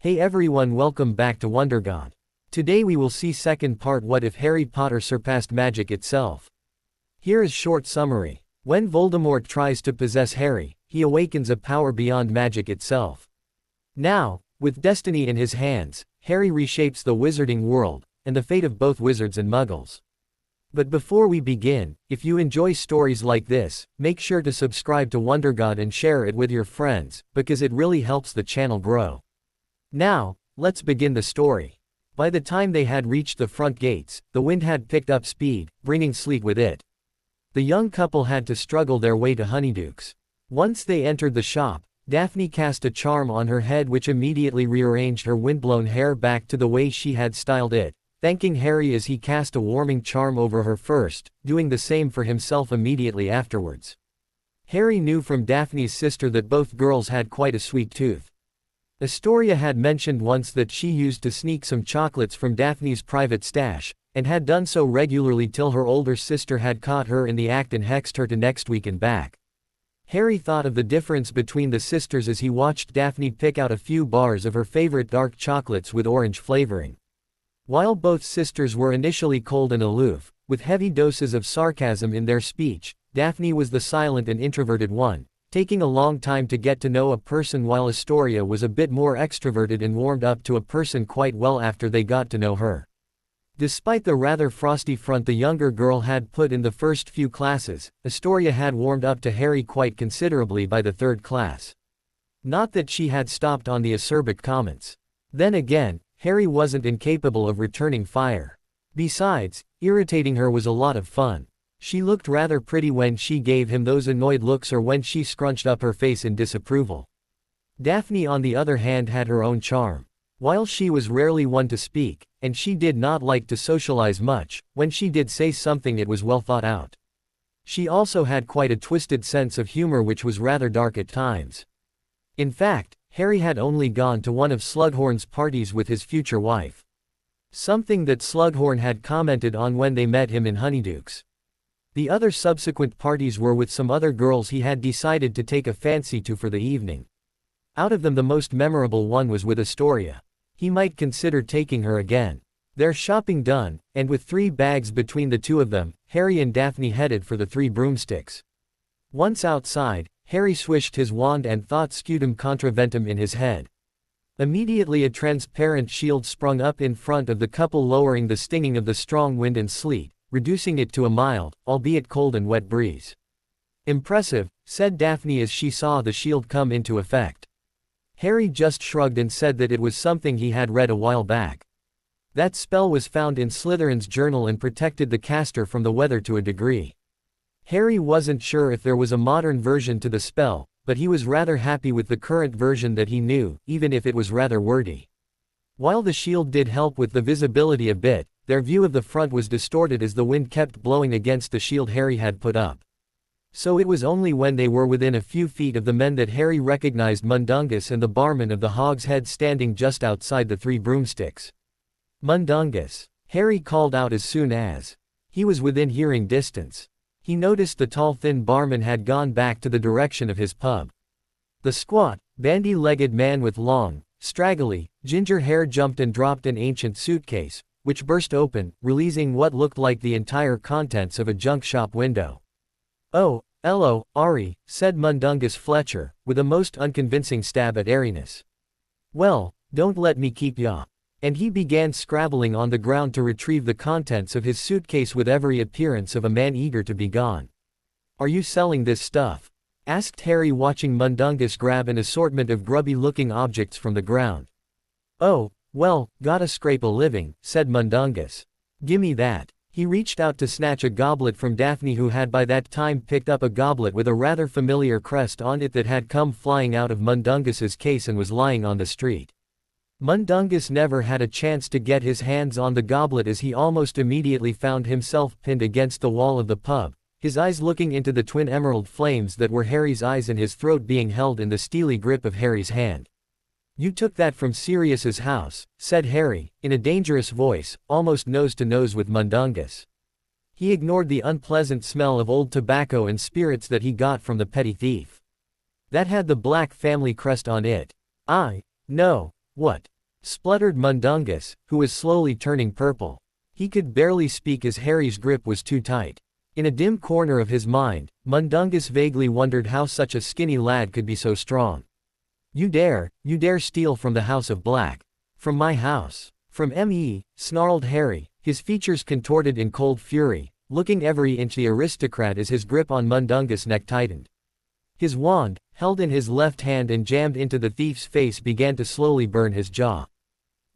Hey everyone, welcome back to Wondergod. Today we will see second part, what if Harry Potter surpassed magic itself. Here is short summary. When Voldemort tries to possess Harry, he awakens a power beyond magic itself. Now, with destiny in his hands, Harry reshapes the wizarding world, and the fate of both wizards and muggles. But before we begin, if you enjoy stories like this, make sure to subscribe to Wondergod and share it with your friends, because it really helps the channel grow. Now, let's begin the story. By the time they had reached the front gates, the wind had picked up speed, bringing sleet with it. The young couple had to struggle their way to Honeydukes. Once they entered the shop, Daphne cast a charm on her head which immediately rearranged her windblown hair back to the way she had styled it, thanking Harry as he cast a warming charm over her first, doing the same for himself immediately afterwards. Harry knew from Daphne's sister that both girls had quite a sweet tooth. Astoria had mentioned once that she used to sneak some chocolates from Daphne's private stash, and had done so regularly till her older sister had caught her in the act and hexed her to next week and back. Harry thought of the difference between the sisters as he watched Daphne pick out a few bars of her favorite dark chocolates with orange flavoring. While both sisters were initially cold and aloof, with heavy doses of sarcasm in their speech, Daphne was the silent and introverted one, taking a long time to get to know a person, while Astoria was a bit more extroverted and warmed up to a person quite well after they got to know her. Despite the rather frosty front the younger girl had put in the first few classes, Astoria had warmed up to Harry quite considerably by the third class. Not that she had stopped on the acerbic comments. Then again, Harry wasn't incapable of returning fire. Besides, irritating her was a lot of fun. She looked rather pretty when she gave him those annoyed looks or when she scrunched up her face in disapproval. Daphne on the other hand had her own charm. While she was rarely one to speak, and she did not like to socialize much, when she did say something it was well thought out. She also had quite a twisted sense of humor which was rather dark at times. In fact, Harry had only gone to one of Slughorn's parties with his future wife. Something that Slughorn had commented on when they met him in Honeydukes. The other subsequent parties were with some other girls he had decided to take a fancy to for the evening. Out of them the most memorable one was with Astoria. He might consider taking her again. Their shopping done, and with 3 bags between the two of them, Harry and Daphne headed for the 3 broomsticks. Once outside, Harry swished his wand and thought scutum contraventum in his head. Immediately a transparent shield sprung up in front of the couple, lowering the stinging of the strong wind and sleet, reducing it to a mild, albeit cold and wet breeze. Impressive, said Daphne as she saw the shield come into effect. Harry just shrugged and said that it was something he had read a while back. That spell was found in Slytherin's journal and protected the caster from the weather to a degree. Harry wasn't sure if there was a modern version to the spell, but he was rather happy with the current version that he knew, even if it was rather wordy. While the shield did help with the visibility a bit, their view of the front was distorted as the wind kept blowing against the shield Harry had put up. So it was only when they were within a few feet of the men that Harry recognized Mundungus and the barman of the Hogshead standing just outside the 3 broomsticks. Mundungus, Harry called out as soon as he was within hearing distance. He noticed the tall thin barman had gone back to the direction of his pub. The squat, bandy-legged man with long, straggly, ginger hair jumped and dropped an ancient suitcase, which burst open, releasing what looked like the entire contents of a junk shop window. "Oh, hello, Ari," said Mundungus Fletcher, with a most unconvincing stab at airiness. "Well, don't let me keep ya." And he began scrabbling on the ground to retrieve the contents of his suitcase with every appearance of a man eager to be gone. "Are you selling this stuff?" asked Harry, watching Mundungus grab an assortment of grubby-looking objects from the ground. "Oh, well, gotta scrape a living," said Mundungus. "Gimme that." He reached out to snatch a goblet from Daphne, who had by that time picked up a goblet with a rather familiar crest on it that had come flying out of Mundungus's case and was lying on the street. Mundungus never had a chance to get his hands on the goblet as he almost immediately found himself pinned against the wall of the pub, his eyes looking into the twin emerald flames that were Harry's eyes and his throat being held in the steely grip of Harry's hand. "You took that from Sirius's house," said Harry, in a dangerous voice, almost nose to nose with Mundungus. He ignored the unpleasant smell of old tobacco and spirits that he got from the petty thief. "That had the Black family crest on it." "No, What? Spluttered Mundungus, who was slowly turning purple. He could barely speak as Harry's grip was too tight. In a dim corner of his mind, Mundungus vaguely wondered how such a skinny lad could be so strong. You dare steal from the House of Black. From my house. From me, snarled Harry, his features contorted in cold fury, looking every inch the aristocrat as his grip on Mundungus' neck tightened. His wand, held in his left hand and jammed into the thief's face, began to slowly burn his jaw.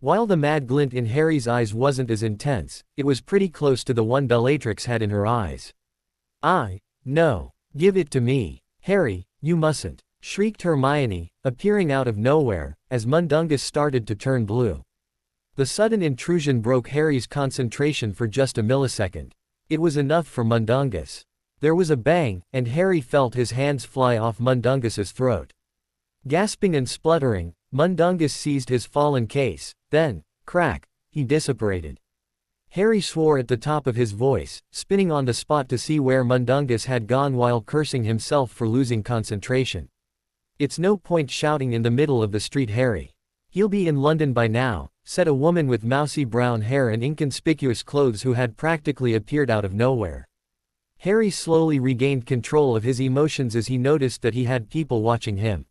While the mad glint in Harry's eyes wasn't as intense, it was pretty close to the one Bellatrix had in her eyes. No. Give it to me. Harry, you mustn't, shrieked Hermione, appearing out of nowhere, as Mundungus started to turn blue. The sudden intrusion broke Harry's concentration for just a millisecond. It was enough for Mundungus. There was a bang, and Harry felt his hands fly off Mundungus's throat. Gasping and spluttering, Mundungus seized his fallen case, then, crack, he disapparated. Harry swore at the top of his voice, spinning on the spot to see where Mundungus had gone while cursing himself for losing concentration. It's no point shouting in the middle of the street, Harry. He'll be in London by now, said a woman with mousy brown hair and inconspicuous clothes who had practically appeared out of nowhere. Harry slowly regained control of his emotions as he noticed that he had people watching him.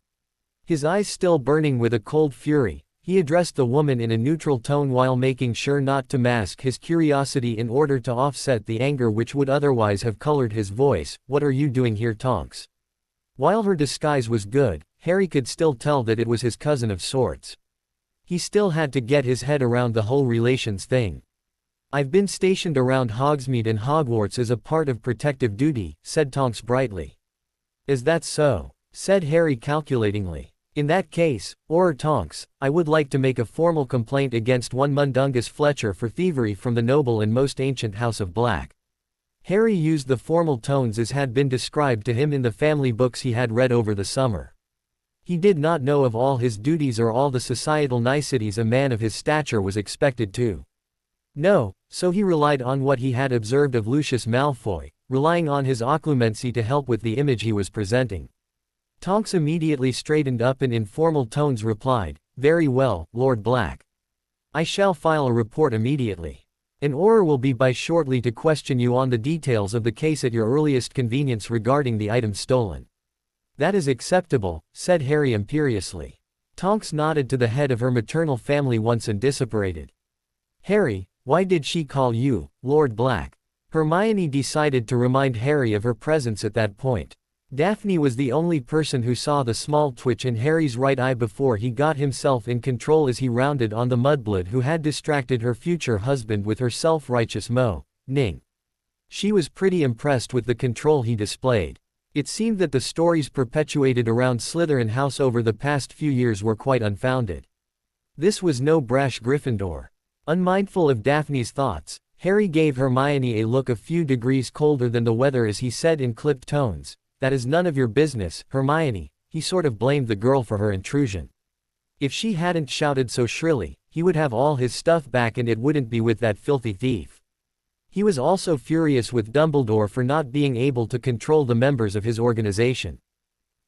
His eyes still burning with a cold fury, he addressed the woman in a neutral tone while making sure not to mask his curiosity in order to offset the anger which would otherwise have colored his voice. What are you doing here, Tonks? While her disguise was good, Harry could still tell that it was his cousin of sorts. He still had to get his head around the whole relations thing. I've been stationed around Hogsmeade and Hogwarts as a part of protective duty, said Tonks brightly. Is that so? Said Harry calculatingly. In that case, Tonks, I would like to make a formal complaint against one Mundungus Fletcher for thievery from the noble and most ancient House of Black. Harry used the formal tones as had been described to him in the family books he had read over the summer. He did not know of all his duties or all the societal niceties a man of his stature was expected to know, so he relied on what he had observed of Lucius Malfoy, relying on his occlumency to help with the image he was presenting. Tonks immediately straightened up and in formal tones replied, "Very well, Lord Black. I shall file a report immediately. An order will be by shortly to question you on the details of the case at your earliest convenience regarding the items stolen." That is acceptable, said Harry imperiously. Tonks nodded to the head of her maternal family once and disapparated. Harry, why did she call you, Lord Black? Hermione decided to remind Harry of her presence at that point. Daphne was the only person who saw the small twitch in Harry's right eye before he got himself in control as he rounded on the mudblood who had distracted her future husband with her self-righteous moaning. She was pretty impressed with the control he displayed. It seemed that the stories perpetuated around Slytherin House over the past few years were quite unfounded. This was no brash Gryffindor. Unmindful of Daphne's thoughts, Harry gave Hermione a look a few degrees colder than the weather as he said in clipped tones, "That is none of your business, Hermione." He sort of blamed the girl for her intrusion. If she hadn't shouted so shrilly, he would have all his stuff back and it wouldn't be with that filthy thief. He was also furious with Dumbledore for not being able to control the members of his organization.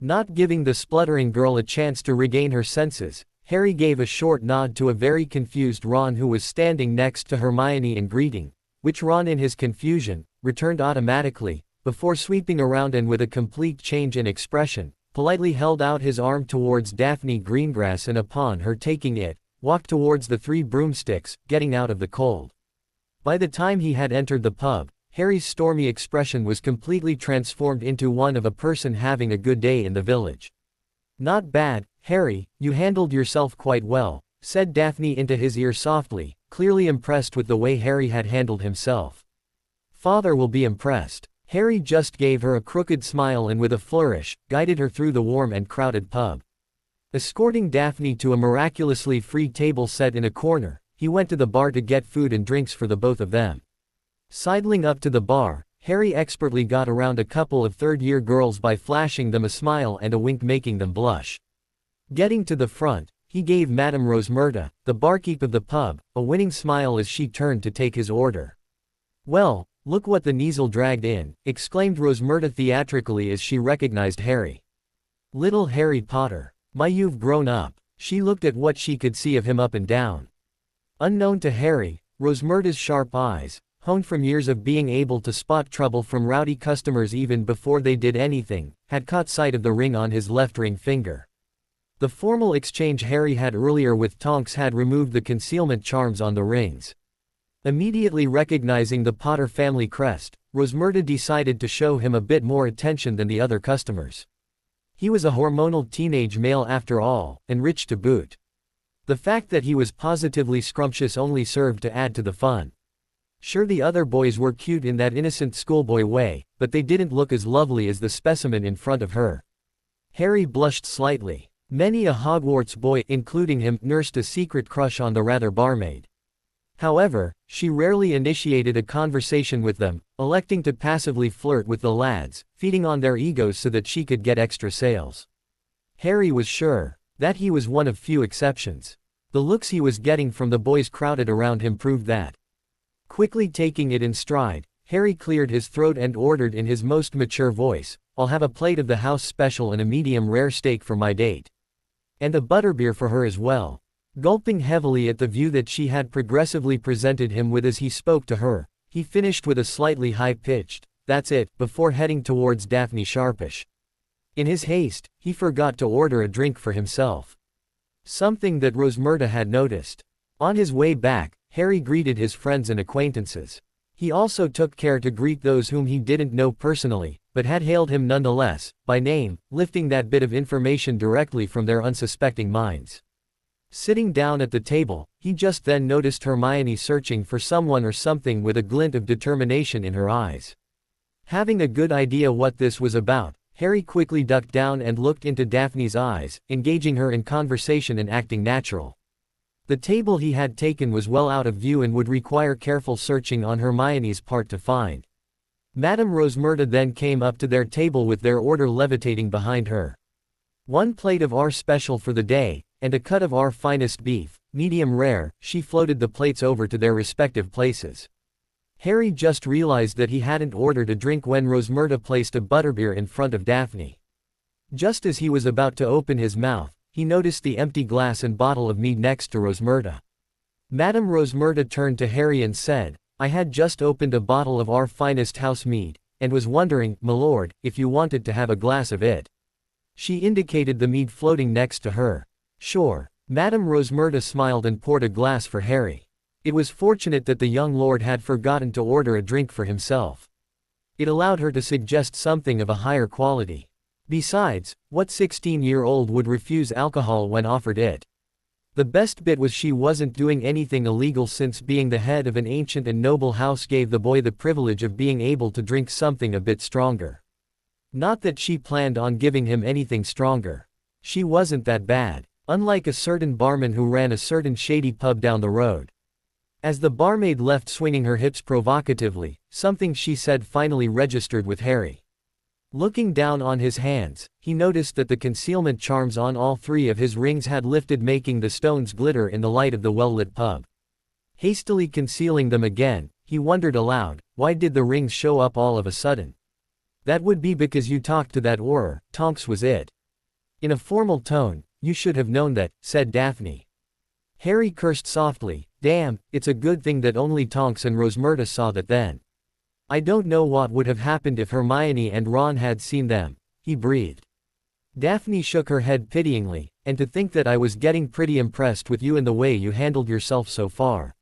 Not giving the spluttering girl a chance to regain her senses, Harry gave a short nod to a very confused Ron who was standing next to Hermione in greeting, which Ron in his confusion, returned automatically, before sweeping around and with a complete change in expression, politely held out his arm towards Daphne Greengrass and upon her taking it, walked towards the three broomsticks, getting out of the cold. By the time he had entered the pub, Harry's stormy expression was completely transformed into one of a person having a good day in the village. "Not bad, Harry, you handled yourself quite well," said Daphne into his ear softly, clearly impressed with the way Harry had handled himself. "Father will be impressed." Harry just gave her a crooked smile and with a flourish, guided her through the warm and crowded pub. Escorting Daphne to a miraculously free table set in a corner, he went to the bar to get food and drinks for the both of them. Sidling up to the bar, Harry expertly got around a couple of third-year girls by flashing them a smile and a wink making them blush. Getting to the front, he gave Madame Rosmerta, the barkeep of the pub, a winning smile as she turned to take his order. "Well, look what the Kneazle dragged in," exclaimed Rosmerta theatrically as she recognized Harry. "Little Harry Potter. My, you've grown up." She looked at what she could see of him up and down. Unknown to Harry, Rosmerta's sharp eyes, honed from years of being able to spot trouble from rowdy customers even before they did anything, had caught sight of the ring on his left ring finger. The formal exchange Harry had earlier with Tonks had removed the concealment charms on the rings. Immediately recognizing the Potter family crest, Rosmerta decided to show him a bit more attention than the other customers. He was a hormonal teenage male after all, and rich to boot. The fact that he was positively scrumptious only served to add to the fun. Sure, the other boys were cute in that innocent schoolboy way, but they didn't look as lovely as the specimen in front of her. Harry blushed slightly. Many a Hogwarts boy, including him, nursed a secret crush on the rather barmaid. However, she rarely initiated a conversation with them, electing to passively flirt with the lads, feeding on their egos so that she could get extra sales. Harry was sure that he was one of few exceptions. The looks he was getting from the boys crowded around him proved that. Quickly taking it in stride, Harry cleared his throat and ordered in his most mature voice, "I'll have a plate of the house special and a medium rare steak for my date. And a butterbeer for her as well." Gulping heavily at the view that she had progressively presented him with as he spoke to her, he finished with a slightly high-pitched, "That's it," before heading towards Daphne Sharpish. In his haste, he forgot to order a drink for himself. Something that Rosmerta had noticed. On his way back, Harry greeted his friends and acquaintances. He also took care to greet those whom he didn't know personally, but had hailed him nonetheless, by name, lifting that bit of information directly from their unsuspecting minds. Sitting down at the table, he just then noticed Hermione searching for someone or something with a glint of determination in her eyes. Having a good idea what this was about, Harry quickly ducked down and looked into Daphne's eyes, engaging her in conversation and acting natural. The table he had taken was well out of view and would require careful searching on Hermione's part to find. Madame Rosmerta then came up to their table with their order levitating behind her. "One plate of our special for the day, and a cut of our finest beef, medium rare." She floated the plates over to their respective places. Harry just realized that he hadn't ordered a drink when Rosmerta placed a butterbeer in front of Daphne. Just as he was about to open his mouth, he noticed the empty glass and bottle of mead next to Rosmerta. Madame Rosmerta turned to Harry and said, "I had just opened a bottle of our finest house mead, and was wondering, milord, if you wanted to have a glass of it." She indicated the mead floating next to her. "Sure." Madame Rosmerta smiled and poured a glass for Harry. It was fortunate that the young lord had forgotten to order a drink for himself. It allowed her to suggest something of a higher quality. Besides, what 16-year-old would refuse alcohol when offered it? The best bit was she wasn't doing anything illegal, since being the head of an ancient and noble house gave the boy the privilege of being able to drink something a bit stronger. Not that she planned on giving him anything stronger. She wasn't that bad, unlike a certain barman who ran a certain shady pub down the road. As the barmaid left swinging her hips provocatively, something she said finally registered with Harry. Looking down on his hands, he noticed that the concealment charms on all three of his rings had lifted, making the stones glitter in the light of the well-lit pub. Hastily concealing them again, he wondered aloud, why did the rings show up all of a sudden? "That would be because you talked to that Auror," Tonks was it. In a formal tone, "You should have known that," said Daphne. Harry cursed softly. Damn, it's a good thing that only Tonks and Rosmerta saw that then. "I don't know what would have happened if Hermione and Ron had seen them," he breathed. Daphne shook her head pityingly, "And to think that I was getting pretty impressed with you and the way you handled yourself so far.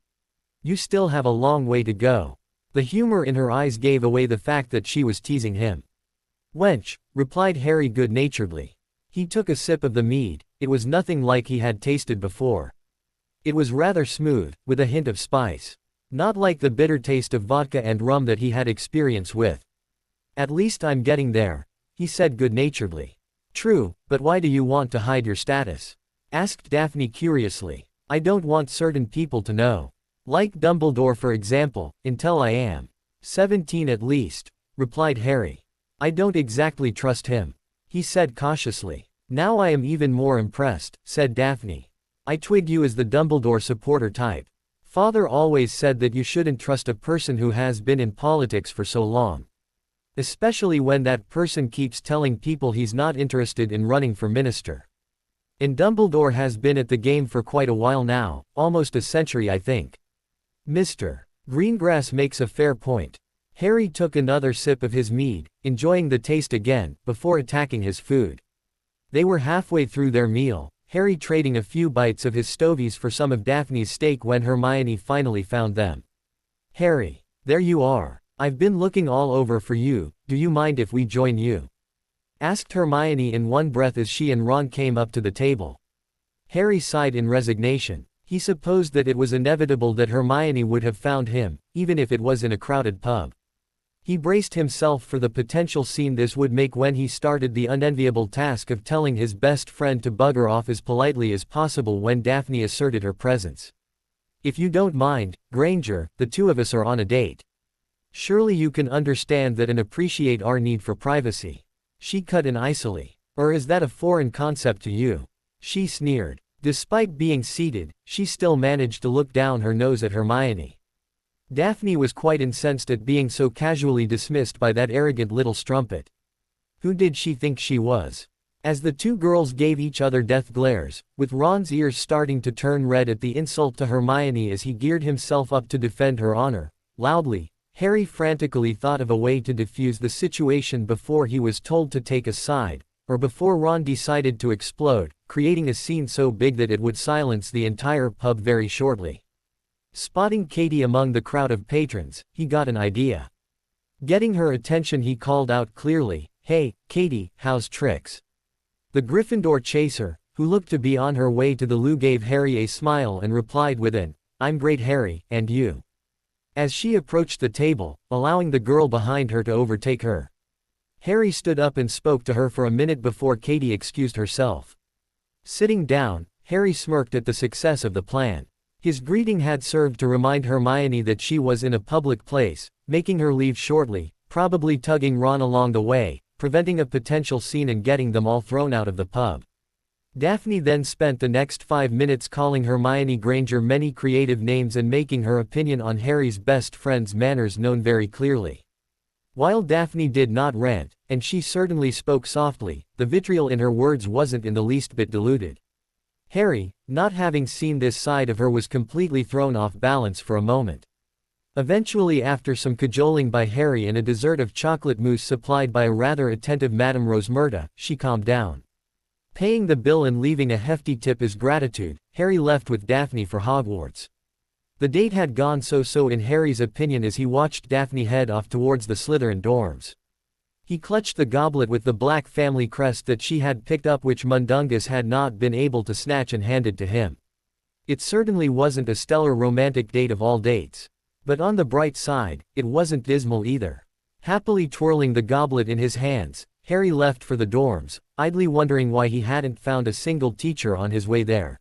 You still have a long way to go." The humor in her eyes gave away the fact that she was teasing him. "Wench," replied Harry good-naturedly. He took a sip of the mead. It was nothing like he had tasted before. It was rather smooth, with a hint of spice. Not like the bitter taste of vodka and rum that he had experience with. "At least I'm getting there," he said good-naturedly. "True, but why do you want to hide your status?" asked Daphne curiously. "I don't want certain people to know. Like Dumbledore, for example, until I am 17 at least," replied Harry. "I don't exactly trust him," he said cautiously. "Now I am even more impressed," said Daphne. "I twig you as the Dumbledore supporter type. Father always said that you shouldn't trust a person who has been in politics for so long. Especially when that person keeps telling people he's not interested in running for minister." And Dumbledore has been at the game for quite a while now, almost a century I think. Mr. Greengrass makes a fair point. Harry took another sip of his mead, enjoying the taste again, before attacking his food. They were halfway through their meal, Harry trading a few bites of his stovies for some of Daphne's steak when Hermione finally found them. "Harry, there you are. I've been looking all over for you, do you mind if we join you?" asked Hermione in one breath as she and Ron came up to the table. Harry sighed in resignation. He supposed that it was inevitable that Hermione would have found him, even if it was in a crowded pub. He braced himself for the potential scene this would make when he started the unenviable task of telling his best friend to bugger off as politely as possible when Daphne asserted her presence. "If you don't mind, Granger, the two of us are on a date. Surely you can understand that and appreciate our need for privacy," she cut in icily. "Or is that a foreign concept to you?" she sneered. Despite being seated, she still managed to look down her nose at Hermione. Daphne was quite incensed at being so casually dismissed by that arrogant little strumpet. Who did she think she was? As the two girls gave each other death glares, with Ron's ears starting to turn red at the insult to Hermione as he geared himself up to defend her honor, loudly, Harry frantically thought of a way to defuse the situation before he was told to take a side, or before Ron decided to explode, creating a scene so big that it would silence the entire pub very shortly. Spotting Katie among the crowd of patrons, he got an idea. Getting her attention, he called out clearly, "Hey, Katie, how's tricks?" The Gryffindor chaser, who looked to be on her way to the loo, gave Harry a smile and replied with an, "I'm great, Harry, and you?" as she approached the table, allowing the girl behind her to overtake her. Harry stood up and spoke to her for a minute before Katie excused herself. Sitting down, Harry smirked at the success of the plan. His greeting had served to remind Hermione that she was in a public place, making her leave shortly, probably tugging Ron along the way, preventing a potential scene and getting them all thrown out of the pub. Daphne then spent the next 5 minutes calling Hermione Granger many creative names and making her opinion on Harry's best friend's manners known very clearly. While Daphne did not rant, and she certainly spoke softly, the vitriol in her words wasn't in the least bit diluted. Harry, not having seen this side of her, was completely thrown off balance for a moment. Eventually, after some cajoling by Harry and a dessert of chocolate mousse supplied by a rather attentive Madame Rosmerta, she calmed down. Paying the bill and leaving a hefty tip as gratitude, Harry left with Daphne for Hogwarts. The date had gone so-so in Harry's opinion as he watched Daphne head off towards the Slytherin dorms. He clutched the goblet with the black family crest that she had picked up, which Mundungus had not been able to snatch, and handed to him. It certainly wasn't a stellar romantic date of all dates. But on the bright side, it wasn't dismal either. Happily twirling the goblet in his hands, Harry left for the dorms, idly wondering why he hadn't found a single teacher on his way there.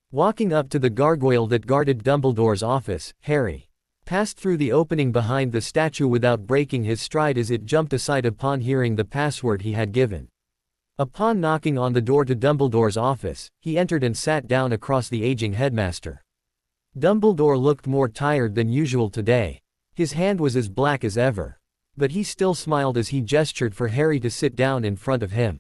Walking up to the gargoyle that guarded Dumbledore's office, Harry passed through the opening behind the statue without breaking his stride as it jumped aside upon hearing the password he had given. Upon knocking on the door to Dumbledore's office, he entered and sat down across the aging headmaster. Dumbledore looked more tired than usual today. His hand was as black as ever. But he still smiled as he gestured for Harry to sit down in front of him.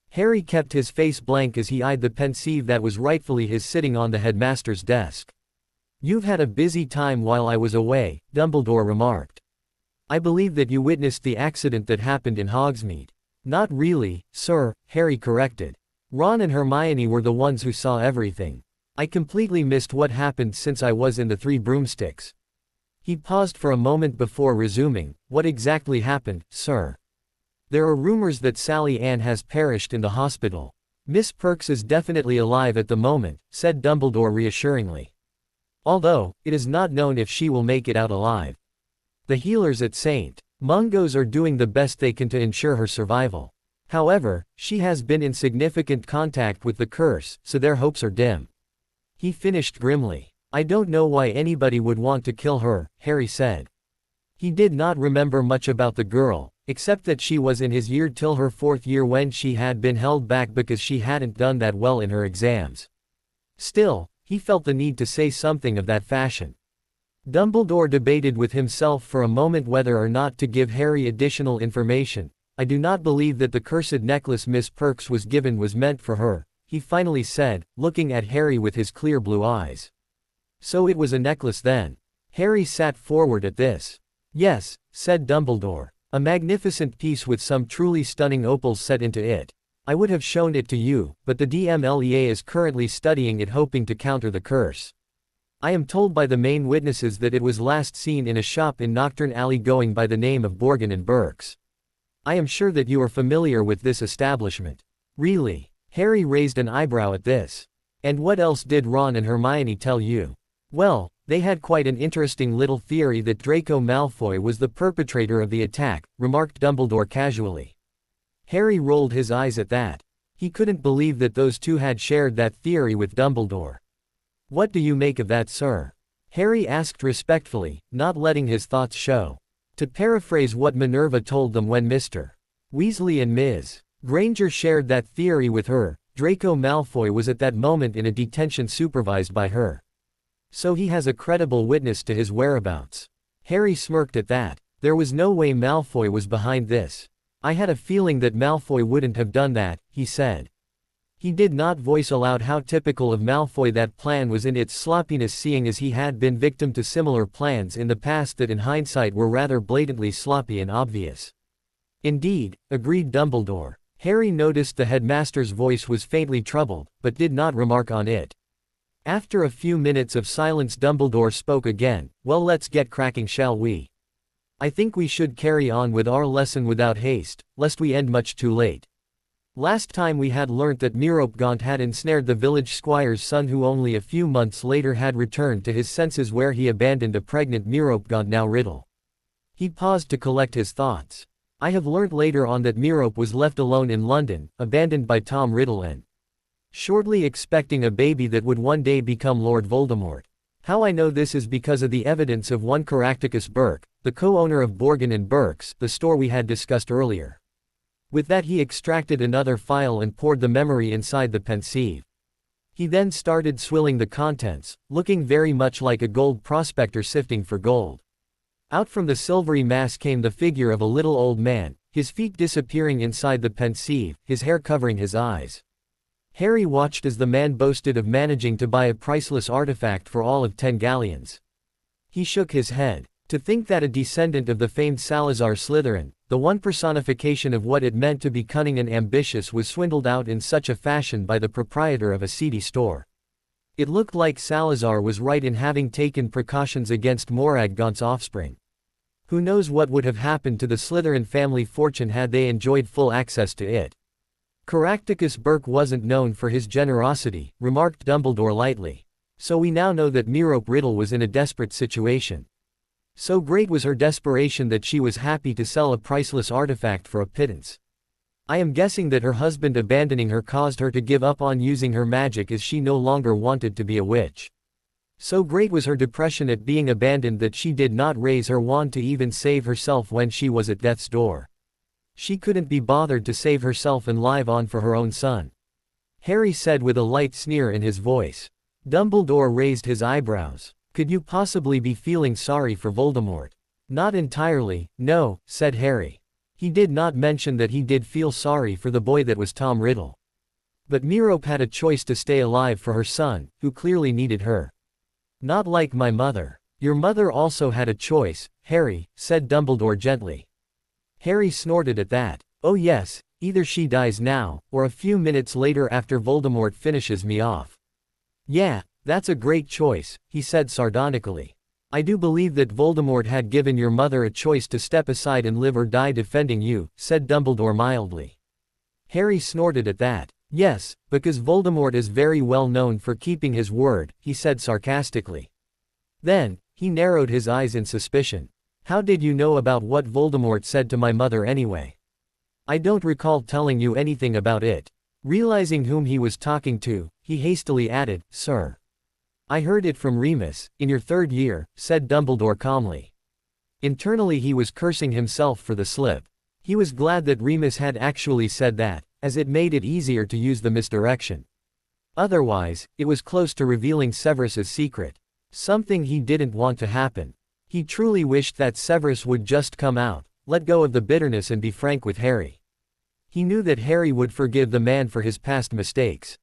Harry kept his face blank as he eyed the pensieve that was rightfully his sitting on the headmaster's desk. "You've had a busy time while I was away," Dumbledore remarked. "I believe that you witnessed the accident that happened in Hogsmeade." "Not really, sir," Harry corrected. "Ron and Hermione were the ones who saw everything. I completely missed what happened since I was in the Three Broomsticks." He paused for a moment before resuming, "What exactly happened, sir?" "There are rumors that Sally Ann has perished in the hospital. Miss Perks is definitely alive at the moment," said Dumbledore reassuringly. "Although, it is not known if she will make it out alive. The healers at St. Mungo's are doing the best they can to ensure her survival. However, she has been in significant contact with the curse, so their hopes are dim." He finished grimly. "I don't know why anybody would want to kill her," Harry said. He did not remember much about the girl, except that she was in his year till her 4th year when she had been held back because she hadn't done that well in her exams. Still, he felt the need to say something of that fashion. Dumbledore debated with himself for a moment whether or not to give Harry additional information. "I do not believe that the cursed necklace Miss Perks was given was meant for her," he finally said, looking at Harry with his clear blue eyes. So it was a necklace then. Harry sat forward at this. Yes, said Dumbledore. A magnificent piece with some truly stunning opals set into it. I would have shown it to you, but the DMLEA is currently studying it, hoping to counter the curse. I am told by the main witnesses that it was last seen in a shop in Nocturne Alley going by the name of Borgin and Burke's. I am sure that you are familiar with this establishment. Really? Harry raised an eyebrow at this. And what else did Ron and Hermione tell you? Well, they had quite an interesting little theory that Draco Malfoy was the perpetrator of the attack, remarked Dumbledore casually. Harry rolled his eyes at that. He couldn't believe that those two had shared that theory with Dumbledore. What do you make of that, sir? Harry asked respectfully, not letting his thoughts show. To paraphrase what Minerva told them when Mr. Weasley and Ms. Granger shared that theory with her, Draco Malfoy was at that moment in a detention supervised by her. So he has a credible witness to his whereabouts. Harry smirked at that. There was no way Malfoy was behind this. I had a feeling that Malfoy wouldn't have done that, he said. He did not voice aloud how typical of Malfoy that plan was in its sloppiness, seeing as he had been victim to similar plans in the past that in hindsight were rather blatantly sloppy and obvious. Indeed, agreed Dumbledore. Harry noticed the headmaster's voice was faintly troubled, but did not remark on it. After a few minutes of silence, Dumbledore spoke again. Well, let's get cracking, shall we? I think we should carry on with our lesson without haste, lest we end much too late. Last time we had learnt that Merope had ensnared the village squire's son, who only a few months later had returned to his senses, where he abandoned a pregnant Merope, now Riddle. He paused to collect his thoughts. I have learnt later on that Merope was left alone in London, abandoned by Tom Riddle and shortly expecting a baby that would one day become Lord Voldemort. How I know this is because of the evidence of one Caractacus Burke, the co-owner of Borgin and Burke's, the store we had discussed earlier. With that he extracted another file and poured the memory inside the pensieve. He then started swilling the contents, looking very much like a gold prospector sifting for gold. Out from the silvery mass came the figure of a little old man, his feet disappearing inside the pensieve, his hair covering his eyes. Harry watched as the man boasted of managing to buy a priceless artifact for all of 10 galleons. He shook his head. To think that a descendant of the famed Salazar Slytherin, the one personification of what it meant to be cunning and ambitious, was swindled out in such a fashion by the proprietor of a seedy store. It looked like Salazar was right in having taken precautions against Morag Gaunt's offspring. Who knows what would have happened to the Slytherin family fortune had they enjoyed full access to it. Caractacus Burke wasn't known for his generosity, remarked Dumbledore lightly. So we now know that Merope Riddle was in a desperate situation. So great was her desperation that she was happy to sell a priceless artifact for a pittance. I am guessing that her husband abandoning her caused her to give up on using her magic, as she no longer wanted to be a witch. So great was her depression at being abandoned that she did not raise her wand to even save herself when she was at death's door. She couldn't be bothered to save herself and live on for her own son. Harry said with a light sneer in his voice. Dumbledore raised his eyebrows. Could you possibly be feeling sorry for Voldemort? Not entirely, no, said Harry. He did not mention that he did feel sorry for the boy that was Tom Riddle. But Merope had a choice to stay alive for her son, who clearly needed her. Not like my mother. Your mother also had a choice, Harry, said Dumbledore gently. Harry snorted at that. Oh yes, either she dies now, or a few minutes later after Voldemort finishes me off. Yeah, that's a great choice, he said sardonically. I do believe that Voldemort had given your mother a choice to step aside and live or die defending you, said Dumbledore mildly. Harry snorted at that. Yes, because Voldemort is very well known for keeping his word, he said sarcastically. Then, he narrowed his eyes in suspicion. How did you know about what Voldemort said to my mother anyway? I don't recall telling you anything about it. Realizing whom he was talking to, he hastily added, Sir. I heard it from Remus, in your 3rd year, said Dumbledore calmly. Internally he was cursing himself for the slip. He was glad that Remus had actually said that, as it made it easier to use the misdirection. Otherwise, it was close to revealing Severus's secret. Something he didn't want to happen. He truly wished that Severus would just come out, let go of the bitterness and be frank with Harry. He knew that Harry would forgive the man for his past mistakes.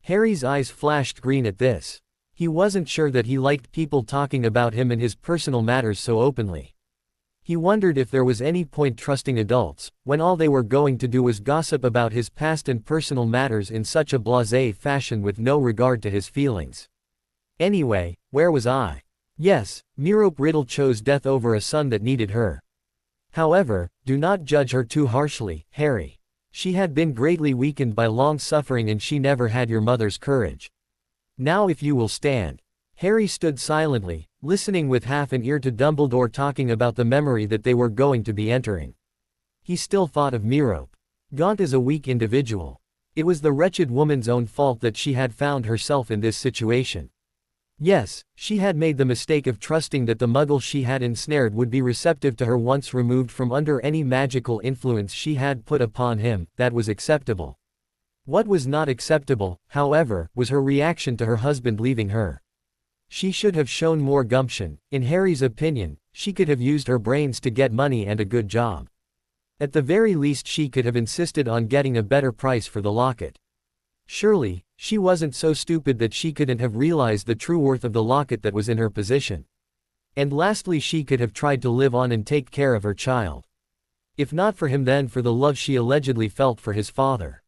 Harry's eyes flashed green at this. He wasn't sure that he liked people talking about him and his personal matters so openly. He wondered if there was any point trusting adults, when all they were going to do was gossip about his past and personal matters in such a blasé fashion with no regard to his feelings. Anyway, where was I? Yes, Merope Riddle chose death over a son that needed her. However, do not judge her too harshly, Harry. She had been greatly weakened by long suffering and she never had your mother's courage. Now if you will stand. Harry stood silently, listening with half an ear to Dumbledore talking about the memory that they were going to be entering. He still thought of Merope. Gaunt as a weak individual. It was the wretched woman's own fault that she had found herself in this situation. Yes, she had made the mistake of trusting that the Muggle she had ensnared would be receptive to her once removed from under any magical influence she had put upon him. That was acceptable. What was not acceptable, however, was her reaction to her husband leaving her. She should have shown more gumption. In Harry's opinion, she could have used her brains to get money and a good job. At the very least she could have insisted on getting a better price for the locket. Surely, she wasn't so stupid that she couldn't have realized the true worth of the locket that was in her possession. And lastly, she could have tried to live on and take care of her child. If not for him, then for the love she allegedly felt for his father.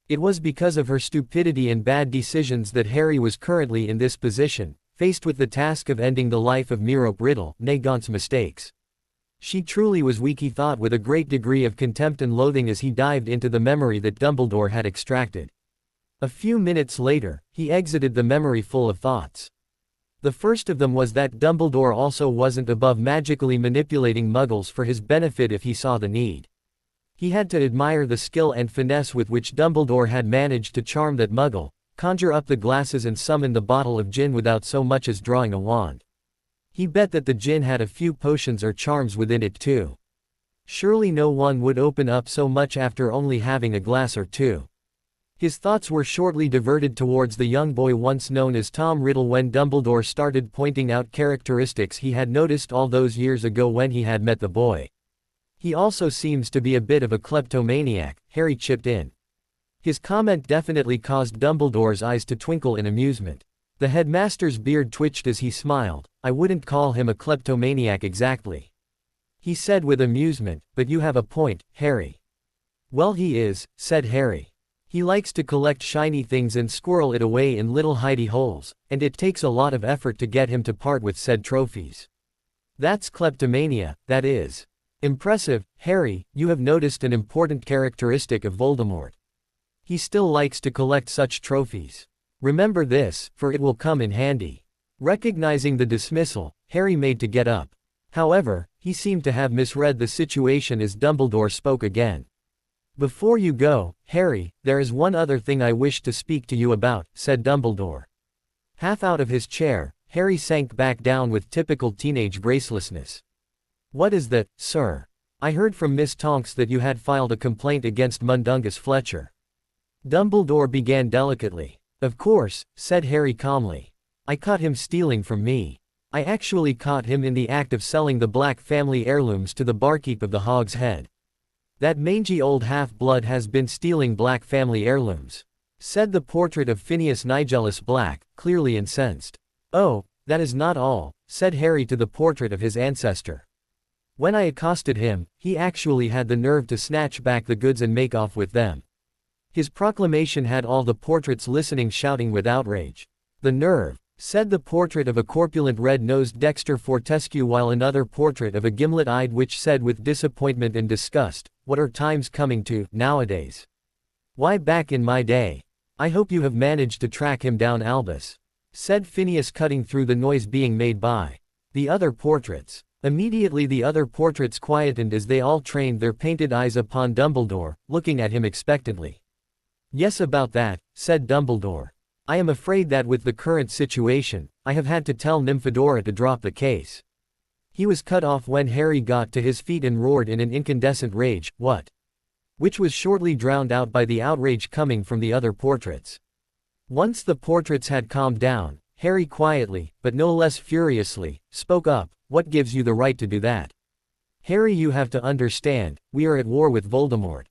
It was because of her stupidity and bad decisions that Harry was currently in this position, faced with the task of ending the life of Merope Riddle, Gaunt's mistakes. She truly was weak, he thought with a great degree of contempt and loathing as he dived into the memory that Dumbledore had extracted. A few minutes later, he exited the memory full of thoughts. The first of them was that Dumbledore also wasn't above magically manipulating Muggles for his benefit if he saw the need. He had to admire the skill and finesse with which Dumbledore had managed to charm that Muggle, conjure up the glasses and summon the bottle of gin without so much as drawing a wand. He bet that the gin had a few potions or charms within it too. Surely no one would open up so much after only having a glass or two. His thoughts were shortly diverted towards the young boy once known as Tom Riddle when Dumbledore started pointing out characteristics he had noticed all those years ago when he had met the boy. He also seems to be a bit of a kleptomaniac, Harry chipped in. His comment definitely caused Dumbledore's eyes to twinkle in amusement. The headmaster's beard twitched as he smiled. I wouldn't call him a kleptomaniac exactly, he said with amusement, but you have a point, Harry. Well, he is, said Harry. He likes to collect shiny things and squirrel it away in little hidey holes, and it takes a lot of effort to get him to part with said trophies. That's kleptomania, that is. Impressive, Harry. You have noticed an important characteristic of Voldemort. He still likes to collect such trophies. Remember this, for it will come in handy. Recognizing the dismissal, Harry made to get up. However, he seemed to have misread the situation as Dumbledore spoke again. Before you go, Harry, there is one other thing I wish to speak to you about, said Dumbledore. Half out of his chair, Harry sank back down with typical teenage gracelessness. What is that, sir? I heard from Miss Tonks that you had filed a complaint against Mundungus Fletcher. Dumbledore began delicately. Of course, said Harry calmly. I caught him stealing from me. I actually caught him in the act of selling the Black family heirlooms to the barkeep of the Hogsmeade. That mangy old half-blood has been stealing Black family heirlooms, said the portrait of Phineas Nigellus Black, clearly incensed. Oh, that is not all, said Harry to the portrait of his ancestor. When I accosted him, he actually had the nerve to snatch back the goods and make off with them. His proclamation had all the portraits listening, shouting with outrage. The nerve, said the portrait of a corpulent red-nosed Dexter Fortescue, while another portrait of a gimlet-eyed witch said with disappointment and disgust, what are times coming to, nowadays? Why, back in my day. I hope you have managed to track him down, Albus, said Phineas, cutting through the noise being made by the other portraits. Immediately the other portraits quietened as they all trained their painted eyes upon Dumbledore, looking at him expectantly. Yes, about that, said Dumbledore. I am afraid that with the current situation, I have had to tell Nymphadora to drop the case. He was cut off when Harry got to his feet and roared in an incandescent rage, what? Which was shortly drowned out by the outrage coming from the other portraits. Once the portraits had calmed down, Harry quietly, but no less furiously, spoke up. What gives you the right to do that? Harry, you have to understand, we are at war with Voldemort.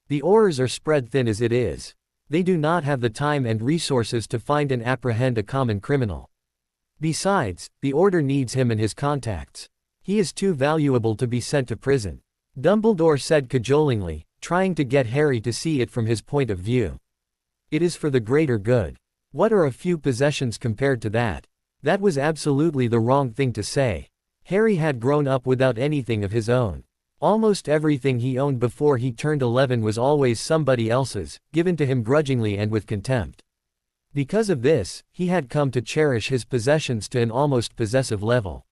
The horrors are spread thin as it is. They do not have the time and resources to find and apprehend a common criminal. Besides, the Order needs him and his contacts. He is too valuable to be sent to prison. Dumbledore said cajolingly, trying to get Harry to see it from his point of view. It is for the greater good. What are a few possessions compared to that? That was absolutely the wrong thing to say. Harry had grown up without anything of his own. Almost everything he owned before he turned 11 was always somebody else's, given to him grudgingly and with contempt. Because of this, he had come to cherish his possessions to an almost possessive level.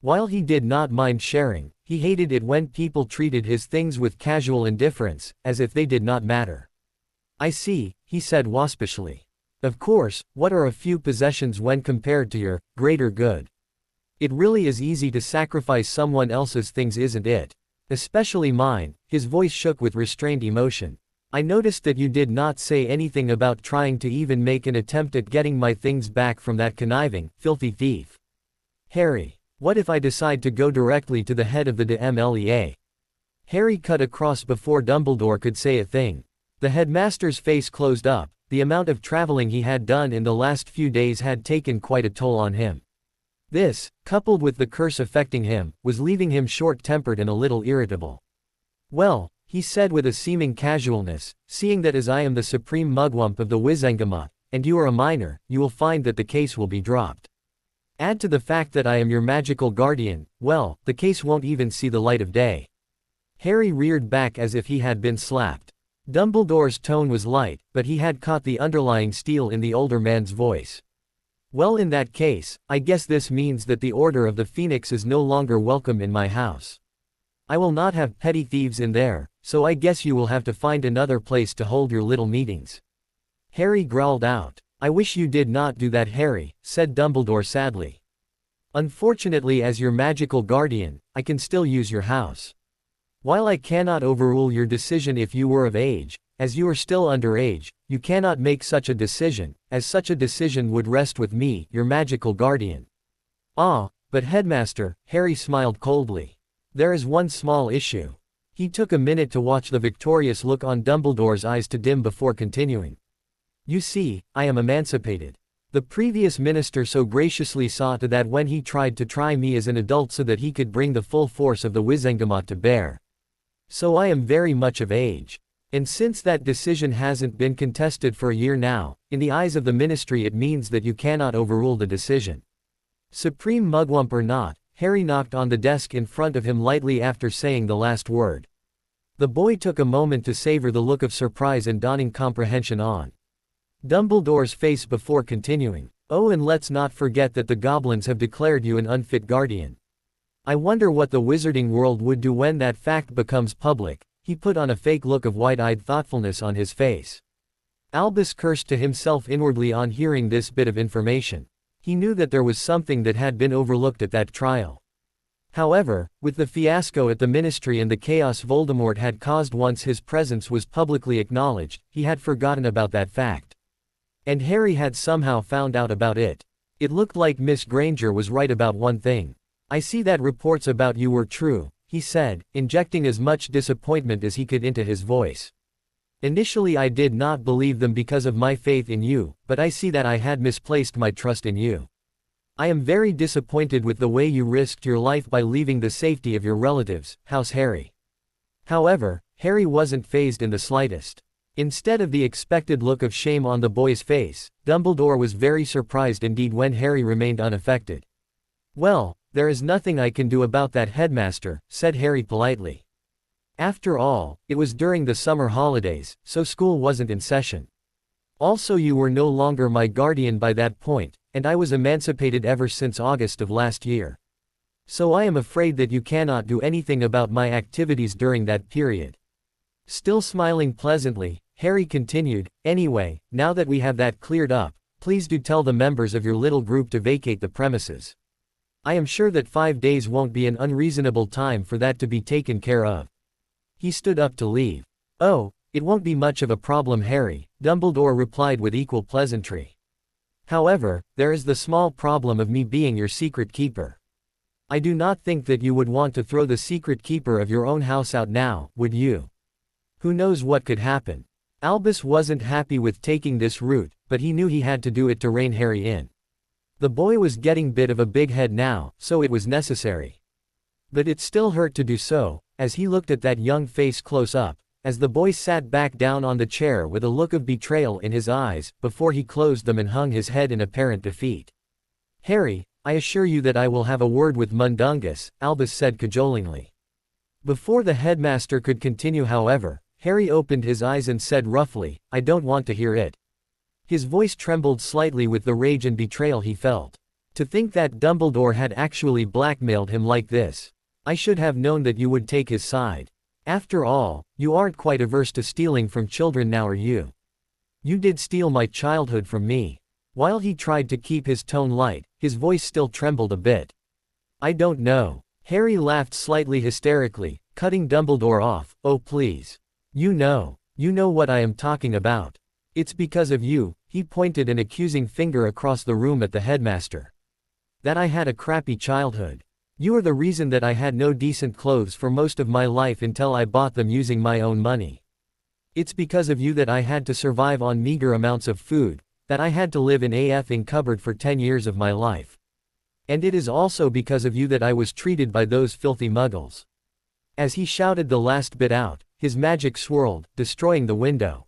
While he did not mind sharing, he hated it when people treated his things with casual indifference, as if they did not matter. I see, he said waspishly. Of course, what are a few possessions when compared to your greater good? It really is easy to sacrifice someone else's things, isn't it? Especially mine. His voice shook with restrained emotion. I noticed that you did not say anything about trying to even make an attempt at getting my things back from that conniving, filthy thief. Harry, what if I decide to go directly to the head of the DMLEA? Harry cut across before Dumbledore could say a thing. The headmaster's face closed up. The amount of traveling he had done in the last few days had taken quite a toll on him. This, coupled with the curse affecting him, was leaving him short-tempered and a little irritable. Well, he said with a seeming casualness, seeing that as I am the supreme mugwump of the Wizengamot, and you are a minor, you will find that the case will be dropped. Add to the fact that I am your magical guardian, well, the case won't even see the light of day. Harry reared back as if he had been slapped. Dumbledore's tone was light, but he had caught the underlying steel in the older man's voice. Well, in that case, I guess this means that the Order of the Phoenix is no longer welcome in my house. I will not have petty thieves in there, so I guess you will have to find another place to hold your little meetings. Harry growled out. I wish you did not do that, Harry, said Dumbledore sadly. Unfortunately, as your magical guardian, I can still use your house. While I cannot overrule your decision if you were of age, as you are still underage, you cannot make such a decision, as such a decision would rest with me, your magical guardian. Ah, but headmaster, Harry smiled coldly. There is one small issue. He took a minute to watch the victorious look on Dumbledore's eyes to dim before continuing. You see, I am emancipated. The previous minister so graciously saw to that when he tried to try me as an adult so that he could bring the full force of the Wizengamot to bear. So I am very much of age. And since that decision hasn't been contested for a year now, in the eyes of the ministry it means that you cannot overrule the decision. Supreme mugwump or not, Harry knocked on the desk in front of him lightly after saying the last word. The boy took a moment to savor the look of surprise and dawning comprehension on Dumbledore's face before continuing. Oh, and let's not forget that the goblins have declared you an unfit guardian. I wonder what the wizarding world would do when that fact becomes public. He put on a fake look of wide-eyed thoughtfulness on his face. Albus cursed to himself inwardly on hearing this bit of information. He knew that there was something that had been overlooked at that trial. However, with the fiasco at the ministry and the chaos Voldemort had caused once his presence was publicly acknowledged, he had forgotten about that fact. And Harry had somehow found out about it. It looked like Miss Granger was right about one thing. I see that reports about you were true, he said, injecting as much disappointment as he could into his voice. Initially I did not believe them because of my faith in you, but I see that I had misplaced my trust in you. I am very disappointed with the way you risked your life by leaving the safety of your relatives, House Harry. However, Harry wasn't fazed in the slightest. Instead of the expected look of shame on the boy's face, Dumbledore was very surprised indeed when Harry remained unaffected. Well, there is nothing I can do about that, headmaster, said Harry politely. After all, it was during the summer holidays, so school wasn't in session. Also, you were no longer my guardian by that point, and I was emancipated ever since August of last year. So I am afraid that you cannot do anything about my activities during that period. Still smiling pleasantly, Harry continued, anyway, now that we have that cleared up, please do tell the members of your little group to vacate the premises. I am sure that 5 days won't be an unreasonable time for that to be taken care of. He stood up to leave. Oh, it won't be much of a problem, Harry, Dumbledore replied with equal pleasantry. However, there is the small problem of me being your secret keeper. I do not think that you would want to throw the secret keeper of your own house out now, would you? Who knows what could happen? Albus wasn't happy with taking this route, but he knew he had to do it to rein Harry in. The boy was getting bit of a big head now, so it was necessary. But it still hurt to do so, as he looked at that young face close up, as the boy sat back down on the chair with a look of betrayal in his eyes, before he closed them and hung his head in apparent defeat. "Harry, I assure you that I will have a word with Mundungus," Albus said cajolingly. Before the headmaster could continue, however, Harry opened his eyes and said roughly, "I don't want to hear it." His voice trembled slightly with the rage and betrayal he felt. To think that Dumbledore had actually blackmailed him like this. "I should have known that you would take his side. After all, you aren't quite averse to stealing from children now, are you? You did steal my childhood from me." While he tried to keep his tone light, his voice still trembled a bit. "I don't know." Harry laughed slightly hysterically, cutting Dumbledore off. "Oh please. You know what I am talking about. It's because of you," he pointed an accusing finger across the room at the headmaster. "That I had a crappy childhood. You are the reason that I had no decent clothes for most of my life until I bought them using my own money. It's because of you that I had to survive on meager amounts of food, that I had to live in a effing cupboard for 10 years of my life. And it is also because of you that I was treated by those filthy muggles." As he shouted the last bit out, his magic swirled, destroying the window.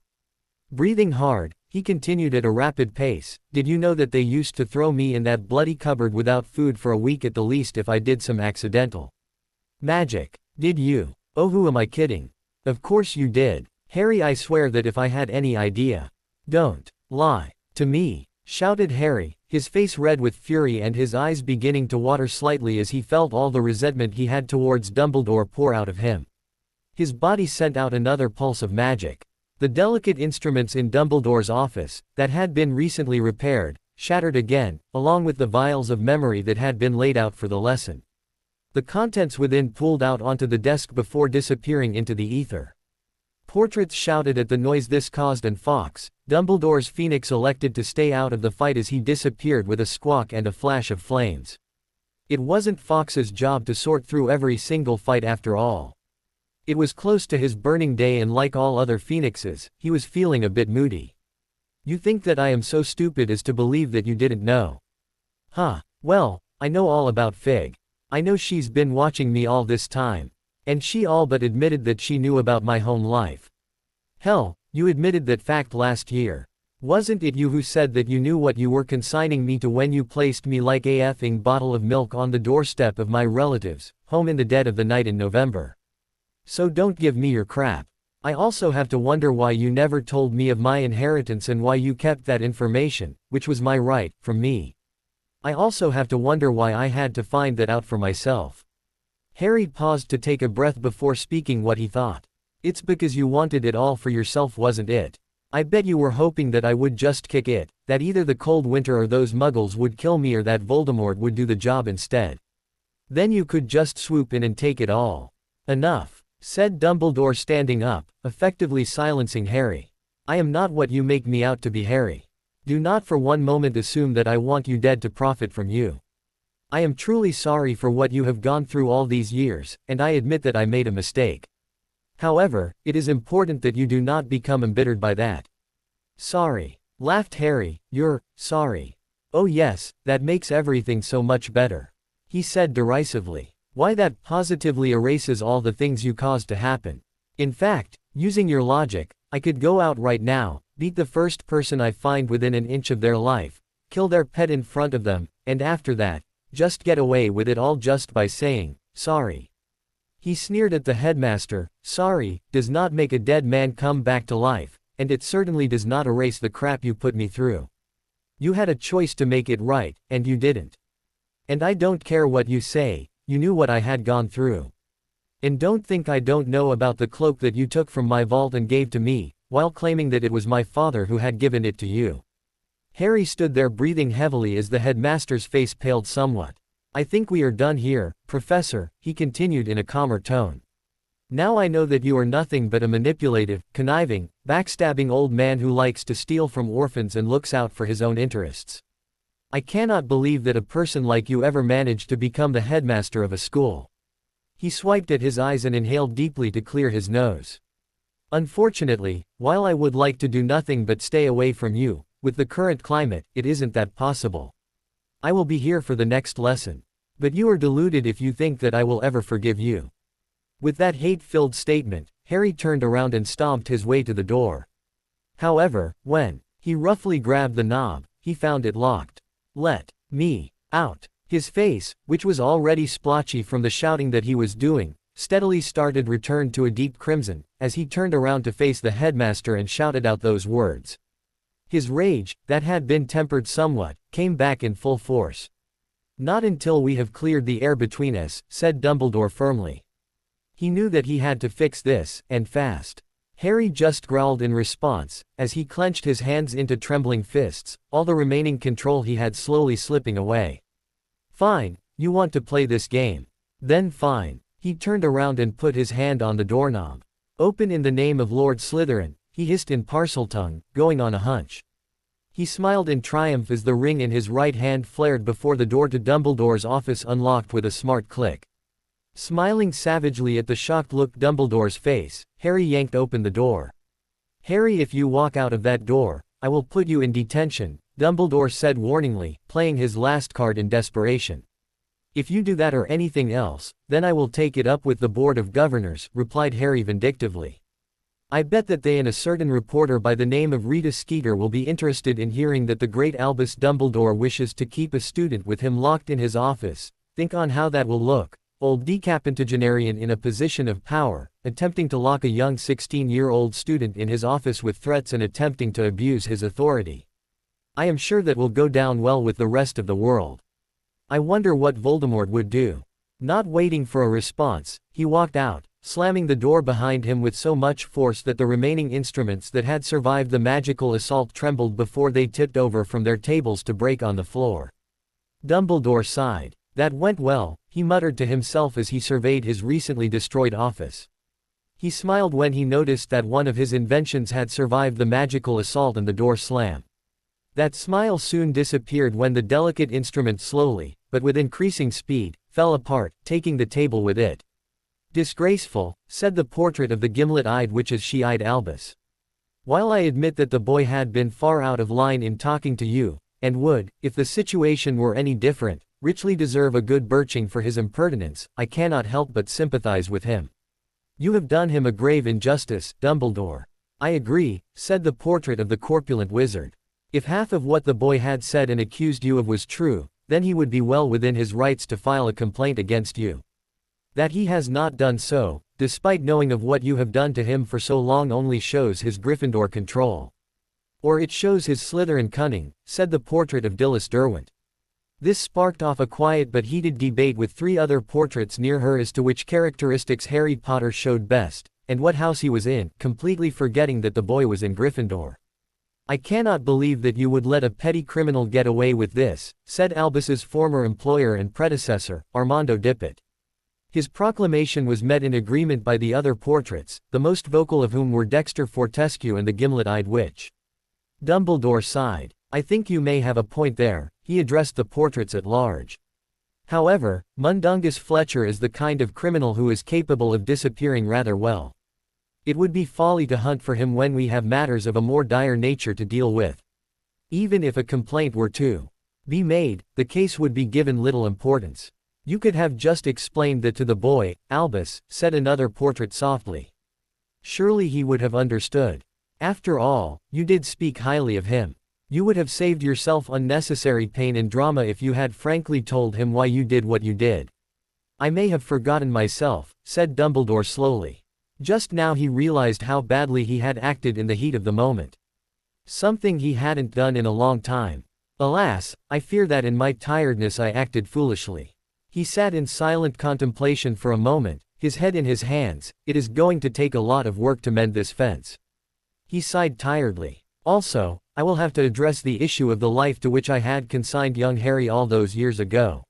Breathing hard, he continued at a rapid pace. "Did you know that they used to throw me in that bloody cupboard without food for a week at the least if I did some accidental magic? Did you? Oh, who am I kidding? Of course you did. Harry, I swear that if I had any idea." "Don't lie to me," shouted Harry, his face red with fury and his eyes beginning to water slightly as he felt all the resentment he had towards Dumbledore pour out of him. His body sent out another pulse of magic. The delicate instruments in Dumbledore's office, that had been recently repaired, shattered again, along with the vials of memory that had been laid out for the lesson. The contents within pooled out onto the desk before disappearing into the ether. Portraits shouted at the noise this caused, and Fawkes, Dumbledore's phoenix, elected to stay out of the fight as he disappeared with a squawk and a flash of flames. It wasn't Fawkes's job to sort through every single fight after all. It was close to his burning day, and like all other phoenixes, he was feeling a bit moody. "You think that I am so stupid as to believe that you didn't know? Huh, well, I know all about Fig. I know she's been watching me all this time. And she all but admitted that she knew about my home life. Hell, you admitted that fact last year. Wasn't it you who said that you knew what you were consigning me to when you placed me like a effing bottle of milk on the doorstep of my relatives' home in the dead of the night in November? So don't give me your crap. I also have to wonder why you never told me of my inheritance and why you kept that information, which was my right, from me. I also have to wonder why I had to find that out for myself." Harry paused to take a breath before speaking what he thought. "It's because you wanted it all for yourself, wasn't it? I bet you were hoping that I would just kick it, that either the cold winter or those muggles would kill me or that Voldemort would do the job instead. Then you could just swoop in and take it all." "Enough," said Dumbledore, standing up, effectively silencing Harry. "I am not what you make me out to be, Harry. Do not for one moment assume that I want you dead to profit from you. I am truly sorry for what you have gone through all these years, and I admit that I made a mistake. However, it is important that you do not become embittered by that." "Sorry," laughed Harry. "You're sorry? Oh yes, that makes everything so much better," he said derisively. "Why, that positively erases all the things you caused to happen. In fact, using your logic, I could go out right now, beat the first person I find within an inch of their life, kill their pet in front of them, and after that, just get away with it all just by saying, sorry." He sneered at the headmaster. "Sorry does not make a dead man come back to life, and it certainly does not erase the crap you put me through. You had a choice to make it right, and you didn't. And I don't care what you say, you knew what I had gone through. And don't think I don't know about the cloak that you took from my vault and gave to me, while claiming that it was my father who had given it to you." Harry stood there breathing heavily as the headmaster's face paled somewhat. "I think we are done here, Professor," he continued in a calmer tone. "Now I know that you are nothing but a manipulative, conniving, backstabbing old man who likes to steal from orphans and looks out for his own interests. I cannot believe that a person like you ever managed to become the headmaster of a school." He swiped at his eyes and inhaled deeply to clear his nose. Unfortunately, while I would like to do nothing but stay away from you, with the current climate, it isn't that possible. I will be here for the next lesson. But you are deluded if you think that I will ever forgive you." With that hate-filled statement, Harry turned around and stomped his way to the door. However, when he roughly grabbed the knob, he found it locked. "Let me out." His face, which was already splotchy from the shouting that he was doing, steadily started returned to a deep crimson, as he turned around to face the headmaster and shouted out those words. His rage, that had been tempered somewhat, came back in full force. "Not until we have cleared the air between us," said Dumbledore firmly. He knew that he had to fix this, and fast. Harry just growled in response, as he clenched his hands into trembling fists, all the remaining control he had slowly slipping away. "Fine, you want to play this game. Then fine." He turned around and put his hand on the doorknob. "Open in the name of Lord Slytherin," he hissed in Parseltongue, going on a hunch. He smiled in triumph as the ring in his right hand flared before the door to Dumbledore's office unlocked with a smart click. Smiling savagely at the shocked look Dumbledore's face, Harry yanked open the door. "Harry, if you walk out of that door, I will put you in detention," Dumbledore said warningly, playing his last card in desperation. "If you do that or anything else, then I will take it up with the Board of Governors," replied Harry vindictively. "I bet that they and a certain reporter by the name of Rita Skeeter will be interested in hearing that the great Albus Dumbledore wishes to keep a student with him locked in his office. Think on how that will look. Old decapitagenarian in a position of power, attempting to lock a young 16-year-old student in his office with threats and attempting to abuse his authority. I am sure that will go down well with the rest of the world. I wonder what Voldemort would do." Not waiting for a response, he walked out, slamming the door behind him with so much force that the remaining instruments that had survived the magical assault trembled before they tipped over from their tables to break on the floor. Dumbledore sighed. "That went well," he muttered to himself as he surveyed his recently destroyed office. He smiled when he noticed that one of his inventions had survived the magical assault and the door slam. That smile soon disappeared when the delicate instrument slowly, but with increasing speed, fell apart, taking the table with it. "Disgraceful," said the portrait of the gimlet-eyed witch as she eyed Albus. "While I admit that the boy had been far out of line in talking to you, and would, if the situation were any different, richly deserve a good birching for his impertinence, I cannot help but sympathize with him. You have done him a grave injustice, Dumbledore." "I agree," said the portrait of the corpulent wizard. "If half of what the boy had said and accused you of was true, then he would be well within his rights to file a complaint against you. That he has not done so, despite knowing of what you have done to him for so long, only shows his Gryffindor control. Or it shows his Slytherin cunning," said the portrait of Dilys Derwent. This sparked off a quiet but heated debate with three other portraits near her as to which characteristics Harry Potter showed best, and what house he was in, completely forgetting that the boy was in Gryffindor. "I cannot believe that you would let a petty criminal get away with this," said Albus's former employer and predecessor, Armando Dippet. His proclamation was met in agreement by the other portraits, the most vocal of whom were Dexter Fortescue and the gimlet-eyed witch. Dumbledore sighed. "I think you may have a point there," he addressed the portraits at large. "However, Mundungus Fletcher is the kind of criminal who is capable of disappearing rather well. It would be folly to hunt for him when we have matters of a more dire nature to deal with. Even if a complaint were to be made, the case would be given little importance." "You could have just explained that to the boy, Albus," said another portrait softly. "Surely he would have understood. After all, you did speak highly of him. You would have saved yourself unnecessary pain and drama if you had frankly told him why you did what you did." "I may have forgotten myself," said Dumbledore slowly. Just now he realized how badly he had acted in the heat of the moment. Something he hadn't done in a long time. "Alas, I fear that in my tiredness I acted foolishly." He sat in silent contemplation for a moment, his head in his hands. "It is going to take a lot of work to mend this fence." He sighed tiredly. "Also, I will have to address the issue of the life to which I had consigned young Harry all those years ago.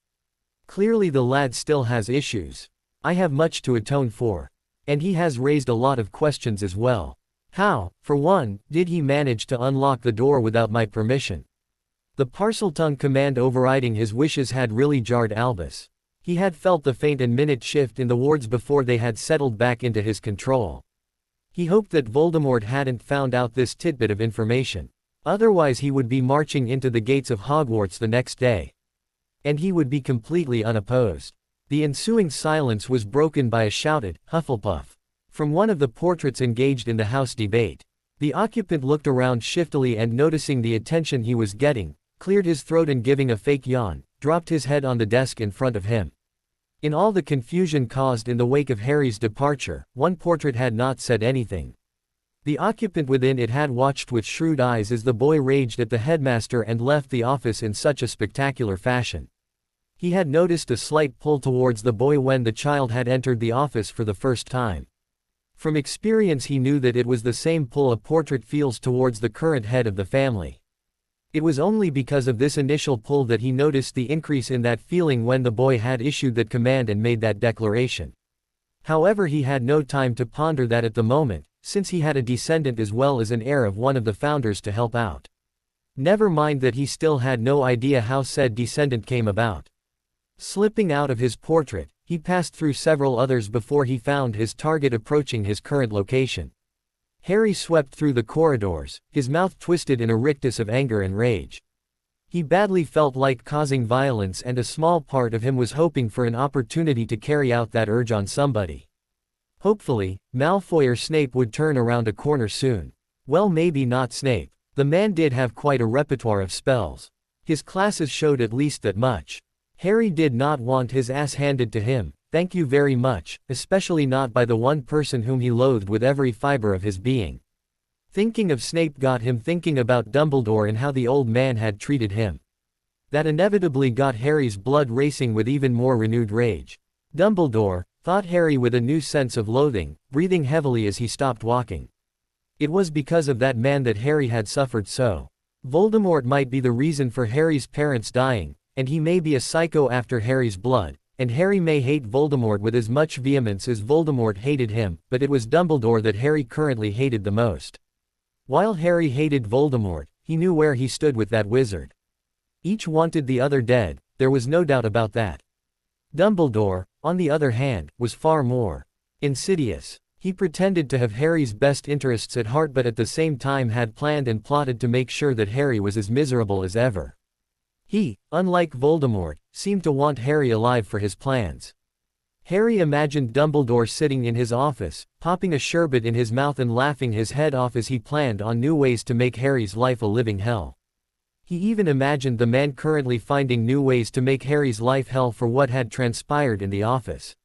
Clearly the lad still has issues. I have much to atone for. And he has raised a lot of questions as well. How, for one, did he manage to unlock the door without my permission?" The Parseltongue command overriding his wishes had really jarred Albus. He had felt the faint and minute shift in the wards before they had settled back into his control. He hoped that Voldemort hadn't found out this tidbit of information. Otherwise he would be marching into the gates of Hogwarts the next day. And he would be completely unopposed. The ensuing silence was broken by a shouted, "Hufflepuff!" from one of the portraits engaged in the house debate. The occupant looked around shiftily and noticing the attention he was getting, cleared his throat and giving a fake yawn, dropped his head on the desk in front of him. In all the confusion caused in the wake of Harry's departure, one portrait had not said anything. The occupant within it had watched with shrewd eyes as the boy raged at the headmaster and left the office in such a spectacular fashion. He had noticed a slight pull towards the boy when the child had entered the office for the first time. From experience he knew that it was the same pull a portrait feels towards the current head of the family. It was only because of this initial pull that he noticed the increase in that feeling when the boy had issued that command and made that declaration. However, he had no time to ponder that at the moment, since he had a descendant as well as an heir of one of the founders to help out. Never mind that he still had no idea how said descendant came about. Slipping out of his portrait, he passed through several others before he found his target approaching his current location. Harry swept through the corridors, his mouth twisted in a rictus of anger and rage. He badly felt like causing violence, and a small part of him was hoping for an opportunity to carry out that urge on somebody. Hopefully, Malfoy or Snape would turn around a corner soon. Well, maybe not Snape. The man did have quite a repertoire of spells. His classes showed at least that much. Harry did not want his ass handed to him, thank you very much, especially not by the one person whom he loathed with every fiber of his being. Thinking of Snape got him thinking about Dumbledore and how the old man had treated him. That inevitably got Harry's blood racing with even more renewed rage. Dumbledore, thought Harry with a new sense of loathing, breathing heavily as he stopped walking. It was because of that man that Harry had suffered so. Voldemort might be the reason for Harry's parents dying, and he may be a psycho after Harry's blood, and Harry may hate Voldemort with as much vehemence as Voldemort hated him, but it was Dumbledore that Harry currently hated the most. While Harry hated Voldemort, he knew where he stood with that wizard. Each wanted the other dead, there was no doubt about that. Dumbledore, on the other hand, was far more insidious. He pretended to have Harry's best interests at heart, but at the same time had planned and plotted to make sure that Harry was as miserable as ever. He, unlike Voldemort, seemed to want Harry alive for his plans. Harry imagined Dumbledore sitting in his office, popping a sherbet in his mouth and laughing his head off as he planned on new ways to make Harry's life a living hell. He even imagined the man currently finding new ways to make Harry's life hell for what had transpired in the office.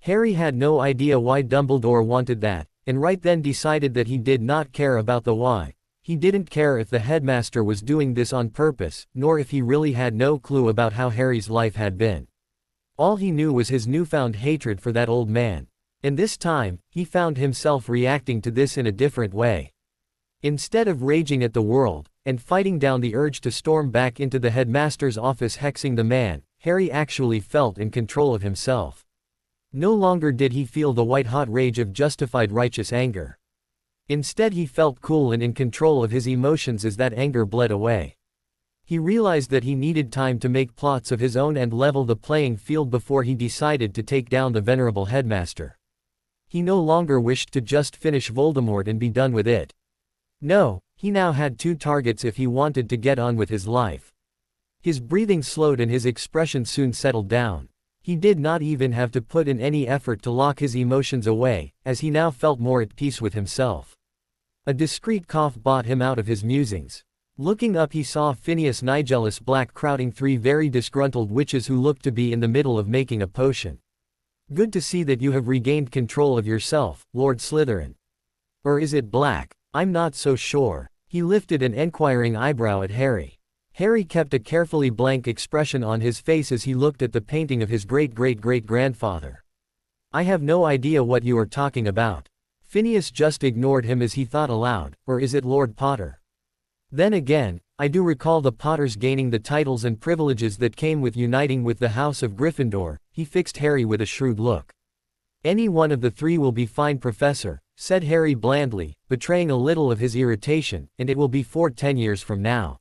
Harry had no idea why Dumbledore wanted that, and right then decided that he did not care about the why. He didn't care if the headmaster was doing this on purpose, nor if he really had no clue about how Harry's life had been. All he knew was his newfound hatred for that old man. And this time, he found himself reacting to this in a different way. Instead of raging at the world, and fighting down the urge to storm back into the headmaster's office hexing the man, Harry actually felt in control of himself. No longer did he feel the white-hot rage of justified righteous anger. Instead he felt cool and in control of his emotions as that anger bled away. He realized that he needed time to make plots of his own and level the playing field before he decided to take down the venerable headmaster. He no longer wished to just finish Voldemort and be done with it. No, he now had two targets if he wanted to get on with his life. His breathing slowed and his expression soon settled down. He did not even have to put in any effort to lock his emotions away, as he now felt more at peace with himself. A discreet cough brought him out of his musings. Looking up he saw Phineas Nigellus Black crowding three very disgruntled witches who looked to be in the middle of making a potion. Good to see that you have regained control of yourself, Lord Slytherin. Or is it Black? I'm not so sure. He lifted an enquiring eyebrow at Harry. Harry kept a carefully blank expression on his face as he looked at the painting of his great-great-great-grandfather. I have no idea what you are talking about. Phineas just ignored him as he thought aloud, or is it Lord Potter? Then again, I do recall the Potters gaining the titles and privileges that came with uniting with the House of Gryffindor. He fixed Harry with a shrewd look. Any one of the three will be fine, Professor, said Harry blandly, betraying a little of his irritation, and it will be 10 years from now.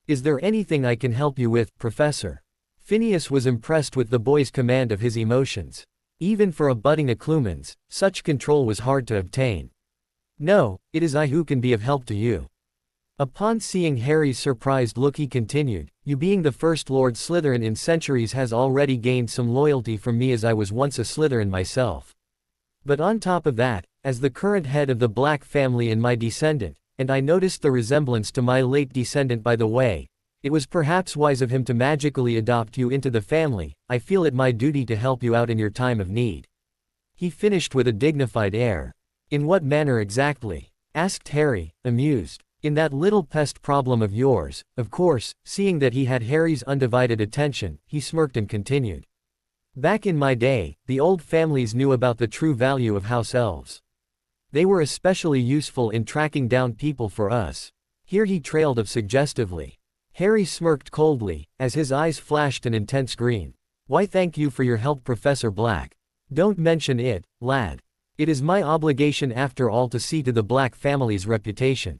Is there anything I can help you with, Professor? Phineas was impressed with the boy's command of his emotions. Even for a budding Occlumens, such control was hard to obtain. No, it is I who can be of help to you. Upon seeing Harry's surprised look he continued, you being the first Lord Slytherin in centuries has already gained some loyalty from me as I was once a Slytherin myself. But on top of that, as the current head of the Black family and my descendant, and I noticed the resemblance to my late descendant by the way, it was perhaps wise of him to magically adopt you into the family. I feel it my duty to help you out in your time of need. He finished with a dignified air. In what manner exactly? Asked Harry, amused. In that little pest problem of yours, of course. Seeing that he had Harry's undivided attention, he smirked and continued. Back in my day, the old families knew about the true value of house elves. They were especially useful in tracking down people for us. Here he trailed off suggestively. Harry smirked coldly, as his eyes flashed an intense green. Why, thank you for your help, Professor Black. Don't mention it, lad. It is my obligation after all to see to the Black family's reputation.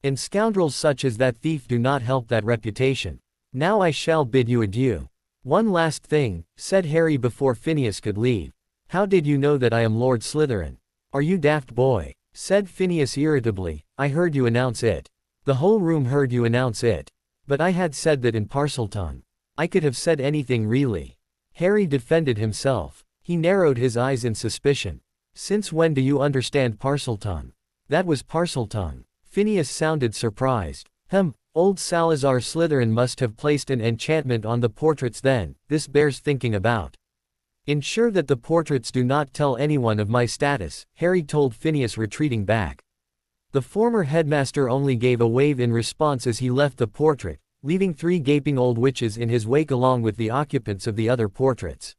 And scoundrels such as that thief do not help that reputation. Now I shall bid you adieu. One last thing, said Harry before Phineas could leave. How did you know that I am Lord Slytherin? Are you daft boy? Said Phineas irritably. I heard you announce it. The whole room heard you announce it. But I had said that in Parseltongue. I could have said anything really. Harry defended himself. He narrowed his eyes in suspicion. Since when do you understand Parseltongue? That was Parseltongue. Phineas sounded surprised. Old Salazar Slytherin must have placed an enchantment on the portraits then. This bears thinking about. Ensure that the portraits do not tell anyone of my status, Harry told Phineas, retreating back. The former headmaster only gave a wave in response as he left the portrait, leaving 3 gaping old witches in his wake along with the occupants of the other portraits.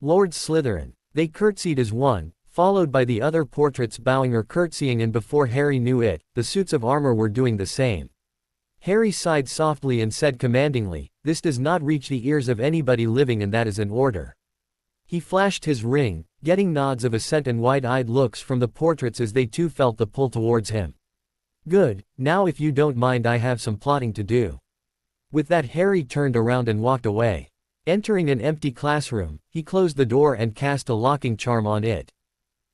Lord Slytherin. They curtsied as one, followed by the other portraits bowing or curtsying, and before Harry knew it, the suits of armor were doing the same. Harry sighed softly and said commandingly, this does not reach the ears of anybody living, and that is an order. He flashed his ring, getting nods of assent and wide-eyed looks from the portraits as they too felt the pull towards him. Good, now if you don't mind I have some plotting to do. With that Harry turned around and walked away. Entering an empty classroom, he closed the door and cast a locking charm on it.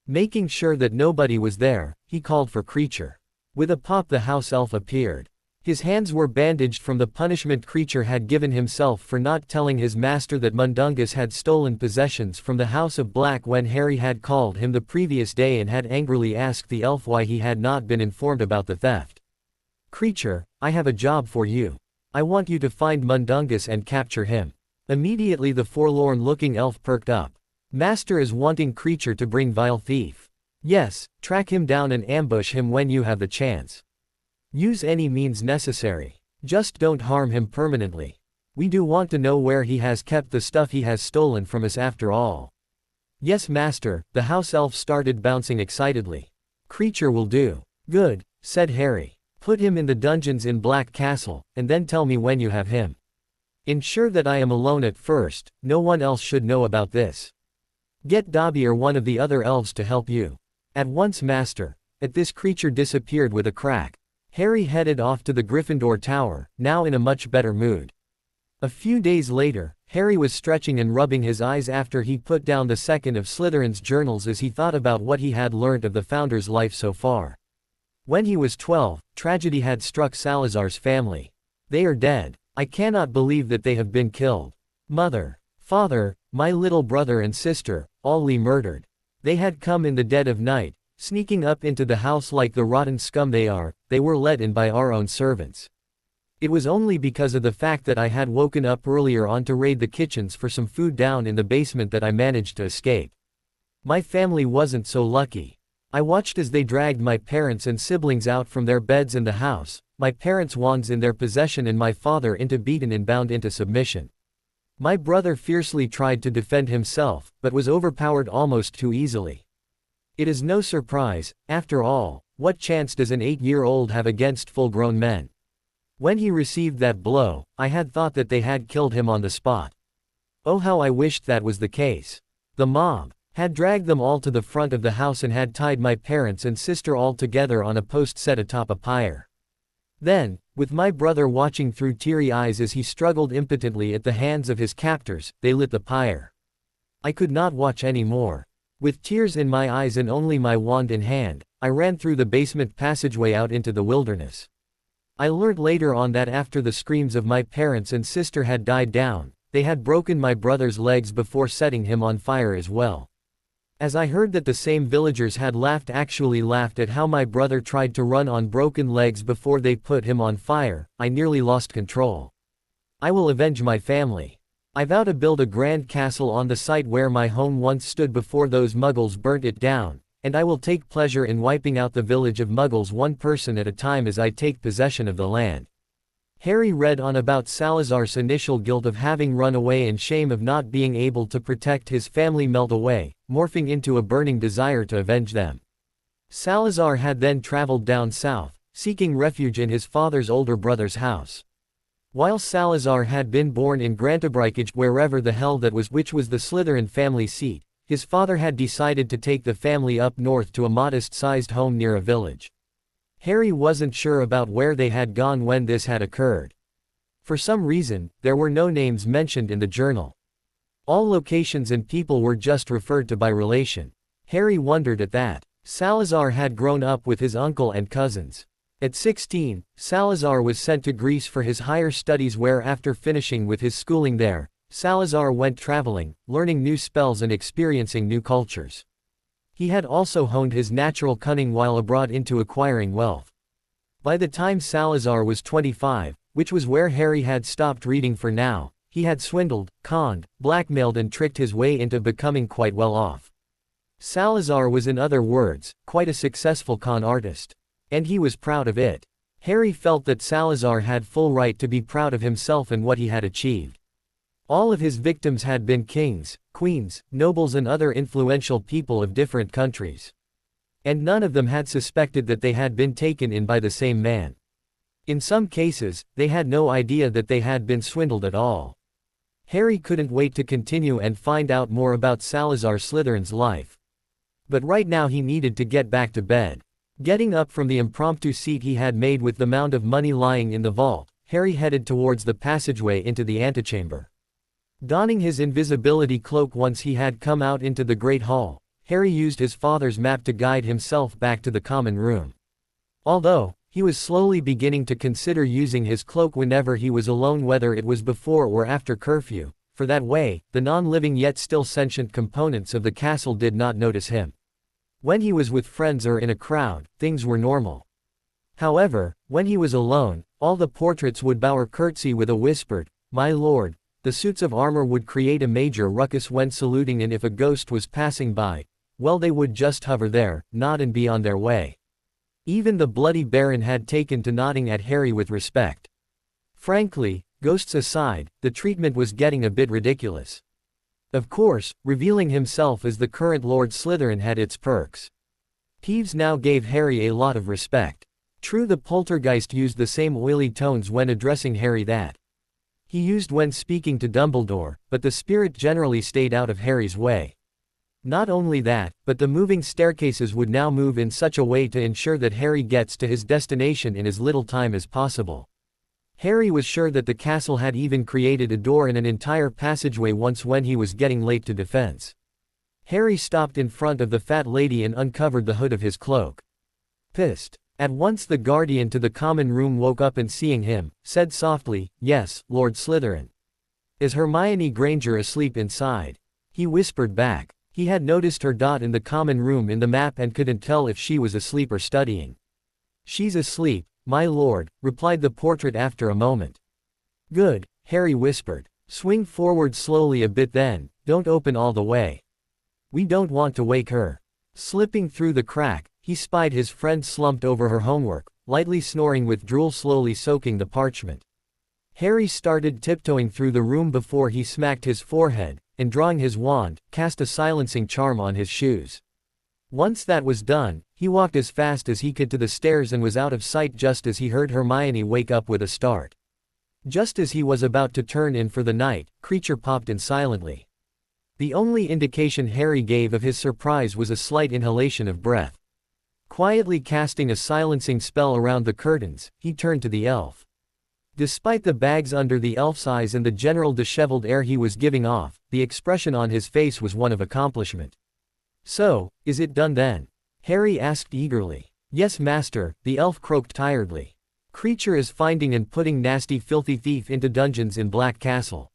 Making sure that nobody was there, he called for Creature. With a pop the house elf appeared. His hands were bandaged from the punishment Creature had given himself for not telling his master that Mundungus had stolen possessions from the House of Black when Harry had called him the previous day and had angrily asked the elf why he had not been informed about the theft. Creature, I have a job for you. I want you to find Mundungus and capture him. Immediately the forlorn-looking elf perked up. Master is wanting Creature to bring vile thief. Yes, track him down and ambush him when you have the chance. Use any means necessary. Just don't harm him permanently. We do want to know where he has kept the stuff he has stolen from us after all. Yes, master, the house elf started bouncing excitedly. Creature will do. Good, said Harry. Put him in the dungeons in Black Castle, and then tell me when you have him. Ensure that I am alone at first, no one else should know about this. Get Dobby or one of the other elves to help you. At once, master. At this Creature disappeared with a crack. Harry headed off to the Gryffindor Tower, now in a much better mood. A few days later, Harry was stretching and rubbing his eyes after he put down the second of Slytherin's journals as he thought about what he had learnt of the founder's life so far. When he was 12, tragedy had struck Salazar's family. They are dead. I cannot believe that they have been killed. Mother, father, my little brother and sister, all murdered. They had come in the dead of night, sneaking up into the house like the rotten scum they are. They were let in by our own servants. It was only because of the fact that I had woken up earlier on to raid the kitchens for some food down in the basement that I managed to escape. My family wasn't so lucky. I watched as they dragged my parents and siblings out from their beds in the house, my parents' wands in their possession and my father into beaten and bound into submission. My brother fiercely tried to defend himself, but was overpowered almost too easily. It is no surprise, after all, what chance does an 8-year-old have against full-grown men? When he received that blow, I had thought that they had killed him on the spot. Oh, how I wished that was the case. The mob had dragged them all to the front of the house and had tied my parents and sister all together on a post set atop a pyre. Then, with my brother watching through teary eyes as he struggled impotently at the hands of his captors, they lit the pyre. I could not watch any more. With tears in my eyes and only my wand in hand, I ran through the basement passageway out into the wilderness. I learnt later on that after the screams of my parents and sister had died down, they had broken my brother's legs before setting him on fire as well. As I heard that the same villagers had actually laughed at how my brother tried to run on broken legs before they put him on fire, I nearly lost control. I will avenge my family. I vow to build a grand castle on the site where my home once stood before those Muggles burnt it down, and I will take pleasure in wiping out the village of Muggles one person at a time as I take possession of the land. Harry read on about Salazar's initial guilt of having run away and shame of not being able to protect his family melt away, morphing into a burning desire to avenge them. Salazar had then traveled down south, seeking refuge in his father's older brother's house. While Salazar had been born in Grantabricage wherever the hell that was which was the Slytherin family seat, his father had decided to take the family up north to a modest-sized home near a village. Harry wasn't sure about where they had gone when this had occurred. For some reason, there were no names mentioned in the journal. All locations and people were just referred to by relation. Harry wondered at that. Salazar had grown up with his uncle and cousins. At 16, Salazar was sent to Greece for his higher studies where after finishing with his schooling there, Salazar went traveling, learning new spells and experiencing new cultures. He had also honed his natural cunning while abroad into acquiring wealth. By the time Salazar was 25, which was where Harry had stopped reading for now, he had swindled, conned, blackmailed and tricked his way into becoming quite well off. Salazar was, in other words, quite a successful con artist. And he was proud of it. Harry felt that Salazar had full right to be proud of himself and what he had achieved. All of his victims had been kings, queens, nobles and other influential people of different countries. And none of them had suspected that they had been taken in by the same man. In some cases, they had no idea that they had been swindled at all. Harry couldn't wait to continue and find out more about Salazar Slytherin's life. But right now he needed to get back to bed. Getting up from the impromptu seat he had made with the mound of money lying in the vault, Harry headed towards the passageway into the antechamber. Donning his invisibility cloak once he had come out into the great hall, Harry used his father's map to guide himself back to the common room. Although, he was slowly beginning to consider using his cloak whenever he was alone, whether it was before or after curfew, for that way, the non-living yet still sentient components of the castle did not notice him. When he was with friends or in a crowd, things were normal. However, when he was alone, all the portraits would bow or curtsy with a whispered, "My lord." The suits of armor would create a major ruckus when saluting, and if a ghost was passing by, well, they would just hover there, nod and be on their way. Even the bloody Baron had taken to nodding at Harry with respect. Frankly, ghosts aside, the treatment was getting a bit ridiculous. Of course, revealing himself as the current Lord Slytherin had its perks. Peeves now gave Harry a lot of respect. True, the poltergeist used the same oily tones when addressing Harry that he used when speaking to Dumbledore, but the spirit generally stayed out of Harry's way. Not only that, but the moving staircases would now move in such a way to ensure that Harry gets to his destination in as little time as possible. Harry was sure that the castle had even created a door in an entire passageway once when he was getting late to defense. Harry stopped in front of the fat lady and uncovered the hood of his cloak. Pissed. At once the guardian to the common room woke up and seeing him, said softly, "Yes, Lord Slytherin. Is Hermione Granger asleep inside?" He whispered back. He had noticed her dot in the common room in the map and couldn't tell if she was asleep or studying. "She's asleep, my lord," replied the portrait after a moment. "Good," Harry whispered. "Swing forward slowly a bit then, don't open all the way. We don't want to wake her." Slipping through the crack, he spied his friend slumped over her homework, lightly snoring with drool slowly soaking the parchment. Harry started tiptoeing through the room before he smacked his forehead, and drawing his wand, cast a silencing charm on his shoes. Once that was done, he walked as fast as he could to the stairs and was out of sight just as he heard Hermione wake up with a start. Just as he was about to turn in for the night, creature popped in silently. The only indication Harry gave of his surprise was a slight inhalation of breath. Quietly casting a silencing spell around the curtains, he turned to the elf. Despite the bags under the elf's eyes and the general disheveled air he was giving off, the expression on his face was one of accomplishment. "So, is it done then?" Harry asked eagerly. "Yes, master," the elf croaked tiredly. "Creature is finding and putting nasty filthy thief into dungeons in Black Castle."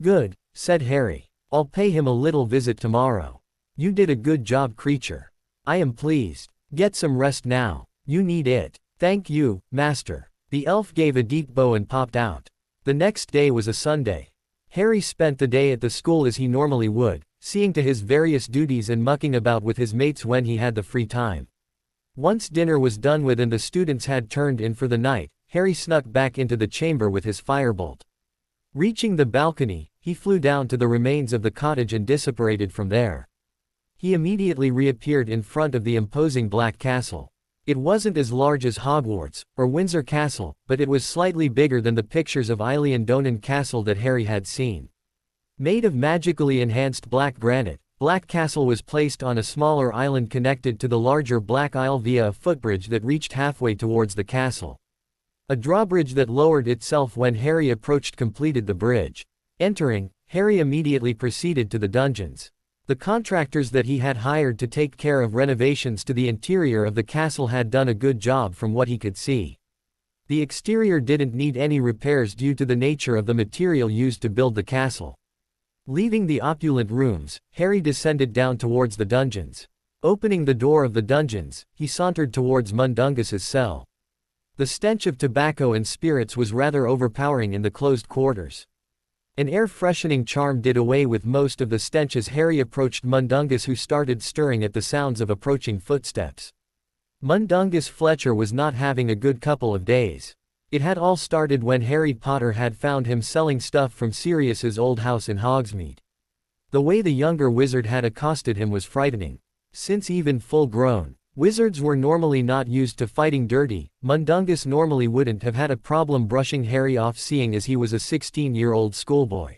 "Good," said Harry. "I'll pay him a little visit tomorrow. You did a good job, creature. I am pleased. Get some rest now. You need it." "Thank you, master." The elf gave a deep bow and popped out. The next day was a Sunday. Harry spent the day at the school as he normally would, seeing to his various duties and mucking about with his mates when he had the free time. Once dinner was done with and the students had turned in for the night, Harry snuck back into the chamber with his firebolt. Reaching the balcony, he flew down to the remains of the cottage and disapparated from there. He immediately reappeared in front of the imposing Black Castle. It wasn't as large as Hogwarts, or Windsor Castle, but it was slightly bigger than the pictures of Eilean Donan Castle that Harry had seen. Made of magically enhanced black granite, Black Castle was placed on a smaller island connected to the larger Black Isle via a footbridge that reached halfway towards the castle. A drawbridge that lowered itself when Harry approached completed the bridge. Entering, Harry immediately proceeded to the dungeons. The contractors that he had hired to take care of renovations to the interior of the castle had done a good job from what he could see. The exterior didn't need any repairs due to the nature of the material used to build the castle. Leaving the opulent rooms, Harry descended down towards the dungeons. Opening the door of the dungeons, he sauntered towards Mundungus's cell. The stench of tobacco and spirits was rather overpowering in the closed quarters. An air-freshening charm did away with most of the stench as Harry approached Mundungus, who started stirring at the sounds of approaching footsteps. Mundungus Fletcher was not having a good couple of days. It had all started when Harry Potter had found him selling stuff from Sirius's old house in Hogsmeade. The way the younger wizard had accosted him was frightening. Since even full-grown wizards were normally not used to fighting dirty, Mundungus normally wouldn't have had a problem brushing Harry off, seeing as he was a 16-year-old schoolboy.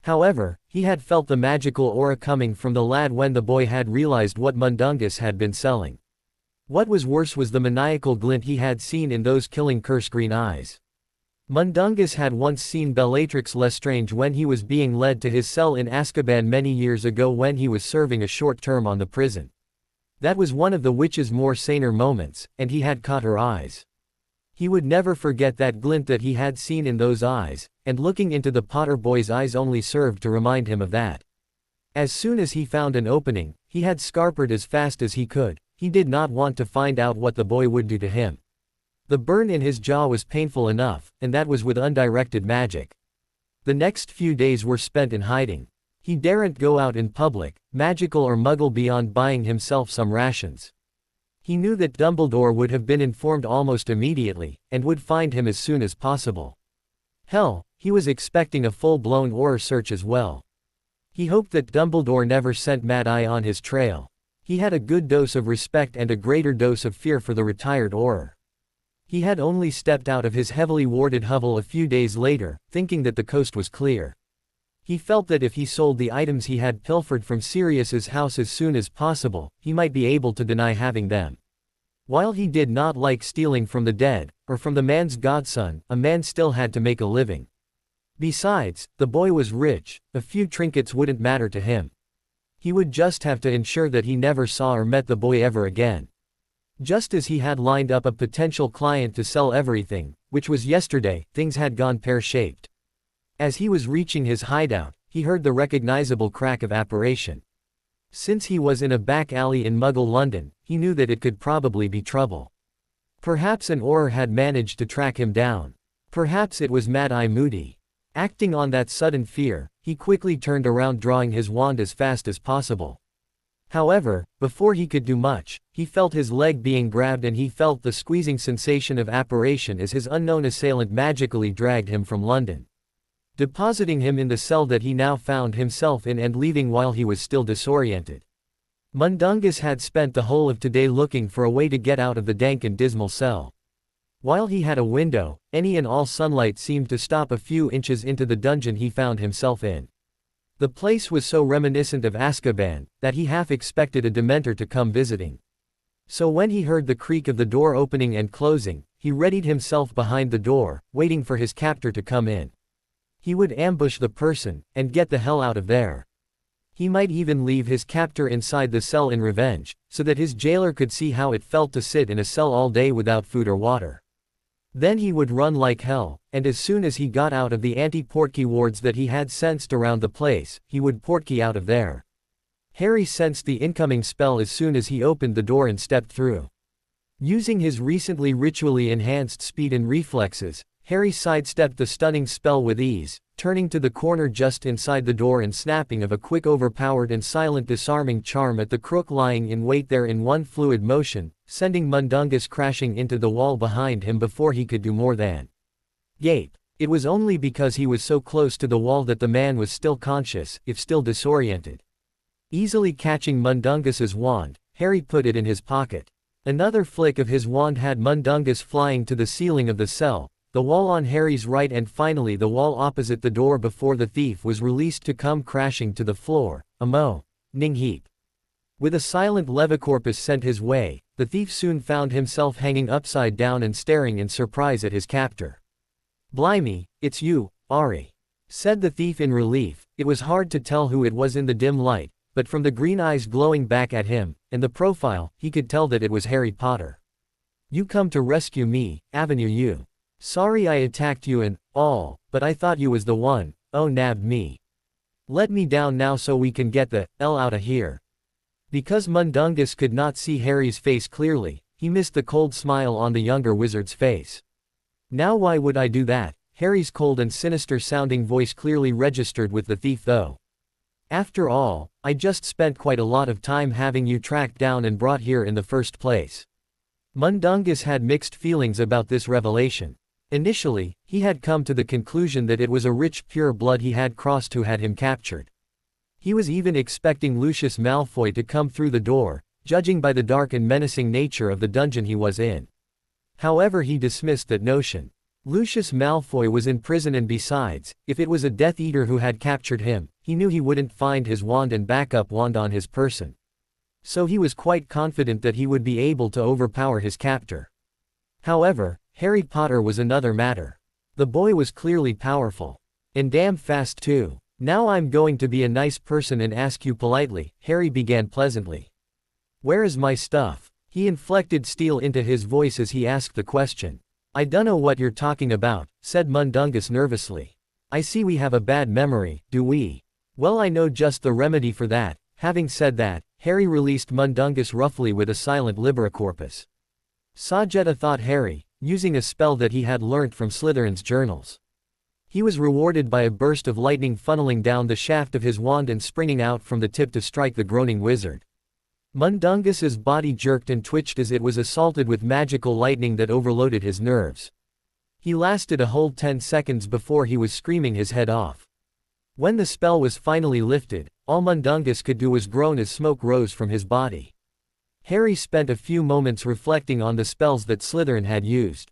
However, he had felt the magical aura coming from the lad when the boy had realized what Mundungus had been selling. What was worse was the maniacal glint he had seen in those killing curse green eyes. Mundungus had once seen Bellatrix Lestrange when he was being led to his cell in Azkaban many years ago when he was serving a short term on the prison. That was one of the witch's more saner moments, and he had caught her eyes. He would never forget that glint that he had seen in those eyes, and looking into the Potter boy's eyes only served to remind him of that. As soon as he found an opening, he had scarpered as fast as he could. He did not want to find out what the boy would do to him. The burn in his jaw was painful enough, and that was with undirected magic. The next few days were spent in hiding. He daren't go out in public, magical or muggle, beyond buying himself some rations. He knew that Dumbledore would have been informed almost immediately, and would find him as soon as possible. Hell, he was expecting a full-blown Auror search as well. He hoped that Dumbledore never sent Mad Eye on his trail. He had a good dose of respect and a greater dose of fear for the retired Auror. He had only stepped out of his heavily warded hovel a few days later, thinking that the coast was clear. He felt that if he sold the items he had pilfered from Sirius's house as soon as possible, he might be able to deny having them. While he did not like stealing from the dead, or from the man's godson, a man still had to make a living. Besides, the boy was rich, a few trinkets wouldn't matter to him. He would just have to ensure that he never saw or met the boy ever again. Just as he had lined up a potential client to sell everything, which was yesterday, things had gone pear-shaped. As he was reaching his hideout, he heard the recognizable crack of apparition. Since he was in a back alley in Muggle London, he knew that it could probably be trouble. Perhaps an Auror had managed to track him down. Perhaps it was Mad Eye Moody. Acting on that sudden fear, he quickly turned around, drawing his wand as fast as possible. However, before he could do much, he felt his leg being grabbed and he felt the squeezing sensation of apparition as his unknown assailant magically dragged him from London, depositing him in the cell that he now found himself in and leaving while he was still disoriented. Mundungus had spent the whole of today looking for a way to get out of the dank and dismal cell. While he had a window, any and all sunlight seemed to stop a few inches into the dungeon he found himself in. The place was so reminiscent of Azkaban, that he half expected a Dementor to come visiting. So when he heard the creak of the door opening and closing, he readied himself behind the door, waiting for his captor to come in. He would ambush the person, and get the hell out of there. He might even leave his captor inside the cell in revenge, so that his jailer could see how it felt to sit in a cell all day without food or water. Then he would run like hell, and as soon as he got out of the anti-portkey wards that he had sensed around the place, he would portkey out of there. Harry sensed the incoming spell as soon as he opened the door and stepped through. Using his recently ritually enhanced speed and reflexes, Harry sidestepped the stunning spell with ease, turning to the corner just inside the door and snapping of a quick overpowered and silent disarming charm at the crook lying in wait there in one fluid motion, sending Mundungus crashing into the wall behind him before he could do more than gape. It was only because he was so close to the wall that the man was still conscious, if still disoriented. Easily catching Mundungus's wand, Harry put it in his pocket. Another flick of his wand had Mundungus flying to the ceiling of the cell, the wall on Harry's right and finally the wall opposite the door before the thief was released to come crashing to the floor, a moaning heap. With a silent levicorpus sent his way, the thief soon found himself hanging upside down and staring in surprise at his captor. "Blimey, it's you, Ari," said the thief in relief. It was hard to tell who it was in the dim light, but from the green eyes glowing back at him, and the profile, he could tell that it was Harry Potter. "You come to rescue me, Avenue U. Sorry I attacked you and all, but I thought you was the one. Oh, nabbed me. Let me down now so we can get the hell outta here." Because Mundungus could not see Harry's face clearly, he missed the cold smile on the younger wizard's face. "Now why would I do that?" Harry's cold and sinister sounding voice clearly registered with the thief though. "After all, I just spent quite a lot of time having you tracked down and brought here in the first place." Mundungus had mixed feelings about this revelation. Initially, he had come to the conclusion that it was a rich pure blood he had crossed who had him captured. He was even expecting Lucius Malfoy to come through the door, judging by the dark and menacing nature of the dungeon he was in. However, he dismissed that notion. Lucius Malfoy was in prison and besides, if it was a Death Eater who had captured him, he knew he wouldn't find his wand and backup wand on his person. So he was quite confident that he would be able to overpower his captor. However, Harry Potter was another matter. The boy was clearly powerful. And damn fast too. "Now I'm going to be a nice person and ask you politely," Harry began pleasantly. "Where is my stuff?" He inflected steel into his voice as he asked the question. "I dunno what you're talking about," said Mundungus nervously. "I see we have a bad memory, do we? Well, I know just the remedy for that." Having said that, Harry released Mundungus roughly with a silent liberacorpus. Sajetta, thought Harry, using a spell that he had learnt from Slytherin's journals. He was rewarded by a burst of lightning funneling down the shaft of his wand and springing out from the tip to strike the groaning wizard. Mundungus's body jerked and twitched as it was assaulted with magical lightning that overloaded his nerves. He lasted a whole 10 seconds before he was screaming his head off. When the spell was finally lifted, all Mundungus could do was groan as smoke rose from his body. Harry spent a few moments reflecting on the spells that Slytherin had used.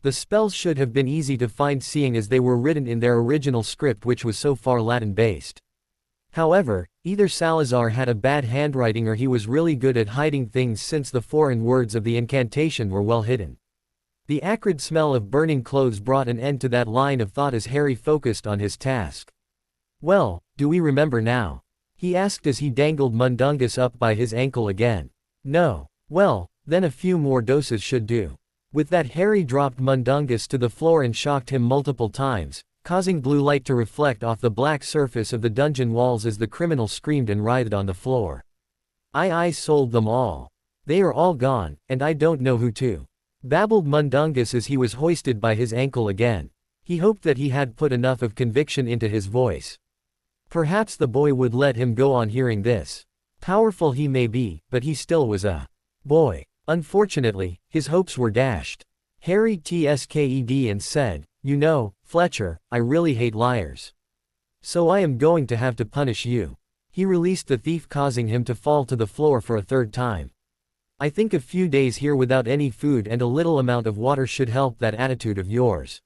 The spells should have been easy to find seeing as they were written in their original script, which was so far Latin-based. However, either Salazar had a bad handwriting or he was really good at hiding things, since the foreign words of the incantation were well hidden. The acrid smell of burning clothes brought an end to that line of thought as Harry focused on his task. "Well, do we remember now?" he asked as he dangled Mundungus up by his ankle again. "No. Well, then a few more doses should do." With that, Harry dropped Mundungus to the floor and shocked him multiple times, causing blue light to reflect off the black surface of the dungeon walls as the criminal screamed and writhed on the floor. I sold them all. They are all gone, and I don't know who to," babbled Mundungus as he was hoisted by his ankle again. He hoped that he had put enough of conviction into his voice. Perhaps the boy would let him go on hearing this. Powerful he may be, but he still was a boy. Unfortunately, his hopes were dashed. Harry tsked and said, "You know, Fletcher, I really hate liars. So I am going to have to punish you." He released the thief, causing him to fall to the floor for a third time. "I think a few days here without any food and a little amount of water should help that attitude of yours."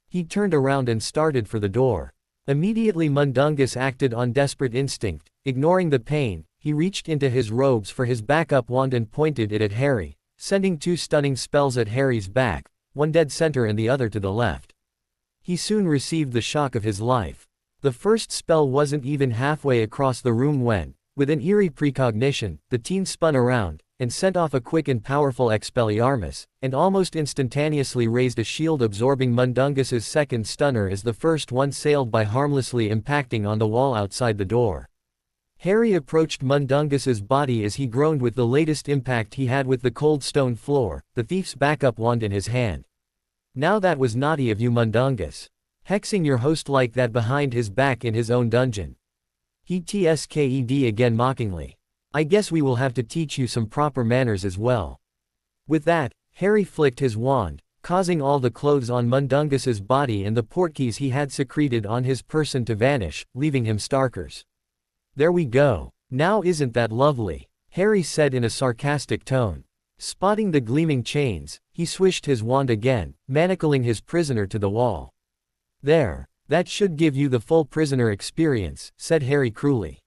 He turned around and started for the door. Immediately Mundungus acted on desperate instinct. Ignoring the pain, he reached into his robes for his backup wand and pointed it at Harry, sending 2 stunning spells at Harry's back, one dead center and the other to the left. He soon received the shock of his life. The first spell wasn't even halfway across the room when, with an eerie precognition, the teen spun around, and sent off a quick and powerful Expelliarmus, and almost instantaneously raised a shield absorbing Mundungus's second stunner as the first one sailed by, harmlessly impacting on the wall outside the door. Harry approached Mundungus's body as he groaned with the latest impact he had with the cold stone floor, the thief's backup wand in his hand. Now that was naughty of you, Mundungus. Hexing your host like that behind his back in his own dungeon. He tsked again mockingly. I guess we will have to teach you some proper manners as well. With that, Harry flicked his wand, causing all the clothes on Mundungus's body and the portkeys he had secreted on his person to vanish, leaving him starkers. There we go. Now isn't that lovely? Harry said in a sarcastic tone. Spotting the gleaming chains, he swished his wand again, manacling his prisoner to the wall. There. That should give you the full prisoner experience, said Harry cruelly.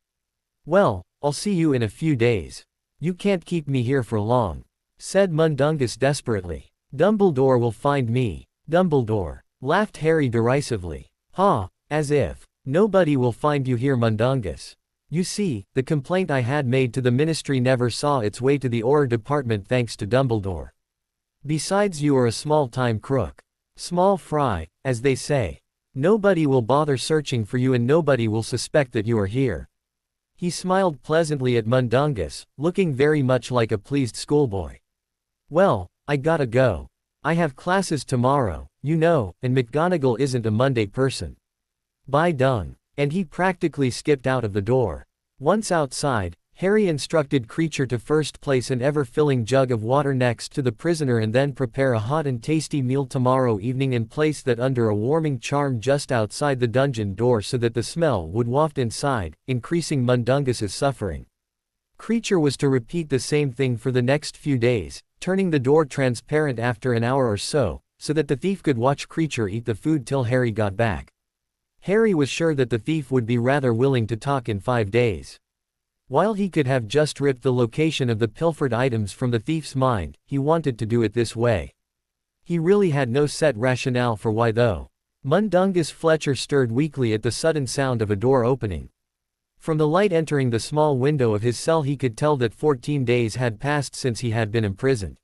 Well, I'll see you in a few days. You can't keep me here for long, said Mundungus desperately. Dumbledore will find me. Dumbledore, laughed Harry derisively. Ha, as if. Nobody will find you here, Mundungus. You see, the complaint I had made to the Ministry never saw its way to the Auror department thanks to Dumbledore. Besides, you are a small-time crook. Small fry, as they say. Nobody will bother searching for you and nobody will suspect that you are here. He smiled pleasantly at Mundungus, looking very much like a pleased schoolboy. Well, I gotta go. I have classes tomorrow, you know, and McGonagall isn't a Monday person. Bye dung. And he practically skipped out of the door. Once outside, Harry instructed Creature to first place an ever-filling jug of water next to the prisoner and then prepare a hot and tasty meal tomorrow evening and place that under a warming charm just outside the dungeon door so that the smell would waft inside, increasing Mundungus's suffering. Creature was to repeat the same thing for the next few days, turning the door transparent after an hour or so that the thief could watch Creature eat the food till Harry got back. Harry was sure that the thief would be rather willing to talk in 5 days. While he could have just ripped the location of the pilfered items from the thief's mind, he wanted to do it this way. He really had no set rationale for why though. Mundungus Fletcher stirred weakly at the sudden sound of a door opening. From the light entering the small window of his cell he could tell that 14 days had passed since he had been imprisoned.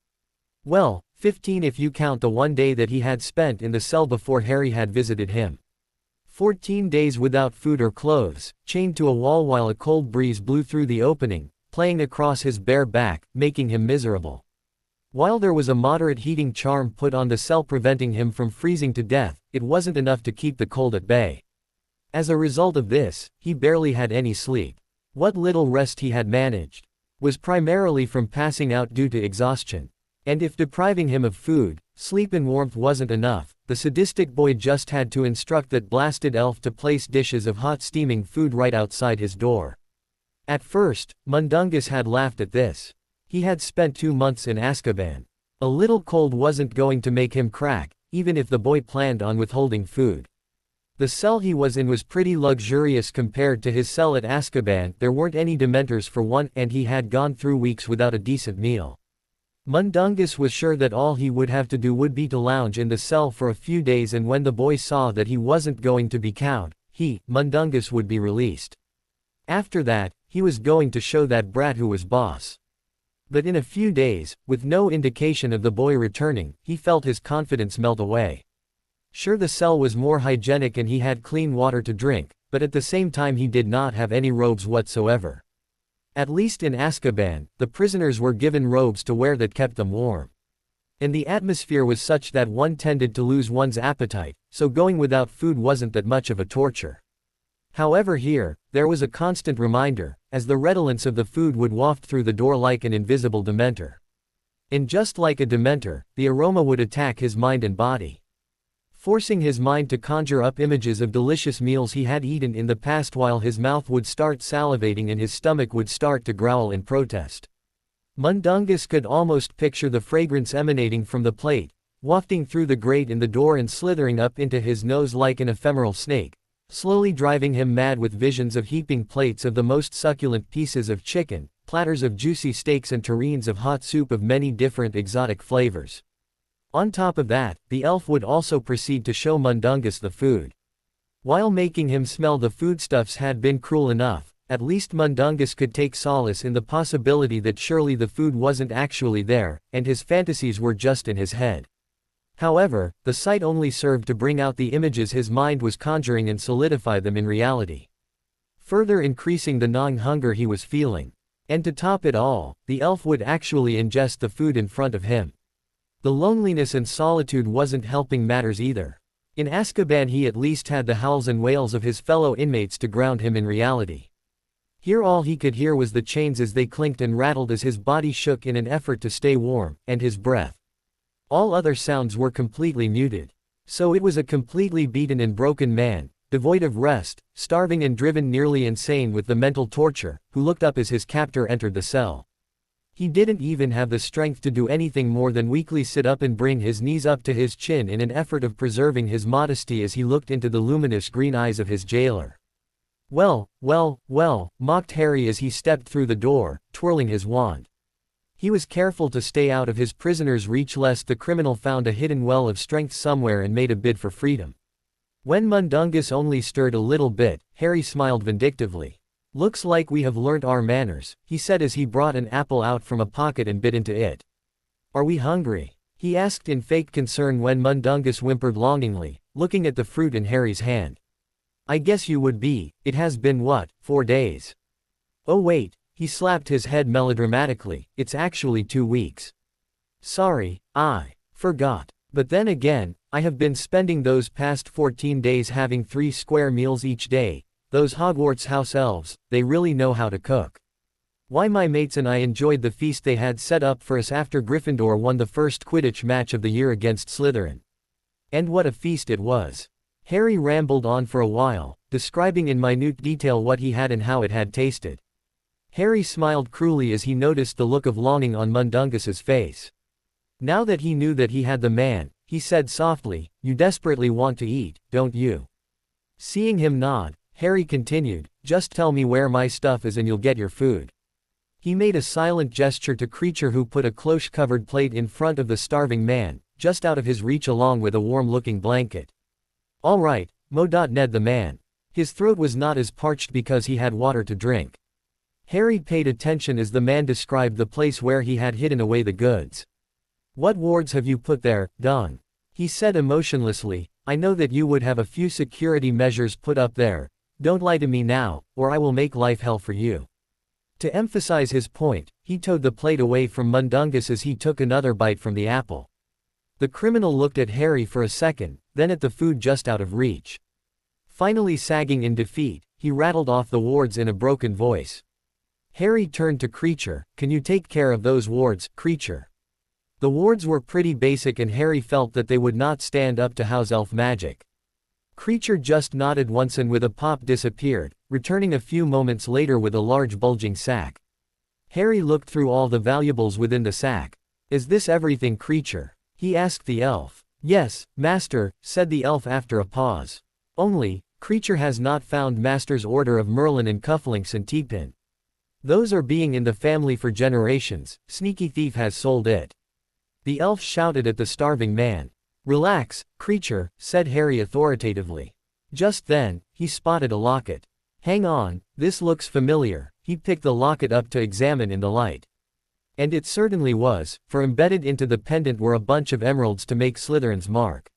Well, 15 if you count the one day that he had spent in the cell before Harry had visited him. 14 days without food or clothes, chained to a wall while a cold breeze blew through the opening, playing across his bare back, making him miserable. While there was a moderate heating charm put on the cell preventing him from freezing to death, it wasn't enough to keep the cold at bay. As a result of this, he barely had any sleep. What little rest he had managed was primarily from passing out due to exhaustion. And if depriving him of food, sleep and warmth wasn't enough, the sadistic boy just had to instruct that blasted elf to place dishes of hot steaming food right outside his door. At first, Mundungus had laughed at this. He had spent 2 months in Azkaban. A little cold wasn't going to make him crack, even if the boy planned on withholding food. The cell he was in was pretty luxurious compared to his cell at Azkaban. There weren't any dementors for one, and he had gone through weeks without a decent meal. Mundungus was sure that all he would have to do would be to lounge in the cell for a few days, and when the boy saw that he wasn't going to be cowed, Mundungus would be released. After that, he was going to show that brat who was boss. But in a few days, with no indication of the boy returning, he felt his confidence melt away. Sure, the cell was more hygienic and he had clean water to drink, but at the same time he did not have any robes whatsoever. At least in Azkaban, the prisoners were given robes to wear that kept them warm. And the atmosphere was such that one tended to lose one's appetite, so going without food wasn't that much of a torture. However, here, there was a constant reminder, as the redolence of the food would waft through the door like an invisible dementor. And just like a dementor, the aroma would attack his mind and body, forcing his mind to conjure up images of delicious meals he had eaten in the past, while his mouth would start salivating and his stomach would start to growl in protest. Mundungus could almost picture the fragrance emanating from the plate, wafting through the grate in the door and slithering up into his nose like an ephemeral snake, slowly driving him mad with visions of heaping plates of the most succulent pieces of chicken, platters of juicy steaks and tureens of hot soup of many different exotic flavors. On top of that, the elf would also proceed to show Mundungus the food. While making him smell the foodstuffs had been cruel enough, at least Mundungus could take solace in the possibility that surely the food wasn't actually there, and his fantasies were just in his head. However, the sight only served to bring out the images his mind was conjuring and solidify them in reality, further increasing the gnawing hunger he was feeling. And to top it all, the elf would actually ingest the food in front of him. The loneliness and solitude wasn't helping matters either. In Azkaban he at least had the howls and wails of his fellow inmates to ground him in reality. Here all he could hear was the chains as they clinked and rattled as his body shook in an effort to stay warm, and his breath. All other sounds were completely muted. So it was a completely beaten and broken man, devoid of rest, starving and driven nearly insane with the mental torture, who looked up as his captor entered the cell. He didn't even have the strength to do anything more than weakly sit up and bring his knees up to his chin in an effort of preserving his modesty as he looked into the luminous green eyes of his jailer. Well, well, well, mocked Harry as he stepped through the door, twirling his wand. He was careful to stay out of his prisoner's reach lest the criminal found a hidden well of strength somewhere and made a bid for freedom. When Mundungus only stirred a little bit, Harry smiled vindictively. "Looks like we have learnt our manners," he said as he brought an apple out from a pocket and bit into it. "Are we hungry?" he asked in fake concern when Mundungus whimpered longingly, looking at the fruit in Harry's hand. "I guess you would be, it has been what, 4 days? Oh wait," he slapped his head melodramatically, "it's actually 2 weeks. Sorry, I forgot. But then again, I have been spending those past 14 days having 3 square meals each day. Those Hogwarts house elves, they really know how to cook. Why my mates and I enjoyed the feast they had set up for us after Gryffindor won the first Quidditch match of the year against Slytherin. And what a feast it was." Harry rambled on for a while, describing in minute detail what he had and how it had tasted. Harry smiled cruelly as he noticed the look of longing on Mundungus's face. Now that he knew that he had the man, he said softly, "You desperately want to eat, don't you?" Seeing him nod, Harry continued, "Just tell me where my stuff is and you'll get your food." He made a silent gesture to Creature who put a cloche-covered plate in front of the starving man, just out of his reach along with a warm-looking blanket. "All right, Ned the man." His throat was not as parched because he had water to drink. Harry paid attention as the man described the place where he had hidden away the goods. "What wards have you put there, Dung?" he said emotionlessly. "I know that you would have a few security measures put up there. Don't lie to me now, or I will make life hell for you." To emphasize his point, he towed the plate away from Mundungus as he took another bite from the apple. The criminal looked at Harry for a second, then at the food just out of reach. Finally sagging in defeat, he rattled off the wards in a broken voice. Harry turned to Creature, "Can you take care of those wards, Creature?" The wards were pretty basic and Harry felt that they would not stand up to house elf magic. Creature just nodded once and with a pop disappeared, returning a few moments later with a large bulging sack. Harry looked through all the valuables within the sack. "Is this everything, Creature?" he asked the elf. "Yes, Master," said the elf after a pause. "Only, Creature has not found Master's order of Merlin and cufflinks and teapin. Those are being in the family for generations. Sneaky thief has sold it." The elf shouted at the starving man. "Relax, Creature," said Harry authoritatively. Just then, he spotted a locket. "Hang on, this looks familiar." He picked the locket up to examine in the light. And it certainly was, for embedded into the pendant were a bunch of emeralds to make Slytherin's mark.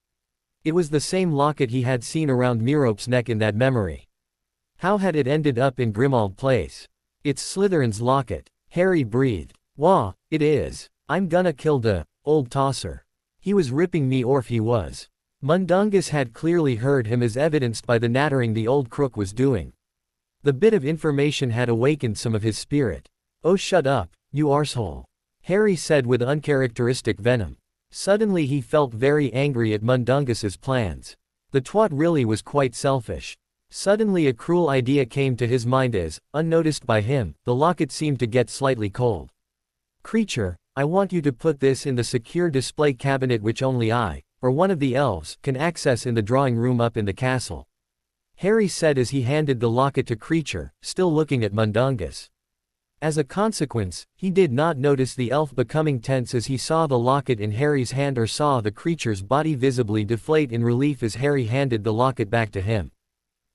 It was the same locket he had seen around Merope's neck in that memory. How had it ended up in Grimmauld Place? "It's Slytherin's locket," Harry breathed. "Wah, it is. I'm gonna kill the old tosser. He was ripping me off, he was." Mundungus had clearly heard him as evidenced by the nattering the old crook was doing. The bit of information had awakened some of his spirit. "Oh shut up, you arsehole," Harry said with uncharacteristic venom. Suddenly he felt very angry at Mundungus's plans. The twat really was quite selfish. Suddenly a cruel idea came to his mind as, unnoticed by him, the locket seemed to get slightly cold. "Creature, I want you to put this in the secure display cabinet which only I, or one of the elves, can access in the drawing room up in the castle," Harry said as he handed the locket to Creature, still looking at Mundungus. As a consequence, he did not notice the elf becoming tense as he saw the locket in Harry's hand or saw the creature's body visibly deflate in relief as Harry handed the locket back to him.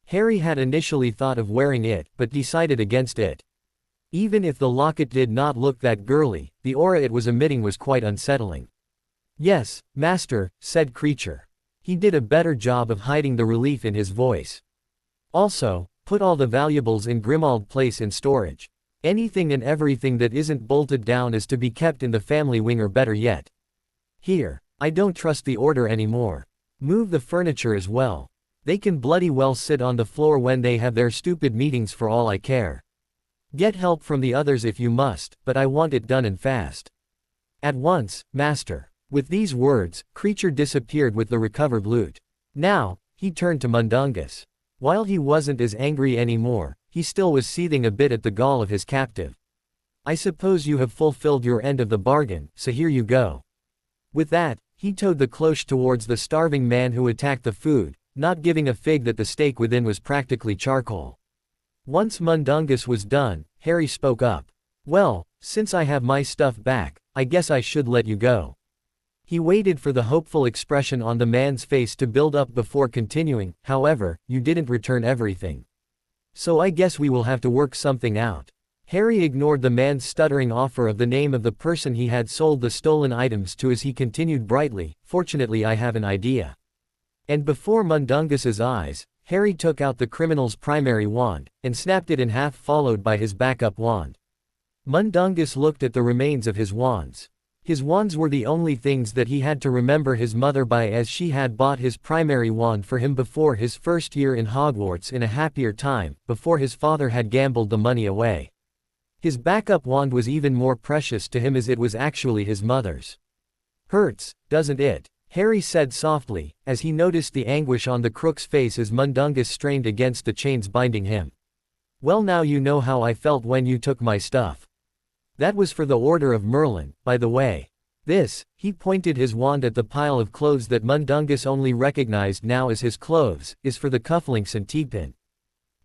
Harry had initially thought of wearing it, but decided against it. Even if the locket did not look that girly, the aura it was emitting was quite unsettling. "Yes, master," said Creature. He did a better job of hiding the relief in his voice. "Also, put all the valuables in Grimmauld Place in storage. Anything and everything that isn't bolted down is to be kept in the family wing, or better yet. Here, I don't trust the order anymore. Move the furniture as well. They can bloody well sit on the floor when they have their stupid meetings for all I care. Get help from the others if you must, but I want it done and fast. At once, master." With these words, Creature disappeared with the recovered loot. Now, he turned to Mundungus. While he wasn't as angry anymore, he still was seething a bit at the gall of his captive. "I suppose you have fulfilled your end of the bargain, so here you go." With that, he towed the cloche towards the starving man who attacked the food, not giving a fig that the steak within was practically charcoal. Once Mundungus was done, Harry spoke up. "Well, since I have my stuff back, I guess I should let you go." He waited for the hopeful expression on the man's face to build up before continuing. "However, you didn't return everything. So I guess we will have to work something out." Harry ignored the man's stuttering offer of the name of the person he had sold the stolen items to as he continued brightly, "Fortunately I have an idea." And before Mundungus's eyes, Harry took out the criminal's primary wand, and snapped it in half, followed by his backup wand. Mundungus looked at the remains of his wands. His wands were the only things that he had to remember his mother by, as she had bought his primary wand for him before his first year in Hogwarts in a happier time, before his father had gambled the money away. His backup wand was even more precious to him as it was actually his mother's. "Hurts, doesn't it?" Harry said softly, as he noticed the anguish on the crook's face as Mundungus strained against the chains binding him. "Well, now you know how I felt when you took my stuff. That was for the Order of Merlin, by the way. This," he pointed his wand at the pile of clothes that Mundungus only recognized now as his clothes, "is for the cufflinks and teapin."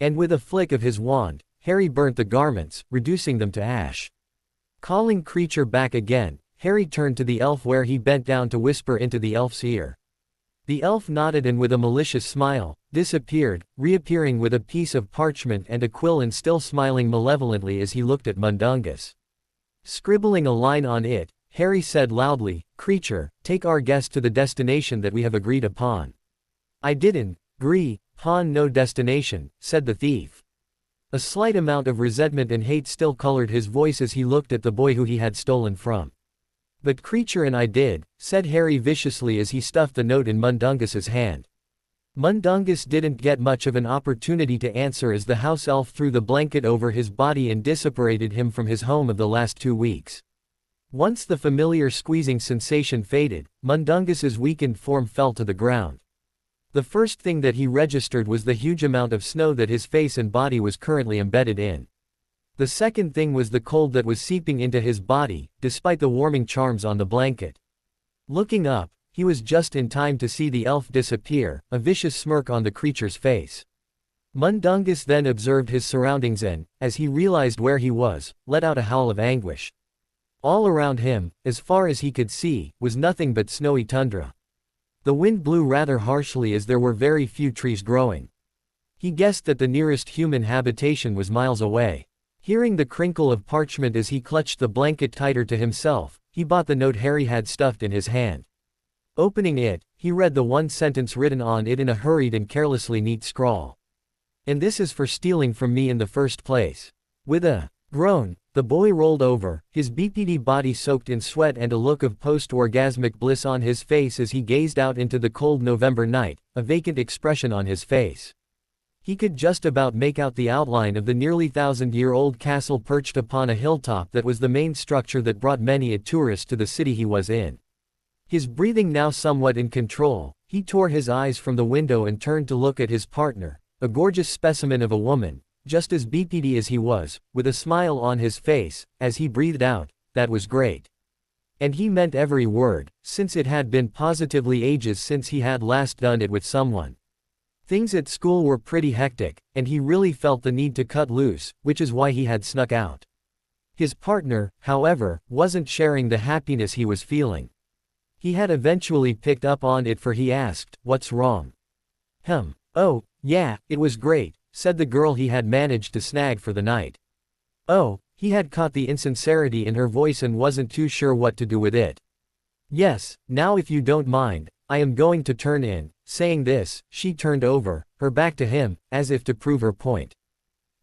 And with a flick of his wand, Harry burnt the garments, reducing them to ash. Calling Creature back again, Harry turned to the elf, where he bent down to whisper into the elf's ear. The elf nodded and with a malicious smile, disappeared, reappearing with a piece of parchment and a quill and still smiling malevolently as he looked at Mundungus. Scribbling a line on it, Harry said loudly, "Creature, take our guest to the destination that we have agreed upon." "I didn't agree upon no destination," said the thief. A slight amount of resentment and hate still colored his voice as he looked at the boy who he had stolen from. "But Creature and I did," said Harry viciously as he stuffed the note in Mundungus's hand. Mundungus didn't get much of an opportunity to answer as the house elf threw the blanket over his body and disapparated him from his home of the last 2 weeks. Once the familiar squeezing sensation faded, Mundungus's weakened form fell to the ground. The first thing that he registered was the huge amount of snow that his face and body was currently embedded in. The second thing was the cold that was seeping into his body, despite the warming charms on the blanket. Looking up, he was just in time to see the elf disappear, a vicious smirk on the creature's face. Mundungus then observed his surroundings and, as he realized where he was, let out a howl of anguish. All around him, as far as he could see, was nothing but snowy tundra. The wind blew rather harshly as there were very few trees growing. He guessed that the nearest human habitation was miles away. Hearing the crinkle of parchment as he clutched the blanket tighter to himself, he bought the note Harry had stuffed in his hand. Opening it, he read the one sentence written on it in a hurried and carelessly neat scrawl. "And this is for stealing from me in the first place." With a groan, the boy rolled over, his BPD body soaked in sweat and a look of post-orgasmic bliss on his face as he gazed out into the cold November night, a vacant expression on his face. He could just about make out the outline of the nearly 1,000-year-old castle perched upon a hilltop that was the main structure that brought many a tourist to the city he was in. His breathing now somewhat in control, he tore his eyes from the window and turned to look at his partner, a gorgeous specimen of a woman, just as BPD as he was, with a smile on his face, as he breathed out, "That was great." And he meant every word, since it had been positively ages since he had last done it with someone. Things at school were pretty hectic, and he really felt the need to cut loose, which is why he had snuck out. His partner, however, wasn't sharing the happiness he was feeling. He had eventually picked up on it, for he asked, "What's wrong?" "Oh, Yeah, it was great, said the girl he had managed to snag for the night. Oh, he had caught the insincerity in her voice and wasn't too sure what to do with it. Yes, now if you don't mind, I am going to turn in. Saying this, she turned over, her back to him, as if to prove her point.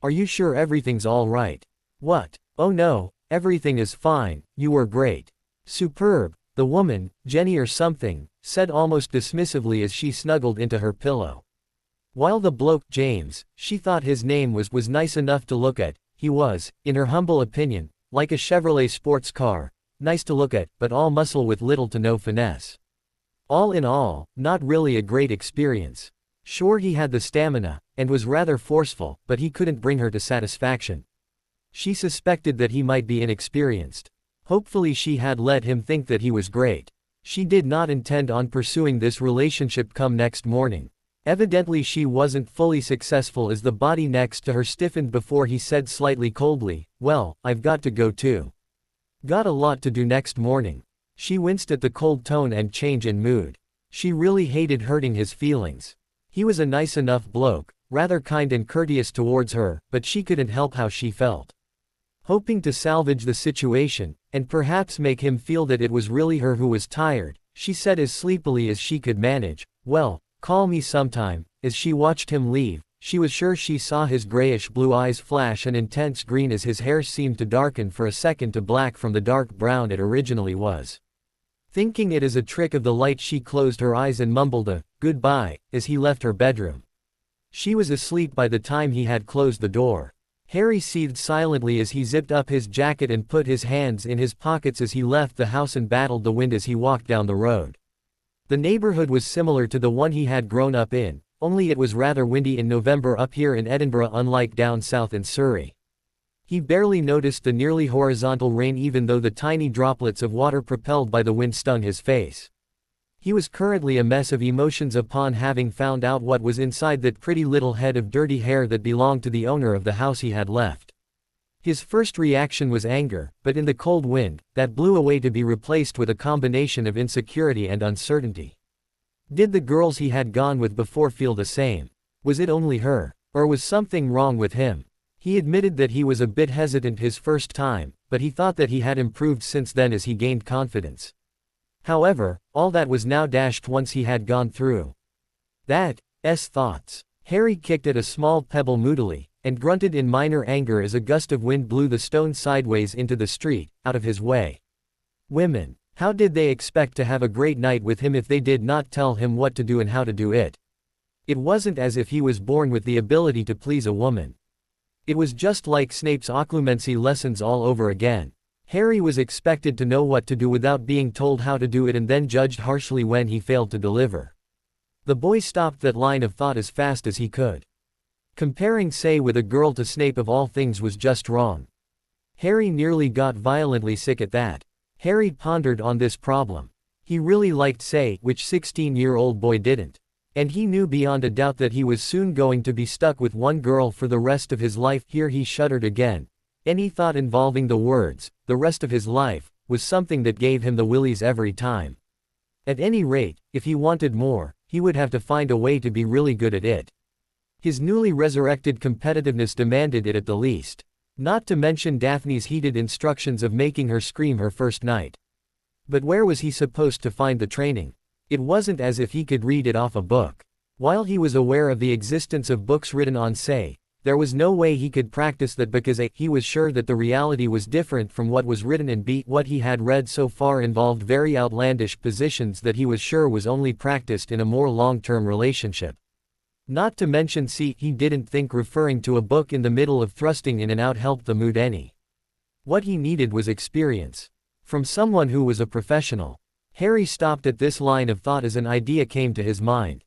Are you sure everything's all right? What? Oh no, everything is fine, you were great. Superb, the woman, Jenny or something, said almost dismissively as she snuggled into her pillow. While the bloke, James, she thought his name was nice enough to look at, he was, in her humble opinion, like a Chevrolet sports car, nice to look at, but all muscle with little to no finesse. All in all, not really a great experience. Sure, he had the stamina, and was rather forceful, but he couldn't bring her to satisfaction. She suspected that he might be inexperienced. Hopefully she had let him think that he was great. She did not intend on pursuing this relationship come next morning. Evidently she wasn't fully successful as the body next to her stiffened before he said slightly coldly, well, I've got to go too. Got a lot to do next morning. She winced at the cold tone and change in mood. She really hated hurting his feelings. He was a nice enough bloke, rather kind and courteous towards her, but she couldn't help how she felt. Hoping to salvage the situation, and perhaps make him feel that it was really her who was tired, she said as sleepily as she could manage, well, call me sometime. As she watched him leave, she was sure she saw his grayish-blue eyes flash an intense green as his hair seemed to darken for a second to black from the dark brown it originally was. Thinking it as a trick of the light, she closed her eyes and mumbled a goodbye as he left her bedroom. She was asleep by the time he had closed the door. Harry seethed silently as he zipped up his jacket and put his hands in his pockets as he left the house and battled the wind as he walked down the road. The neighborhood was similar to the one he had grown up in, only it was rather windy in November up here in Edinburgh, unlike down south in Surrey. He barely noticed the nearly horizontal rain even though the tiny droplets of water propelled by the wind stung his face. He was currently a mess of emotions upon having found out what was inside that pretty little head of dirty hair that belonged to the owner of the house he had left. His first reaction was anger, but in the cold wind, that blew away to be replaced with a combination of insecurity and uncertainty. Did the girls he had gone with before feel the same? Was it only her? Or was something wrong with him? He admitted that he was a bit hesitant his first time, but he thought that he had improved since then as he gained confidence. However, all that was now dashed once he had gone through that thoughts. Harry kicked at a small pebble moodily, and grunted in minor anger as a gust of wind blew the stone sideways into the street, out of his way. Women. How did they expect to have a great night with him if they did not tell him what to do and how to do it? It wasn't as if he was born with the ability to please a woman. It was just like Snape's occlumency lessons all over again. Harry was expected to know what to do without being told how to do it and then judged harshly when he failed to deliver. The boy stopped that line of thought as fast as he could. Comparing Say with a girl to Snape of all things was just wrong. Harry nearly got violently sick at that. Harry pondered on this problem. He really liked Say, which 16-year-old boy didn't. And he knew beyond a doubt that he was soon going to be stuck with one girl for the rest of his life. Here he shuddered again. Any thought involving the words, the rest of his life, was something that gave him the willies every time. At any rate, if he wanted more, he would have to find a way to be really good at it. His newly resurrected competitiveness demanded it at the least. Not to mention Daphne's heated instructions of making her scream her first night. But where was he supposed to find the training? It wasn't as if he could read it off a book. While he was aware of the existence of books written on Say, there was no way he could practice that because A, he was sure that the reality was different from what was written, and B, what he had read so far involved very outlandish positions that he was sure was only practiced in a more long-term relationship. Not to mention C, he didn't think referring to a book in the middle of thrusting in and out helped the mood any. What he needed was experience. From someone who was a professional. Harry stopped at this line of thought as an idea came to his mind.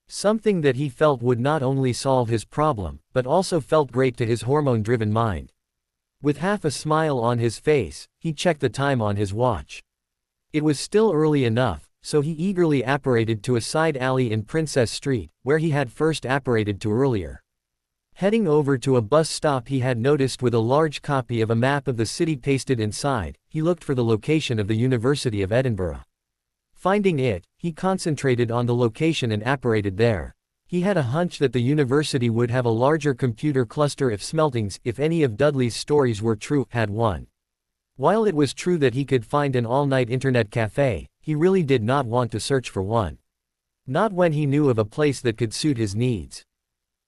Something that he felt would not only solve his problem, but also felt great to his hormone-driven mind. With half a smile on his face, he checked the time on his watch. It was still early enough, so he eagerly apparated to a side alley in Princess Street, where he had first apparated to earlier. Heading over to a bus stop he had noticed with a large copy of a map of the city pasted inside, he looked for the location of the University of Edinburgh. Finding it, he concentrated on the location and apparated there. He had a hunch that the university would have a larger computer cluster if Smeltings, if any of Dudley's stories were true, had one. While it was true that he could find an all-night internet cafe, he really did not want to search for one. Not when he knew of a place that could suit his needs.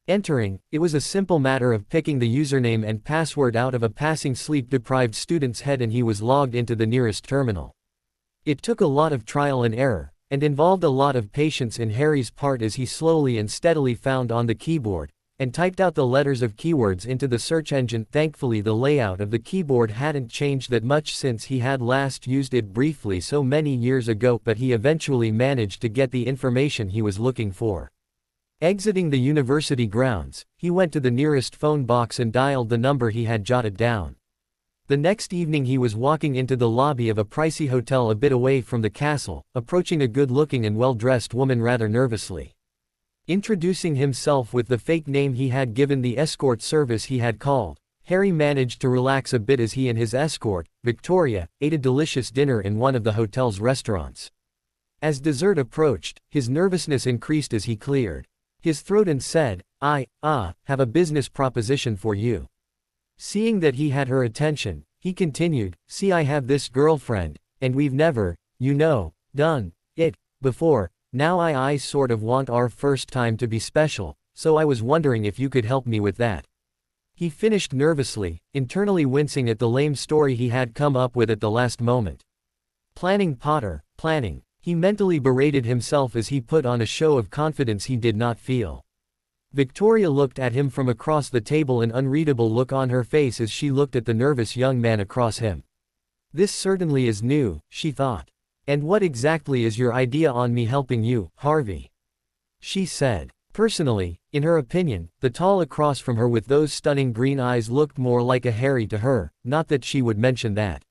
Entering, it was a simple matter of picking the username and password out of a passing sleep-deprived student's head and he was logged into the nearest terminal. It took a lot of trial and error, and involved a lot of patience in Harry's part as he slowly and steadily found on the keyboard, and typed out the letters of keywords into the search engine. Thankfully the layout of the keyboard hadn't changed that much since he had last used it briefly so many years ago, but he eventually managed to get the information he was looking for. Exiting the university grounds, he went to the nearest phone box and dialed the number he had jotted down. The next evening he was walking into the lobby of a pricey hotel a bit away from the castle, approaching a good-looking and well-dressed woman rather nervously. Introducing himself with the fake name he had given the escort service he had called, Harry managed to relax a bit as he and his escort, Victoria, ate a delicious dinner in one of the hotel's restaurants. As dessert approached, his nervousness increased as he cleared his throat and said, I have a business proposition for you. Seeing that he had her attention, he continued, see, I have this girlfriend, and we've never, done it before. Now I sort of want our first time to be special, so I was wondering if you could help me with that. He finished nervously, internally wincing at the lame story he had come up with at the last moment. Planning, Potter, planning. He mentally berated himself as he put on a show of confidence he did not feel. Victoria looked at him from across the table, an unreadable look on her face as she looked at the nervous young man across him. This certainly is new, she thought. And what exactly is your idea on me helping you, Harvey? She said. Personally, in her opinion, the tall across from her with those stunning green eyes looked more like a Harry to her, not that she would mention that.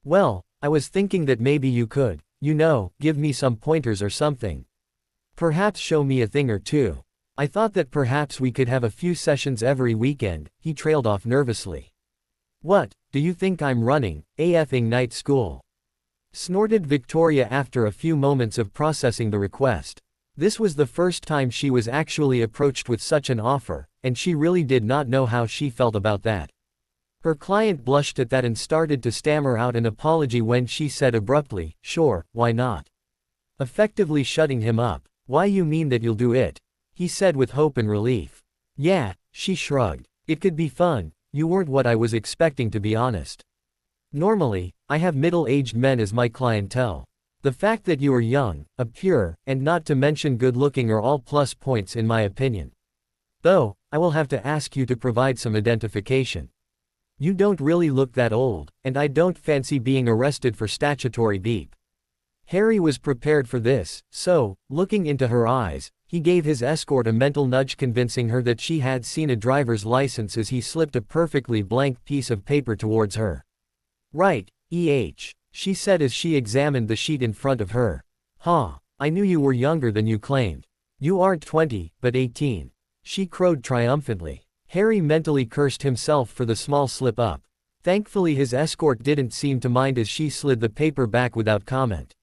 Well, I was thinking that maybe you could, give me some pointers or something. Perhaps show me a thing or two. I thought that perhaps we could have a few sessions every weekend, he trailed off nervously. What, do you think I'm running, a effing night school? Snorted Victoria after a few moments of processing the request. This was the first time she was actually approached with such an offer, and she really did not know how she felt about that. Her client blushed at that and started to stammer out an apology when she said abruptly, sure, why not? Effectively shutting him up. Why, you mean that you'll do it? He said with hope and relief. Yeah, she shrugged. It could be fun. You weren't what I was expecting, to be honest. Normally, I have middle-aged men as my clientele. The fact that you are young, pure, and not to mention good-looking are all plus points in my opinion. Though, I will have to ask you to provide some identification. You don't really look that old, and I don't fancy being arrested for statutory beep. Harry was prepared for this, so, looking into her eyes, he gave his escort a mental nudge convincing her that she had seen a driver's license as he slipped a perfectly blank piece of paper towards her. Right, she said as she examined the sheet in front of her. I knew you were younger than you claimed. You aren't 20, but 18. She crowed triumphantly. Harry mentally cursed himself for the small slip-up. Thankfully his escort didn't seem to mind as she slid the paper back without comment.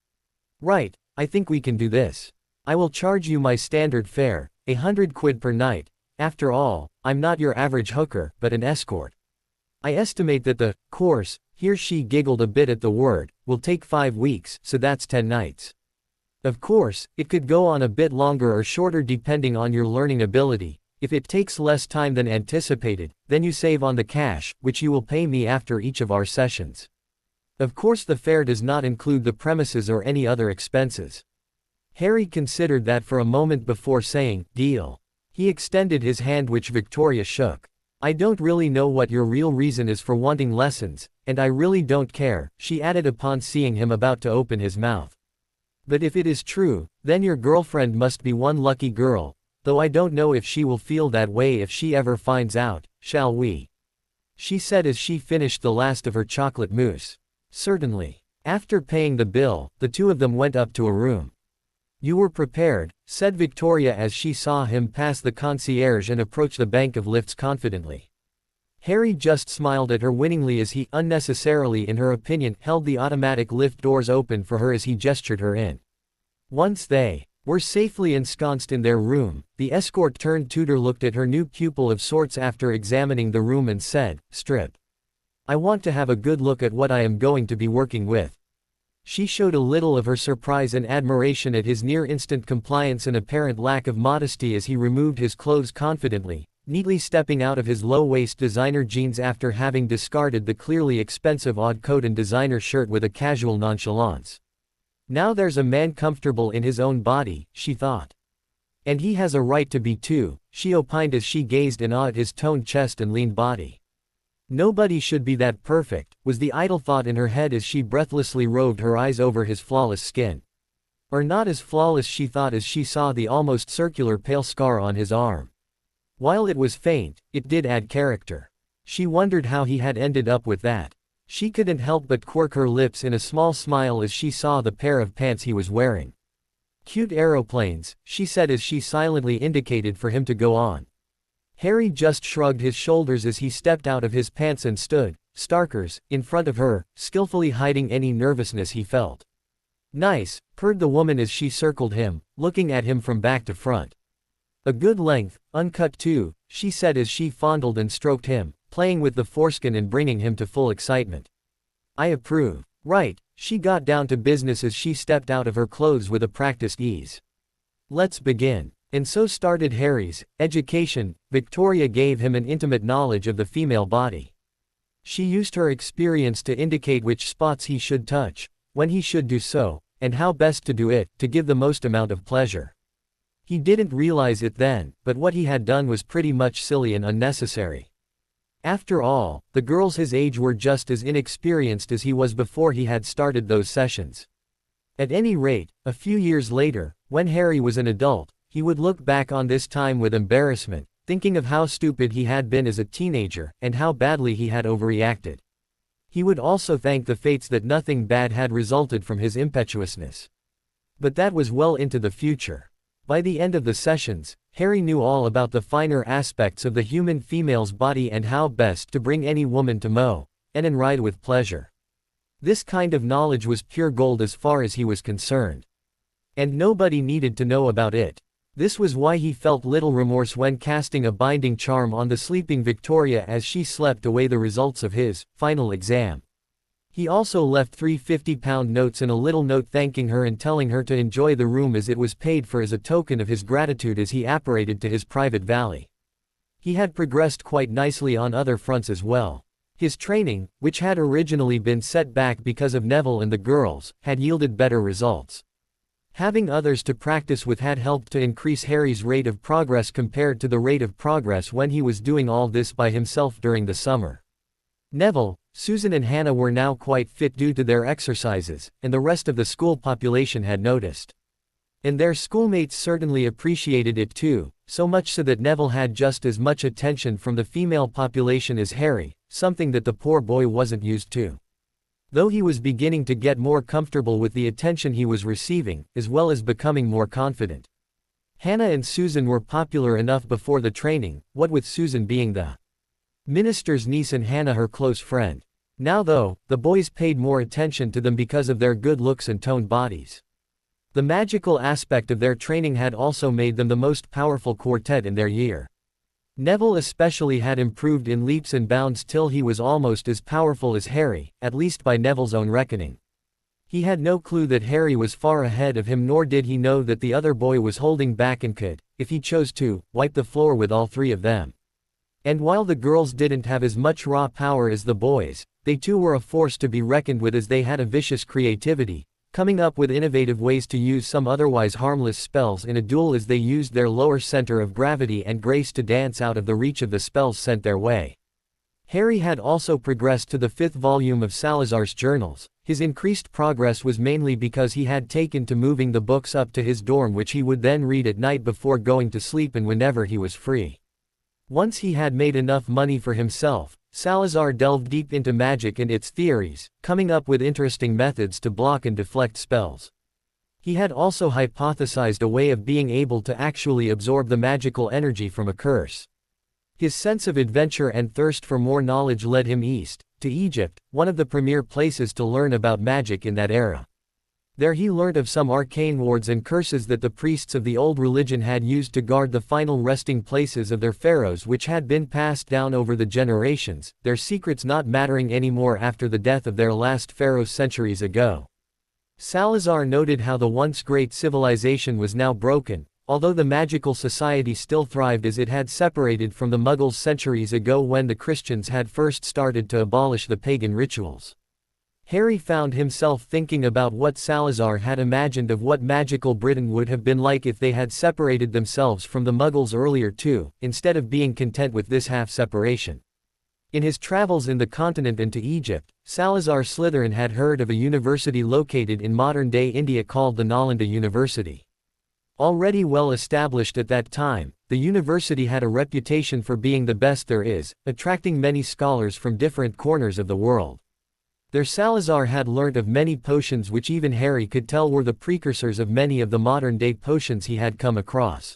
Right, I think we can do this. I will charge you my standard fare, £100 per night. After all, I'm not your average hooker, but an escort. I estimate that the course, here she giggled a bit at the word, will take 5 weeks, so that's 10 nights. Of course, it could go on a bit longer or shorter depending on your learning ability. If it takes less time than anticipated, then you save on the cash, which you will pay me after each of our sessions. Of course the fare does not include the premises or any other expenses. Harry considered that for a moment before saying, deal. He extended his hand which Victoria shook. I don't really know what your real reason is for wanting lessons, and I really don't care, she added upon seeing him about to open his mouth. But if it is true, then your girlfriend must be one lucky girl, though I don't know if she will feel that way if she ever finds out, shall we? She said as she finished the last of her chocolate mousse. Certainly. After paying the bill, the two of them went up to a room. You were prepared, said Victoria as she saw him pass the concierge and approach the bank of lifts confidently. Harry just smiled at her winningly as he, unnecessarily in her opinion, held the automatic lift doors open for her as he gestured her in. Once they were safely ensconced in their room. The escort-turned-tutor looked at her new pupil of sorts after examining the room and said, "Strip. I want to have a good look at what I am going to be working with." She showed a little of her surprise and admiration at his near-instant compliance and apparent lack of modesty as he removed his clothes confidently, neatly stepping out of his low-waist designer jeans after having discarded the clearly expensive odd coat and designer shirt with a casual nonchalance. "Now there's a man comfortable in his own body," she thought. "And he has a right to be too," she opined as she gazed in awe at his toned chest and lean body. "Nobody should be that perfect," was the idle thought in her head as she breathlessly roved her eyes over his flawless skin. Or not as flawless, she thought, as she saw the almost circular pale scar on his arm. While it was faint, it did add character. She wondered how he had ended up with that. She couldn't help but quirk her lips in a small smile as she saw the pair of pants he was wearing. "Cute aeroplanes," she said as she silently indicated for him to go on. Harry just shrugged his shoulders as he stepped out of his pants and stood, starkers, in front of her, skillfully hiding any nervousness he felt. "Nice," purred the woman as she circled him, looking at him from back to front. "A good length, uncut too," she said as she fondled and stroked him, playing with the foreskin and bringing him to full excitement. "I approve." "Right." She got down to business as she stepped out of her clothes with a practiced ease. "Let's begin." And so started Harry's education. Victoria gave him an intimate knowledge of the female body. She used her experience to indicate which spots he should touch, when he should do so, and how best to do it, to give the most amount of pleasure. He didn't realize it then, but what he had done was pretty much silly and unnecessary. After all, the girls his age were just as inexperienced as he was before he had started those sessions. At any rate, a few years later, when Harry was an adult, he would look back on this time with embarrassment, thinking of how stupid he had been as a teenager, and how badly he had overreacted. He would also thank the fates that nothing bad had resulted from his impetuousness. But that was well into the future. By the end of the sessions, Harry knew all about the finer aspects of the human female's body and how best to bring any woman to mow, and ride with pleasure. This kind of knowledge was pure gold as far as he was concerned. And nobody needed to know about it. This was why he felt little remorse when casting a binding charm on the sleeping Victoria as she slept away the results of his final exam. He also left 3 50-pound notes and a little note thanking her and telling her to enjoy the room as it was paid for as a token of his gratitude as he apparated to his private valley. He had progressed quite nicely on other fronts as well. His training, which had originally been set back because of Neville and the girls, had yielded better results. Having others to practice with had helped to increase Harry's rate of progress compared to the rate of progress when he was doing all this by himself during the summer. Neville, Susan and Hannah were now quite fit due to their exercises, and the rest of the school population had noticed. And their schoolmates certainly appreciated it too, so much so that Neville had just as much attention from the female population as Harry, something that the poor boy wasn't used to. Though he was beginning to get more comfortable with the attention he was receiving, as well as becoming more confident. Hannah and Susan were popular enough before the training, what with Susan being the minister's niece and Hannah her close friend. Now though, the boys paid more attention to them because of their good looks and toned bodies. The magical aspect of their training had also made them the most powerful quartet in their year. Neville especially had improved in leaps and bounds till he was almost as powerful as Harry, at least by Neville's own reckoning. He had no clue that Harry was far ahead of him, nor did he know that the other boy was holding back and could, if he chose to, wipe the floor with all three of them. And while the girls didn't have as much raw power as the boys, they too were a force to be reckoned with as they had a vicious creativity, coming up with innovative ways to use some otherwise harmless spells in a duel as they used their lower center of gravity and grace to dance out of the reach of the spells sent their way. Harry had also progressed to the 5th volume of Salazar's journals. His increased progress was mainly because he had taken to moving the books up to his dorm, which he would then read at night before going to sleep and whenever he was free. Once he had made enough money for himself, Salazar delved deep into magic and its theories, coming up with interesting methods to block and deflect spells. He had also hypothesized a way of being able to actually absorb the magical energy from a curse. His sense of adventure and thirst for more knowledge led him east, to Egypt, one of the premier places to learn about magic in that era. There he learnt of some arcane wards and curses that the priests of the old religion had used to guard the final resting places of their pharaohs, which had been passed down over the generations, their secrets not mattering anymore after the death of their last pharaoh centuries ago. Salazar noted how the once great civilization was now broken, although the magical society still thrived as it had separated from the Muggles centuries ago when the Christians had first started to abolish the pagan rituals. Harry found himself thinking about what Salazar had imagined of what magical Britain would have been like if they had separated themselves from the Muggles earlier too, instead of being content with this half-separation. In his travels in the continent and to Egypt, Salazar Slytherin had heard of a university located in modern-day India called the Nalanda University. Already well established at that time, the university had a reputation for being the best there is, attracting many scholars from different corners of the world. There Salazar had learnt of many potions which even Harry could tell were the precursors of many of the modern-day potions he had come across.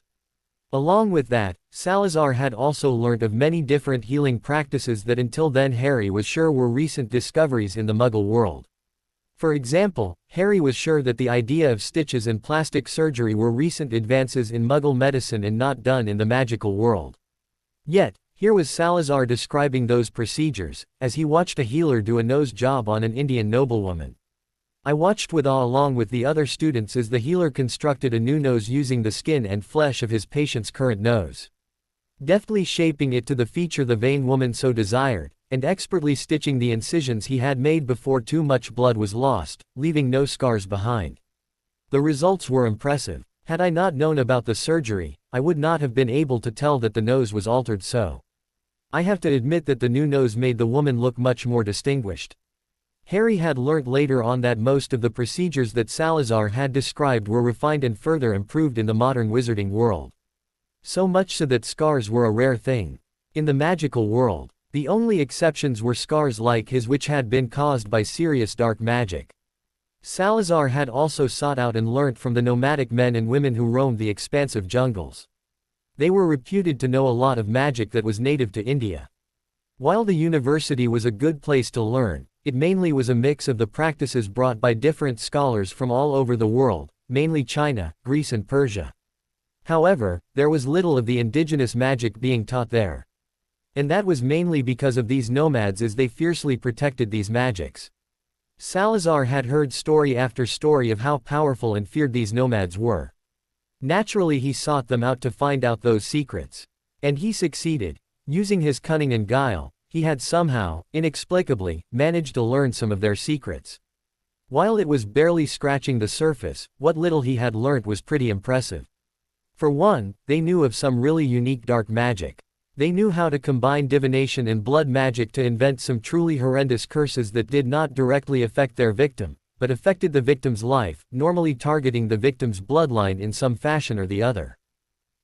Along with that, Salazar had also learnt of many different healing practices that until then Harry was sure were recent discoveries in the Muggle world. For example, Harry was sure that the idea of stitches and plastic surgery were recent advances in Muggle medicine and not done in the magical world. Yet, here was Salazar describing those procedures, as he watched a healer do a nose job on an Indian noblewoman. I watched with awe along with the other students as the healer constructed a new nose using the skin and flesh of his patient's current nose. Deftly shaping it to the feature the vain woman so desired, and expertly stitching the incisions he had made before too much blood was lost, leaving no scars behind. The results were impressive. Had I not known about the surgery, I would not have been able to tell that the nose was altered so. I have to admit that the new nose made the woman look much more distinguished. Harry had learnt later on that most of the procedures that Salazar had described were refined and further improved in the modern wizarding world. So much so that scars were a rare thing. In the magical world, the only exceptions were scars like his which had been caused by serious dark magic. Salazar had also sought out and learnt from the nomadic men and women who roamed the expansive jungles. They were reputed to know a lot of magic that was native to India. While the university was a good place to learn, it mainly was a mix of the practices brought by different scholars from all over the world, mainly China, Greece and Persia. However, there was little of the indigenous magic being taught there. And that was mainly because of these nomads as they fiercely protected these magics. Salazar had heard story after story of how powerful and feared these nomads were. Naturally he sought them out to find out those secrets. And he succeeded. Using his cunning and guile, he had somehow, inexplicably, managed to learn some of their secrets. While it was barely scratching the surface, what little he had learnt was pretty impressive. For one, they knew of some really unique dark magic. They knew how to combine divination and blood magic to invent some truly horrendous curses that did not directly affect their victim, but affected the victim's life, normally targeting the victim's bloodline in some fashion or the other.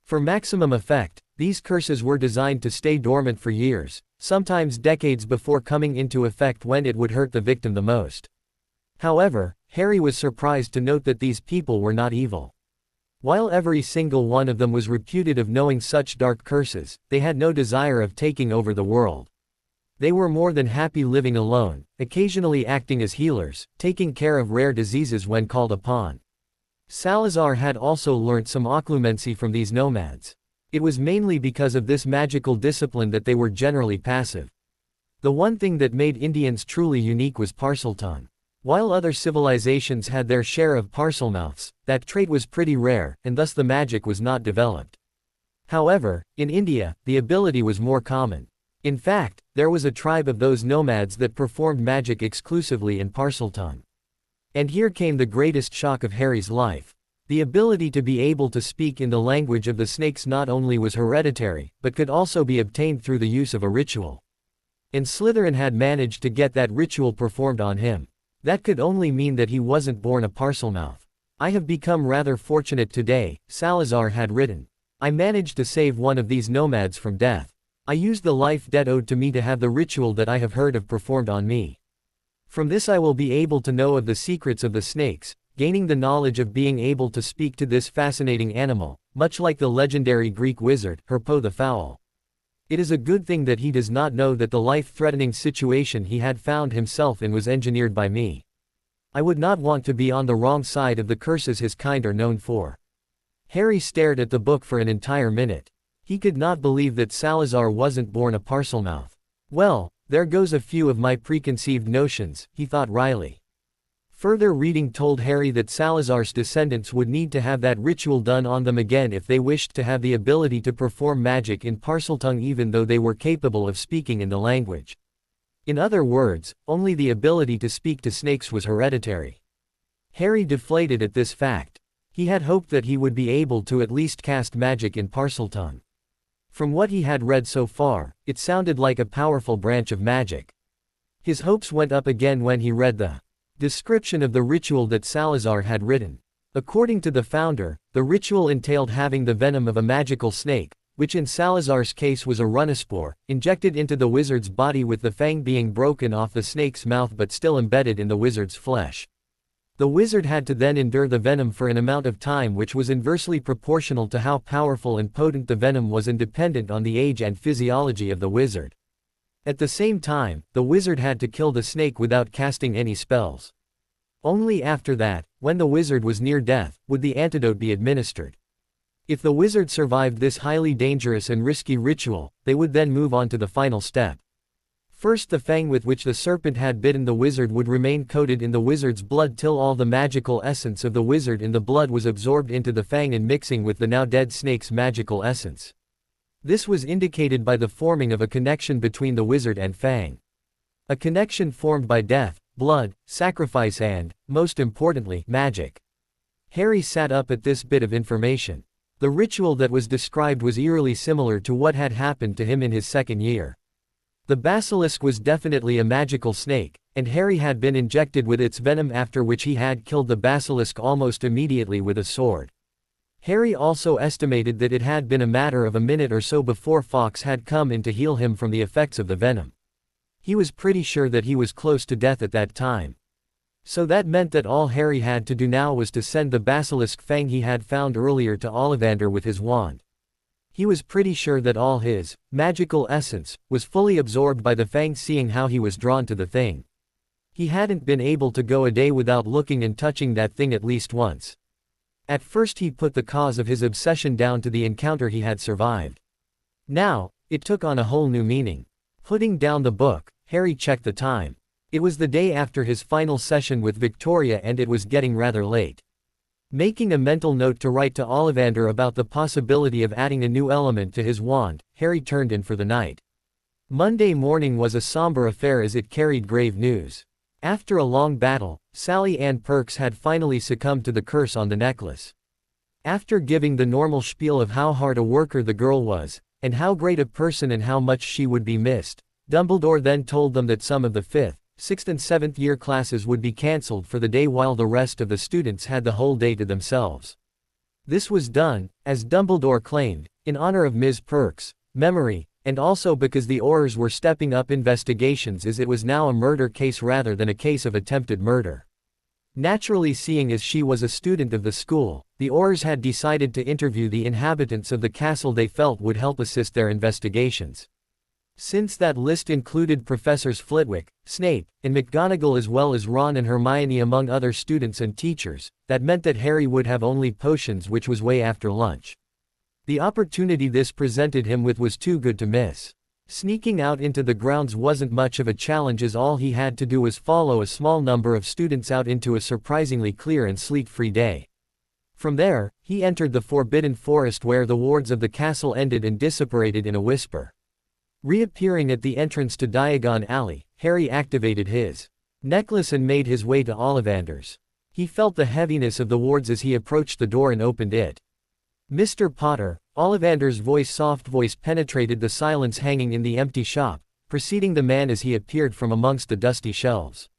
For maximum effect, these curses were designed to stay dormant for years, sometimes decades before coming into effect when it would hurt the victim the most. However, Harry was surprised to note that these people were not evil. While every single one of them was reputed of knowing such dark curses, they had no desire of taking over the world. They were more than happy living alone, occasionally acting as healers, taking care of rare diseases when called upon. Salazar had also learnt some occlumency from these nomads. It was mainly because of this magical discipline that they were generally passive. The one thing that made Indians truly unique was Parseltongue. While other civilizations had their share of Parselmouths, that trait was pretty rare, and thus the magic was not developed. However, in India, the ability was more common. In fact, there was a tribe of those nomads that performed magic exclusively in Parseltongue. And here came the greatest shock of Harry's life. The ability to be able to speak in the language of the snakes not only was hereditary, but could also be obtained through the use of a ritual. And Slytherin had managed to get that ritual performed on him. That could only mean that he wasn't born a Parselmouth. I have become rather fortunate today, Salazar had written. I managed to save one of these nomads from death. I used the life debt owed to me to have the ritual that I have heard of performed on me. From this I will be able to know of the secrets of the snakes, gaining the knowledge of being able to speak to this fascinating animal, much like the legendary Greek wizard, Herpo the Fowl. It is a good thing that he does not know that the life-threatening situation he had found himself in was engineered by me. I would not want to be on the wrong side of the curses his kind are known for. Harry stared at the book for an entire minute. He could not believe that Salazar wasn't born a Parselmouth. Well, there goes a few of my preconceived notions, he thought wryly. Further reading told Harry that Salazar's descendants would need to have that ritual done on them again if they wished to have the ability to perform magic in Parseltongue even though they were capable of speaking in the language. In other words, only the ability to speak to snakes was hereditary. Harry deflated at this fact. He had hoped that he would be able to at least cast magic in Parseltongue. From what he had read so far, it sounded like a powerful branch of magic. His hopes went up again when he read the description of the ritual that Salazar had written. According to the founder, the ritual entailed having the venom of a magical snake, which in Salazar's case was a runispore, injected into the wizard's body with the fang being broken off the snake's mouth but still embedded in the wizard's flesh. The wizard had to then endure the venom for an amount of time which was inversely proportional to how powerful and potent the venom was and dependent on the age and physiology of the wizard. At the same time, the wizard had to kill the snake without casting any spells. Only after that, when the wizard was near death, would the antidote be administered. If the wizard survived this highly dangerous and risky ritual, they would then move on to the final step. First, the fang with which the serpent had bitten the wizard would remain coated in the wizard's blood till all the magical essence of the wizard in the blood was absorbed into the fang and mixing with the now dead snake's magical essence. This was indicated by the forming of a connection between the wizard and fang. A connection formed by death, blood, sacrifice and, most importantly, magic. Harry sat up at this bit of information. The ritual that was described was eerily similar to what had happened to him in his second year. The basilisk was definitely a magical snake, and Harry had been injected with its venom after which he had killed the basilisk almost immediately with a sword. Harry also estimated that it had been a matter of a minute or so before Fawkes had come in to heal him from the effects of the venom. He was pretty sure that he was close to death at that time. So that meant that all Harry had to do now was to send the basilisk fang he had found earlier to Ollivander with his wand. He was pretty sure that all his magical essence was fully absorbed by the fang, seeing how he was drawn to the thing. He hadn't been able to go a day without looking and touching that thing at least once. At first he put the cause of his obsession down to the encounter he had survived. Now, it took on a whole new meaning. Putting down the book, Harry checked the time. It was the day after his final session with Victoria and it was getting rather late. Making a mental note to write to Ollivander about the possibility of adding a new element to his wand, Harry turned in for the night. Monday morning was a somber affair as it carried grave news. After a long battle, Sally Ann Perks had finally succumbed to the curse on the necklace. After giving the normal spiel of how hard a worker the girl was, and how great a person and how much she would be missed, Dumbledore then told them that some of the 5th, 6th and 7th year classes would be cancelled for the day while the rest of the students had the whole day to themselves. This was done, as Dumbledore claimed, in honor of Ms. Perks' memory, and also because the Aurors were stepping up investigations as it was now a murder case rather than a case of attempted murder. Naturally, seeing as she was a student of the school, the Aurors had decided to interview the inhabitants of the castle they felt would help assist their investigations. Since that list included Professors Flitwick, Snape, and McGonagall as well as Ron and Hermione among other students and teachers, that meant that Harry would have only potions, which was way after lunch. The opportunity this presented him with was too good to miss. Sneaking out into the grounds wasn't much of a challenge as all he had to do was follow a small number of students out into a surprisingly clear and sleet-free day. From there, he entered the Forbidden Forest where the wards of the castle ended and dissipated in a whisper. Reappearing at the entrance to Diagon Alley, Harry activated his necklace and made his way to Ollivander's. He felt the heaviness of the wards as he approached the door and opened it. "Mr. Potter," Ollivander's soft voice penetrated the silence hanging in the empty shop, preceding the man as he appeared from amongst the dusty shelves.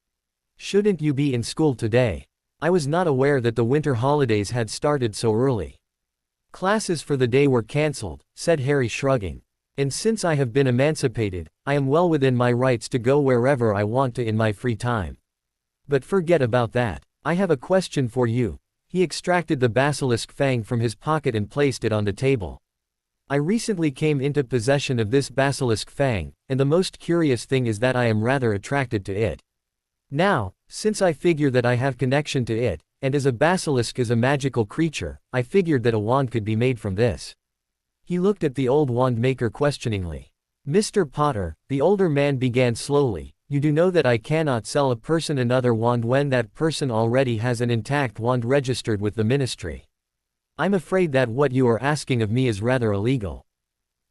"Shouldn't you be in school today? I was not aware that the winter holidays had started so early." "Classes for the day were cancelled," said Harry, shrugging. "And since I have been emancipated, I am well within my rights to go wherever I want to in my free time. But forget about that. I have a question for you." He extracted the basilisk fang from his pocket and placed it on the table. "I recently came into possession of this basilisk fang, and the most curious thing is that I am rather attracted to it." Now, since I figure that I have connection to it, and as a basilisk is a magical creature, I figured that a wand could be made from this. He looked at the old wand maker questioningly. Mr. Potter, the older man began slowly, you do know that I cannot sell a person another wand when that person already has an intact wand registered with the ministry. I'm afraid that what you are asking of me is rather illegal.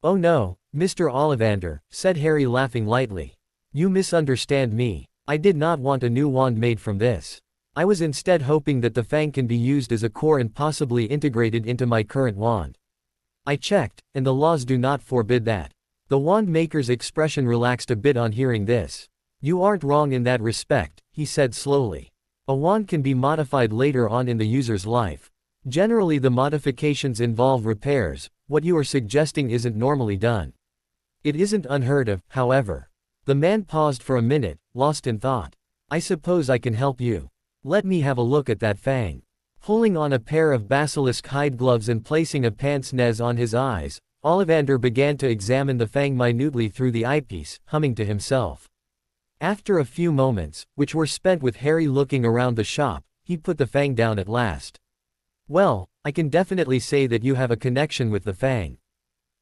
Oh no, Mr. Ollivander, said Harry laughing lightly. You misunderstand me. I did not want a new wand made from this. I was instead hoping that the fang can be used as a core and possibly integrated into my current wand. I checked, and the laws do not forbid that. The wand maker's expression relaxed a bit on hearing this. You aren't wrong in that respect, he said slowly. A wand can be modified later on in the user's life. Generally the modifications involve repairs, what you are suggesting isn't normally done. It isn't unheard of, however. The man paused for a minute, lost in thought. I suppose I can help you. Let me have a look at that fang. Pulling on a pair of basilisk hide gloves and placing a pince nez on his eyes, Ollivander began to examine the fang minutely through the eyepiece, humming to himself. After a few moments, which were spent with Harry looking around the shop, he put the fang down at last. Well, I can definitely say that you have a connection with the fang.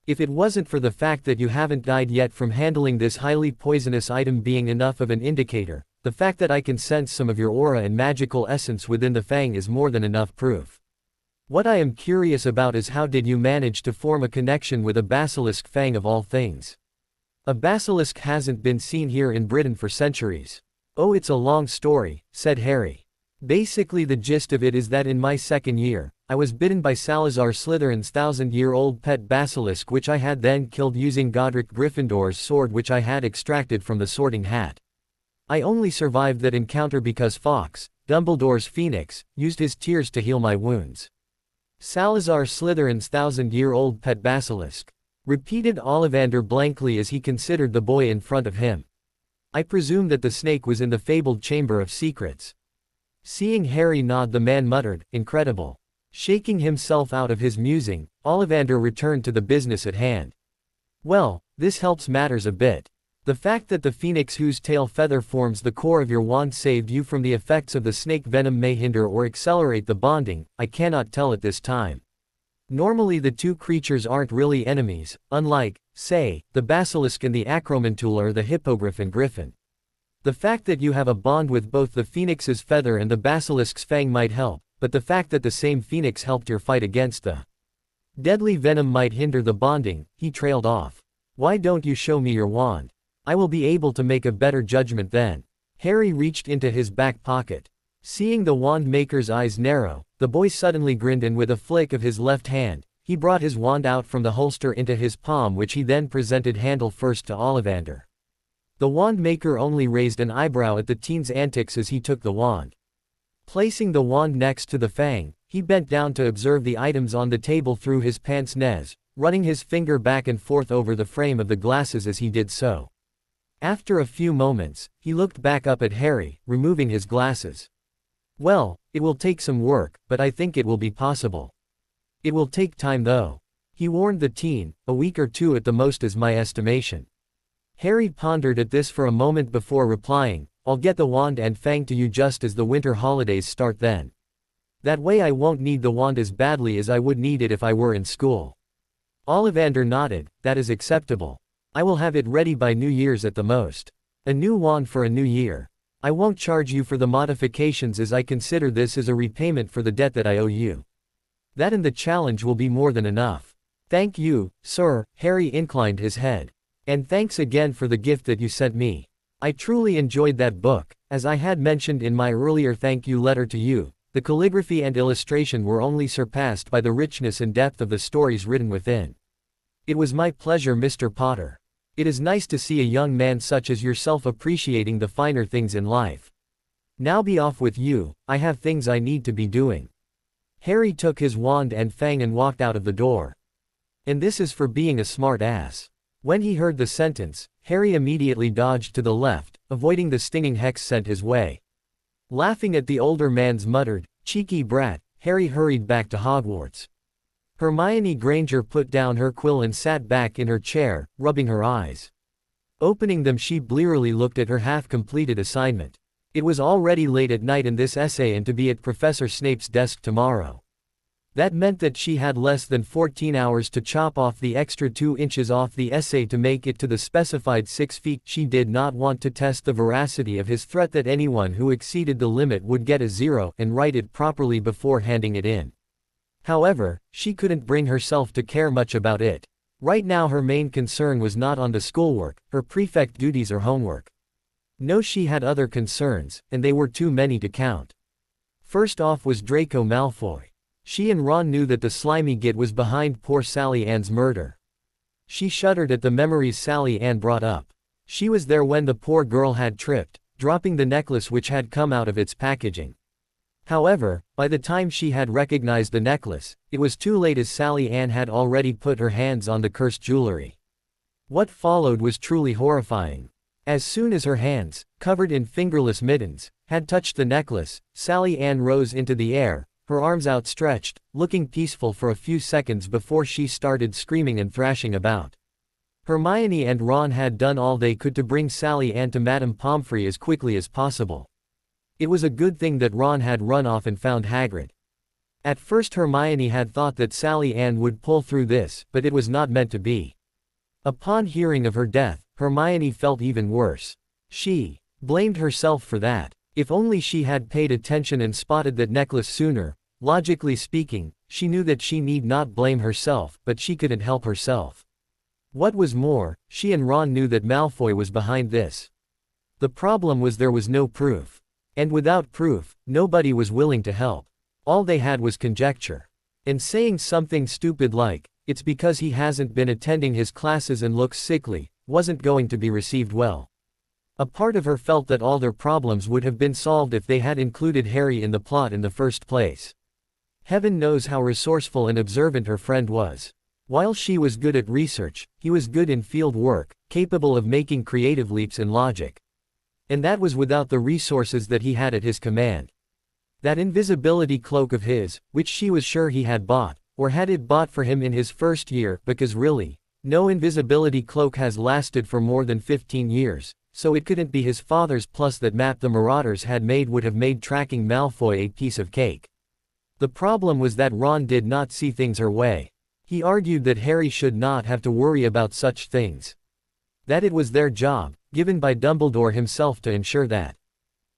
If it wasn't for the fact that you haven't died yet from handling this highly poisonous item being enough of an indicator, the fact that I can sense some of your aura and magical essence within the fang is more than enough proof. What I am curious about is how did you manage to form a connection with a basilisk fang of all things? A basilisk hasn't been seen here in Britain for centuries. Oh, it's a long story, said Harry. Basically the gist of it is that in my second year, I was bitten by Salazar Slytherin's 1,000-year-old pet basilisk which I had then killed using Godric Gryffindor's sword which I had extracted from the Sorting Hat. I only survived that encounter because Fawkes, Dumbledore's phoenix, used his tears to heal my wounds. Salazar Slytherin's 1,000-year-old pet basilisk, repeated Ollivander blankly as he considered the boy in front of him. I presume that the snake was in the fabled Chamber of Secrets. Seeing Harry nod, the man muttered, incredible. Shaking himself out of his musing, Ollivander returned to the business at hand. Well, this helps matters a bit. The fact that the phoenix whose tail feather forms the core of your wand saved you from the effects of the snake venom may hinder or accelerate the bonding, I cannot tell at this time. Normally the two creatures aren't really enemies, unlike, say, the basilisk and the acromantul or the hippogriff and griffin. The fact that you have a bond with both the phoenix's feather and the basilisk's fang might help, but the fact that the same phoenix helped your fight against the deadly venom might hinder the bonding, he trailed off. Why don't you show me your wand? I will be able to make a better judgment then. Harry reached into his back pocket. Seeing the wand maker's eyes narrow, the boy suddenly grinned and with a flick of his left hand, he brought his wand out from the holster into his palm which he then presented handle first to Ollivander. The wand maker only raised an eyebrow at the teen's antics as he took the wand. Placing the wand next to the fang, he bent down to observe the items on the table through his pince nez, running his finger back and forth over the frame of the glasses as he did so. After a few moments, he looked back up at Harry, removing his glasses. Well, it will take some work, but I think it will be possible. It will take time though. He warned the teen, a week or two at the most is my estimation. Harry pondered at this for a moment before replying, I'll get the wand and fang to you just as the winter holidays start then. That way I won't need the wand as badly as I would need it if I were in school. Ollivander nodded, that is acceptable. I will have it ready by New Year's at the most. A new wand for a new year. I won't charge you for the modifications as I consider this as a repayment for the debt that I owe you. That and the challenge will be more than enough. Thank you, sir, Harry inclined his head. And thanks again for the gift that you sent me. I truly enjoyed that book, as I had mentioned in my earlier thank you letter to you. The calligraphy and illustration were only surpassed by the richness and depth of the stories written within. It was my pleasure, Mr. Potter. It is nice to see a young man such as yourself appreciating the finer things in life. Now be off with you, I have things I need to be doing. Harry took his wand and fang and walked out of the door. And this is for being a smart ass. When he heard the sentence, Harry immediately dodged to the left, avoiding the stinging hex sent his way. Laughing at the older man's muttered, cheeky brat, Harry hurried back to Hogwarts. Hermione Granger put down her quill and sat back in her chair, rubbing her eyes. Opening them, she blearily looked at her half-completed assignment. It was already late at night in this essay and to be at Professor Snape's desk tomorrow. That meant that she had less than 14 hours to chop off the extra 2 inches off the essay to make it to the specified 6 feet. She did not want to test the veracity of his threat that anyone who exceeded the limit would get a 0 and write it properly before handing it in. However, she couldn't bring herself to care much about it. Right now her main concern was not on the schoolwork, her prefect duties or homework. No, she had other concerns, and they were too many to count. First off was Draco Malfoy. She and Ron knew that the slimy git was behind poor Sally Ann's murder. She shuddered at the memories Sally Ann brought up. She was there when the poor girl had tripped, dropping the necklace which had come out of its packaging. However, by the time she had recognized the necklace, it was too late as Sally Ann had already put her hands on the cursed jewelry. What followed was truly horrifying. As soon as her hands, covered in fingerless mittens, had touched the necklace, Sally Ann rose into the air, her arms outstretched, looking peaceful for a few seconds before she started screaming and thrashing about. Hermione and Ron had done all they could to bring Sally Ann to Madame Pomfrey as quickly as possible. It was a good thing that Ron had run off and found Hagrid. At first Hermione had thought that Sally Ann would pull through this, but it was not meant to be. Upon hearing of her death, Hermione felt even worse. She blamed herself for that. If only she had paid attention and spotted that necklace sooner. Logically speaking, she knew that she need not blame herself, but she couldn't help herself. What was more, she and Ron knew that Malfoy was behind this. The problem was there was no proof. And without proof, nobody was willing to help. All they had was conjecture. And saying something stupid like, "It's because he hasn't been attending his classes and looks sickly," wasn't going to be received well. A part of her felt that all their problems would have been solved if they had included Harry in the plot in the first place. Heaven knows how resourceful and observant her friend was. While she was good at research, he was good in field work, capable of making creative leaps in logic. And that was without the resources that he had at his command. That invisibility cloak of his, which she was sure he had bought, or had it bought for him in his first year, because really, no invisibility cloak has lasted for more than 15 years, so it couldn't be his father's, plus that map the Marauders had made would have made tracking Malfoy a piece of cake. The problem was that Ron did not see things her way. He argued that Harry should not have to worry about such things. That it was their job, given by Dumbledore himself, to ensure that.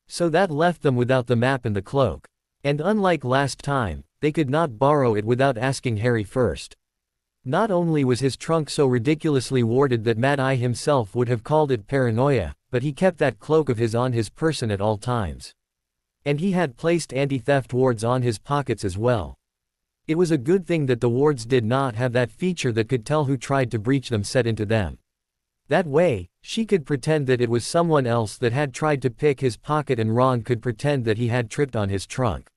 So that left them without the map and the cloak. And unlike last time, they could not borrow it without asking Harry first. Not only was his trunk so ridiculously warded that Mad Eye himself would have called it paranoia, but he kept that cloak of his on his person at all times. And he had placed anti-theft wards on his pockets as well. It was a good thing that the wards did not have that feature that could tell who tried to breach them set into them. That way, she could pretend that it was someone else that had tried to pick his pocket and Ron could pretend that he had tripped on his trunk.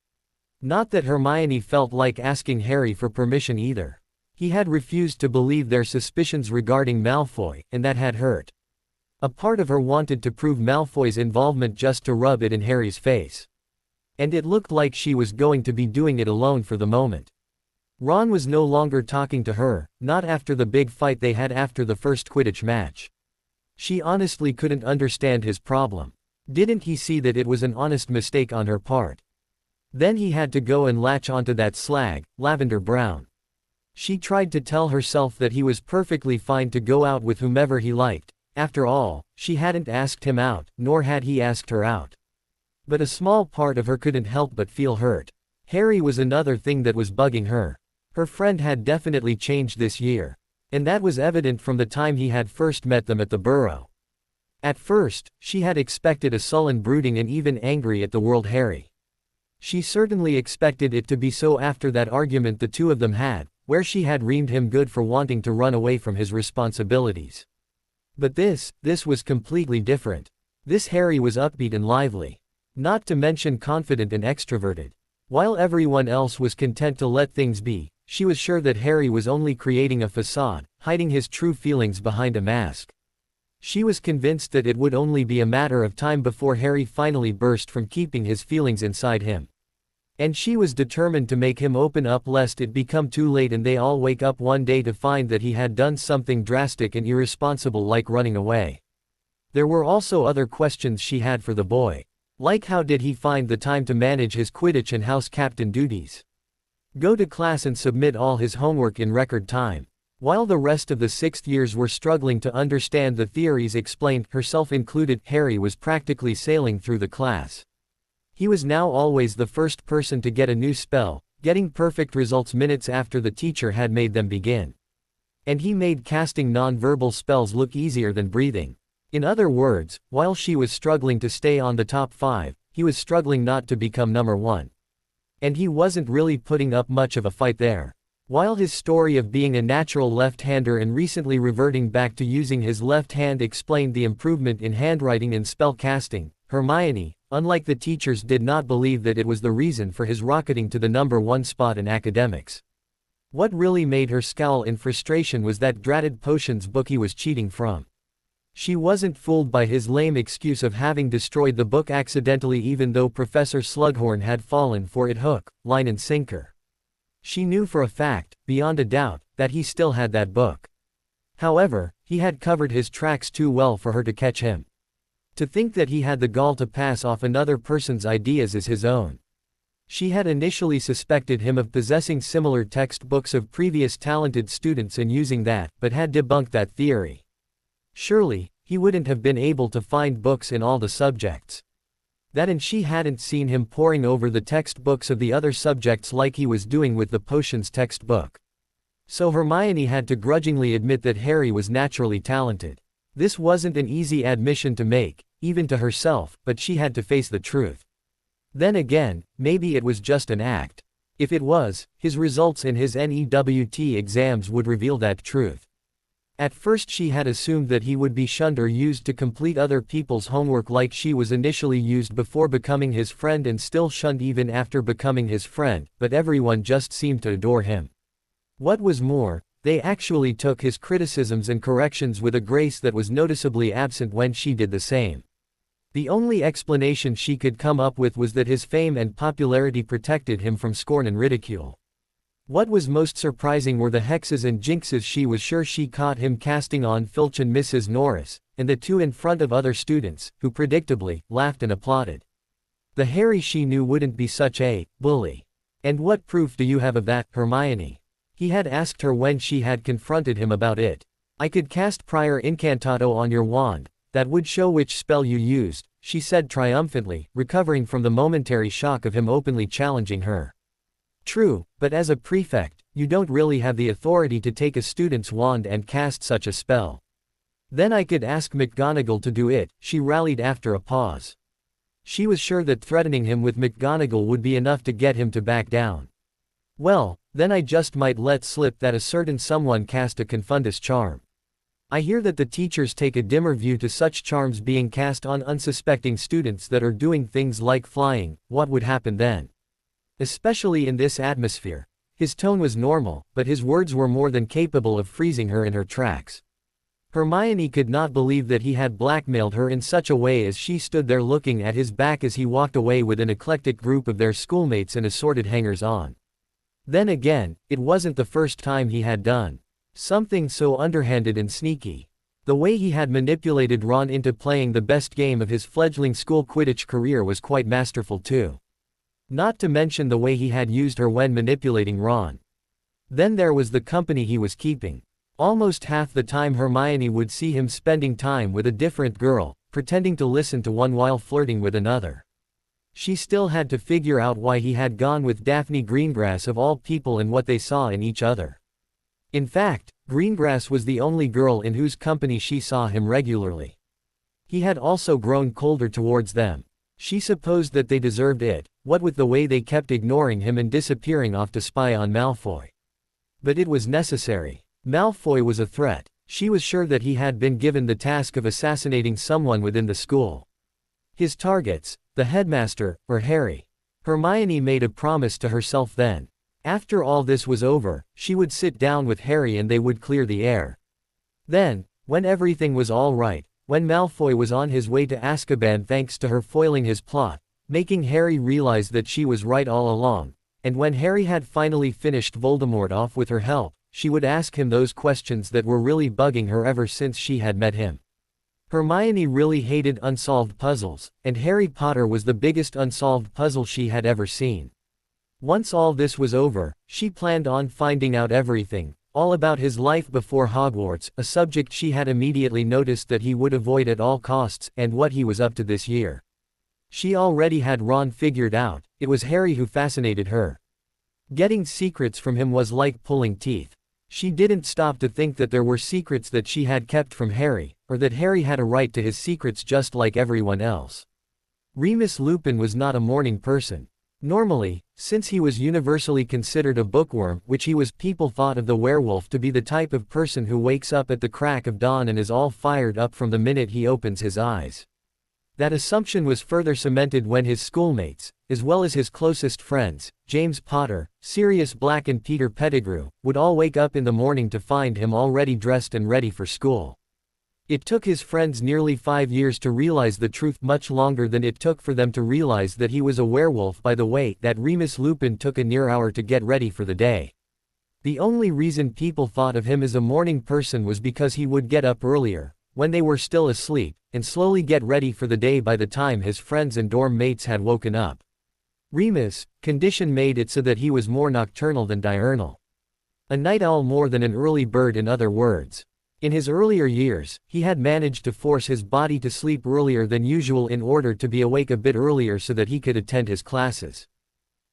Not that Hermione felt like asking Harry for permission either. He had refused to believe their suspicions regarding Malfoy, and that had hurt. A part of her wanted to prove Malfoy's involvement just to rub it in Harry's face. And it looked like she was going to be doing it alone for the moment. Ron was no longer talking to her, not after the big fight they had after the first Quidditch match. She honestly couldn't understand his problem. Didn't he see that it was an honest mistake on her part? Then he had to go and latch onto that slag, Lavender Brown. She tried to tell herself that he was perfectly fine to go out with whomever he liked. After all, she hadn't asked him out, nor had he asked her out. But a small part of her couldn't help but feel hurt. Harry was another thing that was bugging her. Her friend had definitely changed this year. And that was evident from the time he had first met them at the Burrow. At first, she had expected a sullen, brooding and even angry at the world Harry. She certainly expected it to be so after that argument the two of them had, where she had reamed him good for wanting to run away from his responsibilities. But this was completely different. This Harry was upbeat and lively. Not to mention confident and extroverted. While everyone else was content to let things be, she was sure that Harry was only creating a facade, hiding his true feelings behind a mask. She was convinced that it would only be a matter of time before Harry finally burst from keeping his feelings inside him. And she was determined to make him open up lest it become too late and they all wake up one day to find that he had done something drastic and irresponsible like running away. There were also other questions she had for the boy. Like how did he find the time to manage his Quidditch and house captain duties? Go to class and submit all his homework in record time. While the rest of the 6th years were struggling to understand the theories explained, herself included, Harry was practically sailing through the class. He was now always the first person to get a new spell, getting perfect results minutes after the teacher had made them begin. And he made casting non-verbal spells look easier than breathing. In other words, while she was struggling to stay on the top 5, he was struggling not to become number 1. And he wasn't really putting up much of a fight there. While his story of being a natural left-hander and recently reverting back to using his left hand explained the improvement in handwriting and spell casting, Hermione, unlike the teachers, did not believe that it was the reason for his rocketing to the number 1 spot in academics. What really made her scowl in frustration was that dratted potions book he was cheating from. She wasn't fooled by his lame excuse of having destroyed the book accidentally, even though Professor Slughorn had fallen for it hook, line and sinker. She knew for a fact, beyond a doubt, that he still had that book. However, he had covered his tracks too well for her to catch him. To think that he had the gall to pass off another person's ideas as his own. She had initially suspected him of possessing similar textbooks of previous talented students and using that, but had debunked that theory. Surely, he wouldn't have been able to find books in all the subjects. That, and she hadn't seen him poring over the textbooks of the other subjects like he was doing with the potions textbook. So Hermione had to grudgingly admit that Harry was naturally talented. This wasn't an easy admission to make, even to herself, but she had to face the truth. Then again, maybe it was just an act. If it was, his results in his NEWT exams would reveal that truth. At first she had assumed that he would be shunned or used to complete other people's homework like she was initially used before becoming his friend and still shunned even after becoming his friend, but everyone just seemed to adore him. What was more, they actually took his criticisms and corrections with a grace that was noticeably absent when she did the same. The only explanation she could come up with was that his fame and popularity protected him from scorn and ridicule. What was most surprising were the hexes and jinxes she was sure she caught him casting on Filch and Mrs. Norris, and the two in front of other students, who predictably laughed and applauded. The Harry she knew wouldn't be such a bully. And what proof do you have of that, Hermione? He had asked her when she had confronted him about it. I could cast Prior Incantato on your wand, that would show which spell you used, she said triumphantly, recovering from the momentary shock of him openly challenging her. True, but as a prefect, you don't really have the authority to take a student's wand and cast such a spell. Then I could ask McGonagall to do it, she rallied after a pause. She was sure that threatening him with McGonagall would be enough to get him to back down. Well, then I just might let slip that a certain someone cast a Confundus charm. I hear that the teachers take a dimmer view to such charms being cast on unsuspecting students that are doing things like flying. What would happen then? Especially in this atmosphere. His tone was normal, but his words were more than capable of freezing her in her tracks. Hermione could not believe that he had blackmailed her in such a way as she stood there looking at his back as he walked away with an eclectic group of their schoolmates and assorted hangers-on. Then again, it wasn't the first time he had done something so underhanded and sneaky. The way he had manipulated Ron into playing the best game of his fledgling school Quidditch career was quite masterful too. Not to mention the way he had used her when manipulating Ron. Then there was the company he was keeping. Almost half the time Hermione would see him spending time with a different girl, pretending to listen to one while flirting with another. She still had to figure out why he had gone with Daphne Greengrass of all people and what they saw in each other. In fact, Greengrass was the only girl in whose company she saw him regularly. He had also grown colder towards them. She supposed that they deserved it, what with the way they kept ignoring him and disappearing off to spy on Malfoy. But it was necessary. Malfoy was a threat. She was sure that he had been given the task of assassinating someone within the school. His targets, the headmaster, or Harry. Hermione made a promise to herself then. After all this was over, she would sit down with Harry and they would clear the air. Then, when everything was all right, when Malfoy was on his way to Azkaban thanks to her foiling his plot, making Harry realize that she was right all along, and when Harry had finally finished Voldemort off with her help, she would ask him those questions that were really bugging her ever since she had met him. Hermione really hated unsolved puzzles, and Harry Potter was the biggest unsolved puzzle she had ever seen. Once all this was over, she planned on finding out everything, all about his life before Hogwarts, a subject she had immediately noticed that he would avoid at all costs, and what he was up to this year. She already had Ron figured out, it was Harry who fascinated her. Getting secrets from him was like pulling teeth. She didn't stop to think that there were secrets that she had kept from Harry, or that Harry had a right to his secrets just like everyone else. Remus Lupin was not a morning person. Normally, since he was universally considered a bookworm, people thought of the werewolf to be the type of person who wakes up at the crack of dawn and is all fired up from the minute he opens his eyes. That assumption was further cemented when his schoolmates, as well as his closest friends, James Potter, Sirius Black and Peter Pettigrew, would all wake up in the morning to find him already dressed and ready for school. It took his friends nearly 5 years to realize the truth, much longer than it took for them to realize that he was a werewolf. By the way, that Remus Lupin took a near hour to get ready for the day. The only reason people thought of him as a morning person was because he would get up earlier, when they were still asleep, and slowly get ready for the day by the time his friends and dorm mates had woken up. Remus' condition made it so that he was more nocturnal than diurnal. A night owl more than an early bird, in other words. In his earlier years, he had managed to force his body to sleep earlier than usual in order to be awake a bit earlier so that he could attend his classes.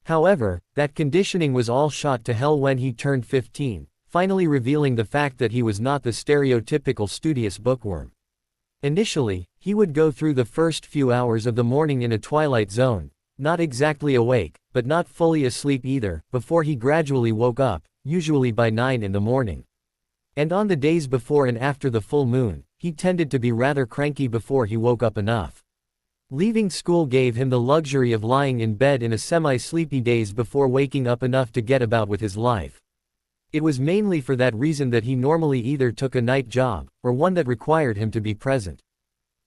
However, that conditioning was all shot to hell when he turned 15, finally revealing the fact that he was not the stereotypical studious bookworm. Initially, he would go through the first few hours of the morning in a twilight zone, not exactly awake, but not fully asleep either, before he gradually woke up, usually by 9 in the morning. And on the days before and after the full moon, he tended to be rather cranky before he woke up enough. Leaving school gave him the luxury of lying in bed in a semi-sleepy daze before waking up enough to get about with his life. It was mainly for that reason that he normally either took a night job, or one that required him to be present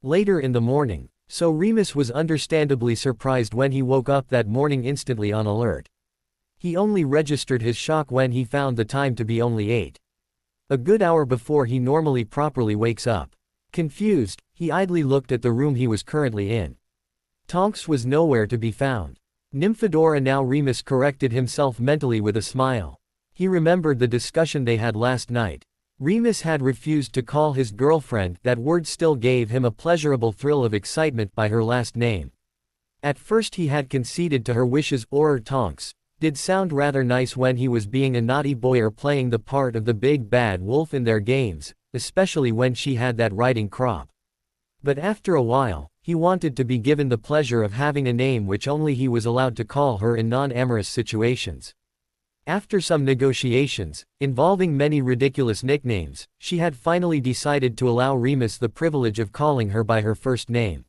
later in the morning, so Remus was understandably surprised when he woke up that morning, instantly on alert. He only registered his shock when he found the time to be only 8. A good hour before he normally properly wakes up. Confused, he idly looked at the room he was currently in. Tonks was nowhere to be found. Nymphadora. Now Remus corrected himself mentally with a smile. He remembered the discussion they had last night. Remus had refused to call his girlfriend, that word still gave him a pleasurable thrill of excitement, by her last name. At first he had conceded to her wishes, or Tonks did sound rather nice when he was being a naughty boy or playing the part of the big bad wolf in their games, especially when she had that riding crop. But after a while, he wanted to be given the pleasure of having a name which only he was allowed to call her in non-amorous situations. After some negotiations, involving many ridiculous nicknames, she had finally decided to allow Remus the privilege of calling her by her first name.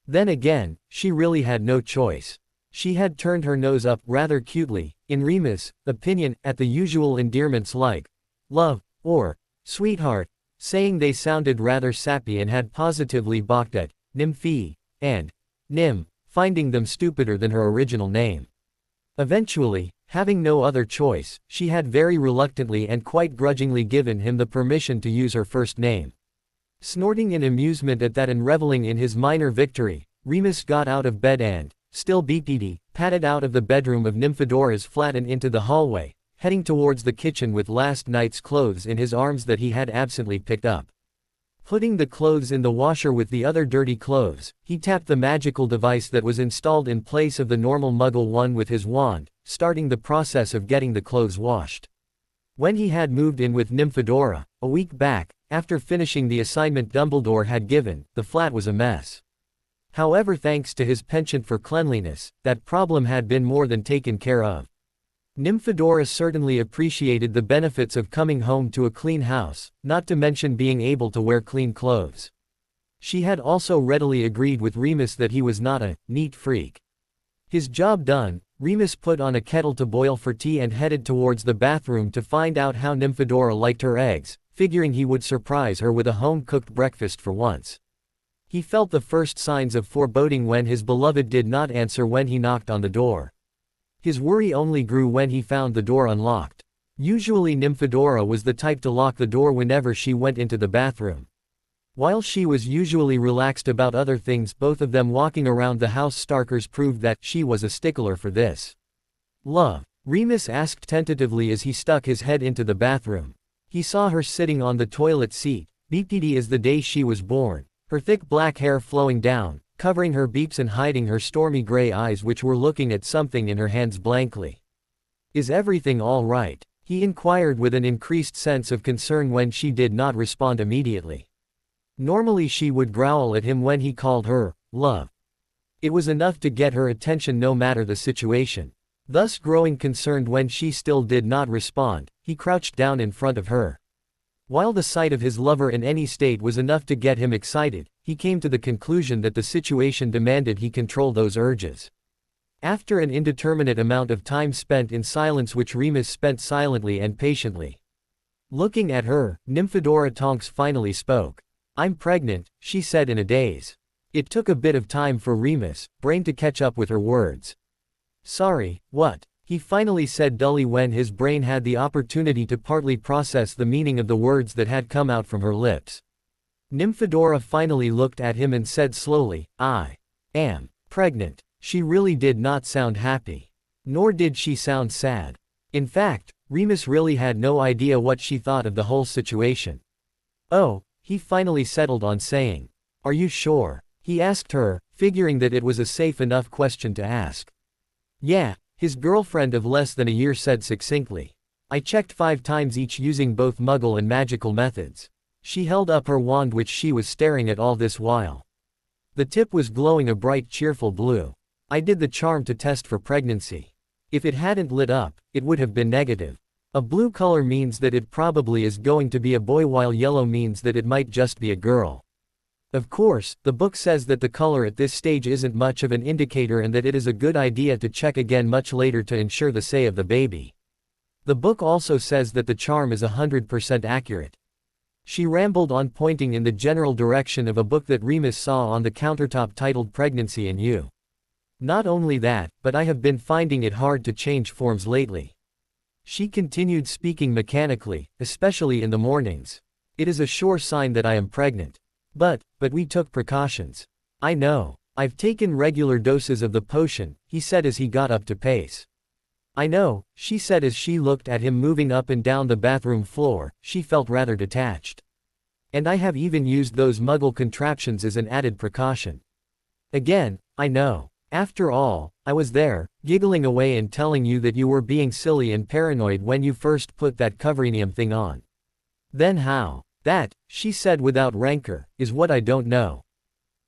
Then again, she really had no choice. She had turned her nose up, rather cutely, in Remus' opinion, at the usual endearments like love, or sweetheart, saying they sounded rather sappy, and had positively balked at Nymphy and Nym, finding them stupider than her original name. Eventually, having no other choice, she had very reluctantly and quite grudgingly given him the permission to use her first name. Snorting in amusement at that and reveling in his minor victory, Remus got out of bed and, still BPD, padded out of the bedroom of Nymphadora's flat and into the hallway, heading towards the kitchen with last night's clothes in his arms that he had absently picked up. Putting the clothes in the washer with the other dirty clothes, he tapped the magical device that was installed in place of the normal Muggle one with his wand, starting the process of getting the clothes washed. When he had moved in with Nymphadora, a week back, after finishing the assignment Dumbledore had given, the flat was a mess. However, thanks to his penchant for cleanliness, that problem had been more than taken care of. Nymphadora certainly appreciated the benefits of coming home to a clean house, not to mention being able to wear clean clothes. She had also readily agreed with Remus that he was not a neat freak. His job done, Remus put on a kettle to boil for tea and headed towards the bathroom to find out how Nymphadora liked her eggs, figuring he would surprise her with a home-cooked breakfast for once. He felt the first signs of foreboding when his beloved did not answer when he knocked on the door. His worry only grew when he found the door unlocked. Usually Nymphadora was the type to lock the door whenever she went into the bathroom. While she was usually relaxed about other things, both of them walking around the house Starkers proved that she was a stickler for this. Love? Remus asked tentatively as he stuck his head into the bathroom. He saw her sitting on the toilet seat, BPD as the day she was born, her thick black hair flowing down, covering her beeps and hiding her stormy gray eyes which were looking at something in her hands blankly. Is everything all right? He inquired with an increased sense of concern when she did not respond immediately. Normally she would growl at him when he called her, love. It was enough to get her attention no matter the situation. Thus growing concerned when she still did not respond, he crouched down in front of her. While the sight of his lover in any state was enough to get him excited, he came to the conclusion that the situation demanded he control those urges. After an indeterminate amount of time spent in silence which Remus spent silently and patiently looking at her, Nymphadora Tonks finally spoke. I'm pregnant, she said in a daze. It took a bit of time for Remus' brain to catch up with her words. Sorry, what? He finally said dully when his brain had the opportunity to partly process the meaning of the words that had come out from her lips. Nymphadora finally looked at him and said slowly, I am pregnant. She really did not sound happy. Nor did she sound sad. In fact, Remus really had no idea what she thought of the whole situation. Oh, he finally settled on saying. Are you sure? He asked her, figuring that it was a safe enough question to ask. Yeah, his girlfriend of less than a year said succinctly. I checked 5 times each using both Muggle and magical methods. She held up her wand which she was staring at all this while. The tip was glowing a bright cheerful blue. I did the charm to test for pregnancy. If it hadn't lit up, it would have been negative. A blue color means that it probably is going to be a boy while yellow means that it might just be a girl. Of course, the book says that the color at this stage isn't much of an indicator and that it is a good idea to check again much later to ensure the say of the baby. The book also says that the charm is 100% accurate. She rambled on, pointing in the general direction of a book that Remus saw on the countertop titled Pregnancy and You. Not only that, but I have been finding it hard to change forms lately. She continued speaking mechanically, especially in the mornings. It is a sure sign that I am pregnant. But we took precautions. I know. I've taken regular doses of the potion, he said as he got up to pace. I know, she said as she looked at him moving up and down the bathroom floor. She felt rather detached. And I have even used those Muggle contraptions as an added precaution. Again, I know. After all, I was there, giggling away and telling you that you were being silly and paranoid when you first put that coverinium thing on. Then how? That, she said without rancor, is what I don't know.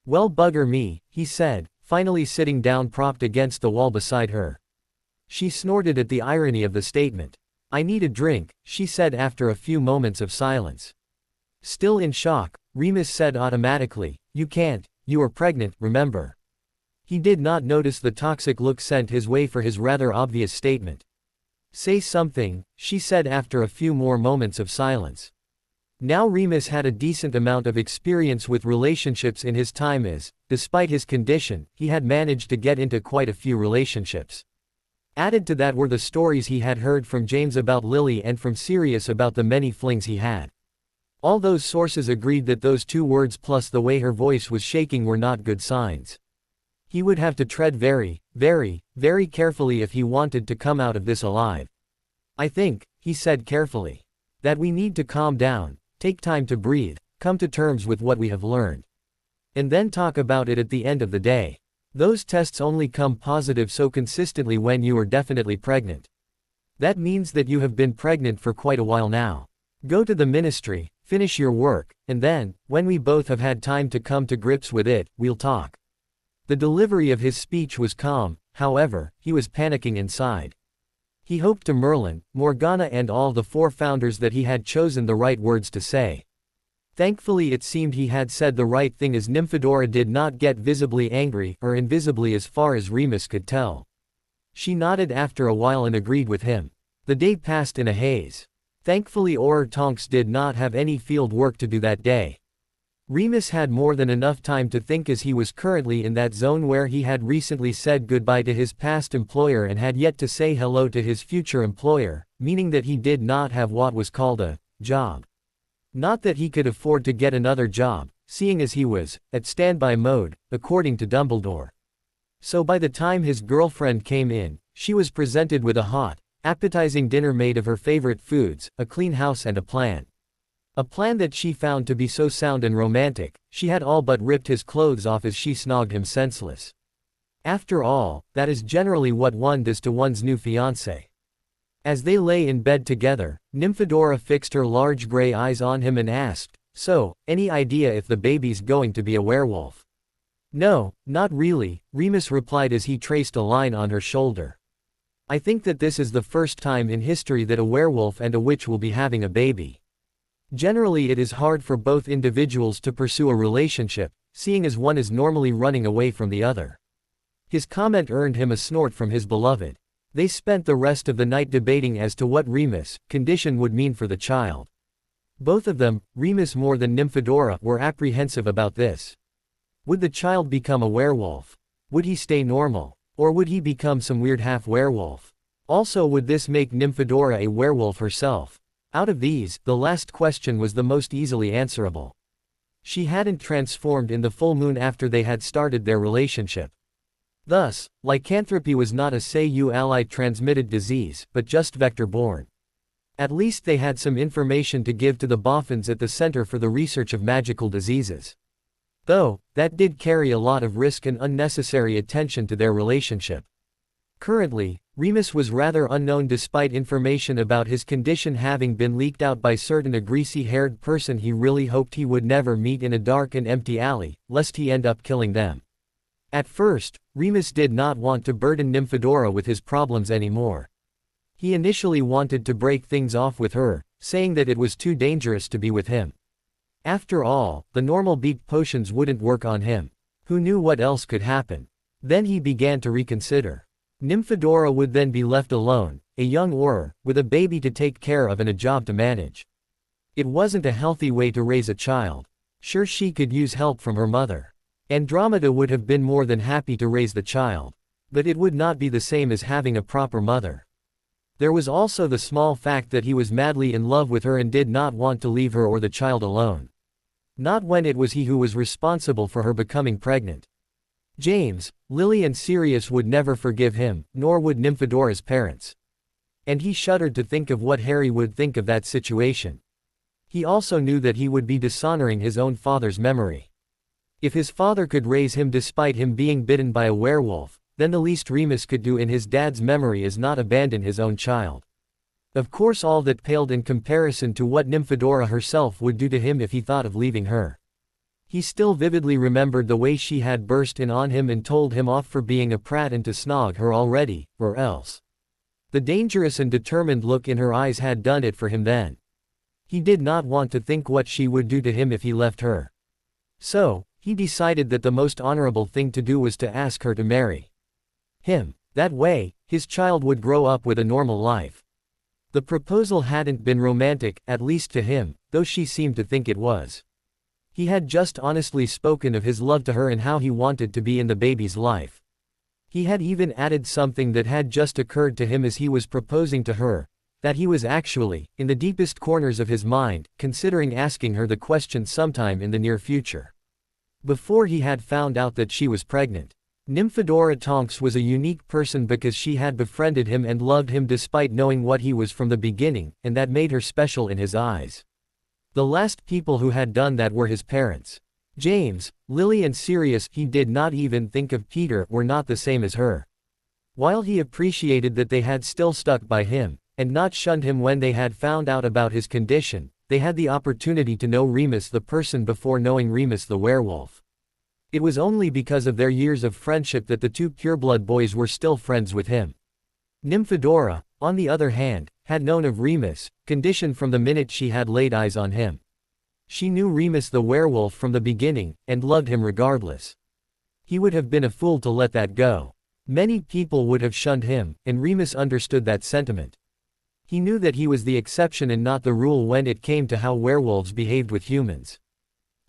Well, bugger me, he said, finally sitting down propped against the wall beside her. She snorted at the irony of the statement. I need a drink, she said after a few moments of silence. Still in shock, Remus said automatically, you can't, you are pregnant, remember. He did not notice the toxic look sent his way for his rather obvious statement. Say something, she said after a few more moments of silence. Now Remus had a decent amount of experience with relationships in his time as, despite his condition, he had managed to get into quite a few relationships. Added to that were the stories he had heard from James about Lily and from Sirius about the many flings he had. All those sources agreed that those 2 words plus the way her voice was shaking were not good signs. He would have to tread very, very, very carefully if he wanted to come out of this alive. I think, he said carefully, that we need to calm down, take time to breathe, come to terms with what we have learned. And then talk about it at the end of the day. Those tests only come positive so consistently when you are definitely pregnant. That means that you have been pregnant for quite a while now. Go to the ministry, finish your work, and then, when we both have had time to come to grips with it, we'll talk. The delivery of his speech was calm, however, he was panicking inside. He hoped to Merlin, Morgana and all the 4 founders that he had chosen the right words to say. Thankfully it seemed he had said the right thing as Nymphadora did not get visibly angry or invisibly as far as Remus could tell. She nodded after a while and agreed with him. The day passed in a haze. Thankfully Tonks did not have any field work to do that day. Remus had more than enough time to think as he was currently in that zone where he had recently said goodbye to his past employer and had yet to say hello to his future employer, meaning that he did not have what was called a job. Not that he could afford to get another job, seeing as he was, at standby mode, according to Dumbledore. So by the time his girlfriend came in, she was presented with a hot, appetizing dinner made of her favorite foods, a clean house and a plan. A plan that she found to be so sound and romantic, she had all but ripped his clothes off as she snogged him senseless. After all, that is generally what one does to one's new fiancé. As they lay in bed together, Nymphadora fixed her large gray eyes on him and asked, "So, any idea if the baby's going to be a werewolf?" "No, not really," Remus replied as he traced a line on her shoulder. "I think that this is the first time in history that a werewolf and a witch will be having a baby. Generally it is hard for both individuals to pursue a relationship, seeing as one is normally running away from the other." His comment earned him a snort from his beloved. They spent the rest of the night debating as to what Remus' condition would mean for the child. Both of them, Remus more than Nymphadora, were apprehensive about this. Would the child become a werewolf? Would he stay normal? Or would he become some weird half-werewolf? Also, would this make Nymphadora a werewolf herself? Out of these, the last question was the most easily answerable. She hadn't transformed in the full moon after they had started their relationship. Thus, lycanthropy was not a Say-You-Ally transmitted disease, but just vector-borne. At least they had some information to give to the boffins at the Center for the Research of Magical Diseases. Though, that did carry a lot of risk and unnecessary attention to their relationship. Currently, Remus was rather unknown despite information about his condition having been leaked out by a greasy-haired person he really hoped he would never meet in a dark and empty alley, lest he end up killing them. At first, Remus did not want to burden Nymphadora with his problems anymore. He initially wanted to break things off with her, saying that it was too dangerous to be with him. After all, the normal beak potions wouldn't work on him. Who knew what else could happen? Then he began to reconsider. Nymphadora would then be left alone, a young Auror, with a baby to take care of and a job to manage. It wasn't a healthy way to raise a child. Sure, she could use help from her mother. Andromeda would have been more than happy to raise the child. But it would not be the same as having a proper mother. There was also the small fact that he was madly in love with her and did not want to leave her or the child alone. Not when it was he who was responsible for her becoming pregnant. James, Lily and Sirius would never forgive him, nor would Nymphadora's parents. And he shuddered to think of what Harry would think of that situation. He also knew that he would be dishonoring his own father's memory. If his father could raise him despite him being bitten by a werewolf, then the least Remus could do in his dad's memory is not abandon his own child. Of course, all that paled in comparison to what Nymphadora herself would do to him if he thought of leaving her. He still vividly remembered the way she had burst in on him and told him off for being a prat and to snog her already, or else. The dangerous and determined look in her eyes had done it for him then. He did not want to think what she would do to him if he left her. So, he decided that the most honorable thing to do was to ask her to marry him. That way, his child would grow up with a normal life. The proposal hadn't been romantic, at least to him, though she seemed to think it was. He had just honestly spoken of his love to her and how he wanted to be in the baby's life. He had even added something that had just occurred to him as he was proposing to her, that he was actually, in the deepest corners of his mind, considering asking her the question sometime in the near future. Before he had found out that she was pregnant. Nymphadora Tonks was a unique person because she had befriended him and loved him despite knowing what he was from the beginning, and that made her special in his eyes. The last people who had done that were his parents. James, Lily and Sirius, he did not even think of Peter, were not the same as her. While he appreciated that they had still stuck by him, and not shunned him when they had found out about his condition, they had the opportunity to know Remus the person before knowing Remus the werewolf. It was only because of their years of friendship that the two pureblood boys were still friends with him. Nymphadora, on the other hand, had known of Remus' condition from the minute she had laid eyes on him. She knew Remus the werewolf from the beginning, and loved him regardless. He would have been a fool to let that go. Many people would have shunned him, and Remus understood that sentiment. He knew that he was the exception and not the rule when it came to how werewolves behaved with humans.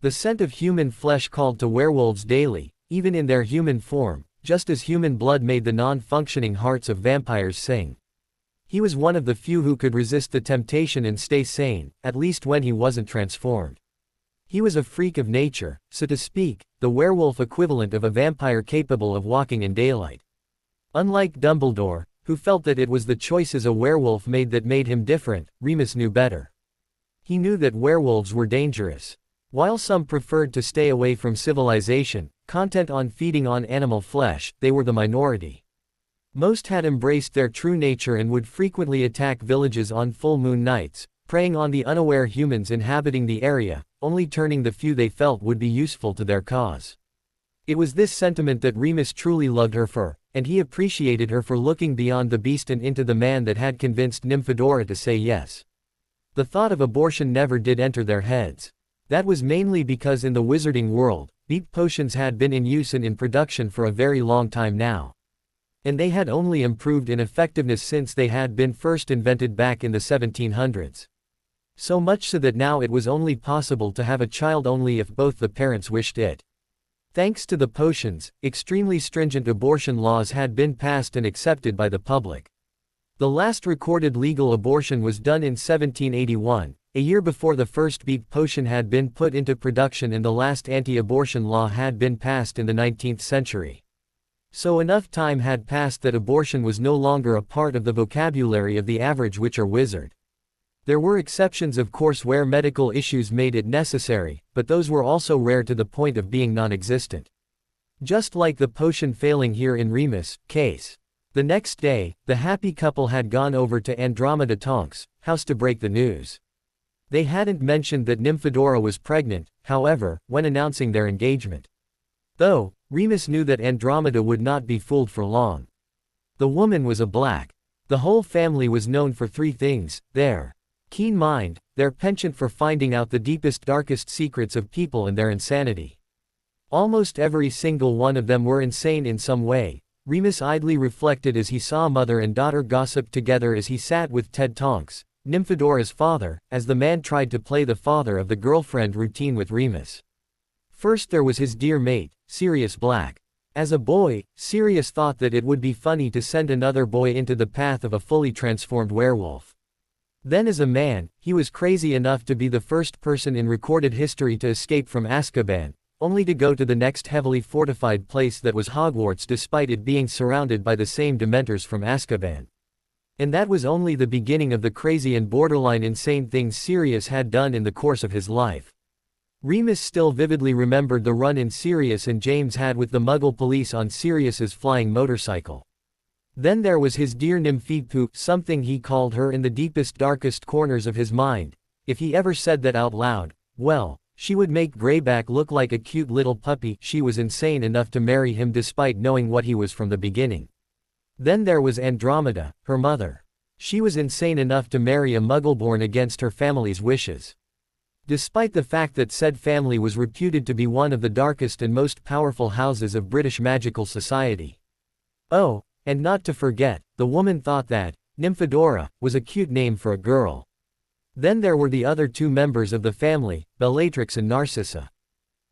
The scent of human flesh called to werewolves daily, even in their human form, just as human blood made the non-functioning hearts of vampires sing. He was one of the few who could resist the temptation and stay sane, at least when he wasn't transformed. He was a freak of nature, so to speak, the werewolf equivalent of a vampire capable of walking in daylight. Unlike Dumbledore, who felt that it was the choices a werewolf made that made him different, Remus knew better. He knew that werewolves were dangerous. While some preferred to stay away from civilization, content on feeding on animal flesh, they were the minority. Most had embraced their true nature and would frequently attack villages on full moon nights, preying on the unaware humans inhabiting the area, only turning the few they felt would be useful to their cause. It was this sentiment that Remus truly loved her for, and he appreciated her for looking beyond the beast and into the man that had convinced Nymphadora to say yes. The thought of abortion never did enter their heads. That was mainly because in the wizarding world, beep potions had been in use and in production for a very long time now. And they had only improved in effectiveness since they had been first invented back in the 1700s. So much so that now it was only possible to have a child only if both the parents wished it. Thanks to the potions, extremely stringent abortion laws had been passed and accepted by the public. The last recorded legal abortion was done in 1781, a year before the first beep potion had been put into production, and the last anti-abortion law had been passed in the 19th century. So enough time had passed that abortion was no longer a part of the vocabulary of the average witch or wizard. There were exceptions, of course, where medical issues made it necessary, but those were also rare to the point of being non-existent. Just like the potion failing here in Remus' case. The next day, the happy couple had gone over to Andromeda Tonks' house to break the news. They hadn't mentioned that Nymphadora was pregnant, however, when announcing their engagement. Though, Remus knew that Andromeda would not be fooled for long. The woman was a black. The whole family was known for three things: their keen mind, their penchant for finding out the deepest, darkest secrets of people, and their insanity. Almost every single one of them were insane in some way, Remus idly reflected as he saw mother and daughter gossip together as he sat with Ted Tonks, Nymphadora's father, as the man tried to play the father of the girlfriend routine with Remus. First there was his dear mate, Sirius Black. As a boy, Sirius thought that it would be funny to send another boy into the path of a fully transformed werewolf. Then as a man, he was crazy enough to be the first person in recorded history to escape from Azkaban, only to go to the next heavily fortified place that was Hogwarts despite it being surrounded by the same Dementors from Azkaban. And that was only the beginning of the crazy and borderline insane things Sirius had done in the course of his life. Remus still vividly remembered the run-in Sirius and James had with the Muggle police on Sirius's flying motorcycle. Then there was his dear Nymphipu, something he called her in the deepest, darkest corners of his mind. If he ever said that out loud, well, she would make Greyback look like a cute little puppy. She was insane enough to marry him despite knowing what he was from the beginning. Then there was Andromeda, her mother. She was insane enough to marry a Muggle born against her family's wishes. Despite the fact that said family was reputed to be one of the darkest and most powerful houses of British magical society. Oh, and not to forget, the woman thought that Nymphadora was a cute name for a girl. Then there were the other two members of the family, Bellatrix and Narcissa.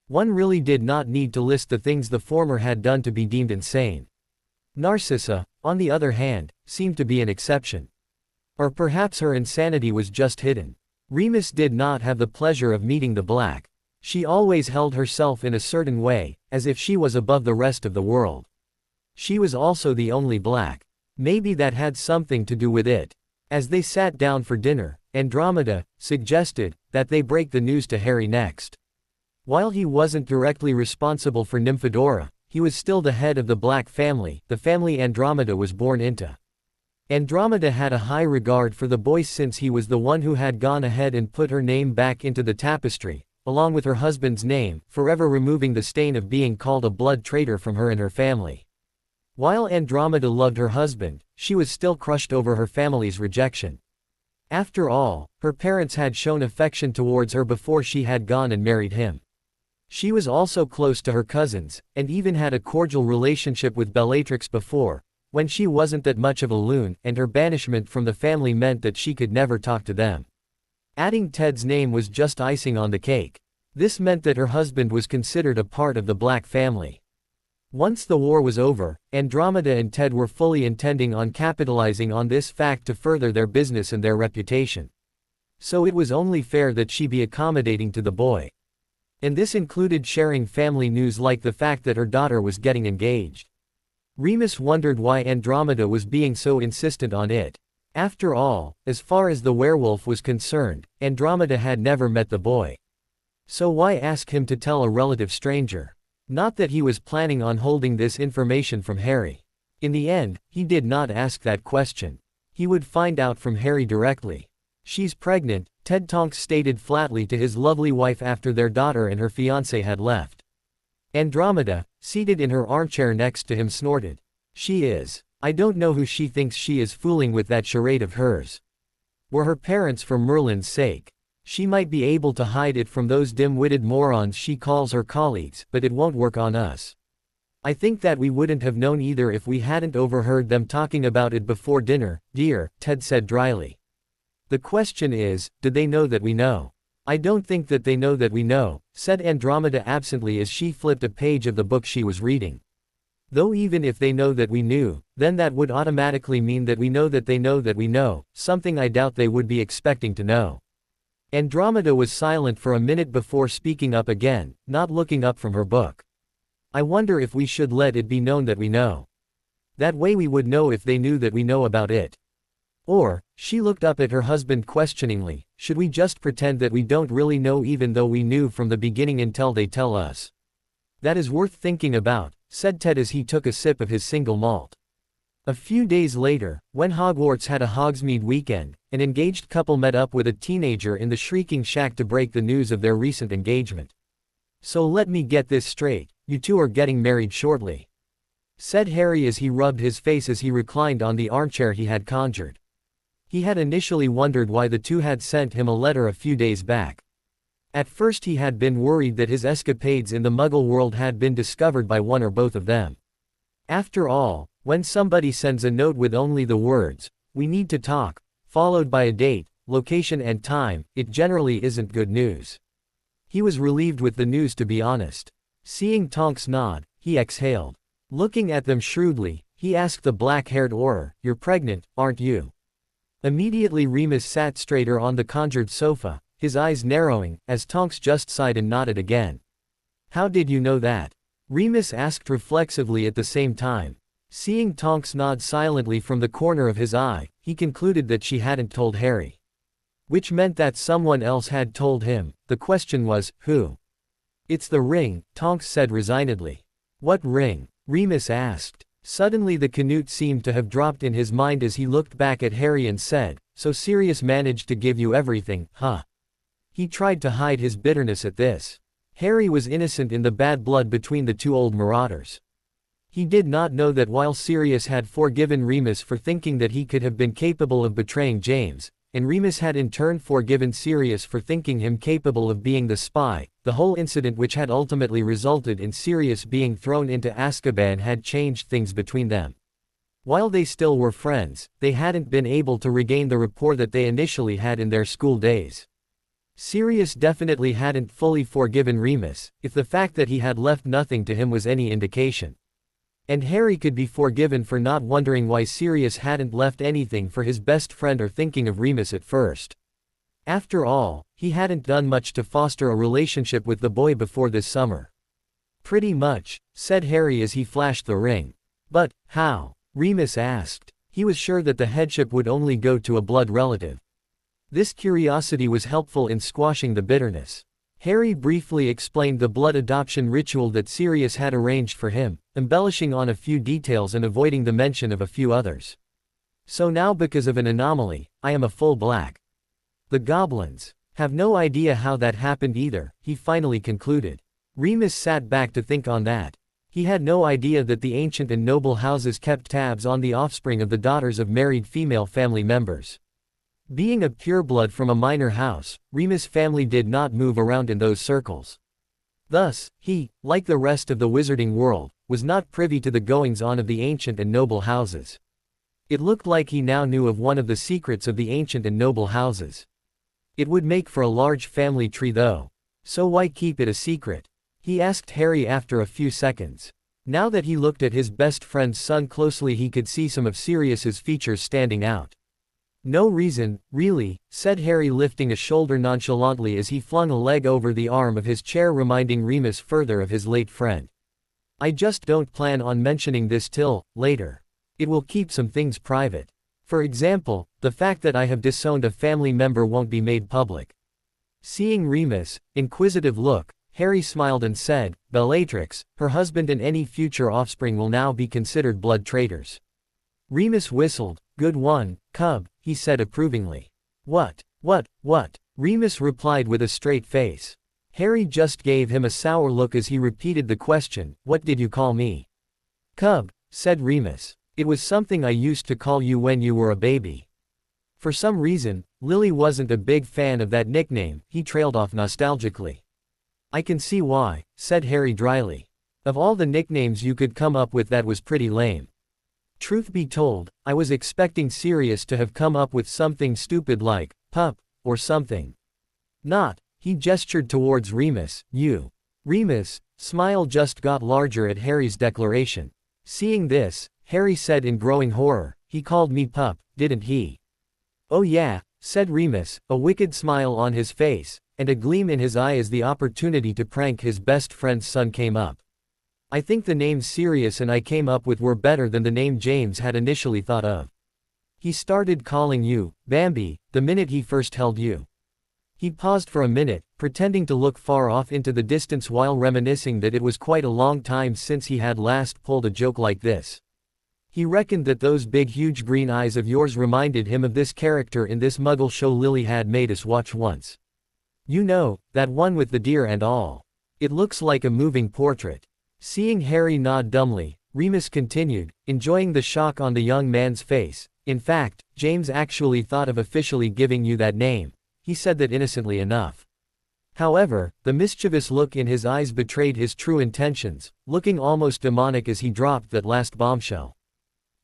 One really did not need to list the things the former had done to be deemed insane. Narcissa, on the other hand, seemed to be an exception. Or perhaps her insanity was just hidden. Remus did not have the pleasure of meeting the Black. She always held herself in a certain way, as if she was above the rest of the world. She was also the only Black. Maybe that had something to do with it. As they sat down for dinner, Andromeda suggested that they break the news to Harry next. While he wasn't directly responsible for Nymphadora, he was still the head of the Black family, the family Andromeda was born into. Andromeda had a high regard for the boy since he was the one who had gone ahead and put her name back into the tapestry, along with her husband's name, forever removing the stain of being called a blood traitor from her and her family. While Andromeda loved her husband, she was still crushed over her family's rejection. After all, her parents had shown affection towards her before she had gone and married him. She was also close to her cousins, and even had a cordial relationship with Bellatrix before, when she wasn't that much of a loon, and her banishment from the family meant that she could never talk to them. Adding Ted's name was just icing on the cake. This meant that her husband was considered a part of the Black family. Once the war was over, Andromeda and Ted were fully intending on capitalizing on this fact to further their business and their reputation. So it was only fair that she be accommodating to the boy. And this included sharing family news like the fact that her daughter was getting engaged. Remus wondered why Andromeda was being so insistent on it. After all, as far as the werewolf was concerned, Andromeda had never met the boy. So why ask him to tell a relative stranger? Not that he was planning on holding this information from Harry. In the end, he did not ask that question. He would find out from Harry directly. She's pregnant, Ted Tonks stated flatly to his lovely wife after their daughter and her fiancé had left. Andromeda, seated in her armchair next to him, snorted. She is. I don't know who she thinks she is fooling with that charade of hers. Were her parents for Merlin's sake, she might be able to hide it from those dim-witted morons she calls her colleagues, but it won't work on us. I think that we wouldn't have known either if we hadn't overheard them talking about it before dinner, dear, Ted said dryly. The question is, do they know that we know? I don't think that they know that we know, said Andromeda absently as she flipped a page of the book she was reading. Though even if they know that we knew, then that would automatically mean that we know that they know that we know, something I doubt they would be expecting to know. Andromeda was silent for a minute before speaking up again, not looking up from her book. I wonder if we should let it be known that we know. That way we would know if they knew that we know about it. Or, she looked up at her husband questioningly, should we just pretend that we don't really know even though we knew from the beginning until they tell us? That is worth thinking about, said Ted as he took a sip of his single malt. A few days later, when Hogwarts had a Hogsmeade weekend, an engaged couple met up with a teenager in the Shrieking Shack to break the news of their recent engagement. So let me get this straight, you two are getting married shortly, said Harry as he rubbed his face as he reclined on the armchair he had conjured. He had initially wondered why the two had sent him a letter a few days back. At first he had been worried that his escapades in the Muggle world had been discovered by one or both of them. After all, when somebody sends a note with only the words, "We need to talk," followed by a date, location and time, it generally isn't good news. He was relieved with the news, to be honest. Seeing Tonks nod, he exhaled. Looking at them shrewdly, he asked the black-haired Auror, "You're pregnant, aren't you?" Immediately Remus sat straighter on the conjured sofa, his eyes narrowing, as Tonks just sighed and nodded again. "How did you know that?" Remus asked reflexively at the same time. Seeing Tonks nod silently from the corner of his eye, he concluded that she hadn't told Harry. Which meant that someone else had told him. The question was, who? "It's the ring," Tonks said resignedly. "What ring?" Remus asked. Suddenly the canute seemed to have dropped in his mind as he looked back at Harry and said, "So Sirius managed to give you everything, huh?" He tried to hide his bitterness at this. Harry was innocent in the bad blood between the two old marauders. He did not know that while Sirius had forgiven Remus for thinking that he could have been capable of betraying James, and Remus had in turn forgiven Sirius for thinking him capable of being the spy, the whole incident which had ultimately resulted in Sirius being thrown into Azkaban had changed things between them. While they still were friends, they hadn't been able to regain the rapport that they initially had in their school days. Sirius definitely hadn't fully forgiven Remus, if the fact that he had left nothing to him was any indication. And Harry could be forgiven for not wondering why Sirius hadn't left anything for his best friend or thinking of Remus at first. After all, he hadn't done much to foster a relationship with the boy before this summer. "Pretty much," said Harry as he flashed the ring. "But, how?" Remus asked. He was sure that the headship would only go to a blood relative. This curiosity was helpful in squashing the bitterness. Harry briefly explained the blood adoption ritual that Sirius had arranged for him, embellishing on a few details and avoiding the mention of a few others. "So now, because of an anomaly, I am a full black. The goblins have no idea how that happened either," he finally concluded. Remus sat back to think on that. He had no idea that the ancient and noble houses kept tabs on the offspring of the daughters of married female family members. Being a pureblood from a minor house, Remus' family did not move around in those circles. Thus, he, like the rest of the wizarding world, was not privy to the goings-on of the ancient and noble houses. It looked like he now knew of one of the secrets of the ancient and noble houses. It would make for a large family tree though. So why keep it a secret? He asked Harry after a few seconds. Now that he looked at his best friend's son closely, he could see some of Sirius's features standing out. No reason, really, said Harry, lifting a shoulder nonchalantly as he flung a leg over the arm of his chair, reminding Remus further of his late friend. I just don't plan on mentioning this till later. It will keep some things private. For example, the fact that I have disowned a family member won't be made public. Seeing Remus' inquisitive look, Harry smiled and said, Bellatrix, her husband and any future offspring will now be considered blood traitors. Remus whistled. Good one, cub, he said approvingly. What? Remus replied with a straight face. Harry just gave him a sour look as he repeated the question, what did you call me? Cub, said Remus. It was something I used to call you when you were a baby. For some reason, Lily wasn't a big fan of that nickname, he trailed off nostalgically. I can see why, said Harry dryly. Of all the nicknames you could come up with, that was pretty lame. Truth be told, I was expecting Sirius to have come up with something stupid like, pup, or something. Not, he gestured towards Remus, you. Remus' smile just got larger at Harry's declaration. Seeing this, Harry said in growing horror, he called me pup, didn't he? Oh yeah, said Remus, a wicked smile on his face, and a gleam in his eye as the opportunity to prank his best friend's son came up. I think the names Sirius and I came up with were better than the name James had initially thought of. He started calling you Bambi the minute he first held you. He paused for a minute, pretending to look far off into the distance while reminiscing that it was quite a long time since he had last pulled a joke like this. He reckoned that those big huge green eyes of yours reminded him of this character in this Muggle show Lily had made us watch once. You know, that one with the deer and all. It looks like a moving portrait. Seeing Harry nod dumbly, Remus continued, enjoying the shock on the young man's face. In fact, James actually thought of officially giving you that name. He said that innocently enough. However, the mischievous look in his eyes betrayed his true intentions, looking almost demonic as he dropped that last bombshell.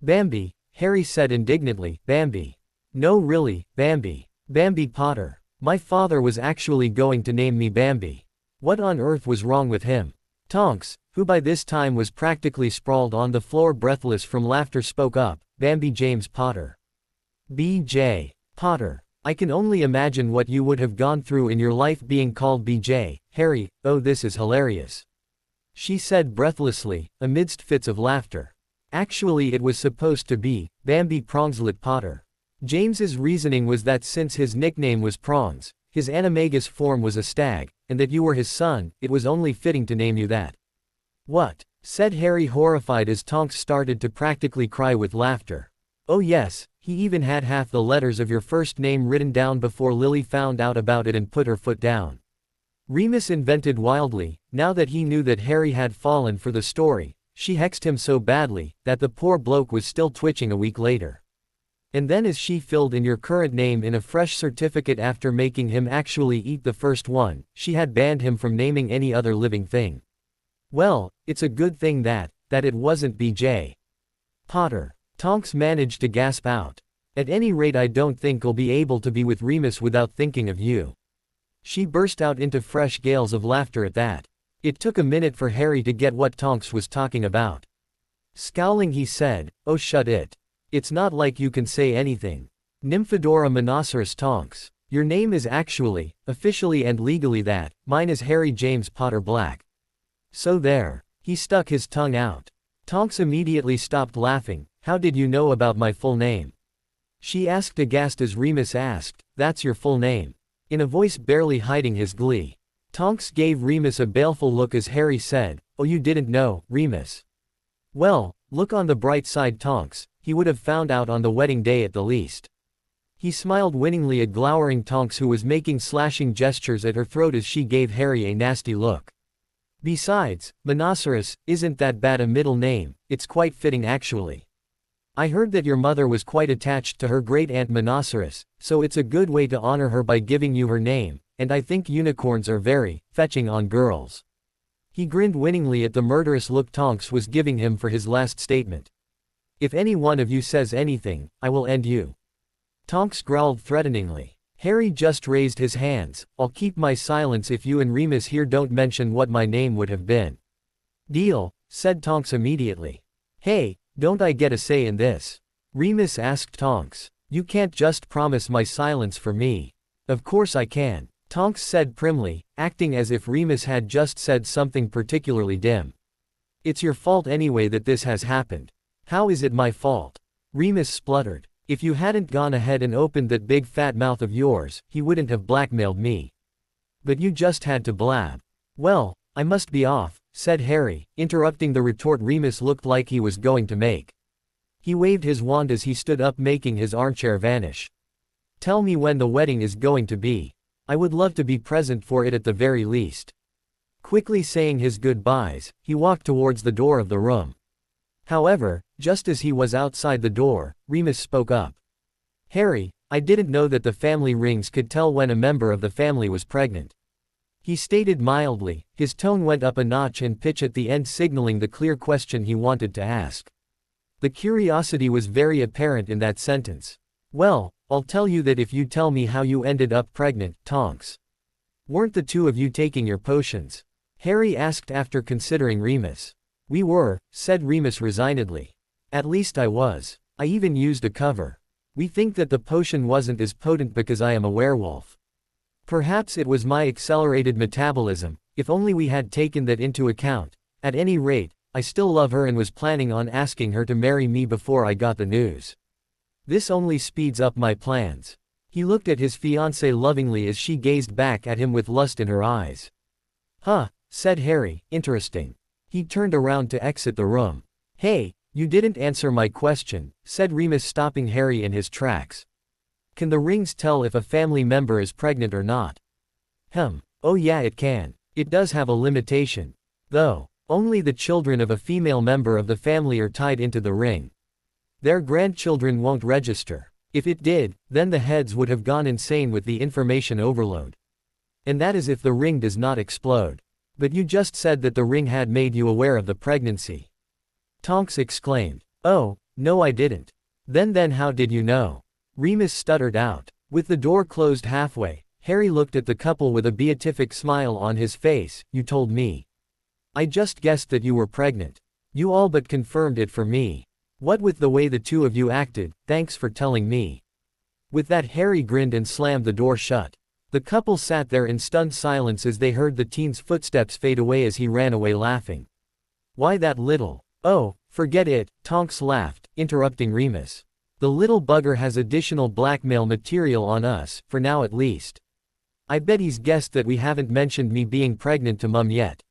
Bambi, Harry said indignantly, Bambi. No really, Bambi. Bambi Potter. My father was actually going to name me Bambi. What on earth was wrong with him? Tonks, who by this time was practically sprawled on the floor breathless from laughter, spoke up, Bambi James Potter. B.J. Potter. I can only imagine what you would have gone through in your life being called B.J., Harry. Oh, this is hilarious. She said breathlessly, amidst fits of laughter. Actually it was supposed to be, Bambi Prongslet Potter. James's reasoning was that since his nickname was Prongs, his animagus form was a stag, and that you were his son, it was only fitting to name you that. What? Said Harry, horrified as Tonks started to practically cry with laughter. Oh yes, he even had half the letters of your first name written down before Lily found out about it and put her foot down. Remus invented wildly. Now that he knew that Harry had fallen for the story, she hexed him so badly, that the poor bloke was still twitching a week later. And then as she filled in your current name in a fresh certificate after making him actually eat the first one, she had banned him from naming any other living thing. Well, it's a good thing that it wasn't B.J. Potter. Tonks managed to gasp out. At any rate, I don't think I'll be able to be with Remus without thinking of you. She burst out into fresh gales of laughter at that. It took a minute for Harry to get what Tonks was talking about. Scowling, he said, oh shut it. It's not like you can say anything. Nymphadora Monoceros Tonks. Your name is actually, officially and legally that. Mine is Harry James Potter Black. So there. He stuck his tongue out. Tonks immediately stopped laughing. How did you know about my full name? She asked aghast as Remus asked, that's your full name? In a voice barely hiding his glee. Tonks gave Remus a baleful look as Harry said, oh you didn't know, Remus? Well, look on the bright side, Tonks. He would have found out on the wedding day at the least. He smiled winningly at glowering Tonks, who was making slashing gestures at her throat as she gave Harry a nasty look. Besides, Monoceros isn't that bad a middle name, it's quite fitting actually. I heard that your mother was quite attached to her great-aunt Monoceros, so it's a good way to honor her by giving you her name, and I think unicorns are very fetching on girls. He grinned winningly at the murderous look Tonks was giving him for his last statement. If any one of you says anything, I will end you. Tonks growled threateningly. Harry just raised his hands. I'll keep my silence if you and Remus here don't mention what my name would have been. Deal, said Tonks immediately. Hey, don't I get a say in this? Remus asked Tonks. You can't just promise my silence for me. Of course I can, Tonks said primly, acting as if Remus had just said something particularly dim. It's your fault anyway that this has happened. How is it my fault? Remus spluttered. If you hadn't gone ahead and opened that big fat mouth of yours, he wouldn't have blackmailed me. But you just had to blab. Well, I must be off, said Harry, interrupting the retort Remus looked like he was going to make. He waved his wand as he stood up, making his armchair vanish. Tell me when the wedding is going to be. I would love to be present for it at the very least. Quickly saying his goodbyes, he walked towards the door of the room. However, just as he was outside the door, Remus spoke up. Harry, I didn't know that the family rings could tell when a member of the family was pregnant. He stated mildly, his tone went up a notch in pitch at the end, signaling the clear question he wanted to ask. The curiosity was very apparent in that sentence. Well, I'll tell you that if you tell me how you ended up pregnant, Tonks. Weren't the two of you taking your potions? Harry asked after considering Remus. We were, said Remus resignedly. At least I was. I even used a cover. We think that the potion wasn't as potent because I am a werewolf. Perhaps it was my accelerated metabolism, if only we had taken that into account. At any rate, I still love her and was planning on asking her to marry me before I got the news. This only speeds up my plans. He looked at his fiancée lovingly as she gazed back at him with lust in her eyes. Huh, said Harry, interesting. He turned around to exit the room. Hey, you didn't answer my question, said Remus, stopping Harry in his tracks. Can the rings tell if a family member is pregnant or not? Oh yeah, it can. It does have a limitation. Though, only the children of a female member of the family are tied into the ring. Their grandchildren won't register. If it did, then the heads would have gone insane with the information overload. And that is if the ring does not explode. But you just said that the ring had made you aware of the pregnancy. Tonks exclaimed. Oh, no I didn't. Then how did you know? Remus stuttered out. With the door closed halfway, Harry looked at the couple with a beatific smile on his face. You told me. I just guessed that you were pregnant. You all but confirmed it for me. What with the way the two of you acted, thanks for telling me. With that, Harry grinned and slammed the door shut. The couple sat there in stunned silence as they heard the teen's footsteps fade away as he ran away laughing. Why that little? Oh, forget it, Tonks laughed, interrupting Remus. The little bugger has additional blackmail material on us, for now at least. I bet he's guessed that we haven't mentioned me being pregnant to Mum yet.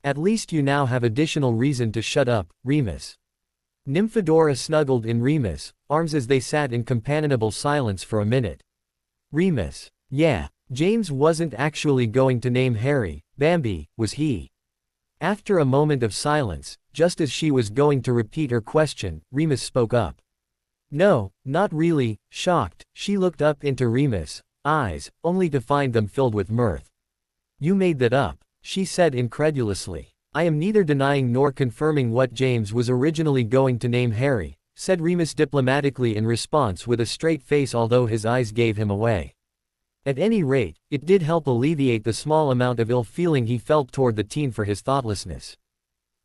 At least you now have additional reason to shut up, Remus. Nymphadora snuggled in Remus' arms as they sat in companionable silence for a minute. Remus. Yeah, James wasn't actually going to name Harry, Bambi, was he? After a moment of silence, just as she was going to repeat her question, Remus spoke up. No, not really. Shocked, she looked up into Remus' eyes, only to find them filled with mirth. You made that up, she said incredulously. I am neither denying nor confirming what James was originally going to name Harry, said Remus diplomatically in response with a straight face, although his eyes gave him away. At any rate, it did help alleviate the small amount of ill feeling he felt toward the teen for his thoughtlessness.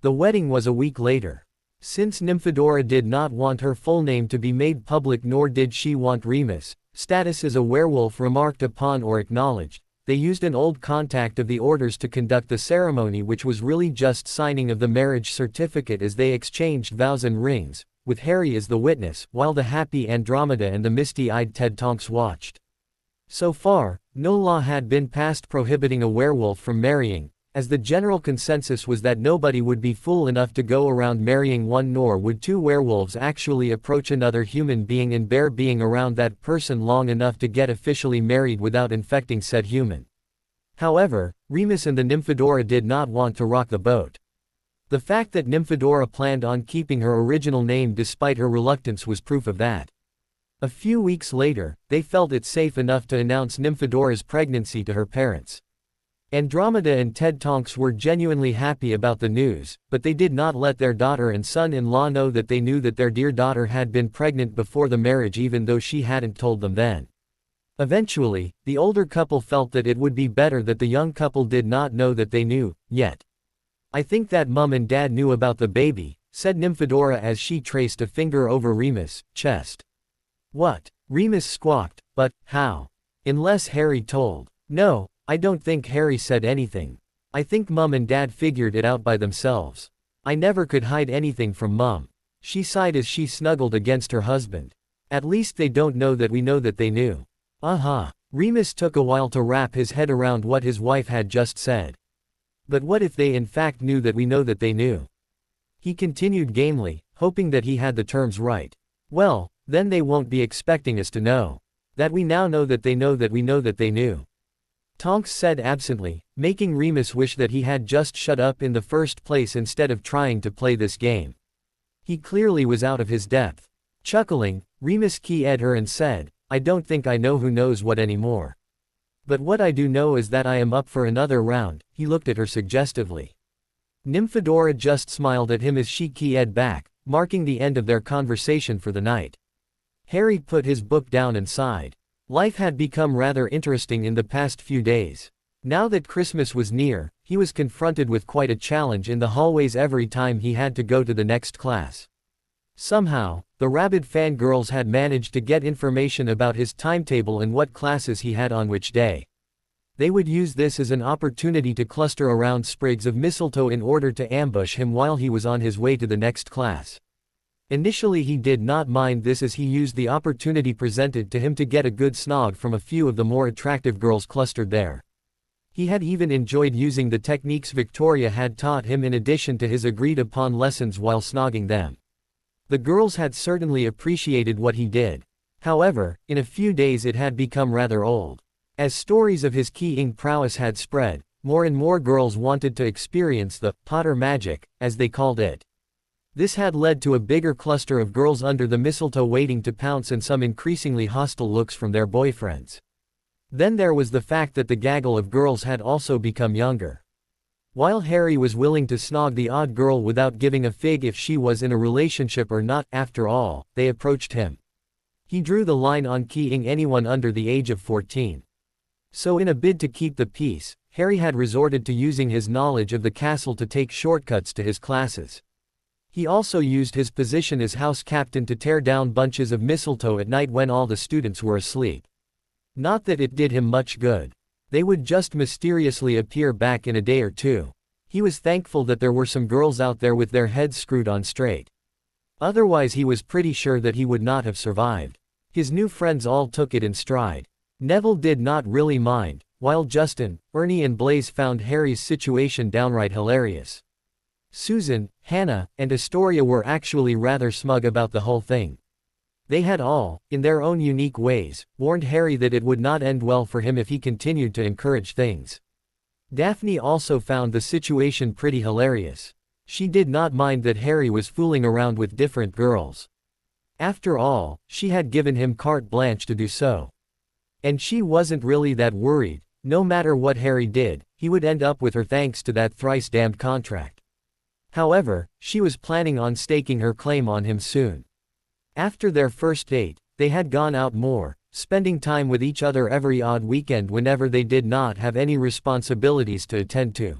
The wedding was a week later. Since Nymphadora did not want her full name to be made public, nor did she want Remus' status as a werewolf remarked upon or acknowledged, they used an old contact of the orders to conduct the ceremony, which was really just signing of the marriage certificate as they exchanged vows and rings, with Harry as the witness, while the happy Andromeda and the misty-eyed Ted Tonks watched. So far, no law had been passed prohibiting a werewolf from marrying, as the general consensus was that nobody would be fool enough to go around marrying one, nor would two werewolves actually approach another human being and bear being around that person long enough to get officially married without infecting said human. However, Remus and the Nymphadora did not want to rock the boat. The fact that Nymphadora planned on keeping her original name despite her reluctance was proof of that. A few weeks later, they felt it safe enough to announce Nymphadora's pregnancy to her parents. Andromeda and Ted Tonks were genuinely happy about the news, but they did not let their daughter and son-in-law know that they knew that their dear daughter had been pregnant before the marriage, even though she hadn't told them then. Eventually, the older couple felt that it would be better that the young couple did not know that they knew, yet. I think that Mum and Dad knew about the baby, said Nymphadora as she traced a finger over Remus' chest. What? Remus squawked, "But, how? Unless Harry told." "No, I don't think Harry said anything. I think Mum and Dad figured it out by themselves. I never could hide anything from Mum." She sighed as she snuggled against her husband. "At least they don't know that we know that they knew." "Uh-huh." Remus took a while to wrap his head around what his wife had just said. "But what if they in fact knew that we know that they knew?" He continued gamely, hoping that he had the terms right. "Well, then they won't be expecting us to know. That we now know that they know that we know that they knew." Tonks said absently, making Remus wish that he had just shut up in the first place instead of trying to play this game. He clearly was out of his depth. Chuckling, Remus keyed her and said, "I don't think I know who knows what anymore. But what I do know is that I am up for another round." He looked at her suggestively. Nymphadora just smiled at him as she keyed back, marking the end of their conversation for the night. Harry put his book down and sighed. Life had become rather interesting in the past few days. Now that Christmas was near, he was confronted with quite a challenge in the hallways every time he had to go to the next class. Somehow, the rabid fangirls had managed to get information about his timetable and what classes he had on which day. They would use this as an opportunity to cluster around sprigs of mistletoe in order to ambush him while he was on his way to the next class. Initially he did not mind this as he used the opportunity presented to him to get a good snog from a few of the more attractive girls clustered there. He had even enjoyed using the techniques Victoria had taught him in addition to his agreed-upon lessons while snogging them. The girls had certainly appreciated what he did. However, in a few days it had become rather old. As stories of his keying prowess had spread, more and more girls wanted to experience the Potter magic, as they called it. This had led to a bigger cluster of girls under the mistletoe waiting to pounce and some increasingly hostile looks from their boyfriends. Then there was the fact that the gaggle of girls had also become younger. While Harry was willing to snog the odd girl without giving a fig if she was in a relationship or not, after all, they approached him. He drew the line on keying anyone under the age of 14. So in a bid to keep the peace, Harry had resorted to using his knowledge of the castle to take shortcuts to his classes. He also used his position as house captain to tear down bunches of mistletoe at night when all the students were asleep. Not that it did him much good. They would just mysteriously appear back in a day or two. He was thankful that there were some girls out there with their heads screwed on straight. Otherwise he was pretty sure that he would not have survived. His new friends all took it in stride. Neville did not really mind, while Justin, Ernie and Blaise found Harry's situation downright hilarious. Susan, Hannah, and Astoria were actually rather smug about the whole thing. They had all, in their own unique ways, warned Harry that it would not end well for him if he continued to encourage things. Daphne also found the situation pretty hilarious. She did not mind that Harry was fooling around with different girls. After all, she had given him carte blanche to do so. And she wasn't really that worried. No matter what Harry did, he would end up with her thanks to that thrice-damned contract. However, she was planning on staking her claim on him soon. After their first date, they had gone out more, spending time with each other every odd weekend whenever they did not have any responsibilities to attend to.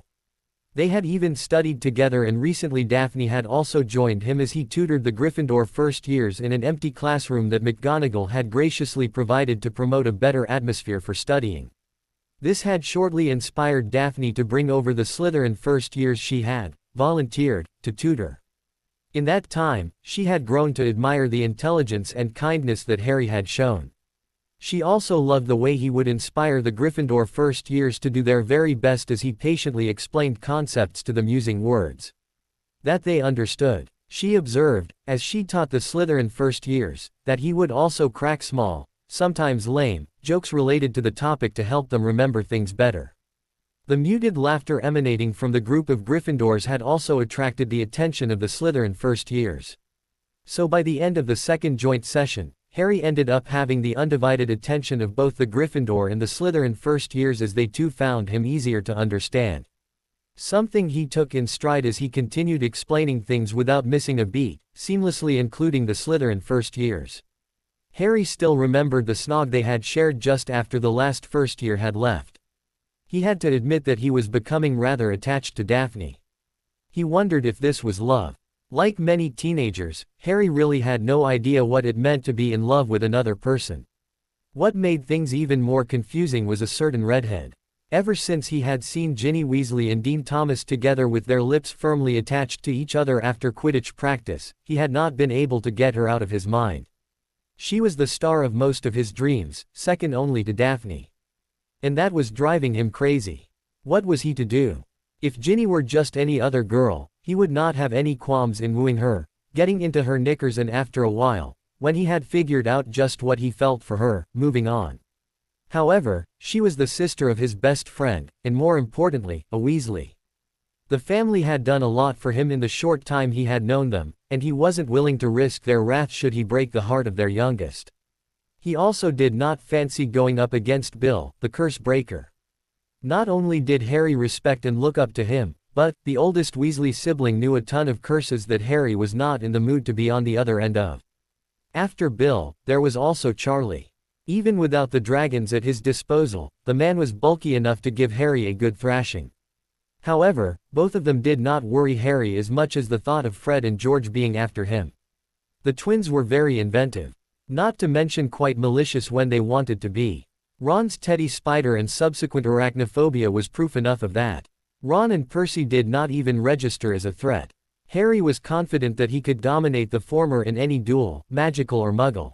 They had even studied together, and recently Daphne had also joined him as he tutored the Gryffindor first years in an empty classroom that McGonagall had graciously provided to promote a better atmosphere for studying. This had shortly inspired Daphne to bring over the Slytherin first years she had volunteered to tutor. In that time, she had grown to admire the intelligence and kindness that Harry had shown. She also loved the way he would inspire the Gryffindor first years to do their very best as he patiently explained concepts to them using words that they understood. She observed, as she taught the Slytherin first years, that he would also crack small, sometimes lame, jokes related to the topic to help them remember things better. The muted laughter emanating from the group of Gryffindors had also attracted the attention of the Slytherin first years. So by the end of the second joint session, Harry ended up having the undivided attention of both the Gryffindor and the Slytherin first years, as they too found him easier to understand. Something he took in stride as he continued explaining things without missing a beat, seamlessly including the Slytherin first years. Harry still remembered the snog they had shared just after the last first year had left. He had to admit that he was becoming rather attached to Daphne. He wondered if this was love. Like many teenagers, Harry really had no idea what it meant to be in love with another person. What made things even more confusing was a certain redhead. Ever since he had seen Ginny Weasley and Dean Thomas together with their lips firmly attached to each other after Quidditch practice, he had not been able to get her out of his mind. She was the star of most of his dreams, second only to Daphne. And that was driving him crazy. What was he to do? If Ginny were just any other girl, he would not have any qualms in wooing her, getting into her knickers, and after a while, when he had figured out just what he felt for her, moving on. However, she was the sister of his best friend, and more importantly, a Weasley. The family had done a lot for him in the short time he had known them, and he wasn't willing to risk their wrath should he break the heart of their youngest. He also did not fancy going up against Bill, the curse breaker. Not only did Harry respect and look up to him, but, the oldest Weasley sibling knew a ton of curses that Harry was not in the mood to be on the other end of. After Bill, there was also Charlie. Even without the dragons at his disposal, the man was bulky enough to give Harry a good thrashing. However, both of them did not worry Harry as much as the thought of Fred and George being after him. The twins were very inventive. Not to mention quite malicious when they wanted to be. Ron's teddy spider and subsequent arachnophobia was proof enough of that. Ron and Percy did not even register as a threat. Harry was confident that he could dominate the former in any duel, magical or muggle.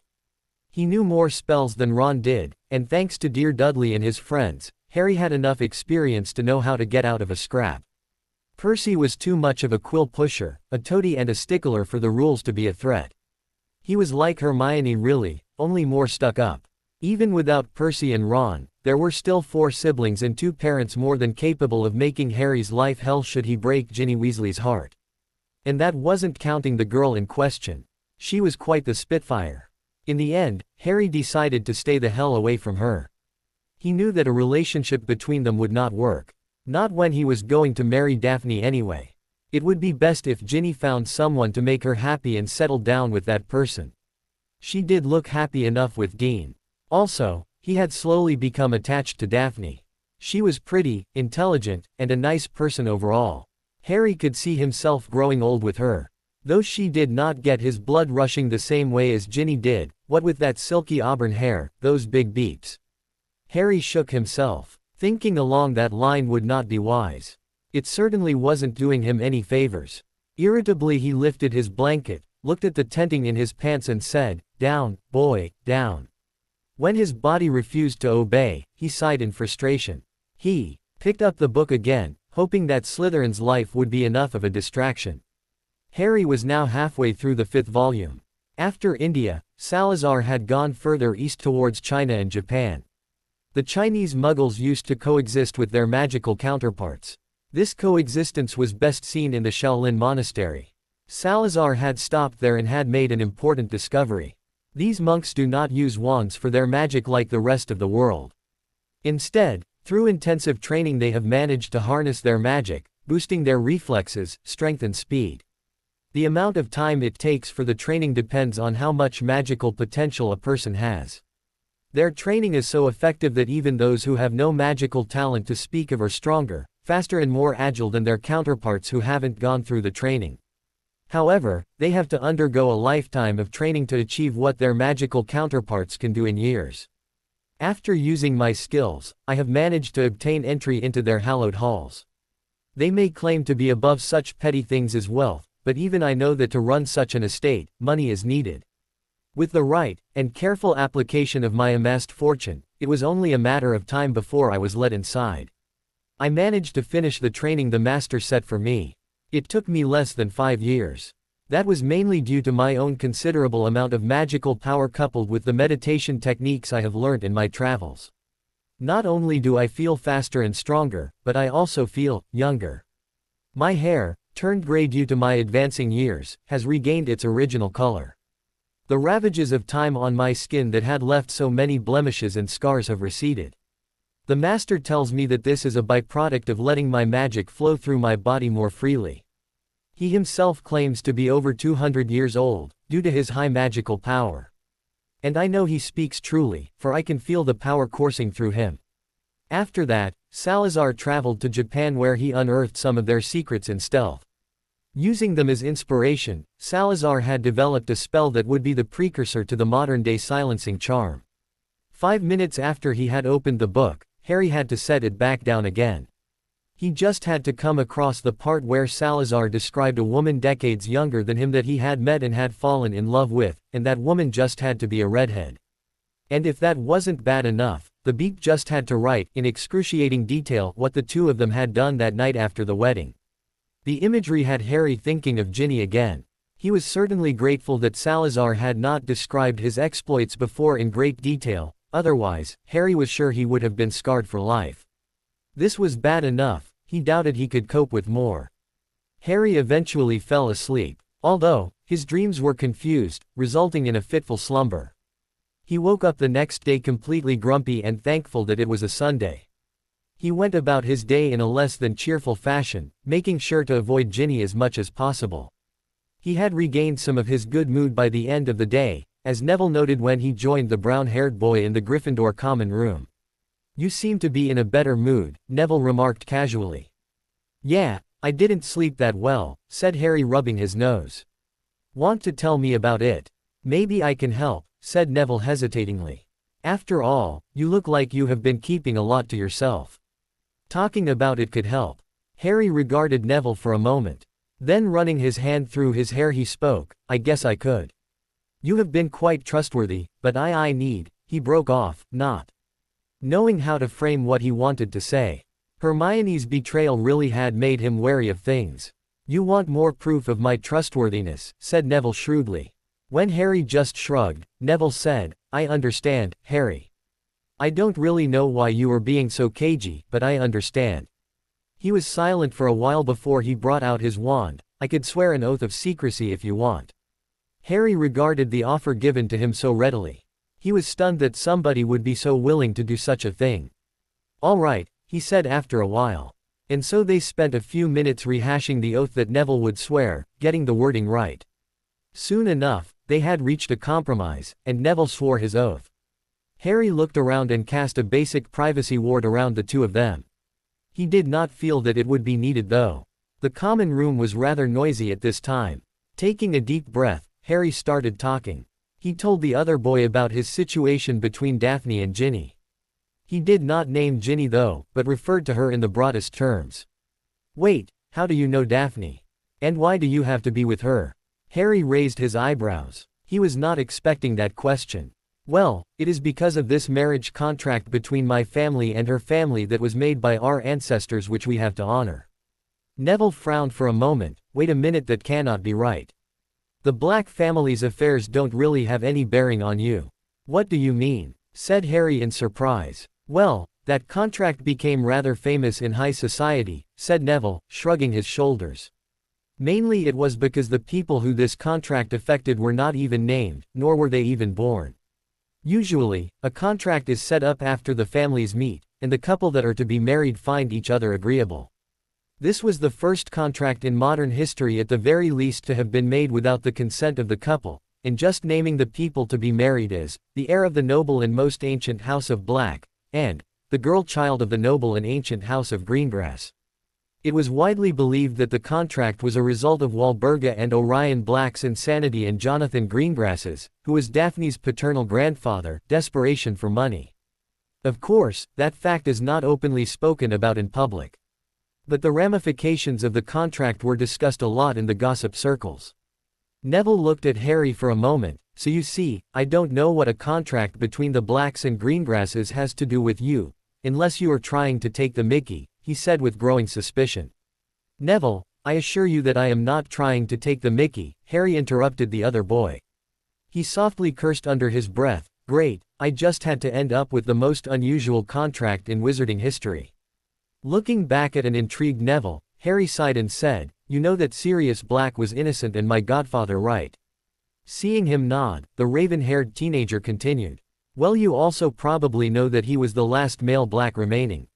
He knew more spells than Ron did, and thanks to Dear Dudley and his friends, Harry had enough experience to know how to get out of a scrap. Percy was too much of a quill pusher, a toady and a stickler for the rules to be a threat. He was like Hermione really, only more stuck up. Even without Percy and Ron, there were still 4 siblings and 2 parents more than capable of making Harry's life hell should he break Ginny Weasley's heart. And that wasn't counting the girl in question. She was quite the spitfire. In the end, Harry decided to stay the hell away from her. He knew that a relationship between them would not work. Not when he was going to marry Daphne anyway. It would be best if Ginny found someone to make her happy and settled down with that person. She did look happy enough with Dean. Also, he had slowly become attached to Daphne. She was pretty, intelligent, and a nice person overall. Harry could see himself growing old with her. Though she did not get his blood rushing the same way as Ginny did, what with that silky auburn hair, those big beeps. Harry shook himself. Thinking along that line would not be wise. It certainly wasn't doing him any favors. Irritably he lifted his blanket, looked at the tenting in his pants and said, "Down, boy, down." When his body refused to obey, he sighed in frustration. He picked up the book again, hoping that Slytherin's life would be enough of a distraction. Harry was now halfway through the 5th volume. After India, Salazar had gone further east towards China and Japan. The Chinese Muggles used to coexist with their magical counterparts. This coexistence was best seen in the Shaolin Monastery. Salazar had stopped there and had made an important discovery. These monks do not use wands for their magic like the rest of the world. Instead, through intensive training they have managed to harness their magic, boosting their reflexes, strength and speed. The amount of time it takes for the training depends on how much magical potential a person has. Their training is so effective that even those who have no magical talent to speak of are stronger, faster and more agile than their counterparts who haven't gone through the training. However, they have to undergo a lifetime of training to achieve what their magical counterparts can do in years. After using my skills, I have managed to obtain entry into their hallowed halls. They may claim to be above such petty things as wealth, but even I know that to run such an estate, money is needed. With the right and careful application of my amassed fortune, it was only a matter of time before I was let inside. I managed to finish the training the master set for me. It took me less than 5 years. That was mainly due to my own considerable amount of magical power coupled with the meditation techniques I have learnt in my travels. Not only do I feel faster and stronger, but I also feel younger. My hair, turned gray due to my advancing years, has regained its original color. The ravages of time on my skin that had left so many blemishes and scars have receded. The master tells me that this is a byproduct of letting my magic flow through my body more freely. He himself claims to be over 200 years old, due to his high magical power. And I know he speaks truly, for I can feel the power coursing through him. After that, Salazar traveled to Japan where he unearthed some of their secrets in stealth. Using them as inspiration, Salazar had developed a spell that would be the precursor to the modern-day silencing charm. 5 minutes after he had opened the book, Harry had to set it back down again. He just had to come across the part where Salazar described a woman decades younger than him that he had met and had fallen in love with, and that woman just had to be a redhead. And if that wasn't bad enough, the beep just had to write, in excruciating detail, what the two of them had done that night after the wedding. The imagery had Harry thinking of Ginny again. He was certainly grateful that Salazar had not described his exploits before in great detail, otherwise, Harry was sure he would have been scarred for life. This was bad enough. He doubted he could cope with more. Harry eventually fell asleep, although his dreams were confused, resulting in a fitful slumber. He woke up the next day completely grumpy and thankful that it was a Sunday. He went about his day in a less than cheerful fashion, making sure to avoid Ginny as much as possible. He had regained some of his good mood by the end of the day, as Neville noted when he joined the brown-haired boy in the Gryffindor common room. "You seem to be in a better mood," Neville remarked casually. "Yeah, I didn't sleep that well," said Harry, rubbing his nose. "Want to tell me about it?" "Maybe I can help," said Neville hesitatingly. "After all, you look like you have been keeping a lot to yourself. Talking about it could help." Harry regarded Neville for a moment. Then running his hand through his hair he spoke, "I guess I could. You have been quite trustworthy, but I need," he broke off, not knowing how to frame what he wanted to say. Hermione's betrayal really had made him wary of things. "You want more proof of my trustworthiness," said Neville shrewdly. When Harry just shrugged, Neville said, "I understand, Harry. I don't really know why you are being so cagey, but I understand." He was silent for a while before he brought out his wand. "I could swear an oath of secrecy if you want." Harry regarded the offer given to him so readily. He was stunned that somebody would be so willing to do such a thing. "All right," he said after a while. And so they spent a few minutes rehashing the oath that Neville would swear, getting the wording right. Soon enough, they had reached a compromise, and Neville swore his oath. Harry looked around and cast a basic privacy ward around the two of them. He did not feel that it would be needed though. The common room was rather noisy at this time. Taking a deep breath, Harry started talking. He told the other boy about his situation between Daphne and Ginny. He did not name Ginny though, but referred to her in the broadest terms. "Wait, how do you know Daphne? And why do you have to be with her?" Harry raised his eyebrows. He was not expecting that question. "Well, it is because of this marriage contract between my family and her family that was made by our ancestors which we have to honor." Neville frowned for a moment. "Wait a minute, that cannot be right. The Black family's affairs don't really have any bearing on you." "What do you mean?" said Harry in surprise. "Well, that contract became rather famous in high society," said Neville, shrugging his shoulders. "Mainly it was because the people who this contract affected were not even named, nor were they even born. Usually, a contract is set up after the families meet, and the couple that are to be married find each other agreeable. This was the first contract in modern history at the very least to have been made without the consent of the couple, and just naming the people to be married as the heir of the noble and most ancient House of Black, and the girl child of the noble and ancient House of Greengrass. It was widely believed that the contract was a result of Walburga and Orion Black's insanity and Jonathan Greengrass's, who was Daphne's paternal grandfather, desperation for money. Of course, that fact is not openly spoken about in public. But the ramifications of the contract were discussed a lot in the gossip circles. Neville looked at Harry for a moment. "So you see, I don't know what a contract between the Blacks and Greengrasses has to do with you, unless you are trying to take the mickey," he said with growing suspicion. "Neville, I assure you that I am not trying to take the mickey," Harry interrupted the other boy. He softly cursed under his breath. "Great, I just had to end up with the most unusual contract in wizarding history." Looking back at an intrigued Neville, Harry sighed and said, "You know that Sirius Black was innocent and my godfather, right?" Seeing him nod, the raven-haired teenager continued. "Well, you also probably know that he was the last male Black remaining.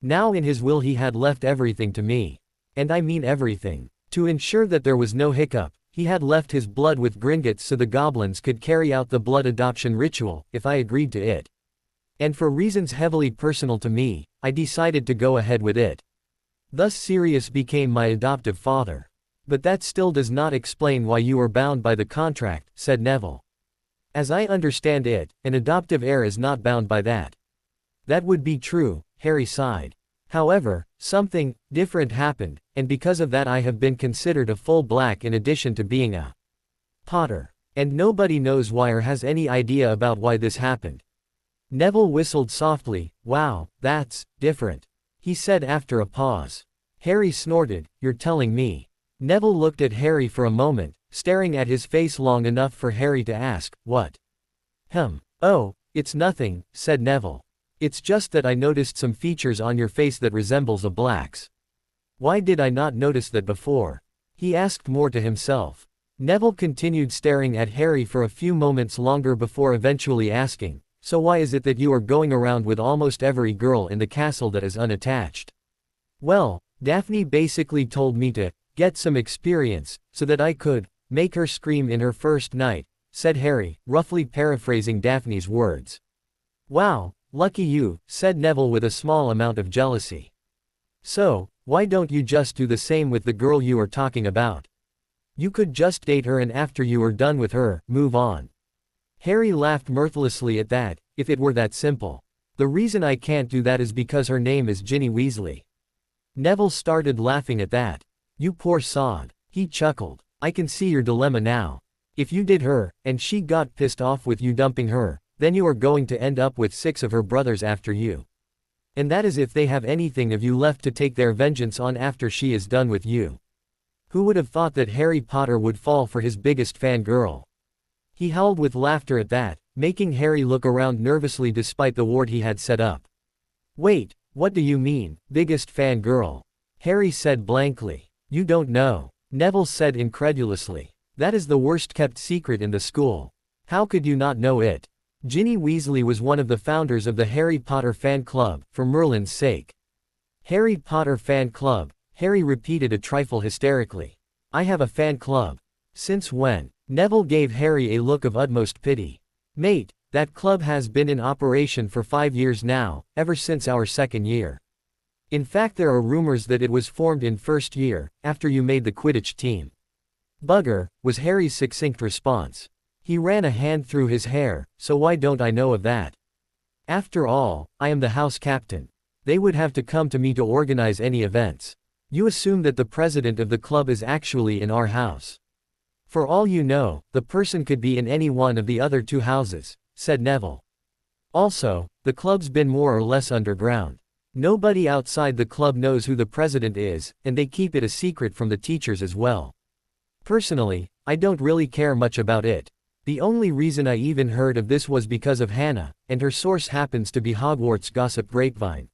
Now in his will he had left everything to me. And I mean everything. To ensure that there was no hiccup, he had left his blood with Gringotts so the goblins could carry out the blood adoption ritual, if I agreed to it. And for reasons heavily personal to me, I decided to go ahead with it. Thus Sirius became my adoptive father. But that still does not explain why you are bound by the contract, said Neville. As I understand it, an adoptive heir is not bound by that. That would be true, Harry sighed. However, something different happened, and because of that I have been considered a full black in addition to being a Potter. And nobody knows why or has any idea about why this happened. Neville whistled softly. Wow, that's different, he said after a pause. Harry snorted. You're telling me? Neville looked at Harry for a moment, staring at his face long enough for Harry to ask, what? Oh, it's nothing, said Neville. It's just that I noticed some features on your face that resembles a black's. Why did I not notice that before? He asked more to himself. Neville continued staring at Harry for a few moments longer before eventually asking, so why is it that you are going around with almost every girl in the castle that is unattached? Well, Daphne basically told me to get some experience, so that I could make her scream in her first night, said Harry, roughly paraphrasing Daphne's words. Wow, lucky you, said Neville with a small amount of jealousy. So, why don't you just do the same with the girl you are talking about? You could just date her and after you are done with her, move on. Harry laughed mirthlessly at that. If it were that simple. The reason I can't do that is because her name is Ginny Weasley. Neville started laughing at that. You poor sod. He chuckled. I can see your dilemma now. If you did her, and she got pissed off with you dumping her, then you are going to end up with 6 of her brothers after you. And that is if they have anything of you left to take their vengeance on after she is done with you. Who would have thought that Harry Potter would fall for his biggest fangirl? He howled with laughter at that, making Harry look around nervously despite the ward he had set up. Wait, what do you mean, biggest fangirl? Harry said blankly. You don't know. Neville said incredulously. That is the worst kept secret in the school. How could you not know it? Ginny Weasley was one of the founders of the Harry Potter fan club, for Merlin's sake. Harry Potter fan club, Harry repeated a trifle hysterically. I have a fan club. Since when? Neville gave Harry a look of utmost pity. Mate, that club has been in operation for 5 years now, ever since our 2nd year. In fact there are rumors that it was formed in 1st year, after you made the Quidditch team. Bugger, was Harry's succinct response. He ran a hand through his hair, so why don't I know of that? After all, I am the house captain. They would have to come to me to organize any events. You assume that the president of the club is actually in our house. For all you know, the person could be in any one of the other 2 houses, said Neville. Also, the club's been more or less underground. Nobody outside the club knows who the president is, and they keep it a secret from the teachers as well. Personally, I don't really care much about it. The only reason I even heard of this was because of Hannah, and her source happens to be Hogwarts gossip grapevine.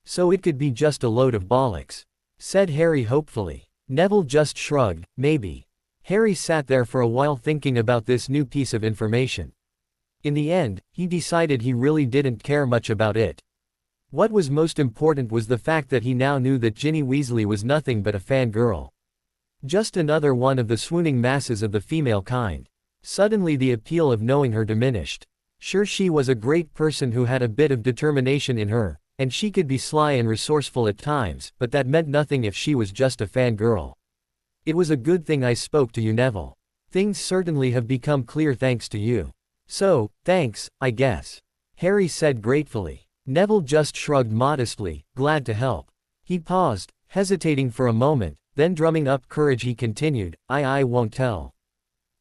So it could be just a load of bollocks, said Harry hopefully. Neville just shrugged. Maybe. Harry sat there for a while thinking about this new piece of information. In the end, he decided he really didn't care much about it. What was most important was the fact that he now knew that Ginny Weasley was nothing but a fangirl. Just another one of the swooning masses of the female kind. Suddenly the appeal of knowing her diminished. Sure, she was a great person who had a bit of determination in her, and she could be sly and resourceful at times, but that meant nothing if she was just a fangirl. It was a good thing I spoke to you, Neville. Things certainly have become clear thanks to you. So, thanks, I guess. Harry said gratefully. Neville just shrugged modestly, glad to help. He paused, hesitating for a moment, then drumming up courage he continued, I won't tell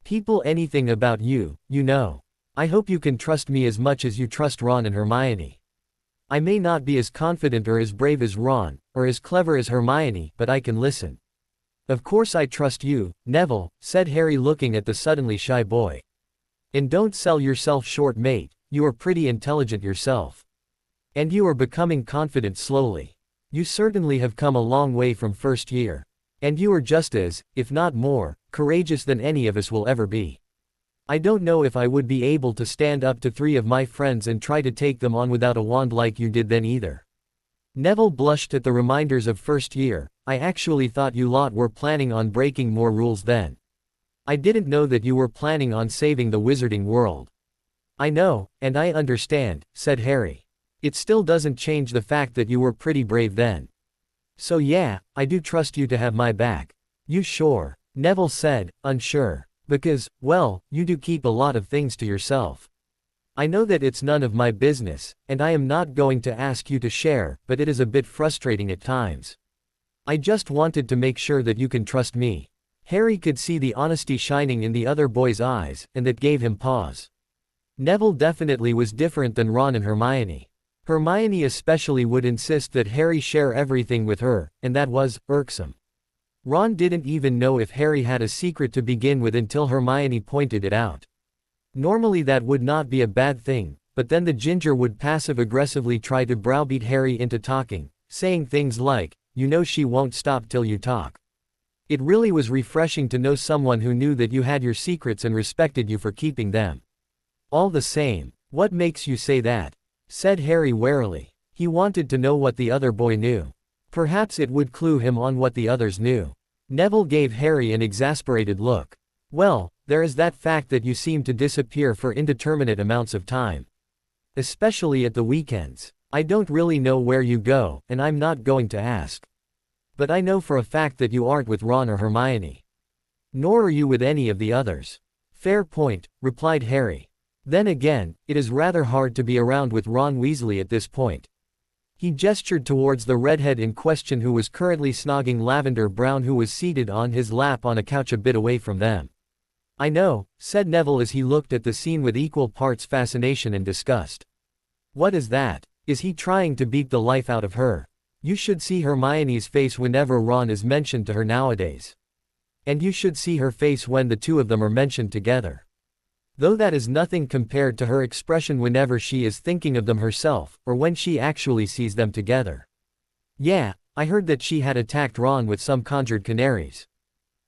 people anything about you, you know. I hope you can trust me as much as you trust Ron and Hermione. I may not be as confident or as brave as Ron, or as clever as Hermione, but I can listen. Of course I trust you, Neville, said Harry looking at the suddenly shy boy. And don't sell yourself short, mate, you are pretty intelligent yourself. And you are becoming confident slowly. You certainly have come a long way from 1st year. And you are just as, if not more, courageous than any of us will ever be. I don't know if I would be able to stand up to 3 of my friends and try to take them on without a wand like you did then either. Neville blushed at the reminders of 1st year. I actually thought you lot were planning on breaking more rules then. I didn't know that you were planning on saving the wizarding world. I know, and I understand, said Harry. It still doesn't change the fact that you were pretty brave then. So yeah, I do trust you to have my back. You sure? Neville said, unsure. Because, well, you do keep a lot of things to yourself. I know that it's none of my business, and I am not going to ask you to share, but it is a bit frustrating at times. I just wanted to make sure that you can trust me. Harry could see the honesty shining in the other boy's eyes, and that gave him pause. Neville definitely was different than Ron and Hermione. Hermione especially would insist that Harry share everything with her, and that was irksome. Ron didn't even know if Harry had a secret to begin with until Hermione pointed it out. Normally that would not be a bad thing, but then the ginger would passive-aggressively try to browbeat Harry into talking, saying things like, "You know she won't stop till you talk." It really was refreshing to know someone who knew that you had your secrets and respected you for keeping them. All the same, what makes you say that? Said Harry warily. He wanted to know what the other boy knew. Perhaps it would clue him on what the others knew. Neville gave Harry an exasperated look. Well, there is that fact that you seem to disappear for indeterminate amounts of time. Especially at the weekends. I don't really know where you go, and I'm not going to ask. But I know for a fact that you aren't with Ron or Hermione. Nor are you with any of the others. Fair point, replied Harry. Then again, it is rather hard to be around with Ron Weasley at this point. He gestured towards the redhead in question who was currently snogging Lavender Brown, who was seated on his lap on a couch a bit away from them. I know, said Neville as he looked at the scene with equal parts fascination and disgust. What is that? Is he trying to beat the life out of her? You should see Hermione's face whenever Ron is mentioned to her nowadays. And you should see her face when the two of them are mentioned together. Though that is nothing compared to her expression whenever she is thinking of them herself, or when she actually sees them together. Yeah, I heard that she had attacked Ron with some conjured canaries.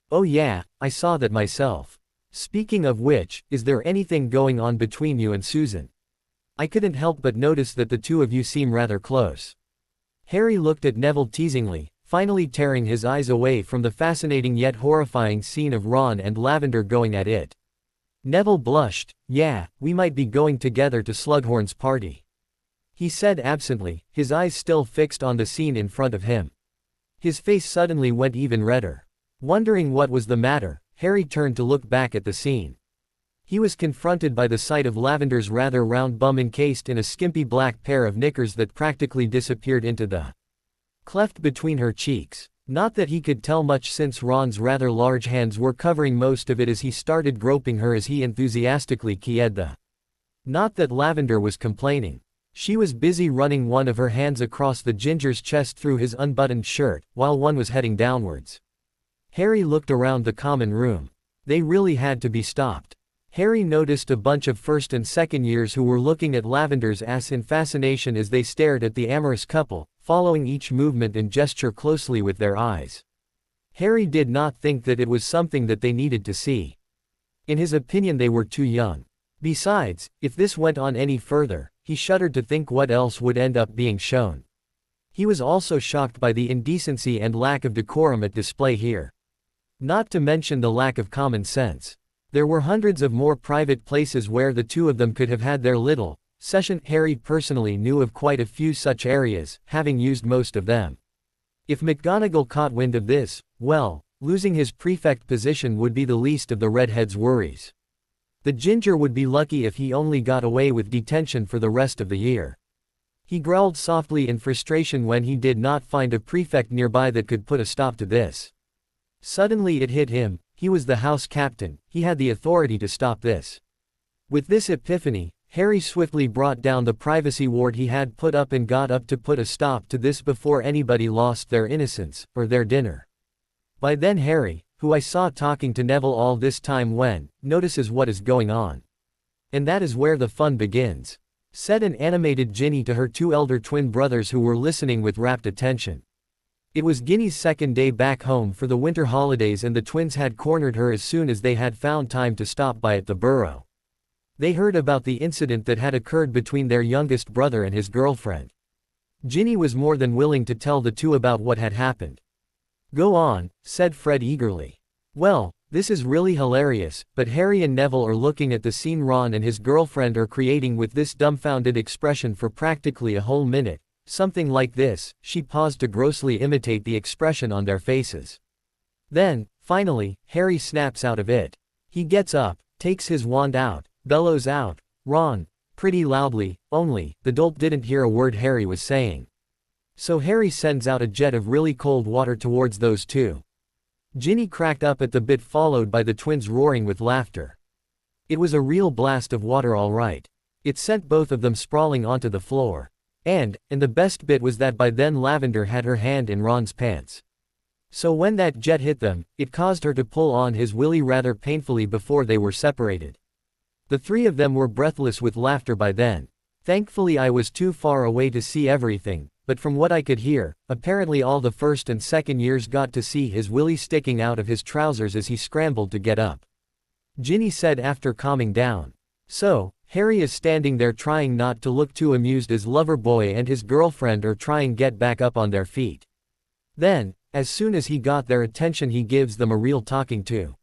Oh yeah, I saw that myself. Speaking of which, is there anything going on between you and Susan? I couldn't help but notice that the two of you seem rather close. Harry looked at Neville teasingly, finally tearing his eyes away from the fascinating yet horrifying scene of Ron and Lavender going at it. Neville blushed. Yeah, we might be going together to Slughorn's party. He said absently, his eyes still fixed on the scene in front of him. His face suddenly went even redder. Wondering what was the matter, Harry turned to look back at the scene. He was confronted by the sight of Lavender's rather round bum encased in a skimpy black pair of knickers that practically disappeared into the cleft between her cheeks. Not that he could tell much, since Ron's rather large hands were covering most of it as he started groping her as he enthusiastically keyed the. Not that Lavender was complaining. She was busy running one of her hands across the ginger's chest through his unbuttoned shirt, while one was heading downwards. Harry looked around the common room. They really had to be stopped. Harry noticed a bunch of first and second years who were looking at Lavender's ass in fascination as they stared at the amorous couple, following each movement and gesture closely with their eyes. Harry did not think that it was something that they needed to see. In his opinion, they were too young. Besides, if this went on any further, he shuddered to think what else would end up being shown. He was also shocked by the indecency and lack of decorum at display here. Not to mention the lack of common sense. There were hundreds of more private places where the two of them could have had their little session. Harry personally knew of quite a few such areas, having used most of them. If McGonagall caught wind of this, well, losing his prefect position would be the least of the redhead's worries. The ginger would be lucky if he only got away with detention for the rest of the year. He growled softly in frustration when he did not find a prefect nearby that could put a stop to this. Suddenly it hit him. He was the house captain, he had the authority to stop this. With this epiphany, Harry swiftly brought down the privacy ward he had put up and got up to put a stop to this before anybody lost their innocence, or their dinner. By then Harry, who I saw talking to Neville all this time when, notices what is going on. And that is where the fun begins, said an animated Ginny to her two elder twin brothers who were listening with rapt attention. It was Ginny's second day back home for the winter holidays, and the twins had cornered her as soon as they had found time to stop by at the burrow. They heard about the incident that had occurred between their youngest brother and his girlfriend. Ginny was more than willing to tell the two about what had happened. Go on, said Fred eagerly. Well, this is really hilarious, but Harry and Neville are looking at the scene Ron and his girlfriend are creating with this dumbfounded expression for practically a whole minute. Something like this. She paused to grossly imitate the expression on their faces. Then, finally, Harry snaps out of it. He gets up, takes his wand out, bellows out, "Ron," pretty loudly, only, the dolt didn't hear a word Harry was saying. So Harry sends out a jet of really cold water towards those two. Ginny cracked up at the bit, followed by the twins roaring with laughter. It was a real blast of water, all right. It sent both of them sprawling onto the floor. And the best bit was that by then Lavender had her hand in Ron's pants. So when that jet hit them, it caused her to pull on his willy rather painfully before they were separated. The three of them were breathless with laughter by then. Thankfully I was too far away to see everything, but from what I could hear, apparently all the first and second years got to see his willy sticking out of his trousers as he scrambled to get up. Ginny said after calming down. So, Harry is standing there trying not to look too amused as Loverboy and his girlfriend are trying get back up on their feet. Then, as soon as he got their attention, he gives them a real talking to.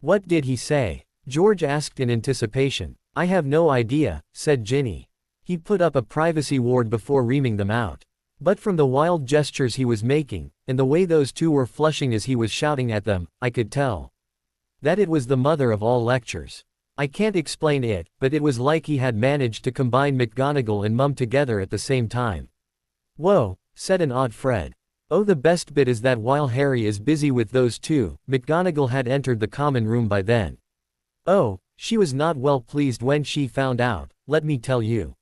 "What did he say?" George asked in anticipation. "I have no idea," said Ginny. "He put up a privacy ward before reaming them out. But from the wild gestures he was making, and the way those two were flushing as he was shouting at them, I could tell that it was the mother of all lectures. I can't explain it, but it was like he had managed to combine McGonagall and Mum together at the same time." "Whoa," said an odd Fred. "Oh, the best bit is that while Harry is busy with those two, McGonagall had entered the common room by then. Oh, she was not well pleased when she found out, let me tell you.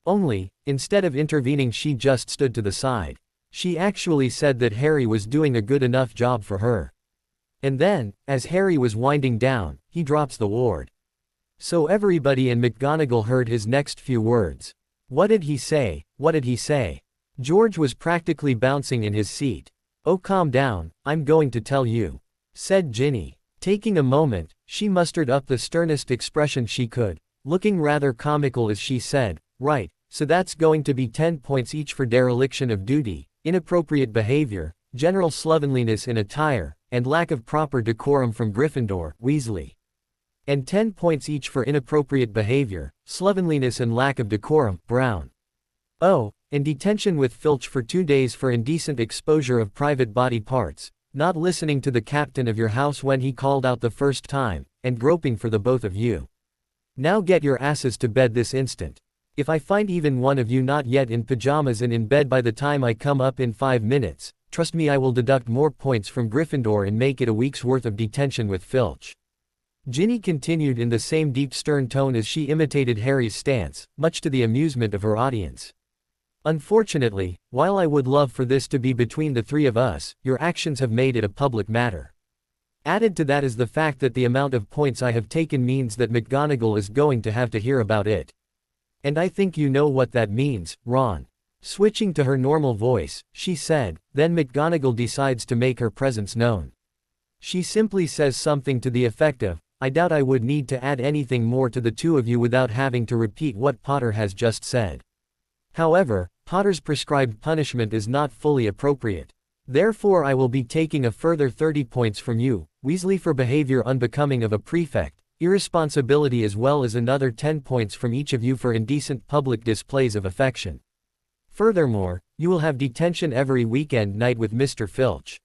Only, instead of intervening, she just stood to the side. She actually said that Harry was doing a good enough job for her. And then, as Harry was winding down, he drops the ward. So everybody and McGonagall heard his next few words. What did he say? What did he say?" George was practically bouncing in his seat. "Oh, calm down, I'm going to tell you," said Ginny. Taking a moment, she mustered up the sternest expression she could, looking rather comical as she said, "Right, so that's going to be 10 points each for dereliction of duty, inappropriate behavior, general slovenliness in attire, and lack of proper decorum from Gryffindor, Weasley. And 10 points each for inappropriate behavior, slovenliness and lack of decorum, Brown. Oh, and detention with Filch for 2 days for indecent exposure of private body parts, not listening to the captain of your house when he called out the first time, and groping for the both of you. Now get your asses to bed this instant. If I find even one of you not yet in pajamas and in bed by the time I come up in 5 minutes, trust me, I will deduct more points from Gryffindor and make it a week's worth of detention with Filch." Ginny continued in the same deep stern tone as she imitated Harry's stance, much to the amusement of her audience. "Unfortunately, while I would love for this to be between the three of us, your actions have made it a public matter. Added to that is the fact that the amount of points I have taken means that McGonagall is going to have to hear about it. And I think you know what that means, Ron." Switching to her normal voice, she said, then McGonagall decides to make her presence known. She simply says something to the effect of, "I doubt I would need to add anything more to the two of you without having to repeat what Potter has just said. However, Potter's prescribed punishment is not fully appropriate. Therefore I will be taking a further 30 points from you, Weasley, for behavior unbecoming of a prefect, irresponsibility, as well as another 10 points from each of you for indecent public displays of affection. Furthermore, you will have detention every weekend night with Mr. Filch."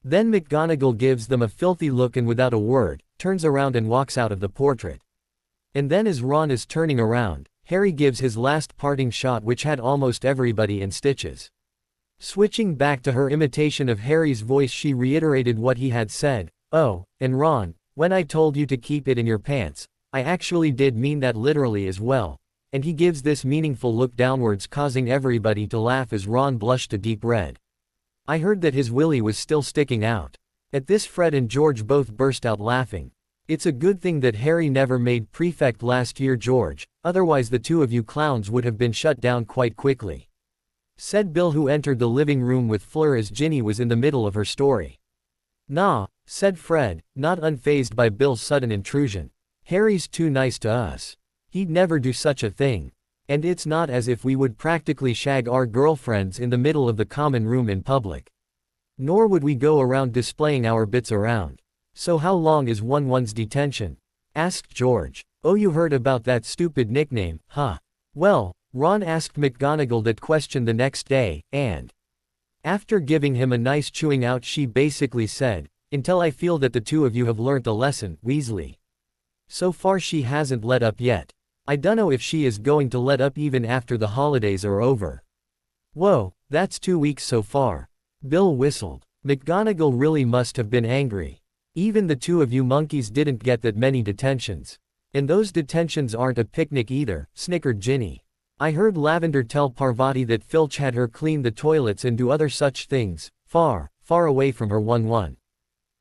Then McGonagall gives them a filthy look and without a word, turns around and walks out of the portrait. And then as Ron is turning around, Harry gives his last parting shot, which had almost everybody in stitches. Switching back to her imitation of Harry's voice, she reiterated what he had said, "Oh, and Ron, when I told you to keep it in your pants, I actually did mean that literally as well." And he gives this meaningful look downwards, causing everybody to laugh as Ron blushed a deep red. I heard that his willy was still sticking out. At this, Fred and George both burst out laughing. "It's a good thing that Harry never made prefect last year, George, otherwise the two of you clowns would have been shut down quite quickly," said Bill, who entered the living room with Fleur as Ginny was in the middle of her story. "Nah," said Fred, not unfazed by Bill's sudden intrusion. "Harry's too nice to us. He'd never do such a thing. And it's not as if we would practically shag our girlfriends in the middle of the common room in public. Nor would we go around displaying our bits around." "So how long is one's detention?" asked George. "Oh, you heard about that stupid nickname, huh? Well, Ron asked McGonagall that question the next day, and after giving him a nice chewing out, she basically said, Until I feel that the two of you have learnt a lesson, Weasley. So far she hasn't let up yet. I dunno if she is going to let up even after the holidays are over. Whoa, that's 2 weeks so far. Bill whistled. McGonagall really must have been angry. Even the two of you monkeys didn't get that many detentions. And those detentions aren't a picnic either, snickered Ginny. I heard Lavender tell Parvati that Filch had her clean the toilets and do other such things, far, far away from her 1-1.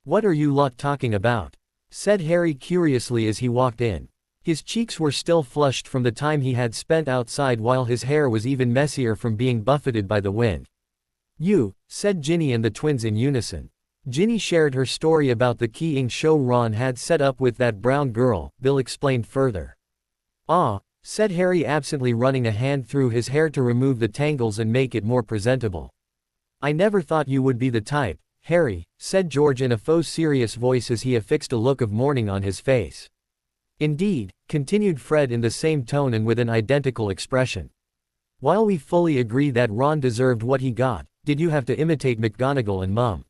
What are you lot talking about? Said Harry curiously as he walked in. His cheeks were still flushed from the time he had spent outside while his hair was even messier from being buffeted by the wind. You, said Ginny and the twins in unison. Ginny shared her story about the keying show Ron had set up with that brown girl, Bill explained further. Ah, said Harry absently running a hand through his hair to remove the tangles and make it more presentable. I never thought you would be the type, Harry, said George in a faux serious voice as he affixed a look of mourning on his face. Indeed, continued Fred in the same tone and with an identical expression. While we fully agree that Ron deserved what he got, did you have to imitate McGonagall and Mum?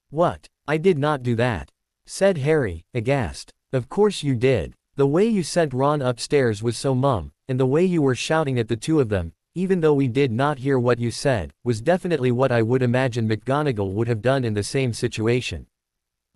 What? I did not do that, said Harry, aghast. Of course you did. The way you sent Ron upstairs was so Mum, and the way you were shouting at the two of them, even though we did not hear what you said, was definitely what I would imagine McGonagall would have done in the same situation.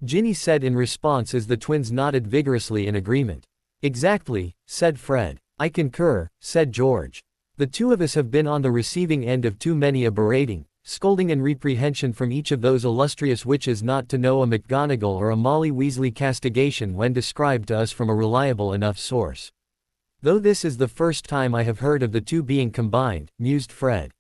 Ginny said in response as the twins nodded vigorously in agreement. Exactly, said Fred. I concur, said George. The two of us have been on the receiving end of too many a berating, scolding and reprehension from each of those illustrious witches not to know a McGonagall or a Molly Weasley castigation when described to us from a reliable enough source. Though this is the first time I have heard of the two being combined, mused Fred.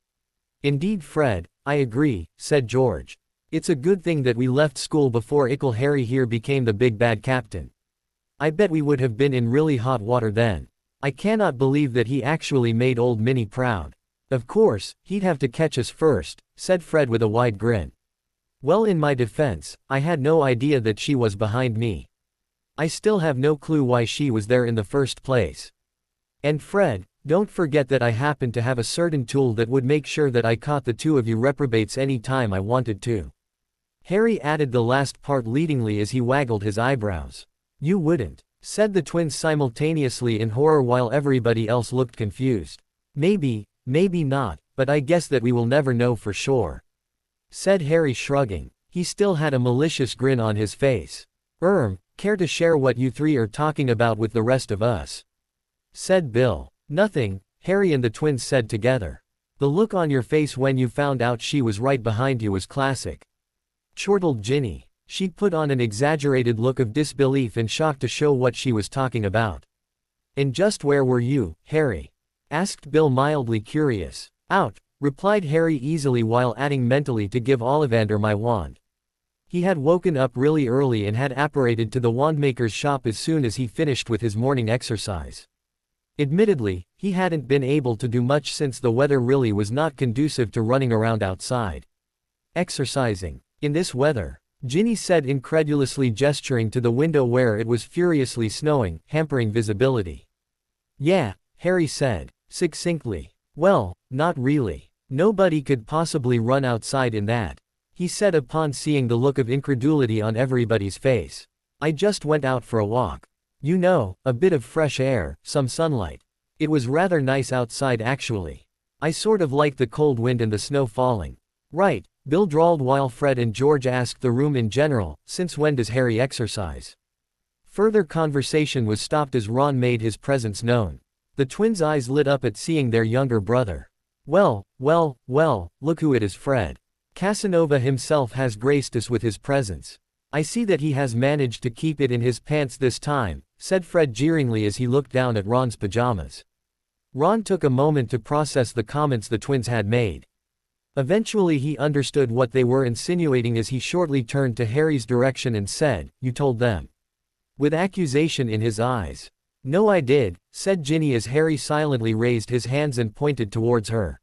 Indeed Fred, I agree, said George. It's a good thing that we left school before Ickle Harry here became the big bad captain. I bet we would have been in really hot water then. I cannot believe that he actually made old Minnie proud. Of course, he'd have to catch us first, said Fred with a wide grin. Well, in my defense, I had no idea that she was behind me. I still have no clue why she was there in the first place. And Fred, don't forget that I happen to have a certain tool that would make sure that I caught the two of you reprobates any time I wanted to. Harry added the last part leadingly as he waggled his eyebrows. You wouldn't, said the twins simultaneously in horror while everybody else looked confused. Maybe not, but I guess that we will never know for sure, said Harry shrugging. He still had a malicious grin on his face. Care to share what you three are talking about with the rest of us? Said Bill. Nothing, Harry and the twins said together. The look on your face when you found out she was right behind you was classic, chortled Ginny. She put on an exaggerated look of disbelief and shock to show what she was talking about. And just where were you, Harry? Asked Bill mildly curious. Out, replied Harry easily while adding mentally to give Ollivander my wand. He had woken up really early and had apparated to the wandmaker's shop as soon as he finished with his morning exercise. Admittedly, he hadn't been able to do much since the weather really was not conducive to running around outside. Exercising. In this weather? Ginny said incredulously, gesturing to the window where it was furiously snowing, hampering visibility. Yeah, Harry said, succinctly. Well, not really. Nobody could possibly run outside in that, he said upon seeing the look of incredulity on everybody's face. I just went out for a walk. You know, a bit of fresh air, some sunlight. It was rather nice outside actually. I sort of like the cold wind and the snow falling. Right, Bill drawled while Fred and George asked the room in general, since when does Harry exercise? Further conversation was stopped as Ron made his presence known. The twins' eyes lit up at seeing their younger brother. Well, look who it is. Fred Casanova himself has graced us with his presence. I see that he has managed to keep it in his pants this time, said Fred jeeringly as he looked down at Ron's pajamas. Ron took a moment to process the comments the twins had made. Eventually he understood what they were insinuating as he shortly turned to Harry's direction and said, You told them? With accusation in his eyes. No, I did, said Ginny as Harry silently raised his hands and pointed towards her.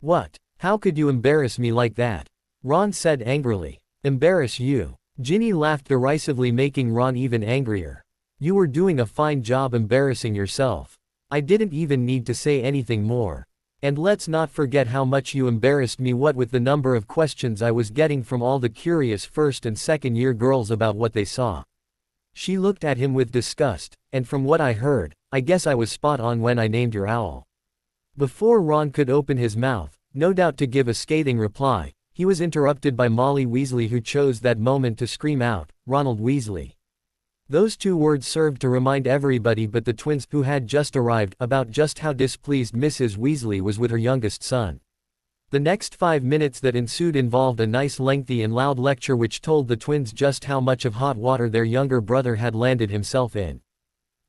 What? How could you embarrass me like that? Ron said angrily. Embarrass you? Ginny laughed derisively, making Ron even angrier. You were doing a fine job embarrassing yourself. I didn't even need to say anything more. And let's not forget how much you embarrassed me, what with the number of questions I was getting from all the curious first and second year girls about what they saw. She looked at him with disgust, and from what I heard, I guess I was spot on when I named your owl. Before Ron could open his mouth, no doubt to give a scathing reply, he was interrupted by Molly Weasley, who chose that moment to scream out, "Ronald Weasley." Those two words served to remind everybody but the twins, who had just arrived, about just how displeased Mrs. Weasley was with her youngest son. The next 5 minutes that ensued involved a nice lengthy and loud lecture which told the twins just how much of hot water their younger brother had landed himself in.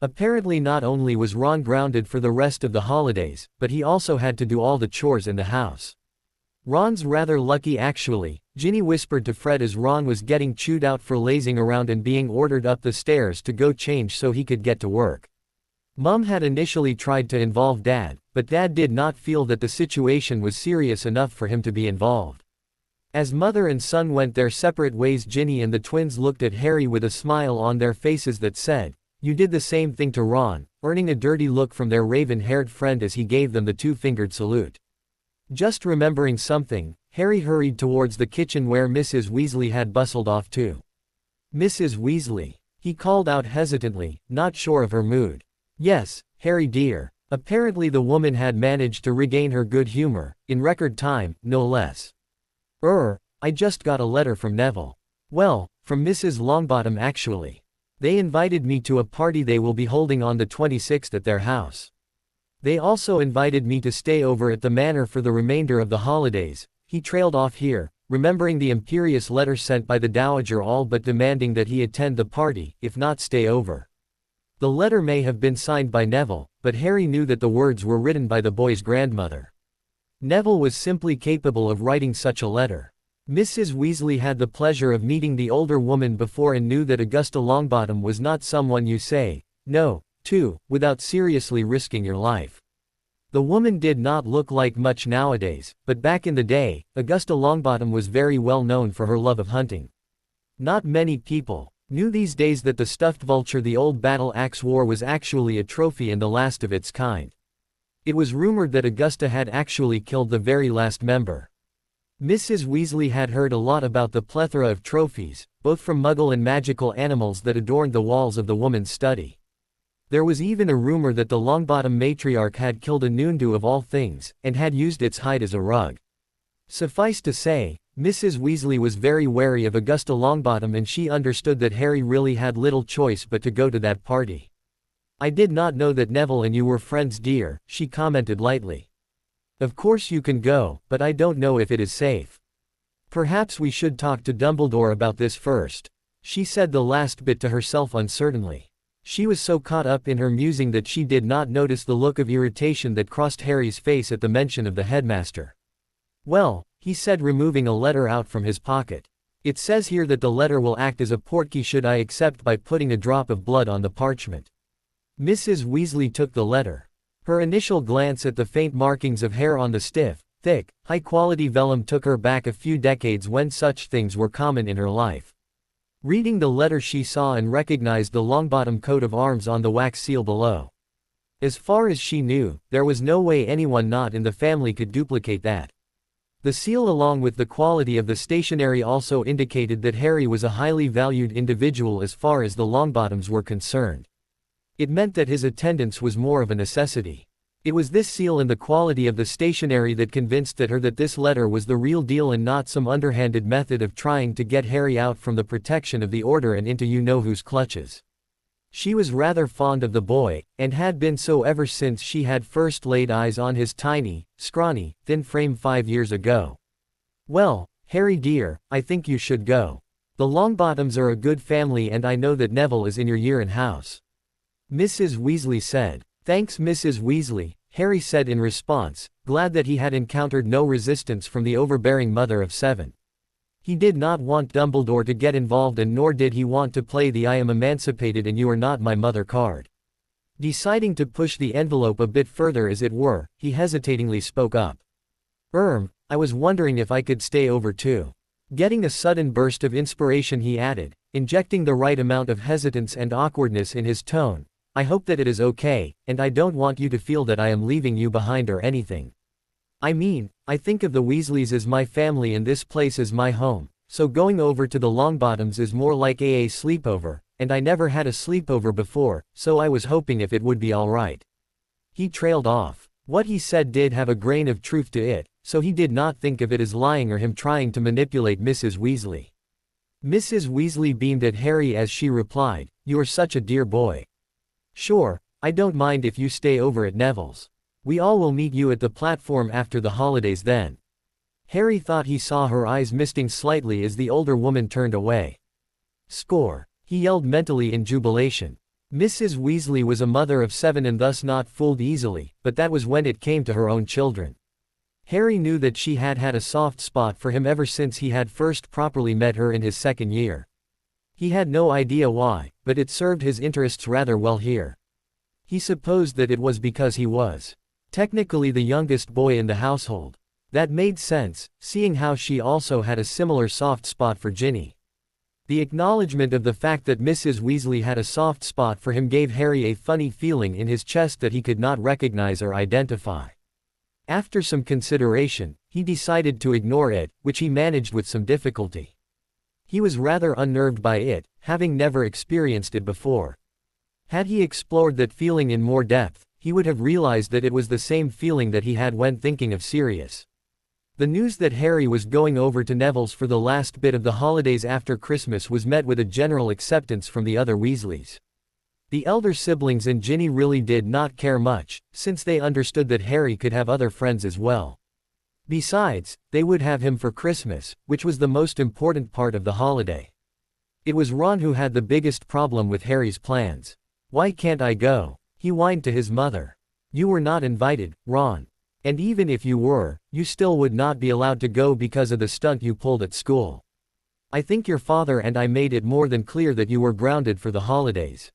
Apparently not only was Ron grounded for the rest of the holidays, but he also had to do all the chores in the house. "Ron's rather lucky actually," Ginny whispered to Fred as Ron was getting chewed out for lazing around and being ordered up the stairs to go change so he could get to work. Mom had initially tried to involve Dad, but Dad did not feel that the situation was serious enough for him to be involved. As mother and son went their separate ways, Ginny and the twins looked at Harry with a smile on their faces that said, "You did the same thing to Ron," earning a dirty look from their raven-haired friend as he gave them the two-fingered salute. Just remembering something, Harry hurried towards the kitchen where Mrs. Weasley had bustled off to. "Mrs. Weasley," he called out hesitantly, not sure of her mood. "Yes, Harry dear." Apparently the woman had managed to regain her good humor, in record time, no less. I just got a letter from Neville. Well, from Mrs. Longbottom actually. They invited me to a party they will be holding on the 26th at their house. They also invited me to stay over at the manor for the remainder of the holidays." He trailed off here, remembering the imperious letter sent by the Dowager all but demanding that he attend the party, if not stay over. The letter may have been signed by Neville, but Harry knew that the words were written by the boy's grandmother. Neville was simply capable of writing such a letter. Mrs. Weasley had the pleasure of meeting the older woman before and knew that Augusta Longbottom was not someone you say no to without seriously risking your life. The woman did not look like much nowadays, but back in the day, Augusta Longbottom was very well known for her love of hunting. Not many people knew these days that the stuffed vulture the old battle axe wore was actually a trophy and the last of its kind. It was rumored that Augusta had actually killed the very last member. Mrs. Weasley had heard a lot about the plethora of trophies, both from Muggle and magical animals, that adorned the walls of the woman's study. There was even a rumor that the Longbottom matriarch had killed a Noondu of all things, and had used its hide as a rug. Suffice to say, Mrs. Weasley was very wary of Augusta Longbottom, and she understood that Harry really had little choice but to go to that party. "I did not know that Neville and you were friends, dear," she commented lightly. "Of course you can go, but I don't know if it is safe. Perhaps we should talk to Dumbledore about this first." She said the last bit to herself uncertainly. She was so caught up in her musing that she did not notice the look of irritation that crossed Harry's face at the mention of the headmaster. "Well," he said, removing a letter out from his pocket. "It says here that the letter will act as a portkey should I accept by putting a drop of blood on the parchment." Mrs. Weasley took the letter. Her initial glance at the faint markings of hair on the stiff, thick, high-quality vellum took her back a few decades when such things were common in her life. Reading the letter, she saw and recognized the Longbottom coat of arms on the wax seal below. As far as she knew, there was no way anyone not in the family could duplicate that. The seal along with the quality of the stationery also indicated that Harry was a highly valued individual as far as the Longbottoms were concerned. It meant that his attendance was more of a necessity. It was this seal and the quality of the stationery that convinced her that this letter was the real deal and not some underhanded method of trying to get Harry out from the protection of the Order and into you-know-who's clutches. She was rather fond of the boy, and had been so ever since she had first laid eyes on his tiny, scrawny, thin frame 5 years ago. "Well, Harry dear, I think you should go. The Longbottoms are a good family and I know that Neville is in your year in house," Mrs. Weasley said. "Thanks, Mrs. Weasley," Harry said in response, glad that he had encountered no resistance from the overbearing mother of 7. He did not want Dumbledore to get involved, and nor did he want to play the "I am emancipated and you are not my mother" card. Deciding to push the envelope a bit further as it were, he hesitatingly spoke up. I was wondering if I could stay over too." Getting a sudden burst of inspiration, he added, injecting the right amount of hesitance and awkwardness in his tone, "I hope that it is okay, and I don't want you to feel that I am leaving you behind or anything." I mean, I think of the Weasleys as my family and this place as my home, so going over to the Longbottoms is more like a sleepover, and I never had a sleepover before, so I was hoping if it would be alright. He trailed off. What he said did have a grain of truth to it, so he did not think of it as lying or him trying to manipulate Mrs. Weasley. Mrs. Weasley beamed at Harry as she replied, "You are such a dear boy. Sure, I don't mind if you stay over at Neville's. We all will meet you at the platform after the holidays then." Harry thought he saw her eyes misting slightly as the older woman turned away. "Score!" he yelled mentally in jubilation. Mrs. Weasley was a mother of 7 and thus not fooled easily, but that was when it came to her own children. Harry knew that she had had a soft spot for him ever since he had first properly met her in his 2nd year. He had no idea why, but it served his interests rather well here. He supposed that it was because he was technically the youngest boy in the household. That made sense, seeing how she also had a similar soft spot for Ginny. The acknowledgement of the fact that Mrs. Weasley had a soft spot for him gave Harry a funny feeling in his chest that he could not recognize or identify. After some consideration, he decided to ignore it, which he managed with some difficulty. He was rather unnerved by it, having never experienced it before. Had he explored that feeling in more depth, he would have realized that it was the same feeling that he had when thinking of Sirius. The news that Harry was going over to Neville's for the last bit of the holidays after Christmas was met with a general acceptance from the other Weasleys. The elder siblings and Ginny really did not care much, since they understood that Harry could have other friends as well. Besides, they would have him for Christmas, which was the most important part of the holiday. It was Ron who had the biggest problem with Harry's plans. "Why can't I go?" he whined to his mother. "You were not invited, Ron. And even if you were, you still would not be allowed to go because of the stunt you pulled at school. I think your father and I made it more than clear that you were grounded for the holidays."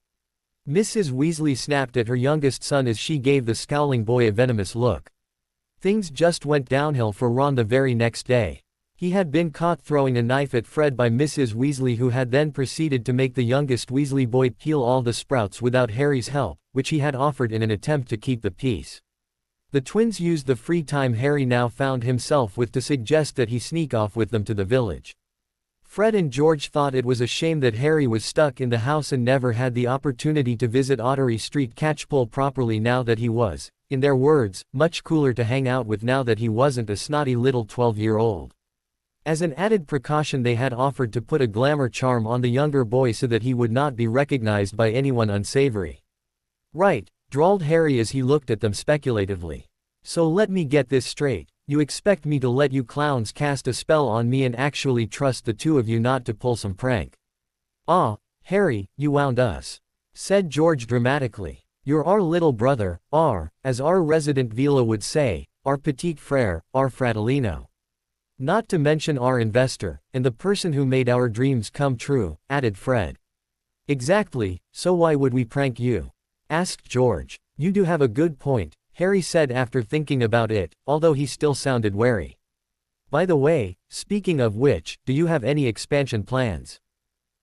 Mrs. Weasley snapped at her youngest son as she gave the scowling boy a venomous look. Things just went downhill for Ron the very next day. He had been caught throwing a knife at Fred by Mrs. Weasley, who had then proceeded to make the youngest Weasley boy peel all the sprouts without Harry's help, which he had offered in an attempt to keep the peace. The twins used the free time Harry now found himself with to suggest that he sneak off with them to the village. Fred and George thought it was a shame that Harry was stuck in the house and never had the opportunity to visit Ottery Street Catchpole properly now that he was, in their words, much cooler to hang out with now that he wasn't a snotty little 12-year-old. As an added precaution, they had offered to put a glamour charm on the younger boy so that he would not be recognized by anyone unsavory. "Right," drawled Harry as he looked at them speculatively. "So let me get this straight. You expect me to let you clowns cast a spell on me and actually trust the two of you not to pull some prank?" "Ah, Harry, you wound us," said George dramatically. "You're our little brother, as our resident Vila would say, our petit frère, our fratellino. Not to mention our investor, and the person who made our dreams come true," added Fred. "Exactly, so why would we prank you?" asked George. "You do have a good point," Harry said after thinking about it, although he still sounded wary. "By the way, speaking of which, do you have any expansion plans?"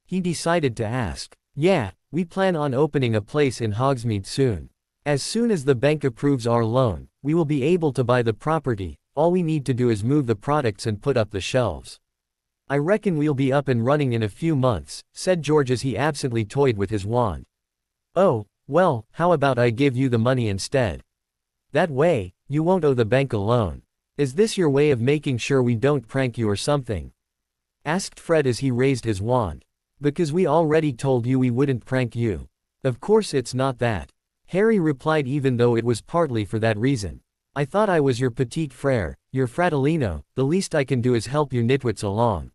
he decided to ask. "Yeah, we plan on opening a place in Hogsmeade soon. As soon as the bank approves our loan, we will be able to buy the property. All we need to do is move the products and put up the shelves. I reckon we'll be up and running in a few months," said George as he absently toyed with his wand. "Oh, well, how about I give you the money instead? That way, you won't owe the bank a loan. Is this your way of making sure we don't prank you or something?" asked Fred as he raised his wand. "Because we already told you we wouldn't prank you. Of course it's not that," Harry replied, even though it was partly for that reason. "I thought I was your petit frère, your fratellino. The least I can do is help you nitwits along.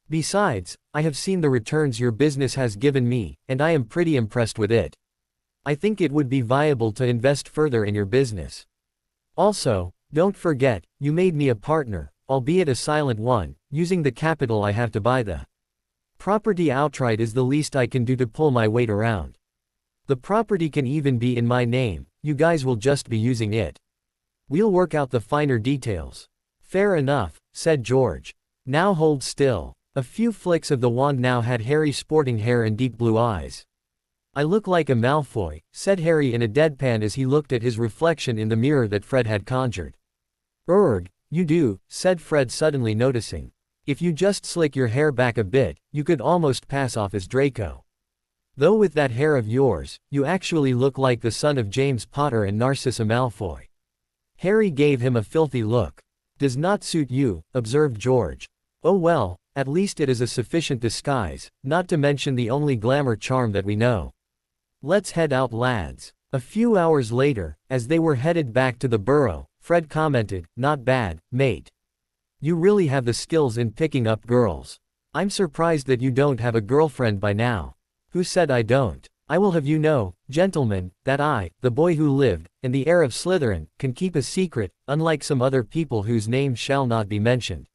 Besides, I have seen the returns your business has given me, and I am pretty impressed with it. I think it would be viable to invest further in your business. Also, don't forget, you made me a partner, albeit a silent one, using the capital I have to buy the property outright is the least I can do to pull my weight around. The property can even be in my name, you guys will just be using it. We'll work out the finer details." "Fair enough," said George. "Now hold still." A few flicks of the wand now had Harry sporting hair and deep blue eyes. "I look like a Malfoy," said Harry in a deadpan as he looked at his reflection in the mirror that Fred had conjured. You do, said Fred, suddenly noticing. If you just slick your hair back a bit, you could almost pass off as Draco. Though with that hair of yours, you actually look like the son of James Potter and Narcissa Malfoy. Harry gave him a filthy look. Does not suit you, observed George. Oh well, at least it is a sufficient disguise, not to mention the only glamour charm that we know. Let's head out, lads. A few hours later, as they were headed back to the burrow, Fred commented, "Not bad, mate. You really have the skills in picking up girls. I'm surprised that you don't have a girlfriend by now." "Who said I don't? I will have you know, gentlemen, that I, the boy who lived, and the heir of Slytherin, can keep a secret, unlike some other people whose names shall not be mentioned."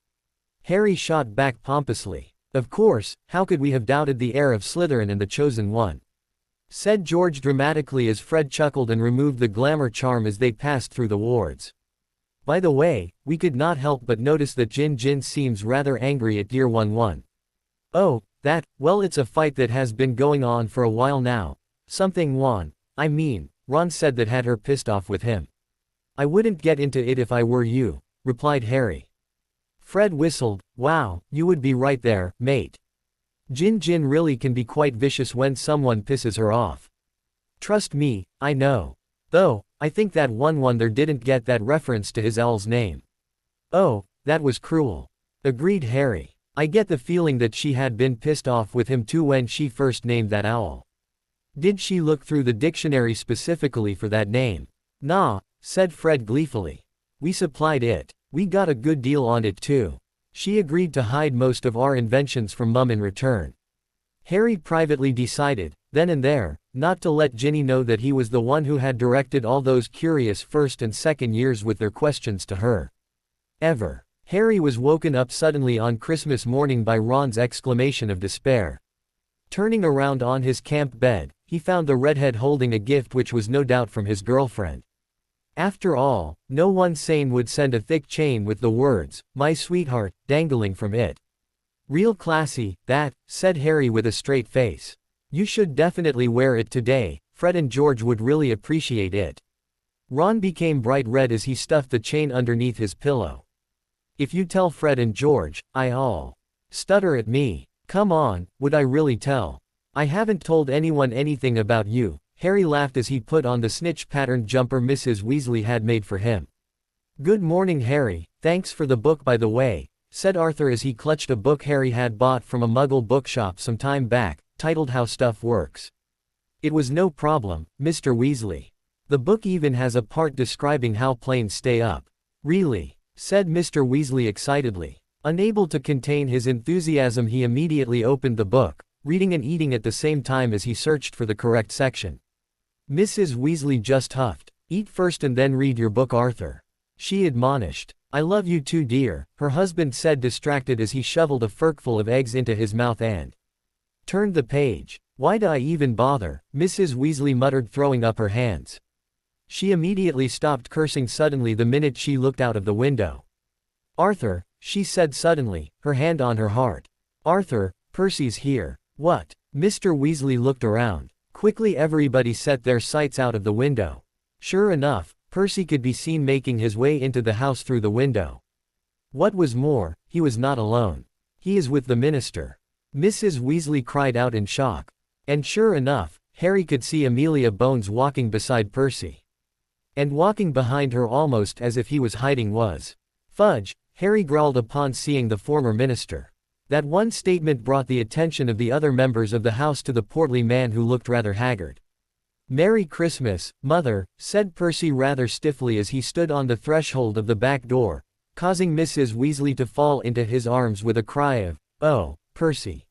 Harry shot back pompously. "Of course, how could we have doubted the heir of Slytherin and the chosen one?" said George dramatically as Fred chuckled and removed the glamour charm as they passed through the wards. "By the way, we could not help but notice that Jin seems rather angry at Dear 11. "Oh, well, it's a fight that has been going on for a while now. Something Ron said that had her pissed off with him." "I wouldn't get into it if I were you," replied Harry. Fred whistled. "Wow, you would be right there, mate. Jin really can be quite vicious when someone pisses her off. Trust me, I know. Though, I think that one there didn't get that reference to his owl's name." "Oh, that was cruel," agreed Harry. "I get the feeling that she had been pissed off with him too when she first named that owl." "Did she look through the dictionary specifically for that name?" "Nah," said Fred gleefully. "We supplied it. We got a good deal on it too. She agreed to hide most of our inventions from Mum in return." Harry privately decided, then and there, not to let Ginny know that he was the one who had directed all those curious first and second years with their questions to her. Harry was woken up suddenly on Christmas morning by Ron's exclamation of despair. Turning around on his camp bed, he found the redhead holding a gift which was no doubt from his girlfriend. After all, no one sane would send a thick chain with the words, "My sweetheart," dangling from it. "Real classy, that," said Harry with a straight face. "You should definitely wear it today, Fred and George would really appreciate it." Ron became bright red as he stuffed the chain underneath his pillow. "If you tell Fred and George, I'll stutter at me. Come on, would I really tell? I haven't told anyone anything about you." Harry laughed as he put on the snitch-patterned jumper Mrs. Weasley had made for him. "Good morning, Harry, thanks for the book by the way," said Arthur as he clutched a book Harry had bought from a Muggle bookshop some time back, titled How Stuff Works. "It was no problem, Mr. Weasley. The book even has a part describing how planes stay up." "Really?" said Mr. Weasley excitedly. Unable to contain his enthusiasm, he immediately opened the book, reading and eating at the same time as he searched for the correct section. Mrs. Weasley just huffed. "Eat first and then read your book, Arthur," she admonished. "I love you too, dear," her husband said, distracted as he shoveled a forkful of eggs into his mouth and turned the page. "Why'd I even bother?" Mrs. Weasley muttered, throwing up her hands. She immediately stopped cursing suddenly the minute she looked out of the window. "Arthur," she said suddenly, her hand on her heart. "Arthur, Percy's here." "What?" Mr. Weasley looked around. Quickly everybody set their sights out of the window. Sure enough, Percy could be seen making his way into the house through the window. What was more, he was not alone. "He is with the minister," Mrs. Weasley cried out in shock. And sure enough, Harry could see Amelia Bones walking beside Percy. And walking behind her almost as if he was hiding was Fudge, Harry growled upon seeing the former minister. That one statement brought the attention of the other members of the house to the portly man who looked rather haggard. "Merry Christmas, Mother," said Percy rather stiffly as he stood on the threshold of the back door, causing Mrs. Weasley to fall into his arms with a cry of, "Oh, Percy.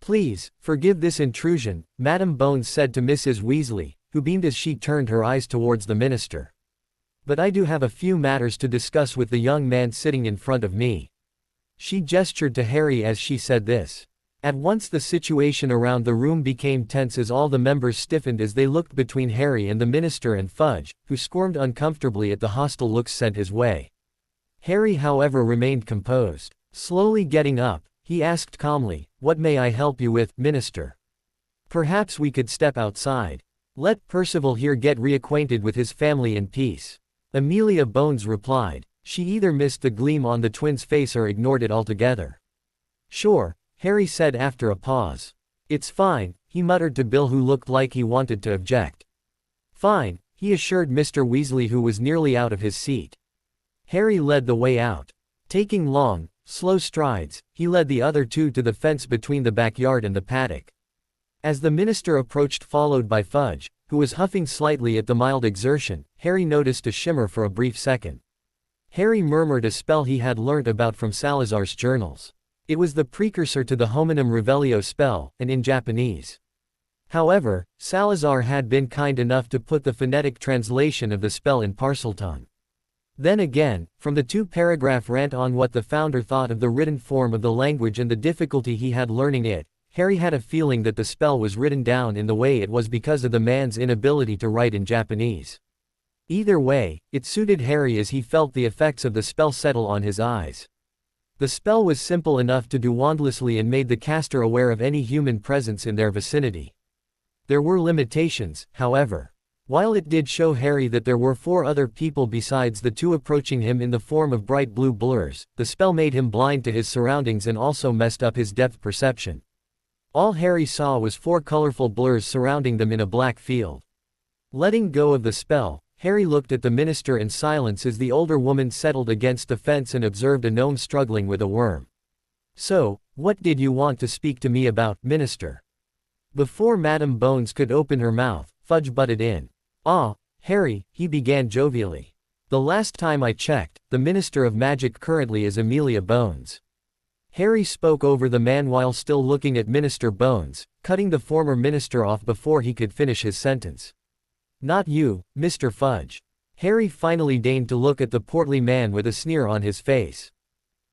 Please, forgive this intrusion," Madam Bones said to Mrs. Weasley, who beamed as she turned her eyes towards the minister. "But I do have a few matters to discuss with the young man sitting in front of me." She gestured to Harry as she said this. At once the situation around the room became tense as all the members stiffened as they looked between Harry and the minister and Fudge, who squirmed uncomfortably at the hostile looks sent his way. Harry, however, remained composed. Slowly getting up, he asked calmly, "What may I help you with, Minister? Perhaps we could step outside. Let Percival here get reacquainted with his family in peace." Amelia Bones replied. She either missed the gleam on the twins' face or ignored it altogether. "Sure," Harry said after a pause. "It's fine," he muttered to Bill, who looked like he wanted to object. "Fine," he assured Mr. Weasley, who was nearly out of his seat. Harry led the way out. Taking long, slow strides, he led the other two to the fence between the backyard and the paddock. As the minister approached, followed by Fudge, who was huffing slightly at the mild exertion, Harry noticed a shimmer for a brief second. Harry murmured a spell he had learnt about from Salazar's journals. It was the precursor to the Hominum Revelio spell, and in Japanese. However, Salazar had been kind enough to put the phonetic translation of the spell in Parseltongue. Then again, from the two-paragraph rant on what the founder thought of the written form of the language and the difficulty he had learning it, Harry had a feeling that the spell was written down in the way it was because of the man's inability to write in Japanese. Either way, it suited Harry, as he felt the effects of the spell settle on his eyes. The spell was simple enough to do wandlessly and made the caster aware of any human presence in their vicinity. There were limitations, however. While it did show Harry that there were 4 other people besides the 2 approaching him in the form of bright blue blurs, the spell made him blind to his surroundings and also messed up his depth perception. All Harry saw was 4 colorful blurs surrounding them in a black field. Letting go of the spell, Harry looked at the minister in silence as the older woman settled against the fence and observed a gnome struggling with a worm. "So, what did you want to speak to me about, minister?" Before Madame Bones could open her mouth, Fudge butted in. "Ah, Harry," he began jovially. "The last time I checked, the Minister of Magic currently is Amelia Bones." Harry spoke over the man while still looking at Minister Bones, cutting the former minister off before he could finish his sentence. "Not you, Mr. Fudge." Harry finally deigned to look at the portly man with a sneer on his face.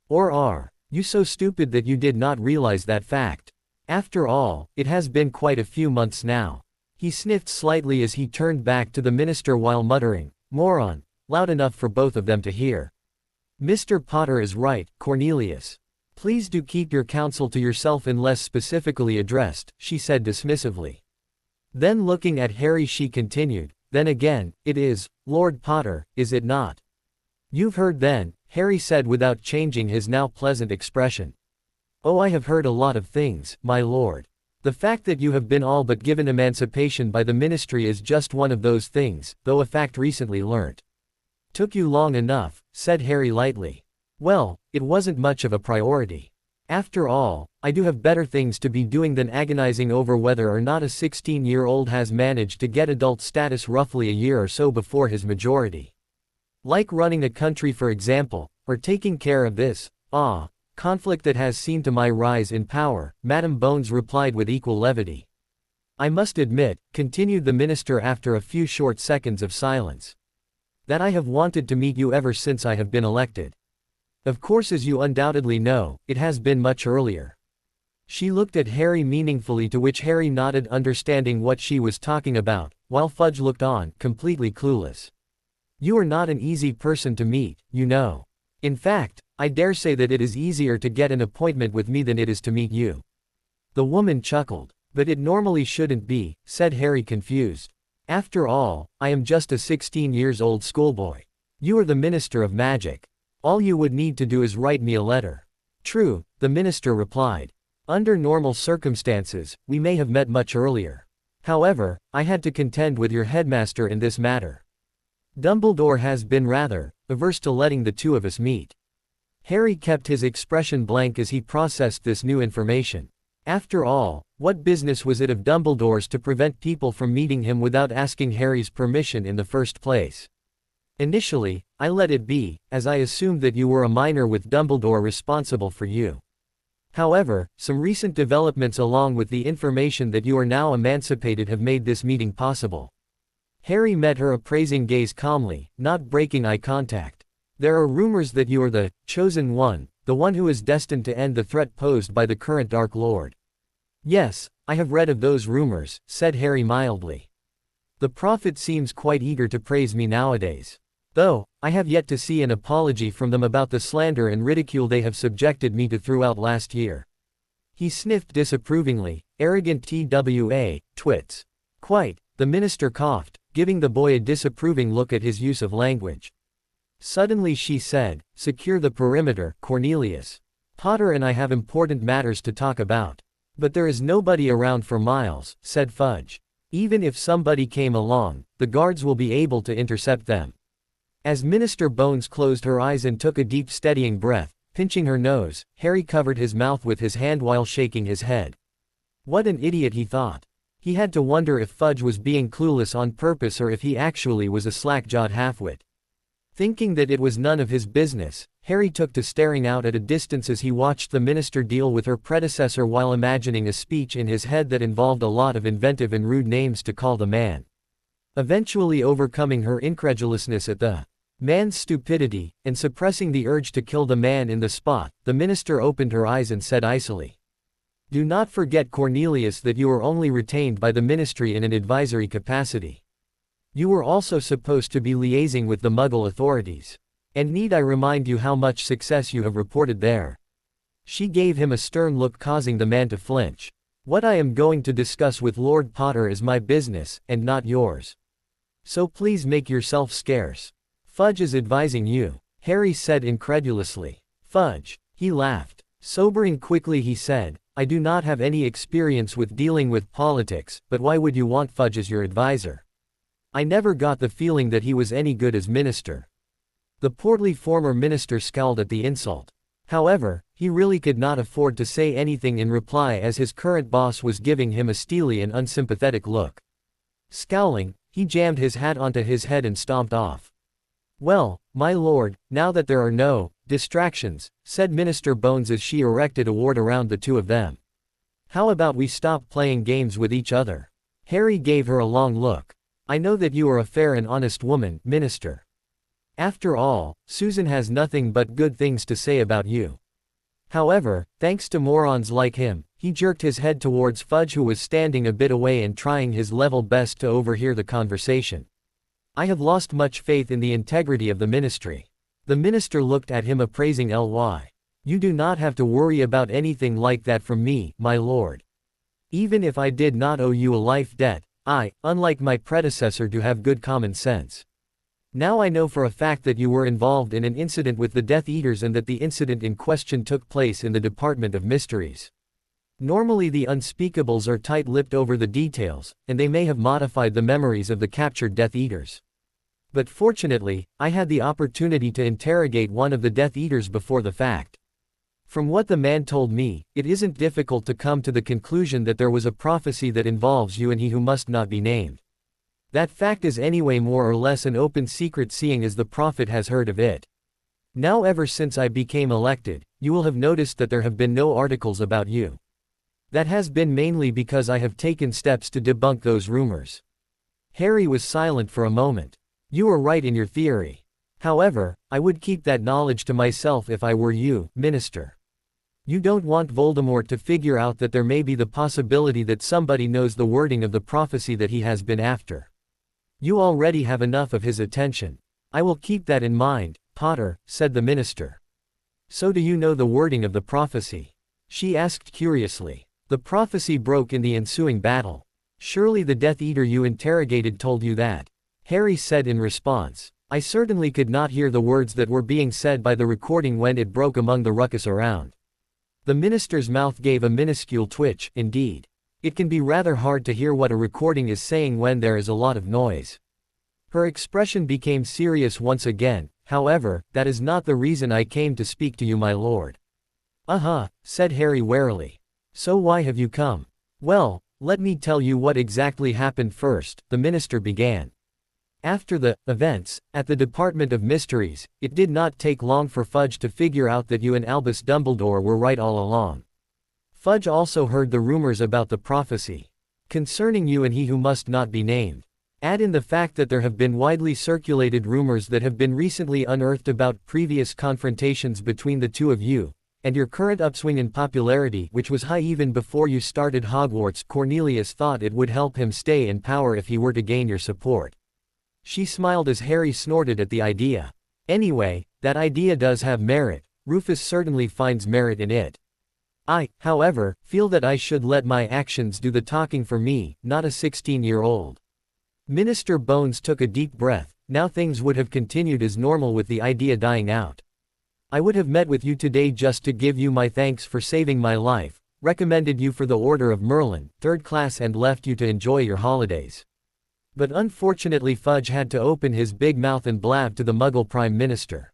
"Or are you so stupid that you did not realize that fact? After all, it has been quite a few months now." He sniffed slightly as he turned back to the minister while muttering, "Moron," loud enough for both of them to hear. "Mr. Potter is right, Cornelius. Please do keep your counsel to yourself unless specifically addressed," she said dismissively. Then looking at Harry she continued, "Then again, it is, Lord Potter, is it not?" "You've heard then," Harry said without changing his now pleasant expression. "Oh, I have heard a lot of things, my lord. The fact that you have been all but given emancipation by the ministry is just one of those things, though a fact recently learnt." "Took you long enough," said Harry lightly. "Well, it wasn't much of a priority. After all, I do have better things to be doing than agonizing over whether or not a 16-year-old has managed to get adult status roughly a year or so before his majority. Like running a country, for example, or taking care of this, conflict that has seen to my rise in power," Madame Bones replied with equal levity. "I must admit," continued the minister after a few short seconds of silence, "that I have wanted to meet you ever since I have been elected. Of course, as you undoubtedly know, it has been much earlier." She looked at Harry meaningfully, to which Harry nodded, understanding what she was talking about, while Fudge looked on, completely clueless. "You are not an easy person to meet, you know. In fact, I dare say that it is easier to get an appointment with me than it is to meet you." The woman chuckled. "But it normally shouldn't be," said Harry, confused. "After all, I am just a 16-year-old schoolboy. You are the Minister of Magic. All you would need to do is write me a letter." "True," the minister replied. "Under normal circumstances, we may have met much earlier. However, I had to contend with your headmaster in this matter. Dumbledore has been rather averse to letting the two of us meet." Harry kept his expression blank as he processed this new information. After all, what business was it of Dumbledore's to prevent people from meeting him without asking Harry's permission in the first place? "Initially, I let it be, as I assumed that you were a minor with Dumbledore responsible for you. However, some recent developments along with the information that you are now emancipated have made this meeting possible." Harry met her appraising gaze calmly, not breaking eye contact. "There are rumors that you are the chosen one, the one who is destined to end the threat posed by the current Dark Lord." "Yes, I have read of those rumors," said Harry mildly. "The prophet seems quite eager to praise me nowadays. Though, I have yet to see an apology from them about the slander and ridicule they have subjected me to throughout last year." He sniffed disapprovingly. "Arrogant twits." "Quite," the minister coughed, giving the boy a disapproving look at his use of language. Suddenly she said, "Secure the perimeter, Cornelius. Potter and I have important matters to talk about." "But there is nobody around for miles," said Fudge. "Even if somebody came along, the guards will be able to intercept them." As Minister Bones closed her eyes and took a deep steadying breath, pinching her nose, Harry covered his mouth with his hand while shaking his head. What an idiot, he thought. He had to wonder if Fudge was being clueless on purpose or if he actually was a slack-jawed halfwit. Thinking that it was none of his business, Harry took to staring out at a distance as he watched the minister deal with her predecessor while imagining a speech in his head that involved a lot of inventive and rude names to call the man. Eventually overcoming her incredulousness at the man's stupidity, and suppressing the urge to kill the man in the spot, the minister opened her eyes and said icily, "Do not forget, Cornelius, that you are only retained by the ministry in an advisory capacity. You were also supposed to be liaising with the Muggle authorities. And need I remind you how much success you have reported there?" She gave him a stern look, causing the man to flinch. "What I am going to discuss with Lord Potter is my business, and not yours. So please make yourself scarce." "Fudge is advising you," Harry said incredulously. "Fudge." He laughed. Sobering quickly, he said, "I do not have any experience with dealing with politics, but why would you want Fudge as your advisor? I never got the feeling that he was any good as minister." The portly former minister scowled at the insult. However, he really could not afford to say anything in reply as his current boss was giving him a steely and unsympathetic look. Scowling, he jammed his hat onto his head and stomped off. "Well, my lord, now that there are no distractions," said Minister Bones as she erected a ward around the two of them. "How about we stop playing games with each other?" Harry gave her a long look. "I know that you are a fair and honest woman, Minister. After all, Susan has nothing but good things to say about you. However, thanks to morons like him," he jerked his head towards Fudge, who was standing a bit away and trying his level best to overhear the conversation, "I have lost much faith in the integrity of the ministry." The minister looked at him appraising Ly. "You do not have to worry about anything like that from me, my lord. Even if I did not owe you a life debt, I, unlike my predecessor, do have good common sense. Now I know for a fact that you were involved in an incident with the Death Eaters and that the incident in question took place in the Department of Mysteries. Normally the unspeakables are tight-lipped over the details, and they may have modified the memories of the captured Death Eaters. But fortunately, I had the opportunity to interrogate one of the Death Eaters before the fact. From what the man told me, it isn't difficult to come to the conclusion that there was a prophecy that involves you and he who must not be named. That fact is anyway more or less an open secret, seeing as the prophet has heard of it. Now ever since I became elected, you will have noticed that there have been no articles about you. That has been mainly because I have taken steps to debunk those rumors." Harry was silent for a moment. "You are right in your theory. However, I would keep that knowledge to myself if I were you, Minister. You don't want Voldemort to figure out that there may be the possibility that somebody knows the wording of the prophecy that he has been after. You already have enough of his attention." "I will keep that in mind, Potter," said the minister. "So do you know the wording of the prophecy?" she asked curiously. "The prophecy broke in the ensuing battle. Surely the Death Eater you interrogated told you that," Harry said in response. "I certainly could not hear the words that were being said by the recording when it broke among the ruckus around." The minister's mouth gave a minuscule twitch. Indeed. It can be rather hard to hear what a recording is saying when there is a lot of noise. Her expression became serious once again. "However, that is not the reason I came to speak to you, my lord." Said Harry warily. "So why have you come?" "Well, let me tell you what exactly happened first," the minister began. "After the events at the Department of Mysteries, it did not take long for Fudge to figure out that you and Albus Dumbledore were right all along. Fudge also heard the rumors about the prophecy concerning you and he who must not be named. Add in the fact that there have been widely circulated rumors that have been recently unearthed about previous confrontations between the two of you, and your current upswing in popularity, which was high even before you started Hogwarts. Cornelius thought it would help him stay in power if he were to gain your support." She smiled as Harry snorted at the idea. "Anyway, that idea does have merit. Rufus certainly finds merit in it. I, however, feel that I should let my actions do the talking for me, not a 16-year-old. Minister Bones took a deep breath, now things would have continued as normal with the idea dying out. I would have met with you today just to give you my thanks for saving my life, recommended you for the Order of Merlin, 3rd class, and left you to enjoy your holidays. But unfortunately Fudge had to open his big mouth and blab to the Muggle Prime Minister.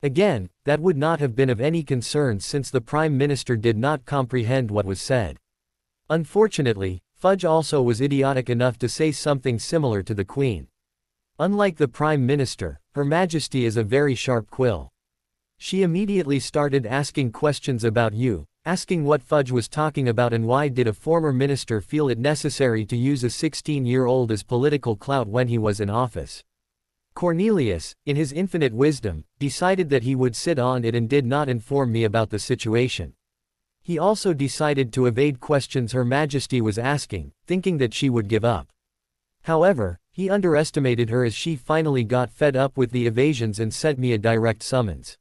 Again, that would not have been of any concern since the Prime Minister did not comprehend what was said. Unfortunately, Fudge also was idiotic enough to say something similar to the Queen. Unlike the Prime Minister, Her Majesty is a very sharp quill. She immediately started asking questions about you, asking what Fudge was talking about and why did a former minister feel it necessary to use a 16-year-old as political clout when he was in office. Cornelius, in his infinite wisdom, decided that he would sit on it and did not inform me about the situation. He also decided to evade questions Her Majesty was asking, thinking that she would give up. However, he underestimated her as she finally got fed up with the evasions and sent me a direct summons.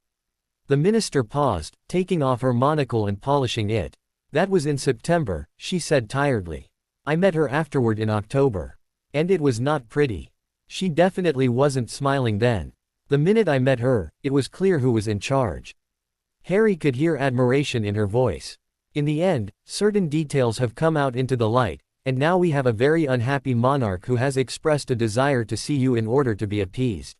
The minister paused, taking off her monocle and polishing it. That was in September, she said tiredly. I met her afterward in October. And it was not pretty. She definitely wasn't smiling then. The minute I met her, it was clear who was in charge. Harry could hear admiration in her voice. In the end, certain details have come out into the light, and now we have a very unhappy monarch who has expressed a desire to see you in order to be appeased.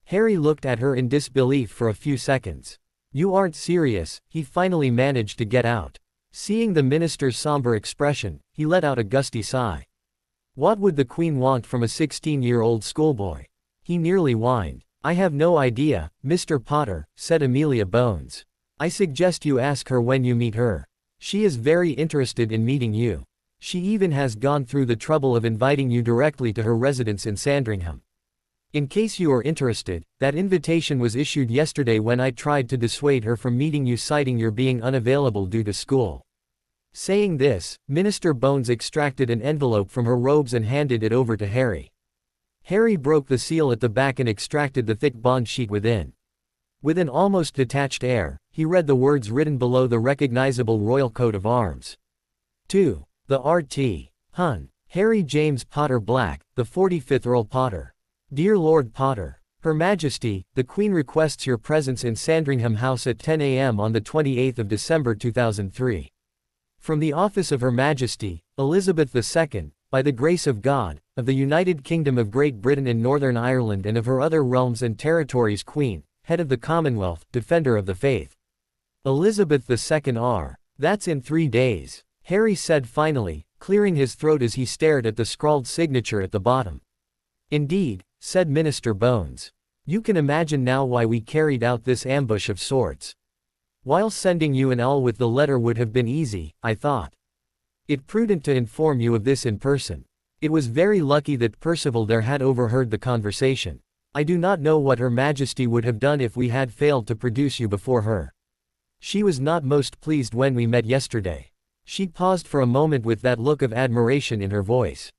Harry looked at her in disbelief for a few seconds. You aren't serious, he finally managed to get out. Seeing the minister's somber expression, he let out a gusty sigh. What would the Queen want from a 16-year-old schoolboy? He nearly whined. I have no idea, Mr. Potter, said Amelia Bones. I suggest you ask her when you meet her. She is very interested in meeting you. She even has gone through the trouble of inviting you directly to her residence in Sandringham. In case you are interested, that invitation was issued yesterday when I tried to dissuade her from meeting you, citing your being unavailable due to school. Saying this, Minister Bones extracted an envelope from her robes and handed it over to Harry. Harry broke the seal at the back and extracted the thick bond sheet within. With an almost detached air, he read the words written below the recognizable royal coat of arms. To the R.T. Hun. Harry James Potter Black, the 45th Earl Potter. Dear Lord Potter, Her Majesty, the Queen requests your presence in Sandringham House at 10 a.m. on the 28th of December 2003. From the office of Her Majesty, Elizabeth II, by the grace of God, of the United Kingdom of Great Britain and Northern Ireland and of her other realms and territories, Queen, head of the Commonwealth, defender of the faith. Elizabeth II R. That's in 3 days, Harry said finally, clearing his throat as he stared at the scrawled signature at the bottom. Indeed, said Minister Bones. You can imagine now why we carried out this ambush of sorts. While sending you an owl with the letter would have been easy, I thought it prudent to inform you of this in person. It was very lucky that Percival there had overheard the conversation. I do not know what Her Majesty would have done if we had failed to produce you before her. She was not most pleased when we met yesterday. She paused for a moment with that look of admiration in her voice.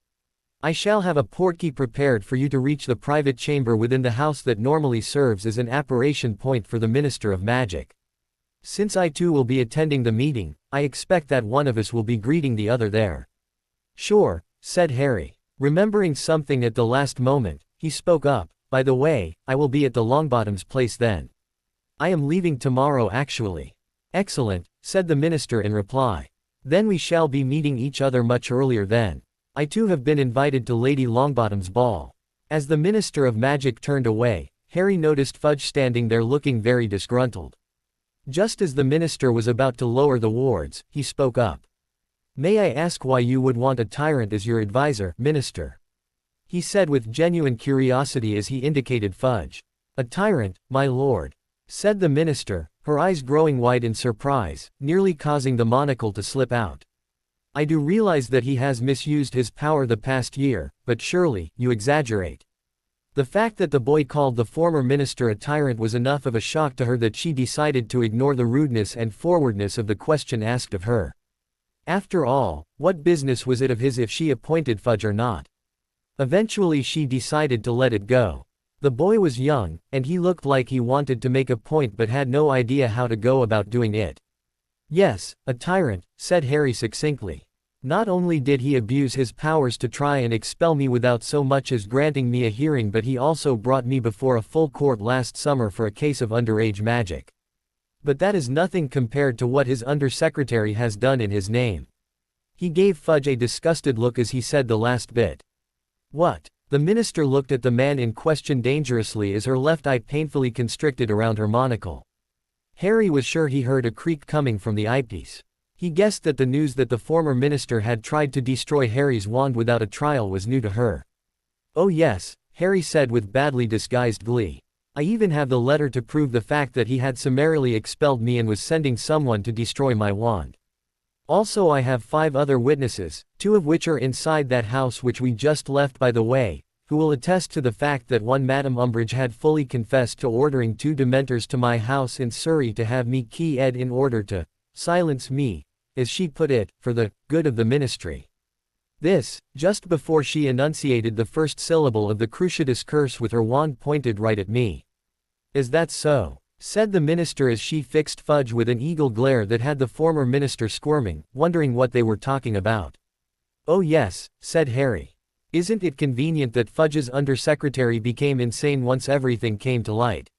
I shall have a portkey prepared for you to reach the private chamber within the house that normally serves as an apparition point for the Minister of Magic. Since I too will be attending the meeting, I expect that one of us will be greeting the other there. Sure, said Harry. Remembering something at the last moment, he spoke up. By the way, I will be at the Longbottom's place then. I am leaving tomorrow actually. Excellent, said the minister in reply. Then we shall be meeting each other much earlier then. I too have been invited to Lady Longbottom's ball. As the Minister of Magic turned away, Harry noticed Fudge standing there looking very disgruntled. Just as the minister was about to lower the wards, he spoke up. May I ask why you would want a tyrant as your advisor, Minister? He said with genuine curiosity as he indicated Fudge. A tyrant, my lord, said the minister, her eyes growing wide in surprise, nearly causing the monocle to slip out. I do realize that he has misused his power the past year, but surely, you exaggerate. The fact that the boy called the former minister a tyrant was enough of a shock to her that she decided to ignore the rudeness and forwardness of the question asked of her. After all, what business was it of his if she appointed Fudge or not? Eventually she decided to let it go. The boy was young, and he looked like he wanted to make a point but had no idea how to go about doing it. Yes, a tyrant, said Harry succinctly. Not only did he abuse his powers to try and expel me without so much as granting me a hearing, but he also brought me before a full court last summer for a case of underage magic. But that is nothing compared to what his undersecretary has done in his name. He gave Fudge a disgusted look as he said the last bit. What? The minister looked at the man in question dangerously as her left eye painfully constricted around her monocle. Harry was sure he heard a creak coming from the eyepiece. He guessed that the news that the former minister had tried to destroy Harry's wand without a trial was new to her. Oh yes, Harry said with badly disguised glee. I even have the letter to prove the fact that he had summarily expelled me and was sending someone to destroy my wand. Also I have 5 other witnesses, 2 of which are inside that house which we just left by the way, who will attest to the fact that one Madame Umbridge had fully confessed to ordering 2 Dementors to my house in Surrey to have me key Ed in order to silence me, as she put it, for the good of the ministry. This, just before she enunciated the first syllable of the Cruciatus curse with her wand pointed right at me. Is that so? Said the minister as she fixed Fudge with an eagle glare that had the former minister squirming, wondering what they were talking about. Oh yes, said Harry. Isn't it convenient that Fudge's undersecretary became insane once everything came to light?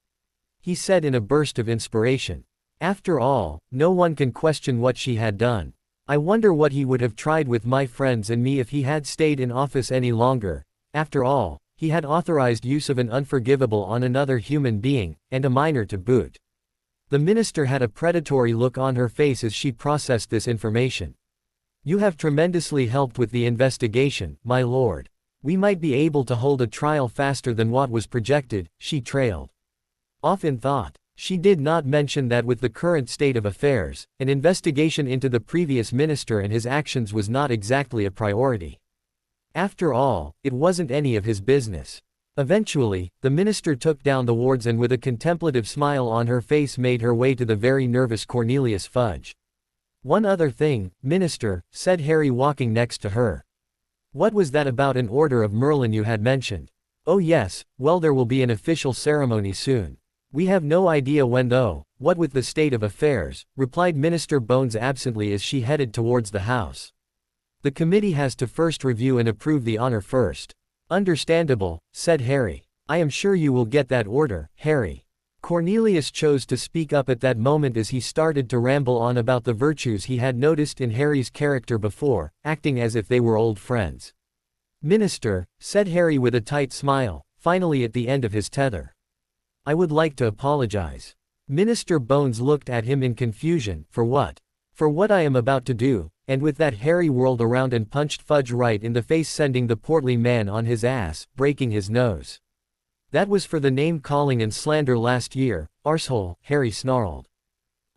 He said in a burst of inspiration. After all, no one can question what she had done. I wonder what he would have tried with my friends and me if he had stayed in office any longer. After all, he had authorized use of an unforgivable on another human being, and a minor to boot. The minister had a predatory look on her face as she processed this information. You have tremendously helped with the investigation, my lord. We might be able to hold a trial faster than what was projected, she trailed. Off in thought. She did not mention that with the current state of affairs, an investigation into the previous minister and his actions was not exactly a priority. After all, it wasn't any of his business. Eventually, the minister took down the wards and with a contemplative smile on her face made her way to the very nervous Cornelius Fudge. One other thing, minister, said Harry walking next to her. What was that about an order of Merlin you had mentioned? Oh yes, well there will be an official ceremony soon. We have no idea when though, what with the state of affairs, replied Minister Bones absently as she headed towards the house. The committee has to first review and approve the honor first. Understandable, said Harry. I am sure you will get that order, Harry. Cornelius chose to speak up at that moment as he started to ramble on about the virtues he had noticed in Harry's character before, acting as if they were old friends. Minister, said Harry with a tight smile, finally at the end of his tether. I would like to apologize. Minister Bones looked at him in confusion. For what? For what I am about to do, and with that Harry whirled around and punched Fudge right in the face, sending the portly man on his ass, breaking his nose. That was for the name-calling and slander last year, arsehole, Harry snarled.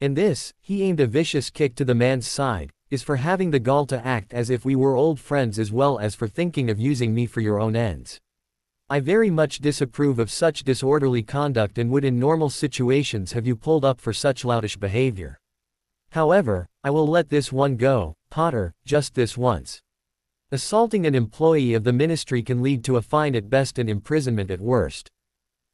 And this, he aimed a vicious kick to the man's side, is for having the gall to act as if we were old friends as well as for thinking of using me for your own ends. I very much disapprove of such disorderly conduct and would in normal situations have you pulled up for such loutish behavior. However, I will let this one go, Potter, just this once. Assaulting an employee of the ministry can lead to a fine at best and imprisonment at worst.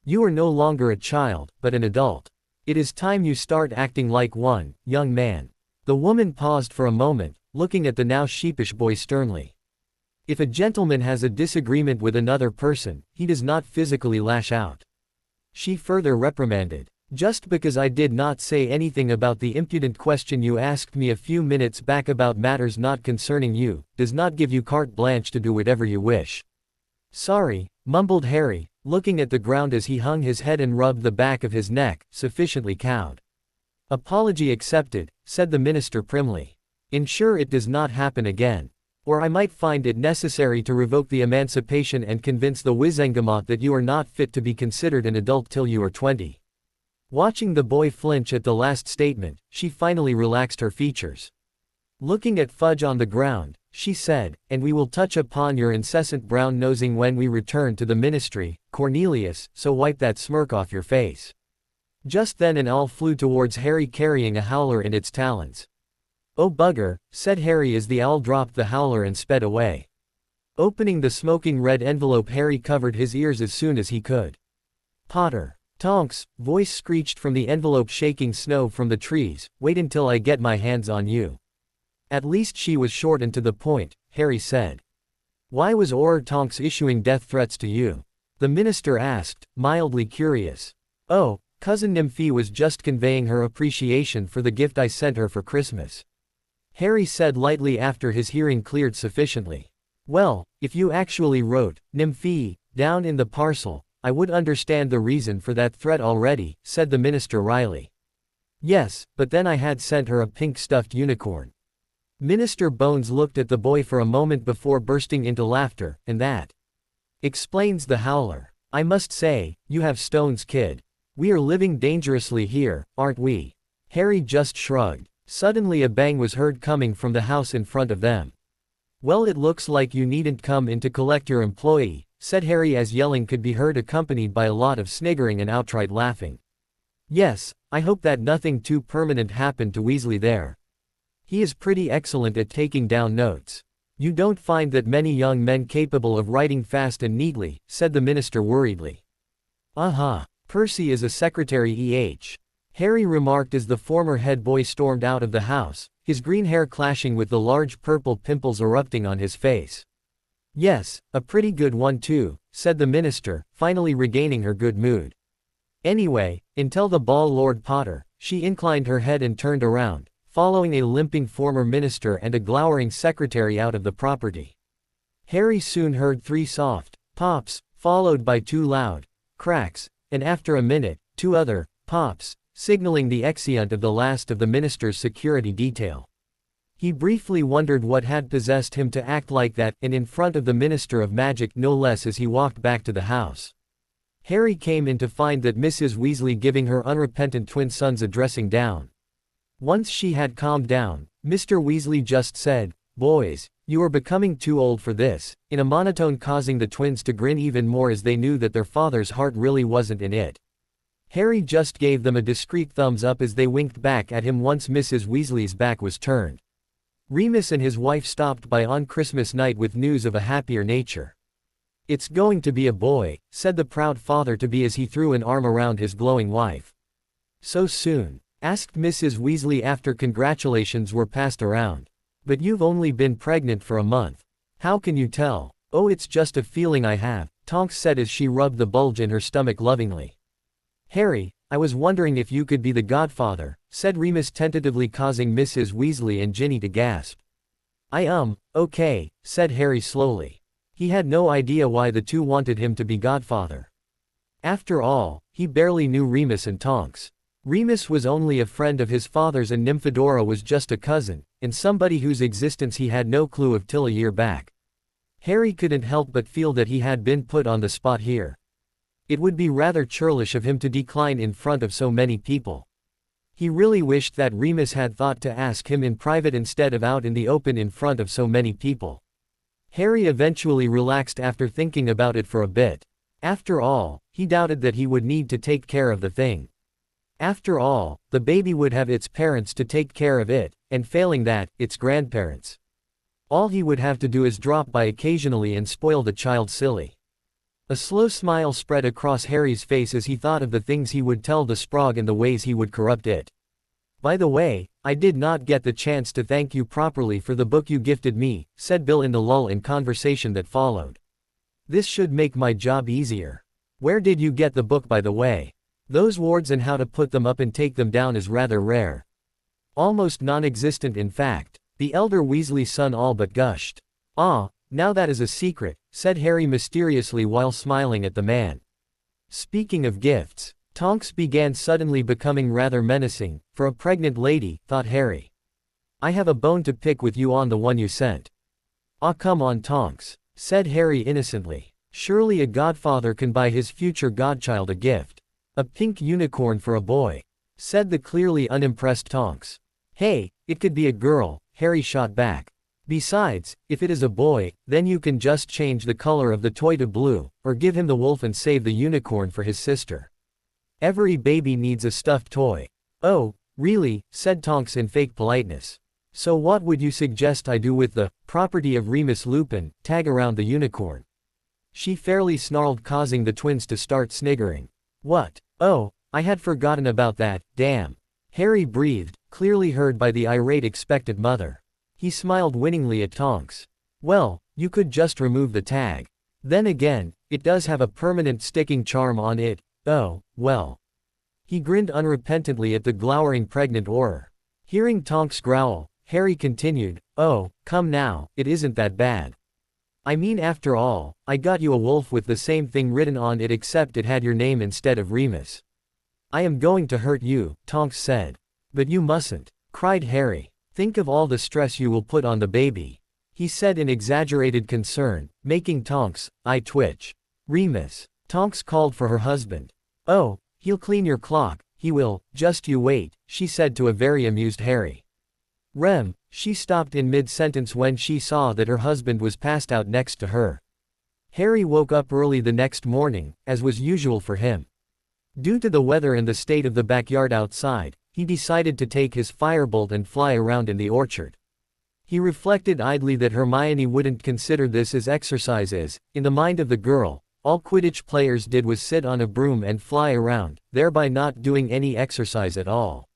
You are no longer a child, but an adult. It is time you start acting like one, young man. The woman paused for a moment, looking at the now sheepish boy sternly. If a gentleman has a disagreement with another person, he does not physically lash out. She further reprimanded. Just because I did not say anything about the impudent question you asked me a few minutes back about matters not concerning you, does not give you carte blanche to do whatever you wish. Sorry, mumbled Harry, looking at the ground as he hung his head and rubbed the back of his neck, sufficiently cowed. Apology accepted, said the minister primly. Ensure it does not happen again. Or I might find it necessary to revoke the emancipation and convince the Wizengamot that you are not fit to be considered an adult till you are 20. Watching the boy flinch at the last statement, she finally relaxed her features. Looking at Fudge on the ground, she said, and we will touch upon your incessant brown-nosing when we return to the ministry, Cornelius, so wipe that smirk off your face. Just then an owl flew towards Harry carrying a howler in its talons. Oh bugger, said Harry as the owl dropped the howler and sped away. Opening the smoking red envelope, Harry covered his ears as soon as he could. Potter. Tonks, voice screeched from the envelope, shaking snow from the trees, wait until I get my hands on you. At least she was short and to the point, Harry said. Why was Tonks issuing death threats to you? The minister asked, mildly curious. Oh, Cousin Nymphe was just conveying her appreciation for the gift I sent her for Christmas. Harry said lightly after his hearing cleared sufficiently. Well, if you actually wrote, Nymphe, down in the parcel, I would understand the reason for that threat already, said the minister wryly. Yes, but then I had sent her a pink stuffed unicorn. Minister Bones looked at the boy for a moment before bursting into laughter, and that explains the howler. I must say, you have stones, kid. We are living dangerously here, aren't we? Harry just shrugged. Suddenly a bang was heard coming from the house in front of them. Well, it looks like you needn't come in to collect your employee, said Harry as yelling could be heard accompanied by a lot of sniggering and outright laughing. Yes, I hope that nothing too permanent happened to Weasley there. He is pretty excellent at taking down notes. You don't find that many young men capable of writing fast and neatly, said the minister worriedly. Percy is a secretary Harry remarked as the former head boy stormed out of the house, his green hair clashing with the large purple pimples erupting on his face. Yes, a pretty good one too, said the minister, finally regaining her good mood. Anyway, until the ball Lord Potter, she inclined her head and turned around, following a limping former minister and a glowering secretary out of the property. Harry soon heard 3 soft pops, followed by 2 loud cracks, and after a minute, 2 other pops, signaling the exeunt of the last of the minister's security detail. He briefly wondered what had possessed him to act like that, and in front of the Minister of Magic no less, as he walked back to the house. Harry came in to find that Mrs. Weasley giving her unrepentant twin sons a dressing down. Once she had calmed down, Mr. Weasley just said, "Boys, you are becoming too old for this," in a monotone causing the twins to grin even more as they knew that their father's heart really wasn't in it. Harry just gave them a discreet thumbs up as they winked back at him once Mrs. Weasley's back was turned. Remus and his wife stopped by on Christmas night with news of a happier nature. "It's going to be a boy," said the proud father-to-be as he threw an arm around his glowing wife. "So soon?" asked Mrs. Weasley after congratulations were passed around. "But you've only been pregnant for a month. How can you tell?" "Oh, it's just a feeling I have," Tonks said as she rubbed the bulge in her stomach lovingly. "Harry, I was wondering if you could be the godfather," said Remus tentatively, causing Mrs. Weasley and Ginny to gasp. Okay," said Harry slowly. He had no idea why the two wanted him to be godfather. After all, he barely knew Remus and Tonks. Remus was only a friend of his father's and Nymphadora was just a cousin, and somebody whose existence he had no clue of till a year back. Harry couldn't help but feel that he had been put on the spot here. It would be rather churlish of him to decline in front of so many people. He really wished that Remus had thought to ask him in private instead of out in the open in front of so many people. Harry eventually relaxed after thinking about it for a bit. After all, he doubted that he would need to take care of the thing. After all, the baby would have its parents to take care of it, and failing that, its grandparents. All he would have to do is drop by occasionally and spoil the child silly. A slow smile spread across Harry's face as he thought of the things he would tell the Sprog and the ways he would corrupt it. "By the way, I did not get the chance to thank you properly for the book you gifted me," said Bill in the lull in conversation that followed. "This should make my job easier. Where did you get the book, by the way? Those wards and how to put them up and take them down is rather rare." "Almost non-existent, in fact," the elder Weasley son all but gushed. "Ah, now that is a secret," said Harry mysteriously while smiling at the man. Speaking of gifts, Tonks began suddenly becoming rather menacing, for a pregnant lady, thought Harry. "I have a bone to pick with you on the one you sent." "Ah, come on, Tonks," said Harry innocently. "Surely a godfather can buy his future godchild a gift. A pink unicorn for a boy," said the clearly unimpressed Tonks. "Hey, it could be a girl," Harry shot back. "Besides, if it is a boy, then you can just change the color of the toy to blue, or give him the wolf and save the unicorn for his sister. Every baby needs a stuffed toy." "Oh, really?" said Tonks in fake politeness. "So what would you suggest I do with the property of Remus Lupin, tag around the unicorn?" She fairly snarled, causing the twins to start sniggering. "What? Oh, I had forgotten about that, damn," Harry breathed, clearly heard by the irate expectant mother. He smiled winningly at Tonks. Well, you could just remove the tag. Then again, it does have a permanent sticking charm on it. Oh, well. He grinned unrepentantly at the glowering pregnant Auror. Hearing Tonks growl, Harry continued, oh, come now, it isn't that bad. I mean, after all, I got you a wolf with the same thing written on it except it had your name instead of Remus. I am going to hurt you, Tonks said. But you mustn't, cried Harry. Think of all the stress you will put on the baby. He said in exaggerated concern, making Tonks' eye twitch. Remus. Tonks called for her husband. Oh, he'll clean your clock, he will, just you wait, she said to a very amused Harry. Rem, she stopped in mid-sentence when she saw that her husband was passed out next to her. Harry woke up early the next morning, as was usual for him. Due to the weather and the state of the backyard outside, he decided to take his firebolt and fly around in the orchard. He reflected idly that Hermione wouldn't consider this as exercise as, in the mind of the girl, all Quidditch players did was sit on a broom and fly around, thereby not doing any exercise at all.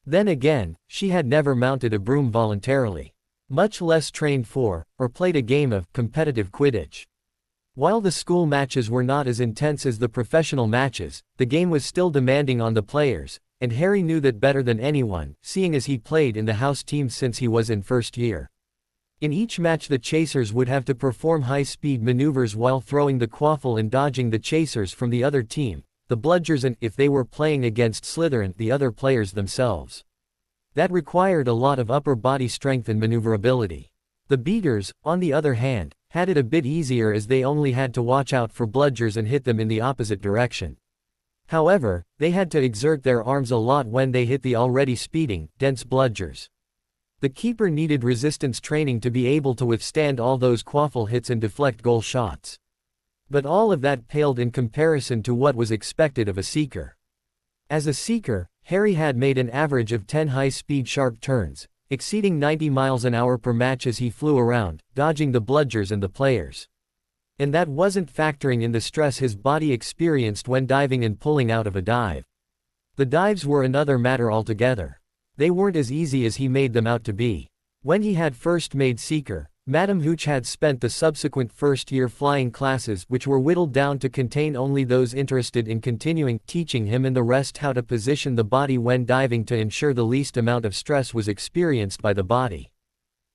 Then again, she had never mounted a broom voluntarily, much less trained for, or played a game of, competitive Quidditch. While the school matches were not as intense as the professional matches, the game was still demanding on the players, and Harry knew that better than anyone, seeing as he played in the house team since he was in first year. In each match the chasers would have to perform high-speed maneuvers while throwing the quaffle and dodging the chasers from the other team, the bludgers, and, if they were playing against Slytherin, the other players themselves. That required a lot of upper body strength and maneuverability. The beaters, on the other hand, had it a bit easier as they only had to watch out for bludgers and hit them in the opposite direction. However, they had to exert their arms a lot when they hit the already speeding, dense bludgers. The keeper needed resistance training to be able to withstand all those quaffle hits and deflect goal shots. But all of that paled in comparison to what was expected of a seeker. As a seeker, Harry had made an average of 10 high-speed sharp turns, exceeding 90 miles an hour per match as he flew around, dodging the bludgers and the players. And that wasn't factoring in the stress his body experienced when diving and pulling out of a dive. The dives were another matter altogether. They weren't as easy as he made them out to be. When he had first made Seeker, Madame Hooch had spent the subsequent first-year flying classes, which were whittled down to contain only those interested in continuing, teaching him and the rest how to position the body when diving to ensure the least amount of stress was experienced by the body.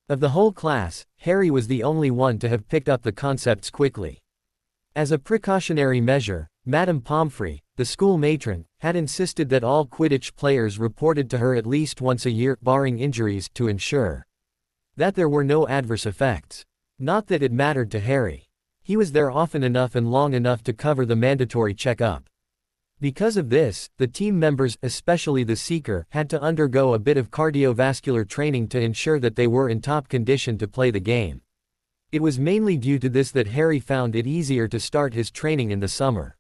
Of the whole class, Harry was the only one to have picked up the concepts quickly. As a precautionary measure, Madame Pomfrey, the school matron, had insisted that all Quidditch players reported to her at least once a year, barring injuries, to ensure that there were no adverse effects. Not that it mattered to Harry. He was there often enough and long enough to cover the mandatory checkup. Because of this, the team members, especially the Seeker, had to undergo a bit of cardiovascular training to ensure that they were in top condition to play the game. It was mainly due to this that Harry found it easier to start his training in the summer.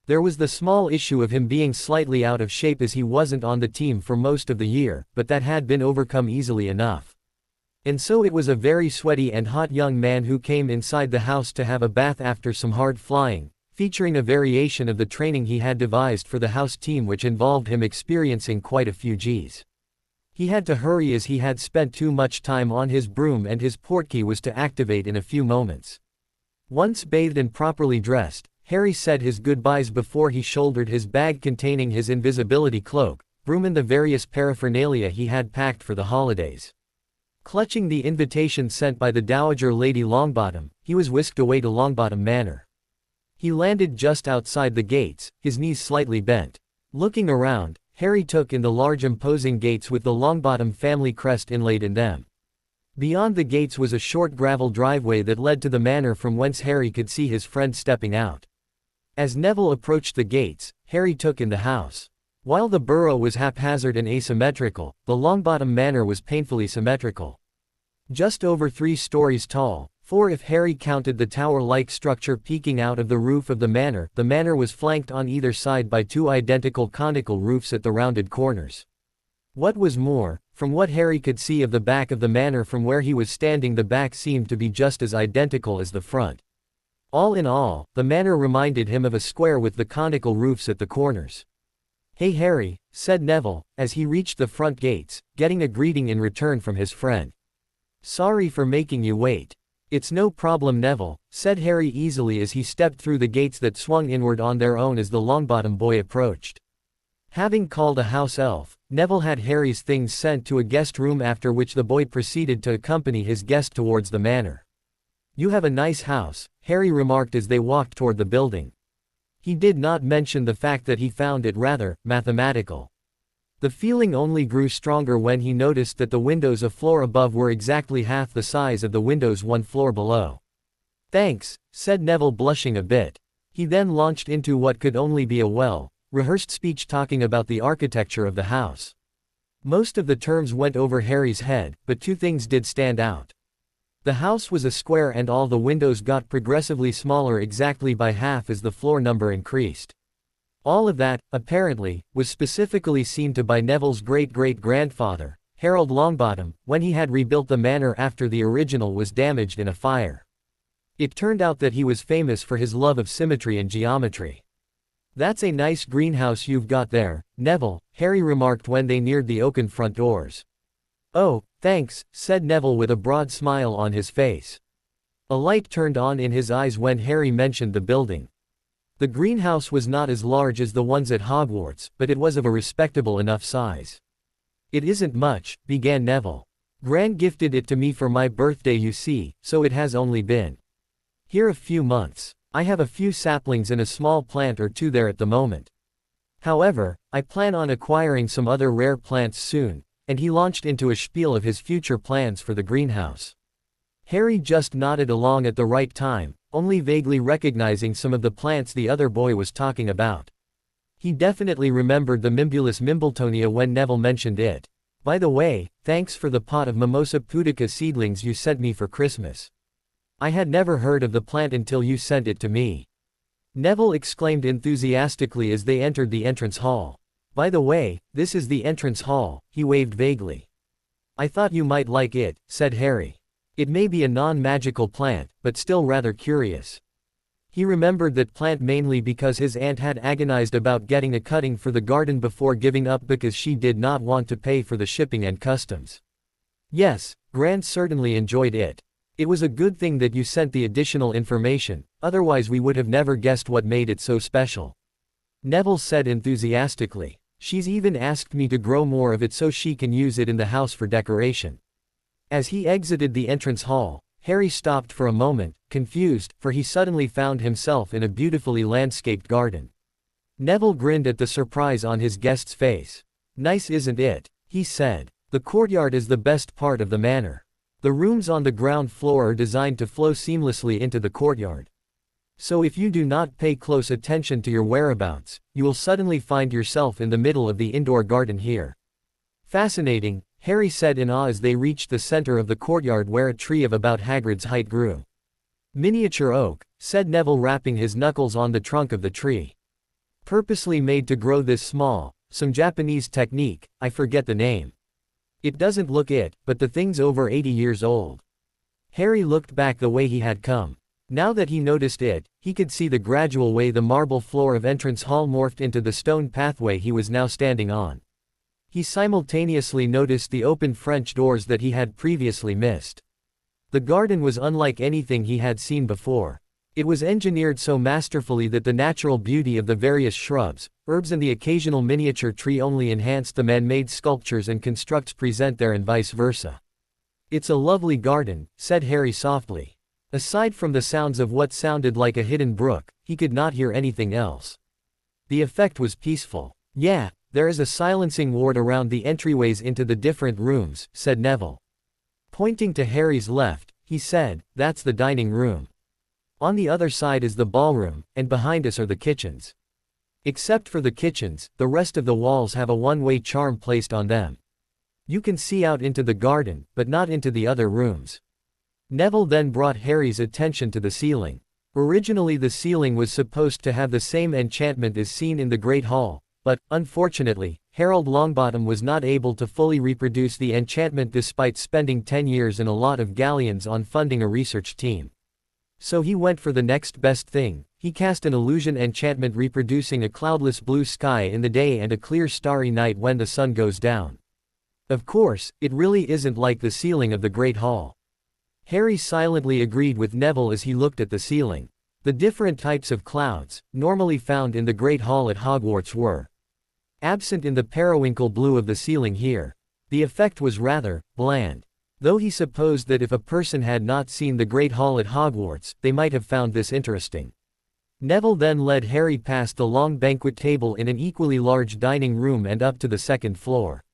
There was the small issue of him being slightly out of shape as he wasn't on the team for most of the year, but that had been overcome easily enough. And so it was a very sweaty and hot young man who came inside the house to have a bath after some hard flying, featuring a variation of the training he had devised for the house team which involved him experiencing quite a few Gs. He had to hurry as he had spent too much time on his broom and his portkey was to activate in a few moments. Once bathed and properly dressed, Harry said his goodbyes before he shouldered his bag containing his invisibility cloak, broom and the various paraphernalia he had packed for the holidays. Clutching the invitation sent by the Dowager Lady Longbottom, he was whisked away to Longbottom Manor. He landed just outside the gates, his knees slightly bent. Looking around, Harry took in the large imposing gates with the Longbottom family crest inlaid in them. Beyond the gates was a short gravel driveway that led to the manor from whence Harry could see his friend stepping out. As Neville approached the gates, Harry took in the house. While the burrow was haphazard and asymmetrical, the Longbottom Manor was painfully symmetrical. Just over 3 stories tall, 4 if Harry counted the tower-like structure peeking out of the roof of the manor was flanked on either side by 2 identical conical roofs at the rounded corners. What was more, from what Harry could see of the back of the manor from where he was standing, the back seemed to be just as identical as the front. All in all, the manor reminded him of a square with the conical roofs at the corners. "Hey Harry," said Neville, as he reached the front gates, getting a greeting in return from his friend. Sorry for making you wait. It's no problem, Neville, said Harry easily as he stepped through the gates that swung inward on their own as the Longbottom boy approached. Having called a house elf, Neville had Harry's things sent to a guest room, after which the boy proceeded to accompany his guest towards the manor. You have a nice house, Harry remarked as they walked toward the building. He did not mention the fact that he found it rather mathematical. The feeling only grew stronger when he noticed that the windows a floor above were exactly half the size of the windows one floor below. Thanks, said Neville, blushing a bit. He then launched into what could only be a well-rehearsed speech talking about the architecture of the house. Most of the terms went over Harry's head, but two things did stand out. The house was a square and all the windows got progressively smaller exactly by half as the floor number increased. All of that, apparently, was specifically seen to by Neville's great-great-grandfather, Harold Longbottom, when he had rebuilt the manor after the original was damaged in a fire. It turned out that he was famous for his love of symmetry and geometry. That's a nice greenhouse you've got there, Neville, Harry remarked when they neared the oaken front doors. Oh, thanks, said Neville with a broad smile on his face. A light turned on in his eyes when Harry mentioned the building. The greenhouse was not as large as the ones at Hogwarts, but it was of a respectable enough size. It isn't much, began Neville. Gran gifted it to me for my birthday, you see, so it has only been here a few months. I have a few saplings and a small plant or two there at the moment. However, I plan on acquiring some other rare plants soon, and he launched into a spiel of his future plans for the greenhouse. Harry just nodded along at the right time, only vaguely recognizing some of the plants the other boy was talking about. He definitely remembered the Mimbulus Mimbletonia when Neville mentioned it. By the way, thanks for the pot of Mimosa pudica seedlings you sent me for Christmas. I had never heard of the plant until you sent it to me. Neville exclaimed enthusiastically as they entered the entrance hall. By the way, this is the entrance hall, he waved vaguely. I thought you might like it, said Harry. It may be a non-magical plant, but still rather curious. He remembered that plant mainly because his aunt had agonized about getting a cutting for the garden before giving up because she did not want to pay for the shipping and customs. Yes, Gran certainly enjoyed it. It was a good thing that you sent the additional information, otherwise we would have never guessed what made it so special. Neville said enthusiastically. She's even asked me to grow more of it so she can use it in the house for decoration. As he exited the entrance hall, Harry stopped for a moment, confused, for he suddenly found himself in a beautifully landscaped garden. Neville grinned at the surprise on his guest's face. Nice, isn't it? He said. The courtyard is the best part of the manor. The rooms on the ground floor are designed to flow seamlessly into the courtyard. So if you do not pay close attention to your whereabouts, you will suddenly find yourself in the middle of the indoor garden here. Fascinating, Harry said in awe as they reached the center of the courtyard where a tree of about Hagrid's height grew. Miniature oak, said Neville, rapping his knuckles on the trunk of the tree. Purposely made to grow this small, some Japanese technique, I forget the name. It doesn't look it, but the thing's over 80 years old. Harry looked back the way he had come. Now that he noticed it, he could see the gradual way the marble floor of entrance hall morphed into the stone pathway he was now standing on. He simultaneously noticed the open French doors that he had previously missed. The garden was unlike anything he had seen before. It was engineered so masterfully that the natural beauty of the various shrubs, herbs and the occasional miniature tree only enhanced the man-made sculptures and constructs present there and vice versa. It's a lovely garden, said Harry softly. Aside from the sounds of what sounded like a hidden brook, he could not hear anything else. The effect was peaceful. Yeah, there is a silencing ward around the entryways into the different rooms, said Neville. Pointing to Harry's left, he said, that's the dining room. On the other side is the ballroom, and behind us are the kitchens. Except for the kitchens, the rest of the walls have a one-way charm placed on them. You can see out into the garden, but not into the other rooms. Neville then brought Harry's attention to the ceiling. Originally the ceiling was supposed to have the same enchantment as seen in the Great Hall, but, unfortunately, Harold Longbottom was not able to fully reproduce the enchantment despite spending 10 years and a lot of galleons on funding a research team. So he went for the next best thing. He cast an illusion enchantment reproducing a cloudless blue sky in the day and a clear starry night when the sun goes down. Of course, it really isn't like the ceiling of the Great Hall. Harry silently agreed with Neville as he looked at the ceiling. The different types of clouds, normally found in the Great Hall at Hogwarts were absent in the periwinkle blue of the ceiling here. The effect was rather bland. Though he supposed that if a person had not seen the Great Hall at Hogwarts, they might have found this interesting. Neville then led Harry past the long banquet table in an equally large dining room and up to the second floor.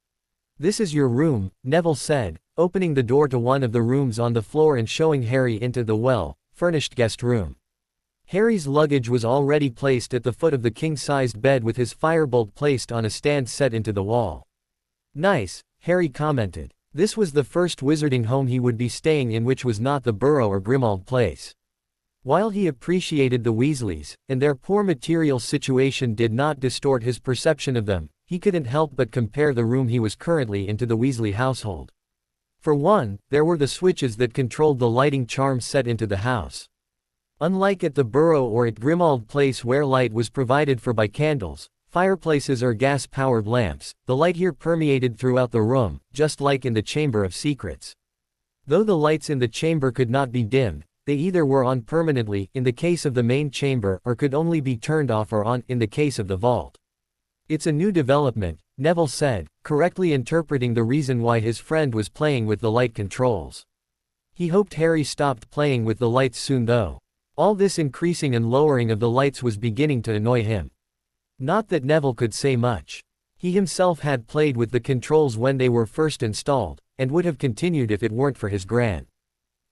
"This is your room," Neville said, opening the door to one of the rooms on the floor and showing Harry into the well-furnished guest room. Harry's luggage was already placed at the foot of the king-sized bed with his firebolt placed on a stand set into the wall. "Nice," Harry commented. This was the first wizarding home he would be staying in which was not the Burrow or Grimmauld place. While he appreciated the Weasleys, and their poor material situation did not distort his perception of them, he couldn't help but compare the room he was currently in to the Weasley household. For one, there were the switches that controlled the lighting charms set into the house. Unlike at the Burrow or at Grimmauld Place where light was provided for by candles, fireplaces or gas-powered lamps, the light here permeated throughout the room, just like in the Chamber of Secrets. Though the lights in the chamber could not be dimmed, they either were on permanently, in the case of the main chamber, or could only be turned off or on, in the case of the vault. "It's a new development," Neville said, correctly interpreting the reason why his friend was playing with the light controls. He hoped Harry stopped playing with the lights soon though. All this increasing and lowering of the lights was beginning to annoy him. Not that Neville could say much. He himself had played with the controls when they were first installed, and would have continued if it weren't for his gran.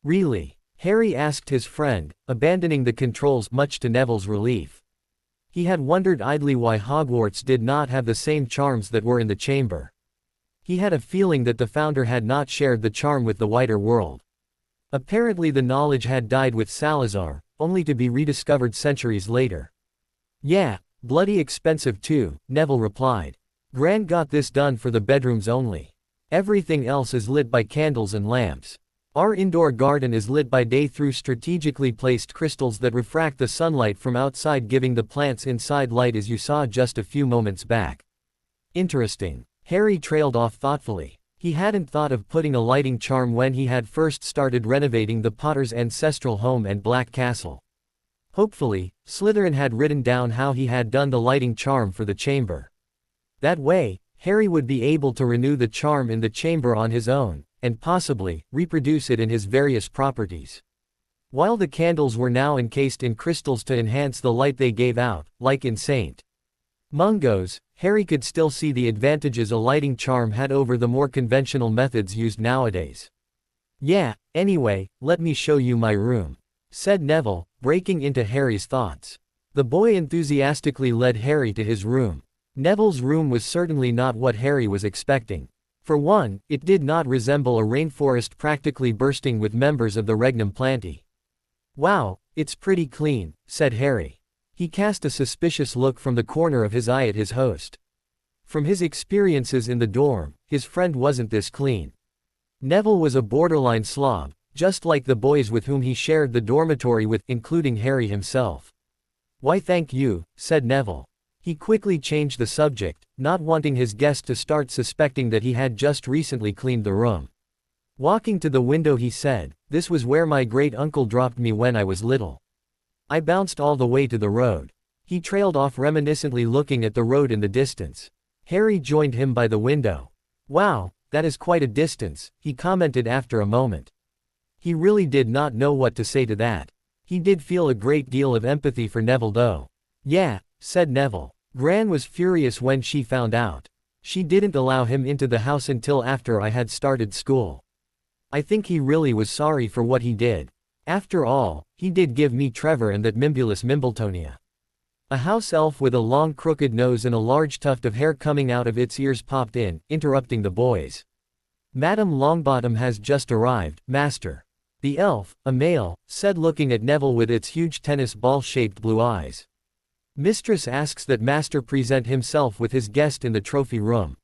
"Really?" Harry asked his friend, abandoning the controls much to Neville's relief. He had wondered idly why Hogwarts did not have the same charms that were in the chamber. He had a feeling that the founder had not shared the charm with the wider world. Apparently the knowledge had died with Salazar, only to be rediscovered centuries later. "Yeah, bloody expensive too," Neville replied. "Gran got this done for the bedrooms only. Everything else is lit by candles and lamps. Our indoor garden is lit by day through strategically placed crystals that refract the sunlight from outside, giving the plants inside light as you saw just a few moments back." "Interesting." Harry trailed off thoughtfully. He hadn't thought of putting a lighting charm when he had first started renovating the Potter's ancestral home and Black Castle. Hopefully, Slytherin had written down how he had done the lighting charm for the chamber. That way, Harry would be able to renew the charm in the chamber on his own, and possibly, reproduce it in his various properties. While the candles were now encased in crystals to enhance the light they gave out, like in St. Mungo's, Harry could still see the advantages a lighting charm had over the more conventional methods used nowadays. "Yeah, anyway, let me show you my room," said Neville, breaking into Harry's thoughts. The boy enthusiastically led Harry to his room. Neville's room was certainly not what Harry was expecting. For one, it did not resemble a rainforest practically bursting with members of the Regnum Plantae. "Wow, it's pretty clean," said Harry. He cast a suspicious look from the corner of his eye at his host. From his experiences in the dorm, his friend wasn't this clean. Neville was a borderline slob, just like the boys with whom he shared the dormitory with, including Harry himself. "Why thank you," said Neville. He quickly changed the subject, not wanting his guest to start suspecting that he had just recently cleaned the room. Walking to the window he said, "This was where my great-uncle dropped me when I was little. I bounced all the way to the road." He trailed off reminiscently, looking at the road in the distance. Harry joined him by the window. "Wow, that is quite a distance," he commented after a moment. He really did not know what to say to that. He did feel a great deal of empathy for Neville though. "Yeah," said Neville. "Gran was furious when she found out. She didn't allow him into the house until after I had started school. I think he really was sorry for what he did. After all, he did give me Trevor and that Mimbulus Mimbletonia." A house elf with a long crooked nose and a large tuft of hair coming out of its ears popped in, interrupting the boys. "Madam Longbottom has just arrived, master." The elf, a male, said, looking at Neville with its huge tennis ball-shaped blue eyes. "Mistress asks that master present himself with his guest in the trophy room."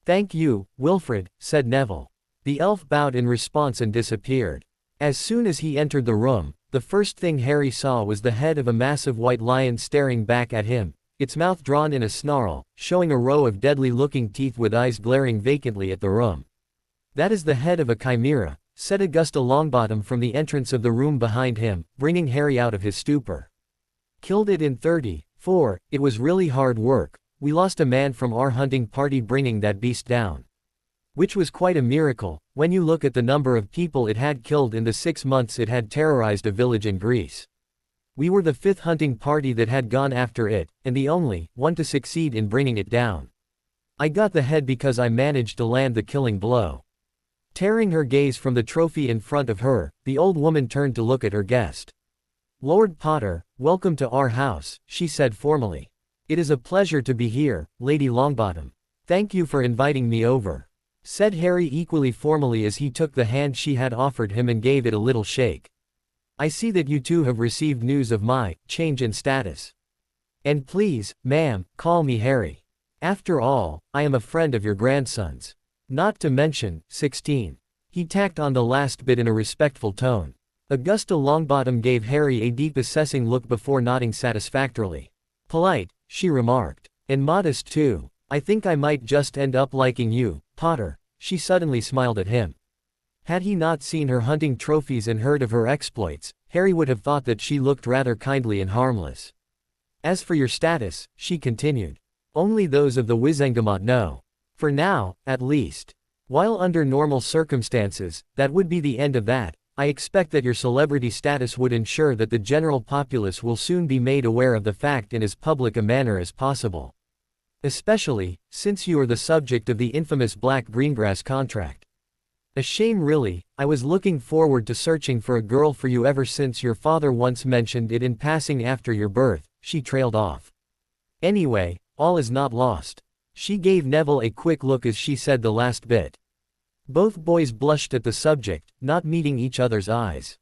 "Thank you, Wilfred," said Neville. The elf bowed in response and disappeared. As soon as he entered the room, the first thing Harry saw was the head of a massive white lion staring back at him, its mouth drawn in a snarl, showing a row of deadly-looking teeth with eyes glaring vacantly at the room. "That is the head of a chimera," said Augusta Longbottom from the entrance of the room behind him, bringing Harry out of his stupor. "Killed it in 34, it was really hard work. We lost a man from our hunting party bringing that beast down. Which was quite a miracle, when you look at the number of people it had killed in the 6 months it had terrorized a village in Greece. We were the 5th hunting party that had gone after it, and the only one to succeed in bringing it down. I got the head because I managed to land the killing blow." Tearing her gaze from the trophy in front of her, the old woman turned to look at her guest. "Lord Potter, welcome to our house," she said formally. "It is a pleasure to be here, Lady Longbottom. Thank you for inviting me over," said Harry equally formally as he took the hand she had offered him and gave it a little shake. "I see that you two have received news of my change in status. And please, ma'am, call me Harry. After all, I am a friend of your grandson's. Not to mention, 16. He tacked on the last bit in a respectful tone. Augusta Longbottom gave Harry a deep assessing look before nodding satisfactorily. "Polite," she remarked. "And modest too. I think I might just end up liking you, Potter." She suddenly smiled at him. Had he not seen her hunting trophies and heard of her exploits, Harry would have thought that she looked rather kindly and harmless. "As for your status," she continued, "only those of the Wizengamot know. For now, at least. While under normal circumstances, that would be the end of that. I expect that your celebrity status would ensure that the general populace will soon be made aware of the fact in as public a manner as possible. Especially, since you are the subject of the infamous Black Greengrass contract. A shame really. I was looking forward to searching for a girl for you ever since your father once mentioned it in passing after your birth," she trailed off. "Anyway, all is not lost." She gave Neville a quick look as she said the last bit. Both boys blushed at the subject, not meeting each other's eyes.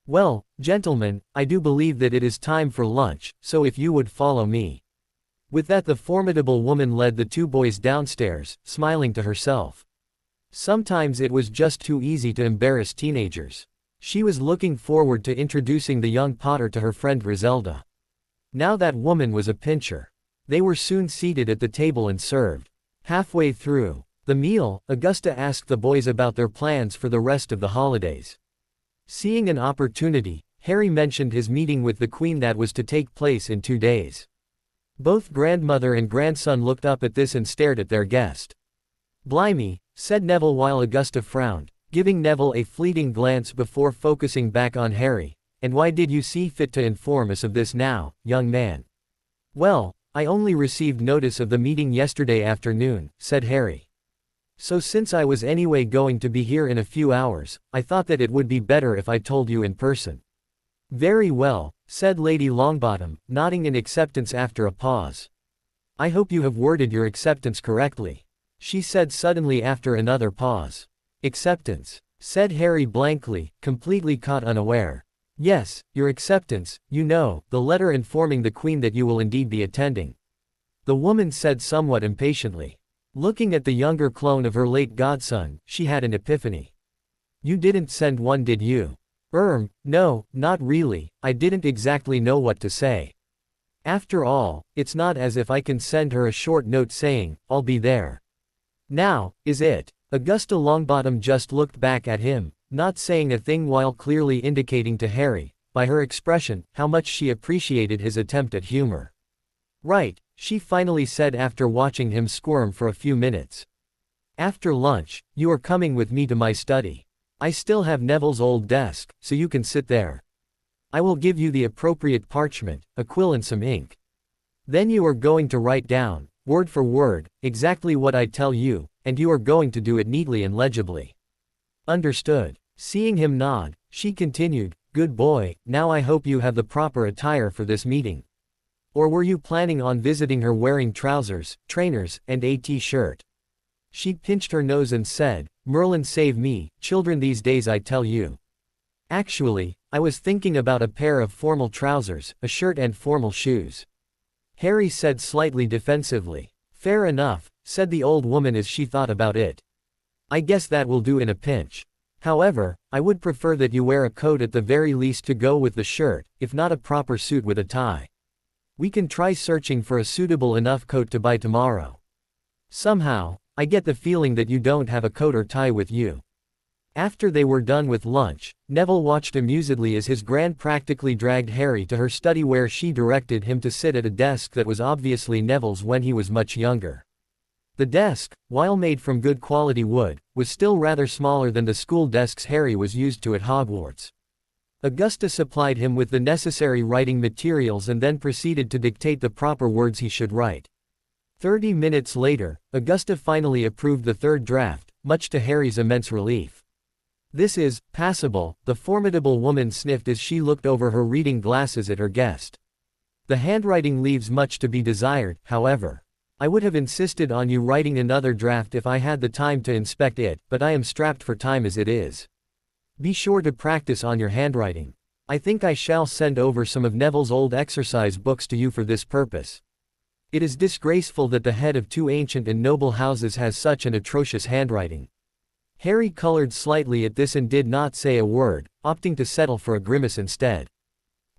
"Well, gentlemen, I do believe that it is time for lunch, so if you would follow me." With that the formidable woman led the two boys downstairs, smiling to herself. Sometimes it was just too easy to embarrass teenagers. She was looking forward to introducing the young Potter to her friend Griselda. Now that woman was a pincher. They were soon seated at the table and served. Halfway through the meal, Augusta asked the boys about their plans for the rest of the holidays. Seeing an opportunity, Harry mentioned his meeting with the Queen that was to take place in 2 days. Both grandmother and grandson looked up at this and stared at their guest. "Blimey," said Neville while Augusta frowned, giving Neville a fleeting glance before focusing back on Harry. "And why did you see fit to inform us of this now, young man?" "Well, I only received notice of the meeting yesterday afternoon," said Harry. "So since I was anyway going to be here in a few hours, I thought that it would be better if I told you in person." "Very well," said Lady Longbottom, nodding in acceptance after a pause. "I hope you have worded your acceptance correctly," she said suddenly after another pause. "Acceptance?" said Harry blankly, completely caught unaware. "Yes, your acceptance, you know, the letter informing the Queen that you will indeed be attending," the woman said somewhat impatiently. Looking at the younger clone of her late godson, she had an epiphany. "You didn't send one, did you?" No, not really, I didn't exactly know what to say. After all, it's not as if I can send her a short note saying, I'll be there. Now, is it?" Augusta Longbottom just looked back at him, not saying a thing while clearly indicating to Harry, by her expression, how much she appreciated his attempt at humor. "Right," she finally said after watching him squirm for a few minutes. "After lunch, you are coming with me to my study. I still have Neville's old desk, so you can sit there. I will give you the appropriate parchment, a quill and some ink. Then you are going to write down, word for word, exactly what I tell you, and you are going to do it neatly and legibly." "Understood." Seeing him nod, she continued, "Good boy, now I hope you have the proper attire for this meeting. Or were you planning on visiting her wearing trousers, trainers, and a t-shirt?" She pinched her nose and said, "Merlin save me, children these days I tell you. Actually, I was thinking about a pair of formal trousers, a shirt and formal shoes." Harry said slightly defensively. "Fair enough," said the old woman as she thought about it. "I guess that will do in a pinch. However, I would prefer that you wear a coat at the very least to go with the shirt, if not a proper suit with a tie." We can try searching for a suitable enough coat to buy tomorrow. Somehow, I get the feeling that you don't have a coat or tie with you." After they were done with lunch, Neville watched amusedly as his grand practically dragged Harry to her study where she directed him to sit at a desk that was obviously Neville's when he was much younger. The desk, while made from good quality wood, was still rather smaller than the school desks Harry was used to at Hogwarts. Augusta supplied him with the necessary writing materials and then proceeded to dictate the proper words he should write. 30 minutes later, Augusta finally approved the third draft, much to Harry's immense relief. "This is passable," the formidable woman sniffed as she looked over her reading glasses at her guest. "The handwriting leaves much to be desired, however. I would have insisted on you writing another draft if I had the time to inspect it, but I am strapped for time as it is. Be sure to practice on your handwriting. I think I shall send over some of Neville's old exercise books to you for this purpose. It is disgraceful that the head of two ancient and noble houses has such an atrocious handwriting." Harry colored slightly at this and did not say a word, opting to settle for a grimace instead.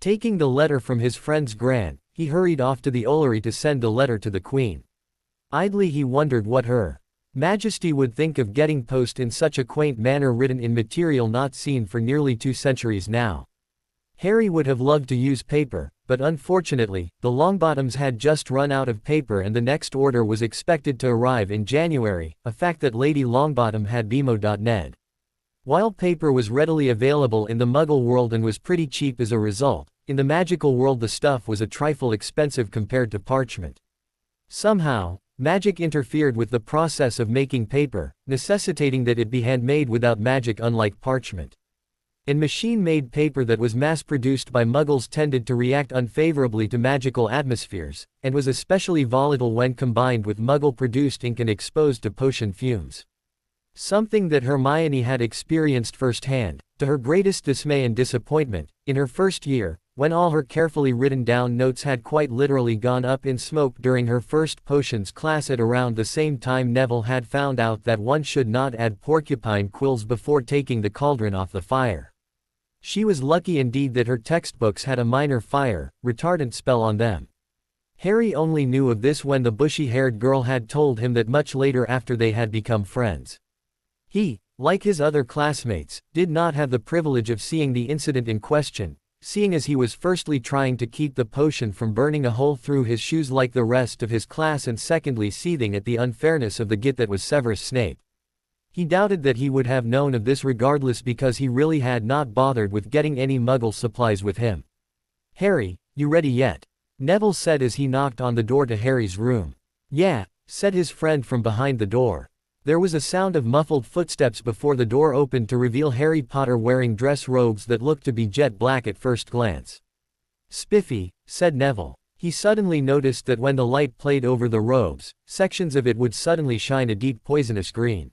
Taking the letter from his friend's Gran, he hurried off to the Ollery to send the letter to the Queen. Idly he wondered what her Majesty would think of getting post in such a quaint manner written in material not seen for nearly 2 centuries now. Harry would have loved to use paper, but unfortunately, the Longbottoms had just run out of paper and the next order was expected to arrive in January, a fact that Lady Longbottom had BMO.net. While paper was readily available in the Muggle world and was pretty cheap as a result, in the magical world the stuff was a trifle expensive compared to parchment. Somehow, magic interfered with the process of making paper, necessitating that it be handmade without magic unlike parchment. And machine-made paper that was mass-produced by Muggles tended to react unfavorably to magical atmospheres, and was especially volatile when combined with Muggle-produced ink and exposed to potion fumes. Something that Hermione had experienced firsthand, to her greatest dismay and disappointment, in her first year, when all her carefully written down notes had quite literally gone up in smoke during her first potions class at around the same time Neville had found out that one should not add porcupine quills before taking the cauldron off the fire. She was lucky indeed that her textbooks had a minor fire retardant spell on them. Harry only knew of this when the bushy-haired girl had told him that much later after they had become friends. He, like his other classmates, did not have the privilege of seeing the incident in question, seeing as he was firstly trying to keep the potion from burning a hole through his shoes like the rest of his class and secondly seething at the unfairness of the git that was Severus Snape. He doubted that he would have known of this regardless because he really had not bothered with getting any Muggle supplies with him. "Harry, you ready yet?" Neville said as he knocked on the door to Harry's room. "Yeah," said his friend from behind the door. There was a sound of muffled footsteps before the door opened to reveal Harry Potter wearing dress robes that looked to be jet black at first glance. "Spiffy," said Neville. He suddenly noticed that when the light played over the robes, sections of it would suddenly shine a deep poisonous green.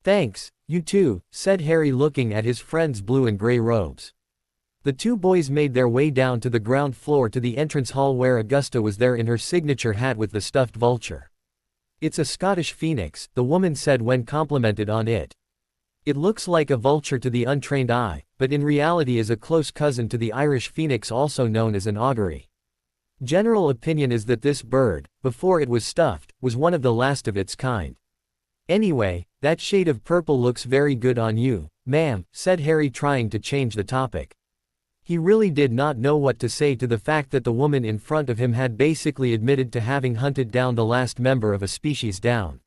"Thanks, you too," said Harry looking at his friend's blue and gray robes. The two boys made their way down to the ground floor to the entrance hall where Augusta was there in her signature hat with the stuffed vulture. "It's a Scottish phoenix," the woman said when complimented on it. "It looks like a vulture to the untrained eye, but in reality is a close cousin to the Irish phoenix also known as an augury. General opinion is that this bird, before it was stuffed, was one of the last of its kind. Anyway, that shade of purple looks very good on you, ma'am," said Harry trying to change the topic. He really did not know what to say to the fact that the woman in front of him had basically admitted to having hunted down the last member of a species down.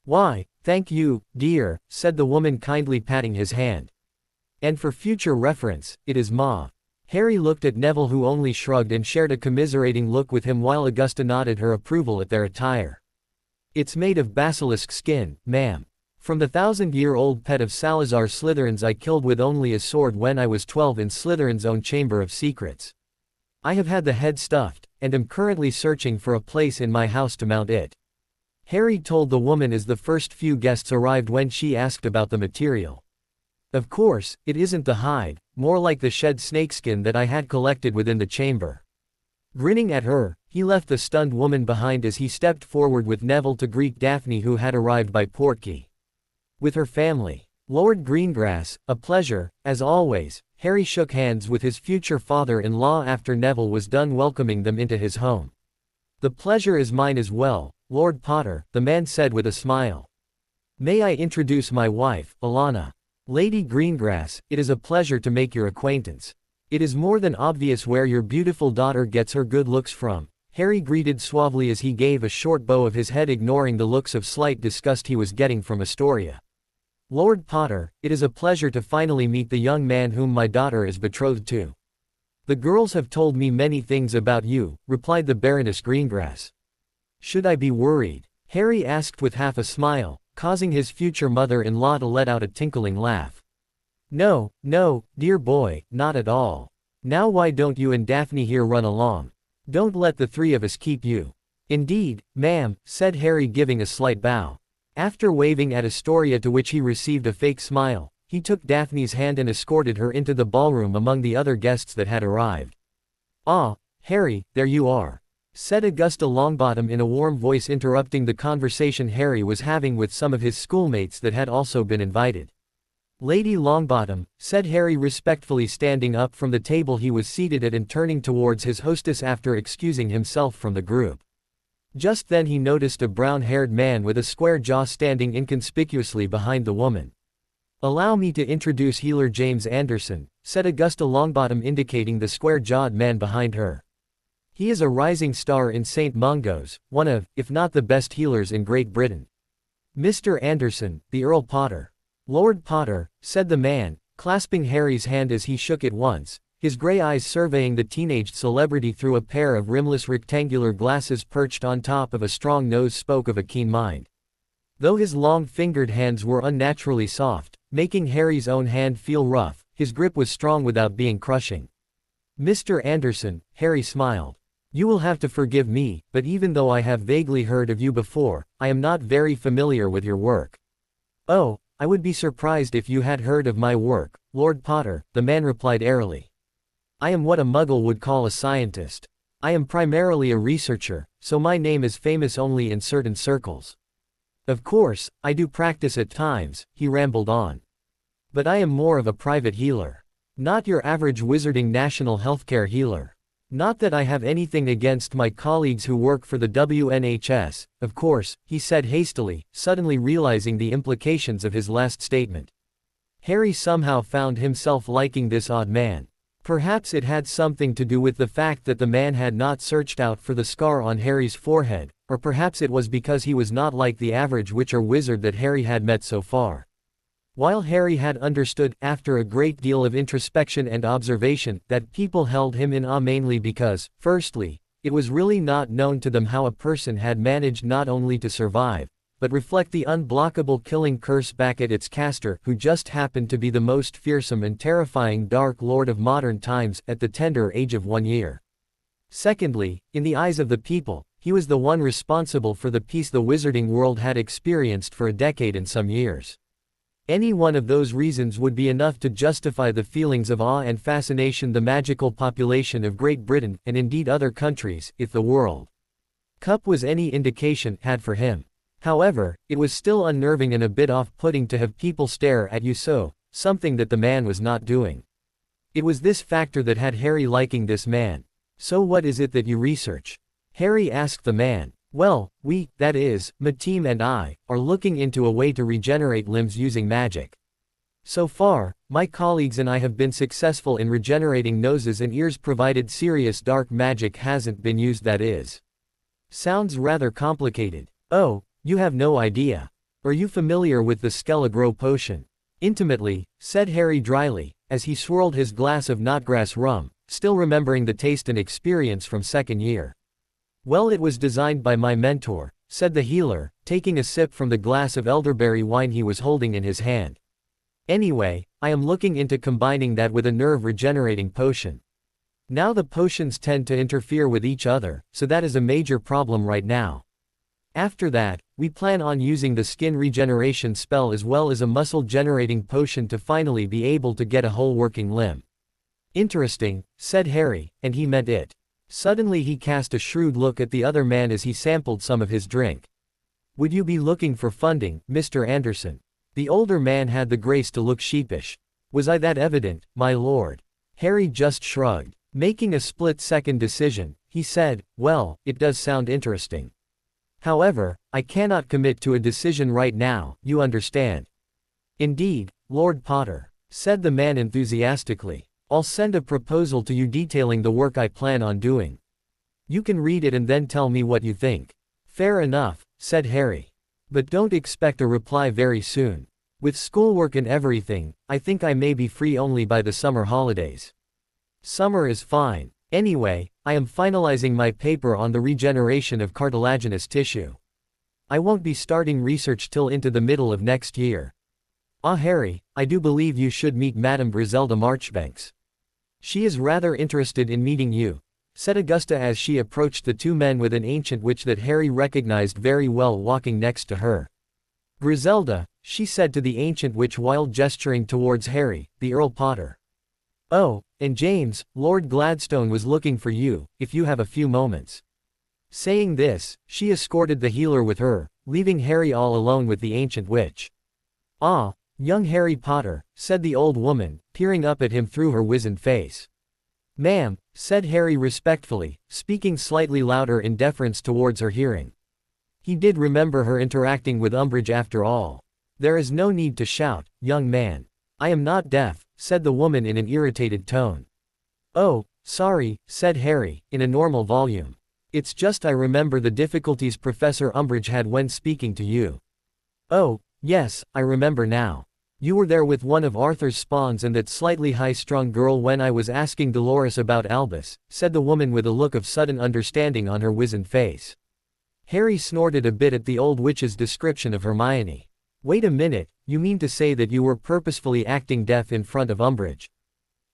"Why, thank you, dear," said the woman kindly patting his hand. "And for future reference, it is mauve." Harry looked at Neville who only shrugged and shared a commiserating look with him while Augusta nodded her approval at their attire. "It's made of basilisk skin, ma'am. From the 1,000-year-old pet of Salazar Slytherins I killed with only a sword when I was 12 in Slytherin's own Chamber of Secrets. I have had the head stuffed, and am currently searching for a place in my house to mount it," Harry told the woman as the first few guests arrived when she asked about the material. "Of course, it isn't the hide, more like the shed snakeskin that I had collected within the chamber." Grinning at her, he left the stunned woman behind as he stepped forward with Neville to greet Daphne who had arrived by portkey. With her family. "Lord Greengrass, a pleasure, as always," Harry shook hands with his future father-in-law after Neville was done welcoming them into his home. "The pleasure is mine as well, Lord Potter," the man said with a smile. "May I introduce my wife, Alana? Lady Greengrass, it is a pleasure to make your acquaintance. It is more than obvious where your beautiful daughter gets her good looks from," Harry greeted suavely as he gave a short bow of his head, ignoring the looks of slight disgust he was getting from Astoria. "Lord Potter, it is a pleasure to finally meet the young man whom my daughter is betrothed to." "The girls have told me many things about you," replied the Baroness Greengrass. "Should I be worried?" Harry asked with half a smile, causing his future mother-in-law to let out a tinkling laugh. "No, no, dear boy, not at all. Now why don't you and Daphne here run along? Don't let the three of us keep you." "Indeed, ma'am," said Harry, giving a slight bow. After waving at Astoria, to which he received a fake smile, he took Daphne's hand and escorted her into the ballroom among the other guests that had arrived. "Ah, Harry, there you are," said Augusta Longbottom in a warm voice, interrupting the conversation Harry was having with some of his schoolmates that had also been invited. "Lady Longbottom," said Harry respectfully, standing up from the table he was seated at and turning towards his hostess after excusing himself from the group. Just then he noticed a brown-haired man with a square jaw standing inconspicuously behind the woman. "Allow me to introduce Healer James Anderson," said Augusta Longbottom, indicating the square-jawed man behind her. "He is a rising star in St. Mungo's, one of, if not the best healers in Great Britain." "Mr. Anderson, the Earl Potter." "Lord Potter," said the man, clasping Harry's hand as he shook it once, his grey eyes surveying the teenaged celebrity through a pair of rimless rectangular glasses perched on top of a strong nose, spoke of a keen mind. Though his long-fingered hands were unnaturally soft, making Harry's own hand feel rough, his grip was strong without being crushing. "Mr. Anderson," Harry smiled. "You will have to forgive me, but even though I have vaguely heard of you before, I am not very familiar with your work." "Oh, I would be surprised if you had heard of my work, Lord Potter," the man replied airily. "I am what a Muggle would call a scientist. I am primarily a researcher, so my name is famous only in certain circles. Of course, I do practice at times," he rambled on. "But I am more of a private healer. Not your average wizarding national healthcare healer. Not that I have anything against my colleagues who work for the WNHS, of course," he said hastily, suddenly realizing the implications of his last statement. Harry somehow found himself liking this odd man. Perhaps it had something to do with the fact that the man had not searched out for the scar on Harry's forehead, or perhaps it was because he was not like the average witch or wizard that Harry had met so far. While Harry had understood, after a great deal of introspection and observation, that people held him in awe mainly because, firstly, it was really not known to them how a person had managed not only to survive, but reflect the unblockable killing curse back at its caster, who just happened to be the most fearsome and terrifying Dark Lord of modern times, at the tender age of 1 year. Secondly, in the eyes of the people, he was the one responsible for the peace the wizarding world had experienced for a decade and some years. Any one of those reasons would be enough to justify the feelings of awe and fascination the magical population of Great Britain, and indeed other countries, if the World Cup was any indication, had for him. However, it was still unnerving and a bit off-putting to have people stare at you so, something that the man was not doing. It was this factor that had Harry liking this man. "So what is it that you research?" Harry asked the man. "Well, we, that is, my team and I, are looking into a way to regenerate limbs using magic. So far, my colleagues and I have been successful in regenerating noses and ears provided serious dark magic hasn't been used, that is." "Sounds rather complicated." "Oh, you have no idea. Are you familiar with the Skelligro potion?" "Intimately," said Harry dryly, as he swirled his glass of knotgrass rum, still remembering the taste and experience from second year. "Well, it was designed by my mentor," said the healer, taking a sip from the glass of elderberry wine he was holding in his hand. "Anyway, I am looking into combining that with a nerve-regenerating potion. Now the potions tend to interfere with each other, so that is a major problem right now. After that, we plan on using the skin regeneration spell as well as a muscle-generating potion to finally be able to get a whole working limb." "Interesting," said Harry, and he meant it. Suddenly he cast a shrewd look at the other man as he sampled some of his drink. "Would you be looking for funding, Mr. Anderson?" The older man had the grace to look sheepish. Was I that evident, my lord? Harry just shrugged. Making a split-second decision, he said, well, it does sound interesting. However, I cannot commit to a decision right now, you understand. Indeed, Lord Potter, said the man enthusiastically. I'll send a proposal to you detailing the work I plan on doing. You can read it and then tell me what you think. Fair enough, said Harry. But don't expect a reply very soon. With schoolwork and everything, I think I may be free only by the summer holidays. Summer is fine. Anyway, I am finalizing my paper on the regeneration of cartilaginous tissue. I won't be starting research till into the middle of next year. Ah, Harry, I do believe you should meet Madame Griselda Marchbanks. She is rather interested in meeting you, said Augusta as she approached the two men with an ancient witch that Harry recognized very well walking next to her. Griselda, she said to the ancient witch while gesturing towards Harry, the Earl Potter. Oh, and James, Lord Gladstone was looking for you, if you have a few moments. Saying this, she escorted the healer with her, leaving Harry all alone with the ancient witch. Ah, young Harry Potter, said the old woman, peering up at him through her wizened face. Ma'am, said Harry respectfully, speaking slightly louder in deference towards her hearing. He did remember her interacting with Umbridge after all. There is no need to shout, young man. I am not deaf, said the woman in an irritated tone. Oh, sorry, said Harry, in a normal volume. It's just I remember the difficulties Professor Umbridge had when speaking to you. Oh, yes, I remember now. You were there with one of Arthur's spawns and that slightly high-strung girl when I was asking Dolores about Albus, said the woman with a look of sudden understanding on her wizened face. Harry snorted a bit at the old witch's description of Hermione. Wait a minute, you mean to say that you were purposefully acting deaf in front of Umbridge?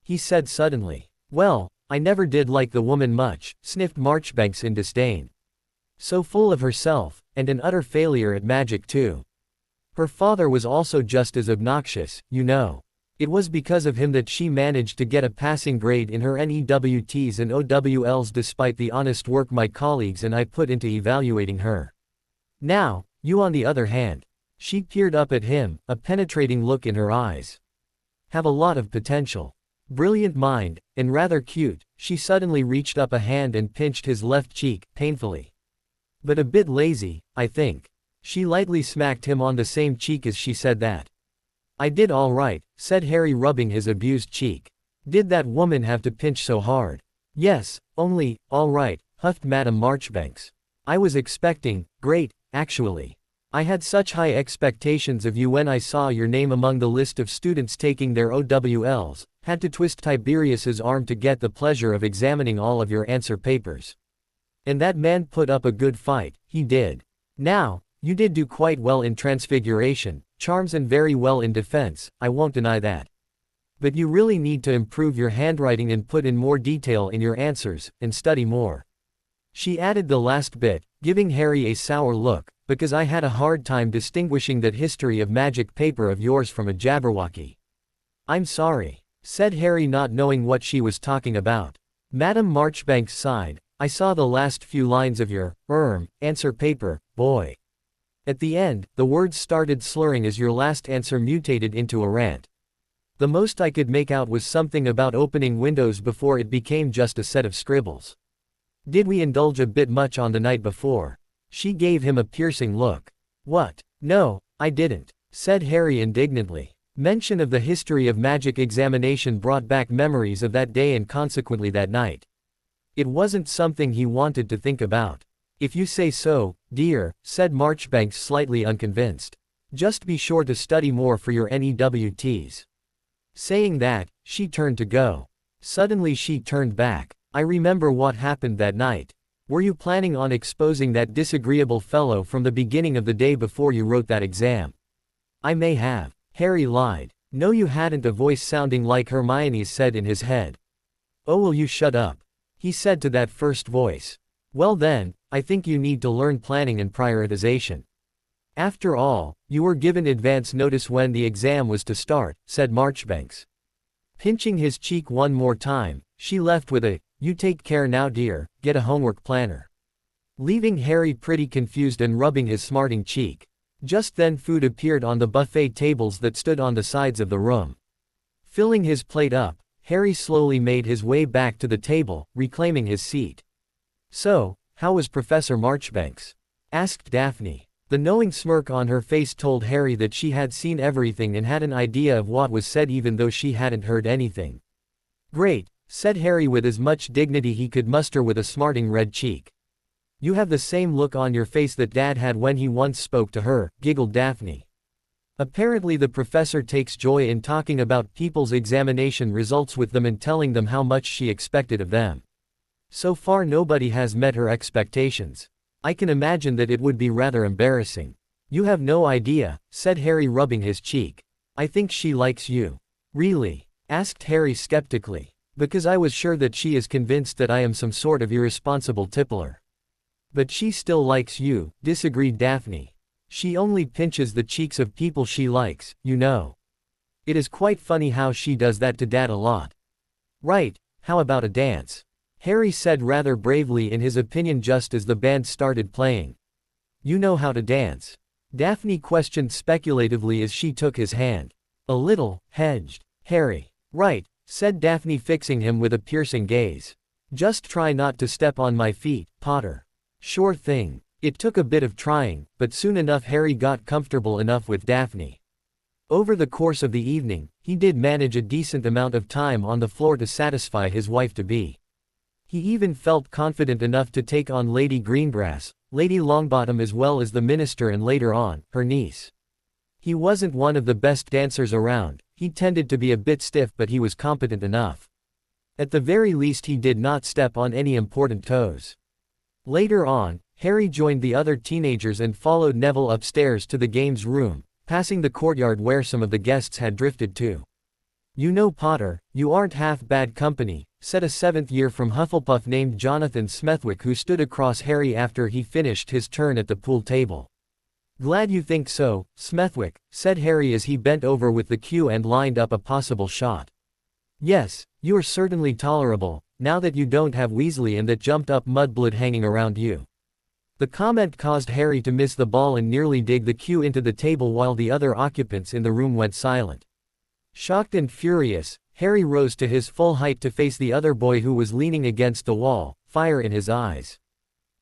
He said suddenly. Well, I never did like the woman much, sniffed Marchbanks in disdain. So full of herself, and an utter failure at magic too. Her father was also just as obnoxious, you know. It was because of him that she managed to get a passing grade in her NEWTs and OWLs despite the honest work my colleagues and I put into evaluating her. Now, you on the other hand. She peered up at him, a penetrating look in her eyes. Have a lot of potential. Brilliant mind, and rather cute. She suddenly reached up a hand and pinched his left cheek, painfully. But a bit lazy, I think. She lightly smacked him on the same cheek as she said that. I did all right, said Harry rubbing his abused cheek. Did that woman have to pinch so hard? Yes, only, all right, huffed Madame Marchbanks. I was expecting, great, actually. I had such high expectations of you when I saw your name among the list of students taking their OWLs, had to twist Tiberius's arm to get the pleasure of examining all of your answer papers. And that man put up a good fight, he did. Now, you did do quite well in Transfiguration, charms and very well in defense, I won't deny that. But you really need to improve your handwriting and put in more detail in your answers, and study more. She added the last bit, giving Harry a sour look, because I had a hard time distinguishing that history of magic paper of yours from a Jabberwocky. I'm sorry, said Harry not knowing what she was talking about. Madame Marchbanks sighed, I saw the last few lines of your, answer paper, boy. At the end, the words started slurring as your last answer mutated into a rant. The most I could make out was something about opening windows before it became just a set of scribbles. Did we indulge a bit much on the night before? She gave him a piercing look. What? No, I didn't, said Harry indignantly. Mention of the history of magic examination brought back memories of that day and consequently that night. It wasn't something he wanted to think about. If you say so, dear, said Marchbanks slightly unconvinced. Just be sure to study more for your NEWTs. Saying that, she turned to go. Suddenly she turned back. I remember what happened that night. Were you planning on exposing that disagreeable fellow from the beginning of the day before you wrote that exam? I may have. Harry lied. No, you hadn't, a voice sounding like Hermione's said in his head. Oh, will you shut up? He said to that first voice. Well then, I think you need to learn planning and prioritization. After all, you were given advance notice when the exam was to start, said Marchbanks. Pinching his cheek one more time, she left with a, you take care now dear, get a homework planner. Leaving Harry pretty confused and rubbing his smarting cheek. Just then food appeared on the buffet tables that stood on the sides of the room. Filling his plate up, Harry slowly made his way back to the table, reclaiming his seat. "So, how was Professor Marchbanks?" asked Daphne. The knowing smirk on her face told Harry that she had seen everything and had an idea of what was said even though she hadn't heard anything. "Great," said Harry with as much dignity he could muster with a smarting red cheek. "You have the same look on your face that Dad had when he once spoke to her," giggled Daphne. Apparently the professor takes joy in talking about people's examination results with them and telling them how much she expected of them. So far nobody has met her expectations. I can imagine that it would be rather embarrassing. "You have no idea," said Harry rubbing his cheek. "I think she likes you." "Really?" asked Harry skeptically. "Because I was sure that she is convinced that I am some sort of irresponsible tippler." "But she still likes you," disagreed Daphne. "She only pinches the cheeks of people she likes, you know. It is quite funny how she does that to Dad a lot." "Right, how about a dance?" Harry said rather bravely in his opinion just as the band started playing. "You know how to dance?" Daphne questioned speculatively as she took his hand. "A little," hedged Harry. "Right," said Daphne fixing him with a piercing gaze. "Just try not to step on my feet, Potter." "Sure thing." It took a bit of trying, but soon enough Harry got comfortable enough with Daphne. Over the course of the evening, he did manage a decent amount of time on the floor to satisfy his wife-to-be. He even felt confident enough to take on Lady Greengrass, Lady Longbottom as well as the minister and later on, her niece. He wasn't one of the best dancers around, he tended to be a bit stiff but he was competent enough. At the very least he did not step on any important toes. Later on, Harry joined the other teenagers and followed Neville upstairs to the games room, passing the courtyard where some of the guests had drifted to. "You know Potter, you aren't half bad company," said a 7th year from Hufflepuff named Jonathan Smethwick who stood across Harry after he finished his turn at the pool table. "Glad you think so, Smethwick," said Harry as he bent over with the cue and lined up a possible shot. "Yes, you're certainly tolerable, now that you don't have Weasley and that jumped-up mudblood hanging around you." The comment caused Harry to miss the ball and nearly dig the cue into the table while the other occupants in the room went silent. Shocked and furious, Harry rose to his full height to face the other boy who was leaning against the wall, fire in his eyes.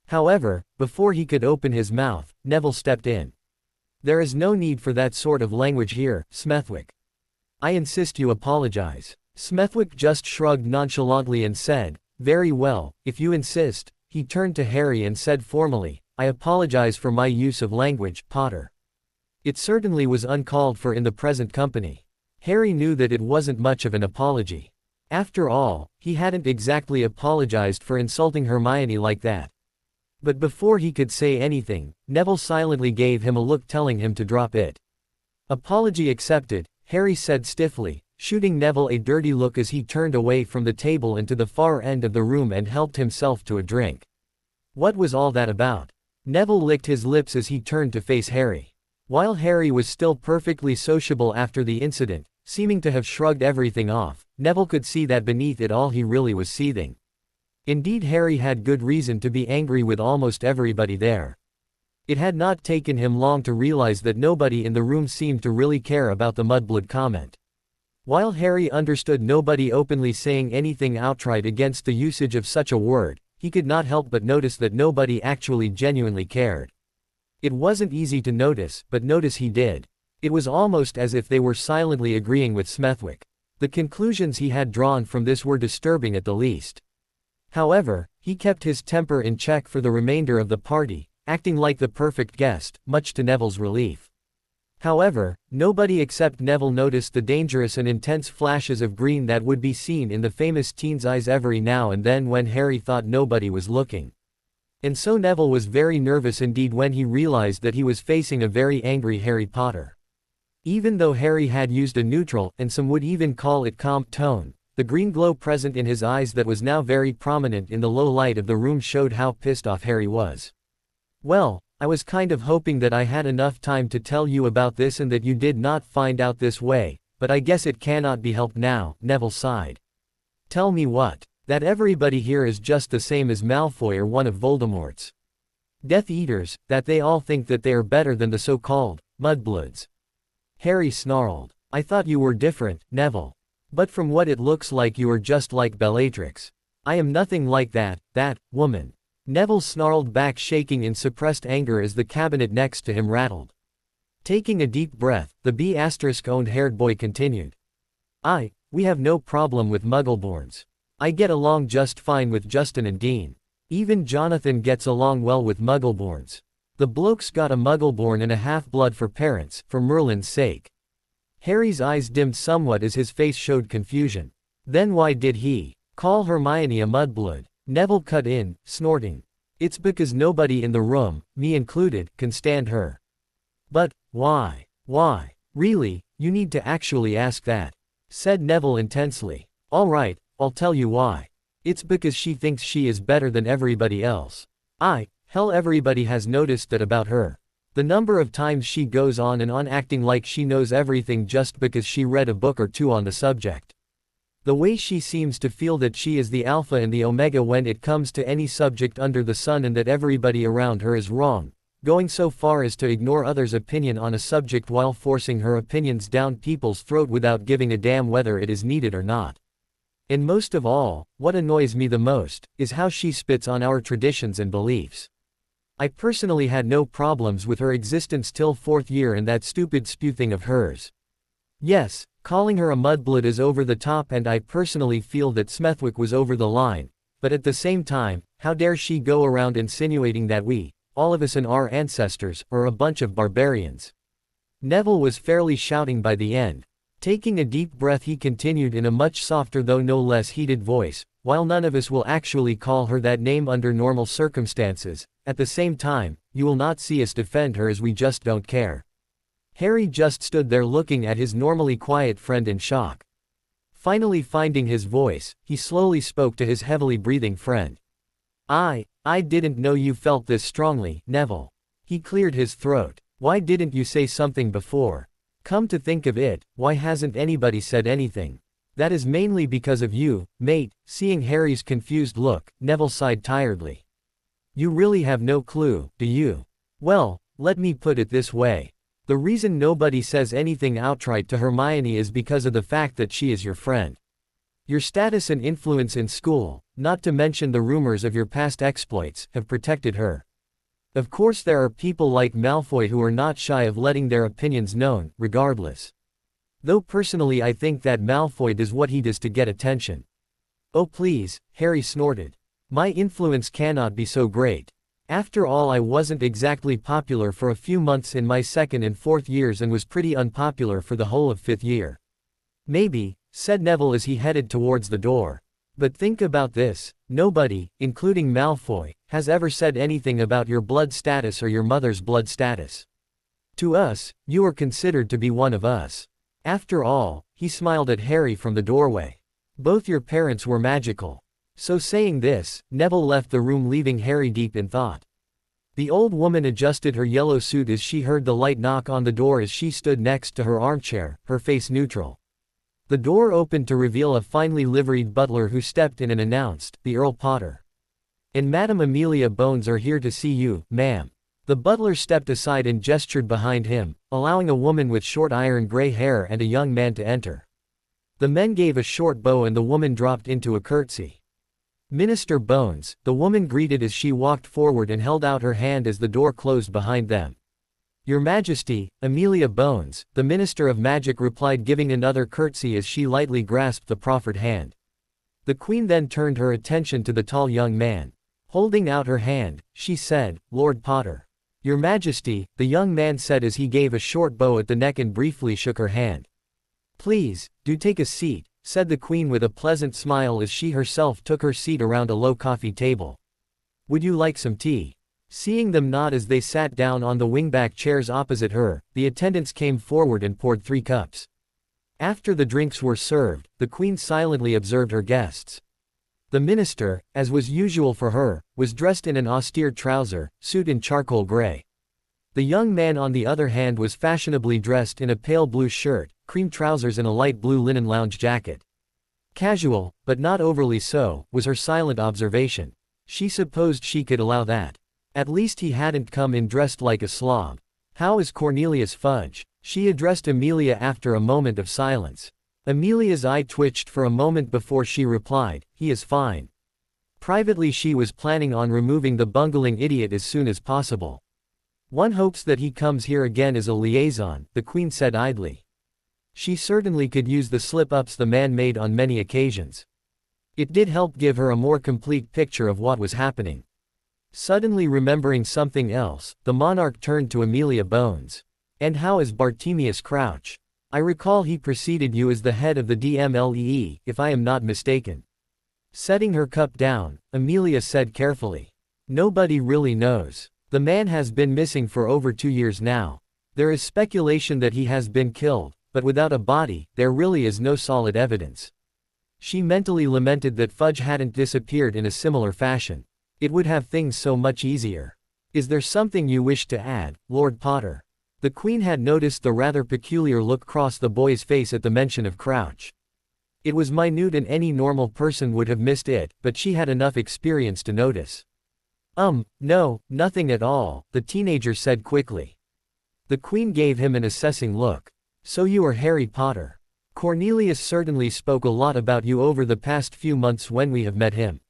However, before he could open his mouth, Neville stepped in. "There is no need for that sort of language here, Smethwick. I insist you apologize." Smethwick just shrugged nonchalantly and said, "Very well, if you insist." He turned to Harry and said formally, "I apologize for my use of language, Potter. It certainly was uncalled for in the present company." Harry knew that it wasn't much of an apology. After all, he hadn't exactly apologized for insulting Hermione like that. But before he could say anything, Neville silently gave him a look telling him to drop it. "Apology accepted," Harry said stiffly, shooting Neville a dirty look as he turned away from the table and to the far end of the room and helped himself to a drink. What was all that about? Neville licked his lips as he turned to face Harry. While Harry was still perfectly sociable after the incident, seeming to have shrugged everything off, Neville could see that beneath it all he really was seething. Indeed, Harry had good reason to be angry with almost everybody there. It had not taken him long to realize that nobody in the room seemed to really care about the mudblood comment. While Harry understood nobody openly saying anything outright against the usage of such a word, he could not help but notice that nobody actually genuinely cared. It wasn't easy to notice, but notice he did. It was almost as if they were silently agreeing with Smethwick. The conclusions he had drawn from this were disturbing at the least. However, he kept his temper in check for the remainder of the party, acting like the perfect guest, much to Neville's relief. However, nobody except Neville noticed the dangerous and intense flashes of green that would be seen in the famous teen's eyes every now and then when Harry thought nobody was looking. And so Neville was very nervous indeed when he realized that he was facing a very angry Harry Potter. Even though Harry had used a neutral, and some would even call it calm tone, the green glow present in his eyes that was now very prominent in the low light of the room showed how pissed off Harry was. "Well, I was kind of hoping that I had enough time to tell you about this and that you did not find out this way, but I guess it cannot be helped now," Neville sighed. "Tell me what? That everybody here is just the same as Malfoy or one of Voldemort's Death Eaters, that they all think that they are better than the so-called mudbloods." Harry snarled. "I thought you were different, Neville." But from what it looks like you are just like Bellatrix. I am nothing like that woman. Neville snarled back, shaking in suppressed anger as the cabinet next to him rattled. Taking a deep breath, the B***owned haired boy continued. We have no problem with Muggleborns. I get along just fine with Justin and Dean. Even Jonathan gets along well with Muggleborns. The bloke's got a Muggleborn and a half-blood for parents, for Merlin's sake. Harry's eyes dimmed somewhat as his face showed confusion. Then why did he call Hermione a mudblood? Neville cut in, snorting. It's because nobody in the room, me included, can stand her. But, why? Why? Really, you need to actually ask that, said Neville intensely. All right, I'll tell you why. It's because she thinks she is better than everybody else. Hell, everybody has noticed that about her. The number of times she goes on and on acting like she knows everything just because she read a book or two on the subject. The way she seems to feel that she is the alpha and the omega when it comes to any subject under the sun, and that everybody around her is wrong, going so far as to ignore others' opinion on a subject while forcing her opinions down people's throat without giving a damn whether it is needed or not. And most of all, what annoys me the most, is how she spits on our traditions and beliefs. I personally had no problems with her existence till 4th year and that stupid spew thing of hers. Yes, calling her a mudblood is over the top, and I personally feel that Smethwick was over the line, but at the same time, how dare she go around insinuating that we, all of us and our ancestors, are a bunch of barbarians. Neville was fairly shouting by the end. Taking a deep breath, he continued in a much softer though no less heated voice, while none of us will actually call her that name under normal circumstances, at the same time, you will not see us defend her as we just don't care. Harry just stood there looking at his normally quiet friend in shock. Finally finding his voice, he slowly spoke to his heavily breathing friend. I didn't know you felt this strongly, Neville. He cleared his throat. Why didn't you say something before? Come to think of it, why hasn't anybody said anything? That is mainly because of you, mate. Seeing Harry's confused look, Neville sighed tiredly. You really have no clue, do you? Well, let me put it this way. The reason nobody says anything outright to Hermione is because of the fact that she is your friend. Your status and influence in school, not to mention the rumors of your past exploits, have protected her. Of course there are people like Malfoy who are not shy of letting their opinions known, regardless. Though personally I think that Malfoy does what he does to get attention. Oh please, Harry snorted. My influence cannot be so great. After all, I wasn't exactly popular for a few months in my 2nd and 4th years and was pretty unpopular for the whole of 5th year. Maybe, said Neville as he headed towards the door. But think about this, nobody, including Malfoy, has ever said anything about your blood status or your mother's blood status. To us, you are considered to be one of us. After all, he smiled at Harry from the doorway. Both your parents were magical. So saying this, Neville left the room, leaving Harry deep in thought. The old woman adjusted her yellow suit as she heard the light knock on the door as she stood next to her armchair, her face neutral. The door opened to reveal a finely liveried butler who stepped in and announced, "The Earl Potter and Madame Amelia Bones are here to see you, ma'am." The butler stepped aside and gestured behind him, allowing a woman with short iron gray hair and a young man to enter. The men gave a short bow and the woman dropped into a curtsy. "Minister Bones," the woman greeted as she walked forward and held out her hand as the door closed behind them. "Your Majesty, Amelia Bones," the Minister of Magic replied, giving another curtsy as she lightly grasped the proffered hand. The Queen then turned her attention to the tall young man. Holding out her hand, she said, "Lord Potter." "Your Majesty," the young man said as he gave a short bow at the neck and briefly shook her hand. "Please, do take a seat," said the Queen with a pleasant smile as she herself took her seat around a low coffee table. "Would you like some tea?" Seeing them nod as they sat down on the wingback chairs opposite her, the attendants came forward and poured 3 cups. After the drinks were served, the Queen silently observed her guests. The minister, as was usual for her, was dressed in an austere trouser, suit in charcoal gray. The young man on the other hand was fashionably dressed in a pale blue shirt, cream trousers and a light blue linen lounge jacket. Casual, but not overly so, was her silent observation. She supposed she could allow that. At least he hadn't come in dressed like a slob. "How is Cornelius Fudge?" she addressed Amelia after a moment of silence. Amelia's eye twitched for a moment before she replied, "He is fine." Privately she was planning on removing the bungling idiot as soon as possible. "One hopes that he comes here again as a liaison," the Queen said idly. She certainly could use the slip-ups the man made on many occasions. It did help give her a more complete picture of what was happening. Suddenly remembering something else, the monarch turned to Amelia Bones. "And how is Bartemius Crouch? I recall he preceded you as the head of the DMLEE, if I am not mistaken." Setting her cup down, Amelia said carefully, "Nobody really knows. The man has been missing for over 2 years now. There is speculation that he has been killed, but without a body, there really is no solid evidence." She mentally lamented that Fudge hadn't disappeared in a similar fashion. It would have things so much easier. "Is there something you wish to add, Lord Potter?" The Queen had noticed the rather peculiar look cross the boy's face at the mention of Crouch. It was minute and any normal person would have missed it, but she had enough experience to notice. No, nothing at all," the teenager said quickly. The Queen gave him an assessing look. "So you are Harry Potter. Cornelius certainly spoke a lot about you over the past few months when we have met him.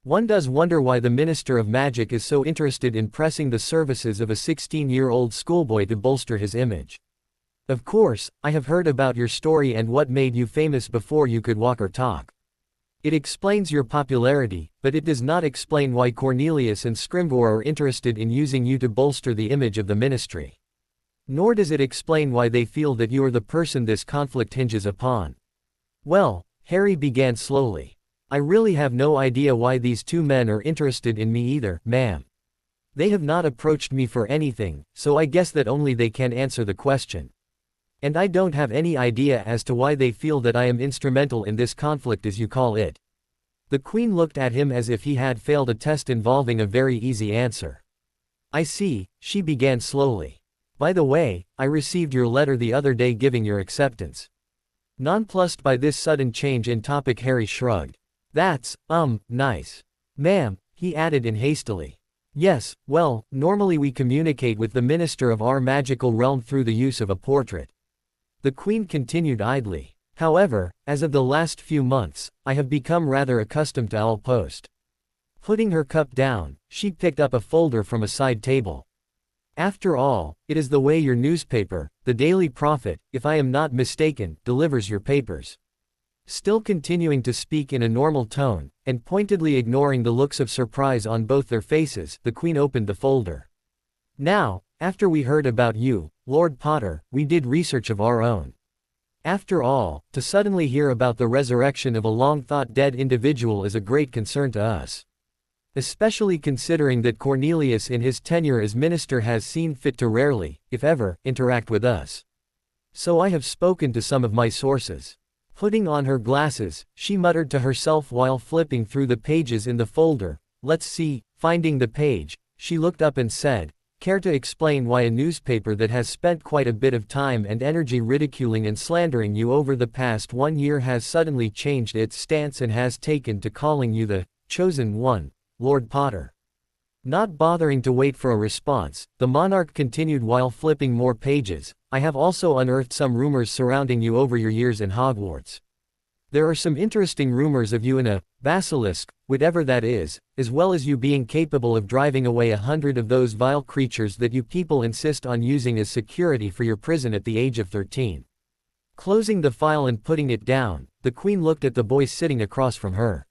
One does wonder why the Minister of Magic is so interested in pressing the services of a 16-year-old schoolboy to bolster his image. Of course, I have heard about your story and what made you famous before you could walk or talk. It explains your popularity, but it does not explain why Cornelius and Scrimgeour are interested in using you to bolster the image of the ministry. Nor does it explain why they feel that you are the person this conflict hinges upon." "Well," Harry began slowly, "I really have no idea why these two men are interested in me either, ma'am. They have not approached me for anything, so I guess that only they can answer the question. And I don't have any idea as to why they feel that I am instrumental in this conflict as you call it." The Queen looked at him as if he had failed a test involving a very easy answer. "I see," she began slowly. "By the way, I received your letter the other day giving your acceptance." Nonplussed by this sudden change in topic, Harry shrugged. "That's, nice. Ma'am," he added in hastily. "Yes, well, normally we communicate with the minister of our magical realm through the use of a portrait." The Queen continued idly. "However, as of the last few months, I have become rather accustomed to owl post." Putting her cup down, she picked up a folder from a side table. "After all, it is the way your newspaper, the Daily Prophet, if I am not mistaken, delivers your papers." Still continuing to speak in a normal tone, and pointedly ignoring the looks of surprise on both their faces, the Queen opened the folder. "Now, after we heard about you, Lord Potter, we did research of our own. After all, to suddenly hear about the resurrection of a long-thought-dead individual is a great concern to us. Especially considering that Cornelius in his tenure as minister has seen fit to rarely, if ever, interact with us. So I have spoken to some of my sources." Putting on her glasses, she muttered to herself while flipping through the pages in the folder. "Let's see." Finding the page, she looked up and said, "Care to explain why a newspaper that has spent quite a bit of time and energy ridiculing and slandering you over the past 1 year has suddenly changed its stance and has taken to calling you the chosen one, Lord Potter?" Not bothering to wait for a response, the monarch continued while flipping more pages. "I have also unearthed some rumors surrounding you over your years in Hogwarts. There are some interesting rumors of you in a basilisk, whatever that is, as well as you being capable of driving away 100 of those vile creatures that you people insist on using as security for your prison at the age of 13. Closing the file and putting it down, the Queen looked at the boy sitting across from her.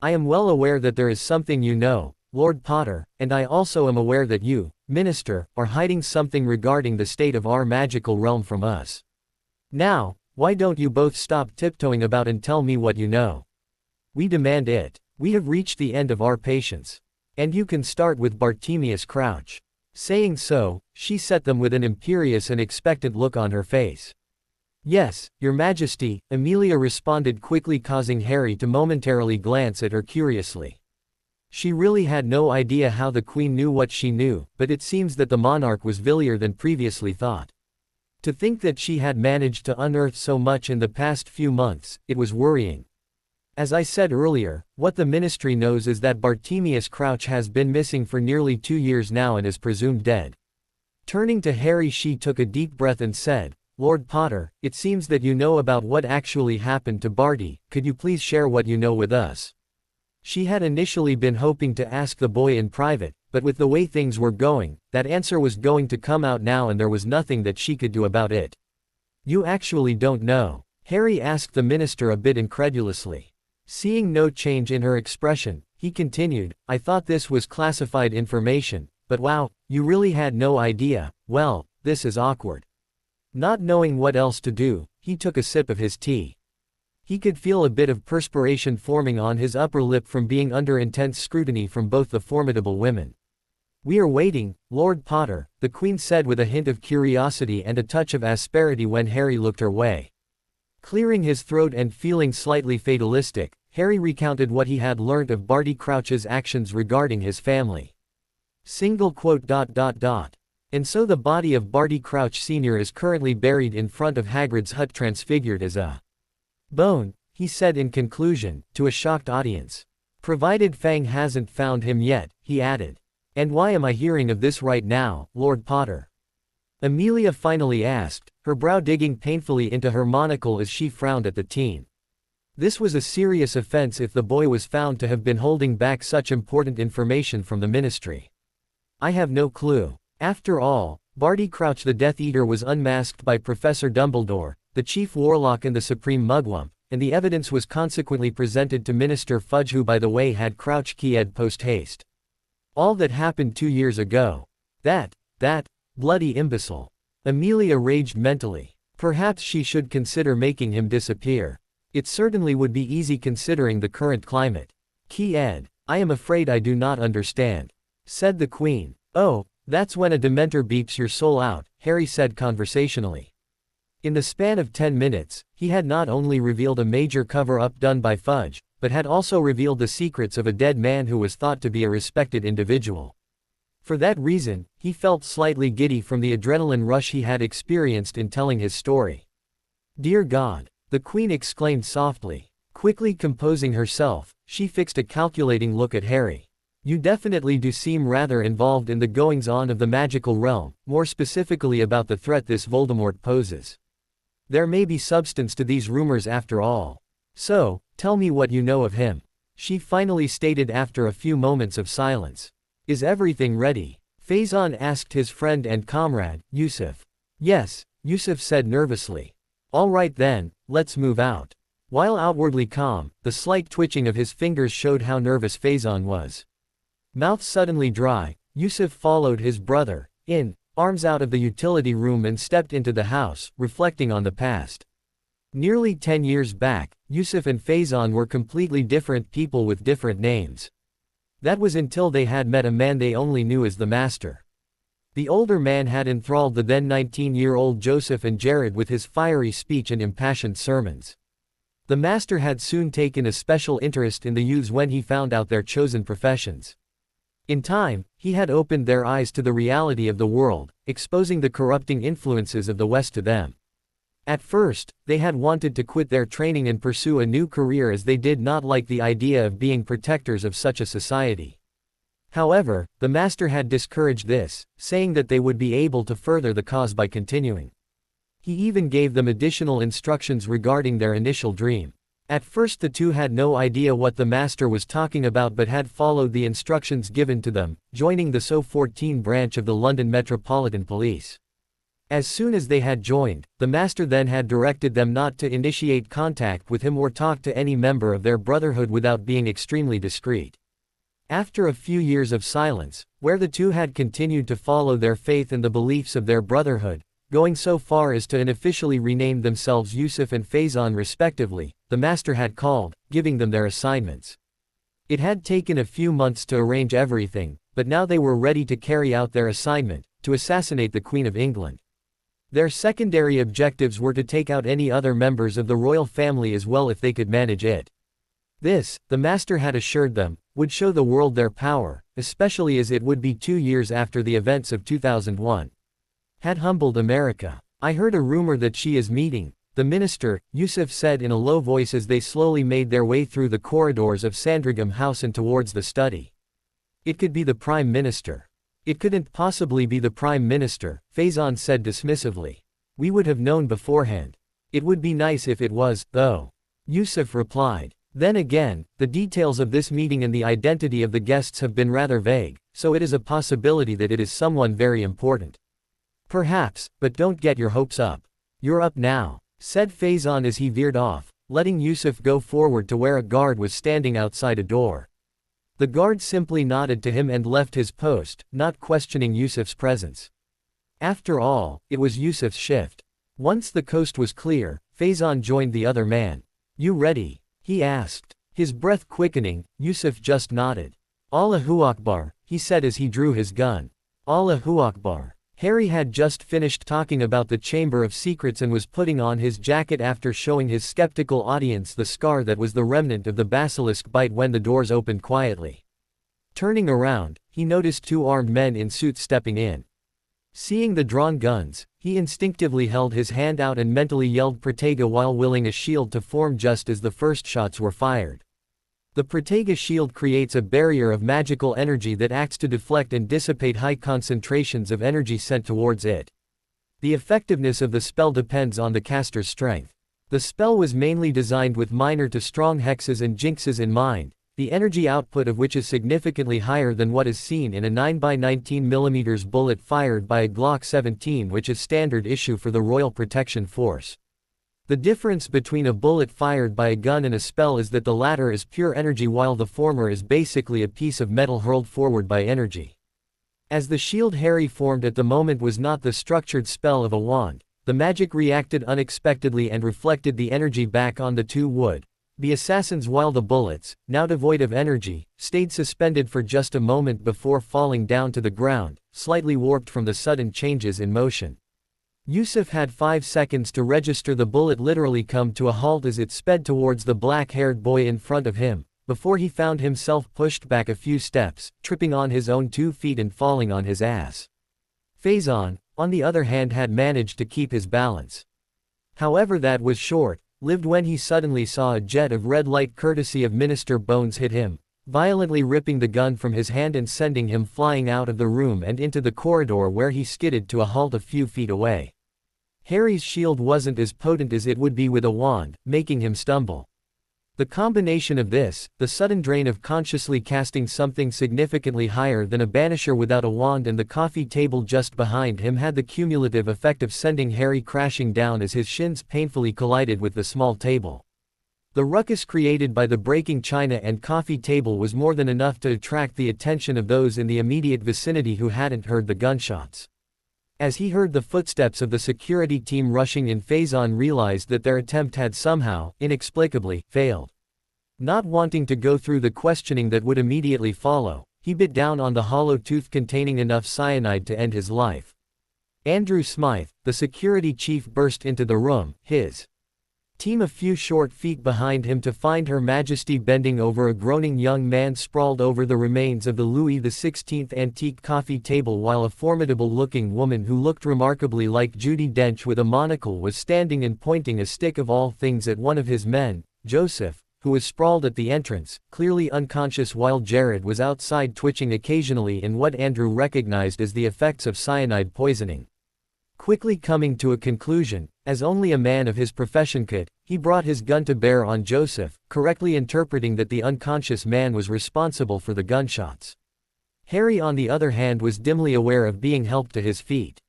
"I am well aware that there is something you know, Lord Potter, and I also am aware that you, Minister, are hiding something regarding the state of our magical realm from us. Now, why don't you both stop tiptoeing about and tell me what you know? We demand it. We have reached the end of our patience. And you can start with Bartemius Crouch." Saying so, she set them with an imperious and expectant look on her face. "Yes, Your Majesty," Amelia responded quickly, causing Harry to momentarily glance at her curiously. She really had no idea how the Queen knew what she knew, but it seems that the monarch was villier than previously thought. To think that she had managed to unearth so much in the past few months, it was worrying. As I said earlier, what the ministry knows is that Bartemius Crouch has been missing for nearly 2 years now and is presumed dead. Turning to Harry, she took a deep breath and said, Lord Potter, it seems that you know about what actually happened to Barty, could you please share what you know with us? She had initially been hoping to ask the boy in private, but with the way things were going, that answer was going to come out now and there was nothing that she could do about it. You actually don't know? Harry asked the minister a bit incredulously. Seeing no change in her expression, he continued, I thought this was classified information, but wow, you really had no idea. Well, this is awkward. Not knowing what else to do, he took a sip of his tea. He could feel a bit of perspiration forming on his upper lip from being under intense scrutiny from both the formidable women. We are waiting, Lord Potter, the Queen said with a hint of curiosity and a touch of asperity when Harry looked her way. Clearing his throat and feeling slightly fatalistic, Harry recounted what he had learnt of Barty Crouch's actions regarding his family. And so the body of Barty Crouch Sr. is currently buried in front of Hagrid's hut transfigured as a bone, he said in conclusion, to a shocked audience. Provided Fang hasn't found him yet, he added. And why am I hearing of this right now, Lord Potter? Amelia finally asked, her brow digging painfully into her monocle as she frowned at the teen. This was a serious offense if the boy was found to have been holding back such important information from the ministry. I have no clue. After all, Barty Crouch the Death Eater was unmasked by Professor Dumbledore, the chief warlock and the supreme mugwump, and the evidence was consequently presented to Minister Fudge, who by the way had Crouch keyed post haste. All that happened 2 years ago. That bloody imbecile. Amelia raged mentally. Perhaps she should consider making him disappear. It certainly would be easy considering the current climate. Keyed. I am afraid I do not understand, said the Queen. Oh, that's when a Dementor beeps your soul out, Harry said conversationally. In the span of 10 minutes, he had not only revealed a major cover-up done by Fudge, but had also revealed the secrets of a dead man who was thought to be a respected individual. For that reason, he felt slightly giddy from the adrenaline rush he had experienced in telling his story. Dear God, the Queen exclaimed softly. Quickly composing herself, she fixed a calculating look at Harry. You definitely do seem rather involved in the goings-on of the magical realm, more specifically about the threat this Voldemort poses. There may be substance to these rumors after all. So, tell me what you know of him, she finally stated after a few moments of silence. Is everything ready? Faison asked his friend and comrade, Yusuf. Yes, Yusuf said nervously. All right then, let's move out. While outwardly calm, the slight twitching of his fingers showed how nervous Faison was. Mouth suddenly dry, Yusuf followed his brother, arms out of the utility room and stepped into the house, reflecting on the past. Nearly 10 years back, Yusuf and Faison were completely different people with different names. That was until they had met a man they only knew as the Master. The older man had enthralled the then 19-year-old Joseph and Jared with his fiery speech and impassioned sermons. The Master had soon taken a special interest in the youths when he found out their chosen professions. In time, he had opened their eyes to the reality of the world, exposing the corrupting influences of the West to them. At first, they had wanted to quit their training and pursue a new career as they did not like the idea of being protectors of such a society. However, the Master had discouraged this, saying that they would be able to further the cause by continuing. He even gave them additional instructions regarding their initial dream. At first the two had no idea what the Master was talking about but had followed the instructions given to them, joining the SO14 branch of the London Metropolitan Police. As soon as they had joined, the Master then had directed them not to initiate contact with him or talk to any member of their brotherhood without being extremely discreet. After a few years of silence, where the two had continued to follow their faith and the beliefs of their brotherhood, going so far as to unofficially rename themselves Yusuf and Faison respectively, the Master had called, giving them their assignments. It had taken a few months to arrange everything, but now they were ready to carry out their assignment, to assassinate the Queen of England. Their secondary objectives were to take out any other members of the royal family as well if they could manage it. This, the Master had assured them, would show the world their power, especially as it would be 2 years after the events of 2001. Had humbled America. I heard a rumor that she is meeting, the minister, Yusuf said in a low voice as they slowly made their way through the corridors of Sandringham House and towards the study. It could be the Prime Minister. It couldn't possibly be the Prime Minister, Faison said dismissively. We would have known beforehand. It would be nice if it was, though. Yusuf replied. Then again, the details of this meeting and the identity of the guests have been rather vague, so it is a possibility that it is someone very important. Perhaps, but don't get your hopes up. You're up now, said Faison as he veered off, letting Yusuf go forward to where a guard was standing outside a door. The guard simply nodded to him and left his post, not questioning Yusuf's presence. After all, it was Yusuf's shift. Once the coast was clear, Faison joined the other man. You ready? He asked. His breath quickening, Yusuf just nodded. Allahu Akbar, he said as he drew his gun. Allahu Akbar. Harry had just finished talking about the Chamber of Secrets and was putting on his jacket after showing his skeptical audience the scar that was the remnant of the basilisk bite when the doors opened quietly. Turning around, he noticed two armed men in suits stepping in. Seeing the drawn guns, he instinctively held his hand out and mentally yelled Protega while willing a shield to form just as the first shots were fired. The Protega shield creates a barrier of magical energy that acts to deflect and dissipate high concentrations of energy sent towards it. The effectiveness of the spell depends on the caster's strength. The spell was mainly designed with minor to strong hexes and jinxes in mind, the energy output of which is significantly higher than what is seen in a 9x19mm bullet fired by a Glock 17, which is standard issue for the Royal Protection Force. The difference between a bullet fired by a gun and a spell is that the latter is pure energy while the former is basically a piece of metal hurled forward by energy. As the shield Harry formed at the moment was not the structured spell of a wand, the magic reacted unexpectedly and reflected the energy back on the two wood. The assassins, while the bullets, now devoid of energy, stayed suspended for just a moment before falling down to the ground, slightly warped from the sudden changes in motion. Yusuf had 5 seconds to register the bullet literally come to a halt as it sped towards the black-haired boy in front of him, before he found himself pushed back a few steps, tripping on his own 2 feet and falling on his ass. Faison, on the other hand, had managed to keep his balance. However, that was short-lived when he suddenly saw a jet of red light courtesy of Minister Bones hit him, violently ripping the gun from his hand and sending him flying out of the room and into the corridor where he skidded to a halt a few feet away. Harry's shield wasn't as potent as it would be with a wand, making him stumble. The combination of this, the sudden drain of consciously casting something significantly higher than a banisher without a wand, and the coffee table just behind him had the cumulative effect of sending Harry crashing down as his shins painfully collided with the small table. The ruckus created by the breaking china and coffee table was more than enough to attract the attention of those in the immediate vicinity who hadn't heard the gunshots. As he heard the footsteps of the security team rushing in, Faison realized that their attempt had somehow, inexplicably, failed. Not wanting to go through the questioning that would immediately follow, he bit down on the hollow tooth containing enough cyanide to end his life. Andrew Smythe, the security chief, burst into the room, his team a few short feet behind him, to find Her Majesty bending over a groaning young man sprawled over the remains of the Louis XVI antique coffee table, while a formidable-looking woman who looked remarkably like Judi Dench with a monocle was standing and pointing a stick of all things at one of his men, Joseph, who was sprawled at the entrance, clearly unconscious, while Jared was outside twitching occasionally in what Andrew recognized as the effects of cyanide poisoning. Quickly coming to a conclusion, as only a man of his profession could, he brought his gun to bear on Joseph, correctly interpreting that the unconscious man was responsible for the gunshots. Harry, on the other hand, was dimly aware of being helped to his feet.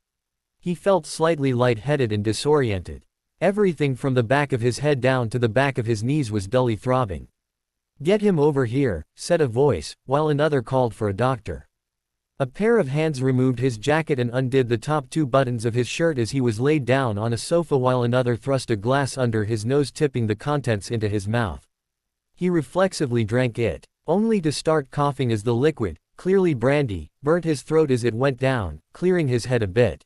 He felt slightly lightheaded and disoriented. Everything from the back of his head down to the back of his knees was dully throbbing. "Get him over here," said a voice, while another called for a doctor. A pair of hands removed his jacket and undid the top 2 buttons of his shirt as he was laid down on a sofa, while another thrust a glass under his nose, tipping the contents into his mouth. He reflexively drank it, only to start coughing as the liquid, clearly brandy, burnt his throat as it went down, clearing his head a bit.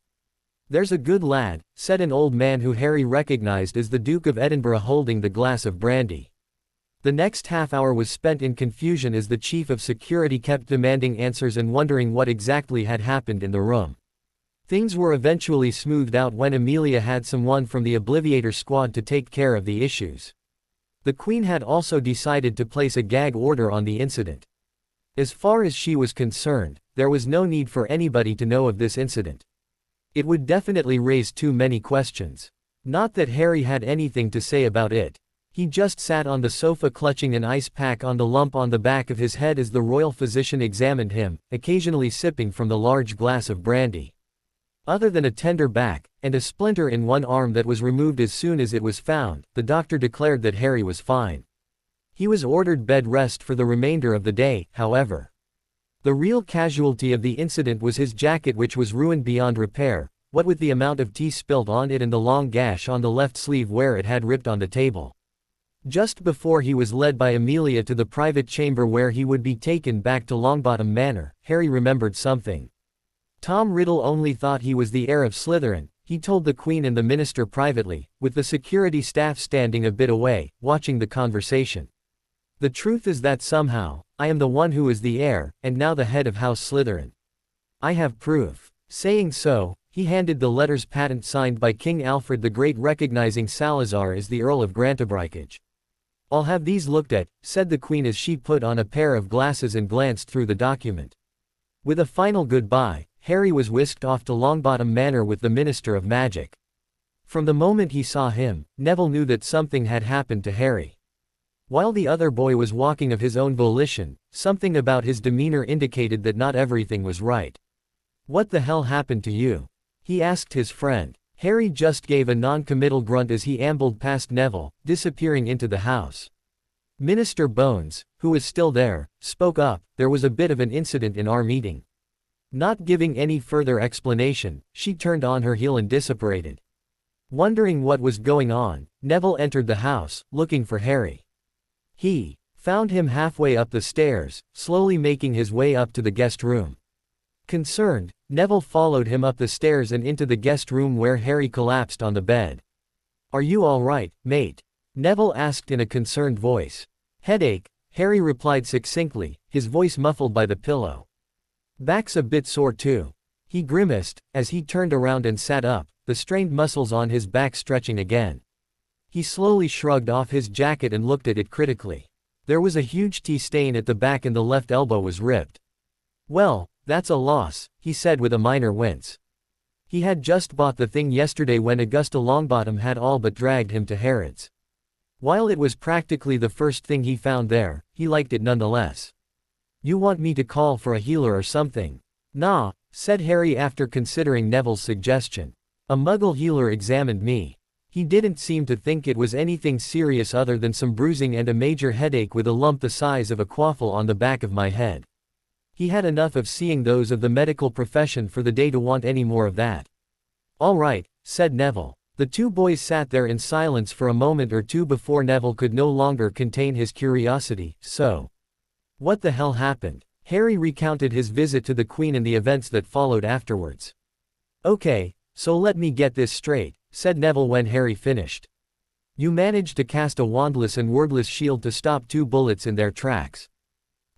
"There's a good lad," said an old man who Harry recognized as the Duke of Edinburgh, holding the glass of brandy. The next half-hour was spent in confusion as the chief of security kept demanding answers and wondering what exactly had happened in the room. Things were eventually smoothed out when Amelia had someone from the Obliviator squad to take care of the issues. The Queen had also decided to place a gag order on the incident. As far as she was concerned, there was no need for anybody to know of this incident. It would definitely raise too many questions. Not that Harry had anything to say about it. He just sat on the sofa clutching an ice pack on the lump on the back of his head as the royal physician examined him, occasionally sipping from the large glass of brandy. Other than a tender back, and a splinter in one arm that was removed as soon as it was found, the doctor declared that Harry was fine. He was ordered bed rest for the remainder of the day, however. The real casualty of the incident was his jacket, which was ruined beyond repair, what with the amount of tea spilt on it and the long gash on the left sleeve where it had ripped on the table. Just before he was led by Amelia to the private chamber where he would be taken back to Longbottom Manor, Harry remembered something. Tom Riddle only thought he was the heir of Slytherin, he told the Queen and the minister privately, with the security staff standing a bit away, watching the conversation. The truth is that somehow, I am the one who is the heir, and now the head of House Slytherin. I have proof. Saying so, he handed the letters patent signed by King Alfred the Great, recognizing Salazar as the Earl of Grantebridge. I'll have these looked at, said the Queen as she put on a pair of glasses and glanced through the document. With a final goodbye, Harry was whisked off to Longbottom Manor with the Minister of Magic. From the moment he saw him, Neville knew that something had happened to Harry. While the other boy was walking of his own volition, something about his demeanor indicated that not everything was right. "What the hell happened to you?" he asked his friend. Harry just gave a non-committal grunt as he ambled past Neville, disappearing into the house. Minister Bones, who was still there, spoke up. "There was a bit of an incident in our meeting." Not giving any further explanation, she turned on her heel and disapparated. Wondering what was going on, Neville entered the house, looking for Harry. He found him halfway up the stairs, slowly making his way up to the guest room. Concerned, Neville followed him up the stairs and into the guest room where Harry collapsed on the bed. "Are you all right, mate?" Neville asked in a concerned voice. "Headache," Harry replied succinctly, his voice muffled by the pillow. "Back's a bit sore too." He grimaced, as he turned around and sat up, the strained muscles on his back stretching again. He slowly shrugged off his jacket and looked at it critically. There was a huge tea stain at the back and the left elbow was ripped. "Well, that's a loss," he said with a minor wince. He had just bought the thing yesterday when Augusta Longbottom had all but dragged him to Harrods. While it was practically the first thing he found there, he liked it nonetheless. "You want me to call for a healer or something?" "Nah," said Harry after considering Neville's suggestion. "A Muggle healer examined me. He didn't seem to think it was anything serious other than some bruising and a major headache with a lump the size of a quaffle on the back of my head. He had enough of seeing those of the medical profession for the day to want any more of that." "All right," said Neville. The two boys sat there in silence for a moment or two before Neville could no longer contain his curiosity. "So, what the hell happened?" Harry recounted his visit to the Queen and the events that followed afterwards. "Okay, so let me get this straight," said Neville when Harry finished. "You managed to cast a wandless and wordless shield to stop two bullets in their tracks."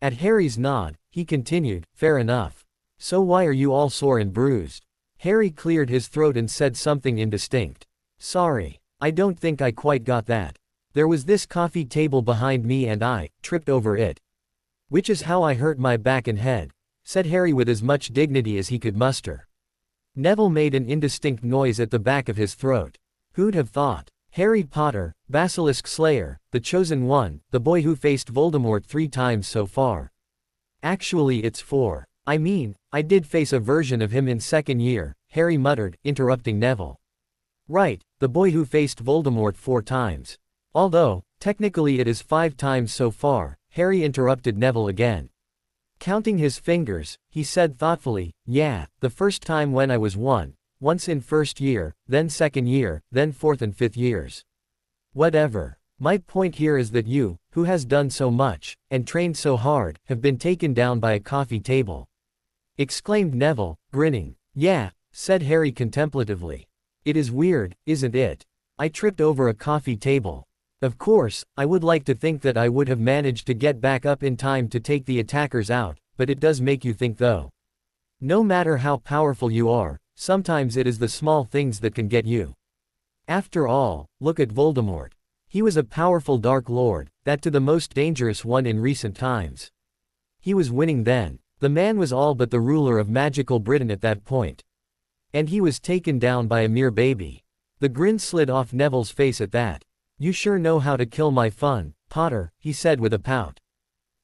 At Harry's nod, he continued, "Fair enough. So why are you all sore and bruised?" Harry cleared his throat and said something indistinct. "Sorry, I don't think I quite got that. There was this coffee table behind me and I tripped over it. Which is how I hurt my back and head," said Harry with as much dignity as he could muster. Neville made an indistinct noise at the back of his throat. "Who'd have thought? Harry Potter, Basilisk Slayer, the Chosen One, the boy who faced Voldemort 3 times so far. Actually it's 4. I mean, I did face a version of him in second year," Harry muttered, interrupting Neville. "Right, the boy who faced Voldemort 4 times. Although, technically it is 5 times so far," Harry interrupted Neville again. Counting his fingers, he said thoughtfully, "Yeah, the first time when I was 1. Once in first year, then second year, then fourth and fifth years. Whatever. My point here is that you, who has done so much, and trained so hard, have been taken down by a coffee table," exclaimed Neville, grinning. "Yeah," said Harry contemplatively. "It is weird, isn't it? I tripped over a coffee table. Of course, I would like to think that I would have managed to get back up in time to take the attackers out, but it does make you think though. No matter how powerful you are, sometimes it is the small things that can get you. After all, look at Voldemort. He was a powerful Dark Lord, that to the most dangerous one in recent times. He was winning then. The man was all but the ruler of magical Britain at that point. And he was taken down by a mere baby. The grin slid off Neville's face at that. "You sure know how to kill my fun, Potter," he said with a pout.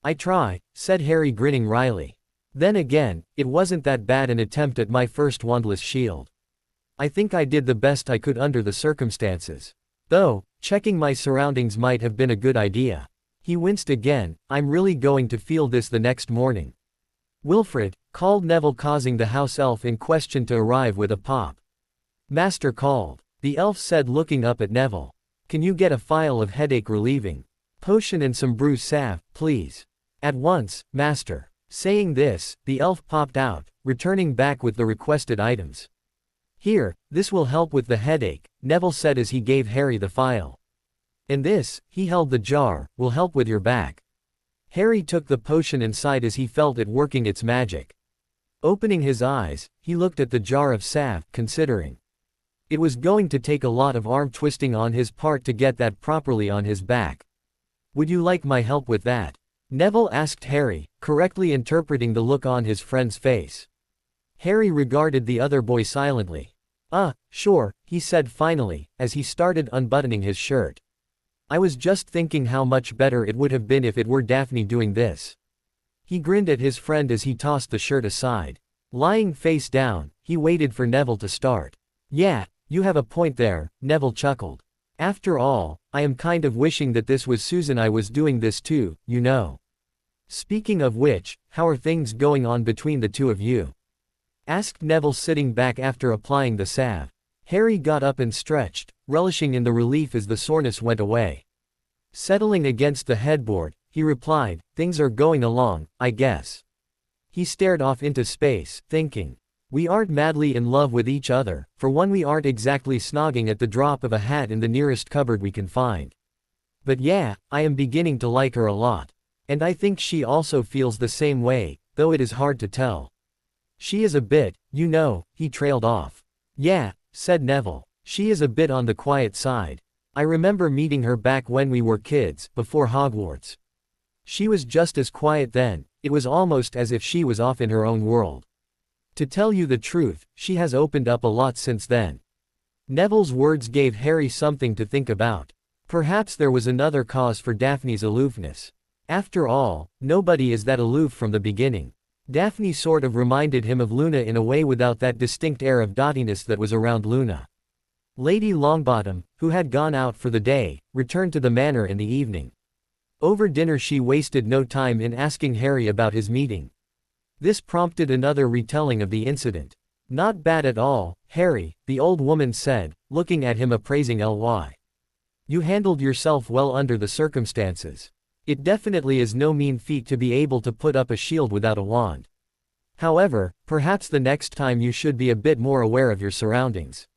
"I try," said Harry, grinning wryly. "Then again, it wasn't that bad an attempt at my first wandless shield. I think I did the best I could under the circumstances. Though, checking my surroundings might have been a good idea." He winced again. "I'm really going to feel this the next morning." "Wilfred," called Neville, causing the house elf in question to arrive with a pop. "Master called," the elf said, looking up at Neville. "Can you get a phial of headache-relieving potion and some brew salve, please?" "At once, master." Saying this, the elf popped out, returning back with the requested items. "Here, this will help with the headache," Neville said as he gave Harry the phial. "And this," he held the jar, "will help with your back." Harry took the potion and sighed as he felt it working its magic. Opening his eyes, he looked at the jar of salve, considering. It was going to take a lot of arm twisting on his part to get that properly on his back. "Would you like my help with that?" Neville asked Harry, correctly interpreting the look on his friend's face. Harry regarded the other boy silently. Sure," he said finally, as he started unbuttoning his shirt. "I was just thinking how much better it would have been if it were Daphne doing this." He grinned at his friend as he tossed the shirt aside. Lying face down, he waited for Neville to start. "Yeah, you have a point there," Neville chuckled. "After all, I am kind of wishing that this was Susan I was doing this to, you know." "Speaking of which, how are things going on between the two of you?" asked Neville, sitting back after applying the salve. Harry got up and stretched, relishing in the relief as the soreness went away. Settling against the headboard, he replied, "Things are going along, I guess." He stared off into space, thinking. "We aren't madly in love with each other, for one we aren't exactly snogging at the drop of a hat in the nearest cupboard we can find. But yeah, I am beginning to like her a lot. And I think she also feels the same way, though it is hard to tell. She is a bit, you know," he trailed off. "Yeah," said Neville, "she is a bit on the quiet side. I remember meeting her back when we were kids, before Hogwarts. She was just as quiet then, it was almost as if she was off in her own world. To tell you the truth, she has opened up a lot since then." Neville's words gave Harry something to think about. Perhaps there was another cause for Daphne's aloofness. After all, nobody is that aloof from the beginning. Daphne sort of reminded him of Luna in a way without that distinct air of dottiness that was around Luna. Lady Longbottom, who had gone out for the day, returned to the manor in the evening. Over dinner she wasted no time in asking Harry about his meeting. This prompted another retelling of the incident. "Not bad at all, Harry," the old woman said, looking at him appraising Ly. "You handled yourself well under the circumstances. It definitely is no mean feat to be able to put up a shield without a wand. However, perhaps the next time you should be a bit more aware of your surroundings."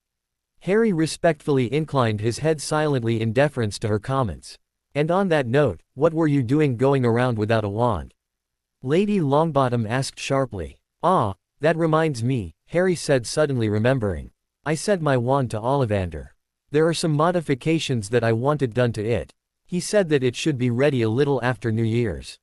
Harry respectfully inclined his head silently in deference to her comments. "And on that note, what were you doing going around without a wand?" Lady Longbottom asked sharply. That reminds me," Harry said, suddenly remembering. "I sent my wand to Ollivander. There are some modifications that I wanted done to it. He said that it should be ready a little after New Year's.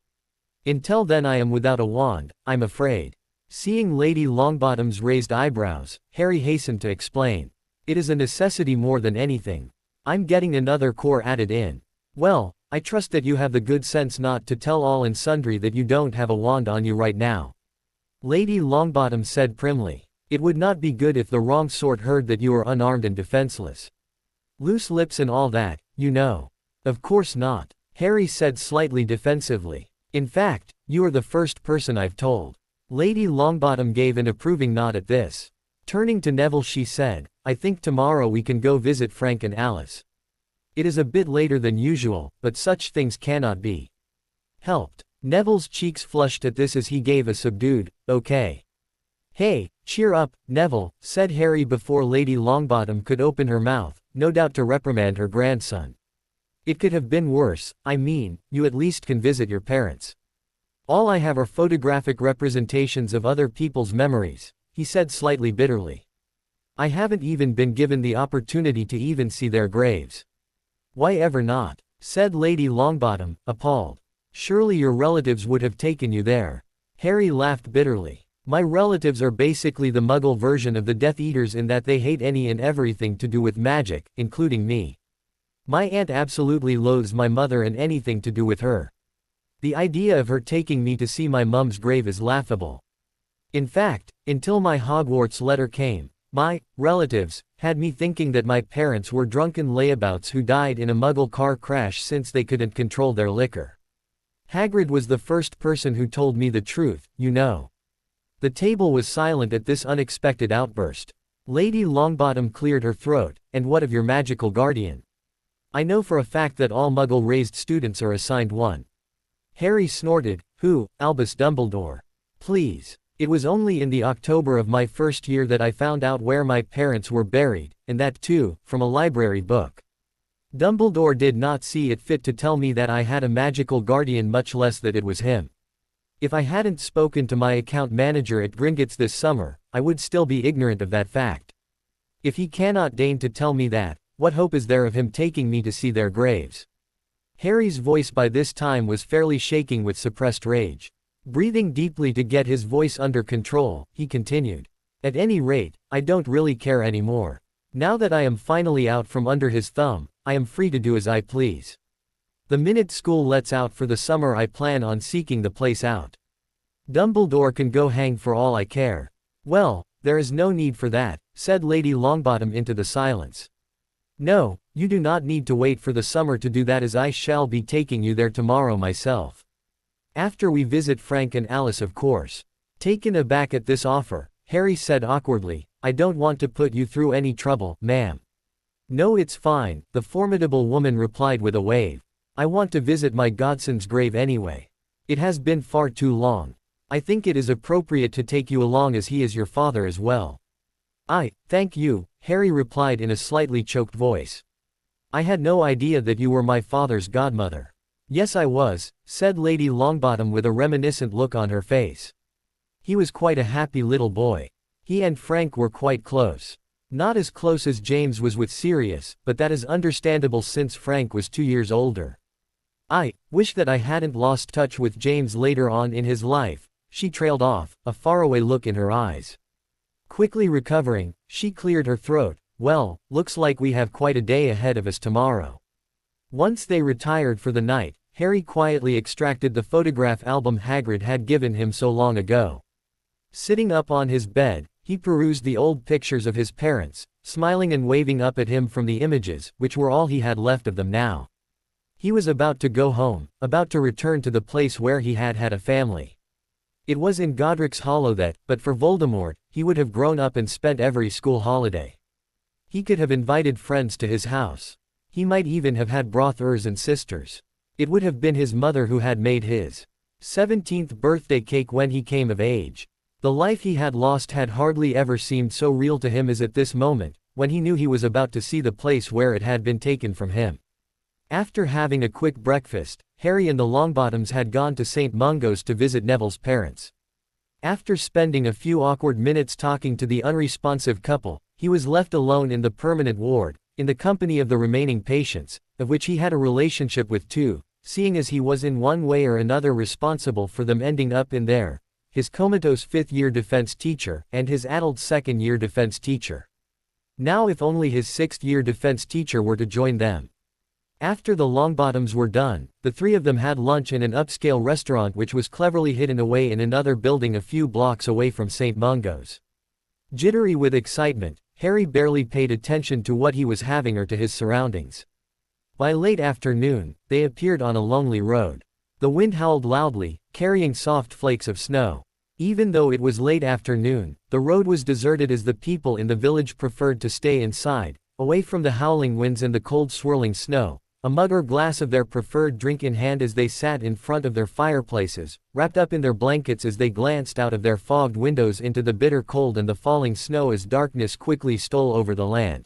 Until then I am without a wand, I'm afraid." Seeing Lady Longbottom's raised eyebrows, Harry hastened to explain. "It is a necessity more than anything. I'm getting another core added in. Well, I trust that you have the good sense not to tell all and sundry that you don't have a wand on you right now." Lady Longbottom said primly. "It would not be good if the wrong sort heard that you are unarmed and defenseless. Loose lips and all that, you know." "Of course not," Harry said slightly defensively. "In fact, you are the first person I've told." Lady Longbottom gave an approving nod at this. Turning to Neville she said, "I think tomorrow we can go visit Frank and Alice. It is a bit later than usual, but such things cannot be helped." Neville's cheeks flushed at this as he gave a subdued, "Okay." "Hey, cheer up, Neville," said Harry before Lady Longbottom could open her mouth, no doubt to reprimand her grandson. "It could have been worse, I mean, you at least can visit your parents. All I have are photographic representations of other people's memories," he said slightly bitterly. "I haven't even been given the opportunity to even see their graves." "Why ever not?" said Lady Longbottom, appalled. "Surely your relatives would have taken you there." Harry laughed bitterly. My relatives are basically the Muggle version of the Death Eaters in that they hate any and everything to do with magic, including me. My aunt absolutely loathes my mother and anything to do with her. The idea of her taking me to see my mum's grave is laughable. In fact, until my Hogwarts letter came, my relatives had me thinking that my parents were drunken layabouts who died in a Muggle car crash since they couldn't control their liquor. Hagrid was the first person who told me the truth, you know. The table was silent at this unexpected outburst. Lady Longbottom cleared her throat. And what of your magical guardian? I know for a fact that all Muggle-raised students are assigned one. Harry snorted. Who? Albus Dumbledore. Please. It was only in the October of my first year that I found out where my parents were buried, and that too, from a library book. Dumbledore did not see it fit to tell me that I had a magical guardian, much less that it was him. If I hadn't spoken to my account manager at Gringotts this summer, I would still be ignorant of that fact. If he cannot deign to tell me that, what hope is there of him taking me to see their graves? Harry's voice by this time was fairly shaking with suppressed rage. Breathing deeply to get his voice under control, he continued. At any rate, I don't really care anymore. Now that I am finally out from under his thumb, I am free to do as I please. The minute school lets out for the summer, I plan on seeking the place out. Dumbledore can go hang for all I care. Well, there is no need for that, said Lady Longbottom into the silence. No, you do not need to wait for the summer to do that, as I shall be taking you there tomorrow myself. After we visit Frank and Alice, of course. Taken aback at this offer, Harry said awkwardly, I don't want to put you through any trouble, ma'am. No, it's fine, the formidable woman replied with a wave. I want to visit my godson's grave anyway. It has been far too long. I think it is appropriate to take you along, as he is your father as well. Thank you, Harry replied in a slightly choked voice. I had no idea that you were my father's godmother. Yes, I was, said Lady Longbottom with a reminiscent look on her face. He was quite a happy little boy. He and Frank were quite close. Not as close as James was with Sirius, but that is understandable since Frank was 2 years older. I wish that I hadn't lost touch with James later on in his life, she trailed off, a faraway look in her eyes. Quickly recovering, she cleared her throat. Well, looks like we have quite a day ahead of us tomorrow. Once they retired for the night, Harry quietly extracted the photograph album Hagrid had given him so long ago. Sitting up on his bed, he perused the old pictures of his parents, smiling and waving up at him from the images, which were all he had left of them now. He was about to go home, about to return to the place where he had had a family. It was in Godric's Hollow that, but for Voldemort, he would have grown up and spent every school holiday. He could have invited friends to his house. He might even have had brothers and sisters. It would have been his mother who had made his 17th birthday cake when he came of age. The life he had lost had hardly ever seemed so real to him as at this moment, when he knew he was about to see the place where it had been taken from him. After having a quick breakfast, Harry and the Longbottoms had gone to St. Mungo's to visit Neville's parents. After spending a few awkward minutes talking to the unresponsive couple, he was left alone in the permanent ward, in the company of the remaining patients, of which he had a relationship with two, seeing as he was in one way or another responsible for them ending up in there, his comatose 5th-year defense teacher, and his addled 2nd-year defense teacher. Now if only his 6th-year defense teacher were to join them. After the Longbottoms were done, the three of them had lunch in an upscale restaurant which was cleverly hidden away in another building a few blocks away from St. Mungo's. Jittery with excitement, Harry barely paid attention to what he was having or to his surroundings. By late afternoon, they appeared on a lonely road. The wind howled loudly, carrying soft flakes of snow. Even though it was late afternoon, the road was deserted as the people in the village preferred to stay inside, away from the howling winds and the cold swirling snow, a mug or glass of their preferred drink in hand as they sat in front of their fireplaces, wrapped up in their blankets as they glanced out of their fogged windows into the bitter cold and the falling snow as darkness quickly stole over the land.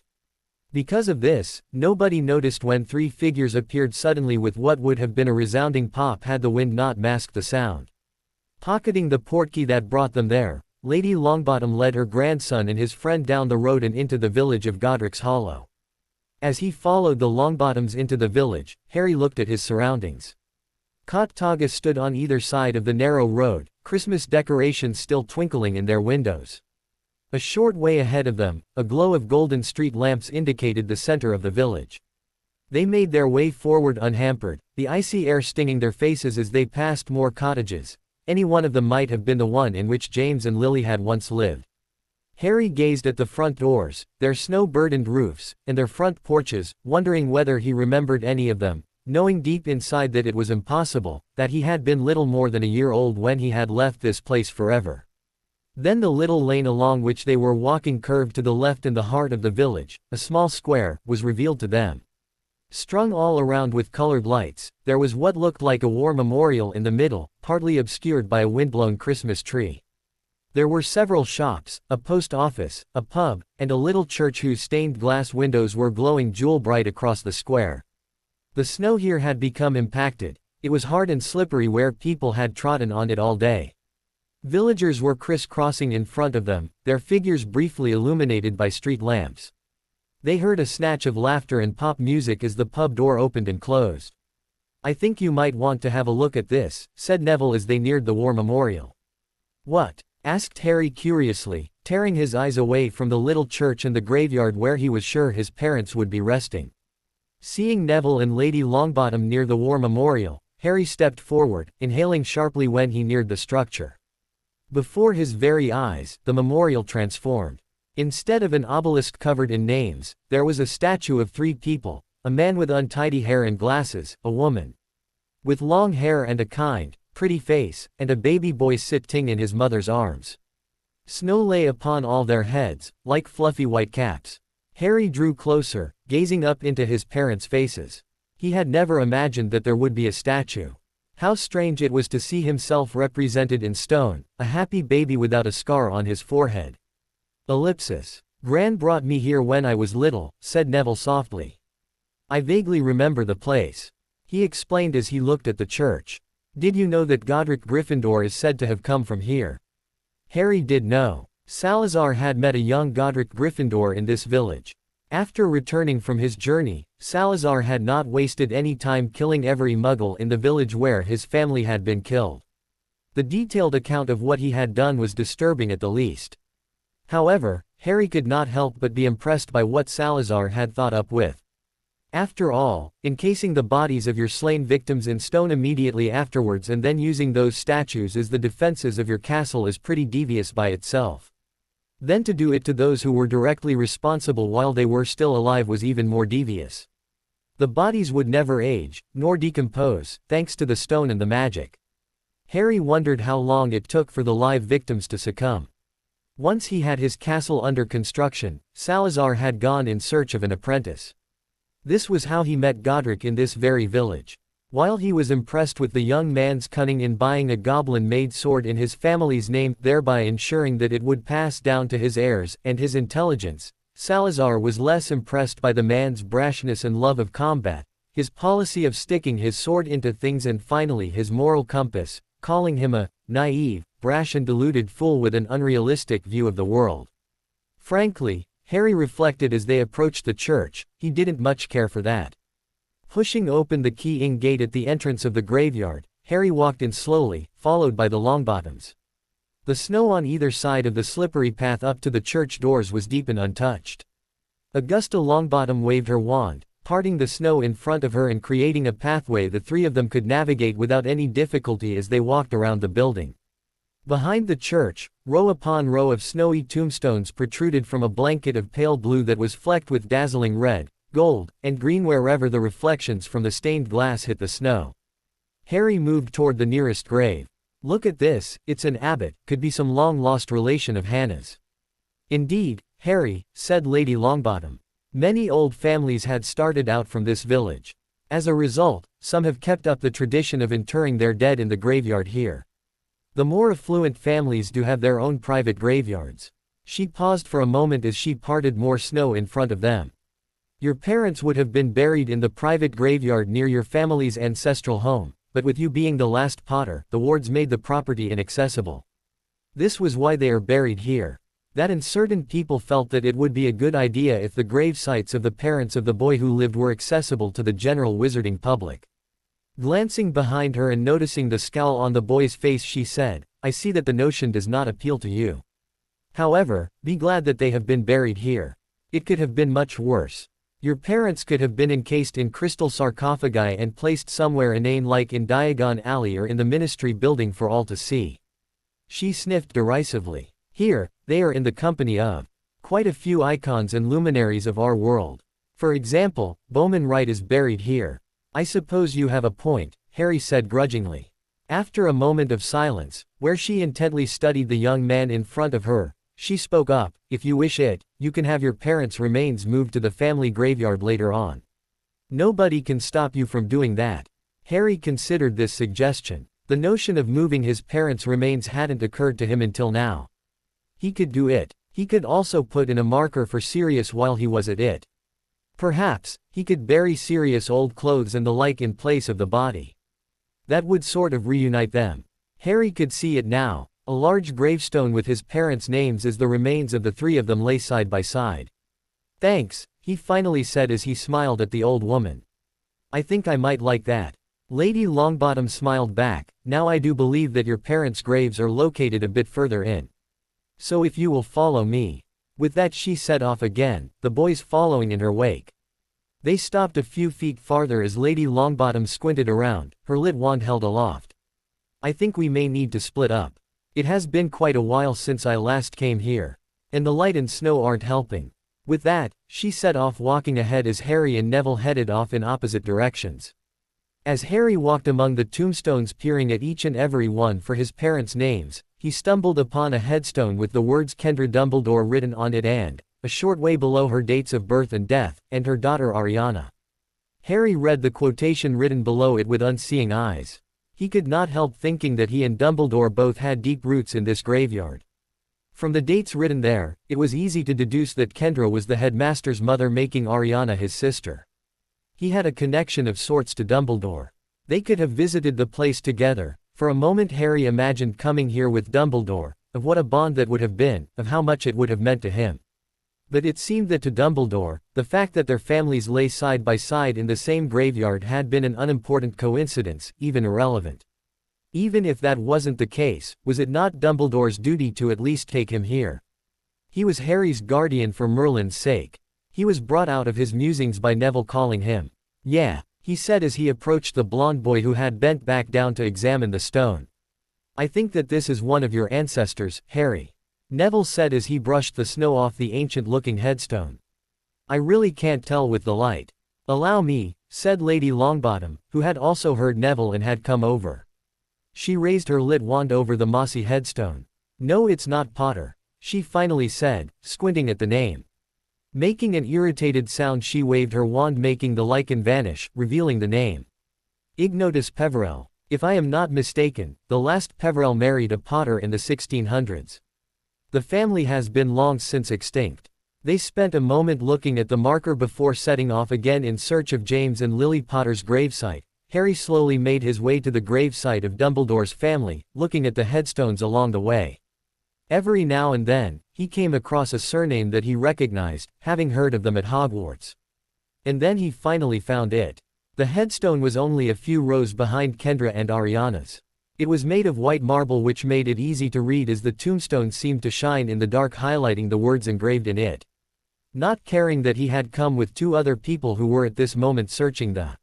Because of this, nobody noticed when three figures appeared suddenly with what would have been a resounding pop had the wind not masked the sound. Pocketing the portkey that brought them there, Lady Longbottom led her grandson and his friend down the road and into the village of Godric's Hollow. As he followed the Longbottoms into the village, Harry looked at his surroundings. Cot-Taga stood on either side of the narrow road, Christmas decorations still twinkling in their windows. A short way ahead of them, a glow of golden street lamps indicated the center of the village. They made their way forward unhampered, the icy air stinging their faces as they passed more cottages. Any one of them might have been the one in which James and Lily had once lived. Harry gazed at the front doors, their snow-burdened roofs, and their front porches, wondering whether he remembered any of them, knowing deep inside that it was impossible, that he had been little more than a year old when he had left this place forever. Then the little lane along which they were walking curved to the left in the heart of the village, a small square, was revealed to them. Strung all around with colored lights, there was what looked like a war memorial in the middle, partly obscured by a windblown Christmas tree. There were several shops, a post office, a pub, and a little church whose stained glass windows were glowing jewel-bright across the square. The snow here had become impacted, it was hard and slippery where people had trodden on it all day. Villagers were criss-crossing in front of them, their figures briefly illuminated by street lamps. They heard a snatch of laughter and pop music as the pub door opened and closed. "I think you might want to have a look at this," said Neville as they neared the war memorial. "What?" asked Harry curiously, tearing his eyes away from the little church and the graveyard where he was sure his parents would be resting. Seeing Neville and Lady Longbottom near the war memorial, Harry stepped forward, inhaling sharply when he neared the structure. Before his very eyes, the memorial transformed. Instead of an obelisk covered in names, there was a statue of three people, a man with untidy hair and glasses, a woman with long hair and a kind, pretty face, and a baby boy sitting in his mother's arms. Snow lay upon all their heads, like fluffy white caps. Harry drew closer, gazing up into his parents' faces. He had never imagined that there would be a statue. How strange it was to see himself represented in stone, a happy baby without a scar on his forehead. Ellipsis. "Gran brought me here when I was little," said Neville softly. "I vaguely remember the place," he explained as he looked at the church. "Did you know that Godric Gryffindor is said to have come from here?" Harry did know. Salazar had met a young Godric Gryffindor in this village. After returning from his journey, Salazar had not wasted any time killing every Muggle in the village where his family had been killed. The detailed account of what he had done was disturbing at the least. However, Harry could not help but be impressed by what Salazar had thought up with. After all, encasing the bodies of your slain victims in stone immediately afterwards and then using those statues as the defenses of your castle is pretty devious by itself. Then to do it to those who were directly responsible while they were still alive was even more devious. The bodies would never age, nor decompose, thanks to the stone and the magic. Harry wondered how long it took for the live victims to succumb. Once he had his castle under construction, Salazar had gone in search of an apprentice. This was how he met Godric in this very village. While he was impressed with the young man's cunning in buying a goblin-made sword in his family's name, thereby ensuring that it would pass down to his heirs, and his intelligence, Salazar was less impressed by the man's brashness and love of combat, his policy of sticking his sword into things, and finally his moral compass, calling him a naive, brash and deluded fool with an unrealistic view of the world. Frankly, Harry reflected as they approached the church, he didn't much care for that. Pushing open the key-in gate at the entrance of the graveyard, Harry walked in slowly, followed by the Longbottoms. The snow on either side of the slippery path up to the church doors was deep and untouched. Augusta Longbottom waved her wand, parting the snow in front of her and creating a pathway the three of them could navigate without any difficulty as they walked around the building. Behind the church, row upon row of snowy tombstones protruded from a blanket of pale blue that was flecked with dazzling red, gold, and green wherever the reflections from the stained glass hit the snow. Harry moved toward the nearest grave. "Look at this, it's an abbot, could be some long-lost relation of Hannah's." "Indeed, Harry," said Lady Longbottom. "Many old families had started out from this village. As a result, some have kept up the tradition of interring their dead in the graveyard here. The more affluent families do have their own private graveyards." She paused for a moment as she parted more snow in front of them. "Your parents would have been buried in the private graveyard near your family's ancestral home, but with you being the last Potter, the wards made the property inaccessible. This was why they are buried here. That and certain people felt that it would be a good idea if the grave sites of the parents of the boy who lived were accessible to the general wizarding public. Glancing behind her and noticing the scowl on the boy's face, she said, "I see that the notion does not appeal to you. However, be glad that they have been buried here. It could have been much worse. Your parents could have been encased in crystal sarcophagi and placed somewhere inane like in Diagon Alley or in the ministry building for all to see." She sniffed derisively. "Here, they are in the company of quite a few icons and luminaries of our world. For example, Bowman Wright is buried here." "I suppose you have a point," Harry said grudgingly. After a moment of silence, where she intently studied the young man in front of her, she spoke up, "If you wish it, you can have your parents' remains moved to the family graveyard later on. Nobody can stop you from doing that." Harry considered this suggestion. The notion of moving his parents' remains hadn't occurred to him until now. He could do it. He could also put in a marker for Sirius while he was at it. Perhaps, he could bury Sirius' old clothes and the like in place of the body. That would sort of reunite them. Harry could see it now, a large gravestone with his parents' names as the remains of the three of them lay side by side. "Thanks," he finally said as he smiled at the old woman. "I think I might like that." Lady Longbottom smiled back, "Now I do believe that your parents' graves are located a bit further in. So if you will follow me." With that she set off again, the boys following in her wake. They stopped a few feet farther as Lady Longbottom squinted around, her lit wand held aloft. "I think we may need to split up. It has been quite a while since I last came here. And the light and snow aren't helping." With that, she set off walking ahead as Harry and Neville headed off in opposite directions. As Harry walked among the tombstones peering at each and every one for his parents' names, he stumbled upon a headstone with the words Kendra Dumbledore written on it and, a short way below, her dates of birth and death, and her daughter Ariana. Harry read the quotation written below it with unseeing eyes. He could not help thinking that he and Dumbledore both had deep roots in this graveyard. From the dates written there, it was easy to deduce that Kendra was the headmaster's mother, making Ariana his sister. He had a connection of sorts to Dumbledore. They could have visited the place together. For a moment Harry imagined coming here with Dumbledore, of what a bond that would have been, of how much it would have meant to him. But it seemed that to Dumbledore, the fact that their families lay side by side in the same graveyard had been an unimportant coincidence, even irrelevant. Even if that wasn't the case, was it not Dumbledore's duty to at least take him here? He was Harry's guardian for Merlin's sake. He was brought out of his musings by Neville calling him. "Yeah," he said as he approached the blond boy who had bent back down to examine the stone. "I think that this is one of your ancestors, Harry," Neville said as he brushed the snow off the ancient-looking headstone. "I really can't tell with the light." "Allow me," said Lady Longbottom, who had also heard Neville and had come over. She raised her lit wand over the mossy headstone. "No, it's not Potter," she finally said, squinting at the name. Making an irritated sound, she waved her wand, making the lichen vanish, revealing the name. "Ignotus Peverell. If I am not mistaken, the last Peverell married a Potter in the 1600s. The family has been long since extinct." They spent a moment looking at the marker before setting off again in search of James and Lily Potter's gravesite. Harry slowly made his way to the gravesite of Dumbledore's family, looking at the headstones along the way. Every now and then, he came across a surname that he recognized, having heard of them at Hogwarts. And then he finally found it. The headstone was only a few rows behind Kendra and Ariana's. It was made of white marble, which made it easy to read as the tombstone seemed to shine in the dark, highlighting the words engraved in it. Not caring that he had come with two other people who were at this moment searching the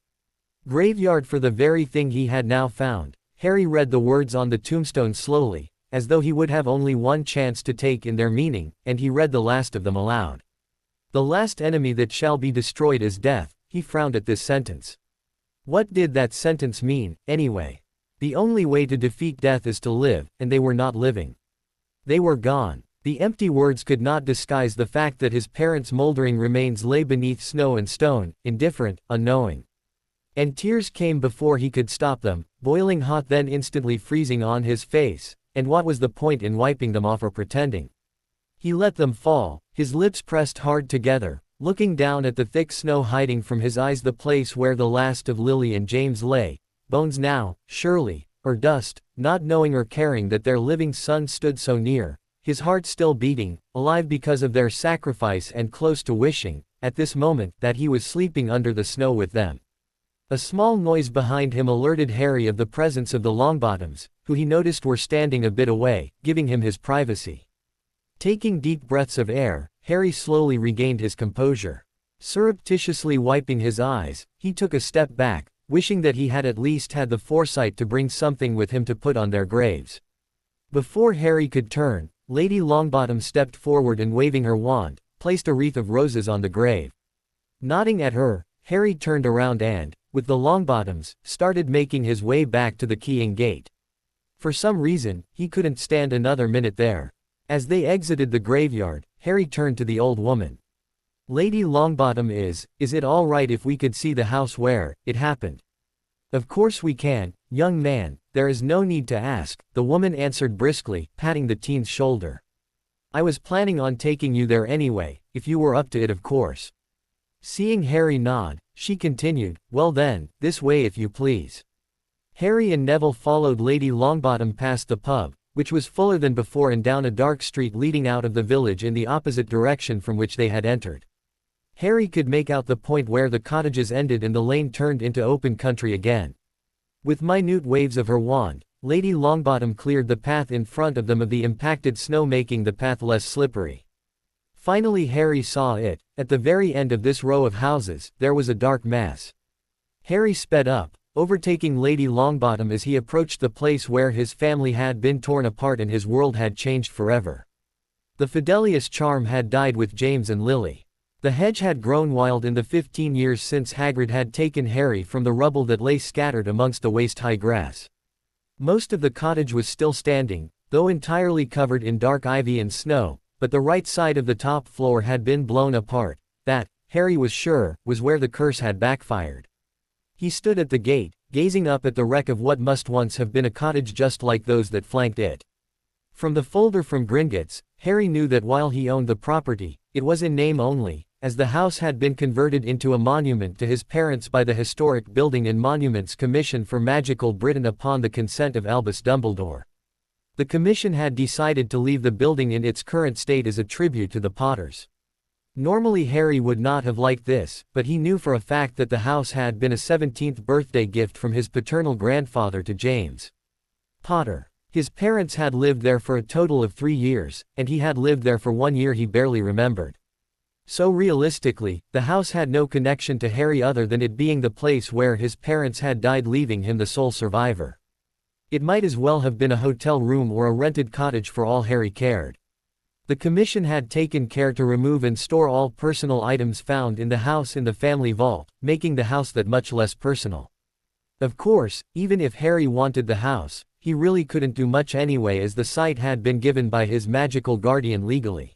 graveyard for the very thing he had now found, Harry read the words on the tombstone slowly, as though he would have only one chance to take in their meaning, and he read the last of them aloud. "The last enemy that shall be destroyed is death." He frowned at this sentence. What did that sentence mean, anyway? The only way to defeat death is to live, and they were not living. They were gone. The empty words could not disguise the fact that his parents' moldering remains lay beneath snow and stone, indifferent, unknowing. And tears came before he could stop them, boiling hot, then instantly freezing on his face. And what was the point in wiping them off or pretending? He let them fall, his lips pressed hard together, looking down at the thick snow hiding from his eyes the place where the last of Lily and James lay, bones now, surely, or dust, not knowing or caring that their living son stood so near, his heart still beating, alive because of their sacrifice and close to wishing, at this moment, that he was sleeping under the snow with them. A small noise behind him alerted Harry of the presence of the Longbottoms, who he noticed were standing a bit away, giving him his privacy. Taking deep breaths of air, Harry slowly regained his composure. Surreptitiously wiping his eyes, he took a step back, wishing that he had at least had the foresight to bring something with him to put on their graves. Before Harry could turn, Lady Longbottom stepped forward and waving her wand, placed a wreath of roses on the grave. Nodding at her, Harry turned around and, with the Longbottoms, started making his way back to the Keying Gate. For some reason, he couldn't stand another minute there. As they exited the graveyard, Harry turned to the old woman. "Lady Longbottom, is it all right if we could see the house where it happened?" "Of course we can, young man, there is no need to ask," the woman answered briskly, patting the teen's shoulder. "I was planning on taking you there anyway, if you were up to it, of course." Seeing Harry nod, she continued, "Well then, this way if you please." Harry and Neville followed Lady Longbottom past the pub, which was fuller than before, and down a dark street leading out of the village in the opposite direction from which they had entered. Harry could make out the point where the cottages ended and the lane turned into open country again. With minute waves of her wand, Lady Longbottom cleared the path in front of them of the impacted snow, making the path less slippery. Finally Harry saw it. At the very end of this row of houses, there was a dark mass. Harry sped up, overtaking Lady Longbottom as he approached the place where his family had been torn apart and his world had changed forever. The Fidelius charm had died with James and Lily. The hedge had grown wild in the 15 years since Hagrid had taken Harry from the rubble that lay scattered amongst the waist-high grass. Most of the cottage was still standing, though entirely covered in dark ivy and snow, but the right side of the top floor had been blown apart. That, Harry was sure, was where the curse had backfired. He stood at the gate, gazing up at the wreck of what must once have been a cottage just like those that flanked it. From the folder from Gringotts, Harry knew that while he owned the property, it was in name only, as the house had been converted into a monument to his parents by the Historic Building and Monuments Commission for Magical Britain upon the consent of Albus Dumbledore. The commission had decided to leave the building in its current state as a tribute to the Potters. Normally Harry would not have liked this, but he knew for a fact that the house had been a 17th birthday gift from his paternal grandfather to James Potter. His parents had lived there for a total of 3 years, and he had lived there for 1 year he barely remembered. So realistically, the house had no connection to Harry other than it being the place where his parents had died, leaving him the sole survivor. It might as well have been a hotel room or a rented cottage for all Harry cared. The commission had taken care to remove and store all personal items found in the house in the family vault, making the house that much less personal. Of course, even if Harry wanted the house, he really couldn't do much anyway, as the site had been given by his magical guardian legally.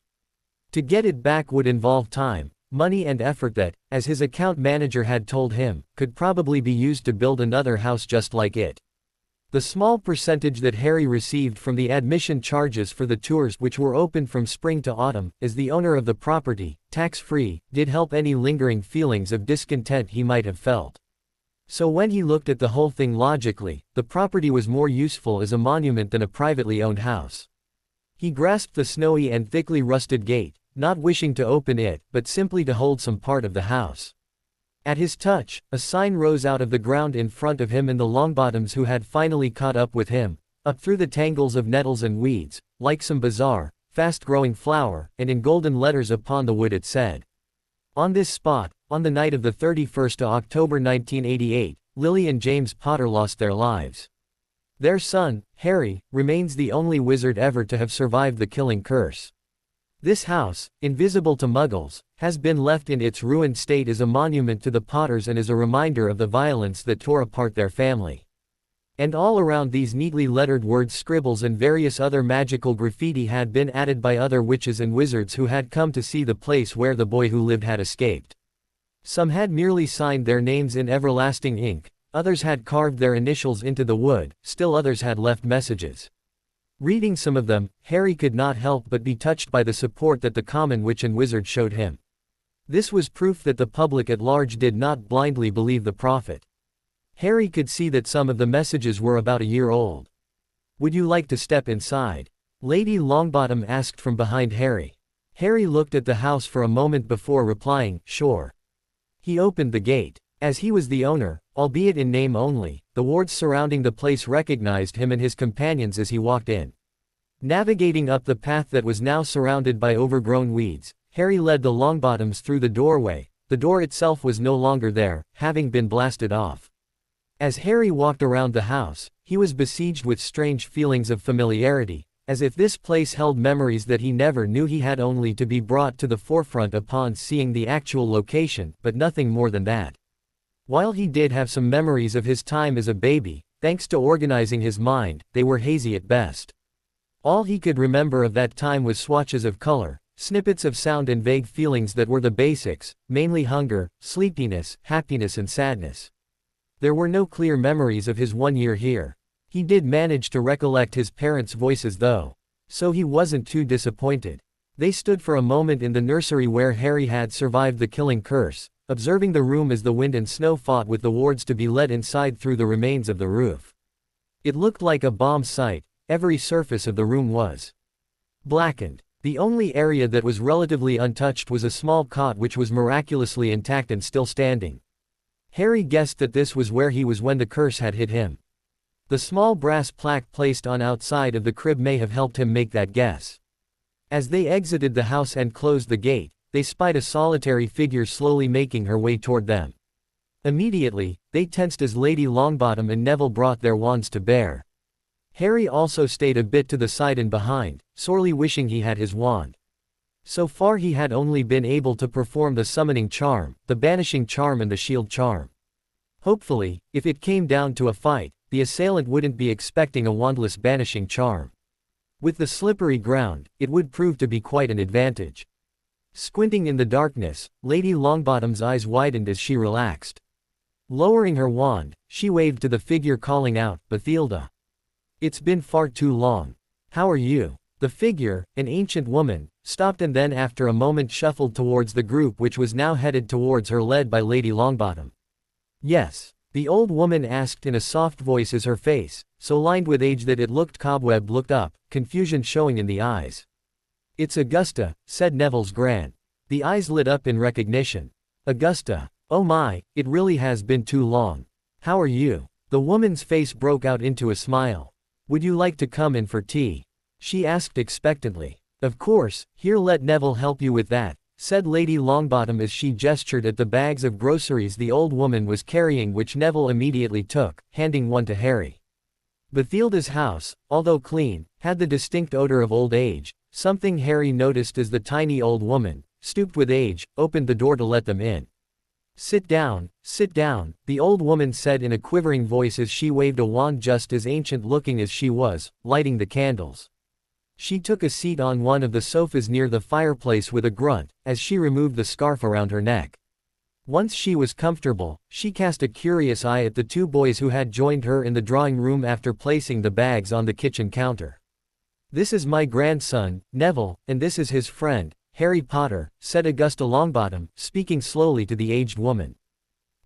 To get it back would involve time, money and effort that, as his account manager had told him, could probably be used to build another house just like it. The small percentage that Harry received from the admission charges for the tours, which were open from spring to autumn, as the owner of the property, tax-free, did help any lingering feelings of discontent he might have felt. So when he looked at the whole thing logically, the property was more useful as a monument than a privately owned house. He grasped the snowy and thickly rusted gate, not wishing to open it, but simply to hold some part of the house. At his touch, a sign rose out of the ground in front of him and the Longbottoms, who had finally caught up with him, up through the tangles of nettles and weeds, like some bizarre, fast-growing flower, and in golden letters upon the wood it said, "On this spot, on the night of the 31st of October 1988, Lily and James Potter lost their lives. Their son, Harry, remains the only wizard ever to have survived the killing curse. This house, invisible to Muggles, has been left in its ruined state as a monument to the Potters and as a reminder of the violence that tore apart their family." And all around these neatly lettered words, scribbles and various other magical graffiti had been added by other witches and wizards who had come to see the place where the boy who lived had escaped. Some had merely signed their names in everlasting ink, others had carved their initials into the wood, still others had left messages. Reading some of them, Harry could not help but be touched by the support that the common witch and wizard showed him. This was proof that the public at large did not blindly believe the prophet. Harry could see that some of the messages were about a year old. "Would you like to step inside?" Lady Longbottom asked from behind Harry. Harry looked at the house for a moment before replying, "Sure." He opened the gate. As he was the owner, albeit in name only. The wards surrounding the place recognized him and his companions as he walked in. Navigating up the path that was now surrounded by overgrown weeds, Harry led the Longbottoms through the doorway. The door itself was no longer there, having been blasted off. As Harry walked around the house, he was besieged with strange feelings of familiarity, as if this place held memories that he never knew he had, only to be brought to the forefront upon seeing the actual location, but nothing more than that. While he did have some memories of his time as a baby, thanks to organizing his mind, they were hazy at best. All he could remember of that time was swatches of color, snippets of sound and vague feelings that were the basics, mainly hunger, sleepiness, happiness and sadness. There were no clear memories of his 1 year here. He did manage to recollect his parents' voices though. So he wasn't too disappointed. They stood for a moment in the nursery where Harry had survived the killing curse, observing the room as the wind and snow fought with the wards to be let inside through the remains of the roof. It looked like a bomb site. Every surface of the room was blackened. The only area that was relatively untouched was a small cot which was miraculously intact and still standing. Harry guessed that this was where he was when the curse had hit him. The small brass plaque placed on outside of the crib may have helped him make that guess. As they exited the house and closed the gate, they spied a solitary figure slowly making her way toward them. Immediately, they tensed as Lady Longbottom and Neville brought their wands to bear. Harry also stayed a bit to the side and behind, sorely wishing he had his wand. So far he had only been able to perform the summoning charm, the banishing charm and the shield charm. Hopefully, if it came down to a fight, the assailant wouldn't be expecting a wandless banishing charm. With the slippery ground, it would prove to be quite an advantage. Squinting in the darkness, Lady Longbottom's eyes widened as she relaxed. Lowering her wand, she waved to the figure calling out, "Bathilda. It's been far too long. How are you?" The figure, an ancient woman, stopped and then after a moment shuffled towards the group which was now headed towards her led by Lady Longbottom. "Yes?" the old woman asked in a soft voice as her face, so lined with age that it looked cobwebbed, looked up, confusion showing in the eyes. "It's Augusta," said Neville's gran. The eyes lit up in recognition. "Augusta. Oh my, it really has been too long. How are you?" The woman's face broke out into a smile. "Would you like to come in for tea?" she asked expectantly. "Of course, here, let Neville help you with that," said Lady Longbottom as she gestured at the bags of groceries the old woman was carrying, which Neville immediately took, handing one to Harry. Bathilda's house, although clean, had the distinct odor of old age, something Harry noticed as the tiny old woman, stooped with age, opened the door to let them in. Sit down," the old woman said in a quivering voice as she waved a wand, just as ancient-looking as she was, lighting the candles. She took a seat on one of the sofas near the fireplace with a grunt, as she removed the scarf around her neck. Once she was comfortable, she cast a curious eye at the two boys who had joined her in the drawing room after placing the bags on the kitchen counter. "This is my grandson, Neville, and this is his friend, Harry Potter," said Augusta Longbottom, speaking slowly to the aged woman.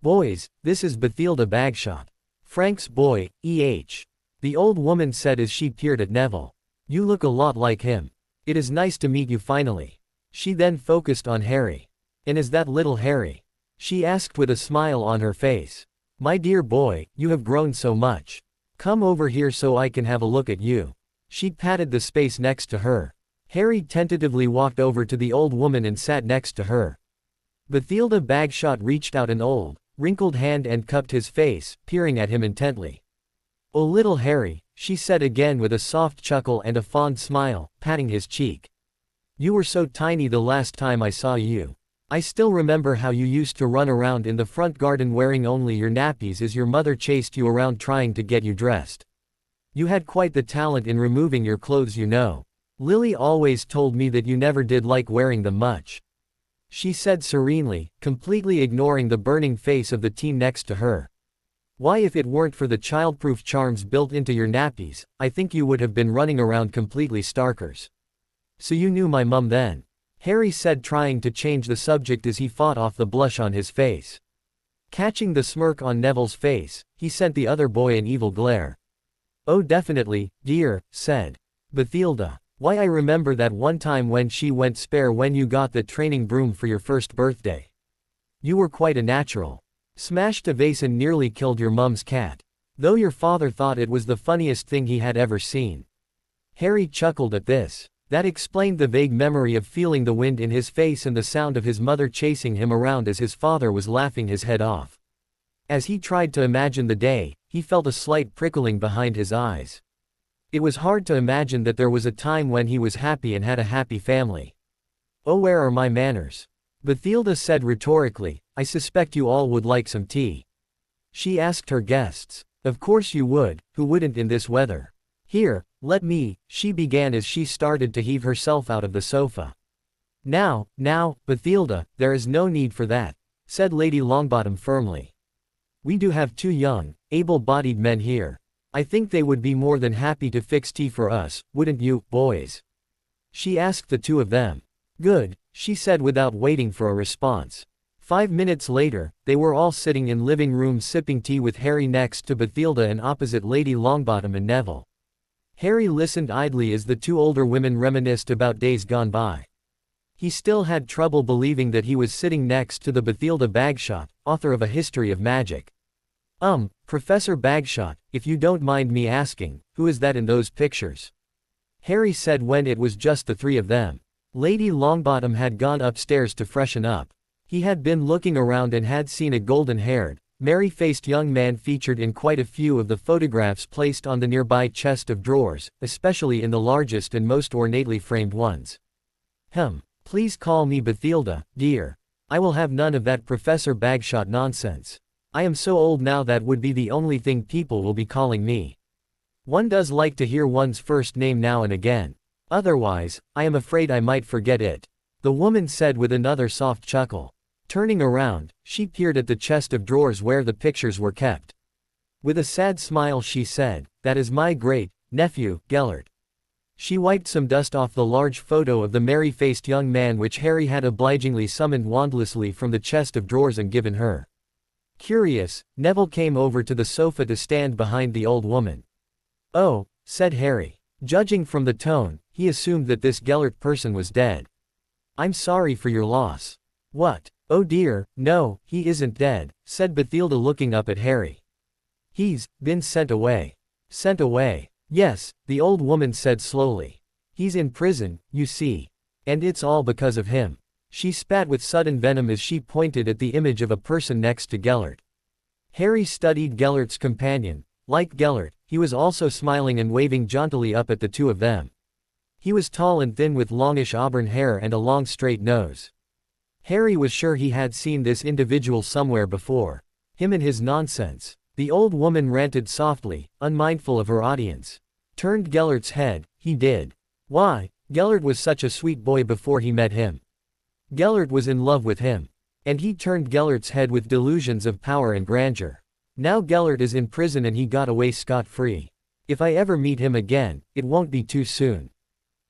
"Boys, this is Bathilda Bagshot. Frank's boy, E.H." the old woman said as she peered at Neville. "You look a lot like him. It is nice to meet you finally." She then focused on Harry. "And is that little Harry?" she asked with a smile on her face. "My dear boy, you have grown so much. Come over here so I can have a look at you." She patted the space next to her. Harry tentatively walked over to the old woman and sat next to her. Bathilda Bagshot reached out an old, wrinkled hand and cupped his face, peering at him intently. "Oh little Harry," she said again with a soft chuckle and a fond smile, patting his cheek. "You were so tiny the last time I saw you. I still remember how you used to run around in the front garden wearing only your nappies as your mother chased you around trying to get you dressed. You had quite the talent in removing your clothes, you know. Lily always told me that you never did like wearing them much," she said serenely, completely ignoring the burning face of the teen next to her. "Why, if it weren't for the childproof charms built into your nappies, I think you would have been running around completely starkers." "So you knew my mum then?" Harry said, trying to change the subject as he fought off the blush on his face. Catching the smirk on Neville's face, he sent the other boy an evil glare. "Oh definitely, dear," said Bathilda. "Why, I remember that one time when she went spare when you got the training broom for your first birthday. You were quite a natural." Smashed a vase and nearly killed your mum's cat. Though your father thought it was the funniest thing he had ever seen. Harry chuckled at this. That explained the vague memory of feeling the wind in his face and the sound of his mother chasing him around as his father was laughing his head off. As he tried to imagine the day, he felt a slight prickling behind his eyes. It was hard to imagine that there was a time when he was happy and had a happy family. "Oh, where are my manners?" Bathilda said rhetorically. "I suspect you all would like some tea." She asked her guests. "Of course you would, who wouldn't in this weather? Here, let me," she began as she started to heave herself out of the sofa. Now, Bathilda, there is no need for that," said Lady Longbottom firmly. "We do have 2 young, able-bodied men here. I think they would be more than happy to fix tea for us, wouldn't you, boys?" She asked the 2 of them. "Good," she said without waiting for a response. 5 minutes later, they were all sitting in living room sipping tea with Harry next to Bathilda and opposite Lady Longbottom and Neville. Harry listened idly as the 2 older women reminisced about days gone by. He still had trouble believing that he was sitting next to the Bathilda Bagshot, author of A History of Magic. Professor Bagshot, if you don't mind me asking, who is that in those pictures?" Harry said when it was just the 3 of them. Lady Longbottom had gone upstairs to freshen up. He had been looking around and had seen a golden-haired, merry-faced young man featured in quite a few of the photographs placed on the nearby chest of drawers, especially in the largest and most ornately framed ones. Please call me Bathilda, dear. I will have none of that Professor Bagshot nonsense. I am so old now that would be the only thing people will be calling me. One does like to hear one's first name now and again. Otherwise, I am afraid I might forget it," the woman said with another soft chuckle. Turning around, she peered at the chest of drawers where the pictures were kept. With a sad smile she said, "That is my great-nephew, Gellert." She wiped some dust off the large photo of the merry-faced young man which Harry had obligingly summoned wandlessly from the chest of drawers and given her. Curious, Neville came over to the sofa to stand behind the old woman. "Oh," said Harry. Judging from the tone, he assumed that this Gellert person was dead. "I'm sorry for your loss." "What? Oh dear, no, he isn't dead," said Bathilda looking up at Harry. "He's been sent away." "Sent away?" "Yes," the old woman said slowly. "He's in prison, you see. And it's all because of him." She spat with sudden venom as she pointed at the image of a person next to Gellert. Harry studied Gellert's companion. Like Gellert, he was also smiling and waving jauntily up at the 2 of them. He was tall and thin with longish auburn hair and a long straight nose. Harry was sure he had seen this individual somewhere before. Him and his nonsense. The old woman ranted softly, unmindful of her audience. Turned Gellert's head, he did. Why, Gellert was such a sweet boy before he met him. Gellert was in love with him. And he turned Gellert's head with delusions of power and grandeur. Now Gellert is in prison and he got away scot-free. If I ever meet him again, it won't be too soon.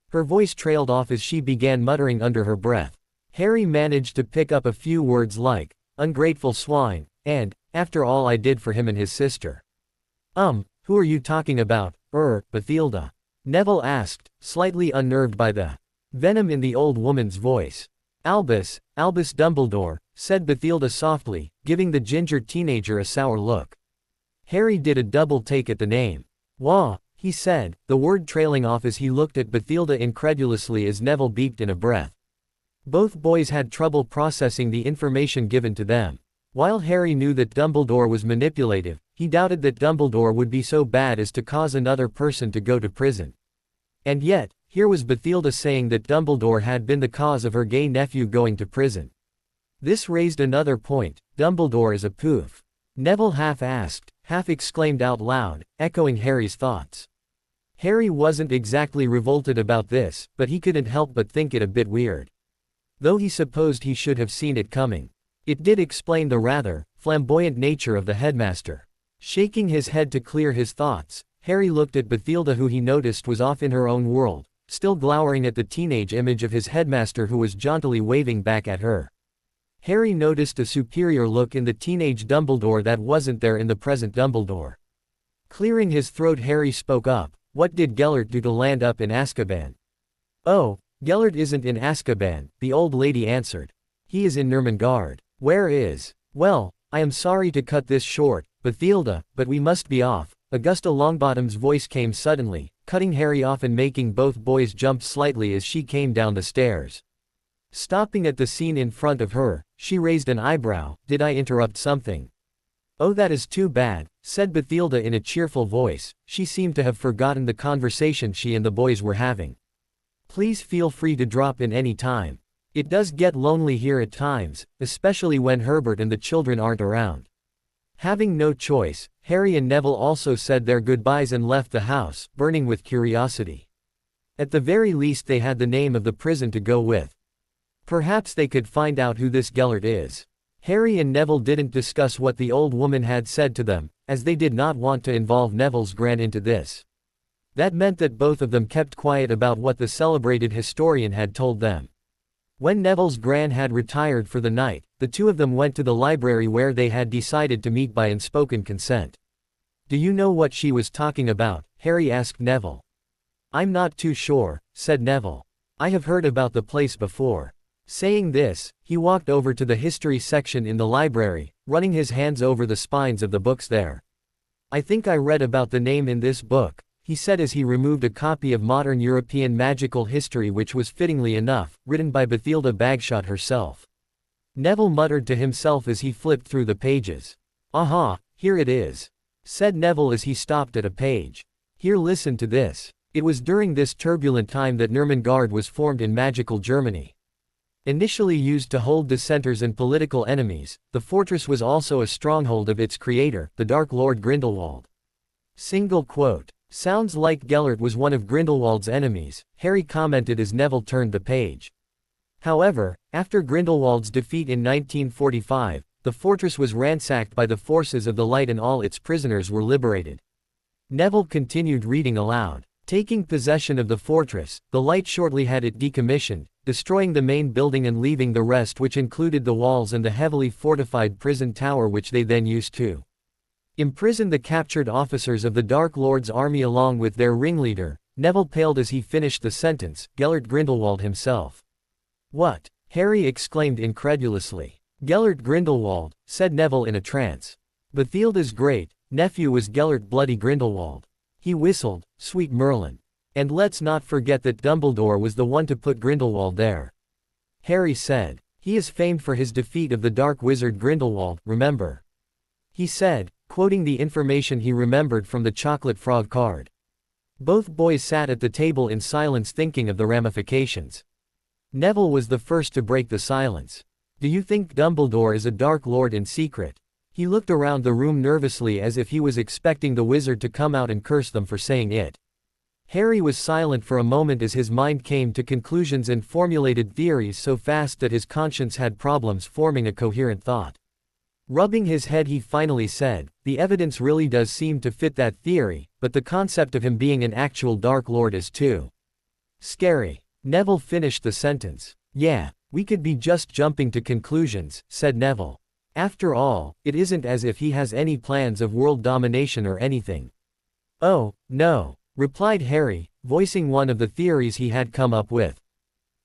Her voice trailed off as she began muttering under her breath. Harry managed to pick up a few words like, ungrateful swine, and, after all I did for him and his sister. Who are you talking about, Bathilda? Neville asked, slightly unnerved by the venom in the old woman's voice. Albus Dumbledore, said Bathilda softly, giving the ginger teenager a sour look. Harry did a double take at the name. Wah, he said, the word trailing off as he looked at Bathilda incredulously as Neville beeped in a breath. Both boys had trouble processing the information given to them. While Harry knew that Dumbledore was manipulative, he doubted that Dumbledore would be so bad as to cause another person to go to prison. And yet, here was Bathilda saying that Dumbledore had been the cause of her gay nephew going to prison. This raised another point. Dumbledore is a poof. Neville half asked, half exclaimed out loud, echoing Harry's thoughts. Harry wasn't exactly revolted about this, but he couldn't help but think it a bit weird. Though he supposed he should have seen it coming. It did explain the rather flamboyant nature of the headmaster. Shaking his head to clear his thoughts, Harry looked at Bathilda, who he noticed was off in her own world, still glowering at the teenage image of his headmaster who was jauntily waving back at her. Harry noticed a superior look in the teenage Dumbledore that wasn't there in the present Dumbledore. Clearing his throat, Harry spoke up. What did Gellert do to land up in Azkaban? Oh, Gellert isn't in Azkaban, the old lady answered. He is in Nurmengard. Where is? Well, I am sorry to cut this short, Bathilda, but we must be off. Augusta Longbottom's voice came suddenly, cutting Harry off and making both boys jump slightly as she came down the stairs. Stopping at the scene in front of her, she raised an eyebrow. Did I interrupt something? Oh, that is too bad, said Bathilda in a cheerful voice. She seemed to have forgotten the conversation she and the boys were having. Please feel free to drop in any time. It does get lonely here at times, especially when Herbert and the children aren't around. Having no choice, Harry and Neville also said their goodbyes and left the house, burning with curiosity. At the very least they had the name of the prison to go with. Perhaps they could find out who this Gellert is. Harry and Neville didn't discuss what the old woman had said to them, as they did not want to involve Neville's gran into this. That meant that both of them kept quiet about what the celebrated historian had told them. When Neville's gran had retired for the night, the two of them went to the library where they had decided to meet by unspoken consent. Do you know what she was talking about? Harry asked Neville. I'm not too sure, said Neville. I have heard about the place before. Saying this, he walked over to the history section in the library, running his hands over the spines of the books there. I think I read about the name in this book, he said as he removed a copy of Modern European Magical History which was fittingly enough, written by Bathilda Bagshot herself. Neville muttered to himself as he flipped through the pages. Aha, here it is, said Neville as he stopped at a page. Here, listen to this. It was during this turbulent time that Nurmengard was formed in magical Germany. Initially used to hold dissenters and political enemies, the fortress was also a stronghold of its creator, the Dark Lord Grindelwald. Single quote. Sounds like Gellert was one of Grindelwald's enemies, Harry commented as Neville turned the page. However, after Grindelwald's defeat in 1945, the fortress was ransacked by the forces of the light and all its prisoners were liberated. Neville continued reading aloud. Taking possession of the fortress, the light shortly had it decommissioned, destroying the main building and leaving the rest, which included the walls and the heavily fortified prison tower, which they then used to imprison the captured officers of the Dark Lord's army along with their ringleader. Neville paled as he finished the sentence. Gellert Grindelwald himself. What? Harry exclaimed incredulously. Gellert Grindelwald, said Neville in a trance. Bathilda's great nephew was Gellert Bloody Grindelwald. He whistled, Sweet Merlin. And let's not forget that Dumbledore was the one to put Grindelwald there. Harry said. He is famed for his defeat of the Dark Wizard Grindelwald, remember? He said, quoting the information he remembered from the chocolate frog card. Both boys sat at the table in silence thinking of the ramifications. Neville was the first to break the silence. Do you think Dumbledore is a Dark Lord in secret? He looked around the room nervously as if he was expecting the wizard to come out and curse them for saying it. Harry was silent for a moment as his mind came to conclusions and formulated theories so fast that his conscience had problems forming a coherent thought. Rubbing his head, he finally said, the evidence really does seem to fit that theory, but the concept of him being an actual Dark Lord is too scary. Neville finished the sentence. Yeah, we could be just jumping to conclusions, said Neville. After all, it isn't as if he has any plans of world domination or anything. Oh, no, replied Harry, voicing one of the theories he had come up with.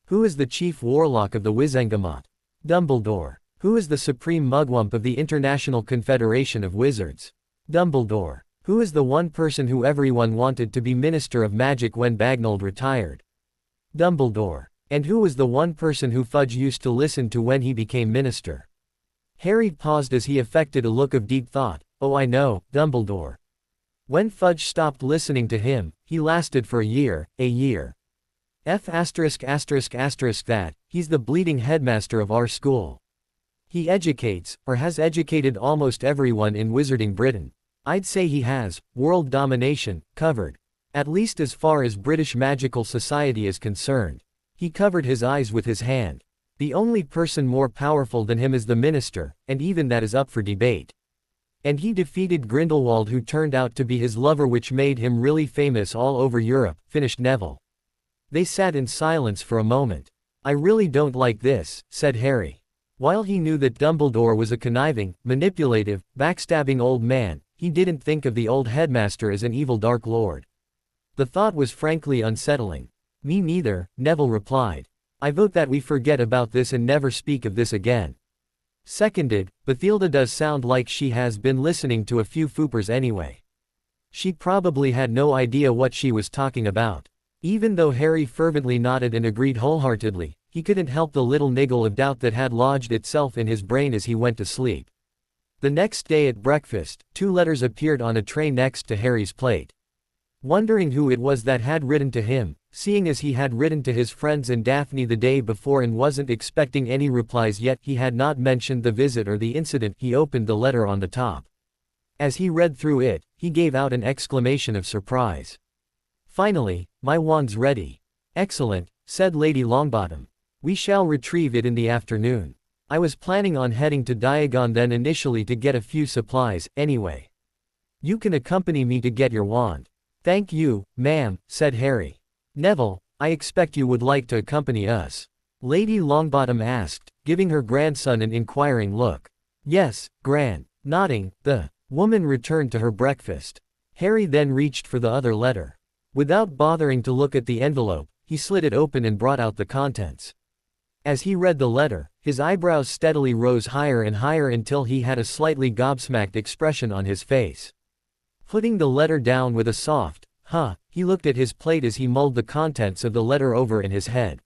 Who is the chief warlock of the Wizengamot? Dumbledore. Who is the supreme mugwump of the International Confederation of Wizards? Dumbledore. Who is the one person who everyone wanted to be Minister of Magic when Bagnold retired? Dumbledore. And who was the one person who Fudge used to listen to when he became minister? Harry paused as he affected a look of deep thought. Oh, I know, Dumbledore. When Fudge stopped listening to him, he lasted for a year. That, he's the bleeding headmaster of our school. He educates, or has educated almost everyone in Wizarding Britain. I'd say he has, world domination, covered. At least as far as British Magical Society is concerned. He covered his eyes with his hand. The only person more powerful than him is the minister, and even that is up for debate. And he defeated Grindelwald, who turned out to be his lover, which made him really famous all over Europe, finished Neville. They sat in silence for a moment. I really don't like this, said Harry. While he knew that Dumbledore was a conniving, manipulative, backstabbing old man, he didn't think of the old headmaster as an evil Dark Lord. The thought was frankly unsettling. Me neither, Neville replied. I vote that we forget about this and never speak of this again. Seconded, Bathilda does sound like she has been listening to a few foopers anyway. She probably had no idea what she was talking about. Even though Harry fervently nodded and agreed wholeheartedly, he couldn't help the little niggle of doubt that had lodged itself in his brain as he went to sleep. The next day at breakfast, 2 letters appeared on a tray next to Harry's plate. Wondering who it was that had written to him, seeing as he had written to his friends and Daphne the day before and wasn't expecting any replies yet he had not mentioned the visit or the incident, he opened the letter on the top. As he read through it, he gave out an exclamation of surprise. "Finally, my wand's ready." "Excellent," said Lady Longbottom. "We shall retrieve it in the afternoon. I was planning on heading to Diagon then initially to get a few supplies, anyway. You can accompany me to get your wand." "Thank you, ma'am," said Harry. "Neville, I expect you would like to accompany us?" Lady Longbottom asked, giving her grandson an inquiring look. "Yes, Gran." Nodding, the woman returned to her breakfast. Harry then reached for the other letter. Without bothering to look at the envelope, he slid it open and brought out the contents. As he read the letter, his eyebrows steadily rose higher and higher until he had a slightly gobsmacked expression on his face. Putting the letter down with a soft, he looked at his plate as he mulled the contents of the letter over in his head.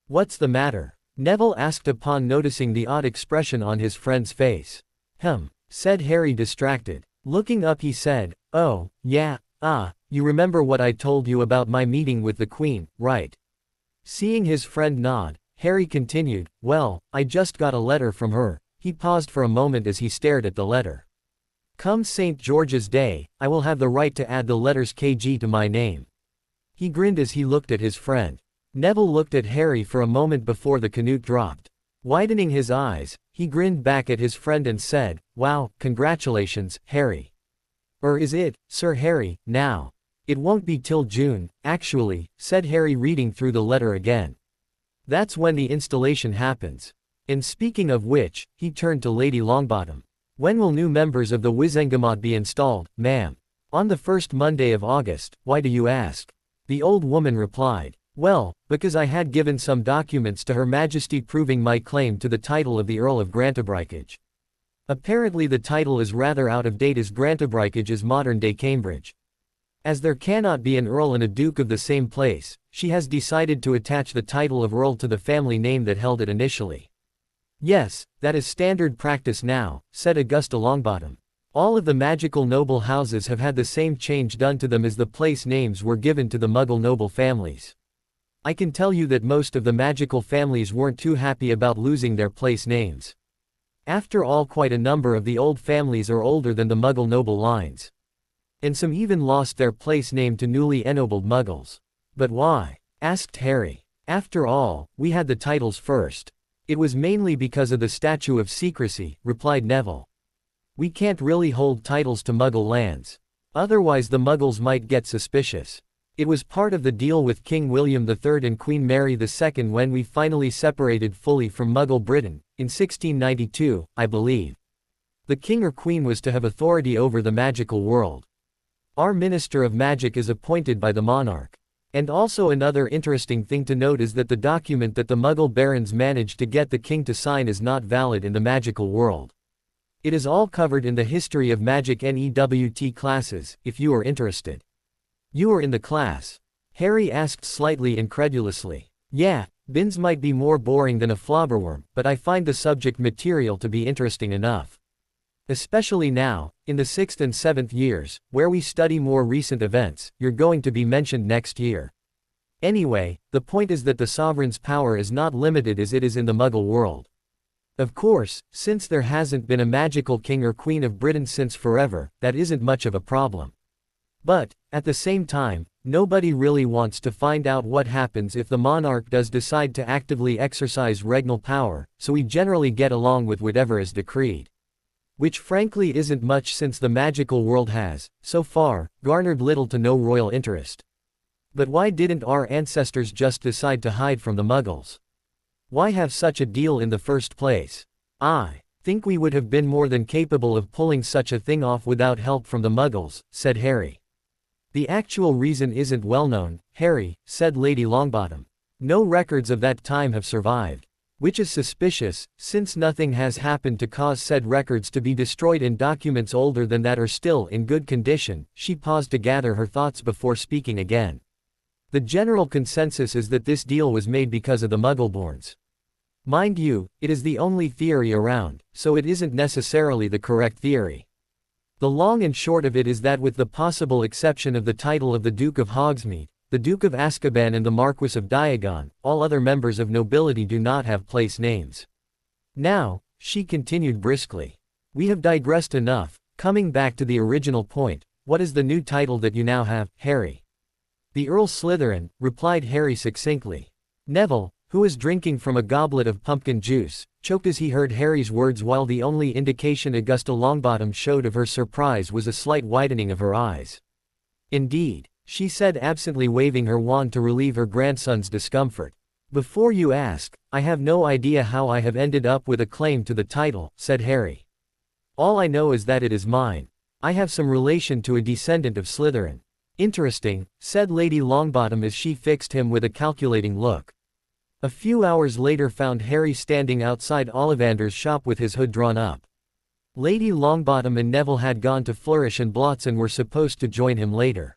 "What's the matter?" Neville asked upon noticing the odd expression on his friend's face. Said Harry distracted. Looking up he said, "Oh, yeah, you remember what I told you about my meeting with the Queen, right?" Seeing his friend nod, Harry continued, "Well, I just got a letter from her." He paused for a moment as he stared at the letter. "Come St. George's Day, I will have the right to add the letters KG to my name." He grinned as he looked at his friend. Neville looked at Harry for a moment before the canute dropped. Widening his eyes, he grinned back at his friend and said, "Wow, congratulations, Harry." "Or is it, Sir Harry, now?" "It won't be till June, actually," said Harry reading through the letter again. "That's when the installation happens. And speaking of which," he turned to Lady Longbottom. "When will new members of the Wizengamot be installed, ma'am?" "On the first Monday of August, why do you ask?" The old woman replied. "Well, because I had given some documents to Her Majesty proving my claim to the title of the Earl of Grantabricage. Apparently the title is rather out of date as Grantabricage is modern-day Cambridge. As there cannot be an Earl and a Duke of the same place, she has decided to attach the title of Earl to the family name that held it initially." "Yes, that is standard practice now," said Augusta Longbottom. "All of the magical noble houses have had the same change done to them as the place names were given to the Muggle noble families. I can tell you that most of the magical families weren't too happy about losing their place names. After all, quite a number of the old families are older than the Muggle noble lines. And some even lost their place name to newly ennobled Muggles." "But why?" asked Harry. "After all, we had the titles first." "It was mainly because of the statute of secrecy," replied Neville. "We can't really hold titles to Muggle lands. Otherwise the Muggles might get suspicious. It was part of the deal with King William III and Queen Mary II when we finally separated fully from Muggle Britain, in 1692, I believe. The king or queen was to have authority over the magical world. Our Minister of Magic is appointed by the monarch. And also another interesting thing to note is that the document that the Muggle barons managed to get the king to sign is not valid in the magical world. It is all covered in the History of Magic NEWT classes, if you are interested." "You are in the class?" Harry asked slightly incredulously. "Yeah, bins might be more boring than a flobberworm, but I find the subject material to be interesting enough. Especially now, in the 6th and 7th years, where we study more recent events, you're going to be mentioned next year. Anyway, the point is that the sovereign's power is not limited as it is in the Muggle world. Of course, since there hasn't been a magical king or queen of Britain since forever, that isn't much of a problem. But, at the same time, nobody really wants to find out what happens if the monarch does decide to actively exercise regnal power, so we generally get along with whatever is decreed. Which frankly isn't much since the magical world has, so far, garnered little to no royal interest. But why didn't our ancestors just decide to hide from the Muggles? Why have such a deal in the first place? I think we would have been more than capable of pulling such a thing off without help from the Muggles," said Harry. "The actual reason isn't well known, Harry," said Lady Longbottom. "No records of that time have survived. Which is suspicious, since nothing has happened to cause said records to be destroyed and documents older than that are still in good condition. She paused to gather her thoughts before speaking again. The general consensus is that this deal was made because of the Muggleborns. Mind you, it is the only theory around, so it isn't necessarily the correct theory. The long and short of it is that with the possible exception of the title of the Duke of Hogsmeade, the Duke of Azkaban and the Marquis of Diagon, all other members of nobility do not have place names. Now, she continued briskly, we have digressed enough. Coming back to the original point, what is the new title that you now have, Harry? The Earl Slytherin, replied Harry succinctly. Neville, who was drinking from a goblet of pumpkin juice, choked as he heard Harry's words, while the only indication Augusta Longbottom showed of her surprise was a slight widening of her eyes. Indeed, she said absently, waving her wand to relieve her grandson's discomfort. Before you ask, I have no idea how I have ended up with a claim to the title, said Harry. All I know is that it is mine. I have some relation to a descendant of Slytherin. Interesting, said Lady Longbottom as she fixed him with a calculating look. A few hours later found Harry standing outside Ollivander's shop with his hood drawn up. Lady Longbottom and Neville had gone to Flourish and Blotts and were supposed to join him later.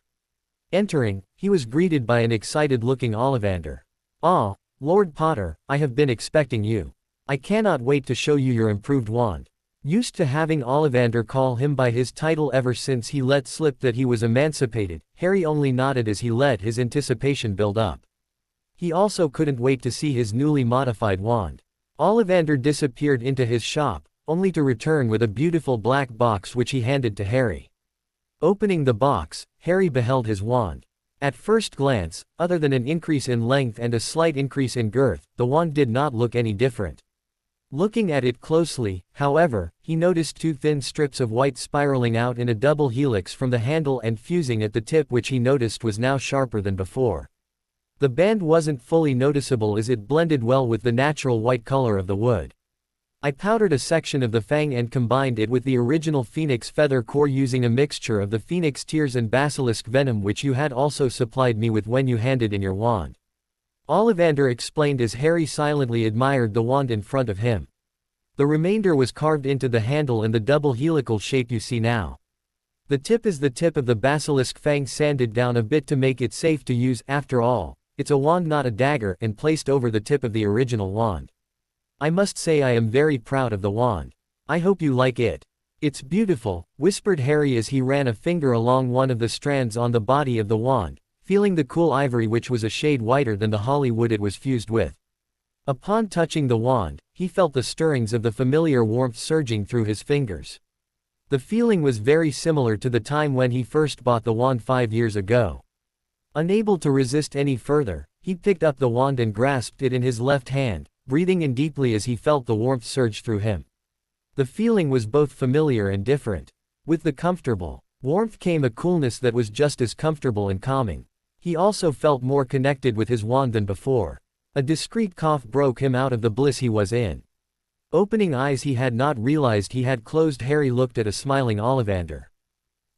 Entering, he was greeted by an excited-looking Ollivander. Ah, Lord Potter, I have been expecting you. I cannot wait to show you your improved wand. Used to having Ollivander call him by his title ever since he let slip that he was emancipated, Harry only nodded as he let his anticipation build up. He also couldn't wait to see his newly modified wand. Ollivander disappeared into his shop, only to return with a beautiful black box which he handed to Harry. Opening the box, Harry beheld his wand. At first glance, other than an increase in length and a slight increase in girth, the wand did not look any different. Looking at it closely, however, he noticed two thin strips of white spiraling out in a double helix from the handle and fusing at the tip, which he noticed was now sharper than before. The band wasn't fully noticeable as it blended well with the natural white color of the wood. I powdered a section of the fang and combined it with the original phoenix feather core using a mixture of the phoenix tears and basilisk venom which you had also supplied me with when you handed in your wand. Ollivander explained as Harry silently admired the wand in front of him. The remainder was carved into the handle and the double helical shape you see now. The tip is the tip of the basilisk fang sanded down a bit to make it safe to use. After all, it's a wand, not a dagger, and placed over the tip of the original wand. I must say I am very proud of the wand. I hope you like it. It's beautiful, whispered Harry as he ran a finger along one of the strands on the body of the wand, feeling the cool ivory which was a shade whiter than the holly wood it was fused with. Upon touching the wand, he felt the stirrings of the familiar warmth surging through his fingers. The feeling was very similar to the time when he first bought the wand 5 years ago. Unable to resist any further, he picked up the wand and grasped it in his left hand, breathing in deeply as he felt the warmth surge through him. The feeling was both familiar and different. With the comfortable warmth came a coolness that was just as comfortable and calming. He also felt more connected with his wand than before. A discreet cough broke him out of the bliss he was in. Opening eyes he had not realized he had closed, Harry looked at a smiling Ollivander.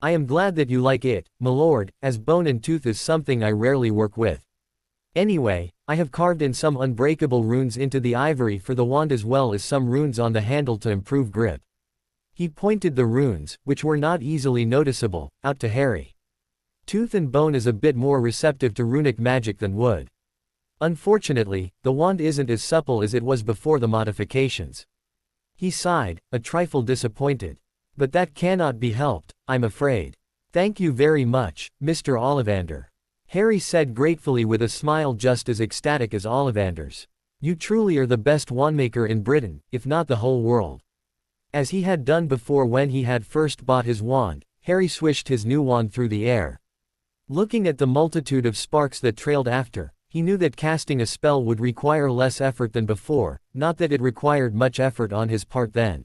I am glad that you like it, my lord, as bone and tooth is something I rarely work with. Anyway, I have carved in some unbreakable runes into the ivory for the wand as well as some runes on the handle to improve grip. He pointed the runes, which were not easily noticeable, out to Harry. Tooth and bone is a bit more receptive to runic magic than wood. Unfortunately, the wand isn't as supple as it was before the modifications. He sighed, a trifle disappointed. But that cannot be helped, I'm afraid. Thank you very much, Mr. Ollivander. Harry said gratefully with a smile just as ecstatic as Ollivander's. You truly are the best wandmaker in Britain, if not the whole world. As he had done before when he had first bought his wand, Harry swished his new wand through the air. Looking at the multitude of sparks that trailed after, he knew that casting a spell would require less effort than before, not that it required much effort on his part then.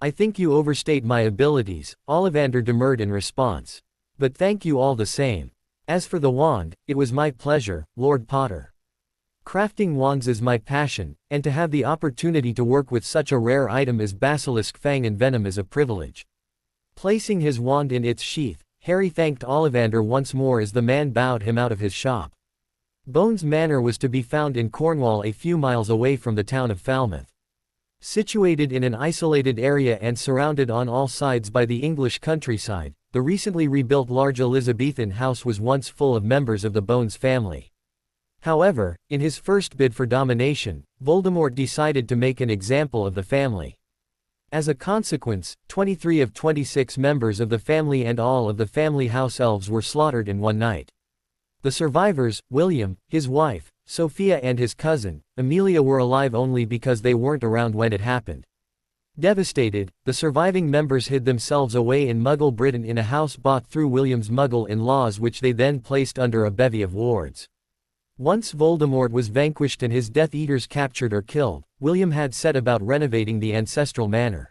I think you overstate my abilities, Ollivander demurred in response. But thank you all the same. As for the wand, it was my pleasure, Lord Potter. Crafting wands is my passion, and to have the opportunity to work with such a rare item as basilisk fang and venom is a privilege. Placing his wand in its sheath, Harry thanked Ollivander once more as the man bowed him out of his shop. Bones Manor was to be found in Cornwall, a few miles away from the town of Falmouth. Situated in an isolated area and surrounded on all sides by the English countryside, the recently rebuilt large Elizabethan house was once full of members of the Bones family. However, in his first bid for domination, Voldemort decided to make an example of the family. As a consequence, 23 of 26 members of the family and all of the family house elves were slaughtered in one night. The survivors, William, his wife, Sophia and his cousin, Amelia, were alive only because they weren't around when it happened. Devastated, the surviving members hid themselves away in Muggle Britain in a house bought through William's Muggle-in-laws, which they then placed under a bevy of wards. Once Voldemort was vanquished and his Death Eaters captured or killed, William had set about renovating the ancestral manor.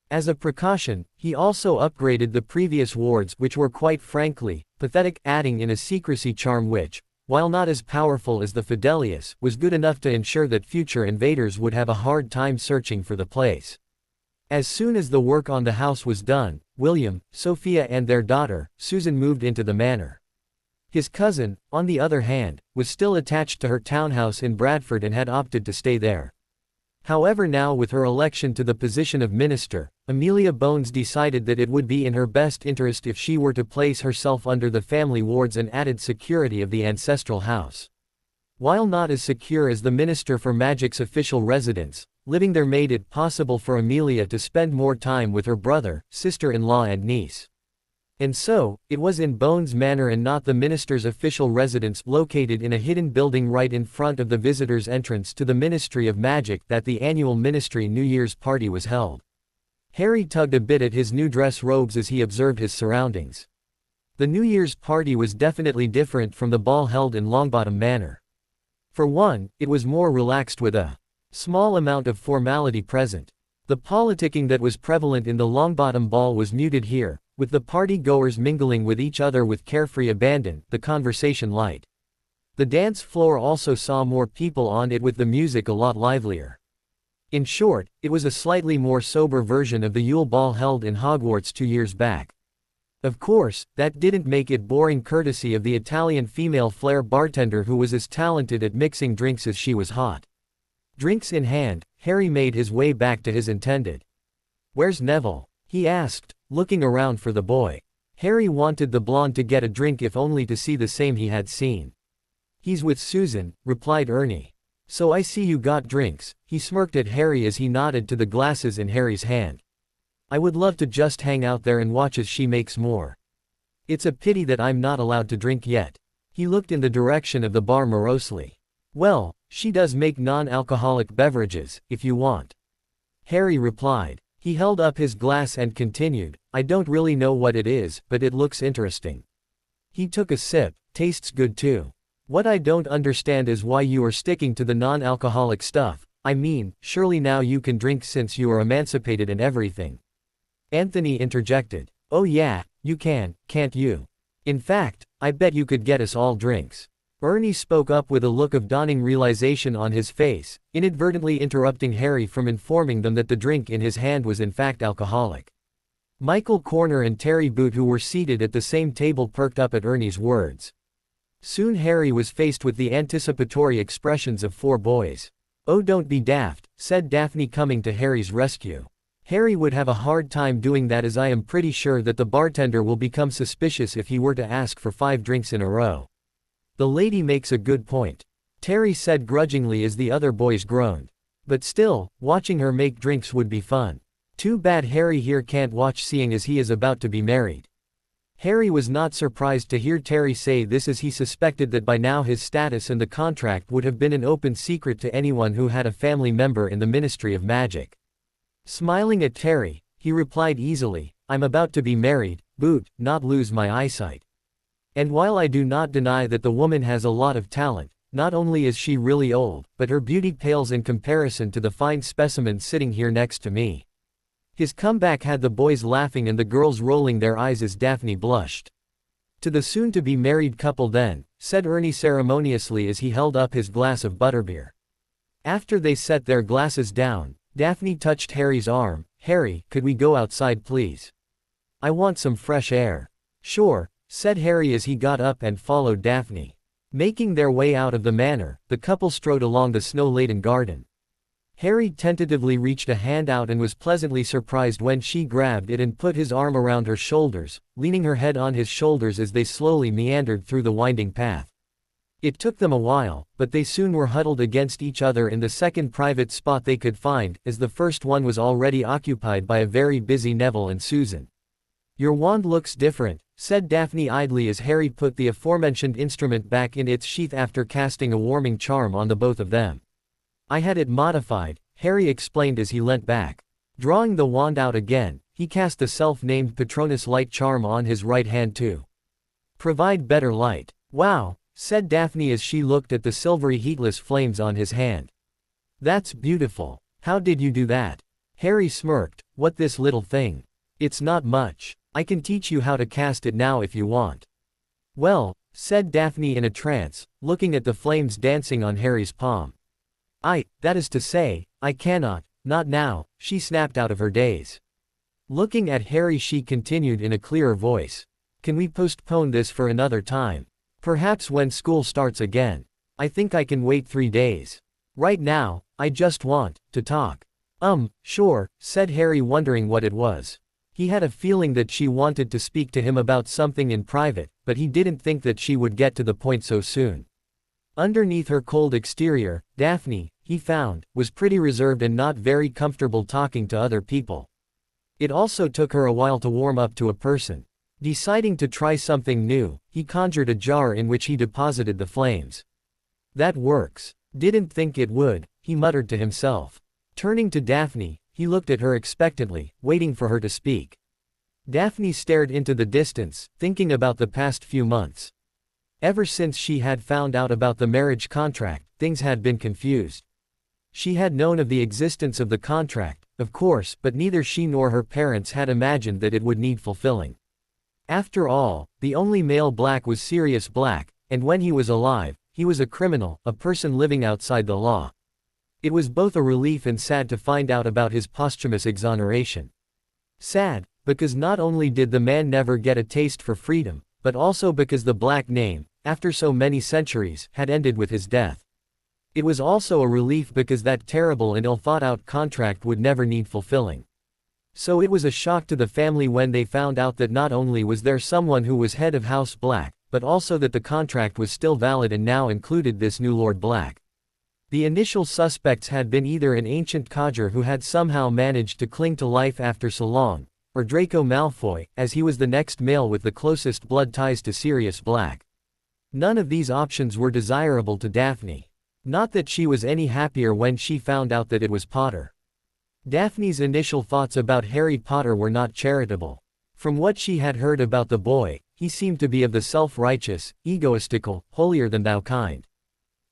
As a precaution, he also upgraded the previous wards, which were quite frankly pathetic, adding in a secrecy charm which, while not as powerful as the Fidelius, was good enough to ensure that future invaders would have a hard time searching for the place. As soon as the work on the house was done, William, Sophia and their daughter, Susan, moved into the manor. His cousin, on the other hand, was still attached to her townhouse in Bradford and had opted to stay there. However, now with her election to the position of minister, Amelia Bones decided that it would be in her best interest if she were to place herself under the family wards and added security of the ancestral house. While not as secure as the Minister for Magic's official residence, living there made it possible for Amelia to spend more time with her brother, sister-in-law and niece. And so, it was in Bones Manor and not the minister's official residence located in a hidden building right in front of the visitor's entrance to the Ministry of Magic that the annual Ministry New Year's party was held. Harry tugged a bit at his new dress robes as he observed his surroundings. The New Year's party was definitely different from the ball held in Longbottom Manor. For one, it was more relaxed with a small amount of formality present. The politicking that was prevalent in the Longbottom ball was muted here, with the party-goers mingling with each other with carefree abandon, the conversation light. The dance floor also saw more people on it, with the music a lot livelier. In short, it was a slightly more sober version of the Yule Ball held in Hogwarts 2 years back. Of course, that didn't make it boring, courtesy of the Italian female flair bartender who was as talented at mixing drinks as she was hot. Drinks in hand, Harry made his way back to his intended. "Where's Neville?" he asked, looking around for the boy. Harry wanted the blonde to get a drink if only to see the same he had seen. "He's with Susan," replied Ernie. "So I see you got drinks." He smirked at Harry as he nodded to the glasses in Harry's hand. "I would love to just hang out there and watch as she makes more. It's a pity that I'm not allowed to drink yet." He looked in the direction of the bar morosely. "Well, she does make non-alcoholic beverages, if you want," Harry replied. He held up his glass and continued, "I don't really know what it is, but it looks interesting." He took a sip. "Tastes good too. What I don't understand is why you are sticking to the non-alcoholic stuff. I mean, surely now you can drink since you are emancipated and everything." Anthony interjected. "Oh yeah, you can, can't you? In fact, I bet you could get us all drinks." Ernie spoke up with a look of dawning realization on his face, inadvertently interrupting Harry from informing them that the drink in his hand was in fact alcoholic. Michael Corner and Terry Boot, who were seated at the same table, perked up at Ernie's words. Soon Harry was faced with the anticipatory expressions of 4 boys. "Oh, don't be daft," said Daphne, coming to Harry's rescue. "Harry would have a hard time doing that, as I am pretty sure that the bartender will become suspicious if he were to ask for 5 drinks in a row." "The lady makes a good point," Terry said grudgingly as the other boys groaned. "But still, watching her make drinks would be fun. Too bad Harry here can't watch, seeing as he is about to be married." Harry was not surprised to hear Terry say this, as he suspected that by now his status and the contract would have been an open secret to anyone who had a family member in the Ministry of Magic. Smiling at Terry, he replied easily, "I'm about to be married, Boot, not lose my eyesight. And while I do not deny that the woman has a lot of talent, not only is she really old, but her beauty pales in comparison to the fine specimen sitting here next to me." His comeback had the boys laughing and the girls rolling their eyes as Daphne blushed. "To the soon-to-be married couple then," said Ernie ceremoniously as he held up his glass of butterbeer. After they set their glasses down, Daphne touched Harry's arm. "Harry, could we go outside please? I want some fresh air." "Sure," said Harry as he got up and followed Daphne. Making their way out of the manor, the couple strode along the snow-laden garden. Harry tentatively reached a hand out and was pleasantly surprised when she grabbed it and put his arm around her shoulders, leaning her head on his shoulders as they slowly meandered through the winding path. It took them a while, but they soon were huddled against each other in the second private spot they could find, as the first one was already occupied by a very busy Neville and Susan. "Your wand looks different," said Daphne idly as Harry put the aforementioned instrument back in its sheath after casting a warming charm on the both of them. "I had it modified," Harry explained as he leant back. Drawing the wand out again, he cast the self-named Patronus light charm on his right hand too. "Provide better light." "Wow," said Daphne as she looked at the silvery heatless flames on his hand. "That's beautiful. How did you do that?" Harry smirked. "What, this little thing? It's not much. I can teach you how to cast it now if you want." "Well," said Daphne in a trance, looking at the flames dancing on Harry's palm. That is to say, I cannot, not now," she snapped out of her daze. Looking at Harry she continued in a clearer voice. "Can we postpone this for another time? Perhaps when school starts again. I think I can wait 3 days. Right now, I just want to talk." Sure," said Harry wondering what it was. He had a feeling that she wanted to speak to him about something in private, but he didn't think that she would get to the point so soon. Underneath her cold exterior, Daphne, he found, was pretty reserved and not very comfortable talking to other people. It also took her a while to warm up to a person. Deciding to try something new, he conjured a jar in which he deposited the flames. "That works. Didn't think it would," he muttered to himself. Turning to Daphne, he looked at her expectantly, waiting for her to speak. Daphne stared into the distance, thinking about the past few months. Ever since she had found out about the marriage contract, things had been confused. She had known of the existence of the contract, of course, but neither she nor her parents had imagined that it would need fulfilling. After all, the only male Black was Sirius Black, and when he was alive, he was a criminal, a person living outside the law. It was both a relief and sad to find out about his posthumous exoneration. Sad, because not only did the man never get a taste for freedom, but also because the Black name, after so many centuries, had ended with his death. It was also a relief because that terrible and ill-thought-out contract would never need fulfilling. So it was a shock to the family when they found out that not only was there someone who was head of House Black, but also that the contract was still valid and now included this new Lord Black. The initial suspects had been either an ancient codger who had somehow managed to cling to life after so long, or Draco Malfoy, as he was the next male with the closest blood ties to Sirius Black. None of these options were desirable to Daphne. Not that she was any happier when she found out that it was Potter. Daphne's initial thoughts about Harry Potter were not charitable. From what she had heard about the boy, he seemed to be of the self-righteous, egoistical, holier-than-thou kind.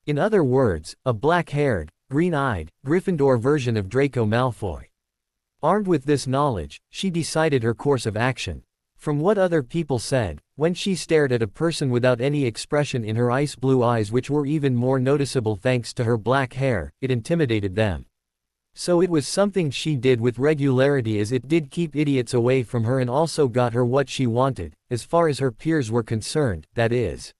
In other words, a black-haired, green-eyed, Gryffindor version of Draco Malfoy. Armed with this knowledge, she decided her course of action. From what other people said, when she stared at a person without any expression in her ice-blue eyes which were even more noticeable thanks to her black hair, it intimidated them. So it was something she did with regularity as it did keep idiots away from her and also got her what she wanted, as far as her peers were concerned, that is.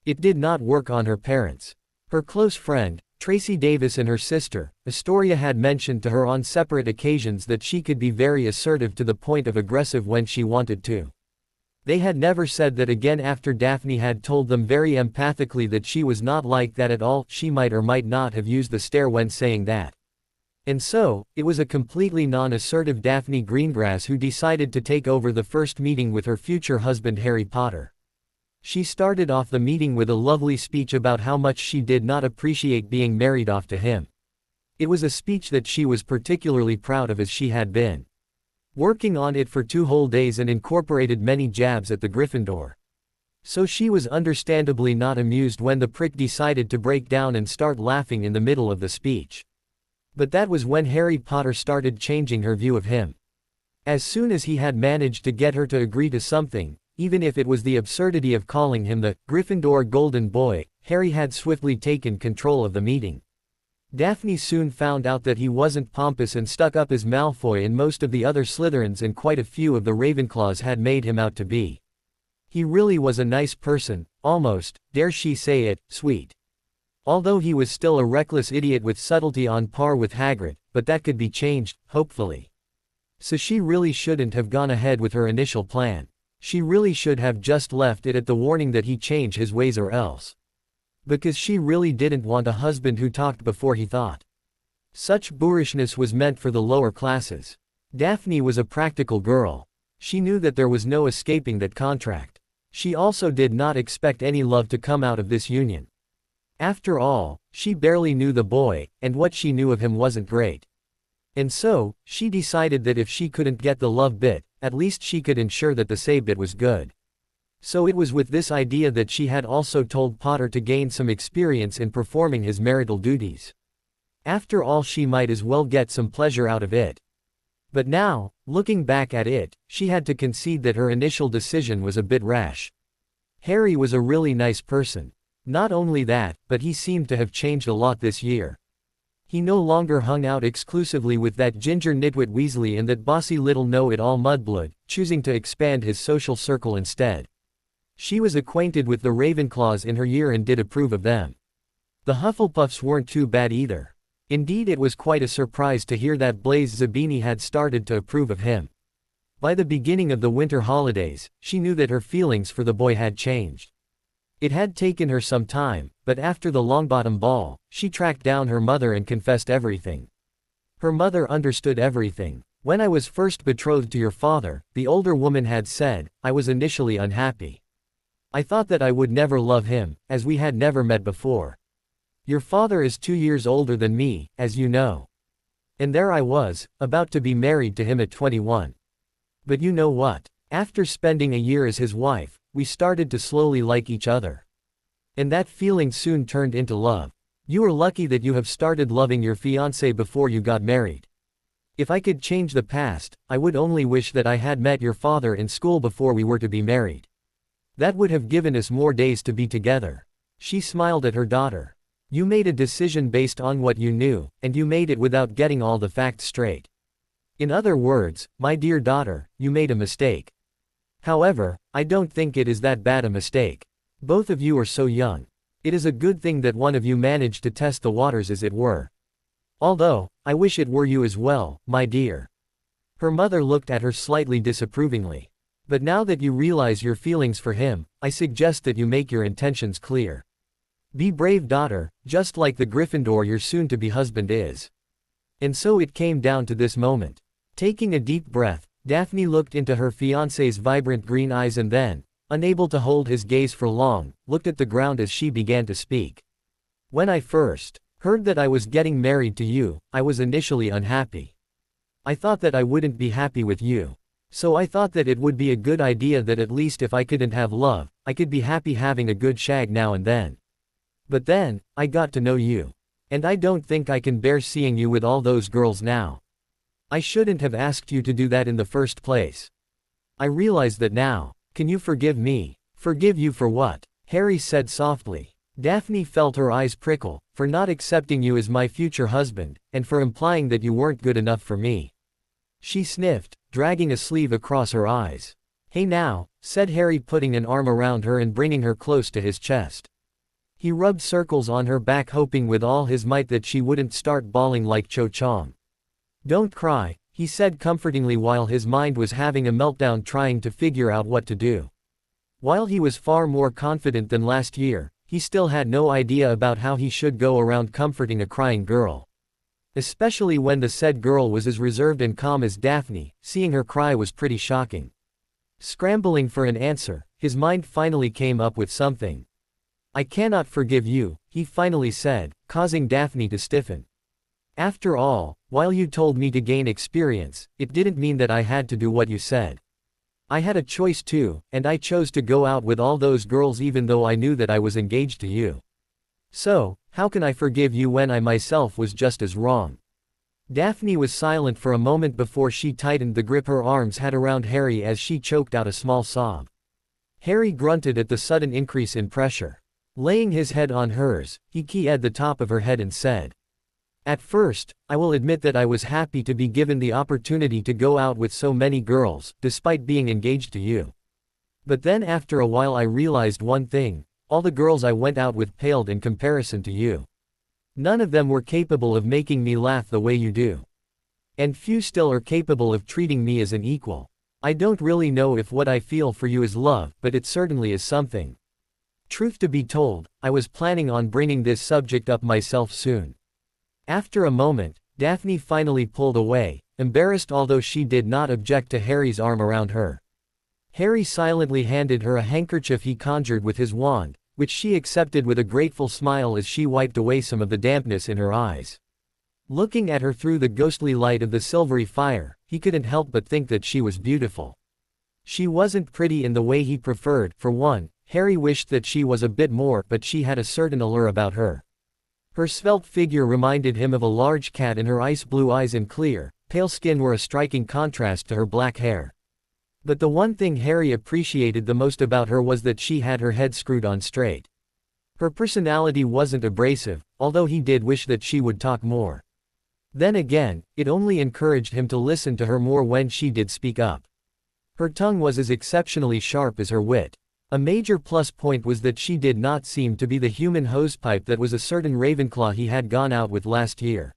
It did not work on her parents. Her close friend, Tracy Davis and her sister, Astoria had mentioned to her on separate occasions that she could be very assertive to the point of aggressive when she wanted to. They had never said that again after Daphne had told them very empathically that she was not like that at all. She might or might not have used the stare when saying that. And so, it was a completely non-assertive Daphne Greengrass who decided to take over the first meeting with her future husband Harry Potter. She started off the meeting with a lovely speech about how much she did not appreciate being married off to him. It was a speech that she was particularly proud of as she had been working on it for 2 whole days and incorporated many jabs at the Gryffindor. So she was understandably not amused when the prick decided to break down and start laughing in the middle of the speech. But that was when Harry Potter started changing her view of him. As soon as he had managed to get her to agree to something, even if it was the absurdity of calling him the Gryffindor Golden Boy, Harry had swiftly taken control of the meeting. Daphne soon found out that he wasn't pompous and stuck up as Malfoy and most of the other Slytherins and quite a few of the Ravenclaws had made him out to be. He really was a nice person, almost, dare she say it, sweet. Although he was still a reckless idiot with subtlety on par with Hagrid, but that could be changed, hopefully. So she really shouldn't have gone ahead with her initial plan. She really should have just left it at the warning that he change his ways or else. Because she really didn't want a husband who talked before he thought. Such boorishness was meant for the lower classes. Daphne was a practical girl. She knew that there was no escaping that contract. She also did not expect any love to come out of this union. After all, she barely knew the boy, and what she knew of him wasn't great. And so, she decided that if she couldn't get the love bit, at least she could ensure that the say bit was good. So it was with this idea that she had also told Potter to gain some experience in performing his marital duties. After all, she might as well get some pleasure out of it. But now, looking back at it, she had to concede that her initial decision was a bit rash. Harry was a really nice person. Not only that, but he seemed to have changed a lot this year. He no longer hung out exclusively with that ginger nitwit Weasley and that bossy little know-it-all mudblood, choosing to expand his social circle instead. She was acquainted with the Ravenclaws in her year and did approve of them. The Hufflepuffs weren't too bad either. Indeed, it was quite a surprise to hear that Blaise Zabini had started to approve of him. By the beginning of the winter holidays, she knew that her feelings for the boy had changed. It had taken her some time, but after the Longbottom ball, she tracked down her mother and confessed everything. Her mother understood everything. When I was first betrothed to your father, the older woman had said, I was initially unhappy. I thought that I would never love him, as we had never met before. Your father is 2 years older than me, as you know. And there I was, about to be married to him at 21. But you know what? After spending a year as his wife, we started to slowly like each other. And that feeling soon turned into love. You are lucky that you have started loving your fiancé before you got married. If I could change the past, I would only wish that I had met your father in school before we were to be married. That would have given us more days to be together. She smiled at her daughter. You made a decision based on what you knew, and you made it without getting all the facts straight. In other words, my dear daughter, you made a mistake. However, I don't think it is that bad a mistake. Both of you are so young. It is a good thing that one of you managed to test the waters, as it were. Although, I wish it were you as well, my dear. Her mother looked at her slightly disapprovingly. But now that you realize your feelings for him, I suggest that you make your intentions clear. Be brave, daughter, just like the Gryffindor your soon-to-be husband is. And so it came down to this moment. Taking a deep breath, Daphne looked into her fiancé's vibrant green eyes and then, unable to hold his gaze for long, looked at the ground as she began to speak. When I first heard that I was getting married to you, I was initially unhappy. I thought that I wouldn't be happy with you. So I thought that it would be a good idea that at least if I couldn't have love, I could be happy having a good shag now and then. But then, I got to know you. And I don't think I can bear seeing you with all those girls now. I shouldn't have asked you to do that in the first place. I realize that now. Can you forgive me? Forgive you for what? Harry said softly. Daphne felt her eyes prickle, for not accepting you as my future husband, and for implying that you weren't good enough for me. She sniffed, dragging a sleeve across her eyes. Hey now, said Harry, putting an arm around her and bringing her close to his chest. He rubbed circles on her back, hoping with all his might that she wouldn't start bawling like Cho Chang. Don't cry, he said comfortingly while his mind was having a meltdown trying to figure out what to do. While he was far more confident than last year, he still had no idea about how he should go around comforting a crying girl. Especially when the said girl was as reserved and calm as Daphne. Seeing her cry was pretty shocking. Scrambling for an answer, his mind finally came up with something. I cannot forgive you, he finally said, causing Daphne to stiffen. After all, while you told me to gain experience, it didn't mean that I had to do what you said. I had a choice too, and I chose to go out with all those girls even though I knew that I was engaged to you. So, how can I forgive you when I myself was just as wrong? Daphne was silent for a moment before she tightened the grip her arms had around Harry as she choked out a small sob. Harry grunted at the sudden increase in pressure. Laying his head on hers, he keyed the top of her head and said, At first, I will admit that I was happy to be given the opportunity to go out with so many girls, despite being engaged to you. But then after a while I realized one thing, all the girls I went out with paled in comparison to you. None of them were capable of making me laugh the way you do. And few still are capable of treating me as an equal. I don't really know if what I feel for you is love, but it certainly is something. Truth to be told, I was planning on bringing this subject up myself soon. After a moment, Daphne finally pulled away, embarrassed although she did not object to Harry's arm around her. Harry silently handed her a handkerchief he conjured with his wand, which she accepted with a grateful smile as she wiped away some of the dampness in her eyes. Looking at her through the ghostly light of the silvery fire, he couldn't help but think that she was beautiful. She wasn't pretty in the way he preferred, for one. Harry wished that she was a bit more, but she had a certain allure about her. Her svelte figure reminded him of a large cat, and her ice blue eyes and clear, pale skin were a striking contrast to her black hair. But the one thing Harry appreciated the most about her was that she had her head screwed on straight. Her personality wasn't abrasive, although he did wish that she would talk more. Then again, it only encouraged him to listen to her more when she did speak up. Her tongue was as exceptionally sharp as her wit. A major plus point was that she did not seem to be the human hosepipe that was a certain Ravenclaw he had gone out with last year.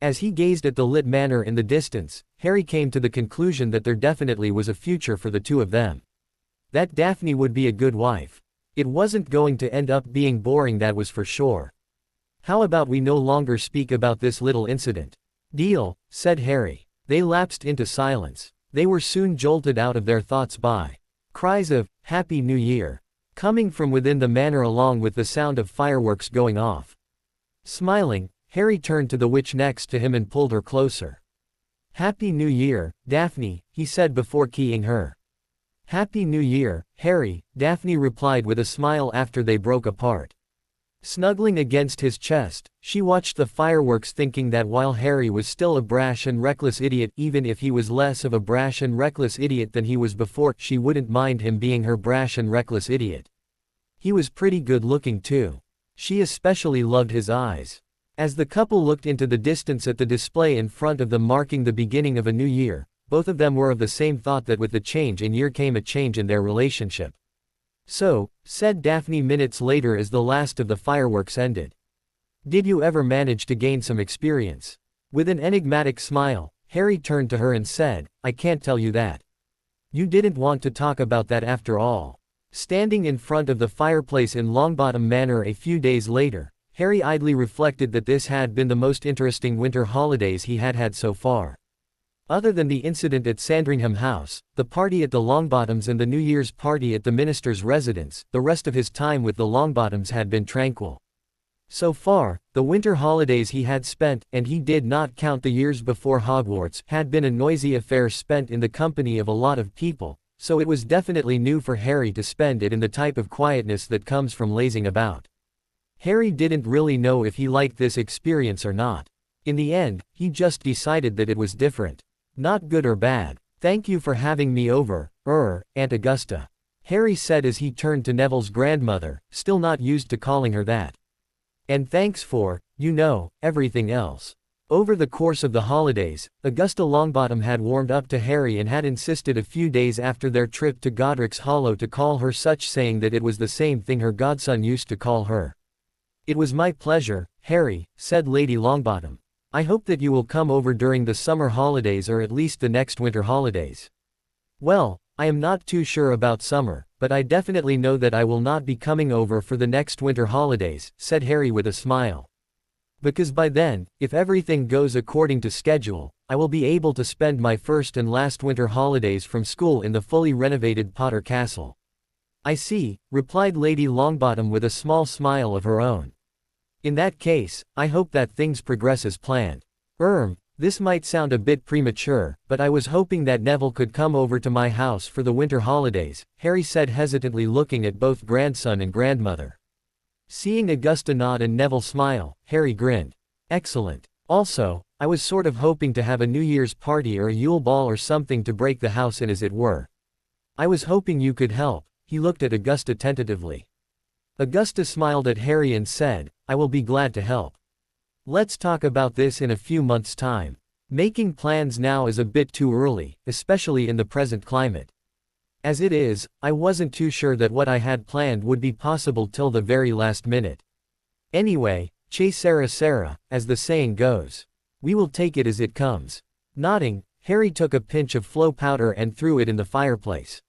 As he gazed at the lit manor in the distance, Harry came to the conclusion that there definitely was a future for the two of them. That Daphne would be a good wife. It wasn't going to end up being boring, that was for sure. How about we no longer speak about this little incident? Deal, said Harry. They lapsed into silence. They were soon jolted out of their thoughts by cries of, "Happy New Year!" coming from within the manor along with the sound of fireworks going off. Smiling, Harry turned to the witch next to him and pulled her closer. "Happy New Year, Daphne," he said before keying her. "Happy New Year, Harry," Daphne replied with a smile after they broke apart. Snuggling against his chest, she watched the fireworks, thinking that while Harry was still a brash and reckless idiot, even if he was less of a brash and reckless idiot than he was before, she wouldn't mind him being her brash and reckless idiot. He was pretty good looking too. She especially loved his eyes. As the couple looked into the distance at the display in front of them marking the beginning of a new year, both of them were of the same thought that with the change in year came a change in their relationship. "So," said Daphne minutes later as the last of the fireworks ended. "Did you ever manage to gain some experience?" With an enigmatic smile, Harry turned to her and said, "I can't tell you that. You didn't want to talk about that after all." Standing in front of the fireplace in Longbottom Manor a few days later, Harry idly reflected that this had been the most interesting winter holidays he had had so far. Other than the incident at Sandringham House, the party at the Longbottoms and the New Year's party at the minister's residence, the rest of his time with the Longbottoms had been tranquil. So far, the winter holidays he had spent, and he did not count the years before Hogwarts, had been a noisy affair spent in the company of a lot of people, so it was definitely new for Harry to spend it in the type of quietness that comes from lazing about. Harry didn't really know if he liked this experience or not. In the end, he just decided that it was different. Not good or bad. "Thank you for having me over, Aunt Augusta," Harry said as he turned to Neville's grandmother, still not used to calling her that. "And thanks for, everything else." Over the course of the holidays, Augusta Longbottom had warmed up to Harry and had insisted a few days after their trip to Godric's Hollow to call her such, saying that it was the same thing her godson used to call her. "It was my pleasure, Harry," said Lady Longbottom. "I hope that you will come over during the summer holidays or at least the next winter holidays." "Well, I am not too sure about summer, but I definitely know that I will not be coming over for the next winter holidays," said Harry with a smile. "Because by then, if everything goes according to schedule, I will be able to spend my first and last winter holidays from school in the fully renovated Potter Castle." "I see," replied Lady Longbottom with a small smile of her own. "In that case, I hope that things progress as planned. This might sound a bit premature, but I was hoping that Neville could come over to my house for the winter holidays," Harry said hesitantly, looking at both grandson and grandmother. Seeing Augusta nod and Neville smile, Harry grinned. "Excellent. Also, I was sort of hoping to have a New Year's party or a Yule Ball or something to break the house in, as it were. I was hoping you could help." He looked at Augusta tentatively. Augusta smiled at Harry and said, "I will be glad to help. Let's talk about this in a few months' time. Making plans now is a bit too early, especially in the present climate." As it is, I wasn't too sure that what I had planned would be possible till the very last minute. Anyway, che sera sera, as the saying goes. We will take it as it comes. Nodding, Harry took a pinch of flow powder and threw it in the fireplace.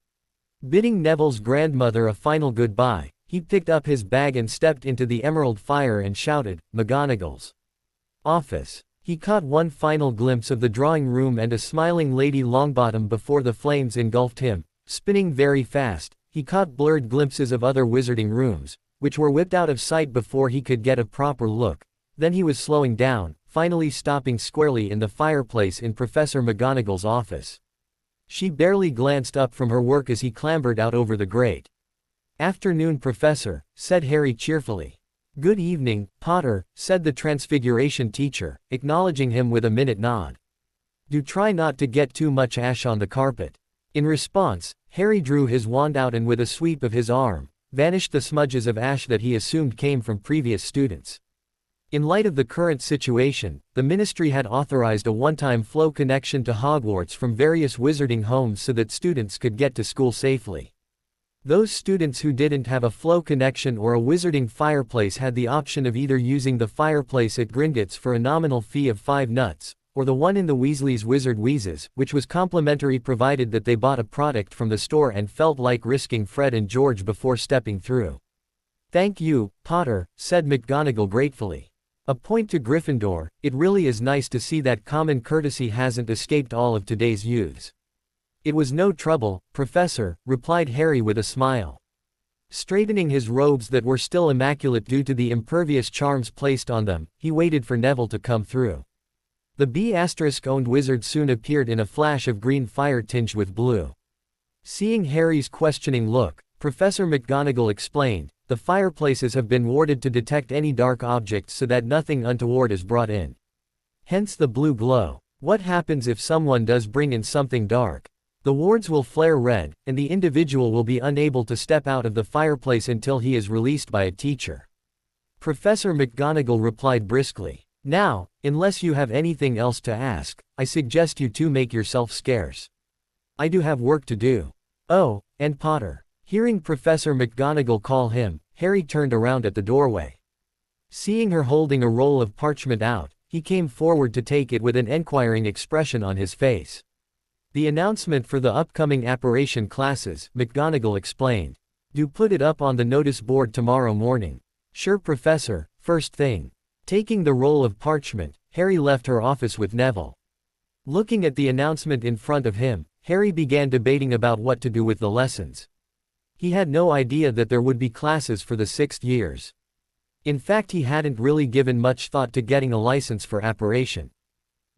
Bidding Neville's grandmother a final goodbye, he picked up his bag and stepped into the emerald fire and shouted, "McGonagall's office." He caught one final glimpse of the drawing room and a smiling Lady Longbottom before the flames engulfed him. Spinning very fast, he caught blurred glimpses of other wizarding rooms, which were whipped out of sight before he could get a proper look. Then he was slowing down, finally stopping squarely in the fireplace in Professor McGonagall's office. She barely glanced up from her work as he clambered out over the grate. "Afternoon, Professor," said Harry cheerfully. "Good evening, Potter," said the Transfiguration teacher, acknowledging him with a minute nod. "Do try not to get too much ash on the carpet." In response, Harry drew his wand out and with a sweep of his arm, vanished the smudges of ash that he assumed came from previous students. In light of the current situation, the Ministry had authorized a one-time flow connection to Hogwarts from various wizarding homes so that students could get to school safely. Those students who didn't have a flow connection or a wizarding fireplace had the option of either using the fireplace at Gringotts for a nominal fee of 5 nuts, or the one in the Weasleys' Wizard Wheezes, which was complimentary provided that they bought a product from the store and felt like risking Fred and George before stepping through. "Thank you, Potter," said McGonagall gratefully. "A point to Gryffindor, it really is nice to see that common courtesy hasn't escaped all of today's youths." "It was no trouble, Professor," replied Harry with a smile. Straightening his robes that were still immaculate due to the impervious charms placed on them, he waited for Neville to come through. The B***-owned wizard soon appeared in a flash of green fire tinged with blue. Seeing Harry's questioning look, Professor McGonagall explained, "The fireplaces have been warded to detect any dark objects so that nothing untoward is brought in. Hence the blue glow. What happens if someone does bring in something dark? The wards will flare red, and the individual will be unable to step out of the fireplace until he is released by a teacher." Professor McGonagall replied briskly, "Now, unless you have anything else to ask, I suggest you two make yourself scarce. I do have work to do. Oh, and Potter." Hearing Professor McGonagall call him, Harry turned around at the doorway. Seeing her holding a roll of parchment out, he came forward to take it with an enquiring expression on his face. "The announcement for the upcoming apparition classes," McGonagall explained. "Do put it up on the notice board tomorrow morning." "Sure, Professor, first thing." Taking the roll of parchment, Harry left her office with Neville. Looking at the announcement in front of him, Harry began debating about what to do with the lessons. He had no idea that there would be classes for the 6th years. In fact, he hadn't really given much thought to getting a license for apparition,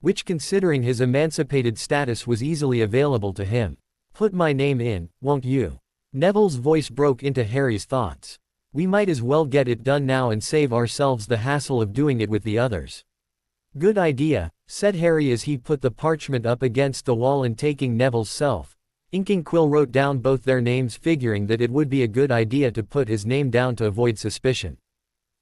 which, considering his emancipated status, was easily available to him. "Put my name in, won't you?" Neville's voice broke into Harry's thoughts. "We might as well get it done now and save ourselves the hassle of doing it with the others." "Good idea," said Harry as he put the parchment up against the wall and taking Neville's self-inking quill wrote down both their names, figuring that it would be a good idea to put his name down to avoid suspicion.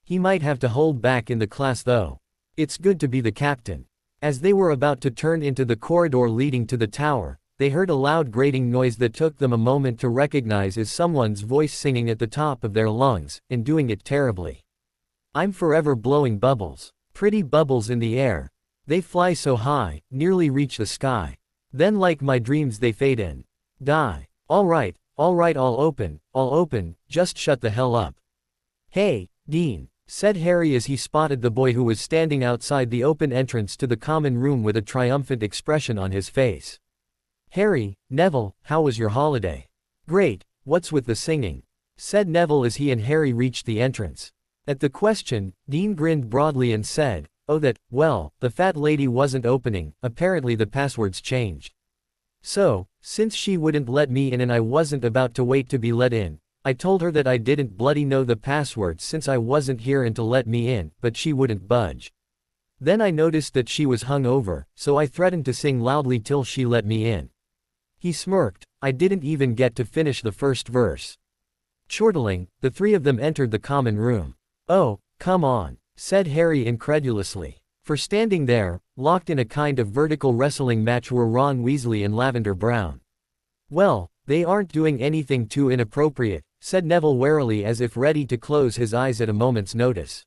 He might have to hold back in the class though. It's good to be the captain. As they were about to turn into the corridor leading to the tower, they heard a loud grating noise that took them a moment to recognize as someone's voice singing at the top of their lungs, and doing it terribly. "I'm forever blowing bubbles. Pretty bubbles in the air. They fly so high, nearly reach the sky. Then like my dreams they fade in. Die. All right, I'll open, just shut the hell up." "Hey, Dean," said Harry as he spotted the boy who was standing outside the open entrance to the common room with a triumphant expression on his face. "Harry, Neville, how was your holiday?" "Great, what's with the singing?" said Neville as he and Harry reached the entrance. At the question, Dean grinned broadly and said, "Oh well, the fat lady wasn't opening, apparently the password's changed. So, since she wouldn't let me in and I wasn't about to wait to be let in, I told her that I didn't bloody know the password since I wasn't here and to let me in, but she wouldn't budge. Then I noticed that she was hungover, so I threatened to sing loudly till she let me in." He smirked. "I didn't even get to finish the first verse." Chortling, the three of them entered the common room. "Oh, come on," said Harry incredulously. For standing there, locked in a kind of vertical wrestling match, were Ron Weasley and Lavender Brown. "Well, They aren't doing anything too inappropriate, said Neville warily as if ready to close his eyes at a moment's notice.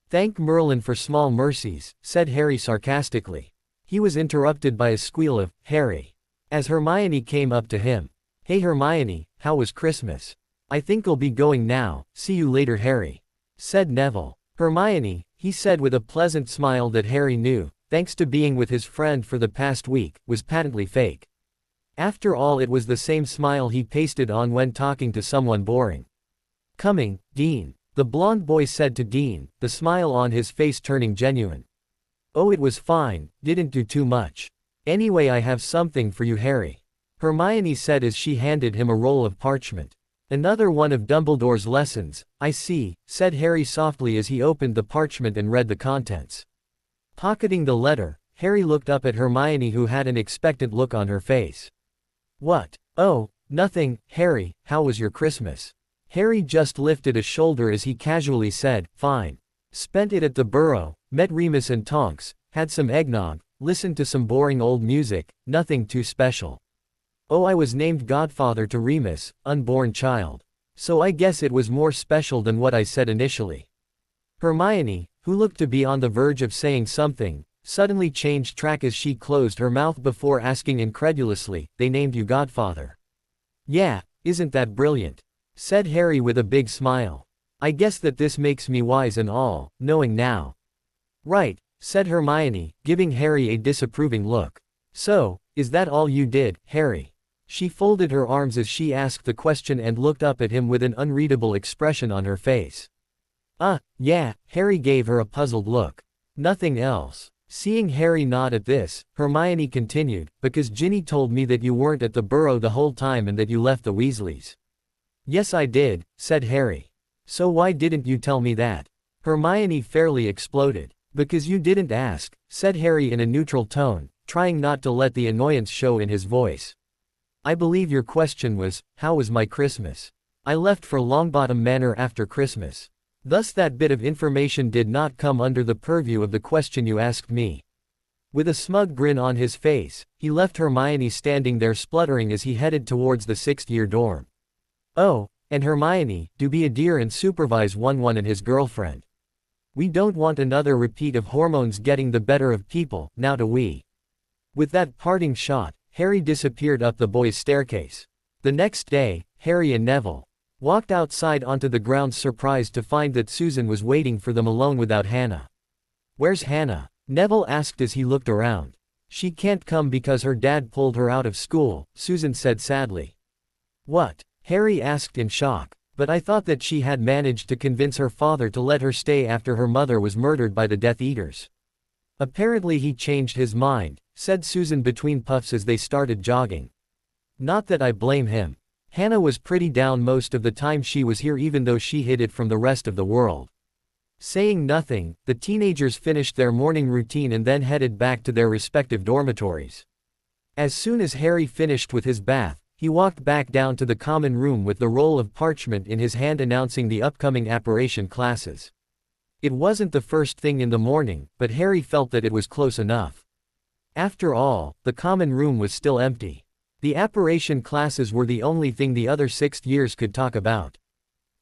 Thank Merlin for small mercies, said Harry sarcastically. He was interrupted by a squeal of, Harry. As Hermione came up to him. Hey Hermione, how was Christmas? I think I'll be going now, see you later Harry. Said Neville. Hermione, he said with a pleasant smile that Harry knew, thanks to being with his friend for the past week, was patently fake. After all, it was the same smile he pasted on when talking to someone boring. Coming, Dean. The blonde boy said to Dean, the smile on his face turning genuine. Oh, it was fine, didn't do too much. Anyway, I have something for you Harry. Hermione said as she handed him a roll of parchment. Another one of Dumbledore's lessons, I see, said Harry softly as he opened the parchment and read the contents. Pocketing the letter, Harry looked up at Hermione who had an expectant look on her face. What? Oh, nothing, Harry, how was your Christmas? Harry just lifted a shoulder as he casually said, fine. Spent it at the Burrow, met Remus and Tonks, had some eggnog, listened to some boring old music, nothing too special. Oh, I was named godfather to Remus, unborn child. So I guess it was more special than what I said initially. Hermione, who looked to be on the verge of saying something, suddenly changed track as she closed her mouth before asking incredulously, they named you godfather? Yeah, isn't that brilliant? Said Harry with a big smile. I guess that this makes me wise and all, knowing now. Right, said Hermione, giving Harry a disapproving look. So, is that all you did, Harry? She folded her arms as she asked the question and looked up at him with an unreadable expression on her face. Yeah, Harry gave her a puzzled look. Nothing else. Seeing Harry nod at this, Hermione continued, because Ginny told me that you weren't at the Burrow the whole time and that you left the Weasleys. Yes I did, said Harry. So why didn't you tell me that? Hermione fairly exploded. Because you didn't ask, said Harry in a neutral tone, trying not to let the annoyance show in his voice. I believe your question was, how was my Christmas? I left for Longbottom Manor after Christmas. Thus that bit of information did not come under the purview of the question you asked me. With a smug grin on his face, he left Hermione standing there spluttering as he headed towards the 6th year dorm. Oh, and Hermione, do be a dear and supervise 1-1 and his girlfriend. We don't want another repeat of hormones getting the better of people, now do we? With that parting shot, Harry disappeared up the boys' staircase. The next day, Harry and Neville walked outside onto the grounds surprised to find that Susan was waiting for them alone without Hannah. Where's Hannah? Neville asked as he looked around. She can't come because her dad pulled her out of school, Susan said sadly. What? Harry asked in shock. But I thought that she had managed to convince her father to let her stay after her mother was murdered by the Death Eaters. Apparently he changed his mind, said Susan between puffs as they started jogging. Not that I blame him. Hannah was pretty down most of the time she was here even though she hid it from the rest of the world. Saying nothing, the teenagers finished their morning routine and then headed back to their respective dormitories. As soon as Harry finished with his bath, he walked back down to the common room with the roll of parchment in his hand announcing the upcoming apparition classes. It wasn't the first thing in the morning, but Harry felt that it was close enough. After all, the common room was still empty. The apparition classes were the only thing the other 6th years could talk about.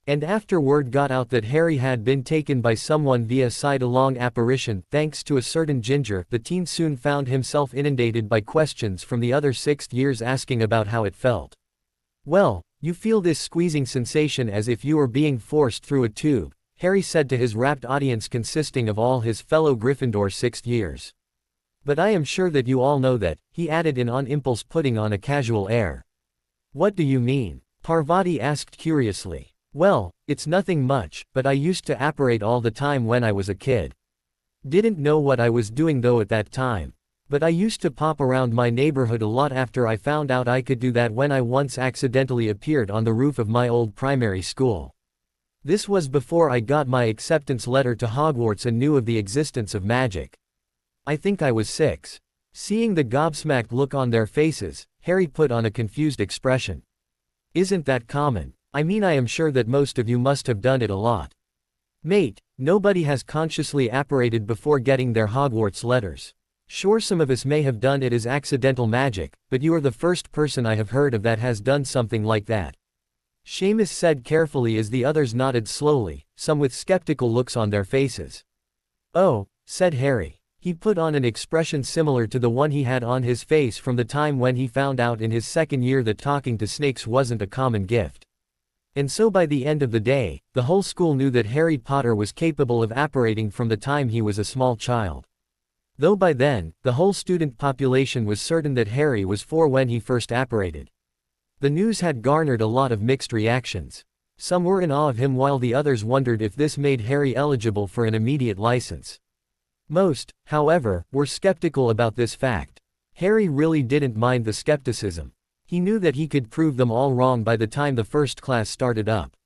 And after word got out that Harry had been taken by someone via side-along apparition, thanks to a certain ginger, the teen soon found himself inundated by questions from the other 6th years asking about how it felt. Well, you feel this squeezing sensation as if you were being forced through a tube, Harry said to his rapt audience consisting of all his fellow Gryffindor 6th years. But I am sure that you all know that, he added in on impulse putting on a casual air. What do you mean? Parvati asked curiously. Well, it's nothing much, but I used to apparate all the time when I was a kid. Didn't know what I was doing though at that time. But I used to pop around my neighborhood a lot after I found out I could do that when I once accidentally appeared on the roof of my old primary school. This was before I got my acceptance letter to Hogwarts and knew of the existence of magic. I think I was 6. Seeing the gobsmacked look on their faces, Harry put on a confused expression. Isn't that common? I mean, I am sure that most of you must have done it a lot. Mate, nobody has consciously apparated before getting their Hogwarts letters. Sure, some of us may have done it as accidental magic, but you are the first person I have heard of that has done something like that. Seamus said carefully as the others nodded slowly, some with skeptical looks on their faces. Oh, said Harry. He put on an expression similar to the one he had on his face from the time when he found out in his second year that talking to snakes wasn't a common gift. And so by the end of the day, the whole school knew that Harry Potter was capable of apparating from the time he was a small child. Though by then, the whole student population was certain that Harry was 4 when he first apparated. The news had garnered a lot of mixed reactions. Some were in awe of him while the others wondered if this made Harry eligible for an immediate license. Most, however, were skeptical about this fact. Harry really didn't mind the skepticism. He knew that he could prove them all wrong by the time the first class started up.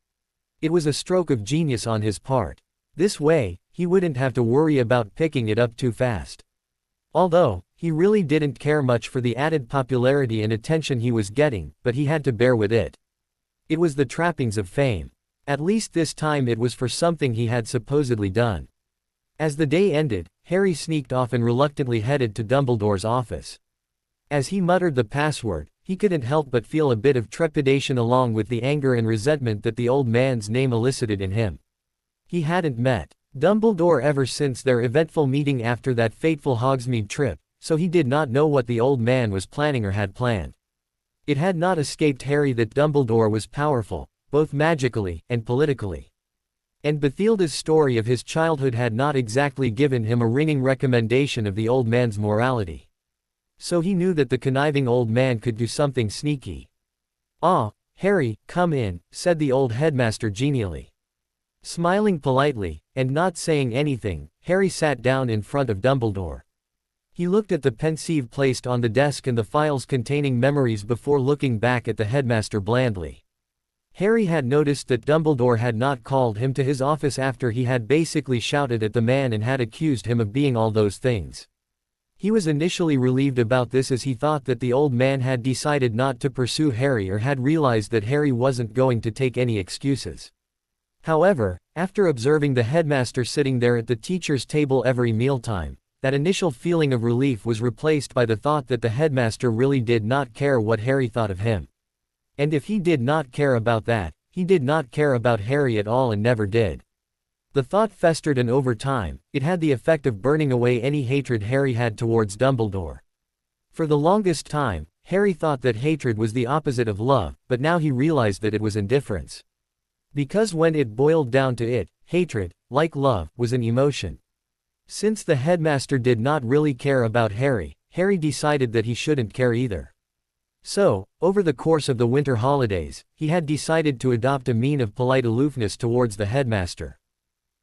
It was a stroke of genius on his part. This way, he wouldn't have to worry about picking it up too fast. Although, he really didn't care much for the added popularity and attention he was getting, but he had to bear with it. It was the trappings of fame. At least this time it was for something he had supposedly done. As the day ended, Harry sneaked off and reluctantly headed to Dumbledore's office. As he muttered the password, he couldn't help but feel a bit of trepidation along with the anger and resentment that the old man's name elicited in him. He hadn't met Dumbledore ever since their eventful meeting after that fateful Hogsmeade trip, so he did not know what the old man was planning or had planned. It had not escaped Harry that Dumbledore was powerful, both magically and politically. And Bathilda's story of his childhood had not exactly given him a ringing recommendation of the old man's morality. So he knew that the conniving old man could do something sneaky. "Ah, Harry, come in," said the old headmaster genially. Smiling politely, and not saying anything, Harry sat down in front of Dumbledore. He looked at the pensieve placed on the desk and the files containing memories before looking back at the headmaster blandly. Harry had noticed that Dumbledore had not called him to his office after he had basically shouted at the man and had accused him of being all those things. He was initially relieved about this as he thought that the old man had decided not to pursue Harry or had realized that Harry wasn't going to take any excuses. However, after observing the headmaster sitting there at the teacher's table every mealtime, that initial feeling of relief was replaced by the thought that the headmaster really did not care what Harry thought of him. And if he did not care about that, he did not care about Harry at all and never did. The thought festered and over time, it had the effect of burning away any hatred Harry had towards Dumbledore. For the longest time, Harry thought that hatred was the opposite of love, but now he realized that it was indifference. Because when it boiled down to it, hatred, like love, was an emotion. Since the headmaster did not really care about Harry, Harry decided that he shouldn't care either. So, over the course of the winter holidays, he had decided to adopt a mien of polite aloofness towards the headmaster.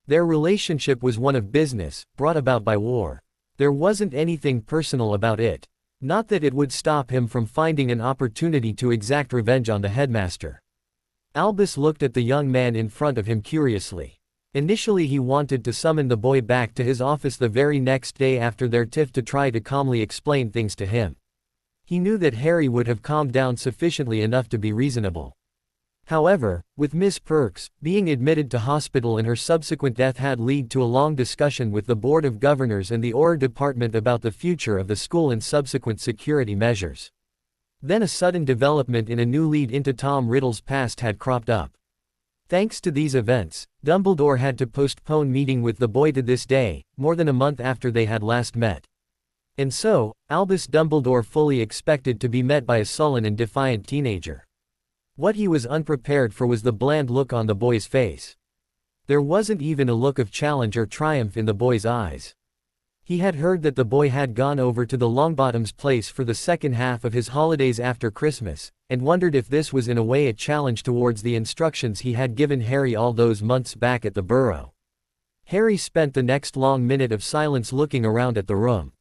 Their relationship was one of business, brought about by war. There wasn't anything personal about it. Not that it would stop him from finding an opportunity to exact revenge on the headmaster. Albus looked at the young man in front of him curiously. Initially he wanted to summon the boy back to his office the very next day after their tiff to try to calmly explain things to him. He knew that Harry would have calmed down sufficiently enough to be reasonable. However, with Miss Perks being admitted to hospital and her subsequent death had led to a long discussion with the Board of Governors and the OR department about the future of the school and subsequent security measures. Then a sudden development in a new lead into Tom Riddle's past had cropped up. Thanks to these events, Dumbledore had to postpone meeting with the boy to this day, more than a month after they had last met. And so, Albus Dumbledore fully expected to be met by a sullen and defiant teenager. What he was unprepared for was the bland look on the boy's face. There wasn't even a look of challenge or triumph in the boy's eyes. He had heard that the boy had gone over to the Longbottom's place for the second half of his holidays after Christmas, and wondered if this was in a way a challenge towards the instructions he had given Harry all those months back at the Burrow. Harry spent the next long minute of silence looking around at the room.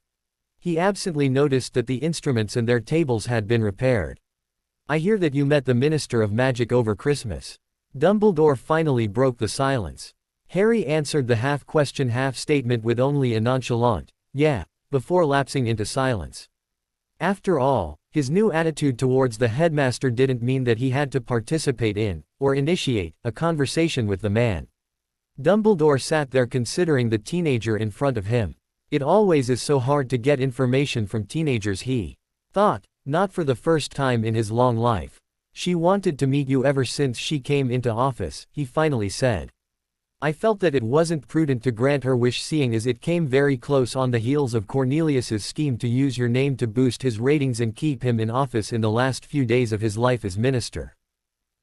He absently noticed that the instruments and their tables had been repaired. "I hear that you met the Minister of Magic over Christmas." Dumbledore finally broke the silence. Harry answered the half-question half-statement with only a nonchalant, "Yeah," before lapsing into silence. After all, his new attitude towards the headmaster didn't mean that he had to participate in, or initiate, a conversation with the man. Dumbledore sat there considering the teenager in front of him. It always is so hard to get information from teenagers, he thought, not for the first time in his long life. She wanted to meet you ever since she came into office, he finally said. I felt that it wasn't prudent to grant her wish seeing as it came very close on the heels of Cornelius's scheme to use your name to boost his ratings and keep him in office in the last few days of his life as minister.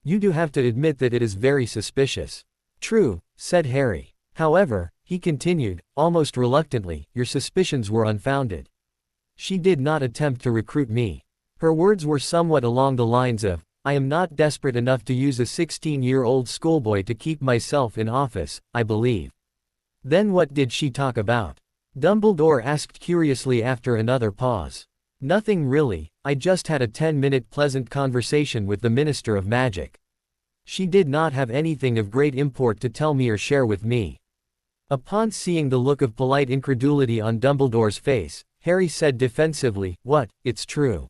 You do have to admit that it is very suspicious. True, said Harry. However, he continued, almost reluctantly, your suspicions were unfounded. She did not attempt to recruit me. Her words were somewhat along the lines of, I am not desperate enough to use a 16-year-old schoolboy to keep myself in office, I believe. Then what did she talk about? Dumbledore asked curiously after another pause. Nothing really, I just had a 10-minute pleasant conversation with the Minister of Magic. She did not have anything of great import to tell me or share with me. Upon seeing the look of polite incredulity on Dumbledore's face, Harry said defensively, what, it's true.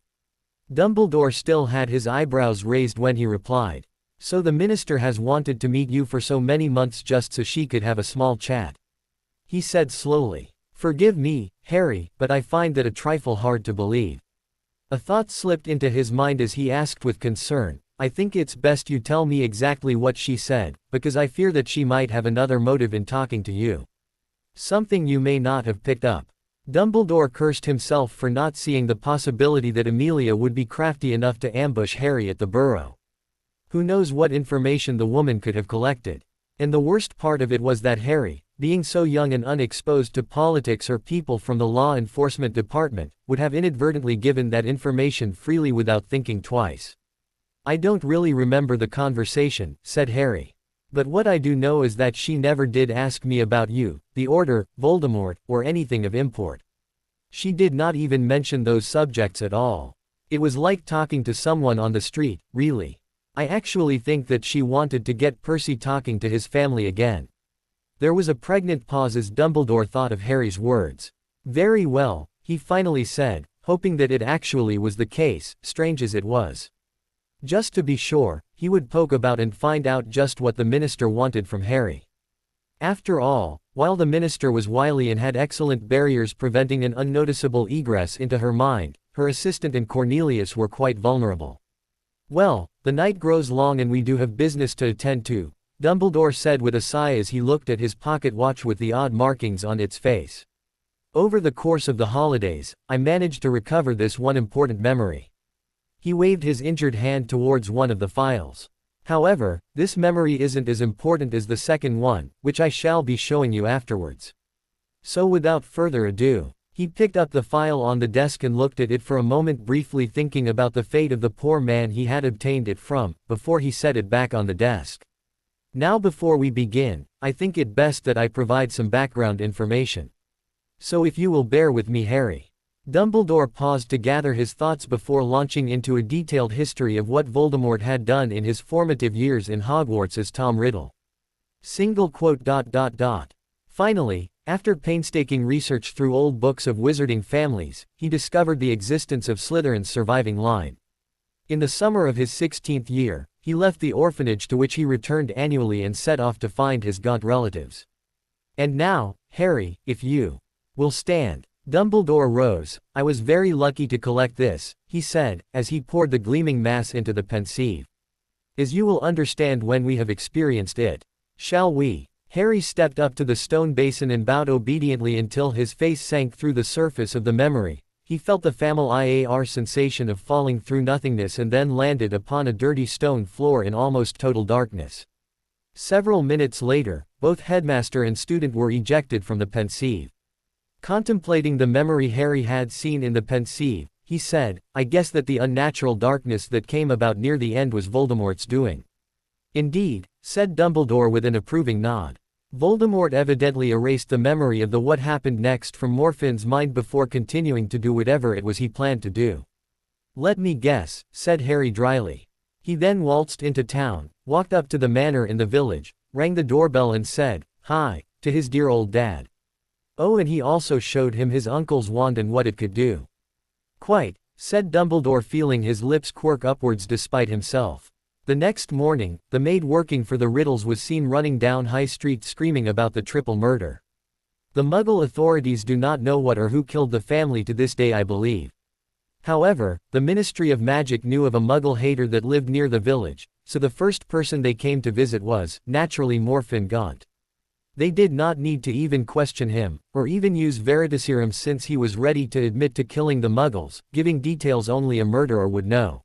Dumbledore still had his eyebrows raised when he replied. So the minister has wanted to meet you for so many months just so she could have a small chat. He said slowly. Forgive me, Harry, but I find that a trifle hard to believe. A thought slipped into his mind as he asked with concern, I think it's best you tell me exactly what she said, because I fear that she might have another motive in talking to you. Something you may not have picked up. Dumbledore cursed himself for not seeing the possibility that Amelia would be crafty enough to ambush Harry at the burrow. Who knows what information the woman could have collected? And the worst part of it was that Harry, being so young and unexposed to politics or people from the law enforcement department, would have inadvertently given that information freely without thinking twice. I don't really remember the conversation, said Harry. But what I do know is that she never did ask me about you, the Order, Voldemort, or anything of import. She did not even mention those subjects at all. It was like talking to someone on the street, really. I actually think that she wanted to get Percy talking to his family again. There was a pregnant pause as Dumbledore thought of Harry's words. Very well, he finally said, hoping that it actually was the case, strange as it was. Just to be sure, he would poke about and find out just what the minister wanted from Harry. After all, while the minister was wily and had excellent barriers preventing an unnoticeable egress into her mind, her assistant and Cornelius were quite vulnerable. Well, the night grows long and we do have business to attend to, Dumbledore said with a sigh as he looked at his pocket watch with the odd markings on its face. Over the course of the holidays, I managed to recover this one important memory. He waved his injured hand towards one of the files. However, this memory isn't as important as the second one, which I shall be showing you afterwards. So without further ado, he picked up the file on the desk and looked at it for a moment, briefly thinking about the fate of the poor man he had obtained it from, before he set it back on the desk. Now before we begin, I think it best that I provide some background information. So if you will bear with me, Harry. Dumbledore paused to gather his thoughts before launching into a detailed history of what Voldemort had done in his formative years in Hogwarts as Tom Riddle. Finally, after painstaking research through old books of wizarding families, he discovered the existence of Slytherin's surviving line. In the summer of his 16th year, he left the orphanage to which he returned annually and set off to find his gaunt relatives. And now, Harry, if you will stand. Dumbledore rose. I was very lucky to collect this, he said, as he poured the gleaming mass into the pensieve. As you will understand when we have experienced it. Shall we? Harry stepped up to the stone basin and bowed obediently until his face sank through the surface of the memory. He felt the familiar sensation of falling through nothingness and then landed upon a dirty stone floor in almost total darkness. Several minutes later, both headmaster and student were ejected from the pensieve. Contemplating the memory Harry had seen in the pensieve, he said, I guess that the unnatural darkness that came about near the end was Voldemort's doing. Indeed, said Dumbledore with an approving nod. Voldemort evidently erased the memory of the what happened next from Morfin's mind before continuing to do whatever it was he planned to do. Let me guess, said Harry dryly. He then waltzed into town, walked up to the manor in the village, rang the doorbell and said, hi, to his dear old dad. Oh, and he also showed him his uncle's wand and what it could do. Quite, said Dumbledore, feeling his lips quirk upwards despite himself. The next morning, the maid working for the Riddles was seen running down High Street screaming about the triple murder. The Muggle authorities do not know what or who killed the family to this day, I believe. However, the Ministry of Magic knew of a Muggle hater that lived near the village, so the first person they came to visit was, naturally, Morfin Gaunt. They did not need to even question him, or even use Veritaserum since he was ready to admit to killing the Muggles, giving details only a murderer would know.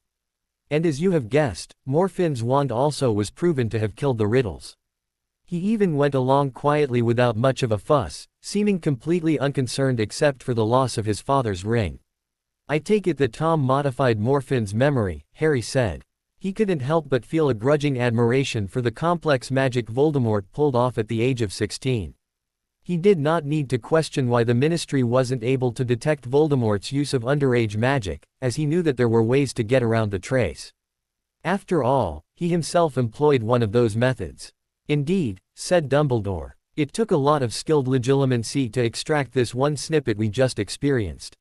And as you have guessed, Morfin's wand also was proven to have killed the Riddles. He even went along quietly without much of a fuss, seeming completely unconcerned except for the loss of his father's ring. I take it that Tom modified Morfin's memory, Harry said. He couldn't help but feel a grudging admiration for the complex magic Voldemort pulled off at the age of 16. He did not need to question why the Ministry wasn't able to detect Voldemort's use of underage magic, as he knew that there were ways to get around the trace. After all, he himself employed one of those methods. Indeed, said Dumbledore. It took a lot of skilled legilimency to extract this one snippet we just experienced.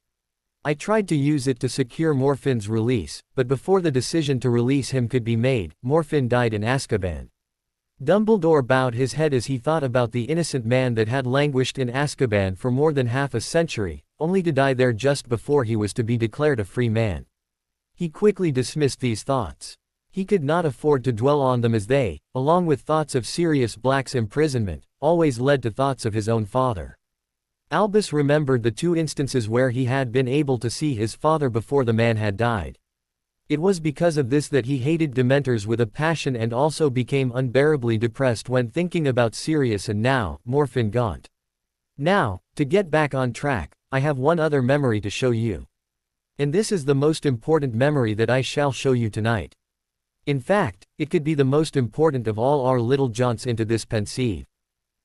I tried to use it to secure Morfin's release, but before the decision to release him could be made, Morfin died in Azkaban. Dumbledore bowed his head as he thought about the innocent man that had languished in Azkaban for more than half a century, only to die there just before he was to be declared a free man. He quickly dismissed these thoughts. He could not afford to dwell on them as they, along with thoughts of Sirius Black's imprisonment, always led to thoughts of his own father. Albus remembered the two instances where he had been able to see his father before the man had died. It was because of this that he hated Dementors with a passion and also became unbearably depressed when thinking about Sirius and now, Morfin Gaunt. Now, to get back on track, I have one other memory to show you. And this is the most important memory that I shall show you tonight. In fact, it could be the most important of all our little jaunts into this pensieve.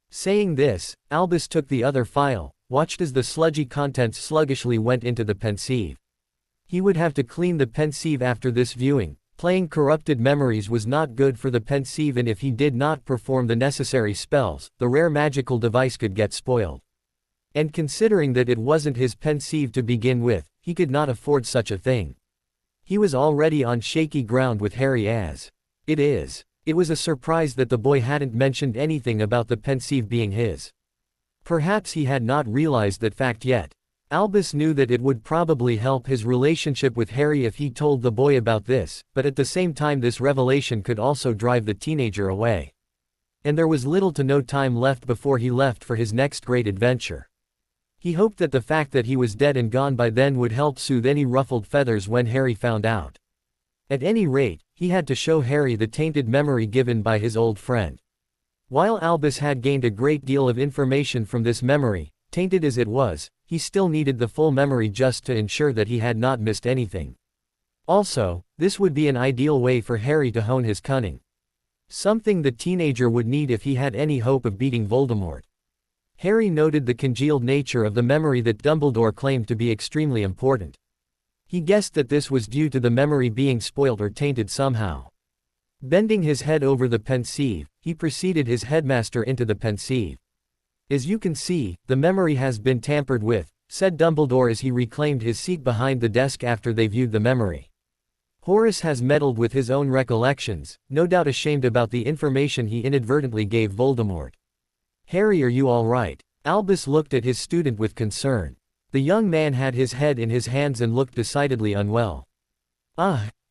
Saying this, Albus took the other phial, watched as the sludgy contents sluggishly went into the pensieve. He would have to clean the pensieve after this viewing. Playing corrupted memories was not good for the pensieve, and if he did not perform the necessary spells, the rare magical device could get spoiled. And considering that it wasn't his pensieve to begin with, he could not afford such a thing. He was already on shaky ground with Harry as it is. It was a surprise that the boy hadn't mentioned anything about the pensieve being his. Perhaps he had not realized that fact yet. Albus knew that it would probably help his relationship with Harry if he told the boy about this, but at the same time this revelation could also drive the teenager away. And there was little to no time left before he left for his next great adventure. He hoped that the fact that he was dead and gone by then would help soothe any ruffled feathers when Harry found out. At any rate, he had to show Harry the tainted memory given by his old friend. While Albus had gained a great deal of information from this memory, tainted as it was, he still needed the full memory just to ensure that he had not missed anything. Also, this would be an ideal way for Harry to hone his cunning. Something the teenager would need if he had any hope of beating Voldemort. Harry noted the congealed nature of the memory that Dumbledore claimed to be extremely important. He guessed that this was due to the memory being spoilt or tainted somehow. Bending his head over the pensieve, he preceded his headmaster into the pensieve. As you can see, the memory has been tampered with, said Dumbledore as he reclaimed his seat behind the desk after they viewed the memory. Horace has meddled with his own recollections, no doubt ashamed about the information he inadvertently gave Voldemort. Harry, are you all right? Albus looked at his student with concern. The young man had his head in his hands and looked decidedly unwell.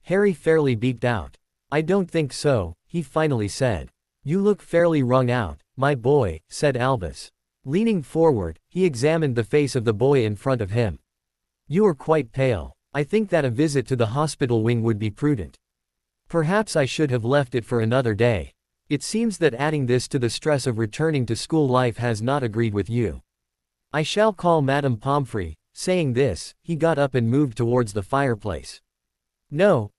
Harry fairly beeped out. I don't think so, he finally said. You look fairly wrung out, my boy, said Albus. Leaning forward, he examined the face of the boy in front of him. You are quite pale. I think that a visit to the hospital wing would be prudent. Perhaps I should have left it for another day. It seems that adding this to the stress of returning to school life has not agreed with you. I shall call Madame Pomfrey. Saying this, he got up and moved towards the fireplace. No,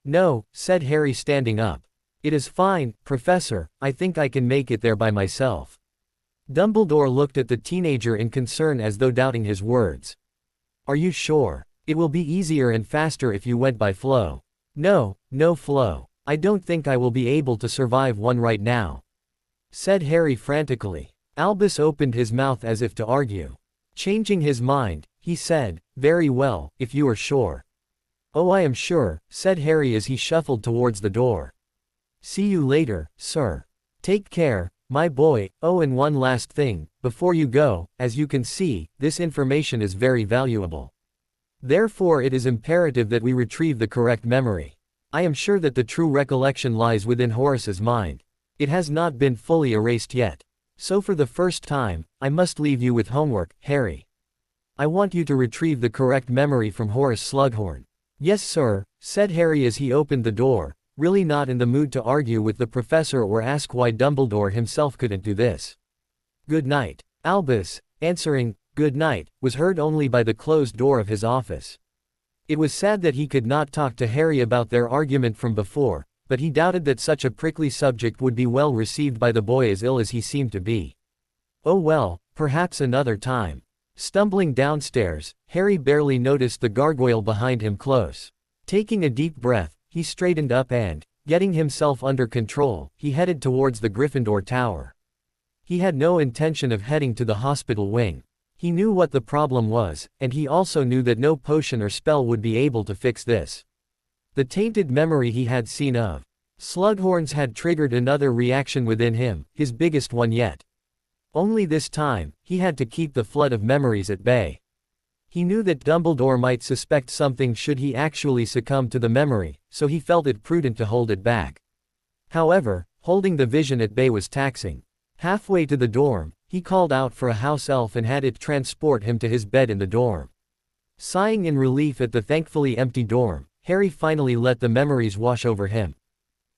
said Harry standing up. It is fine, Professor, I think I can make it there by myself. Dumbledore looked at the teenager in concern as though doubting his words. Are you sure? It will be easier and faster if you went by Flo. No Flo. I don't think I will be able to survive one right now, said Harry frantically. Albus opened his mouth as if to argue. Changing his mind, he said, very well, if you are sure. Oh, I am sure, said Harry as he shuffled towards the door. See you later, sir. Take care, My boy, oh, and one last thing, before you go, as you can see, this information is very valuable. Therefore it is imperative that we retrieve the correct memory. I am sure that the true recollection lies within Horace's mind. It has not been fully erased yet. So for the first time, I must leave you with homework, Harry. I want you to retrieve the correct memory from Horace Slughorn. Yes, sir, said Harry as he opened the door, really not in the mood to argue with the professor or ask why Dumbledore himself couldn't do this. Good night. Albus, answering, good night, was heard only by the closed door of his office. It was sad that he could not talk to Harry about their argument from before, but he doubted that such a prickly subject would be well received by the boy as ill as he seemed to be. Oh well, perhaps another time. Stumbling downstairs, Harry barely noticed the gargoyle behind him close. Taking a deep breath, he straightened up and, getting himself under control, he headed towards the Gryffindor Tower. He had no intention of heading to the hospital wing. He knew what the problem was, and he also knew that no potion or spell would be able to fix this. The tainted memory he had seen of Slughorn's had triggered another reaction within him, his biggest one yet. Only this time, he had to keep the flood of memories at bay. He knew that Dumbledore might suspect something should he actually succumb to the memory, so he felt it prudent to hold it back. However, holding the vision at bay was taxing. Halfway to the dorm, he called out for a house elf and had it transport him to his bed in the dorm. Sighing in relief at the thankfully empty dorm, Harry finally let the memories wash over him.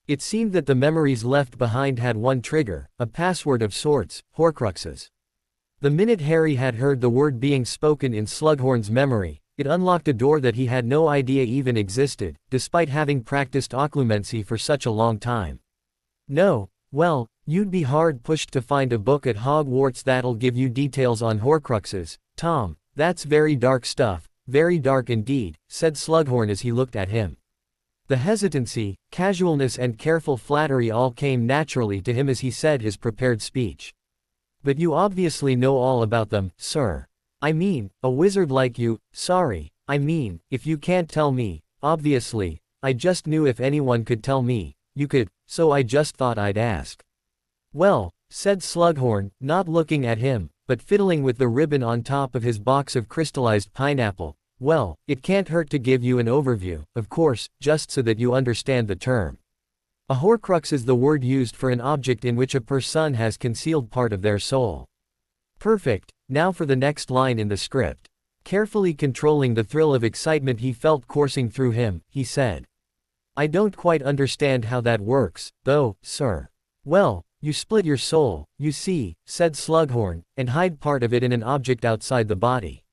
It seemed that the memories left behind had one trigger, a password of sorts, Horcruxes. The minute Harry had heard the word being spoken in Slughorn's memory, it unlocked a door that he had no idea even existed, despite having practiced occlumency for such a long time. No, well, you'd be hard-pushed to find a book at Hogwarts that'll give you details on Horcruxes, Tom. That's very dark stuff, very dark indeed, said Slughorn as he looked at him. The hesitancy, casualness and careful flattery all came naturally to him as he said his prepared speech. But you obviously know all about them, sir. I mean, a wizard like you, sorry, I mean, if you can't tell me, obviously, I just knew if anyone could tell me, you could, so I just thought I'd ask. Well, said Slughorn, not looking at him, but fiddling with the ribbon on top of his box of crystallized pineapple. Well, it can't hurt to give you an overview, of course, just so that you understand the term. A Horcrux is the word used for an object in which a person has concealed part of their soul. Perfect, now for the next line in the script. Carefully controlling the thrill of excitement he felt coursing through him, he said. I don't quite understand how that works, though, sir. Well, you split your soul, you see, said Slughorn, and hide part of it in an object outside the body.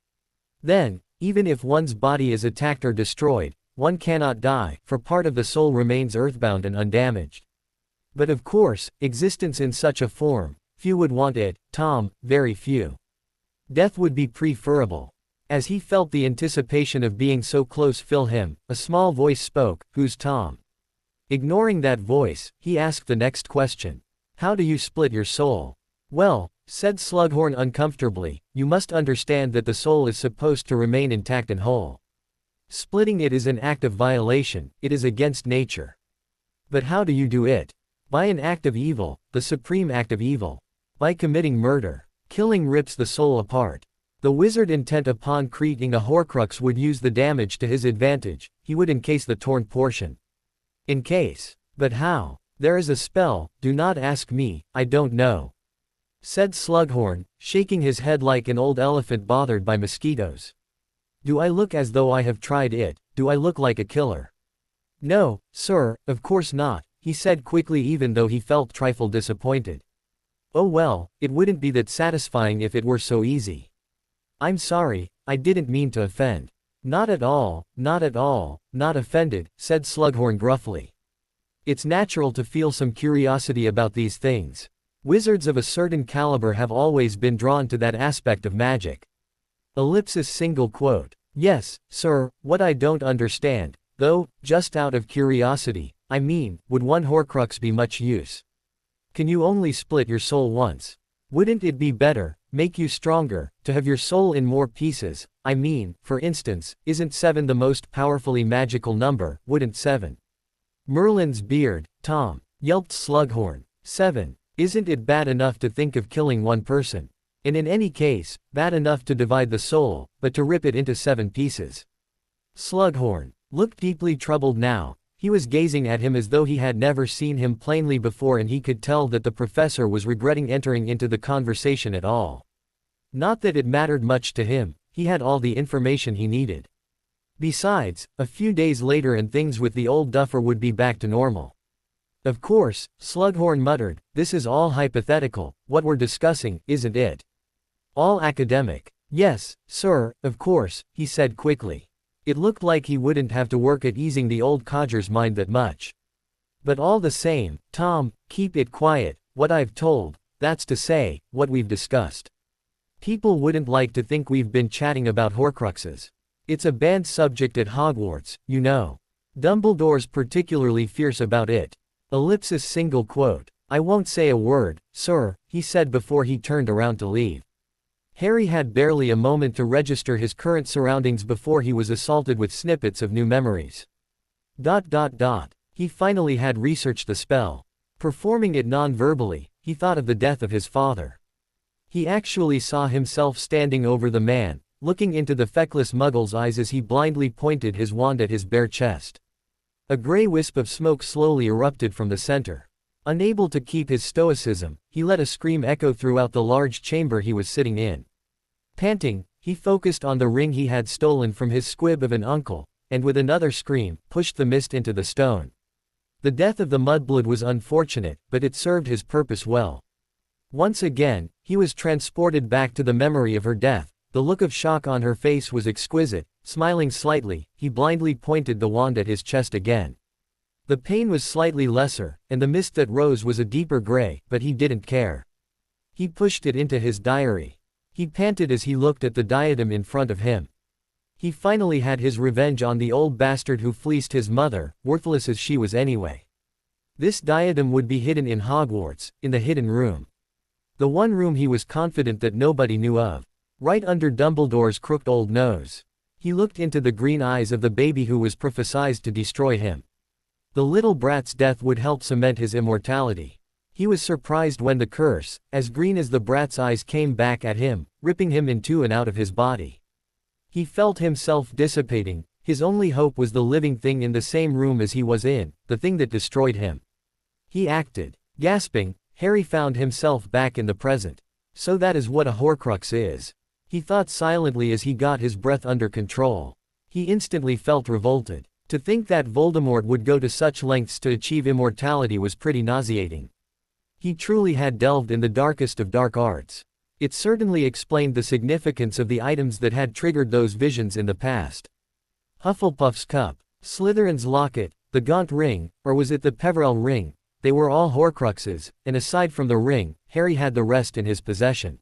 Then, even if one's body is attacked or destroyed, one cannot die, for part of the soul remains earthbound and undamaged. But of course, existence in such a form, few would want it, Tom, very few. Death would be preferable. As he felt the anticipation of being so close fill him, a small voice spoke, who's Tom? Ignoring that voice, he asked the next question. How do you split your soul? Well, said Slughorn uncomfortably, you must understand that the soul is supposed to remain intact and whole. Splitting it is an act of violation, it is against nature. But how do you do it? By an act of evil, the supreme act of evil. By committing murder. Killing rips the soul apart. The wizard intent upon creating a Horcrux would use the damage to his advantage, he would encase the torn portion. Encase. But how? There is a spell, do not ask me, I don't know. Said Slughorn, shaking his head like an old elephant bothered by mosquitoes. Do I look as though I have tried it? Do I look like a killer? No, sir, of course not, he said quickly even though he felt trifle disappointed. Oh well, it wouldn't be that satisfying if it were so easy. I'm sorry, I didn't mean to offend. Not at all, not at all, not offended, said Slughorn gruffly. It's natural to feel some curiosity about these things. Wizards of a certain caliber have always been drawn to that aspect of magic. Ellipsis single quote. Yes, sir, what I don't understand, though, just out of curiosity, I mean, would one Horcrux be much use? Can you only split your soul once? Wouldn't it be better, make you stronger, to have your soul in more pieces? I mean, for instance, isn't 7 the most powerfully magical number, wouldn't 7? Merlin's beard, Tom, yelped Slughorn. 7. Isn't it bad enough to think of killing one person? And in any case, bad enough to divide the soul, but to rip it into 7 pieces. Slughorn looked deeply troubled now. He was gazing at him as though he had never seen him plainly before, and he could tell that the professor was regretting entering into the conversation at all. Not that it mattered much to him, he had all the information he needed. Besides, a few days later and things with the old duffer would be back to normal. Of course, Slughorn muttered, this is all hypothetical, what we're discussing, isn't it? All academic. Yes, sir, of course, he said quickly. It looked like he wouldn't have to work at easing the old codger's mind that much. But all the same, Tom, keep it quiet, what I've told, that's to say, what we've discussed. People wouldn't like to think we've been chatting about Horcruxes. It's a banned subject at Hogwarts, you know. Dumbledore's particularly fierce about it. Ellipsis single quote. I won't say a word, sir, he said before he turned around to leave. Harry had barely a moment to register his current surroundings before he was assaulted with snippets of new memories. He finally had researched the spell. Performing it non-verbally, he thought of the death of his father. He actually saw himself standing over the man, looking into the feckless Muggle's eyes as he blindly pointed his wand at his bare chest. A gray wisp of smoke slowly erupted from the center. Unable to keep his stoicism, he let a scream echo throughout the large chamber he was sitting in. Panting, he focused on the ring he had stolen from his squib of an uncle, and with another scream, pushed the mist into the stone. The death of the mudblood was unfortunate, but it served his purpose well. Once again, he was transported back to the memory of her death. The look of shock on her face was exquisite. Smiling slightly, he blindly pointed the wand at his chest again. The pain was slightly lesser, and the mist that rose was a deeper gray, but he didn't care. He pushed it into his diary. He panted as he looked at the diadem in front of him. He finally had his revenge on the old bastard who fleeced his mother, worthless as she was anyway. This diadem would be hidden in Hogwarts, in the hidden room. The one room he was confident that nobody knew of. Right under Dumbledore's crooked old nose. He looked into the green eyes of the baby who was prophesied to destroy him. The little brat's death would help cement his immortality. He was surprised when the curse, as green as the brat's eyes, came back at him, ripping him in two and out of his body. He felt himself dissipating. His only hope was the living thing in the same room as he was in, the thing that destroyed him. He acted. Gasping, Harry found himself back in the present. So that is what a Horcrux is. He thought silently as he got his breath under control. He instantly felt revolted. To think that Voldemort would go to such lengths to achieve immortality was pretty nauseating. He truly had delved in the darkest of dark arts. It certainly explained the significance of the items that had triggered those visions in the past. Hufflepuff's cup, Slytherin's locket, the Gaunt ring, or was it the Peverell ring? They were all Horcruxes, and aside from the ring, Harry had the rest in his possession.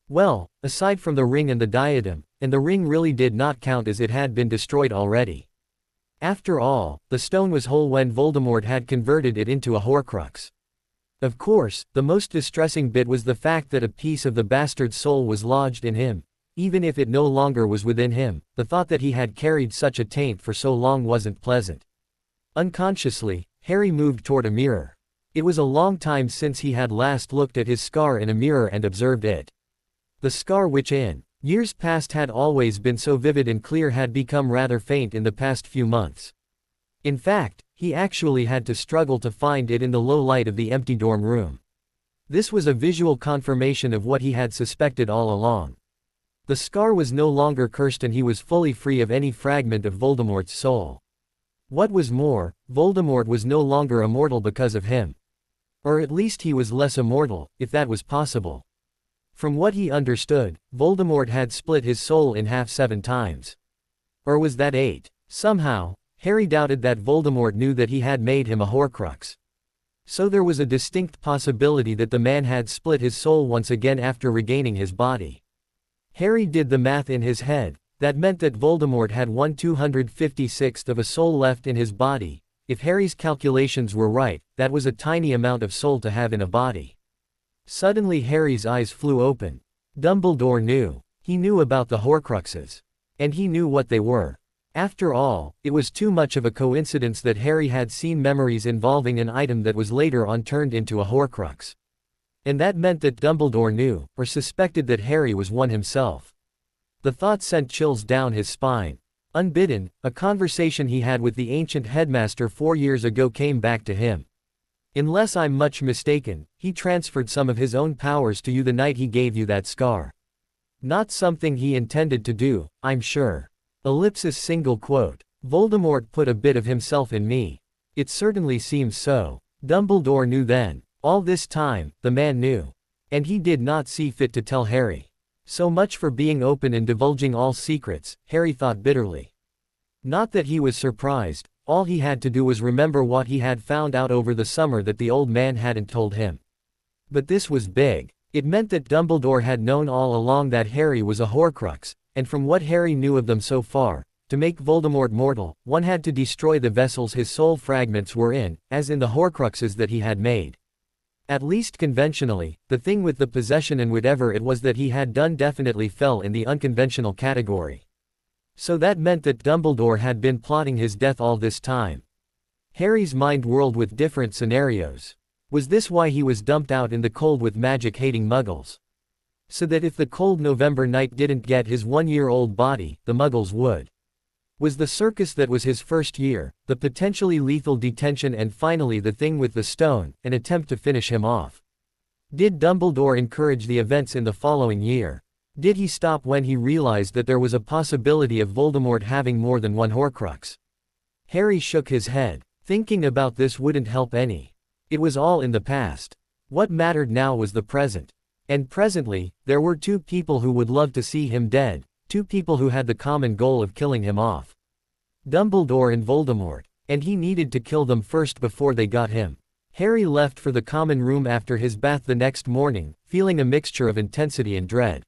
Well, aside from the ring and the diadem, and the ring really did not count as it had been destroyed already. After all, the stone was whole when Voldemort had converted it into a Horcrux. Of course, the most distressing bit was the fact that a piece of the bastard's soul was lodged in him. Even if it no longer was within him, the thought that he had carried such a taint for so long wasn't pleasant. Unconsciously, Harry moved toward a mirror. It was a long time since he had last looked at his scar in a mirror and observed it. The scar, which in years past had always been so vivid and clear, had become rather faint in the past few months. In fact, he actually had to struggle to find it in the low light of the empty dorm room. This was a visual confirmation of what he had suspected all along. The scar was no longer cursed and he was fully free of any fragment of Voldemort's soul. What was more, Voldemort was no longer immortal because of him. Or at least he was less immortal, if that was possible. From what he understood, Voldemort had split his soul in half 7 times. Or was that 8? Somehow, Harry doubted that Voldemort knew that he had made him a Horcrux. So there was a distinct possibility that the man had split his soul once again after regaining his body. Harry did the math in his head. That meant that Voldemort had 1/256th of a soul left in his body. If Harry's calculations were right, that was a tiny amount of soul to have in a body. Suddenly Harry's eyes flew open. Dumbledore knew. He knew about the Horcruxes. And he knew what they were. After all, it was too much of a coincidence that Harry had seen memories involving an item that was later on turned into a Horcrux. And that meant that Dumbledore knew, or suspected that Harry was one himself. The thought sent chills down his spine. Unbidden, a conversation he had with the ancient headmaster 4 years ago came back to him. Unless I'm much mistaken, he transferred some of his own powers to you the night he gave you that scar. Not something he intended to do, I'm sure. Ellipsis single quote. Voldemort put a bit of himself in me. It certainly seems so. Dumbledore knew then. All this time, the man knew. And he did not see fit to tell Harry. So much for being open and divulging all secrets, Harry thought bitterly. Not that he was surprised, all he had to do was remember what he had found out over the summer that the old man hadn't told him. But this was big. It meant that Dumbledore had known all along that Harry was a Horcrux, and from what Harry knew of them so far, to make Voldemort mortal, one had to destroy the vessels his soul fragments were in, as in the Horcruxes that he had made. At least conventionally, the thing with the possession and whatever it was that he had done definitely fell in the unconventional category. So that meant that Dumbledore had been plotting his death all this time. Harry's mind whirled with different scenarios. Was this why he was dumped out in the cold with magic-hating Muggles? So that if the cold November night didn't get his 1-year-old body, the Muggles would. Was the circus that was his first year, the potentially lethal detention, and finally the thing with the stone, an attempt to finish him off? Did Dumbledore encourage the events in the following year? Did he stop when he realized that there was a possibility of Voldemort having more than one Horcrux? Harry shook his head. Thinking about this wouldn't help any. It was all in the past. What mattered now was the present. And presently, there were 2 people who would love to see him dead. 2 people who had the common goal of killing him off. Dumbledore and Voldemort. And he needed to kill them first before they got him. Harry left for the common room after his bath the next morning, feeling a mixture of intensity and dread.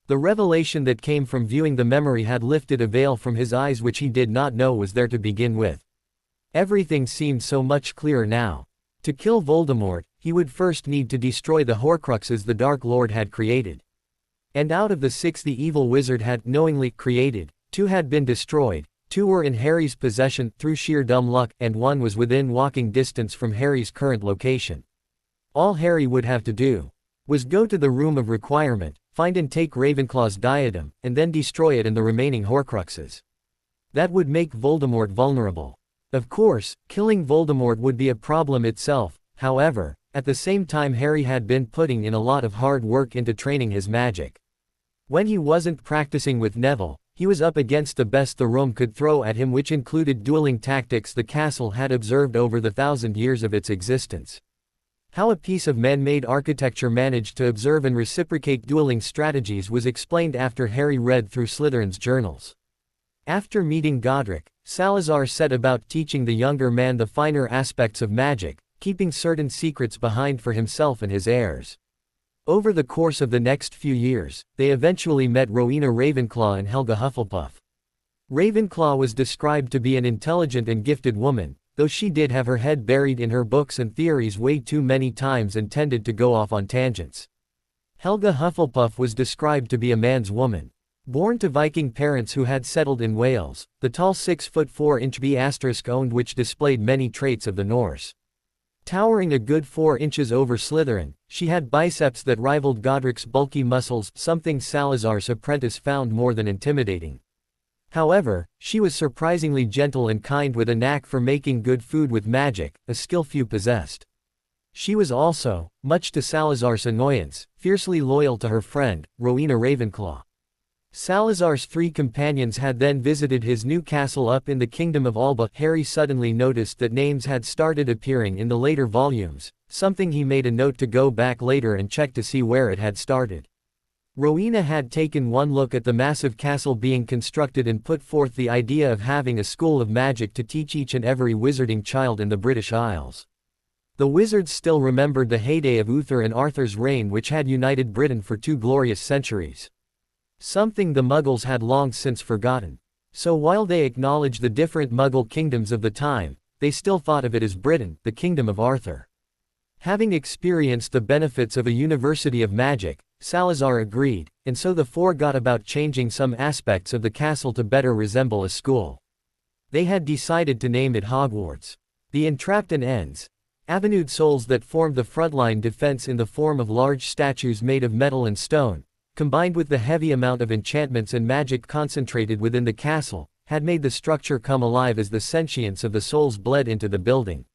The revelation that came from viewing the memory had lifted a veil from his eyes which he did not know was there to begin with. Everything seemed so much clearer now. To kill Voldemort, he would first need to destroy the Horcruxes the Dark Lord had created. And out of the 6 the evil wizard had knowingly created, 2 had been destroyed, 2 were in Harry's possession through sheer dumb luck, and 1 was within walking distance from Harry's current location. All Harry would have to do was go to the room of requirement, find and take Ravenclaw's diadem, and then destroy it and the remaining Horcruxes. That would make Voldemort vulnerable. Of course, killing Voldemort would be a problem itself, however, at the same time Harry had been putting in a lot of hard work into training his magic. When he wasn't practicing with Neville, he was up against the best the room could throw at him, which included dueling tactics the castle had observed over the 1,000 years of its existence. How a piece of man-made architecture managed to observe and reciprocate dueling strategies was explained after Harry read through Slytherin's journals. After meeting Godric, Salazar set about teaching the younger man the finer aspects of magic, keeping certain secrets behind for himself and his heirs. Over the course of the next few years, they eventually met Rowena Ravenclaw and Helga Hufflepuff. Ravenclaw was described to be an intelligent and gifted woman, though she did have her head buried in her books and theories way too many times and tended to go off on tangents. Helga Hufflepuff was described to be a man's woman. Born to Viking parents who had settled in Wales, the tall 6'4" B** owned, which displayed many traits of the Norse. Towering a good 4 inches over Slytherin, she had biceps that rivaled Godric's bulky muscles, something Salazar's apprentice found more than intimidating. However, she was surprisingly gentle and kind, with a knack for making good food with magic, a skill few possessed. She was also, much to Salazar's annoyance, fiercely loyal to her friend, Rowena Ravenclaw. Salazar's 3 companions had then visited his new castle up in the Kingdom of Alba. Harry suddenly noticed that names had started appearing in the later volumes, something he made a note to go back later and check to see where it had started. Rowena had taken one look at the massive castle being constructed and put forth the idea of having a school of magic to teach each and every wizarding child in the British Isles. The wizards still remembered the heyday of Uther and Arthur's reign, which had united Britain for 2 glorious centuries. Something the Muggles had long since forgotten. So while they acknowledged the different Muggle kingdoms of the time, they still thought of it as Britain, the kingdom of Arthur. Having experienced the benefits of a university of magic, Salazar agreed, and so the 4 got about changing some aspects of the castle to better resemble a school. They had decided to name it Hogwarts. The entrapped and ends. Avenued souls that formed the frontline defense in the form of large statues made of metal and stone, combined with the heavy amount of enchantments and magic concentrated within the castle, had made the structure come alive as the sentience of the souls bled into the building.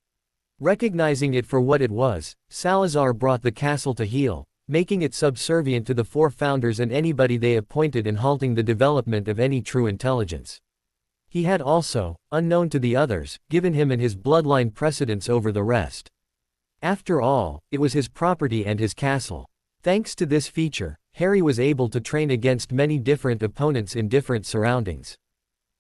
Recognizing it for what it was, Salazar brought the castle to heel, making it subservient to the four founders and anybody they appointed and halting the development of any true intelligence. He had also, unknown to the others, given him and his bloodline precedence over the rest. After all, it was his property and his castle. Thanks to this feature, Harry was able to train against many different opponents in different surroundings.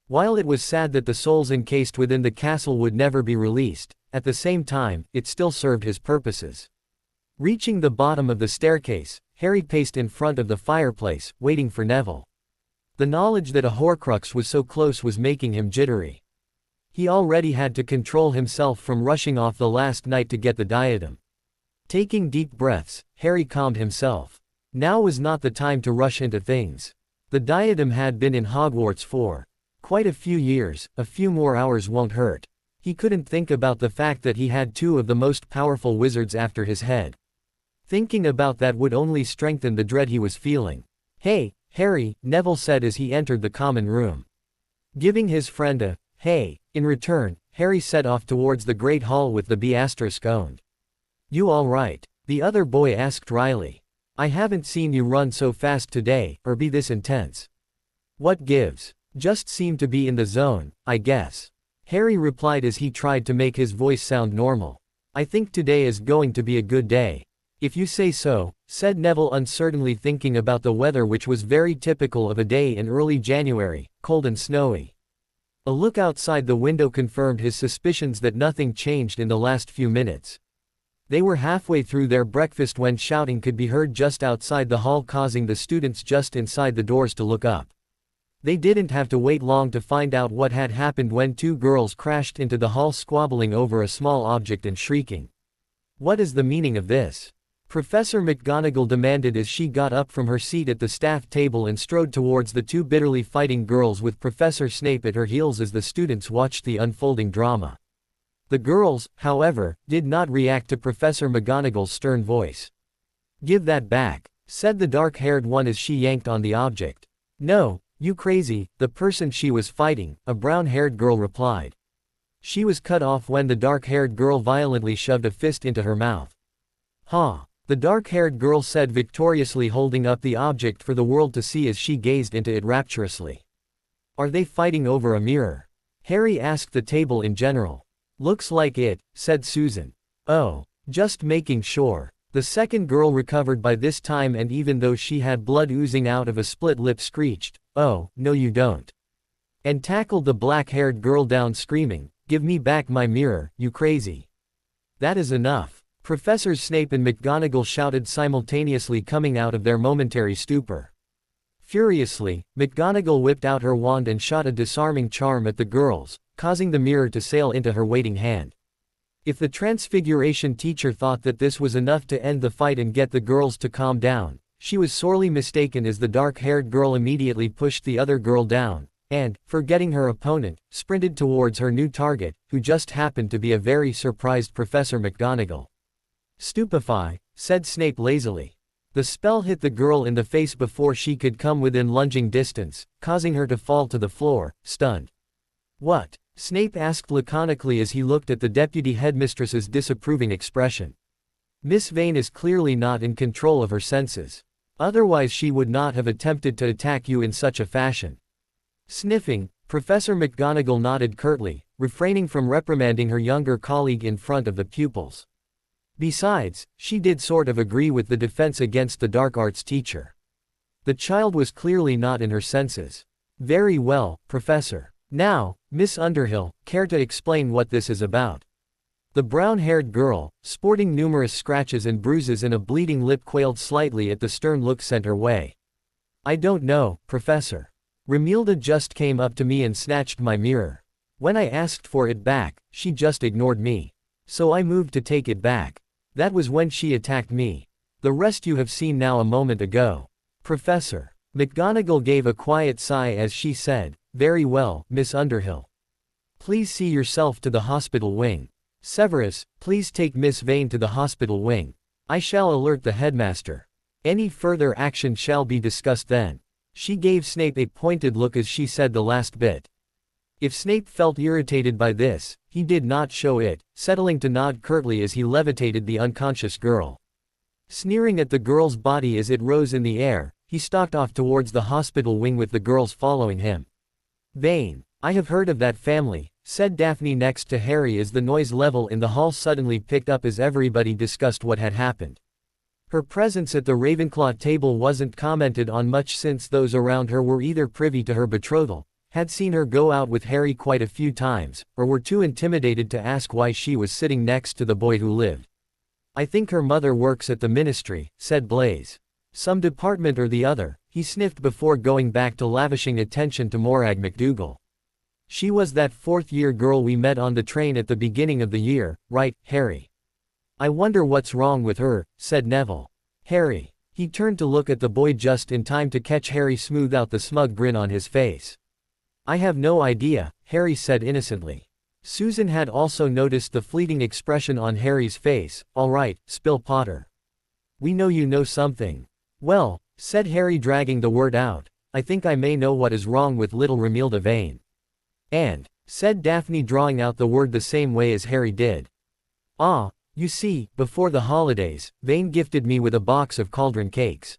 While it was sad that the souls encased within the castle would never be released, at the same time, it still served his purposes. Reaching the bottom of the staircase, Harry paced in front of the fireplace, waiting for Neville. The knowledge that a Horcrux was so close was making him jittery. He already had to control himself from rushing off the last night to get the diadem. Taking deep breaths, Harry calmed himself. Now was not the time to rush into things. The diadem had been in Hogwarts for quite a few years, a few more hours won't hurt. He couldn't think about the fact that he had two of the most powerful wizards after his head. Thinking about that would only strengthen the dread he was feeling. "Hey, Harry," Neville said as he entered the common room. Giving his friend a "hey" in return, Harry set off towards the great hall with the B** owned. "You all right?" the other boy asked wryly. "I haven't seen you run so fast today, or be this intense." "What gives? Just seem to be in the zone, I guess," Harry replied as he tried to make his voice sound normal. "I think today is going to be a good day." "If you say so," said Neville, uncertainly thinking about the weather, which was very typical of a day in early January, cold and snowy. A look outside the window confirmed his suspicions that nothing changed in the last few minutes. They were halfway through their breakfast when shouting could be heard just outside the hall, causing the students just inside the doors to look up. They didn't have to wait long to find out what had happened when two girls crashed into the hall, squabbling over a small object and shrieking. "What is the meaning of this?" Professor McGonagall demanded as she got up from her seat at the staff table and strode towards the two bitterly fighting girls with Professor Snape at her heels as the students watched the unfolding drama. The girls, however, did not react to Professor McGonagall's stern voice. "Give that back," said the dark-haired one as she yanked on the object. "No, you crazy," the person she was fighting, a brown-haired girl, replied. She was cut off when the dark-haired girl violently shoved a fist into her mouth. "Huh," the dark-haired girl said victoriously, holding up the object for the world to see as she gazed into it rapturously. "Are they fighting over a mirror?" Harry asked the table in general. "Looks like it," said Susan. "Oh, just making sure." The second girl recovered by this time, and even though she had blood oozing out of a split lip, screeched, "Oh, no you don't," and tackled the black-haired girl down, screaming, "Give me back my mirror, you crazy." "That is enough," Professors Snape and McGonagall shouted simultaneously, coming out of their momentary stupor. Furiously, McGonagall whipped out her wand and shot a disarming charm at the girls, causing the mirror to sail into her waiting hand. If the Transfiguration teacher thought that this was enough to end the fight and get the girls to calm down, she was sorely mistaken, as the dark-haired girl immediately pushed the other girl down, and, forgetting her opponent, sprinted towards her new target, who just happened to be a very surprised Professor McGonagall. "Stupefy," said Snape lazily. The spell hit the girl in the face before she could come within lunging distance, causing her to fall to the floor, stunned. "What?" Snape asked laconically as he looked at the deputy headmistress's disapproving expression. "Miss Vane is clearly not in control of her senses. Otherwise she would not have attempted to attack you in such a fashion." Sniffing, Professor McGonagall nodded curtly, refraining from reprimanding her younger colleague in front of the pupils. Besides, she did sort of agree with the defense against the dark arts teacher. The child was clearly not in her senses. "Very well, Professor. Now, Miss Underhill, care to explain what this is about?" The brown-haired girl, sporting numerous scratches and bruises and a bleeding lip, quailed slightly at the stern look sent her way. "I don't know, Professor. Remilda just came up to me and snatched my mirror. When I asked for it back, she just ignored me. So I moved to take it back. That was when she attacked me. The rest you have seen now a moment ago." "Professor." McGonagall gave a quiet sigh as she said, "Very well, Miss Underhill. Please see yourself to the hospital wing." Severus, please take Miss Vane to the hospital wing. I shall alert the headmaster. Any further action shall be discussed then. She gave Snape a pointed look as she said the last bit. If Snape felt irritated by this, he did not show it, settling to nod curtly as he levitated the unconscious girl. Sneering at the girl's body as it rose in the air, he stalked off towards the hospital wing with the girls following him. Vane, I have heard of that family, said Daphne next to Harry as the noise level in the hall suddenly picked up as everybody discussed what had happened. Her presence at the Ravenclaw table wasn't commented on much since those around her were either privy to her betrothal, had seen her go out with Harry quite a few times, or were too intimidated to ask why she was sitting next to the boy who lived. I think her mother works at the ministry, said Blaise. Some department or the other, he sniffed before going back to lavishing attention to Morag McDougal. She was that fourth-year girl we met on the train at the beginning of the year, right, Harry? I wonder what's wrong with her, said Neville. Harry. He turned to look at the boy just in time to catch Harry smooth out the smug grin on his face. I have no idea, Harry said innocently. Susan had also noticed the fleeting expression on Harry's face. All right, spill Potter. We know you know something. Well, said Harry dragging the word out, I think I may know what is wrong with little Romilda Vane. And, said Daphne drawing out the word the same way as Harry did. Ah, you see, before the holidays, Vane gifted me with a box of cauldron cakes.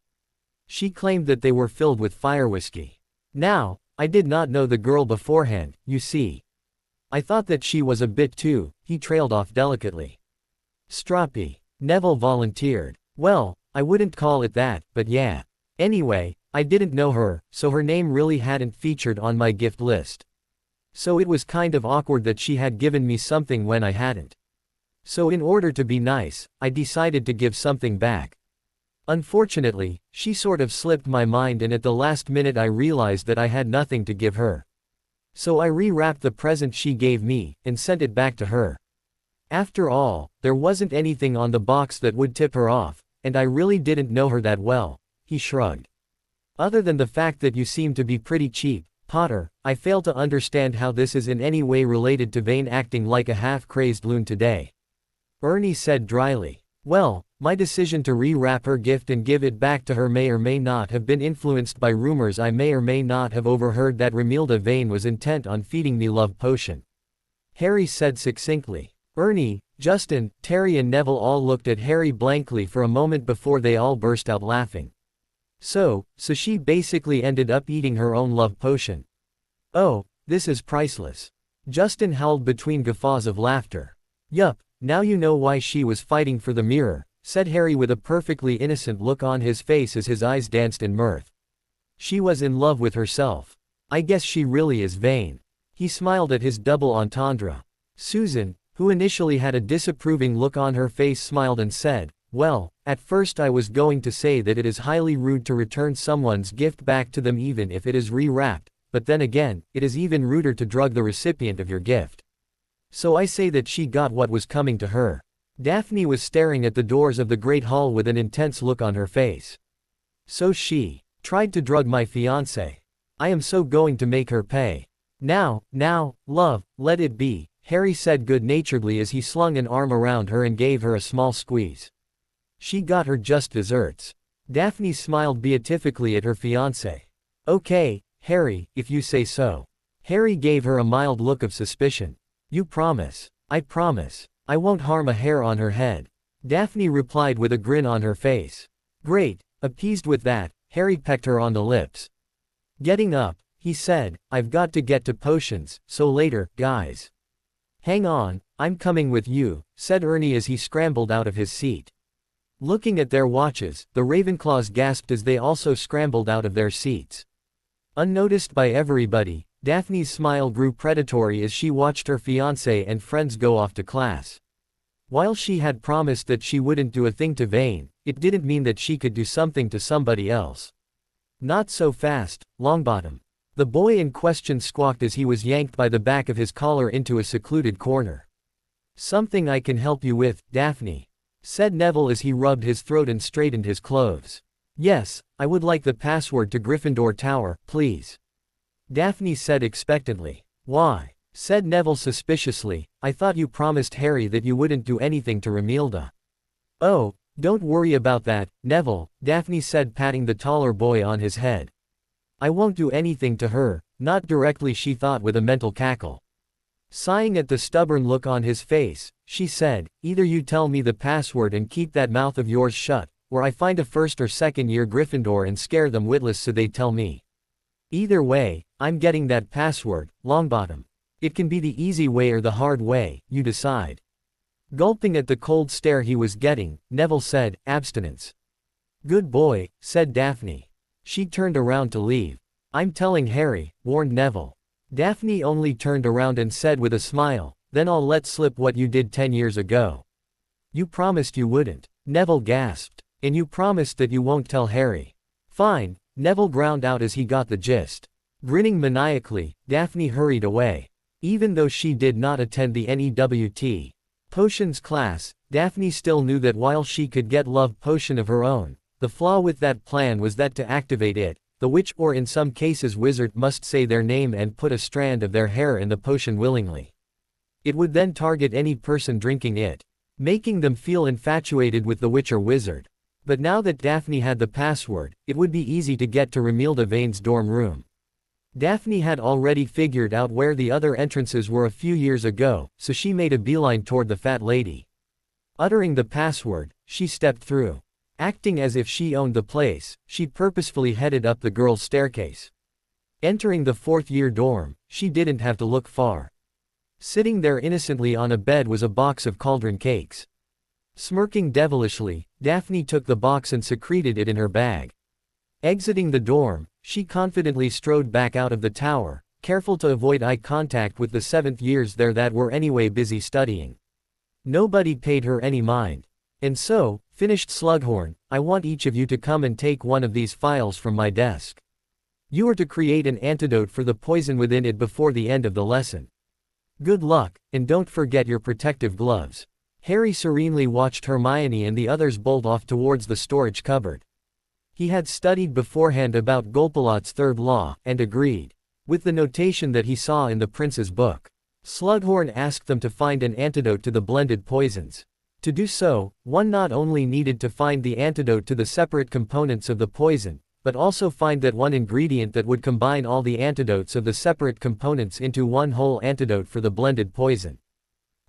She claimed that they were filled with fire whiskey. Now, I did not know the girl beforehand, you see. I thought that she was a bit too, he trailed off delicately. Stroppy. Neville volunteered. Well, I wouldn't call it that, but yeah. Anyway, I didn't know her, so her name really hadn't featured on my gift list. So it was kind of awkward that she had given me something when I hadn't. So in order to be nice, I decided to give something back. Unfortunately, she sort of slipped my mind and at the last minute I realized that I had nothing to give her. So I rewrapped the present she gave me, and sent it back to her. After all, there wasn't anything on the box that would tip her off, and I really didn't know her that well, he shrugged. Other than the fact that you seem to be pretty cheap, Potter, I fail to understand how this is in any way related to Vane acting like a half-crazed loon today. Ernie said dryly. Well, my decision to rewrap her gift and give it back to her may or may not have been influenced by rumors I may or may not have overheard that Romilda Vane was intent on feeding me love potion. Harry said succinctly. Ernie, Justin, Terry and Neville all looked at Harry blankly for a moment before they all burst out laughing. So she basically ended up eating her own love potion. Oh, this is priceless. Justin howled between guffaws of laughter. Yup, now you know why she was fighting for the mirror, said Harry with a perfectly innocent look on his face as his eyes danced in mirth. She was in love with herself. I guess she really is vain. He smiled at his double entendre. Susan, who initially had a disapproving look on her face, smiled and said, well, at first I was going to say that it is highly rude to return someone's gift back to them even if it is rewrapped, but then again, it is even ruder to drug the recipient of your gift. So I say that she got what was coming to her. Daphne was staring at the doors of the Great Hall with an intense look on her face. So she tried to drug my fiancé. I am so going to make her pay. Now, love, let it be, Harry said good-naturedly as he slung an arm around her and gave her a small squeeze. She got her just desserts. Daphne smiled beatifically at her fiancé. Okay, Harry, if you say so. Harry gave her a mild look of suspicion. You promise? I promise. I won't harm a hair on her head. Daphne replied with a grin on her face. Great, appeased with that, Harry pecked her on the lips. Getting up, he said, I've got to get to potions, so later, guys. Hang on, I'm coming with you, said Ernie as he scrambled out of his seat. Looking at their watches, the Ravenclaws gasped as they also scrambled out of their seats. Unnoticed by everybody, Daphne's smile grew predatory as she watched her fiancé and friends go off to class. While she had promised that she wouldn't do a thing to Vane, it didn't mean that she could do something to somebody else. Not so fast, Longbottom. The boy in question squawked as he was yanked by the back of his collar into a secluded corner. Something I can help you with, Daphne, said Neville as he rubbed his throat and straightened his clothes. Yes, I would like the password to Gryffindor Tower, please. Daphne said expectantly. Why? said Neville suspiciously. I thought you promised Harry that you wouldn't do anything to Romilda. Oh, don't worry about that, Neville, Daphne said, patting the taller boy on his head. I won't do anything to her, not directly, she thought with a mental cackle. Sighing at the stubborn look on his face, she said, either you tell me the password and keep that mouth of yours shut, or I find a first or second year Gryffindor and scare them witless so they tell me. Either way, I'm getting that password, Longbottom. It can be the easy way or the hard way, you decide. Gulping at the cold stare he was getting, Neville said, abstinence. Good boy, said Daphne. She turned around to leave. I'm telling Harry, warned Neville. Daphne only turned around and said with a smile, then I'll let slip what you did 10 years ago. You promised you wouldn't, Neville gasped. And you promised that you won't tell Harry. Fine, Neville ground out as he got the gist. Grinning maniacally, Daphne hurried away. Even though she did not attend the NEWT potions class, Daphne still knew that while she could get love potion of her own, the flaw with that plan was that to activate it, the witch or in some cases wizard must say their name and put a strand of their hair in the potion willingly. It would then target any person drinking it, making them feel infatuated with the witch or wizard. But now that Daphne had the password, it would be easy to get to Romilda Vane's dorm room. Daphne had already figured out where the other entrances were a few years ago, so she made a beeline toward the fat lady. Uttering the password, she stepped through. Acting as if she owned the place, she purposefully headed up the girls' staircase. Entering the fourth-year dorm, she didn't have to look far. Sitting there innocently on a bed was a box of cauldron cakes. Smirking devilishly, Daphne took the box and secreted it in her bag. Exiting the dorm, she confidently strode back out of the tower, careful to avoid eye contact with the seventh years there that were anyway busy studying. Nobody paid her any mind. And so, finished Slughorn, I want each of you to come and take one of these files from my desk. You are to create an antidote for the poison within it before the end of the lesson. Good luck, and don't forget your protective gloves. Harry serenely watched Hermione and the others bolt off towards the storage cupboard. He had studied beforehand about Golpalot's third law, and agreed with the notation that he saw in the prince's book. Slughorn asked them to find an antidote to the blended poisons. To do so, one not only needed to find the antidote to the separate components of the poison, but also find that one ingredient that would combine all the antidotes of the separate components into one whole antidote for the blended poison.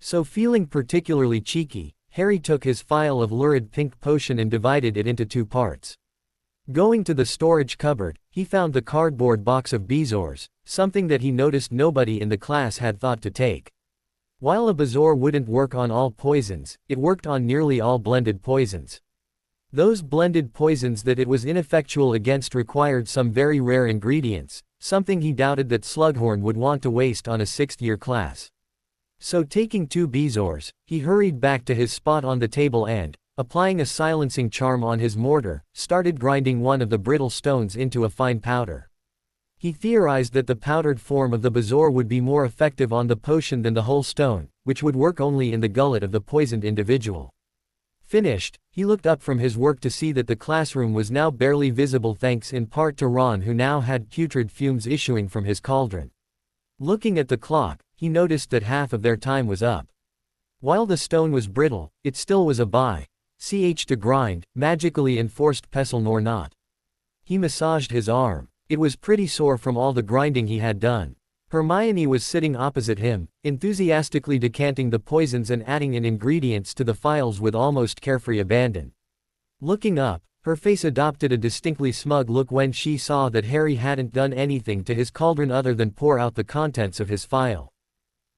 So feeling particularly cheeky, Harry took his phial of lurid pink potion and divided it into 2 parts. Going to the storage cupboard, he found the cardboard box of bezoars, something that he noticed nobody in the class had thought to take. While a bezoar wouldn't work on all poisons, it worked on nearly all blended poisons. Those blended poisons that it was ineffectual against required some very rare ingredients, something he doubted that Slughorn would want to waste on a 6th-year class. So taking 2 bezoars, he hurried back to his spot on the table and, applying a silencing charm on his mortar, started grinding one of the brittle stones into a fine powder. He theorized that the powdered form of the bezoar would be more effective on the potion than the whole stone, which would work only in the gullet of the poisoned individual. Finished, he looked up from his work to see that the classroom was now barely visible thanks in part to Ron, who now had putrid fumes issuing from his cauldron. Looking at the clock, he noticed that half of their time was up. While the stone was brittle, it still was a to grind, magically enforced pestle nor not. He massaged his arm. It was pretty sore from all the grinding he had done. Hermione was sitting opposite him, enthusiastically decanting the poisons and adding in ingredients to the phials with almost carefree abandon. Looking up, her face adopted a distinctly smug look when she saw that Harry hadn't done anything to his cauldron other than pour out the contents of his phial.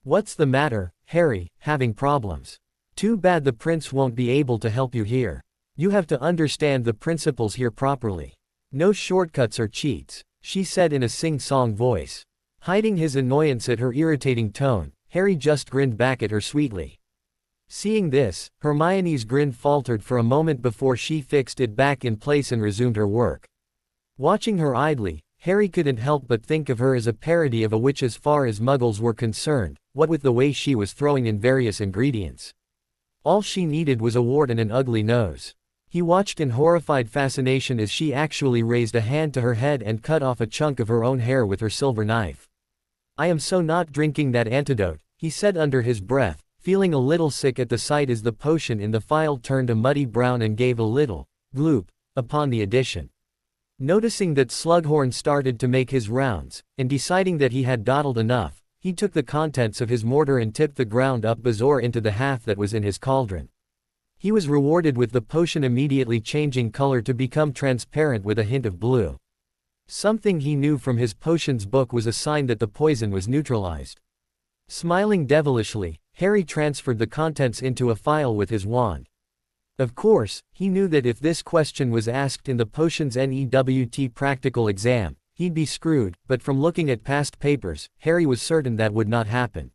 What's the matter, Harry, having problems? Too bad the prince won't be able to help you here. You have to understand the principles here properly. No shortcuts or cheats, she said in a sing-song voice. Hiding his annoyance at her irritating tone, Harry just grinned back at her sweetly. Seeing this, Hermione's grin faltered for a moment before she fixed it back in place and resumed her work. Watching her idly, Harry couldn't help but think of her as a parody of a witch as far as Muggles were concerned, what with the way she was throwing in various ingredients. All she needed was a wart and an ugly nose. He watched in horrified fascination as she actually raised a hand to her head and cut off a chunk of her own hair with her silver knife. I am so not drinking that antidote, he said under his breath, feeling a little sick at the sight as the potion in the phial turned a muddy brown and gave a little gloop upon the addition. Noticing that Slughorn started to make his rounds, and deciding that he had dawdled enough, he took the contents of his mortar and tipped the ground up bezoar into the half that was in his cauldron. He was rewarded with the potion immediately changing color to become transparent with a hint of blue. Something he knew from his potions book was a sign that the poison was neutralized. Smiling devilishly, Harry transferred the contents into a phial with his wand. Of course, he knew that if this question was asked in the potions NEWT practical exam, he'd be screwed, but from looking at past papers, Harry was certain that would not happen.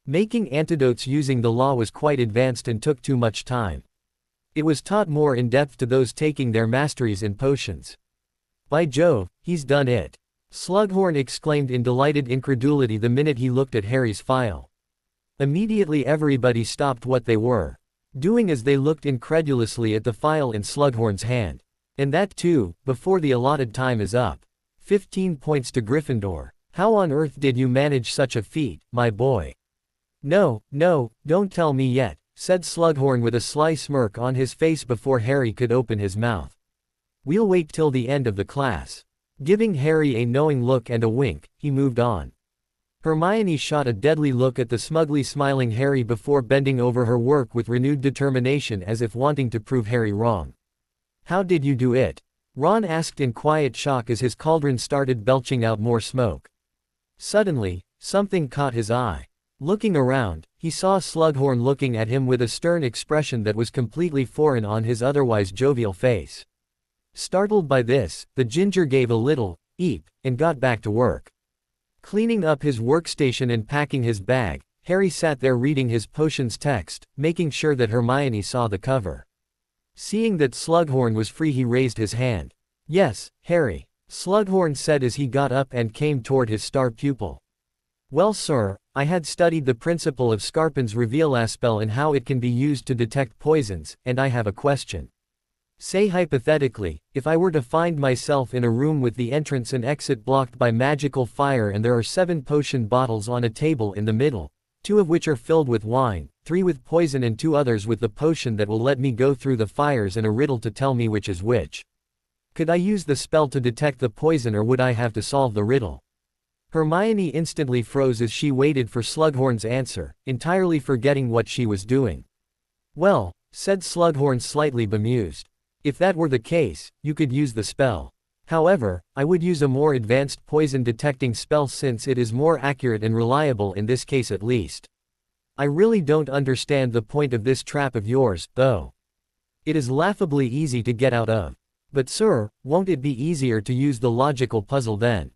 Making antidotes using the law was quite advanced and took too much time. It was taught more in depth to those taking their masteries in potions. By Jove, he's done it! Slughorn exclaimed in delighted incredulity the minute he looked at Harry's phial. Immediately everybody stopped what they were doing as they looked incredulously at the phial in Slughorn's hand. And that too, before the allotted time is up. 15 points to Gryffindor. How on earth did you manage such a feat, my boy? No, don't tell me yet, said Slughorn with a sly smirk on his face before Harry could open his mouth. We'll wait till the end of the class. Giving Harry a knowing look and a wink, he moved on. Hermione shot a deadly look at the smugly smiling Harry before bending over her work with renewed determination as if wanting to prove Harry wrong. How did you do it? Ron asked in quiet shock as his cauldron started belching out more smoke. Suddenly, something caught his eye. Looking around, he saw Slughorn looking at him with a stern expression that was completely foreign on his otherwise jovial face. Startled by this, the ginger gave a little eep and got back to work. Cleaning up his workstation and packing his bag, Harry sat there reading his potions text, making sure that Hermione saw the cover. Seeing that Slughorn was free, he raised his hand. Yes, Harry, Slughorn said as he got up and came toward his star pupil. Well, sir, I had studied the principle of Scarpin's Reveal-a-Spell and how it can be used to detect poisons, and I have a question. Say hypothetically, if I were to find myself in a room with the entrance and exit blocked by magical fire and there are 7 potion bottles on a table in the middle, 2 of which are filled with wine, 3 with poison and 2 others with the potion that will let me go through the fires and a riddle to tell me which is which. Could I use the spell to detect the poison or would I have to solve the riddle? Hermione instantly froze as she waited for Slughorn's answer, entirely forgetting what she was doing. Well, said Slughorn slightly bemused. If that were the case, you could use the spell. However, I would use a more advanced poison detecting spell since it is more accurate and reliable in this case at least. I really don't understand the point of this trap of yours, though. It is laughably easy to get out of. But sir, won't it be easier to use the logical puzzle then?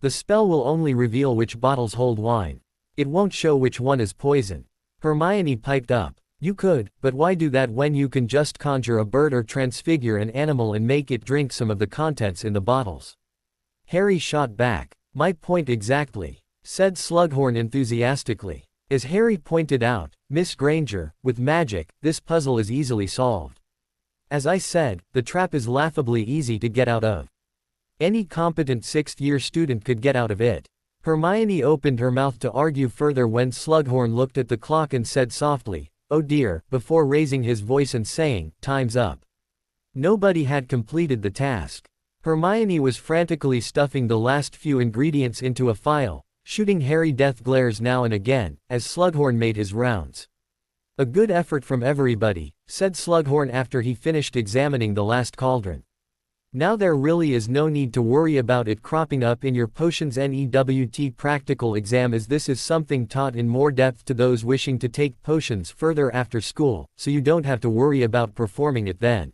The spell will only reveal which bottles hold wine. It won't show which one is poison. Hermione piped up. You could, but why do that when you can just conjure a bird or transfigure an animal and make it drink some of the contents in the bottles? Harry shot back. My point exactly, said Slughorn enthusiastically. As Harry pointed out, Miss Granger, with magic, this puzzle is easily solved. As I said, the trap is laughably easy to get out of. Any competent 6th-year student could get out of it. Hermione opened her mouth to argue further when Slughorn looked at the clock and said softly, "Oh dear," before raising his voice and saying, "Time's up." Nobody had completed the task. Hermione was frantically stuffing the last few ingredients into a phial, shooting Harry death glares now and again, as Slughorn made his rounds. A good effort from everybody, said Slughorn after he finished examining the last cauldron. Now there really is no need to worry about it cropping up in your potions NEWT practical exam, as this is something taught in more depth to those wishing to take potions further after school, so you don't have to worry about performing it then.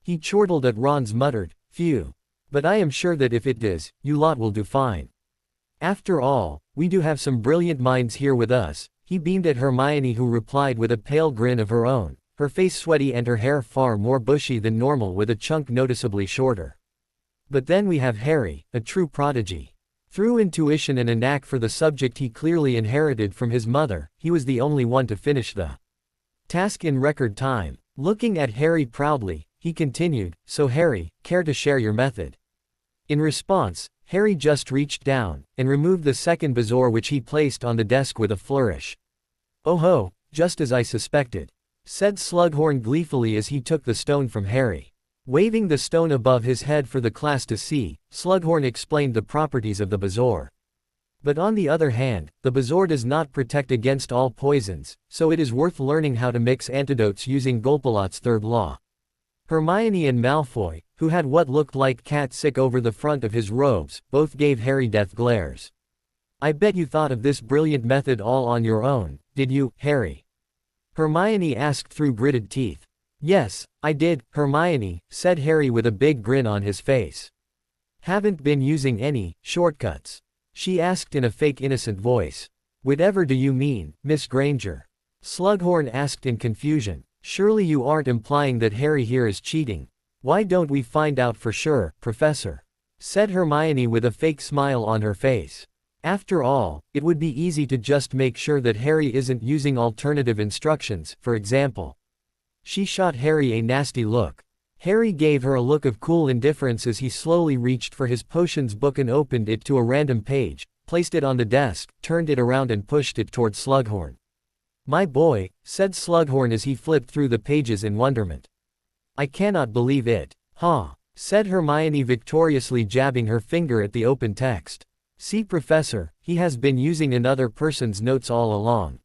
He chortled at Ron's muttered, "Phew. But I am sure that if it does, you lot will do fine. After all, we do have some brilliant minds here with us." He beamed at Hermione, who replied with a pale grin of her own, her face sweaty and her hair far more bushy than normal with a chunk noticeably shorter. But then we have Harry, a true prodigy. Through intuition and a knack for the subject he clearly inherited from his mother, he was the only one to finish the task in record time. Looking at Harry proudly, he continued, "So Harry, care to share your method?" In response, Harry just reached down, and removed the second bezoar which he placed on the desk with a flourish. "Oh ho, just as I suspected," said Slughorn gleefully as he took the stone from Harry. Waving the stone above his head for the class to see, Slughorn explained the properties of the bezoar. But on the other hand, the bezoar does not protect against all poisons, so it is worth learning how to mix antidotes using Golpalot's third law. Hermione and Malfoy, who had what looked like cat sick over the front of his robes, both gave Harry death glares. "I bet you thought of this brilliant method all on your own, did you, Harry?" Hermione asked through gritted teeth. "Yes, I did, Hermione," said Harry with a big grin on his face. "Haven't been using any shortcuts?" she asked in a fake innocent voice. "Whatever do you mean, Miss Granger?" Slughorn asked in confusion. "Surely you aren't implying that Harry here is cheating?" "Why don't we find out for sure, Professor?" said Hermione with a fake smile on her face. After all, it would be easy to just make sure that Harry isn't using alternative instructions, for example. She shot Harry a nasty look. Harry gave her a look of cool indifference as he slowly reached for his potions book and opened it to a random page, placed it on the desk, turned it around and pushed it toward Slughorn. "My boy," said Slughorn as he flipped through the pages in wonderment. "I cannot believe it." "Huh," said Hermione victoriously jabbing her finger at the open text. "See Professor, he has been using another person's notes all along."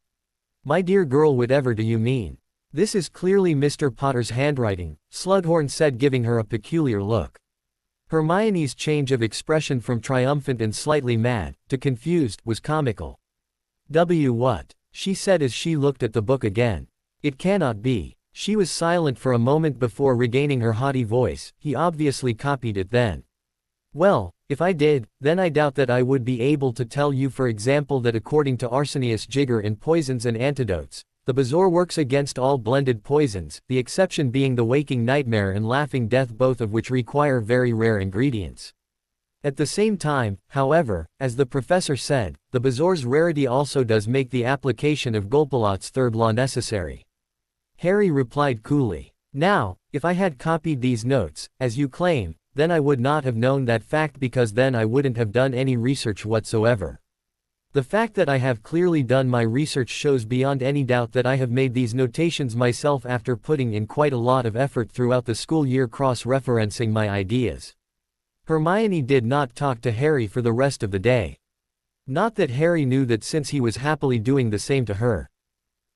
"My dear girl, whatever do you mean? This is clearly Mr. Potter's handwriting," Slughorn said, giving her a peculiar look. Hermione's change of expression from triumphant and slightly mad, to confused, was comical. What?" she said as she looked at the book again. "It cannot be." She was silent for a moment before regaining her haughty voice. "He obviously copied it then." "Well, if I did, then I doubt that I would be able to tell you, for example, that according to Arsenius Jigger in Poisons and Antidotes, the bezoar works against all blended poisons, the exception being the Waking Nightmare and Laughing Death, both of which require very rare ingredients. At the same time, however, as the professor said, the bezoar's rarity also does make the application of Golpalot's third law necessary." Harry replied coolly. "Now, if I had copied these notes, as you claim, then I would not have known that fact, because then I wouldn't have done any research whatsoever. The fact that I have clearly done my research shows beyond any doubt that I have made these notations myself after putting in quite a lot of effort throughout the school year cross-referencing my ideas." Hermione did not talk to Harry for the rest of the day. Not that Harry knew that, since he was happily doing the same to her.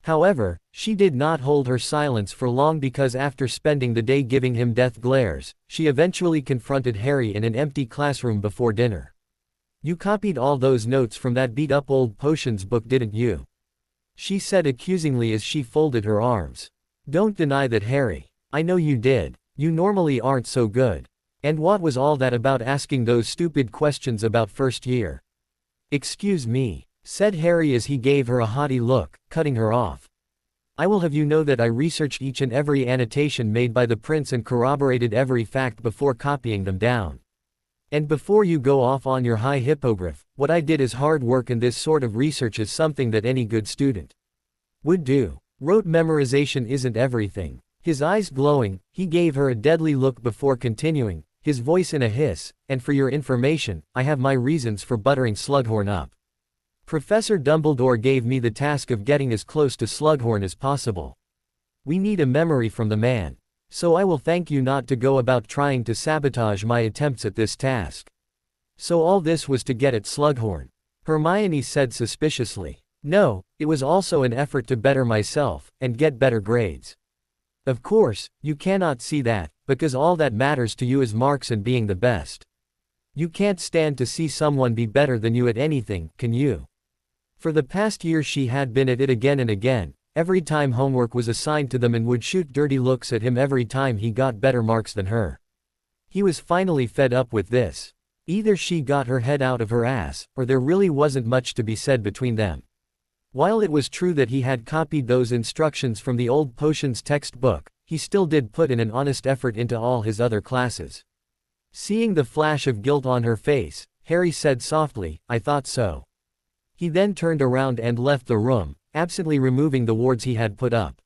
However, she did not hold her silence for long, because after spending the day giving him death glares, she eventually confronted Harry in an empty classroom before dinner. "You copied all those notes from that beat-up old potions book, didn't you?" she said accusingly as she folded her arms. "Don't deny that, Harry. I know you did. You normally aren't so good. And what was all that about asking those stupid questions about first year?" "Excuse me," said Harry as he gave her a haughty look, cutting her off. "I will have you know that I researched each and every annotation made by the prince and corroborated every fact before copying them down. And before you go off on your high hippogriff, what I did is hard work, and this sort of research is something that any good student would do. Rote memorization isn't everything." His eyes glowing, he gave her a deadly look before continuing, his voice in a hiss, "And for your information, I have my reasons for buttering Slughorn up. Professor Dumbledore gave me the task of getting as close to Slughorn as possible. We need a memory from the man. So I will thank you not to go about trying to sabotage my attempts at this task." "So all this was to get at Slughorn?" Hermione said suspiciously. "No, it was also an effort to better myself, and get better grades. Of course, you cannot see that, because all that matters to you is marks and being the best. You can't stand to see someone be better than you at anything, can you?" For the past year she had been at it again and again, every time homework was assigned to them, and would shoot dirty looks at him every time he got better marks than her. He was finally fed up with this. Either she got her head out of her ass, or there really wasn't much to be said between them. While it was true that he had copied those instructions from the old potions textbook, he still did put in an honest effort into all his other classes. Seeing the flash of guilt on her face, Harry said softly, "I thought so." He then turned around and left the room, absently removing the wards he had put up.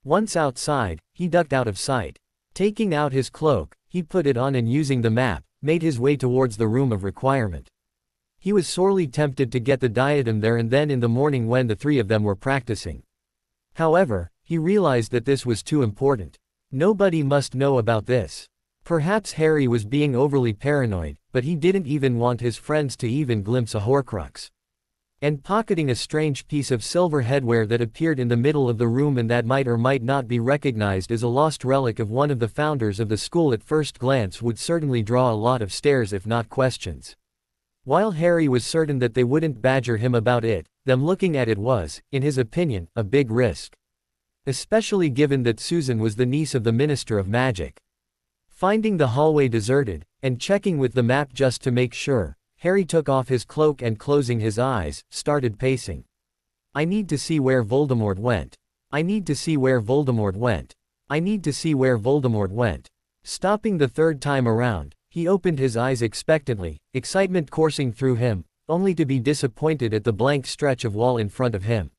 Once outside, he ducked out of sight. Taking out his cloak, he put it on and, using the map, made his way towards the room of requirement. He was sorely tempted to get the diadem there and then in the morning when the three of them were practicing. However, he realized that this was too important. Nobody must know about this. Perhaps Harry was being overly paranoid, but he didn't even want his friends to even glimpse a Horcrux. And pocketing a strange piece of silver headwear that appeared in the middle of the room and that might or might not be recognized as a lost relic of one of the founders of the school at first glance would certainly draw a lot of stares if not questions. While Harry was certain that they wouldn't badger him about it, them looking at it was, in his opinion, a big risk. Especially given that Susan was the niece of the Minister of Magic. Finding the hallway deserted, and checking with the map just to make sure, Harry took off his cloak and closing his eyes, started pacing. I need to see where Voldemort went. I need to see where Voldemort went. I need to see where Voldemort went. Stopping the third time around, he opened his eyes expectantly, excitement coursing through him, only to be disappointed at the blank stretch of wall in front of him.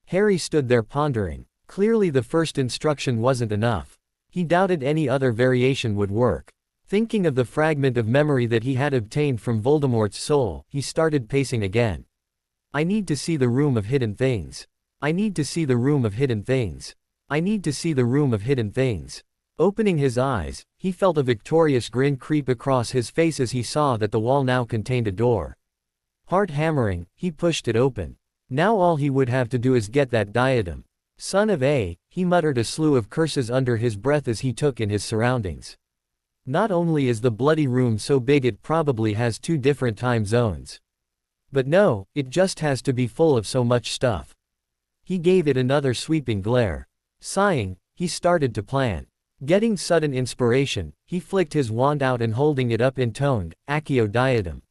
Harry stood there pondering. Clearly the first instruction wasn't enough. He doubted any other variation would work. Thinking of the fragment of memory that he had obtained from Voldemort's soul, he started pacing again. I need to see the room of hidden things. I need to see the room of hidden things. I need to see the room of hidden things. Opening his eyes, he felt a victorious grin creep across his face as he saw that the wall now contained a door. Heart hammering, he pushed it open. Now all he would have to do is get that diadem. Son of A, he muttered a slew of curses under his breath as he took in his surroundings. Not only is the bloody room so big it probably has 2 different time zones. But no, it just has to be full of so much stuff. He gave it another sweeping glare. Sighing, he started to plan. Getting sudden inspiration, he flicked his wand out and holding it up intoned, Accio diadem.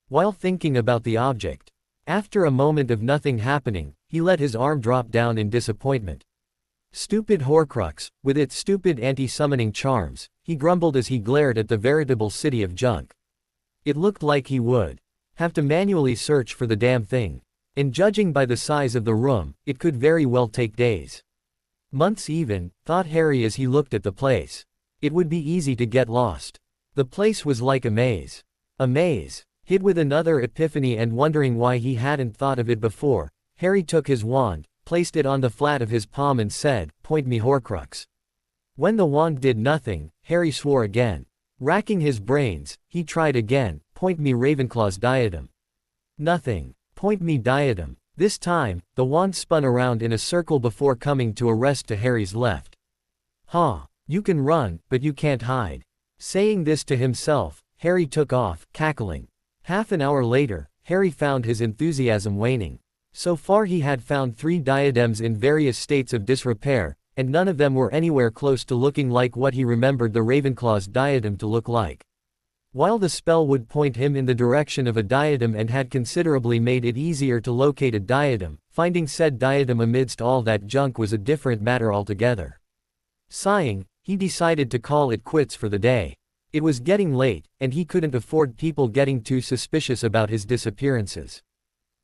While thinking about the object, after a moment of nothing happening, he let his arm drop down in disappointment. Stupid Horcrux, with its stupid anti-summoning charms, he grumbled as he glared at the veritable city of junk. It looked like he would have to manually search for the damn thing. And judging by the size of the room, it could very well take days. Months even, thought Harry as he looked at the place. It would be easy to get lost. The place was like a maze. A maze. Hit with another epiphany and wondering why he hadn't thought of it before, Harry took his wand, placed it on the flat of his palm and said, "Point me Horcrux." When the wand did nothing, Harry swore again. Racking his brains, he tried again, "Point me Ravenclaw's diadem." Nothing. "Point me diadem." This time, the wand spun around in a circle before coming to a rest to Harry's left. "Ha! You can run, but you can't hide." Saying this to himself, Harry took off, cackling. Half an hour later, Harry found his enthusiasm waning. So far he had found 3 diadems in various states of disrepair, and none of them were anywhere close to looking like what he remembered the Ravenclaw's diadem to look like. While the spell would point him in the direction of a diadem and had considerably made it easier to locate a diadem, finding said diadem amidst all that junk was a different matter altogether. Sighing, he decided to call it quits for the day. It was getting late, and he couldn't afford people getting too suspicious about his disappearances.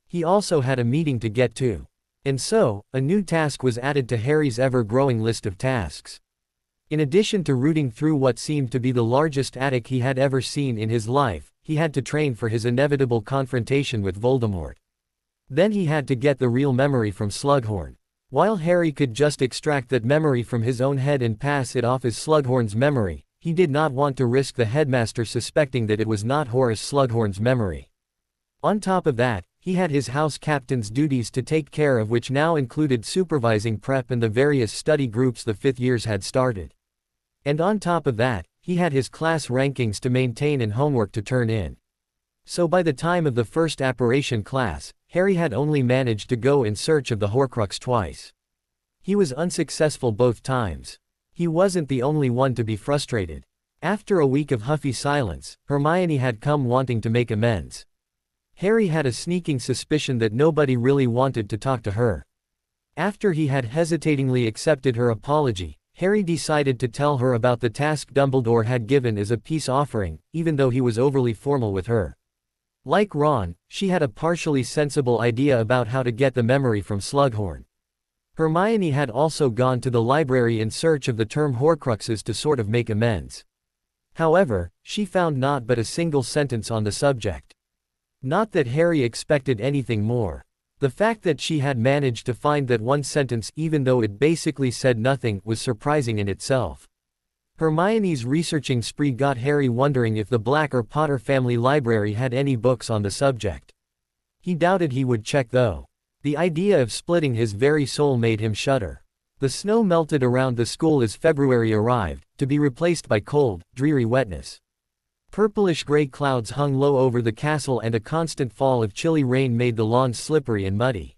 He also had a meeting to get to. And so, a new task was added to Harry's ever-growing list of tasks. In addition to rooting through what seemed to be the largest attic he had ever seen in his life, he had to train for his inevitable confrontation with Voldemort. Then he had to get the real memory from Slughorn. While Harry could just extract that memory from his own head and pass it off as Slughorn's memory, he did not want to risk the headmaster suspecting that it was not Horace Slughorn's memory. On top of that, he had his house captain's duties to take care of, which now included supervising prep and the various study groups the 5th years had started. And on top of that, he had his class rankings to maintain and homework to turn in. So by the time of the first apparition class, Harry had only managed to go in search of the Horcrux twice. He was unsuccessful both times. He wasn't the only one to be frustrated. After a week of huffy silence, Hermione had come wanting to make amends. Harry had a sneaking suspicion that nobody really wanted to talk to her. After he had hesitatingly accepted her apology, Harry decided to tell her about the task Dumbledore had given as a peace offering, even though he was overly formal with her. Like Ron, she had a partially sensible idea about how to get the memory from Slughorn. Hermione had also gone to the library in search of the term Horcruxes to sort of make amends. However, she found not but a single sentence on the subject. Not that Harry expected anything more. The fact that she had managed to find that one sentence, even though it basically said nothing, was surprising in itself. Hermione's researching spree got Harry wondering if the Black or Potter family library had any books on the subject. He doubted he would check though. The idea of splitting his very soul made him shudder. The snow melted around the school as February arrived, to be replaced by cold, dreary wetness. Purplish-gray clouds hung low over the castle and a constant fall of chilly rain made the lawns slippery and muddy.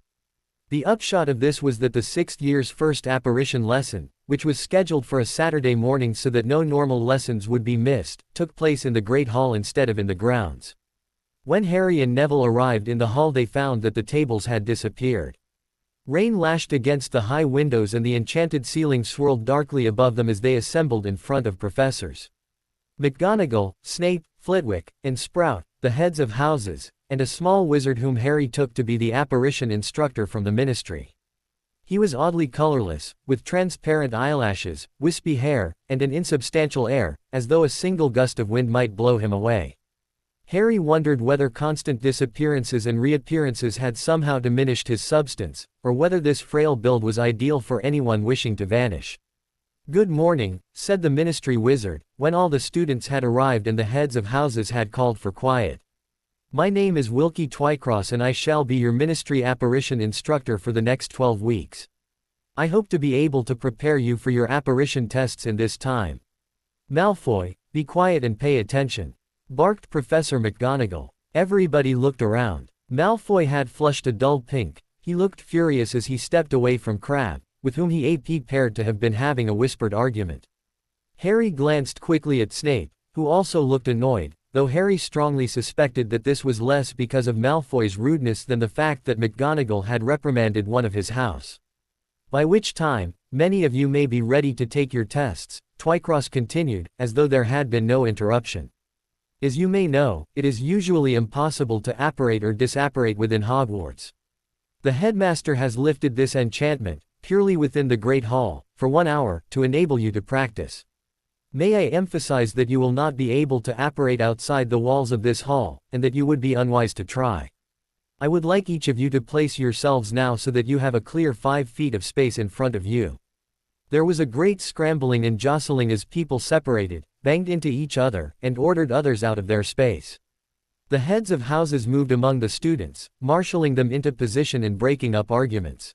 The upshot of this was that the 6th year's first apparition lesson, which was scheduled for a Saturday morning so that no normal lessons would be missed, took place in the Great Hall instead of in the grounds. When Harry and Neville arrived in the hall they found that the tables had disappeared. Rain lashed against the high windows and the enchanted ceiling swirled darkly above them as they assembled in front of professors. McGonagall, Snape, Flitwick, and Sprout, the heads of houses, and a small wizard whom Harry took to be the apparition instructor from the ministry. He was oddly colorless, with transparent eyelashes, wispy hair, and an insubstantial air, as though a single gust of wind might blow him away. Harry wondered whether constant disappearances and reappearances had somehow diminished his substance, or whether this frail build was ideal for anyone wishing to vanish. "Good morning," said the ministry wizard, when all the students had arrived and the heads of houses had called for quiet. "My name is Wilkie Twycross and I shall be your ministry apparition instructor for the next 12 weeks. I hope to be able to prepare you for your apparition tests in this time." "Malfoy, be quiet and pay attention," barked Professor McGonagall. Everybody looked around. Malfoy had flushed a dull pink. He looked furious as he stepped away from Crabbe, with whom he appeared to have been having a whispered argument. Harry glanced quickly at Snape, who also looked annoyed, though Harry strongly suspected that this was less because of Malfoy's rudeness than the fact that McGonagall had reprimanded one of his house. "By which time, many of you may be ready to take your tests," Twycross continued, as though there had been no interruption. "As you may know, it is usually impossible to apparate or disapparate within Hogwarts. The headmaster has lifted this enchantment, purely within the Great Hall, for 1 hour, to enable you to practice. May I emphasize that you will not be able to apparate outside the walls of this hall, and that you would be unwise to try. I would like each of you to place yourselves now so that you have a clear 5 feet of space in front of you." There was a great scrambling and jostling as people separated, banged into each other, and ordered others out of their space. The heads of houses moved among the students, marshalling them into position and breaking up arguments.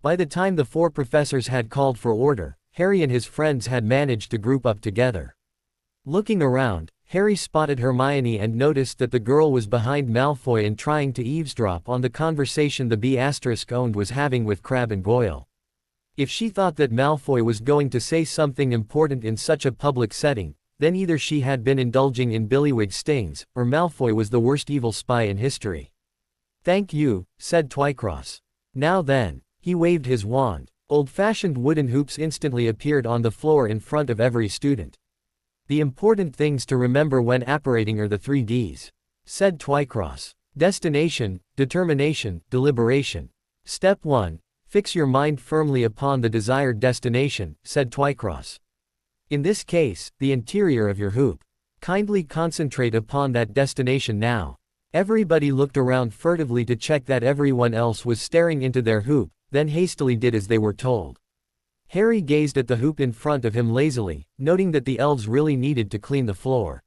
By the time the 4 professors had called for order, Harry and his friends had managed to group up together. Looking around, Harry spotted Hermione and noticed that the girl was behind Malfoy and trying to eavesdrop on the conversation the B***owned was having with Crabbe and Goyle. If she thought that Malfoy was going to say something important in such a public setting, then either she had been indulging in billywig stings, or Malfoy was the worst evil spy in history. "Thank you," said Twycross. "Now then." He waved his wand. Old-fashioned wooden hoops instantly appeared on the floor in front of every student. "The important things to remember when apparating are the 3 Ds," said Twycross. "Destination, determination, deliberation. Step 1. Fix your mind firmly upon the desired destination," said Twycross. "In this case, the interior of your hoop. Kindly concentrate upon that destination now." Everybody looked around furtively to check that everyone else was staring into their hoop, then hastily did as they were told. Harry gazed at the hoop in front of him lazily, noting that the elves really needed to clean the floor.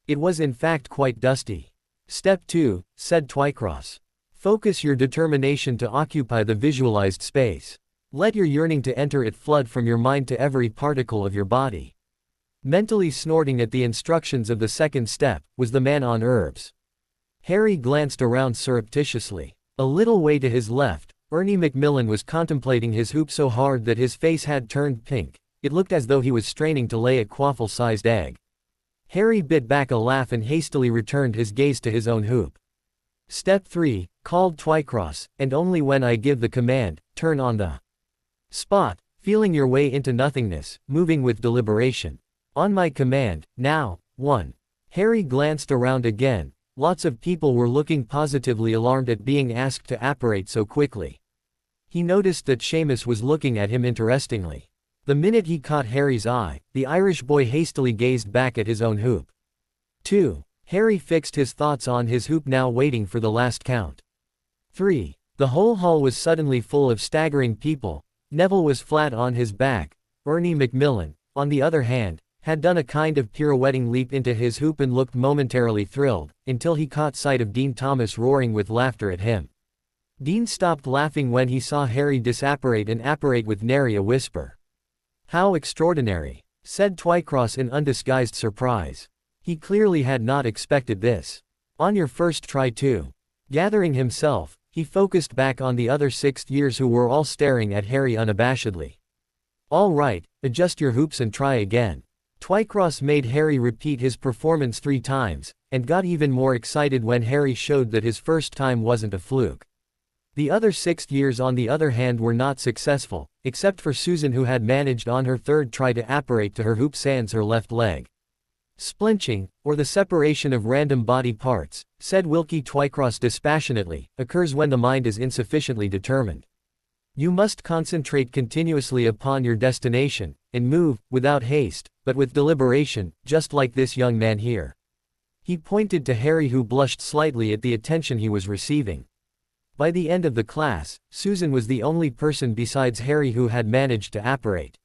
It was in fact quite dusty. "Step 2, said Twycross. "Focus your determination to occupy the visualized space. Let your yearning to enter it flood from your mind to every particle of your body." Mentally snorting at the instructions of the second step, was the man on herbs. Harry glanced around surreptitiously. A little way to his left, Ernie Macmillan was contemplating his hoop so hard that his face had turned pink. It looked as though he was straining to lay a quaffle-sized egg. Harry bit back a laugh and hastily returned his gaze to his own hoop. "Step 3, called Twycross, and only when I give the command, turn on the spot, feeling your way into nothingness, moving with deliberation. On my command, now, 1. Harry glanced around again. Lots of people were looking positively alarmed at being asked to apparate so quickly. He noticed that Seamus was looking at him interestingly. The minute he caught Harry's eye, the Irish boy hastily gazed back at his own hoop. 2. Harry fixed his thoughts on his hoop, now waiting for the last count. 3. The whole hall was suddenly full of staggering people. Neville was flat on his back. Ernie Macmillan, on the other hand, had done a kind of pirouetting leap into his hoop and looked momentarily thrilled, until he caught sight of Dean Thomas roaring with laughter at him. Dean stopped laughing when he saw Harry disapparate and apparate with nary a whisper. "How extraordinary," said Twycross in undisguised surprise. He clearly had not expected this. "On your first try too." Gathering himself, he focused back on the other sixth years who were all staring at Harry unabashedly. "All right, adjust your hoops and try again." Twycross made Harry repeat his performance 3 times, and got even more excited when Harry showed that his first time wasn't a fluke. The other sixth years on the other hand were not successful, except for Susan, who had managed on her third try to apparate to her hoop sans her left leg. "Splinching, or the separation of random body parts," said Wilkie Twycross dispassionately, "occurs when the mind is insufficiently determined. You must concentrate continuously upon your destination, and move, without haste, but with deliberation, just like this young man here." He pointed to Harry, who blushed slightly at the attention he was receiving. By the end of the class, Susan was the only person besides Harry who had managed to apparate.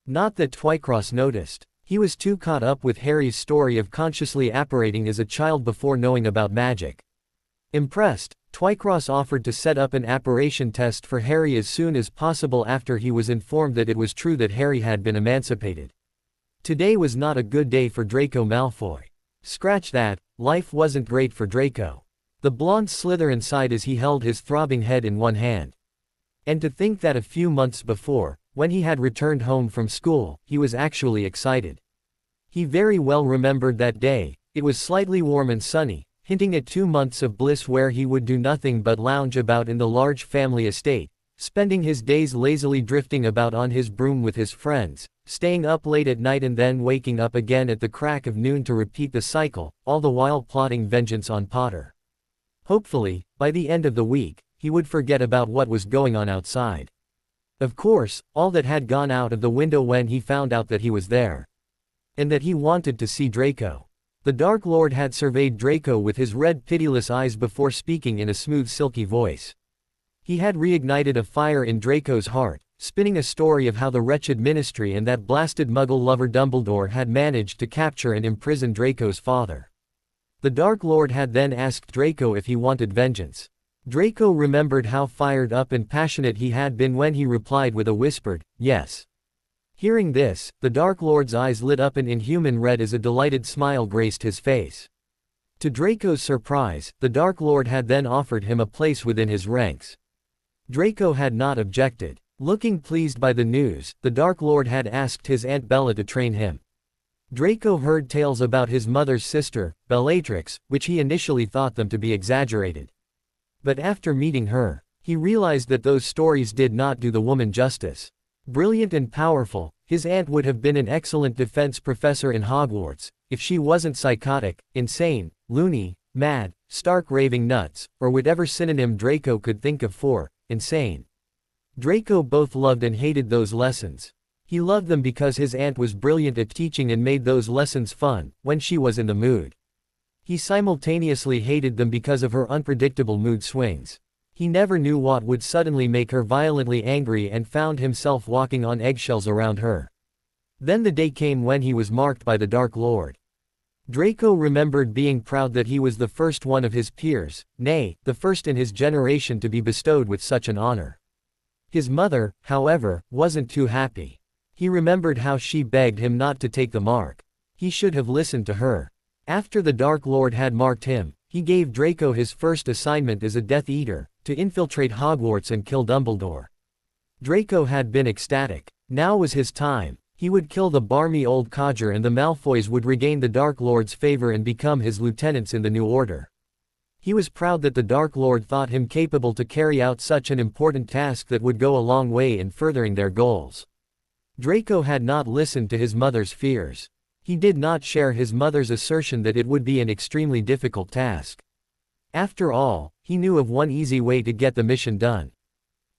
Not that Twycross noticed. He was too caught up with Harry's story of consciously apparating as a child before knowing about magic. Impressed, Twycross offered to set up an apparition test for Harry as soon as possible after he was informed that it was true that Harry had been emancipated. Today was not a good day for Draco Malfoy. Scratch that, life wasn't great for Draco. The blonde Slytherin sighed as he held his throbbing head in one hand. And to think that a few months before, when he had returned home from school, he was actually excited. He very well remembered that day. It was slightly warm and sunny, hinting at 2 months of bliss where he would do nothing but lounge about in the large family estate, spending his days lazily drifting about on his broom with his friends, staying up late at night and then waking up again at the crack of noon to repeat the cycle, all the while plotting vengeance on Potter. Hopefully, by the end of the week, he would forget about what was going on outside. Of course, all that had gone out of the window when he found out that he was there. And that he wanted to see Draco. The Dark Lord had surveyed Draco with his red pitiless eyes before speaking in a smooth silky voice. He had reignited a fire in Draco's heart, spinning a story of how the wretched Ministry and that blasted Muggle lover Dumbledore had managed to capture and imprison Draco's father. The Dark Lord had then asked Draco if he wanted vengeance. Draco remembered how fired up and passionate he had been when he replied with a whispered, "Yes." Hearing this, the Dark Lord's eyes lit up an inhuman red as a delighted smile graced his face. To Draco's surprise, the Dark Lord had then offered him a place within his ranks. Draco had not objected. Looking pleased by the news, the Dark Lord had asked his Aunt Bella to train him. Draco heard tales about his mother's sister, Bellatrix, which he initially thought them to be exaggerated. But after meeting her, he realized that those stories did not do the woman justice. Brilliant and powerful, his aunt would have been an excellent defense professor in Hogwarts, if she wasn't psychotic, insane, loony, mad, stark raving nuts, or whatever synonym Draco could think of for insane. Draco both loved and hated those lessons. He loved them because his aunt was brilliant at teaching and made those lessons fun, when she was in the mood. He simultaneously hated them because of her unpredictable mood swings. He never knew what would suddenly make her violently angry and found himself walking on eggshells around her. Then the day came when he was marked by the Dark Lord. Draco remembered being proud that he was the first one of his peers, nay, the first in his generation to be bestowed with such an honor. His mother, however, wasn't too happy. He remembered how she begged him not to take the mark. He should have listened to her. After the Dark Lord had marked him, he gave Draco his first assignment as a Death Eater, to infiltrate Hogwarts and kill Dumbledore. Draco had been ecstatic. Now was his time. He would kill the barmy old codger and the Malfoys would regain the Dark Lord's favor and become his lieutenants in the New Order. He was proud that the Dark Lord thought him capable to carry out such an important task that would go a long way in furthering their goals. Draco had not listened to his mother's fears. He did not share his mother's assertion that it would be an extremely difficult task. After all, he knew of one easy way to get the mission done.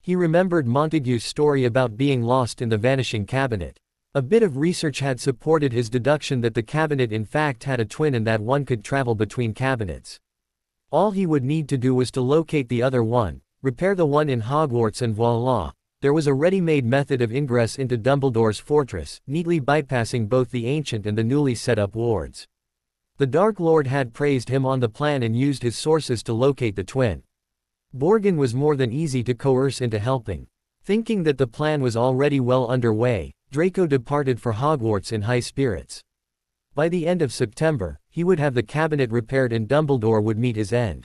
He remembered Montague's story about being lost in the vanishing cabinet. A bit of research had supported his deduction that the cabinet in fact had a twin and that one could travel between cabinets. All he would need to do was to locate the other one, repair the one in Hogwarts, and voila, there was a ready-made method of ingress into Dumbledore's fortress, neatly bypassing both the ancient and the newly set-up wards. The Dark Lord had praised him on the plan and used his sources to locate the twin. Borgin was more than easy to coerce into helping. Thinking that the plan was already well underway, Draco departed for Hogwarts in high spirits. By the end of September, he would have the cabinet repaired and Dumbledore would meet his end.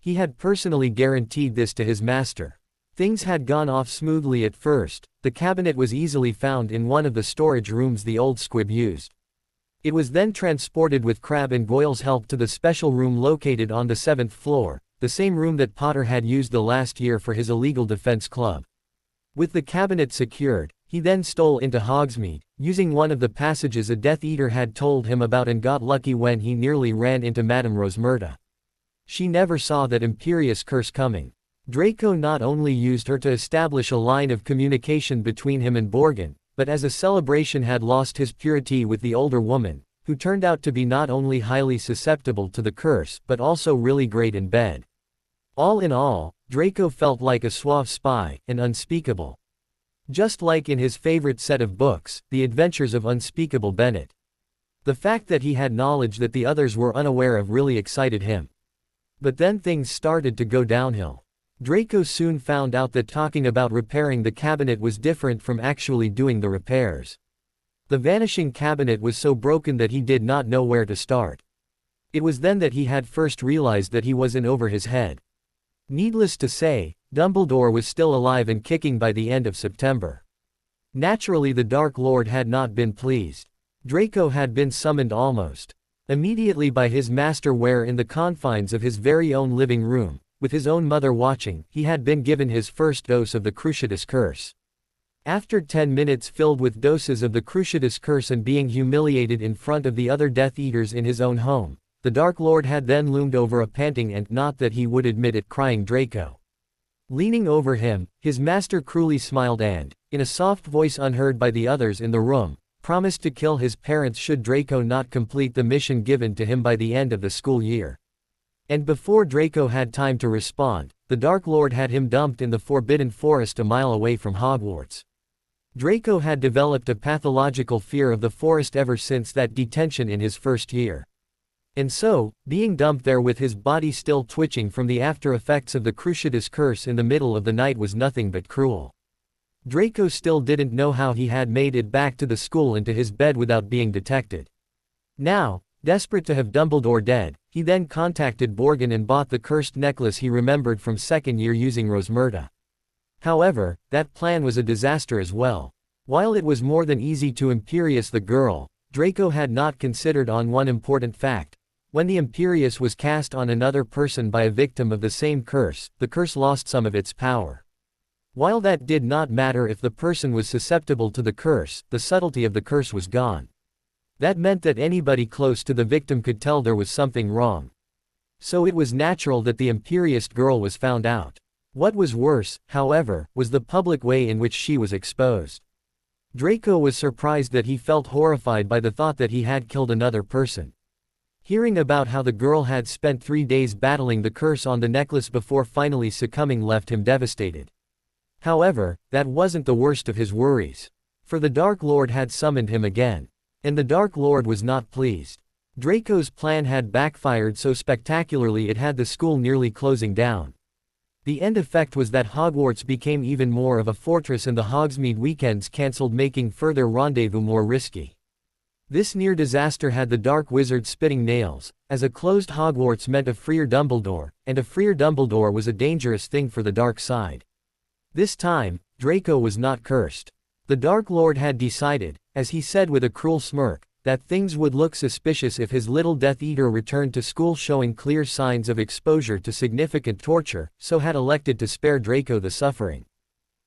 He had personally guaranteed this to his master. Things had gone off smoothly at first. The cabinet was easily found in one of the storage rooms the old squib used. It was then transported with Crabbe and Goyle's help to the special room located on the 7th floor, the same room that Potter had used the last year for his illegal defense club. With the cabinet secured, he then stole into Hogsmeade, using one of the passages a Death Eater had told him about, and got lucky when he nearly ran into Madame Rosmerta. She never saw that imperious curse coming. Draco not only used her to establish a line of communication between him and Borgin, but as a celebration had lost his purity with the older woman, who turned out to be not only highly susceptible to the curse but also really great in bed. All in all, Draco felt like a suave spy, and unspeakable. Just like in his favorite set of books, The Adventures of Unspeakable Bennett. The fact that he had knowledge that the others were unaware of really excited him. But then things started to go downhill. Draco soon found out that talking about repairing the cabinet was different from actually doing the repairs. The vanishing cabinet was so broken that he did not know where to start. It was then that he had first realized that he was in over his head. Needless to say, Dumbledore was still alive and kicking by the end of September. Naturally, the Dark Lord had not been pleased. Draco had been summoned almost immediately by his master, where in the confines of his very own living room, with his own mother watching, he had been given his first dose of the Cruciatus Curse. After 10 minutes filled with doses of the Cruciatus Curse and being humiliated in front of the other Death Eaters in his own home, the Dark Lord had then loomed over a panting and, not that he would admit it, crying Draco. Leaning over him, his master cruelly smiled and, in a soft voice unheard by the others in the room, promised to kill his parents should Draco not complete the mission given to him by the end of the school year. And before Draco had time to respond, the Dark Lord had him dumped in the Forbidden Forest a mile away from Hogwarts. Draco had developed a pathological fear of the forest ever since that detention in his first year. And so, being dumped there with his body still twitching from the after effects of the Cruciatus Curse in the middle of the night was nothing but cruel. Draco still didn't know how he had made it back to the school and to his bed without being detected. Now, desperate to have Dumbledore dead, he then contacted Borgin and bought the cursed necklace he remembered from second year using Rosmerta. However, that plan was a disaster as well. While it was more than easy to Imperius the girl, Draco had not considered on one important fact. When the Imperius was cast on another person by a victim of the same curse, the curse lost some of its power. While that did not matter if the person was susceptible to the curse, the subtlety of the curse was gone. That meant that anybody close to the victim could tell there was something wrong. So it was natural that the Imperius girl was found out. What was worse, however, was the public way in which she was exposed. Draco was surprised that he felt horrified by the thought that he had killed another person. Hearing about how the girl had spent 3 days battling the curse on the necklace before finally succumbing left him devastated. However, that wasn't the worst of his worries. For the Dark Lord had summoned him again. And the Dark Lord was not pleased. Draco's plan had backfired so spectacularly it had the school nearly closing down. The end effect was that Hogwarts became even more of a fortress and the Hogsmeade weekends cancelled, making further rendezvous more risky. This near disaster had the Dark Wizard spitting nails, as a closed Hogwarts meant a freer Dumbledore, and a freer Dumbledore was a dangerous thing for the dark side. This time, Draco was not cursed. The Dark Lord had decided, as he said with a cruel smirk, that things would look suspicious if his little Death Eater returned to school showing clear signs of exposure to significant torture, so had elected to spare Draco the suffering.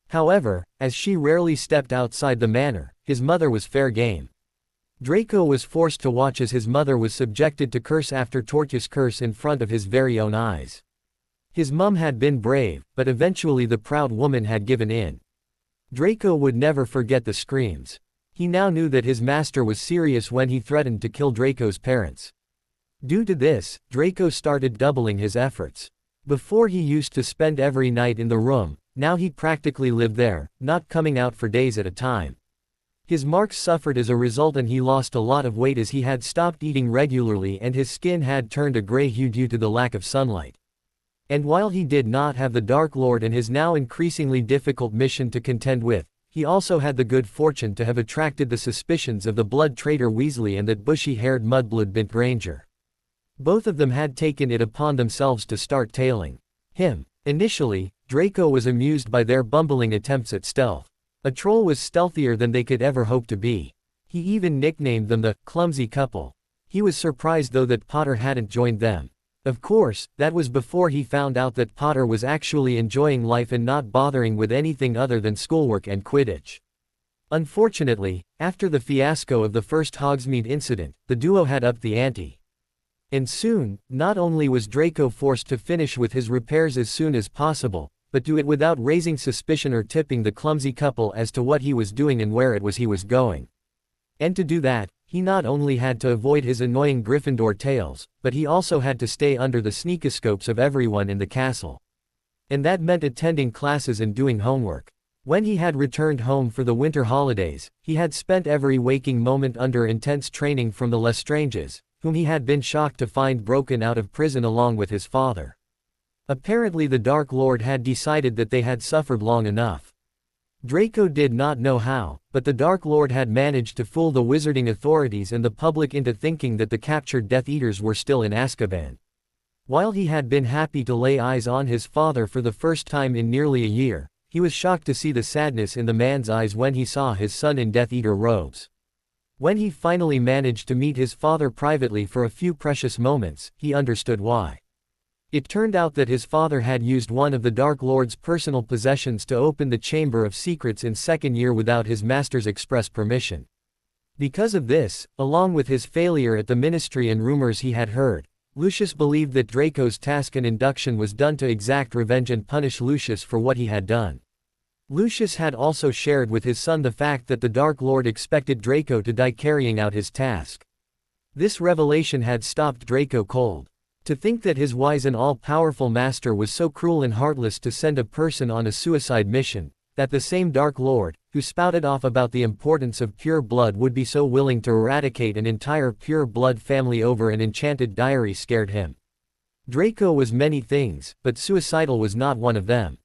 However, as she rarely stepped outside the manor, his mother was fair game. Draco was forced to watch as his mother was subjected to curse after Tortus curse in front of his very own eyes. His mum had been brave, but eventually the proud woman had given in. Draco would never forget the screams. He now knew that his master was serious when he threatened to kill Draco's parents. Due to this, Draco started doubling his efforts. Before he used to spend every night in the room, now he practically lived there, not coming out for days at a time. His marks suffered as a result and he lost a lot of weight as he had stopped eating regularly and his skin had turned a gray hue due to the lack of sunlight. And while he did not have the Dark Lord and his now increasingly difficult mission to contend with, he also had the good fortune to have attracted the suspicions of the blood traitor Weasley and that bushy-haired mudblood Bint Granger. Both of them had taken it upon themselves to start tailing him. Initially, Draco was amused by their bumbling attempts at stealth. A troll was stealthier than they could ever hope to be. He even nicknamed them the clumsy couple. He was surprised though that Potter hadn't joined them. Of course, that was before he found out that Potter was actually enjoying life and not bothering with anything other than schoolwork and Quidditch. Unfortunately, after the fiasco of the first Hogsmeade incident, the duo had upped the ante. And soon, not only was Draco forced to finish with his repairs as soon as possible, but do it without raising suspicion or tipping the clumsy couple as to what he was doing and where it was he was going. And to do that, he not only had to avoid his annoying Gryffindor tales, but he also had to stay under the sneakoscopes of everyone in the castle. And that meant attending classes and doing homework. When he had returned home for the winter holidays, he had spent every waking moment under intense training from the Lestranges, whom he had been shocked to find broken out of prison along with his father. Apparently the Dark Lord had decided that they had suffered long enough. Draco did not know how, but the Dark Lord had managed to fool the wizarding authorities and the public into thinking that the captured Death Eaters were still in Azkaban. While he had been happy to lay eyes on his father for the first time in nearly a year, he was shocked to see the sadness in the man's eyes when he saw his son in Death Eater robes. When he finally managed to meet his father privately for a few precious moments, he understood why. It turned out that his father had used one of the Dark Lord's personal possessions to open the Chamber of Secrets in second year without his master's express permission. Because of this, along with his failure at the ministry and rumors he had heard, Lucius believed that Draco's task and induction was done to exact revenge and punish Lucius for what he had done. Lucius had also shared with his son the fact that the Dark Lord expected Draco to die carrying out his task. This revelation had stopped Draco cold. To think that his wise and all-powerful master was so cruel and heartless to send a person on a suicide mission, that the same Dark Lord, who spouted off about the importance of pure blood would be so willing to eradicate an entire pure blood family over an enchanted diary scared him. Draco was many things, but suicidal was not one of them.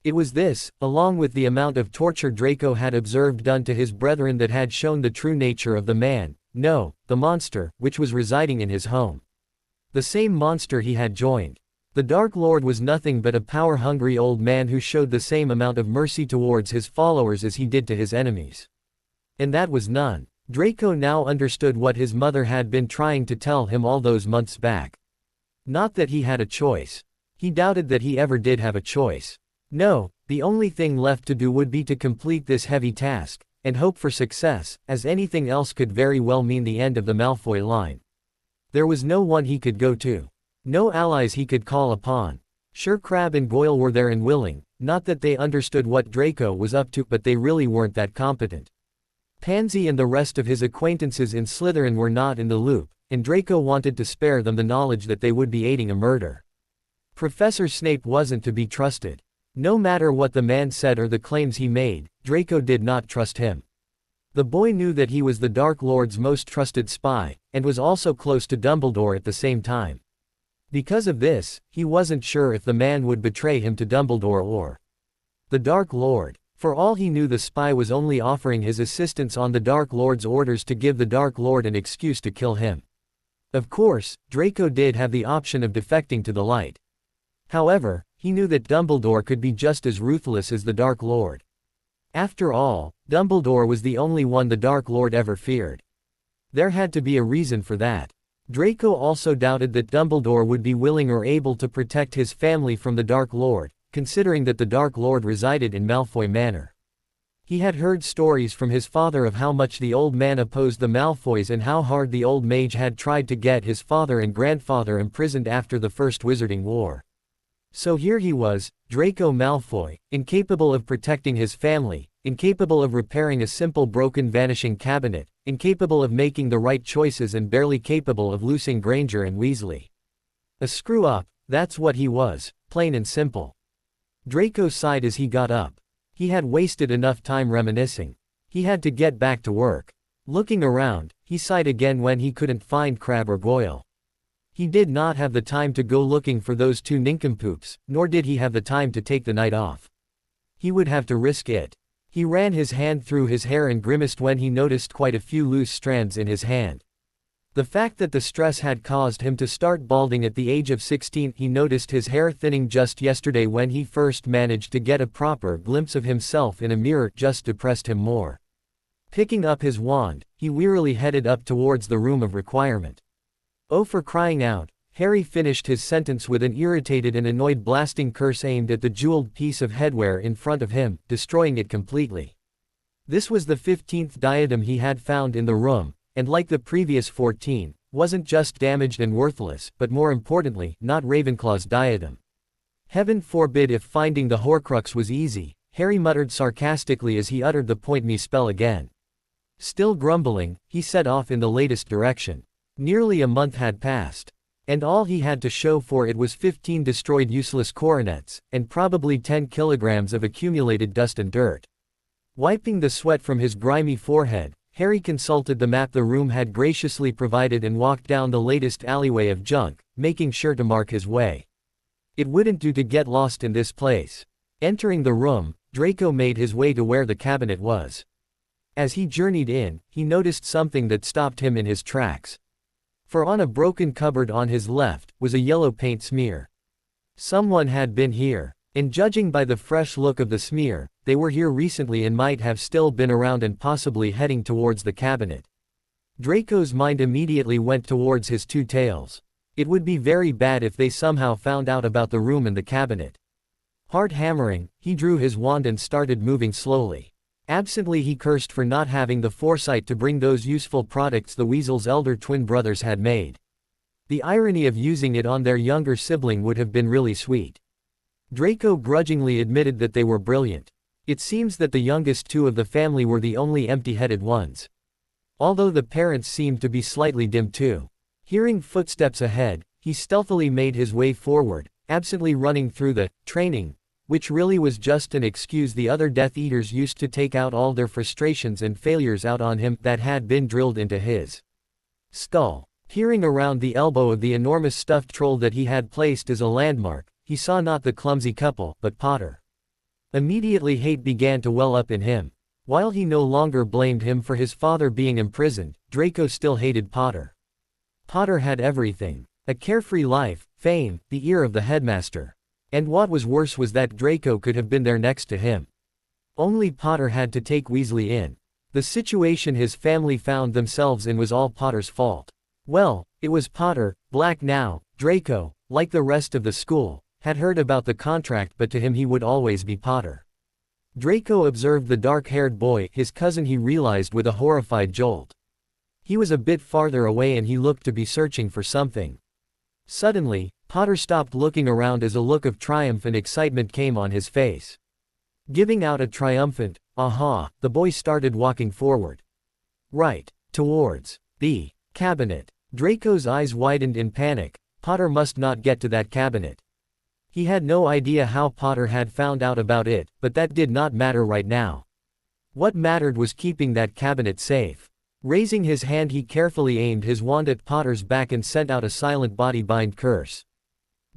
It was this, along with the amount of torture Draco had observed done to his brethren that had shown the true nature of the man, no, the monster, which was residing in his home. The same monster he had joined. The Dark Lord was nothing but a power-hungry old man who showed the same amount of mercy towards his followers as he did to his enemies. And that was none. Draco now understood what his mother had been trying to tell him all those months back. Not that he had a choice. He doubted that he ever did have a choice. No, the only thing left to do would be to complete this heavy task, and hope for success, as anything else could very well mean the end of the Malfoy line. There was no one he could go to. No allies he could call upon. Sure, Crabbe and Goyle were there and willing, not that they understood what Draco was up to, but they really weren't that competent. Pansy and the rest of his acquaintances in Slytherin were not in the loop, and Draco wanted to spare them the knowledge that they would be aiding a murder. Professor Snape wasn't to be trusted. No matter what the man said or the claims he made, Draco did not trust him. The boy knew that he was the Dark Lord's most trusted spy, and was also close to Dumbledore at the same time. Because of this, he wasn't sure if the man would betray him to Dumbledore or the Dark Lord. For all he knew, the spy was only offering his assistance on the Dark Lord's orders to give the Dark Lord an excuse to kill him. Of course, Draco did have the option of defecting to the light. However, he knew that Dumbledore could be just as ruthless as the Dark Lord. After all, Dumbledore was the only one the Dark Lord ever feared. There had to be a reason for that. Draco also doubted that Dumbledore would be willing or able to protect his family from the Dark Lord, considering that the Dark Lord resided in Malfoy Manor. He had heard stories from his father of how much the old man opposed the Malfoys and how hard the old mage had tried to get his father and grandfather imprisoned after the First Wizarding War. So here he was, Draco Malfoy, incapable of protecting his family, incapable of repairing a simple broken vanishing cabinet, incapable of making the right choices and barely capable of loosing Granger and Weasley. A screw-up, that's what he was, plain and simple. Draco sighed as he got up. He had wasted enough time reminiscing. He had to get back to work. Looking around, he sighed again when he couldn't find Crabbe or Goyle. He did not have the time to go looking for those two nincompoops, nor did he have the time to take the night off. He would have to risk it. He ran his hand through his hair and grimaced when he noticed quite a few loose strands in his hand. The fact that the stress had caused him to start balding at the age of 16, he noticed his hair thinning just yesterday when he first managed to get a proper glimpse of himself in a mirror, just depressed him more. Picking up his wand, he wearily headed up towards the room of requirement. Oh, for crying out! Harry finished his sentence with an irritated and annoyed blasting curse aimed at the jeweled piece of headwear in front of him, destroying it completely. This was the 15th diadem he had found in the room, and like the previous 14, wasn't just damaged and worthless, but more importantly, not Ravenclaw's diadem. Heaven forbid if finding the Horcrux was easy, Harry muttered sarcastically as he uttered the point me spell again. Still grumbling, he set off in the latest direction. Nearly a month had passed. And all he had to show for it was 15 destroyed useless coronets, and probably 10 kilograms of accumulated dust and dirt. Wiping the sweat from his grimy forehead, Harry consulted the map the room had graciously provided and walked down the latest alleyway of junk, making sure to mark his way. It wouldn't do to get lost in this place. Entering the room, Draco made his way to where the cabinet was. As he journeyed in, he noticed something that stopped him in his tracks. For on a broken cupboard on his left, was a yellow paint smear. Someone had been here, and judging by the fresh look of the smear, they were here recently and might have still been around and possibly heading towards the cabinet. Draco's mind immediately went towards his two tails. It would be very bad if they somehow found out about the room and the cabinet. Heart hammering, he drew his wand and started moving slowly. Absently he cursed for not having the foresight to bring those useful products the Weasel's elder twin brothers had made. The irony of using it on their younger sibling would have been really sweet. Draco grudgingly admitted that they were brilliant. It seems that the youngest two of the family were the only empty-headed ones. Although the parents seemed to be slightly dim too. Hearing footsteps ahead, he stealthily made his way forward, absently running through the training, which really was just an excuse the other Death Eaters used to take out all their frustrations and failures out on him that had been drilled into his skull. Peering around the elbow of the enormous stuffed troll that he had placed as a landmark, he saw not the clumsy couple, but Potter. Immediately hate began to well up in him. While he no longer blamed him for his father being imprisoned, Draco still hated Potter. Potter had everything. A carefree life, fame, the ear of the headmaster. And what was worse was that Draco could have been there next to him. Only Potter had to take Weasley in. The situation his family found themselves in was all Potter's fault. Well, it was Potter, black now. Draco, like the rest of the school, had heard about the contract, but to him he would always be Potter. Draco observed the dark-haired boy, his cousin, he realized with a horrified jolt. He was a bit farther away and he looked to be searching for something. Suddenly, Potter stopped looking around as a look of triumph and excitement came on his face. Giving out a triumphant, "Aha," the boy started walking forward. Right, towards the cabinet. Draco's eyes widened in panic. Potter must not get to that cabinet. He had no idea how Potter had found out about it, but that did not matter right now. What mattered was keeping that cabinet safe. Raising his hand, he carefully aimed his wand at Potter's back and sent out a silent body-bind curse.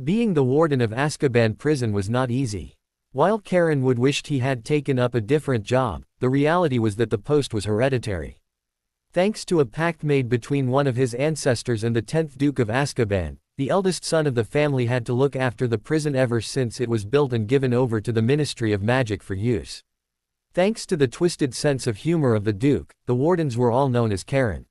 Being the warden of Azkaban prison was not easy. While Karen would wished he had taken up a different job, the reality was that the post was hereditary. Thanks to a pact made between one of his ancestors and the 10th Duke of Azkaban, the eldest son of the family had to look after the prison ever since it was built and given over to the Ministry of Magic for use. Thanks to the twisted sense of humor of the Duke, the wardens were all known as Karen.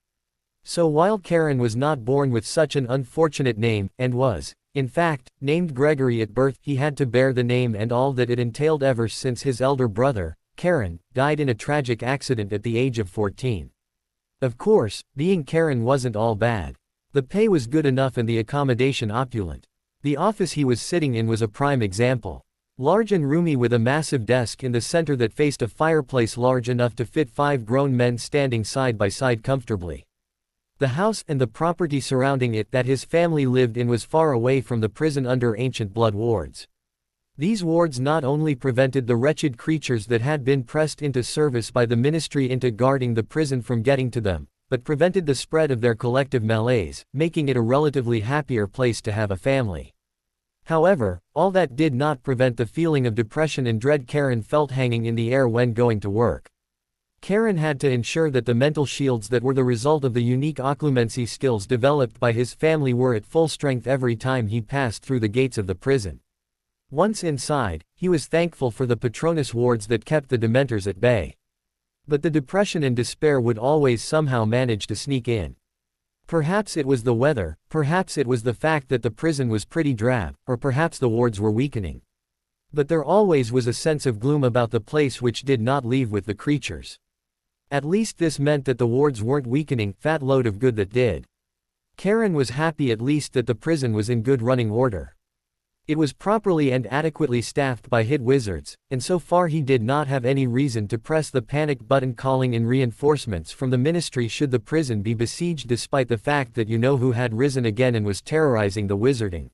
So while Karen was not born with such an unfortunate name, and was, in fact, named Gregory at birth, he had to bear the name and all that it entailed ever since his elder brother, Karen, died in a tragic accident at the age of 14. Of course, being Karen wasn't all bad. The pay was good enough and the accommodation opulent. The office he was sitting in was a prime example. Large and roomy, with a massive desk in the center that faced a fireplace large enough to fit 5 grown men standing side by side comfortably. The house and the property surrounding it that his family lived in was far away from the prison under ancient blood wards. These wards not only prevented the wretched creatures that had been pressed into service by the ministry into guarding the prison from getting to them, but prevented the spread of their collective malaise, making it a relatively happier place to have a family. However, all that did not prevent the feeling of depression and dread Karen felt hanging in the air when going to work. Karen had to ensure that the mental shields that were the result of the unique occlumency skills developed by his family were at full strength every time he passed through the gates of the prison. Once inside, he was thankful for the Patronus wards that kept the Dementors at bay. But the depression and despair would always somehow manage to sneak in. Perhaps it was the weather, perhaps it was the fact that the prison was pretty drab, or perhaps the wards were weakening. But there always was a sense of gloom about the place which did not leave with the creatures. At least this meant that the wards weren't weakening, fat load of good that did. Karen was happy at least that the prison was in good running order. It was properly and adequately staffed by hid wizards, and so far he did not have any reason to press the panic button calling in reinforcements from the ministry should the prison be besieged, despite the fact that you-know-who had risen again and was terrorizing the wizarding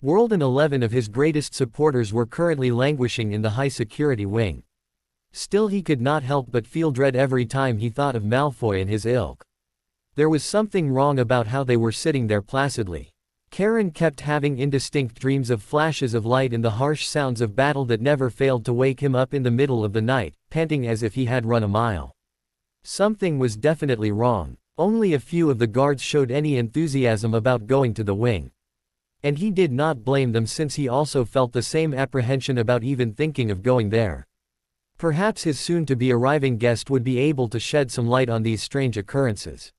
world, and 11 of his greatest supporters were currently languishing in the high-security wing. Still, he could not help but feel dread every time he thought of Malfoy and his ilk. There was something wrong about how they were sitting there placidly. Karen kept having indistinct dreams of flashes of light and the harsh sounds of battle that never failed to wake him up in the middle of the night, panting as if he had run a mile. Something was definitely wrong. Only a few of the guards showed any enthusiasm about going to the wing. And he did not blame them, since he also felt the same apprehension about even thinking of going there. Perhaps his soon-to-be arriving guest would be able to shed some light on these strange occurrences.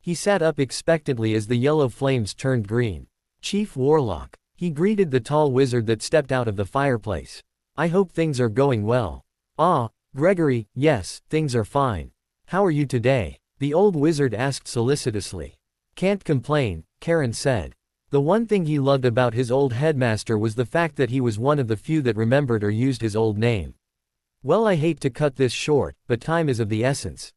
He sat up expectantly as the yellow flames turned green. "Chief Warlock," he greeted the tall wizard that stepped out of the fireplace. "I hope things are going well." "Ah, Gregory, yes, things are fine. How are you today?" the old wizard asked solicitously. "Can't complain," Karen said. The one thing he loved about his old headmaster was the fact that he was one of the few that remembered or used his old name. "Well, I hate to cut this short, but time is of the essence."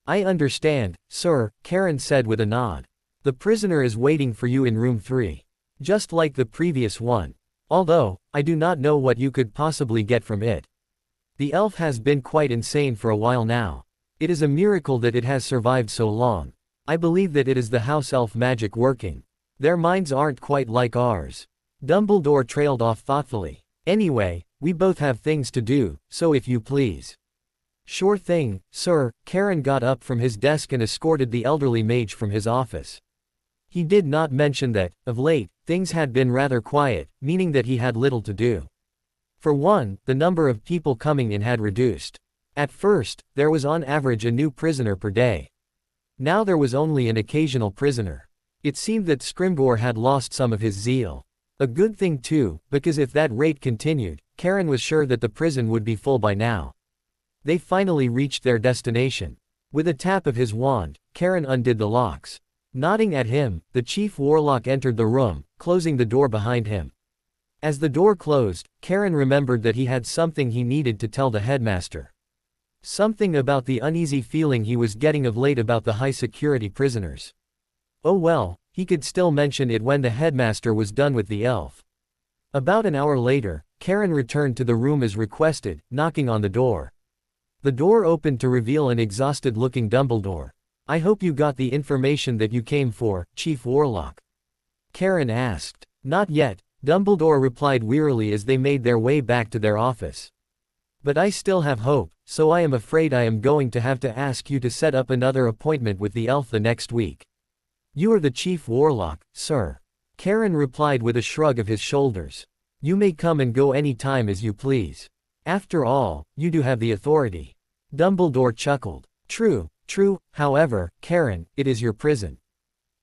"I understand, sir," Karen said with a nod. "The prisoner is waiting for you in room 3. Just like the previous one. Although, I do not know what you could possibly get from it. The elf has been quite insane for a while now. It is a miracle that it has survived so long. I believe that it is the house elf magic working. Their minds aren't quite like ours." Dumbledore trailed off thoughtfully. "Anyway, we both have things to do, so if you please." "Sure thing, sir." Karen got up from his desk and escorted the elderly mage from his office. He did not mention that, of late, things had been rather quiet, meaning that he had little to do. For one, the number of people coming in had reduced. At first, there was on average a new prisoner per day. Now there was only an occasional prisoner. It seemed that Scrimgeour had lost some of his zeal. A good thing too, because if that rate continued, Karen was sure that the prison would be full by now. They finally reached their destination. With a tap of his wand, Karen undid the locks. Nodding at him, the chief warlock entered the room, closing the door behind him. As the door closed, Karen remembered that he had something he needed to tell the headmaster. Something about the uneasy feeling he was getting of late about the high-security prisoners. Oh well, he could still mention it when the headmaster was done with the elf. About an hour later, Karen returned to the room as requested, knocking on the door. The door opened to reveal an exhausted-looking Dumbledore. "I hope you got the information that you came for, Chief Warlock?" Karen asked. "Not yet," Dumbledore replied wearily as they made their way back to their office. "But I still have hope, so I am afraid I am going to have to ask you to set up another appointment with the elf the next week." "You are the Chief Warlock, sir," Karen replied with a shrug of his shoulders. "You may come and go any time as you please. After all, you do have the authority." Dumbledore chuckled. True, however, Karen, it is your prison."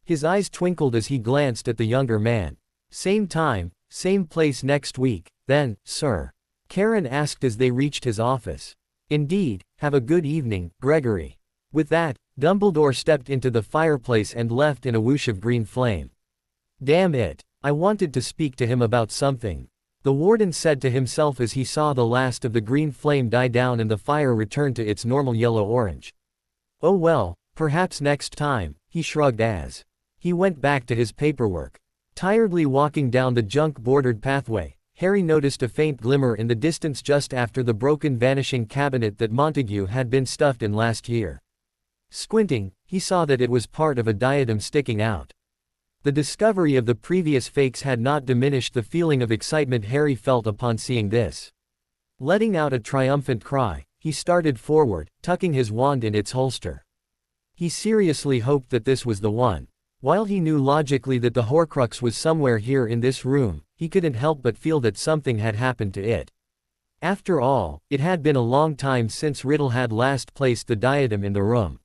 His eyes twinkled as he glanced at the younger man. "Same time, same place next week, then, sir?" Karen asked as they reached his office. "Indeed, have a good evening, Gregory." With that, Dumbledore stepped into the fireplace and left in a whoosh of green flame. "Damn it," I wanted to speak to him about something," the warden said to himself as he saw the last of the green flame die down and the fire return to its normal yellow-orange. "Oh well, perhaps next time," he shrugged as he went back to his paperwork. Tiredly walking down the junk-bordered pathway, Harry noticed a faint glimmer in the distance just after the broken vanishing cabinet that Montague had been stuffed in last year. Squinting, he saw that it was part of a diadem sticking out. The discovery of the previous fakes had not diminished the feeling of excitement Harry felt upon seeing this. Letting out a triumphant cry, he started forward, tucking his wand in its holster. He seriously hoped that this was the one. While he knew logically that the Horcrux was somewhere here in this room, he couldn't help but feel that something had happened to it. After all, it had been a long time since Riddle had last placed the diadem in the room.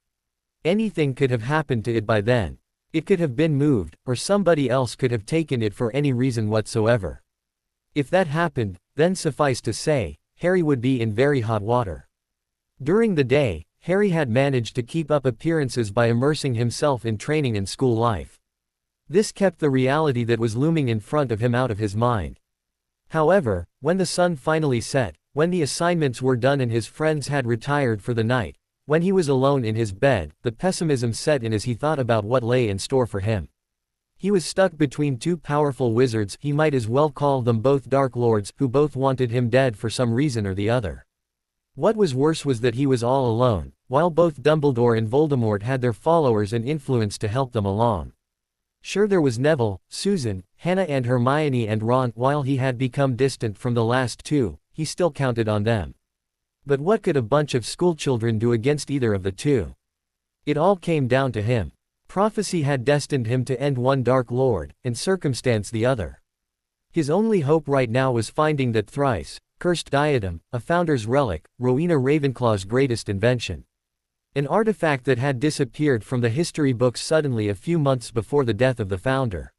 Anything could have happened to it by then. It could have been moved, or somebody else could have taken it for any reason whatsoever. If that happened, then suffice to say, Harry would be in very hot water. During the day, Harry had managed to keep up appearances by immersing himself in training and school life. This kept the reality that was looming in front of him out of his mind. However, when the sun finally set, when the assignments were done and his friends had retired for the night, when he was alone in his bed, the pessimism set in as he thought about what lay in store for him. He was stuck between two powerful wizards, he might as well call them both Dark Lords, who both wanted him dead for some reason or the other. What was worse was that he was all alone, while both Dumbledore and Voldemort had their followers and influence to help them along. Sure, there was Neville, Susan, Hannah and Hermione and Ron. While he had become distant from the last two, he still counted on them. But what could a bunch of schoolchildren do against either of the two? It all came down to him. Prophecy had destined him to end one Dark Lord, and circumstance the other. His only hope right now was finding that thrice cursed diadem, a founder's relic, Rowena Ravenclaw's greatest invention. An artifact that had disappeared from the history books suddenly a few months before the death of the founder.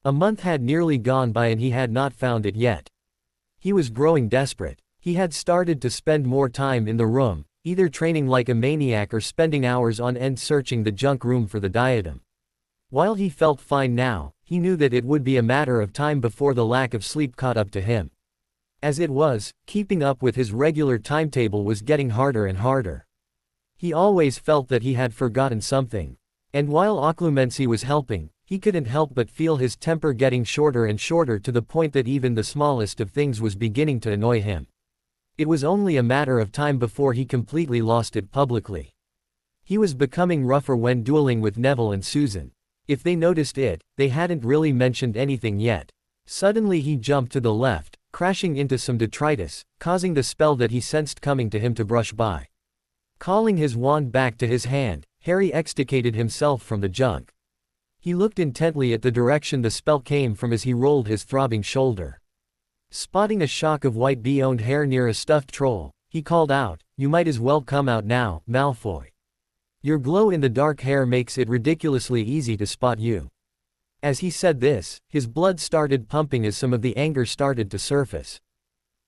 A month had nearly gone by and he had not found it yet. He was growing desperate. He had started to spend more time in the room, either training like a maniac or spending hours on end searching the junk room for the diadem. While he felt fine now, he knew that it would be a matter of time before the lack of sleep caught up to him. As it was, keeping up with his regular timetable was getting harder and harder. He always felt that he had forgotten something. And while occlumency was helping, he couldn't help but feel his temper getting shorter and shorter to the point that even the smallest of things was beginning to annoy him. It was only a matter of time before he completely lost it publicly. He was becoming rougher when dueling with Neville and Susan. If they noticed it, they hadn't really mentioned anything yet. Suddenly he jumped to the left, crashing into some detritus, causing the spell that he sensed coming to him to brush by. Calling his wand back to his hand, Harry extricated himself from the junk. He looked intently at the direction the spell came from as he rolled his throbbing shoulder. Spotting a shock of white bee-owned hair near a stuffed troll, he called out, "You might as well come out now, Malfoy. Your glow-in-the-dark hair makes it ridiculously easy to spot you." As he said this, his blood started pumping as some of the anger started to surface.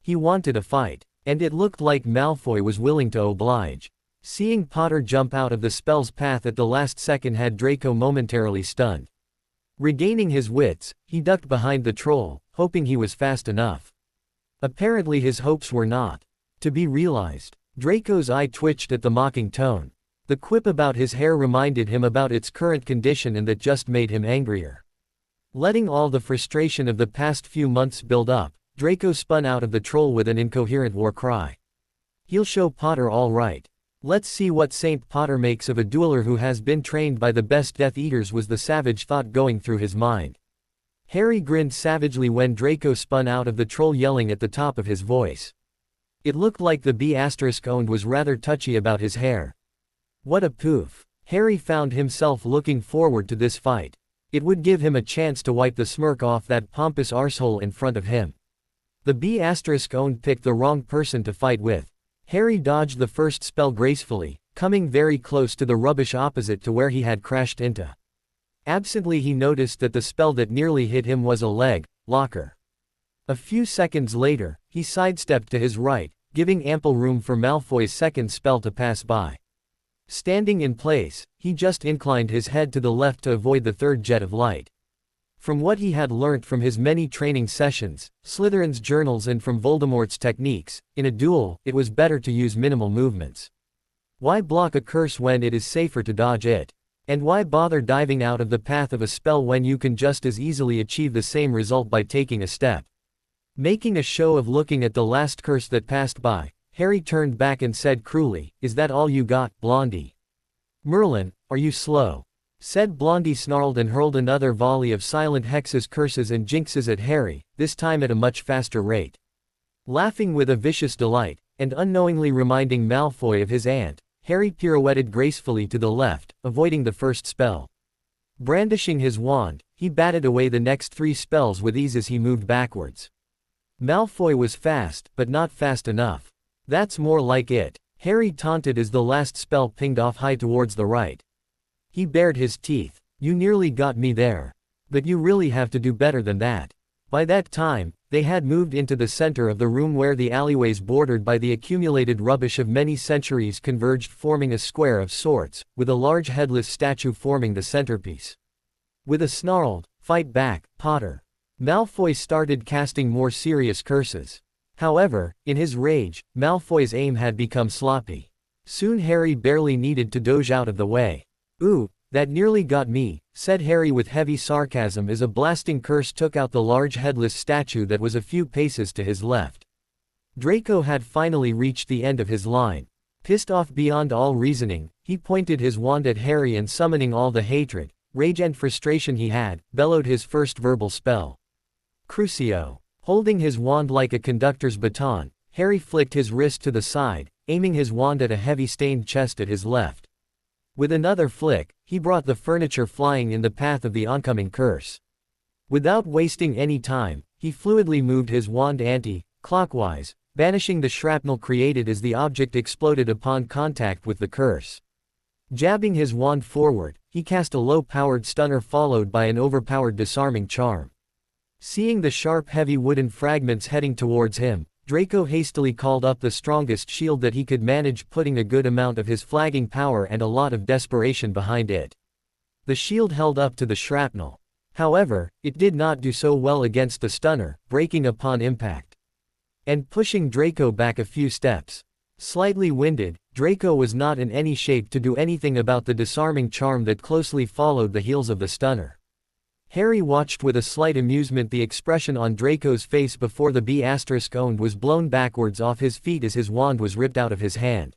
He wanted a fight, and it looked like Malfoy was willing to oblige. Seeing Potter jump out of the spell's path at the last second had Draco momentarily stunned. Regaining his wits, he ducked behind the troll, hoping he was fast enough. Apparently his hopes were not to be realized. Draco's eye twitched at the mocking tone. The quip about his hair reminded him about its current condition and that just made him angrier. Letting all the frustration of the past few months build up, Draco spun out of the troll with an incoherent war cry. "He'll show Potter all right. Let's see what Saint Potter makes of a dueler who has been trained by the best Death Eaters," was the savage thought going through his mind. Harry grinned savagely when Draco spun out of the troll, yelling at the top of his voice. It looked like the B***owned was rather touchy about his hair. What a poof. Harry found himself looking forward to this fight. It would give him a chance to wipe the smirk off that pompous arsehole in front of him. The B***owned picked the wrong person to fight with. Harry dodged the first spell gracefully, coming very close to the rubbish opposite to where he had crashed into. Absently he noticed that the spell that nearly hit him was a leg locker. A few seconds later, he sidestepped to his right, giving ample room for Malfoy's second spell to pass by. Standing in place, he just inclined his head to the left to avoid the third jet of light. From what he had learnt from his many training sessions, Slytherin's journals and from Voldemort's techniques, in a duel, it was better to use minimal movements. Why block a curse when it is safer to dodge it? And why bother diving out of the path of a spell when you can just as easily achieve the same result by taking a step? Making a show of looking at the last curse that passed by, Harry turned back and said cruelly, "Is that all you got, Blondie?" "Merlin, are you slow?" said Blondie, snarled and hurled another volley of silent hexes, curses and jinxes at Harry, this time at a much faster rate. Laughing with a vicious delight, and unknowingly reminding Malfoy of his aunt, Harry pirouetted gracefully to the left, avoiding the first spell. Brandishing his wand, he batted away the next 3 spells with ease as he moved backwards. Malfoy was fast, but not fast enough. "That's more like it," Harry taunted as the last spell pinged off high towards the right. He bared his teeth. "You nearly got me there. But you really have to do better than that." By that time, they had moved into the center of the room where the alleyways bordered by the accumulated rubbish of many centuries converged, forming a square of sorts, with a large headless statue forming the centerpiece. With a snarled, "Fight back, Potter," Malfoy started casting more serious curses. However, in his rage, Malfoy's aim had become sloppy. Soon Harry barely needed to dodge out of the way. "Ooh, that nearly got me," said Harry with heavy sarcasm as a blasting curse took out the large headless statue that was a few paces to his left. Draco had finally reached the end of his line. Pissed off beyond all reasoning, he pointed his wand at Harry and, summoning all the hatred, rage and frustration he had, bellowed his first verbal spell. Crucio. Holding his wand like a conductor's baton, Harry flicked his wrist to the side, aiming his wand at a heavy stained chest at his left. With another flick, he brought the furniture flying in the path of the oncoming curse. Without wasting any time, he fluidly moved his wand anti-clockwise, banishing the shrapnel created as the object exploded upon contact with the curse. Jabbing his wand forward, he cast a low-powered stunner followed by an overpowered disarming charm. Seeing the sharp heavy wooden fragments heading towards him, Draco hastily called up the strongest shield that he could manage, putting a good amount of his flagging power and a lot of desperation behind it. The shield held up to the shrapnel. However, it did not do so well against the stunner, breaking upon impact and pushing Draco back a few steps. Slightly winded, Draco was not in any shape to do anything about the disarming charm that closely followed the heels of the stunner. Harry watched with a slight amusement the expression on Draco's face before the B***owned was blown backwards off his feet as his wand was ripped out of his hand.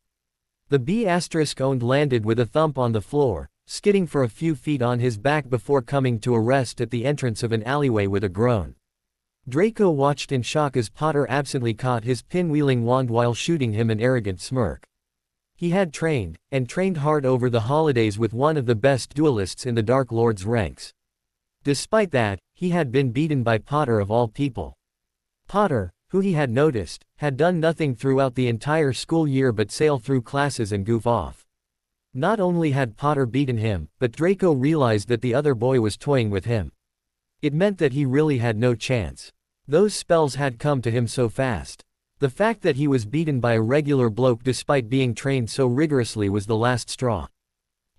The B***owned landed with a thump on the floor, skidding for a few feet on his back before coming to a rest at the entrance of an alleyway with a groan. Draco watched in shock as Potter absently caught his pinwheeling wand while shooting him an arrogant smirk. He had trained, and trained hard over the holidays with one of the best duelists in the Dark Lord's ranks. Despite that, he had been beaten by Potter of all people. Potter, who he had noticed, had done nothing throughout the entire school year but sail through classes and goof off. Not only had Potter beaten him, but Draco realized that the other boy was toying with him. It meant that he really had no chance. Those spells had come to him so fast. The fact that he was beaten by a regular bloke despite being trained so rigorously was the last straw.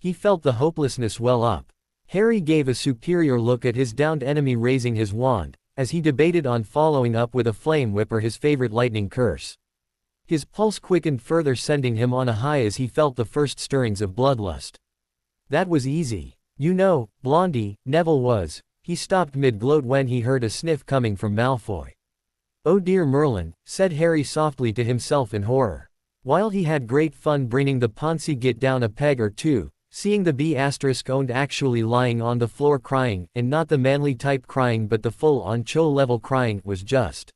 He felt the hopelessness well up. Harry gave a superior look at his downed enemy, raising his wand, as he debated on following up with a flame whip or his favorite lightning curse. His pulse quickened further, sending him on a high as he felt the first stirrings of bloodlust. That was easy. You know, Blondie, Neville was. He stopped mid-gloat when he heard a sniff coming from Malfoy. "Oh dear, Merlin," said Harry softly to himself in horror. While he had great fun bringing the Ponzi git down a peg or two, seeing the B***owned actually lying on the floor crying, and not the manly type crying but the full-on Cho-level crying, was just.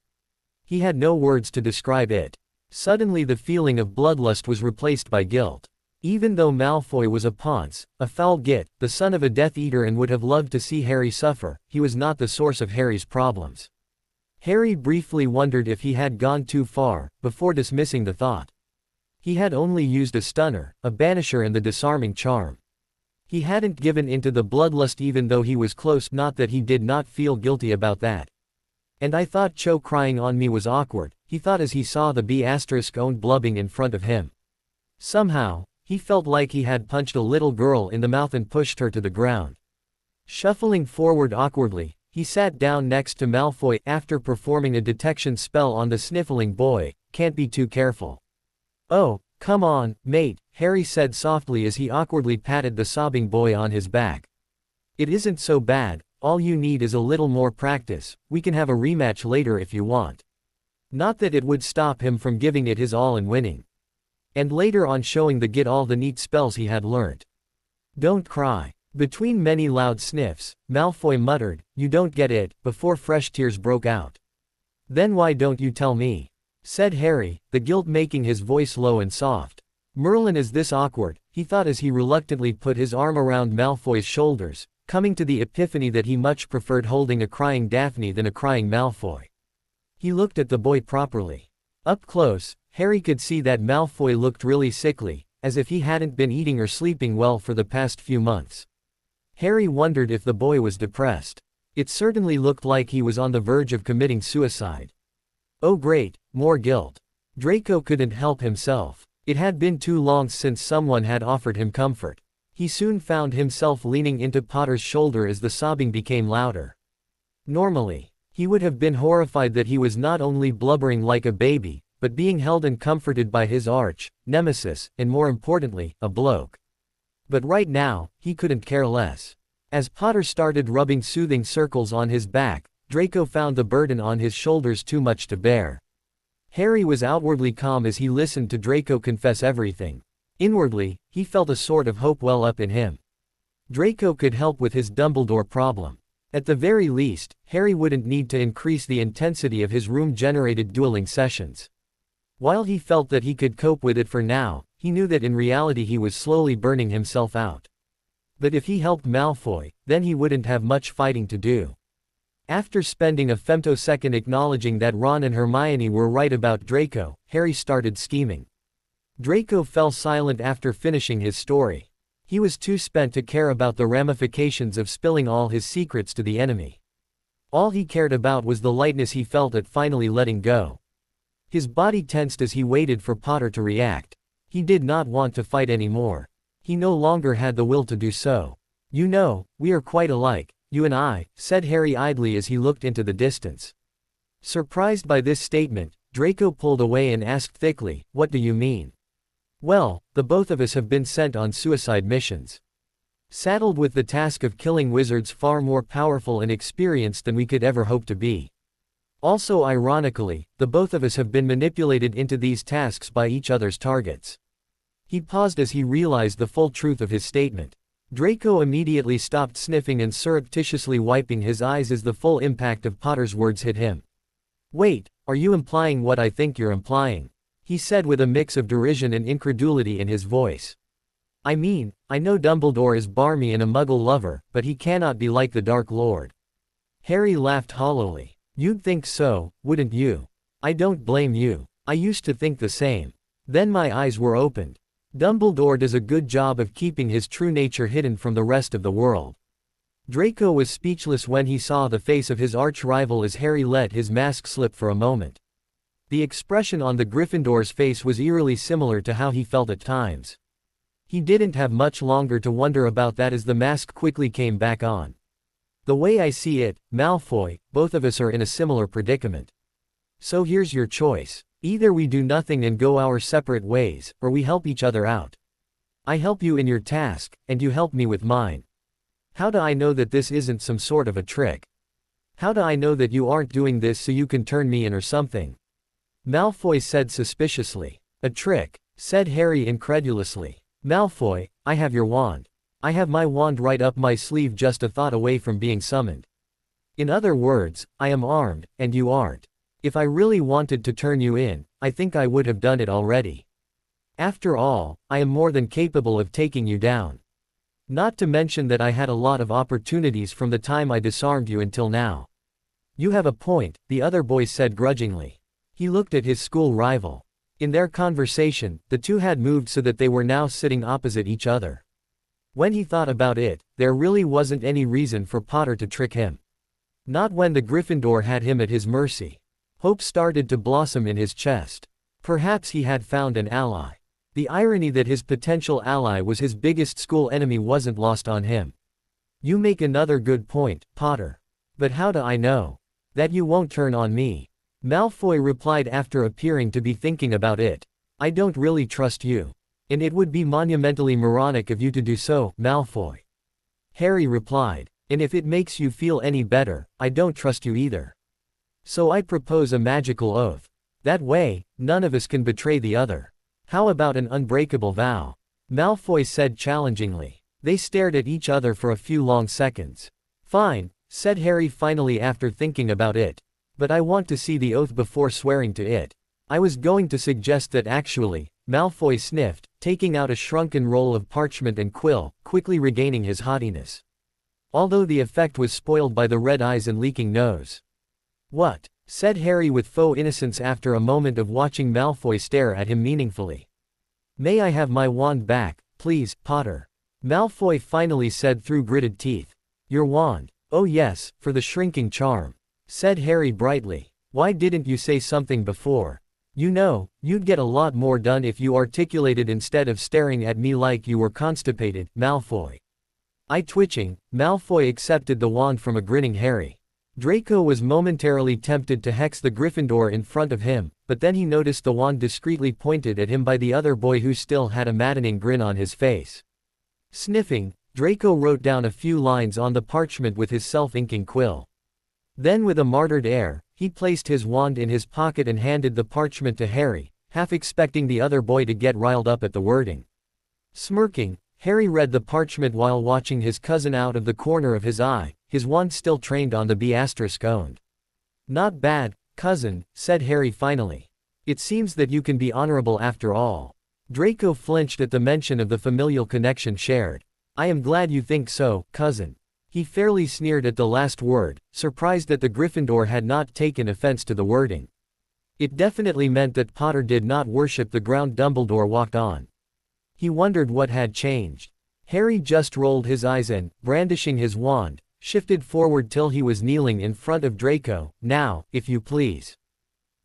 He had no words to describe it. Suddenly the feeling of bloodlust was replaced by guilt. Even though Malfoy was a ponce, a foul git, the son of a Death Eater, and would have loved to see Harry suffer, he was not the source of Harry's problems. Harry briefly wondered if he had gone too far, before dismissing the thought. He had only used a stunner, a banisher and the disarming charm. He hadn't given into the bloodlust even though he was close, not that he did not feel guilty about that. And I thought Cho crying on me was awkward, he thought as he saw the B***owned blubbing in front of him. Somehow, he felt like he had punched a little girl in the mouth and pushed her to the ground. Shuffling forward awkwardly, He sat down next to Malfoy after performing a detection spell on the sniffling boy. Can't be too careful. Oh, come on, mate, Harry said softly as he awkwardly patted the sobbing boy on his back. It isn't so bad, all you need is a little more practice, we can have a rematch later if you want. Not that it would stop him from giving it his all and winning. And later on showing the Git all the neat spells he had learnt. Don't cry. Between many loud sniffs, Malfoy muttered, "You don't get it," before fresh tears broke out. "Then why don't you tell me?" said Harry, the guilt making his voice low and soft. Merlin is this awkward, he thought as he reluctantly put his arm around Malfoy's shoulders, coming to the epiphany that he much preferred holding a crying Daphne than a crying Malfoy. He looked at the boy properly. Up close, Harry could see that Malfoy looked really sickly, as if he hadn't been eating or sleeping well for the past few months. Harry wondered if the boy was depressed. It certainly looked like he was on the verge of committing suicide. Oh great, more guilt. Draco couldn't help himself. It had been too long since someone had offered him comfort. He soon found himself leaning into Potter's shoulder as the sobbing became louder. Normally, he would have been horrified that he was not only blubbering like a baby, but being held and comforted by his arch nemesis, and more importantly, a bloke. But right now, he couldn't care less. As Potter started rubbing soothing circles on his back, Draco found the burden on his shoulders too much to bear. Harry was outwardly calm as he listened to Draco confess everything. Inwardly, he felt a sort of hope well up in him. Draco could help with his Dumbledore problem. At the very least, Harry wouldn't need to increase the intensity of his room-generated dueling sessions. While he felt that he could cope with it for now, he knew that in reality he was slowly burning himself out. But if he helped Malfoy, then he wouldn't have much fighting to do. After spending a femtosecond acknowledging that Ron and Hermione were right about Draco, Harry started scheming. Draco fell silent after finishing his story. He was too spent to care about the ramifications of spilling all his secrets to the enemy. All he cared about was the lightness he felt at finally letting go. His body tensed as he waited for Potter to react. He did not want to fight anymore. He no longer had the will to do so. "You know, we are quite alike, you and I," said Harry idly as he looked into the distance. Surprised by this statement, Draco pulled away and asked thickly, "What do you mean?" "Well, the both of us have been sent on suicide missions. Saddled with the task of killing wizards far more powerful and experienced than we could ever hope to be. Also ironically, the both of us have been manipulated into these tasks by each other's targets." He paused as he realized the full truth of his statement. Draco immediately stopped sniffing and surreptitiously wiping his eyes as the full impact of Potter's words hit him. "Wait, are you implying what I think you're implying?" he said with a mix of derision and incredulity in his voice. "I mean, I know Dumbledore is barmy and a Muggle lover, but he cannot be like the Dark Lord." Harry laughed hollowly. "You'd think so, wouldn't you? I don't blame you. I used to think the same. Then my eyes were opened. Dumbledore does a good job of keeping his true nature hidden from the rest of the world." Draco was speechless when he saw the face of his arch-rival as Harry let his mask slip for a moment. The expression on the Gryffindor's face was eerily similar to how he felt at times. He didn't have much longer to wonder about that as the mask quickly came back on. "The way I see it, Malfoy, both of us are in a similar predicament. So here's your choice. Either we do nothing and go our separate ways, or we help each other out. I help you in your task, and you help me with mine. How do I know that this isn't some sort of a trick? How do I know that you aren't doing this so you can turn me in or something?" Malfoy said suspiciously. "A trick," said Harry incredulously. "Malfoy, I have your wand. I have my wand right up my sleeve just a thought away from being summoned. In other words, I am armed, and you aren't. If I really wanted to turn you in, I think I would have done it already. After all, I am more than capable of taking you down. Not to mention that I had a lot of opportunities from the time I disarmed you until now." "You have a point," the other boy said grudgingly. He looked at his school rival. In their conversation, the two had moved so that they were now sitting opposite each other. When he thought about it, there really wasn't any reason for Potter to trick him. Not when the Gryffindor had him at his mercy. Hope started to blossom in his chest. Perhaps he had found an ally. The irony that his potential ally was his biggest school enemy wasn't lost on him. "You make another good point, Potter. But how do I know that you won't turn on me? Malfoy replied after appearing to be thinking about it. I don't really trust you. And it would be monumentally moronic of you to do so, Malfoy. Harry replied. And if it makes you feel any better, I don't trust you either. So I propose a magical oath. That way, none of us can betray the other. How about an unbreakable vow? Malfoy said challengingly. They stared at each other for a few long seconds. Fine, said Harry finally after thinking about it. But I want to see the oath before swearing to it. I was going to suggest that actually, Malfoy sniffed, taking out a shrunken roll of parchment and quill, quickly regaining his haughtiness. Although the effect was spoiled by the red eyes and leaking nose. What? Said Harry with faux innocence after a moment of watching Malfoy stare at him meaningfully. May I have my wand back, please, Potter? Malfoy finally said through gritted teeth. Your wand? Oh yes, for the shrinking charm. Said Harry brightly. Why didn't you say something before? You know, you'd get a lot more done if you articulated instead of staring at me like you were constipated, Malfoy. Eye twitching, Malfoy accepted the wand from a grinning Harry. Draco was momentarily tempted to hex the Gryffindor in front of him, but then he noticed the wand discreetly pointed at him by the other boy who still had a maddening grin on his face. Sniffing, Draco wrote down a few lines on the parchment with his self-inking quill. Then with a martyred air, he placed his wand in his pocket and handed the parchment to Harry, half expecting the other boy to get riled up at the wording. Smirking, Harry read the parchment while watching his cousin out of the corner of his eye, his wand still trained on the B****owned. Not bad, cousin, said Harry finally. It seems that you can be honorable after all. Draco flinched at the mention of the familial connection shared. I am glad you think so, cousin. He fairly sneered at the last word, surprised that the Gryffindor had not taken offense to the wording. It definitely meant that Potter did not worship the ground Dumbledore walked on. He wondered what had changed. Harry just rolled his eyes and, brandishing his wand, shifted forward till he was kneeling in front of Draco. Now, if you please.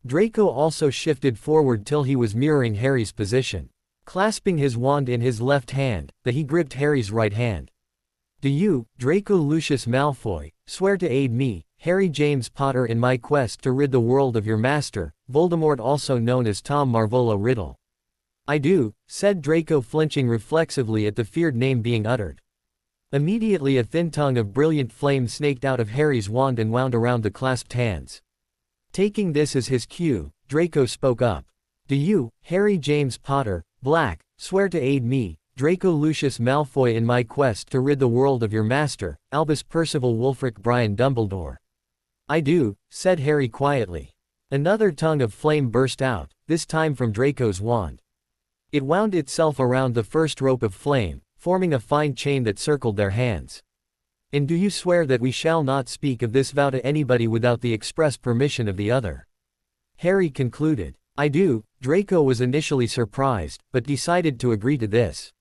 Draco also shifted forward till he was mirroring Harry's position. Clasping his wand in his left hand, he gripped Harry's right hand. Do you, Draco Lucius Malfoy, swear to aid me, Harry James Potter, in my quest to rid the world of your master, Voldemort, also known as Tom Marvolo Riddle? I do, said Draco, flinching reflexively at the feared name being uttered. Immediately a thin tongue of brilliant flame snaked out of Harry's wand and wound around the clasped hands. Taking this as his cue, Draco spoke up. Do you, Harry James Potter, Black, swear to aid me, Draco Lucius Malfoy, in my quest to rid the world of your master, Albus Percival Wulfric Brian Dumbledore? I do, said Harry quietly. Another tongue of flame burst out, this time from Draco's wand. It wound itself around the first rope of flame, forming a fine chain that circled their hands. And do you swear that we shall not speak of this vow to anybody without the express permission of the other? Harry concluded. I do. Draco was initially surprised, but decided to agree to this.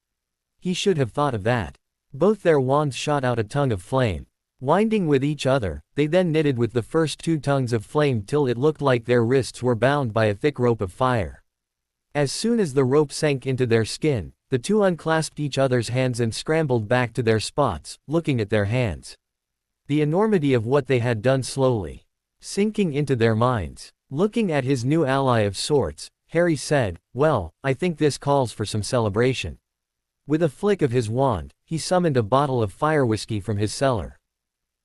He should have thought of that. Both their wands shot out a tongue of flame. Winding with each other, they then knitted with the first two tongues of flame till it looked like their wrists were bound by a thick rope of fire. As soon as the rope sank into their skin, the two unclasped each other's hands and scrambled back to their spots, looking at their hands. The enormity of what they had done slowly sinking into their minds. Looking at his new ally of sorts, Harry said, well, I think this calls for some celebration. With a flick of his wand, he summoned a bottle of fire whiskey from his cellar.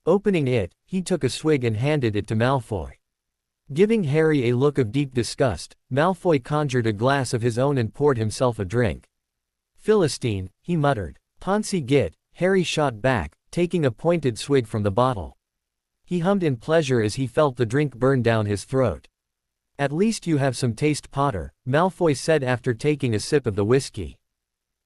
Opening it, he took a swig and handed it to Malfoy. Giving Harry a look of deep disgust, Malfoy conjured a glass of his own and poured himself a drink. Philistine, he muttered. Poncy git, Harry shot back, taking a pointed swig from the bottle. He hummed in pleasure as he felt the drink burn down his throat. At least you have some taste, Potter, Malfoy said after taking a sip of the whiskey.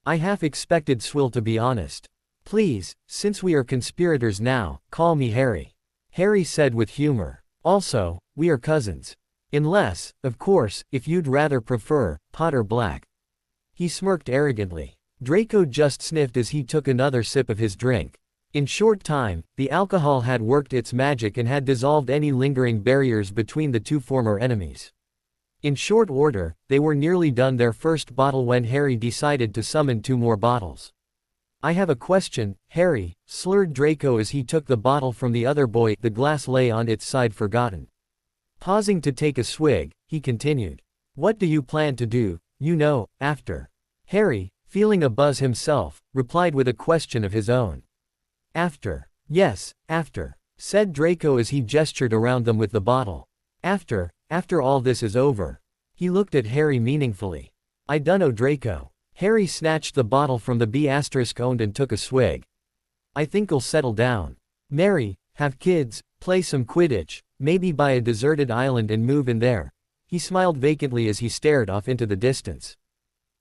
I half expected Swill, to be honest. Please, since we are conspirators now, call me Harry. Harry said with humor. Also, we are cousins. Unless, of course, if you'd rather prefer, Potter Black. He smirked arrogantly. Draco just sniffed as he took another sip of his drink. In short time, the alcohol had worked its magic and had dissolved any lingering barriers between the two former enemies. In short order, they were nearly done their first bottle when Harry decided to summon two more bottles. I have a question, Harry, slurred Draco as he took the bottle from the other boy. The glass lay on its side forgotten. Pausing to take a swig, he continued. What do you plan to do, after? Harry, feeling a buzz himself, replied with a question of his own. After. Yes, after, said Draco as he gestured around them with the bottle. After all this is over. He looked at Harry meaningfully. I dunno, Draco. Harry snatched the bottle from the B***owned and took a swig. I think I'll settle down. Marry, have kids, play some Quidditch, maybe buy a deserted island and move in there. He smiled vacantly as he stared off into the distance.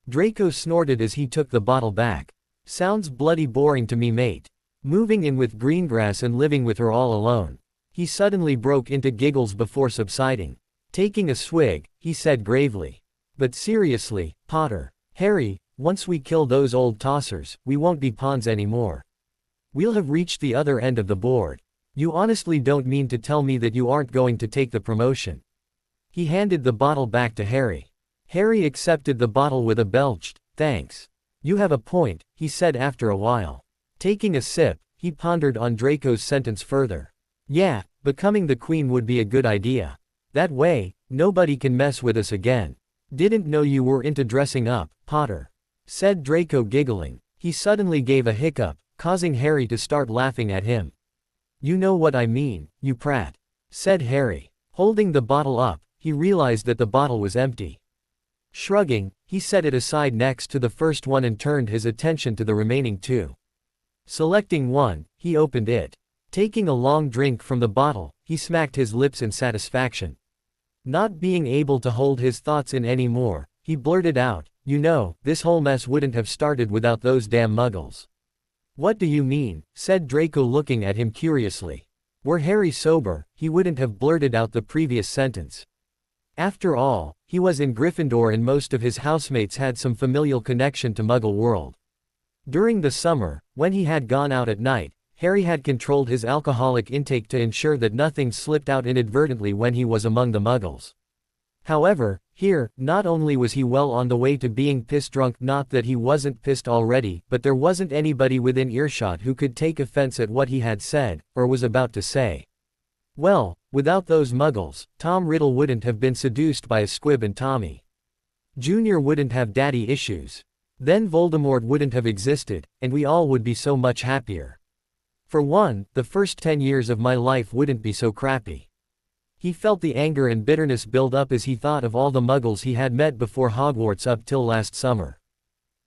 Draco snorted as he took the bottle back. Sounds bloody boring to me, mate. Moving in with Greengrass and living with her all alone. He suddenly broke into giggles before subsiding. Taking a swig, he said gravely. But seriously, Potter. Harry, once we kill those old tossers, we won't be pawns anymore. We'll have reached the other end of the board. You honestly don't mean to tell me that you aren't going to take the promotion? He handed the bottle back to Harry. Harry accepted the bottle with a belched, thanks. You have a point, he said after a while. Taking a sip, he pondered on Draco's sentence further. Yeah, becoming the queen would be a good idea. That way, nobody can mess with us again. Didn't know you were into dressing up, Potter, said Draco giggling. He suddenly gave a hiccup, causing Harry to start laughing at him. You know what I mean, you prat, said Harry. Holding the bottle up, he realized that the bottle was empty. Shrugging, he set it aside next to the first one and turned his attention to the remaining two. Selecting one, he opened it. Taking a long drink from the bottle, he smacked his lips in satisfaction. Not being able to hold his thoughts in anymore, he blurted out, this whole mess wouldn't have started without those damn Muggles. What do you mean? Said Draco looking at him curiously. Were Harry sober, he wouldn't have blurted out the previous sentence. After all, he was in Gryffindor and most of his housemates had some familial connection to Muggle world. During the summer, when he had gone out at night, Harry had controlled his alcoholic intake to ensure that nothing slipped out inadvertently when he was among the Muggles. However, here, not only was he well on the way to being piss-drunk, not that he wasn't pissed already, but there wasn't anybody within earshot who could take offense at what he had said, or was about to say. Well, without those Muggles, Tom Riddle wouldn't have been seduced by a Squib and Tommy Jr. wouldn't have daddy issues. Then Voldemort wouldn't have existed, and we all would be so much happier. For one, the first 10 years of my life wouldn't be so crappy. He felt the anger and bitterness build up as he thought of all the Muggles he had met before Hogwarts up till last summer.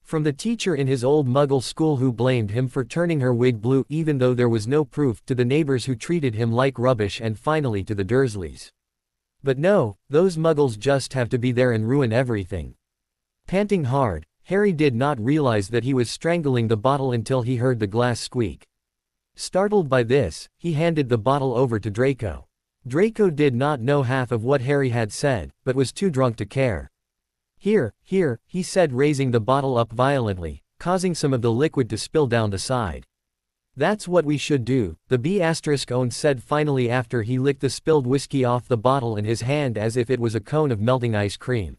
From the teacher in his old Muggle school who blamed him for turning her wig blue even though there was no proof, to the neighbors who treated him like rubbish, and finally to the Dursleys. But no, those Muggles just have to be there and ruin everything. Panting hard, Harry did not realize that he was strangling the bottle until he heard the glass squeak. Startled by this, he handed the bottle over to Draco. Draco did not know half of what Harry had said, but was too drunk to care. Here, he said, raising the bottle up violently, causing some of the liquid to spill down the side. That's what we should do, the B***owned said finally after he licked the spilled whiskey off the bottle in his hand as if it was a cone of melting ice cream.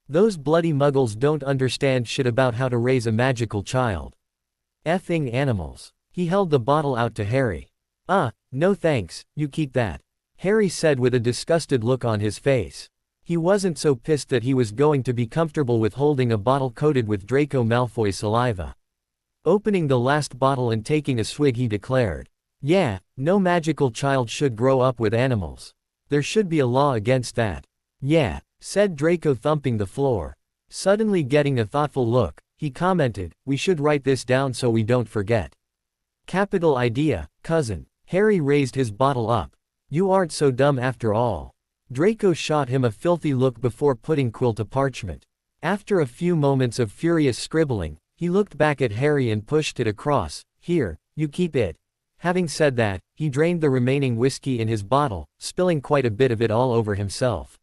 Those bloody Muggles don't understand shit about how to raise a magical child. Effing animals. He held the bottle out to Harry. No thanks, you keep that, Harry said with a disgusted look on his face. He wasn't so pissed that he was going to be comfortable with holding a bottle coated with Draco Malfoy's saliva. Opening the last bottle and taking a swig, he declared, "Yeah, no magical child should grow up with animals. There should be a law against that." "Yeah," said Draco, thumping the floor. Suddenly getting a thoughtful look, he commented, "We should write this down so we don't forget." "Capital idea, cousin." Harry raised his bottle up. "You aren't so dumb after all." Draco shot him a filthy look before putting quill to parchment. After a few moments of furious scribbling, he looked back at Harry and pushed it across. "Here, you keep it." Having said that, he drained the remaining whiskey in his bottle, spilling quite a bit of it all over himself.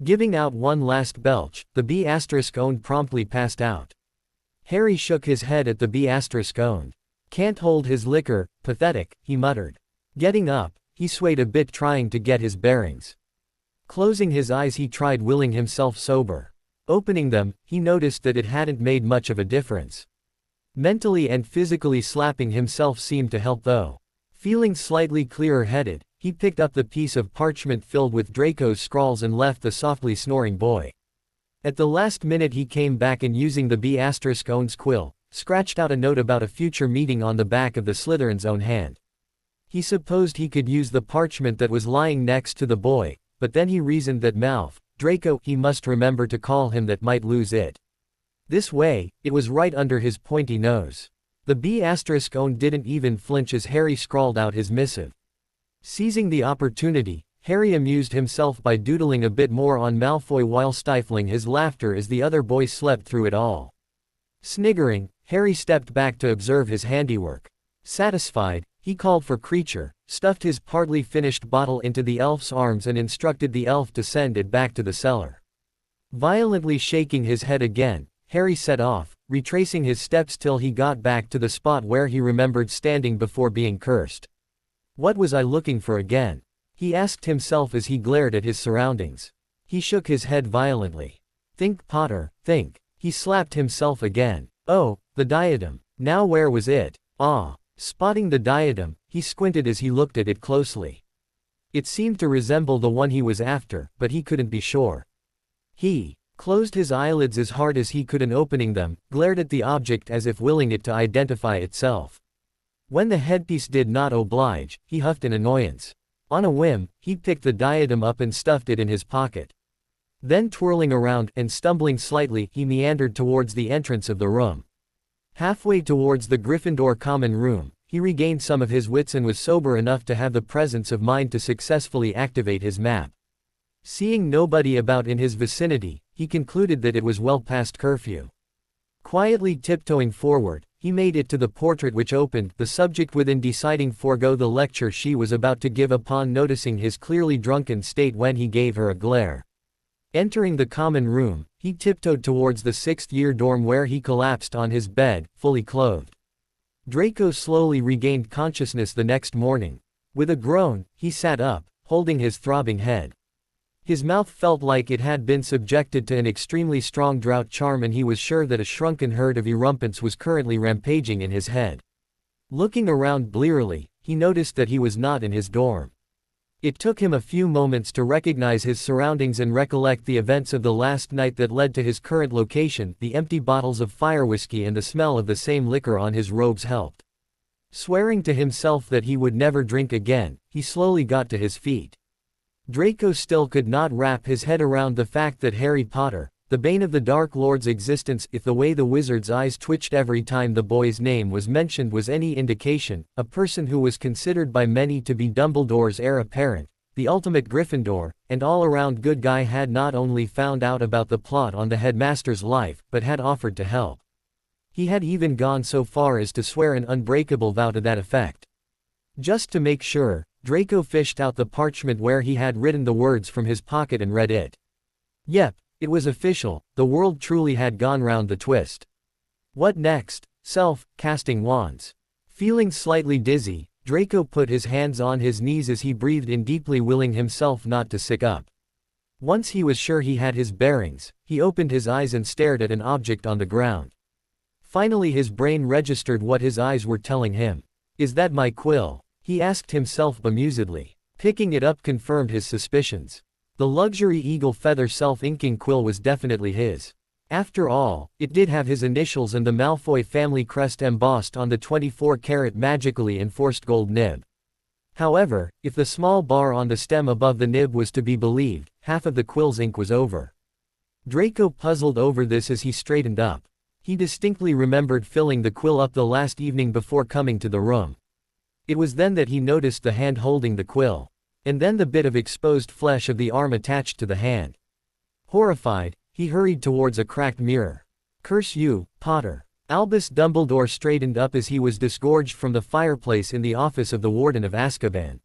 Giving out one last belch, the B***owned promptly passed out. Harry shook his head at the B***owned. "Can't hold his liquor, pathetic," he muttered. Getting up, he swayed a bit trying to get his bearings. Closing his eyes, he tried willing himself sober. Opening them, he noticed that it hadn't made much of a difference. Mentally and physically slapping himself seemed to help though. Feeling slightly clearer-headed, he picked up the piece of parchment filled with Draco's scrawls and left the softly snoring boy. At the last minute he came back and using the B***'s quill, scratched out a note about a future meeting on the back of the Slytherin's own hand. He supposed he could use the parchment that was lying next to the boy, but then he reasoned that Draco, he must remember to call him that might lose it. This way, it was right under his pointy nose. The B***own didn't even flinch as Harry scrawled out his missive. Seizing the opportunity, Harry amused himself by doodling a bit more on Malfoy while stifling his laughter as the other boys slept through it all. Sniggering, Harry stepped back to observe his handiwork. Satisfied, he called for Creature, stuffed his partly finished bottle into the elf's arms and instructed the elf to send it back to the cellar. Violently shaking his head again, Harry set off, retracing his steps till he got back to the spot where he remembered standing before being cursed. What was I looking for again? He asked himself as he glared at his surroundings. He shook his head violently. Think, Potter, think. He slapped himself again. Oh, the diadem. Now where was it? Ah. Spotting the diadem, he squinted as he looked at it closely. It seemed to resemble the one he was after, but he couldn't be sure. He closed his eyelids as hard as he could and opening them, glared at the object as if willing it to identify itself. When the headpiece did not oblige, he huffed in annoyance. On a whim, he picked the diadem up and stuffed it in his pocket. Then twirling around and stumbling slightly, he meandered towards the entrance of the room. Halfway towards the Gryffindor common room, he regained some of his wits and was sober enough to have the presence of mind to successfully activate his map. Seeing nobody about in his vicinity, he concluded that it was well past curfew. Quietly tiptoeing forward, he made it to the portrait which opened, the subject within deciding forego the lecture she was about to give upon noticing his clearly drunken state when he gave her a glare. Entering the common room, he tiptoed towards the sixth-year dorm where he collapsed on his bed, fully clothed. Draco slowly regained consciousness the next morning. With a groan, he sat up, holding his throbbing head. His mouth felt like it had been subjected to an extremely strong drought charm and he was sure that a shrunken herd of erumpents was currently rampaging in his head. Looking around blearily, he noticed that he was not in his dorm. It took him a few moments to recognize his surroundings and recollect the events of the last night that led to his current location. The empty bottles of fire whiskey and the smell of the same liquor on his robes helped. Swearing to himself that he would never drink again, he slowly got to his feet. Draco still could not wrap his head around the fact that Harry Potter, the bane of the Dark Lord's existence, if the way the wizard's eyes twitched every time the boy's name was mentioned was any indication, a person who was considered by many to be Dumbledore's heir apparent, the ultimate Gryffindor, and all-around good guy had not only found out about the plot on the headmaster's life, but had offered to help. He had even gone so far as to swear an unbreakable vow to that effect. Just to make sure, Draco fished out the parchment where he had written the words from his pocket and read it. Yep, it was official, the world truly had gone round the twist. What next? Casting wands. Feeling slightly dizzy, Draco put his hands on his knees as he breathed in deeply, willing himself not to sick up. Once he was sure he had his bearings, he opened his eyes and stared at an object on the ground. Finally his brain registered what his eyes were telling him. Is that my quill? He asked himself bemusedly. Picking it up confirmed his suspicions. The luxury eagle feather self-inking quill was definitely his. After all, it did have his initials and the Malfoy family crest embossed on the 24-karat magically enforced gold nib. However, if the small bar on the stem above the nib was to be believed, half of the quill's ink was over. Draco puzzled over this as he straightened up. He distinctly remembered filling the quill up the last evening before coming to the room. It was then that he noticed the hand holding the quill. And then the bit of exposed flesh of the arm attached to the hand. Horrified, he hurried towards a cracked mirror. Curse you, Potter. Albus Dumbledore straightened up as he was disgorged from the fireplace in the office of the Warden of Azkaban.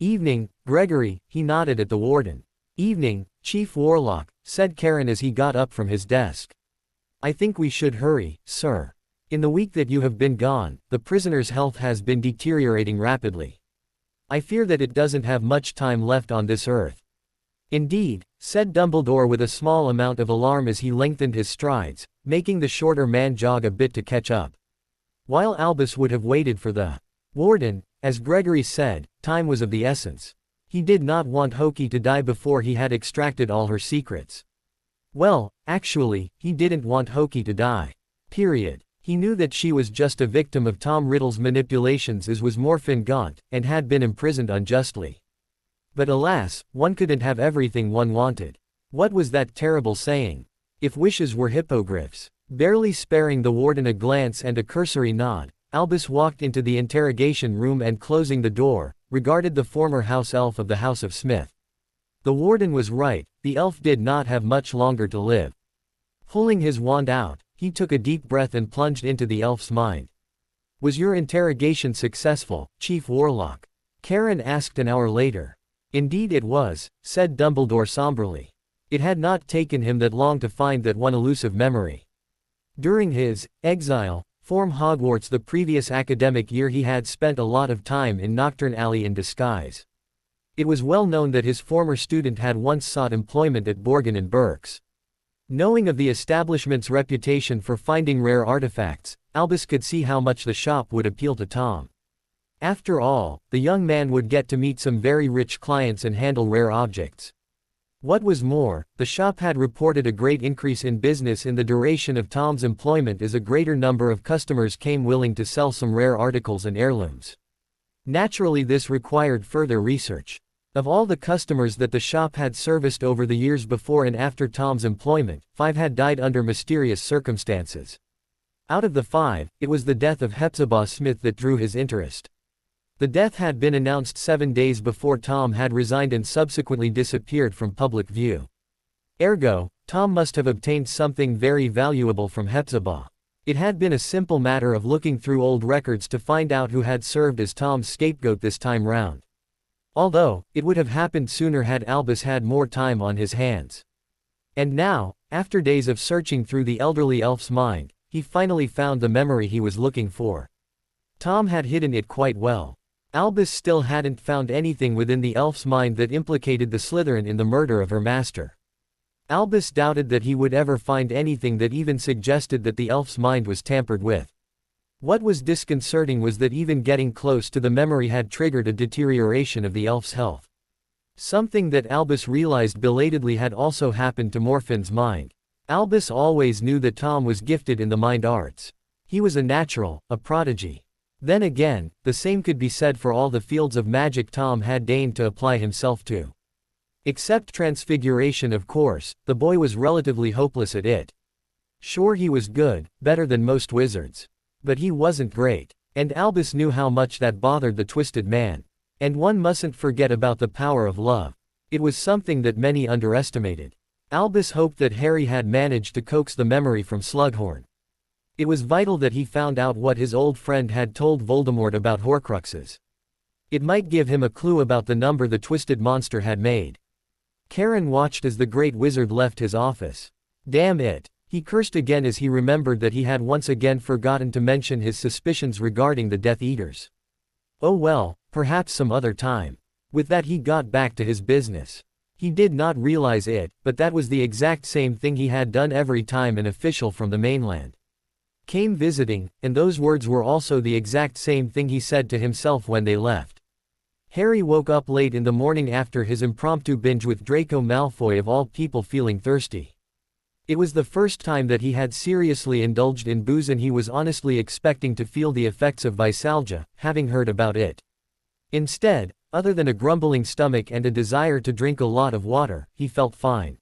Evening, Gregory, he nodded at the Warden. Evening, Chief Warlock, said Karen as he got up from his desk. I think we should hurry, sir. In the week that you have been gone, the prisoner's health has been deteriorating rapidly. I fear that it doesn't have much time left on this earth. Indeed, said Dumbledore with a small amount of alarm as he lengthened his strides, making the shorter man jog a bit to catch up. While Albus would have waited for the warden, as Gregory said, time was of the essence. He did not want Hoki to die before he had extracted all her secrets. Well, actually, he didn't want Hoki to die. Period. He knew that she was just a victim of Tom Riddle's manipulations, as was Morfin Gaunt, and had been imprisoned unjustly. But alas, one couldn't have everything one wanted. What was that terrible saying? If wishes were hippogriffs. Barely sparing the warden a glance and a cursory nod, Albus walked into the interrogation room and, closing the door, regarded the former house elf of the House of Smith. The warden was right, the elf did not have much longer to live. Pulling his wand out, he took a deep breath and plunged into the elf's mind. "Was your interrogation successful, Chief Warlock?" Karen asked an hour later. "Indeed it was," said Dumbledore somberly. It had not taken him that long to find that one elusive memory. During his exile from Hogwarts the previous academic year, he had spent a lot of time in Nocturne Alley in disguise. It was well known that his former student had once sought employment at Borgin and Burke's. Knowing of the establishment's reputation for finding rare artifacts, Albus could see how much the shop would appeal to Tom. After all, the young man would get to meet some very rich clients and handle rare objects. What was more, the shop had reported a great increase in business in the duration of Tom's employment, as a greater number of customers came willing to sell some rare articles and heirlooms. Naturally, this required further research. Of all the customers that the shop had serviced over the years before and after Tom's employment, 5 had died under mysterious circumstances. Out of the 5, it was the death of Hepzibah Smith that drew his interest. The death had been announced 7 days before Tom had resigned and subsequently disappeared from public view. Ergo, Tom must have obtained something very valuable from Hepzibah. It had been a simple matter of looking through old records to find out who had served as Tom's scapegoat this time round. Although, it would have happened sooner had Albus had more time on his hands. And now, after days of searching through the elderly elf's mind, he finally found the memory he was looking for. Tom had hidden it quite well. Albus still hadn't found anything within the elf's mind that implicated the Slytherin in the murder of her master. Albus doubted that he would ever find anything that even suggested that the elf's mind was tampered with. What was disconcerting was that even getting close to the memory had triggered a deterioration of the elf's health. Something that Albus realized belatedly had also happened to Morfin's mind. Albus always knew that Tom was gifted in the mind arts. He was a natural, a prodigy. Then again, the same could be said for all the fields of magic Tom had deigned to apply himself to. Except transfiguration, of course, the boy was relatively hopeless at it. Sure, he was good, better than most wizards. But he wasn't great. And Albus knew how much that bothered the twisted man. And one mustn't forget about the power of love. It was something that many underestimated. Albus hoped that Harry had managed to coax the memory from Slughorn. It was vital that he found out what his old friend had told Voldemort about Horcruxes. It might give him a clue about the number the twisted monster had made. Karen watched as the great wizard left his office. Damn it. He cursed again as he remembered that he had once again forgotten to mention his suspicions regarding the Death Eaters. Oh well, perhaps some other time. With that he got back to his business. He did not realize it, but that was the exact same thing he had done every time an official from the mainland came visiting, and those words were also the exact same thing he said to himself when they left. Harry woke up late in the morning after his impromptu binge with Draco Malfoy, of all people, feeling thirsty. It was the first time that he had seriously indulged in booze, and he was honestly expecting to feel the effects of Visalgia, having heard about it. Instead, other than a grumbling stomach and a desire to drink a lot of water, he felt fine.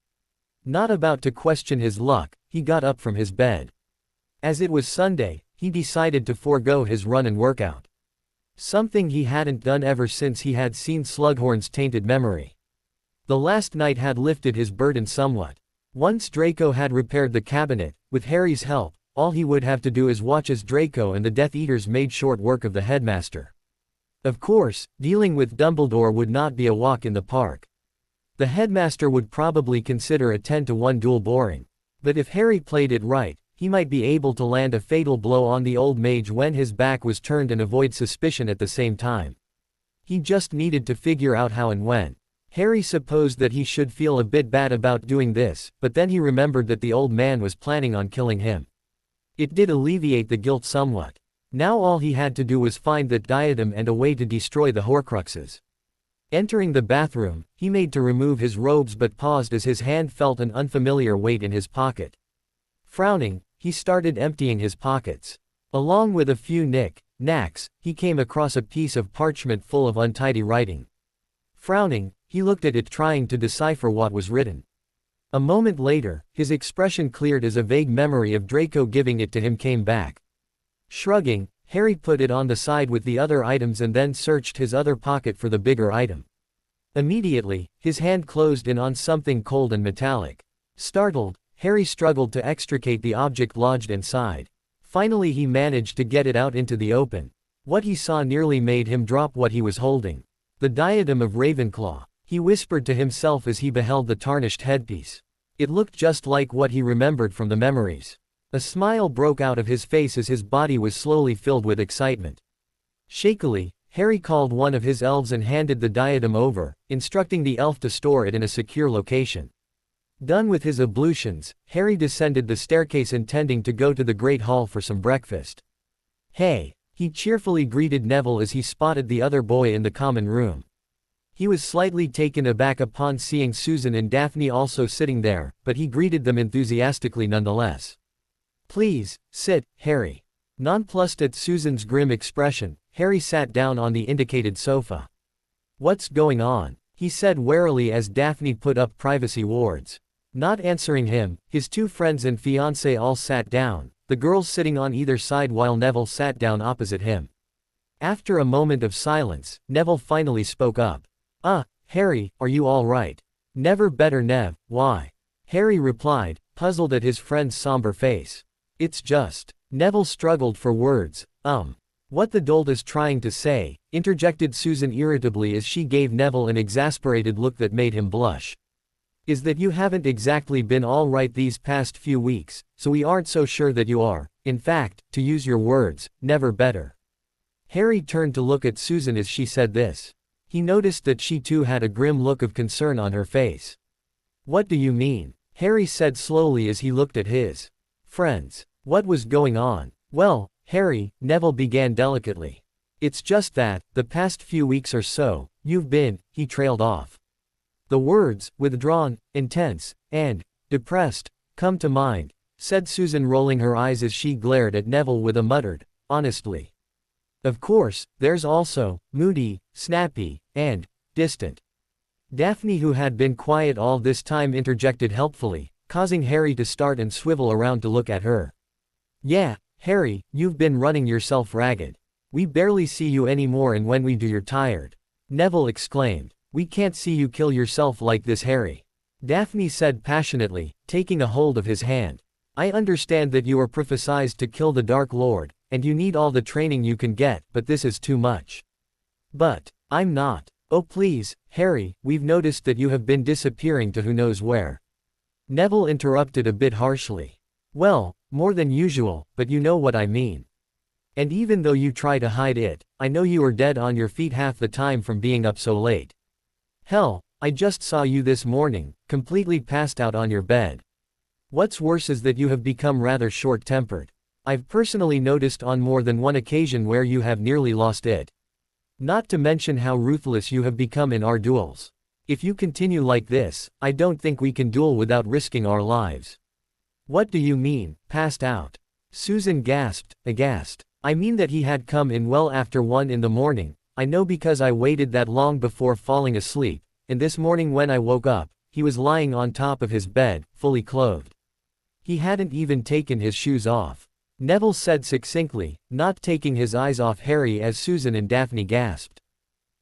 Not about to question his luck, he got up from his bed. As it was Sunday, he decided to forego his run and workout. Something he hadn't done ever since he had seen Slughorn's tainted memory. The last night had lifted his burden somewhat. Once Draco had repaired the cabinet, with Harry's help, all he would have to do is watch as Draco and the Death Eaters made short work of the headmaster. Of course, dealing with Dumbledore would not be a walk in the park. The headmaster would probably consider a 10-to-1 duel boring. But if Harry played it right, he might be able to land a fatal blow on the old mage when his back was turned and avoid suspicion at the same time. He just needed to figure out how and when. Harry supposed that he should feel a bit bad about doing this, but then he remembered that the old man was planning on killing him. It did alleviate the guilt somewhat. Now all he had to do was find that diadem and a way to destroy the Horcruxes. Entering the bathroom, he made to remove his robes but paused as his hand felt an unfamiliar weight in his pocket. Frowning, he started emptying his pockets. Along with a few knacks, he came across a piece of parchment full of untidy writing. Frowning, he looked at it trying to decipher what was written. A moment later, his expression cleared as a vague memory of Draco giving it to him came back. Shrugging, Harry put it on the side with the other items and then searched his other pocket for the bigger item. Immediately, his hand closed in on something cold and metallic. Startled, Harry struggled to extricate the object lodged inside. Finally he managed to get it out into the open. What he saw nearly made him drop what he was holding. The diadem of Ravenclaw, he whispered to himself as he beheld the tarnished headpiece. It looked just like what he remembered from the memories. A smile broke out of his face as his body was slowly filled with excitement. Shakily, Harry called one of his elves and handed the diadem over, instructing the elf to store it in a secure location. Done with his ablutions, Harry descended the staircase intending to go to the Great Hall for some breakfast. "Hey!" he cheerfully greeted Neville as he spotted the other boy in the common room. He was slightly taken aback upon seeing Susan and Daphne also sitting there, but he greeted them enthusiastically nonetheless. "Please, sit, Harry." Nonplussed at Susan's grim expression, Harry sat down on the indicated sofa. "What's going on?" he said warily as Daphne put up privacy wards. Not answering him, his two friends and fiancé all sat down, the girls sitting on either side while Neville sat down opposite him. After a moment of silence, Neville finally spoke up. Harry, are you all right?" "Never better, Nev, why?" Harry replied, puzzled at his friend's somber face. "It's just..." Neville struggled for words. What the dolt is trying to say," interjected Susan irritably as she gave Neville an exasperated look that made him blush. "Is that you haven't exactly been all right these past few weeks, so we aren't so sure that you are, in fact, to use your words, never better." Harry turned to look at Susan as she said this. He noticed that she too had a grim look of concern on her face. "What do you mean?" Harry said slowly as he looked at his friends. What was going on? "Well, Harry," Neville began delicately. "It's just that, the past few weeks or so, you've been," he trailed off. "The words, withdrawn, intense, and depressed, come to mind," said Susan rolling her eyes as she glared at Neville with a muttered, "honestly. Of course, there's also, moody, snappy, and distant." Daphne, who had been quiet all this time, interjected helpfully, causing Harry to start and swivel around to look at her. "Yeah, Harry, you've been running yourself ragged. We barely see you anymore, and when we do you're tired," Neville exclaimed. "We can't see you kill yourself like this, Harry," Daphne said passionately, taking a hold of his hand. "I understand that you are prophesied to kill the Dark Lord, and you need all the training you can get, but this is too much." "But I'm not." "Oh please, Harry, we've noticed that you have been disappearing to who knows where." Neville interrupted a bit harshly. "Well, more than usual, but you know what I mean. And even though you try to hide it, I know you are dead on your feet half the time from being up so late. Hell, I just saw you this morning, completely passed out on your bed. What's worse is that you have become rather short-tempered. I've personally noticed on more than one occasion where you have nearly lost it. Not to mention how ruthless you have become in our duels. If you continue like this, I don't think we can duel without risking our lives." "What do you mean, passed out?" Susan gasped, aghast. "I mean that he had come in well after 1 in the morning, I know because I waited that long before falling asleep, and this morning when I woke up, he was lying on top of his bed, fully clothed. He hadn't even taken his shoes off," Neville said succinctly, not taking his eyes off Harry as Susan and Daphne gasped.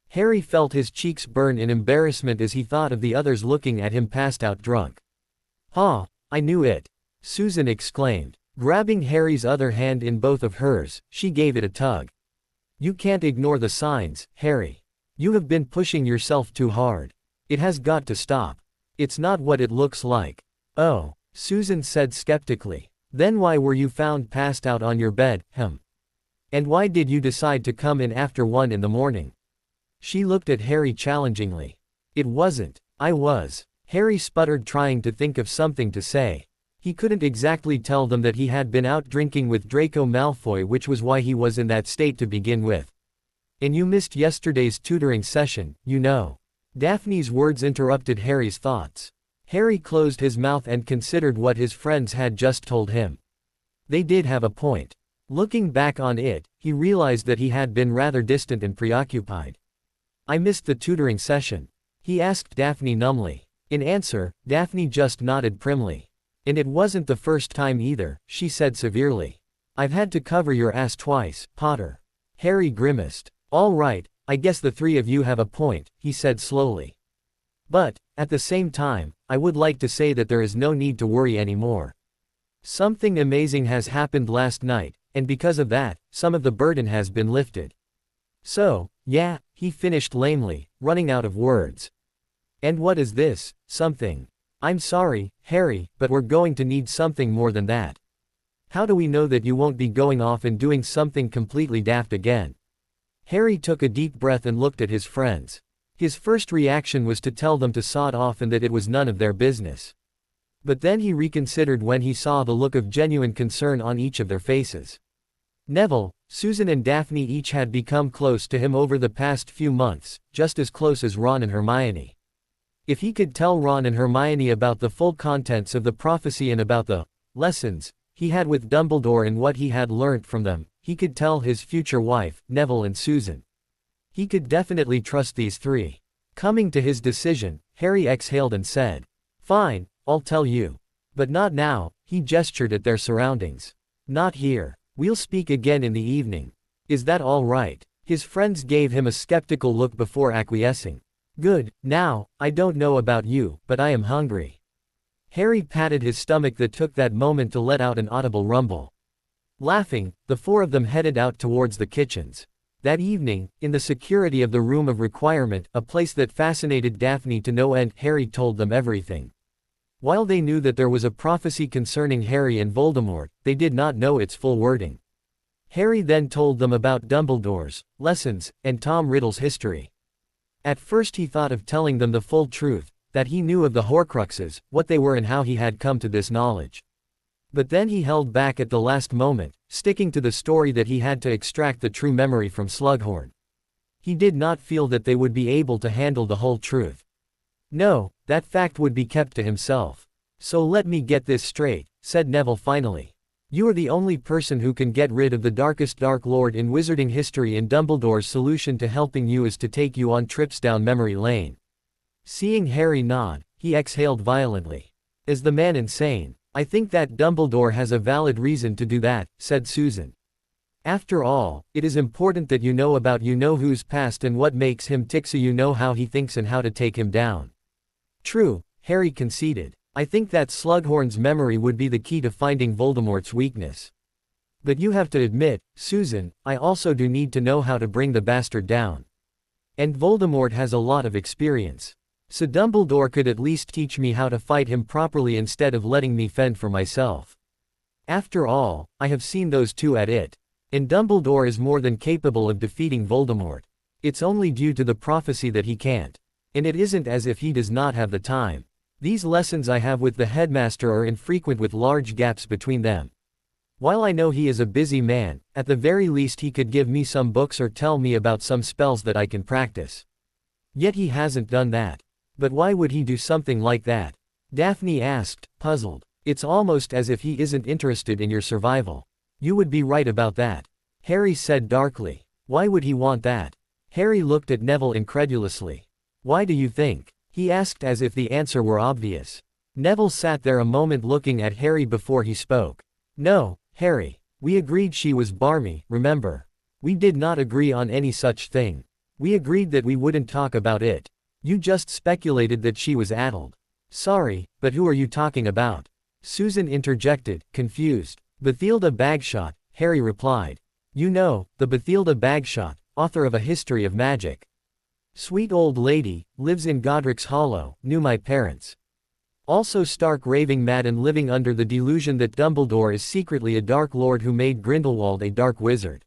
Harry felt his cheeks burn in embarrassment as he thought of the others looking at him passed out drunk. I knew it," Susan exclaimed. Grabbing Harry's other hand in both of hers, she gave it a tug. "You can't ignore the signs, Harry. You have been pushing yourself too hard. It has got to stop. It's not what it looks like." "Oh," Susan said skeptically. "Then why were you found passed out on your bed, And why did you decide to come in after 1 in the morning?" She looked at Harry challengingly. "It wasn't. I was." Harry sputtered, trying to think of something to say. He couldn't exactly tell them that he had been out drinking with Draco Malfoy, which was why he was in that state to begin with. And you missed yesterday's tutoring session, you know. Daphne's words interrupted Harry's thoughts. Harry closed his mouth and considered what his friends had just told him. They did have a point. Looking back on it, he realized that he had been rather distant and preoccupied. I missed the tutoring session, he asked Daphne numbly. In answer, Daphne just nodded primly. And it wasn't the first time either, she said severely. I've had to cover your ass twice, Potter. Harry grimaced. All right, I guess the three of you have a point, he said slowly. But, at the same time, I would like to say that there is no need to worry anymore. Something amazing has happened last night, and because of that, some of the burden has been lifted. So, yeah, he finished lamely, running out of words. And what is this, something? I'm sorry, Harry, but we're going to need something more than that. How do we know that you won't be going off and doing something completely daft again? Harry took a deep breath and looked at his friends. His first reaction was to tell them to sod off and that it was none of their business. But then he reconsidered when he saw the look of genuine concern on each of their faces. Neville, Susan and Daphne each had become close to him over the past few months, just as close as Ron and Hermione. If he could tell Ron and Hermione about the full contents of the prophecy and about the lessons he had with Dumbledore and what he had learnt from them, he could tell his future wife, Neville and Susan. He could definitely trust these three. Coming to his decision, Harry exhaled and said, Fine, I'll tell you. But not now, he gestured at their surroundings. Not here. We'll speak again in the evening. Is that all right? His friends gave him a skeptical look before acquiescing. Good, now, I don't know about you, but I am hungry. Harry patted his stomach that took that moment to let out an audible rumble. Laughing, the four of them headed out towards the kitchens. That evening, in the security of the Room of Requirement, a place that fascinated Daphne to no end, Harry told them everything. While they knew that there was a prophecy concerning Harry and Voldemort, they did not know its full wording. Harry then told them about Dumbledore's lessons, and Tom Riddle's history. At first he thought of telling them the full truth, that he knew of the Horcruxes, what they were and how he had come to this knowledge. But then he held back at the last moment, sticking to the story that he had to extract the true memory from Slughorn. He did not feel that they would be able to handle the whole truth. No, that fact would be kept to himself. So let me get this straight, said Neville finally. You are the only person who can get rid of the darkest Dark Lord in wizarding history, and Dumbledore's solution to helping you is to take you on trips down memory lane. Seeing Harry nod, he exhaled violently. Is the man insane? I think that Dumbledore has a valid reason to do that, said Susan. After all, it is important that you know about you-know-who's past and what makes him tick so you know how he thinks and how to take him down. True, Harry conceded. I think that Slughorn's memory would be the key to finding Voldemort's weakness. But you have to admit, Susan, I also do need to know how to bring the bastard down. And Voldemort has a lot of experience. So Dumbledore could at least teach me how to fight him properly instead of letting me fend for myself. After all, I have seen those two at it. And Dumbledore is more than capable of defeating Voldemort. It's only due to the prophecy that he can't. And it isn't as if he does not have the time. These lessons I have with the headmaster are infrequent with large gaps between them. While I know he is a busy man, at the very least he could give me some books or tell me about some spells that I can practice. Yet he hasn't done that. But why would he do something like that? Daphne asked, puzzled. It's almost as if he isn't interested in your survival. You would be right about that. Harry said darkly. Why would he want that? Harry looked at Neville incredulously. Why do you think? He asked as if the answer were obvious. Neville sat there a moment looking at Harry before he spoke. No, Harry. We agreed she was barmy, remember? We did not agree on any such thing. We agreed that we wouldn't talk about it. You just speculated that she was addled. Sorry, but who are you talking about? Susan interjected, confused. Bathilda Bagshot, Harry replied. You know, the Bathilda Bagshot, author of A History of Magic. Sweet old lady, lives in Godric's Hollow, knew my parents. Also stark raving mad and living under the delusion that Dumbledore is secretly a Dark Lord who made Grindelwald a dark wizard.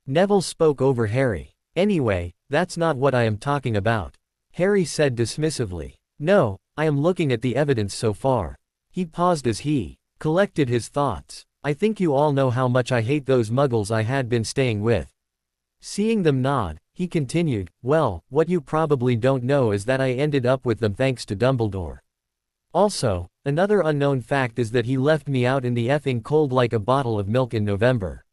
Neville spoke over Harry. Anyway, that's not what I am talking about. Harry said dismissively. No, I am looking at the evidence so far. He paused as he collected his thoughts. I think you all know how much I hate those Muggles I had been staying with. Seeing them nod, he continued, well, what you probably don't know is that I ended up with them thanks to Dumbledore. Also, another unknown fact is that he left me out in the effing cold like a bottle of milk in November.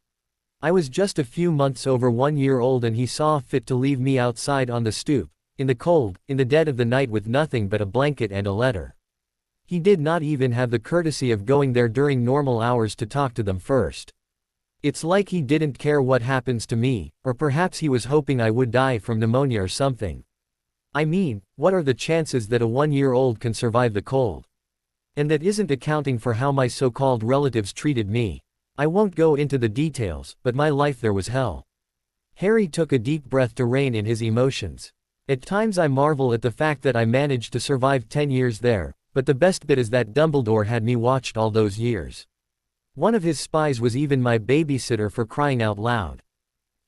I was just a few months over 1 year old and he saw fit to leave me outside on the stoop, in the cold, in the dead of the night with nothing but a blanket and a letter. He did not even have the courtesy of going there during normal hours to talk to them first. It's like he didn't care what happens to me, or perhaps he was hoping I would die from pneumonia or something. I mean, what are the chances that a 1-year-old can survive the cold? And that isn't accounting for how my so-called relatives treated me. I won't go into the details, but my life there was hell. Harry took a deep breath to rein in his emotions. At times I marvel at the fact that I managed to survive 10 years there, but the best bit is that Dumbledore had me watched all those years. One of his spies was even my babysitter, for crying out loud.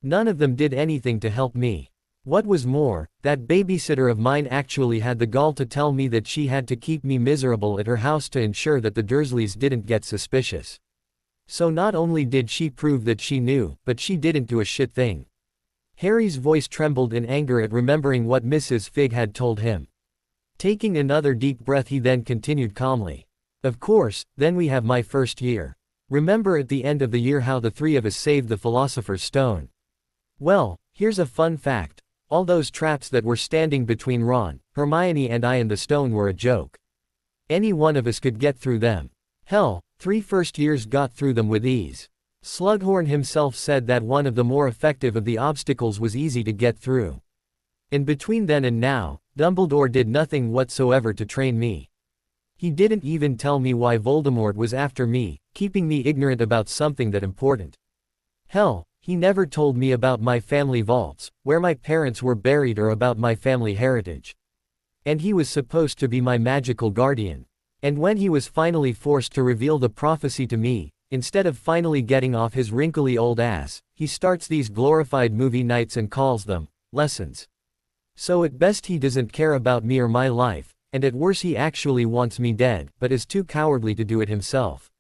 None of them did anything to help me. What was more, that babysitter of mine actually had the gall to tell me that she had to keep me miserable at her house to ensure that the Dursleys didn't get suspicious. So not only did she prove that she knew, but she didn't do a shit thing. Harry's voice trembled in anger at remembering what Mrs. Fig had told him. Taking another deep breath, he then continued calmly. Of course, then we have my first year. Remember at the end of the year how the three of us saved the Philosopher's Stone? Well, here's a fun fact. All those traps that were standing between Ron, Hermione and I and the stone were a joke. Any one of us could get through them. Hell, 3 first years got through them with ease. Slughorn himself said that one of the more effective of the obstacles was easy to get through. And between then and now, Dumbledore did nothing whatsoever to train me. He didn't even tell me why Voldemort was after me, keeping me ignorant about something that important. Hell, he never told me about my family vaults, where my parents were buried, or about my family heritage. And he was supposed to be my magical guardian. And when he was finally forced to reveal the prophecy to me, instead of finally getting off his wrinkly old ass, he starts these glorified movie nights and calls them lessons. So at best he doesn't care about me or my life, and at worst he actually wants me dead, but is too cowardly to do it himself.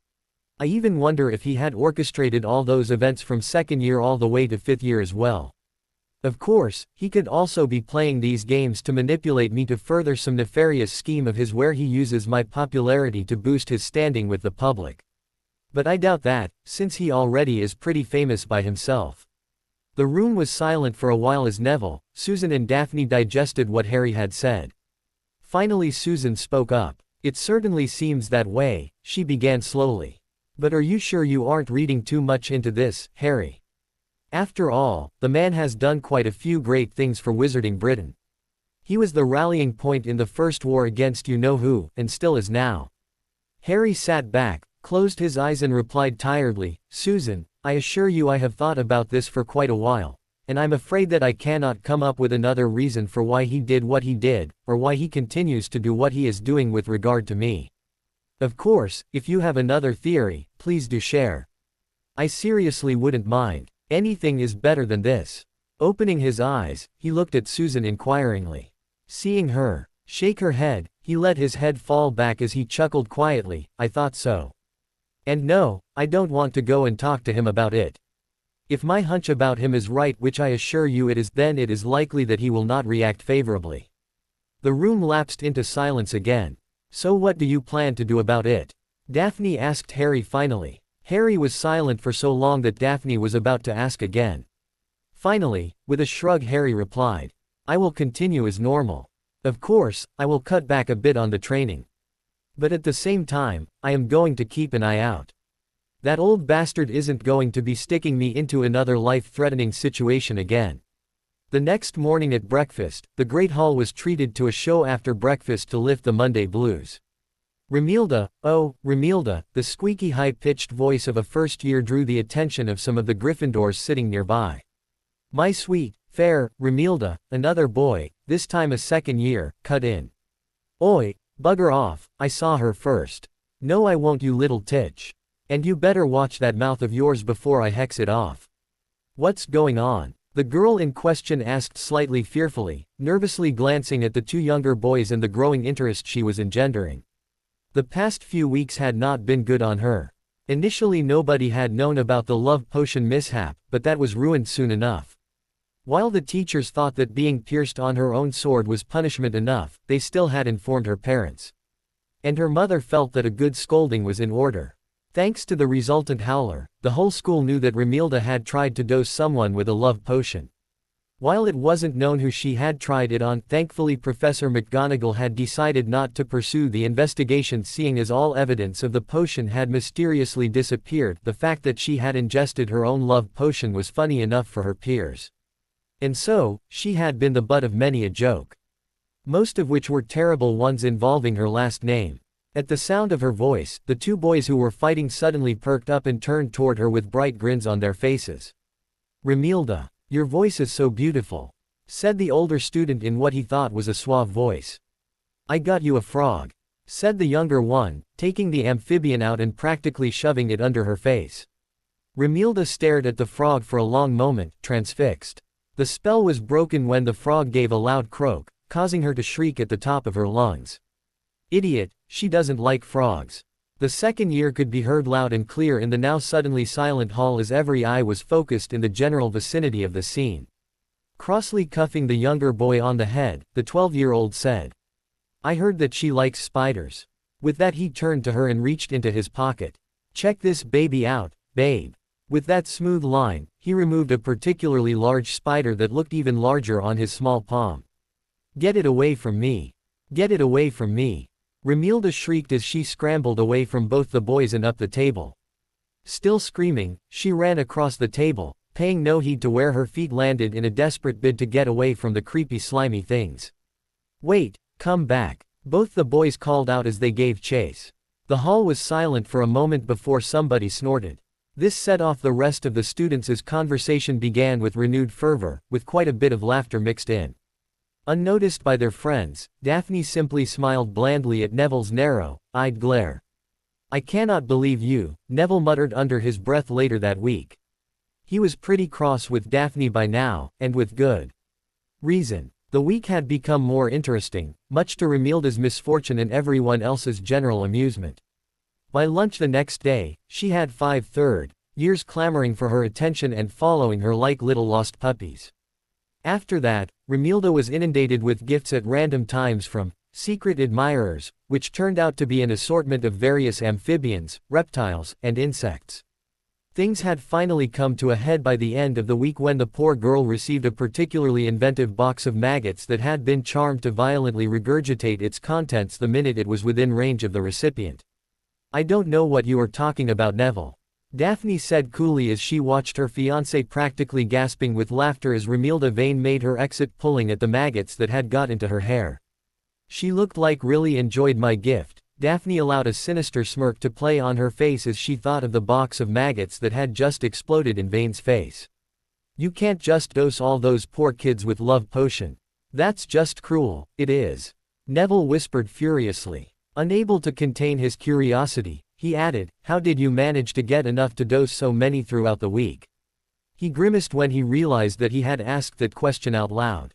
I even wonder if he had orchestrated all those events from 2nd year all the way to 5th year as well. Of course, he could also be playing these games to manipulate me to further some nefarious scheme of his where he uses my popularity to boost his standing with the public. But I doubt that, since he already is pretty famous by himself. The room was silent for a while as Neville, Susan and Daphne digested what Harry had said. Finally Susan spoke up. It certainly seems that way, she began slowly. But are you sure you aren't reading too much into this, Harry? After all, the man has done quite a few great things for Wizarding Britain. He was the rallying point in the first war against you-know-who, and still is now. Harry sat back, closed his eyes and replied tiredly, Susan, I assure you I have thought about this for quite a while, and I'm afraid that I cannot come up with another reason for why he did what he did, or why he continues to do what he is doing with regard to me. Of course, if you have another theory, please do share. I seriously wouldn't mind. Anything is better than this. Opening his eyes, he looked at Susan inquiringly. Seeing her shake her head, he let his head fall back as he chuckled quietly, I thought so. And no, I don't want to go and talk to him about it. If my hunch about him is right, which I assure you it is, then it is likely that he will not react favorably. The room lapsed into silence again. So what do you plan to do about it? Daphne asked Harry finally. Harry was silent for so long that Daphne was about to ask again. Finally, with a shrug Harry replied, I will continue as normal. Of course, I will cut back a bit on the training. But at the same time, I am going to keep an eye out. That old bastard isn't going to be sticking me into another life-threatening situation again. The next morning at breakfast, the Great Hall was treated to a show after breakfast to lift the Monday blues. Remilda, oh, Remilda, the squeaky high-pitched voice of a first-year drew the attention of some of the Gryffindors sitting nearby. My sweet, fair, Remilda, another boy, this time a 2nd year, cut in. Oi, bugger off, I saw her first. No I won't you little titch. And you better watch that mouth of yours before I hex it off. What's going on? The girl in question asked slightly fearfully, nervously glancing at the 2 younger boys and the growing interest she was engendering. The past few weeks had not been good on her. Initially nobody had known about the love potion mishap, but that was ruined soon enough. While the teachers thought that being pierced on her own sword was punishment enough, they still had informed her parents. And her mother felt that a good scolding was in order. Thanks to the resultant howler, the whole school knew that Remilda had tried to dose someone with a love potion. While it wasn't known who she had tried it on, thankfully Professor McGonagall had decided not to pursue the investigation, seeing as all evidence of the potion had mysteriously disappeared. The fact that she had ingested her own love potion was funny enough for her peers. And so, she had been the butt of many a joke. Most of which were terrible ones involving her last name. At the sound of her voice, the two boys who were fighting suddenly perked up and turned toward her with bright grins on their faces. "Remilda, your voice is so beautiful," said the older student in what he thought was a suave voice. "I got you a frog," said the younger one, taking the amphibian out and practically shoving it under her face. Remilda stared at the frog for a long moment, transfixed. The spell was broken when the frog gave a loud croak, causing her to shriek at the top of her lungs. "Idiot, she doesn't like frogs." The second year could be heard loud and clear in the now suddenly silent hall as every eye was focused in the general vicinity of the scene. Crossly cuffing the younger boy on the head, the 12-year-old said, "I heard that she likes spiders." With that he turned to her and reached into his pocket. "Check this baby out, babe." With that smooth line, he removed a particularly large spider that looked even larger on his small palm. "Get it away from me. Get it away from me." Remilda shrieked as she scrambled away from both the boys and up the table. Still screaming, she ran across the table, paying no heed to where her feet landed in a desperate bid to get away from the creepy slimy things. "Wait, come back," both the boys called out as they gave chase. The hall was silent for a moment before somebody snorted. This set off the rest of the students as conversation began with renewed fervor, with quite a bit of laughter mixed in. Unnoticed by their friends, Daphne simply smiled blandly at Neville's narrow-eyed glare. "I cannot believe you," Neville muttered under his breath later that week. He was pretty cross with Daphne by now, and with good reason. The week had become more interesting, much to Remilda's misfortune and everyone else's general amusement. By lunch the next day, she had 5 third-years clamoring for her attention and following her like little lost puppies. After that, Remilda was inundated with gifts at random times from secret admirers, which turned out to be an assortment of various amphibians, reptiles, and insects. Things had finally come to a head by the end of the week when the poor girl received a particularly inventive box of maggots that had been charmed to violently regurgitate its contents the minute it was within range of the recipient. "I don't know what you are talking about, Neville," Daphne said coolly as she watched her fiancé practically gasping with laughter as Remilda Vane made her exit pulling at the maggots that had got into her hair. "She looked like really enjoyed my gift." Daphne allowed a sinister smirk to play on her face as she thought of the box of maggots that had just exploded in Vane's face. "You can't just dose all those poor kids with love potion. That's just cruel, it is," Neville whispered furiously. Unable to contain his curiosity, he added, "How did you manage to get enough to dose so many throughout the week?" He grimaced when he realized that he had asked that question out loud.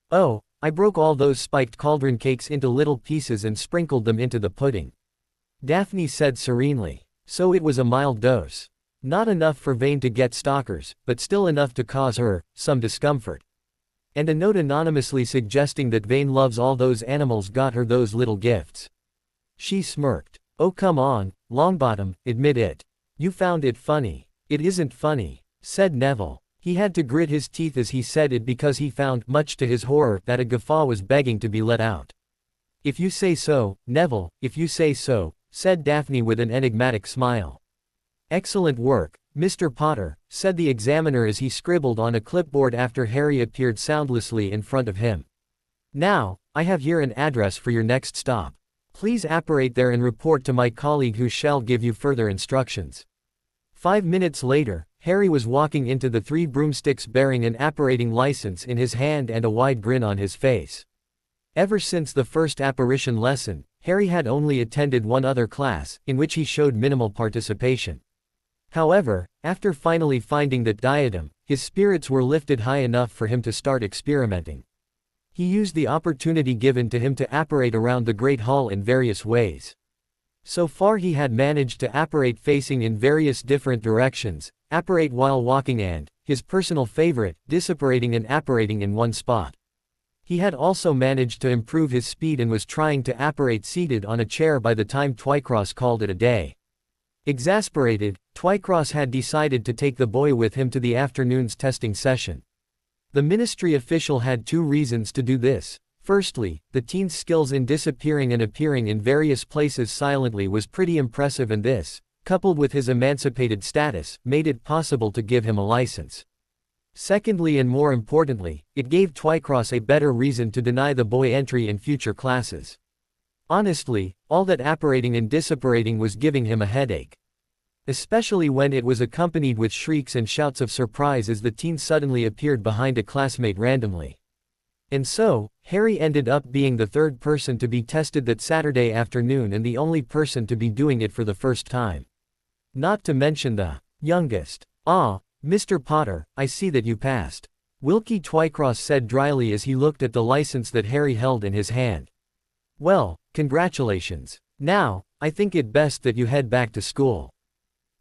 "Oh, I broke all those spiked cauldron cakes into little pieces and sprinkled them into the pudding," Daphne said serenely. "So it was a mild dose. Not enough for Vane to get stalkers, but still enough to cause her some discomfort. And a note anonymously suggesting that Vane loves all those animals got her those little gifts." She smirked. "Oh come on, Longbottom, admit it. You found it funny." "It isn't funny," said Neville. He had to grit his teeth as he said it because he found, much to his horror, that a guffaw was begging to be let out. "If you say so, Neville, if you say so," said Daphne with an enigmatic smile. "Excellent work, Mr. Potter," said the examiner as he scribbled on a clipboard after Harry appeared soundlessly in front of him. "Now, I have here an address for your next stop. Please apparate there and report to my colleague who shall give you further instructions." 5 minutes later, Harry was walking into the Three Broomsticks bearing an apparating license in his hand and a wide grin on his face. Ever since the first apparition lesson, Harry had only attended one other class, in which he showed minimal participation. However, after finally finding that diadem, his spirits were lifted high enough for him to start experimenting. He used the opportunity given to him to apparate around the Great Hall in various ways. So far he had managed to apparate facing in various different directions, apparate while walking and, his personal favorite, disapparating and apparating in one spot. He had also managed to improve his speed and was trying to apparate seated on a chair by the time Twycross called it a day. Exasperated, Twycross had decided to take the boy with him to the afternoon's testing session. The ministry official had two reasons to do this. Firstly, the teen's skills in disappearing and appearing in various places silently was pretty impressive, and this, coupled with his emancipated status, made it possible to give him a license. Secondly, and more importantly, it gave Twycross a better reason to deny the boy entry in future classes. Honestly, all that apparating and disapparating was giving him a headache. Especially when it was accompanied with shrieks and shouts of surprise as the teen suddenly appeared behind a classmate randomly. And so, Harry ended up being the third person to be tested that Saturday afternoon and the only person to be doing it for the first time. Not to mention the youngest. "Ah, Mr. Potter, I see that you passed," Wilkie Twycross said dryly as he looked at the license that Harry held in his hand. "Well, congratulations. Now, I think it best that you head back to school."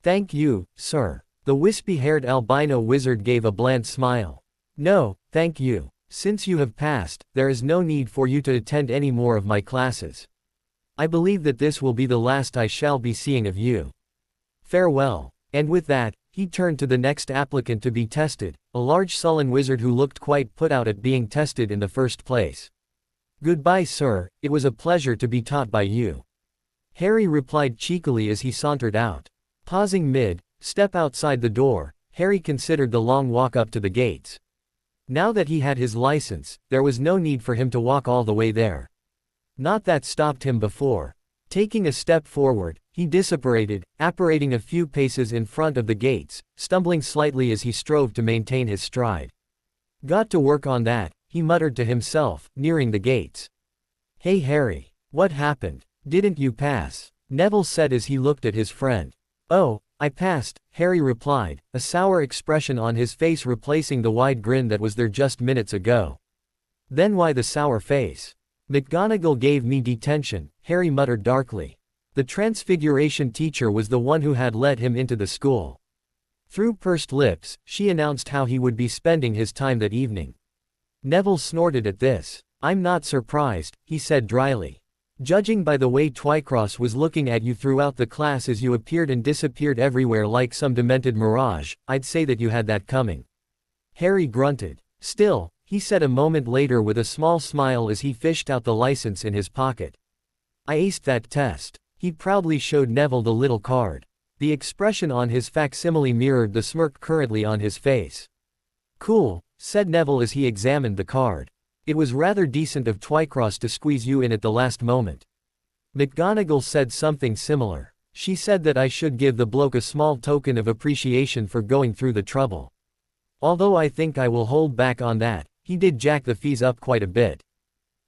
"Thank you, sir." The wispy-haired albino wizard gave a bland smile. "No, thank you. Since you have passed, there is no need for you to attend any more of my classes. I believe that this will be the last I shall be seeing of you. Farewell." And with that, he turned to the next applicant to be tested, a large sullen wizard who looked quite put out at being tested in the first place. "Goodbye, sir, it was a pleasure to be taught by you," Harry replied cheekily as he sauntered out. Pausing mid-step outside the door, Harry considered the long walk up to the gates. Now that he had his license, there was no need for him to walk all the way there. Not that stopped him before. Taking a step forward, he disapparated, apparating a few paces in front of the gates, stumbling slightly as he strove to maintain his stride. "Got to work on that," he muttered to himself, nearing the gates. "Hey Harry, what happened? Didn't you pass?" Neville said as he looked at his friend. "Oh, I passed," Harry replied, a sour expression on his face replacing the wide grin that was there just minutes ago. "Then why the sour face?" "McGonagall gave me detention," Harry muttered darkly. The Transfiguration teacher was the one who had let him into the school. Through pursed lips, she announced how he would be spending his time that evening. Neville snorted at this. "I'm not surprised," he said dryly. "Judging by the way Twycross was looking at you throughout the class as you appeared and disappeared everywhere like some demented mirage, I'd say that you had that coming." Harry grunted. "Still," he said a moment later with a small smile as he fished out the license in his pocket. "I aced that test." He proudly showed Neville the little card. The expression on his facsimile mirrored the smirk currently on his face. "Cool," said Neville as he examined the card. "It was rather decent of Twycross to squeeze you in at the last moment." McGonagall said something similar. She said that I should give the bloke a small token of appreciation for going through the trouble. Although I think I will hold back on that, he did jack the fees up quite a bit.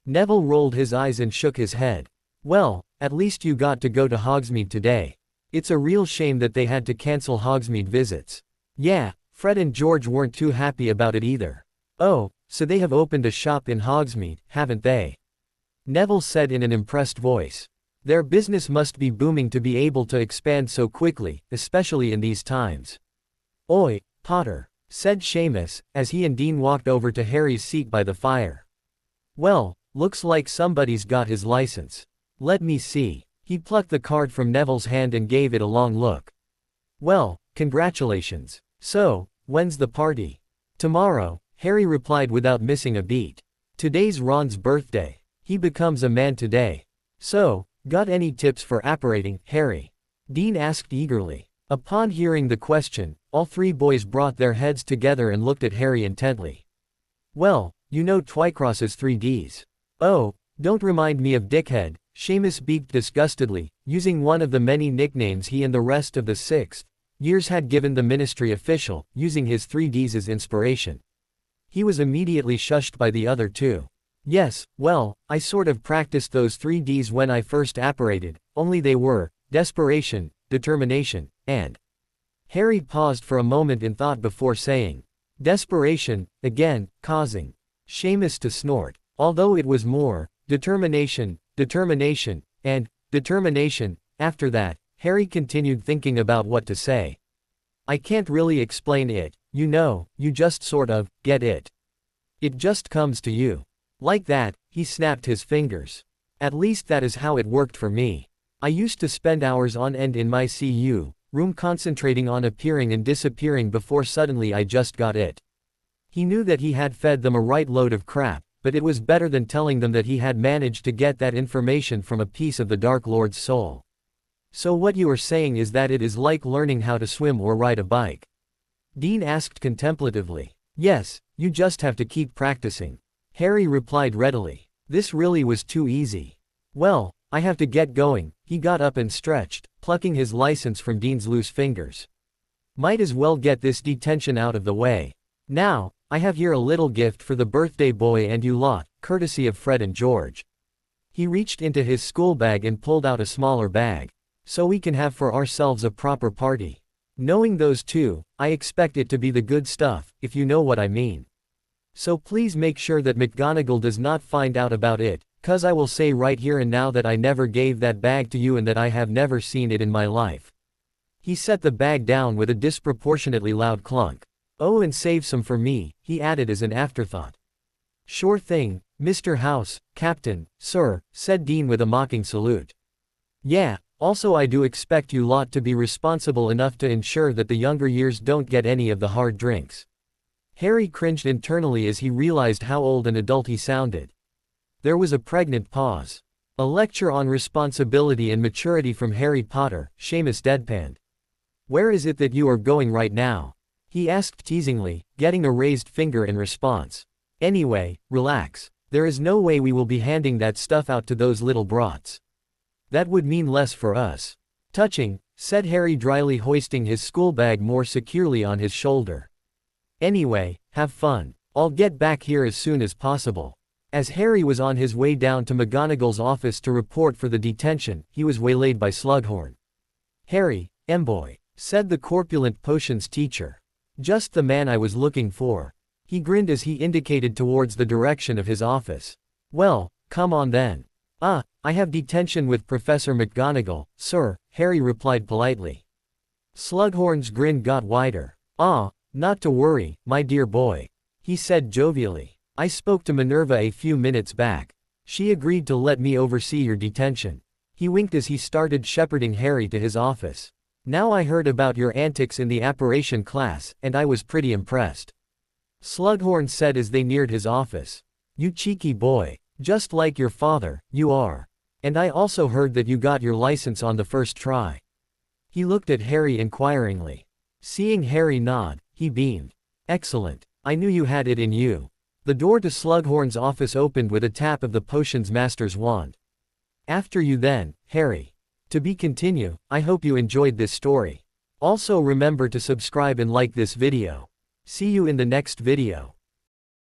Neville rolled his eyes and shook his head. "Well, at least you got to go to Hogsmeade today. It's a real shame that they had to cancel Hogsmeade visits." "Yeah, Fred and George weren't too happy about it either." "Oh, so they have opened a shop in Hogsmeade, haven't they?" Neville said in an impressed voice. "Their business must be booming to be able to expand so quickly, especially in these times." "Oi, Potter," said Seamus, as he and Dean walked over to Harry's seat by the fire. "Well, looks like somebody's got his license. Let me see." He plucked the card from Neville's hand and gave it a long look. "Well, congratulations. So, when's the party?" "Tomorrow," Harry replied without missing a beat. "Today's Ron's birthday. He becomes a man today. So, got any tips for apparating, Harry?" Dean asked eagerly. Upon hearing the question, all three boys brought their heads together and looked at Harry intently. "Well, you know Twycross's 3Ds. "Oh, don't remind me of Dickhead," Seamus beeped disgustedly, using one of the many nicknames he and the rest of the 6th years had given the ministry official, using his 3Ds as inspiration. He was immediately shushed by the other two. "Yes, well, I sort of practiced those 3Ds when I first apparated, only they were desperation, determination, and..." Harry paused for a moment in thought before saying, "Desperation," again, causing Seamus to snort. Although it was more determination, and determination, After that, Harry continued thinking about what to say. I can't really explain it, you know, you just sort of get it. It just comes to you. Like that, he snapped his fingers. At least that is how it worked for me. I used to spend hours on end in my CU room concentrating on appearing and disappearing before suddenly I just got it. He knew that he had fed them a right load of crap, but it was better than telling them that he had managed to get that information from a piece of the Dark Lord's soul. So what you are saying is that it is like learning how to swim or ride a bike? Dean asked contemplatively. Yes, you just have to keep practicing. Harry replied readily. This really was too easy. Well, I have to get going. He got up and stretched, plucking his license from Dean's loose fingers. Might as well get this detention out of the way. Now, I have here a little gift for the birthday boy and you lot, courtesy of Fred and George. He reached into his school bag and pulled out a smaller bag. So we can have for ourselves a proper party. Knowing those two, I expect it to be the good stuff, if you know what I mean. So please make sure that McGonagall does not find out about it, 'cause I will say right here and now that I never gave that bag to you and that I have never seen it in my life. He set the bag down with a disproportionately loud clunk. Oh, and save some for me, he added as an afterthought. Sure thing, Mr. House, Captain, sir, said Dean with a mocking salute. Yeah, also I do expect you lot to be responsible enough to ensure that the younger years don't get any of the hard drinks. Harry cringed internally as he realized how old an adult he sounded. There was a pregnant pause. A lecture on responsibility and maturity from Harry Potter, Seamus deadpanned. Where is it that you are going right now? He asked teasingly, getting a raised finger in response. Anyway, relax. There is no way we will be handing that stuff out to those little brats. That would mean less for us. Touching, said Harry dryly, hoisting his school bag more securely on his shoulder. Anyway, have fun. I'll get back here as soon as possible. As Harry was on his way down to McGonagall's office to report for the detention, he was waylaid by Slughorn. Harry, boy, said the corpulent potions teacher. Just the man I was looking for. He grinned as he indicated towards the direction of his office. Well, come on then. I have detention with Professor McGonagall, sir, Harry replied politely. Slughorn's grin got wider. Not to worry, my dear boy. He said jovially. I spoke to Minerva a few minutes back. She agreed to let me oversee your detention. He winked as he started shepherding Harry to his office. Now I heard about your antics in the apparition class, and I was pretty impressed. Slughorn said as they neared his office. You cheeky boy. Just like your father, you are. And I also heard that you got your license on the first try. He looked at Harry inquiringly. Seeing Harry nod, he beamed. Excellent. I knew you had it in you. The door to Slughorn's office opened with a tap of the potions master's wand. After you then, Harry. To be continued. I hope you enjoyed this story. Also remember to subscribe and like this video. See you in the next video.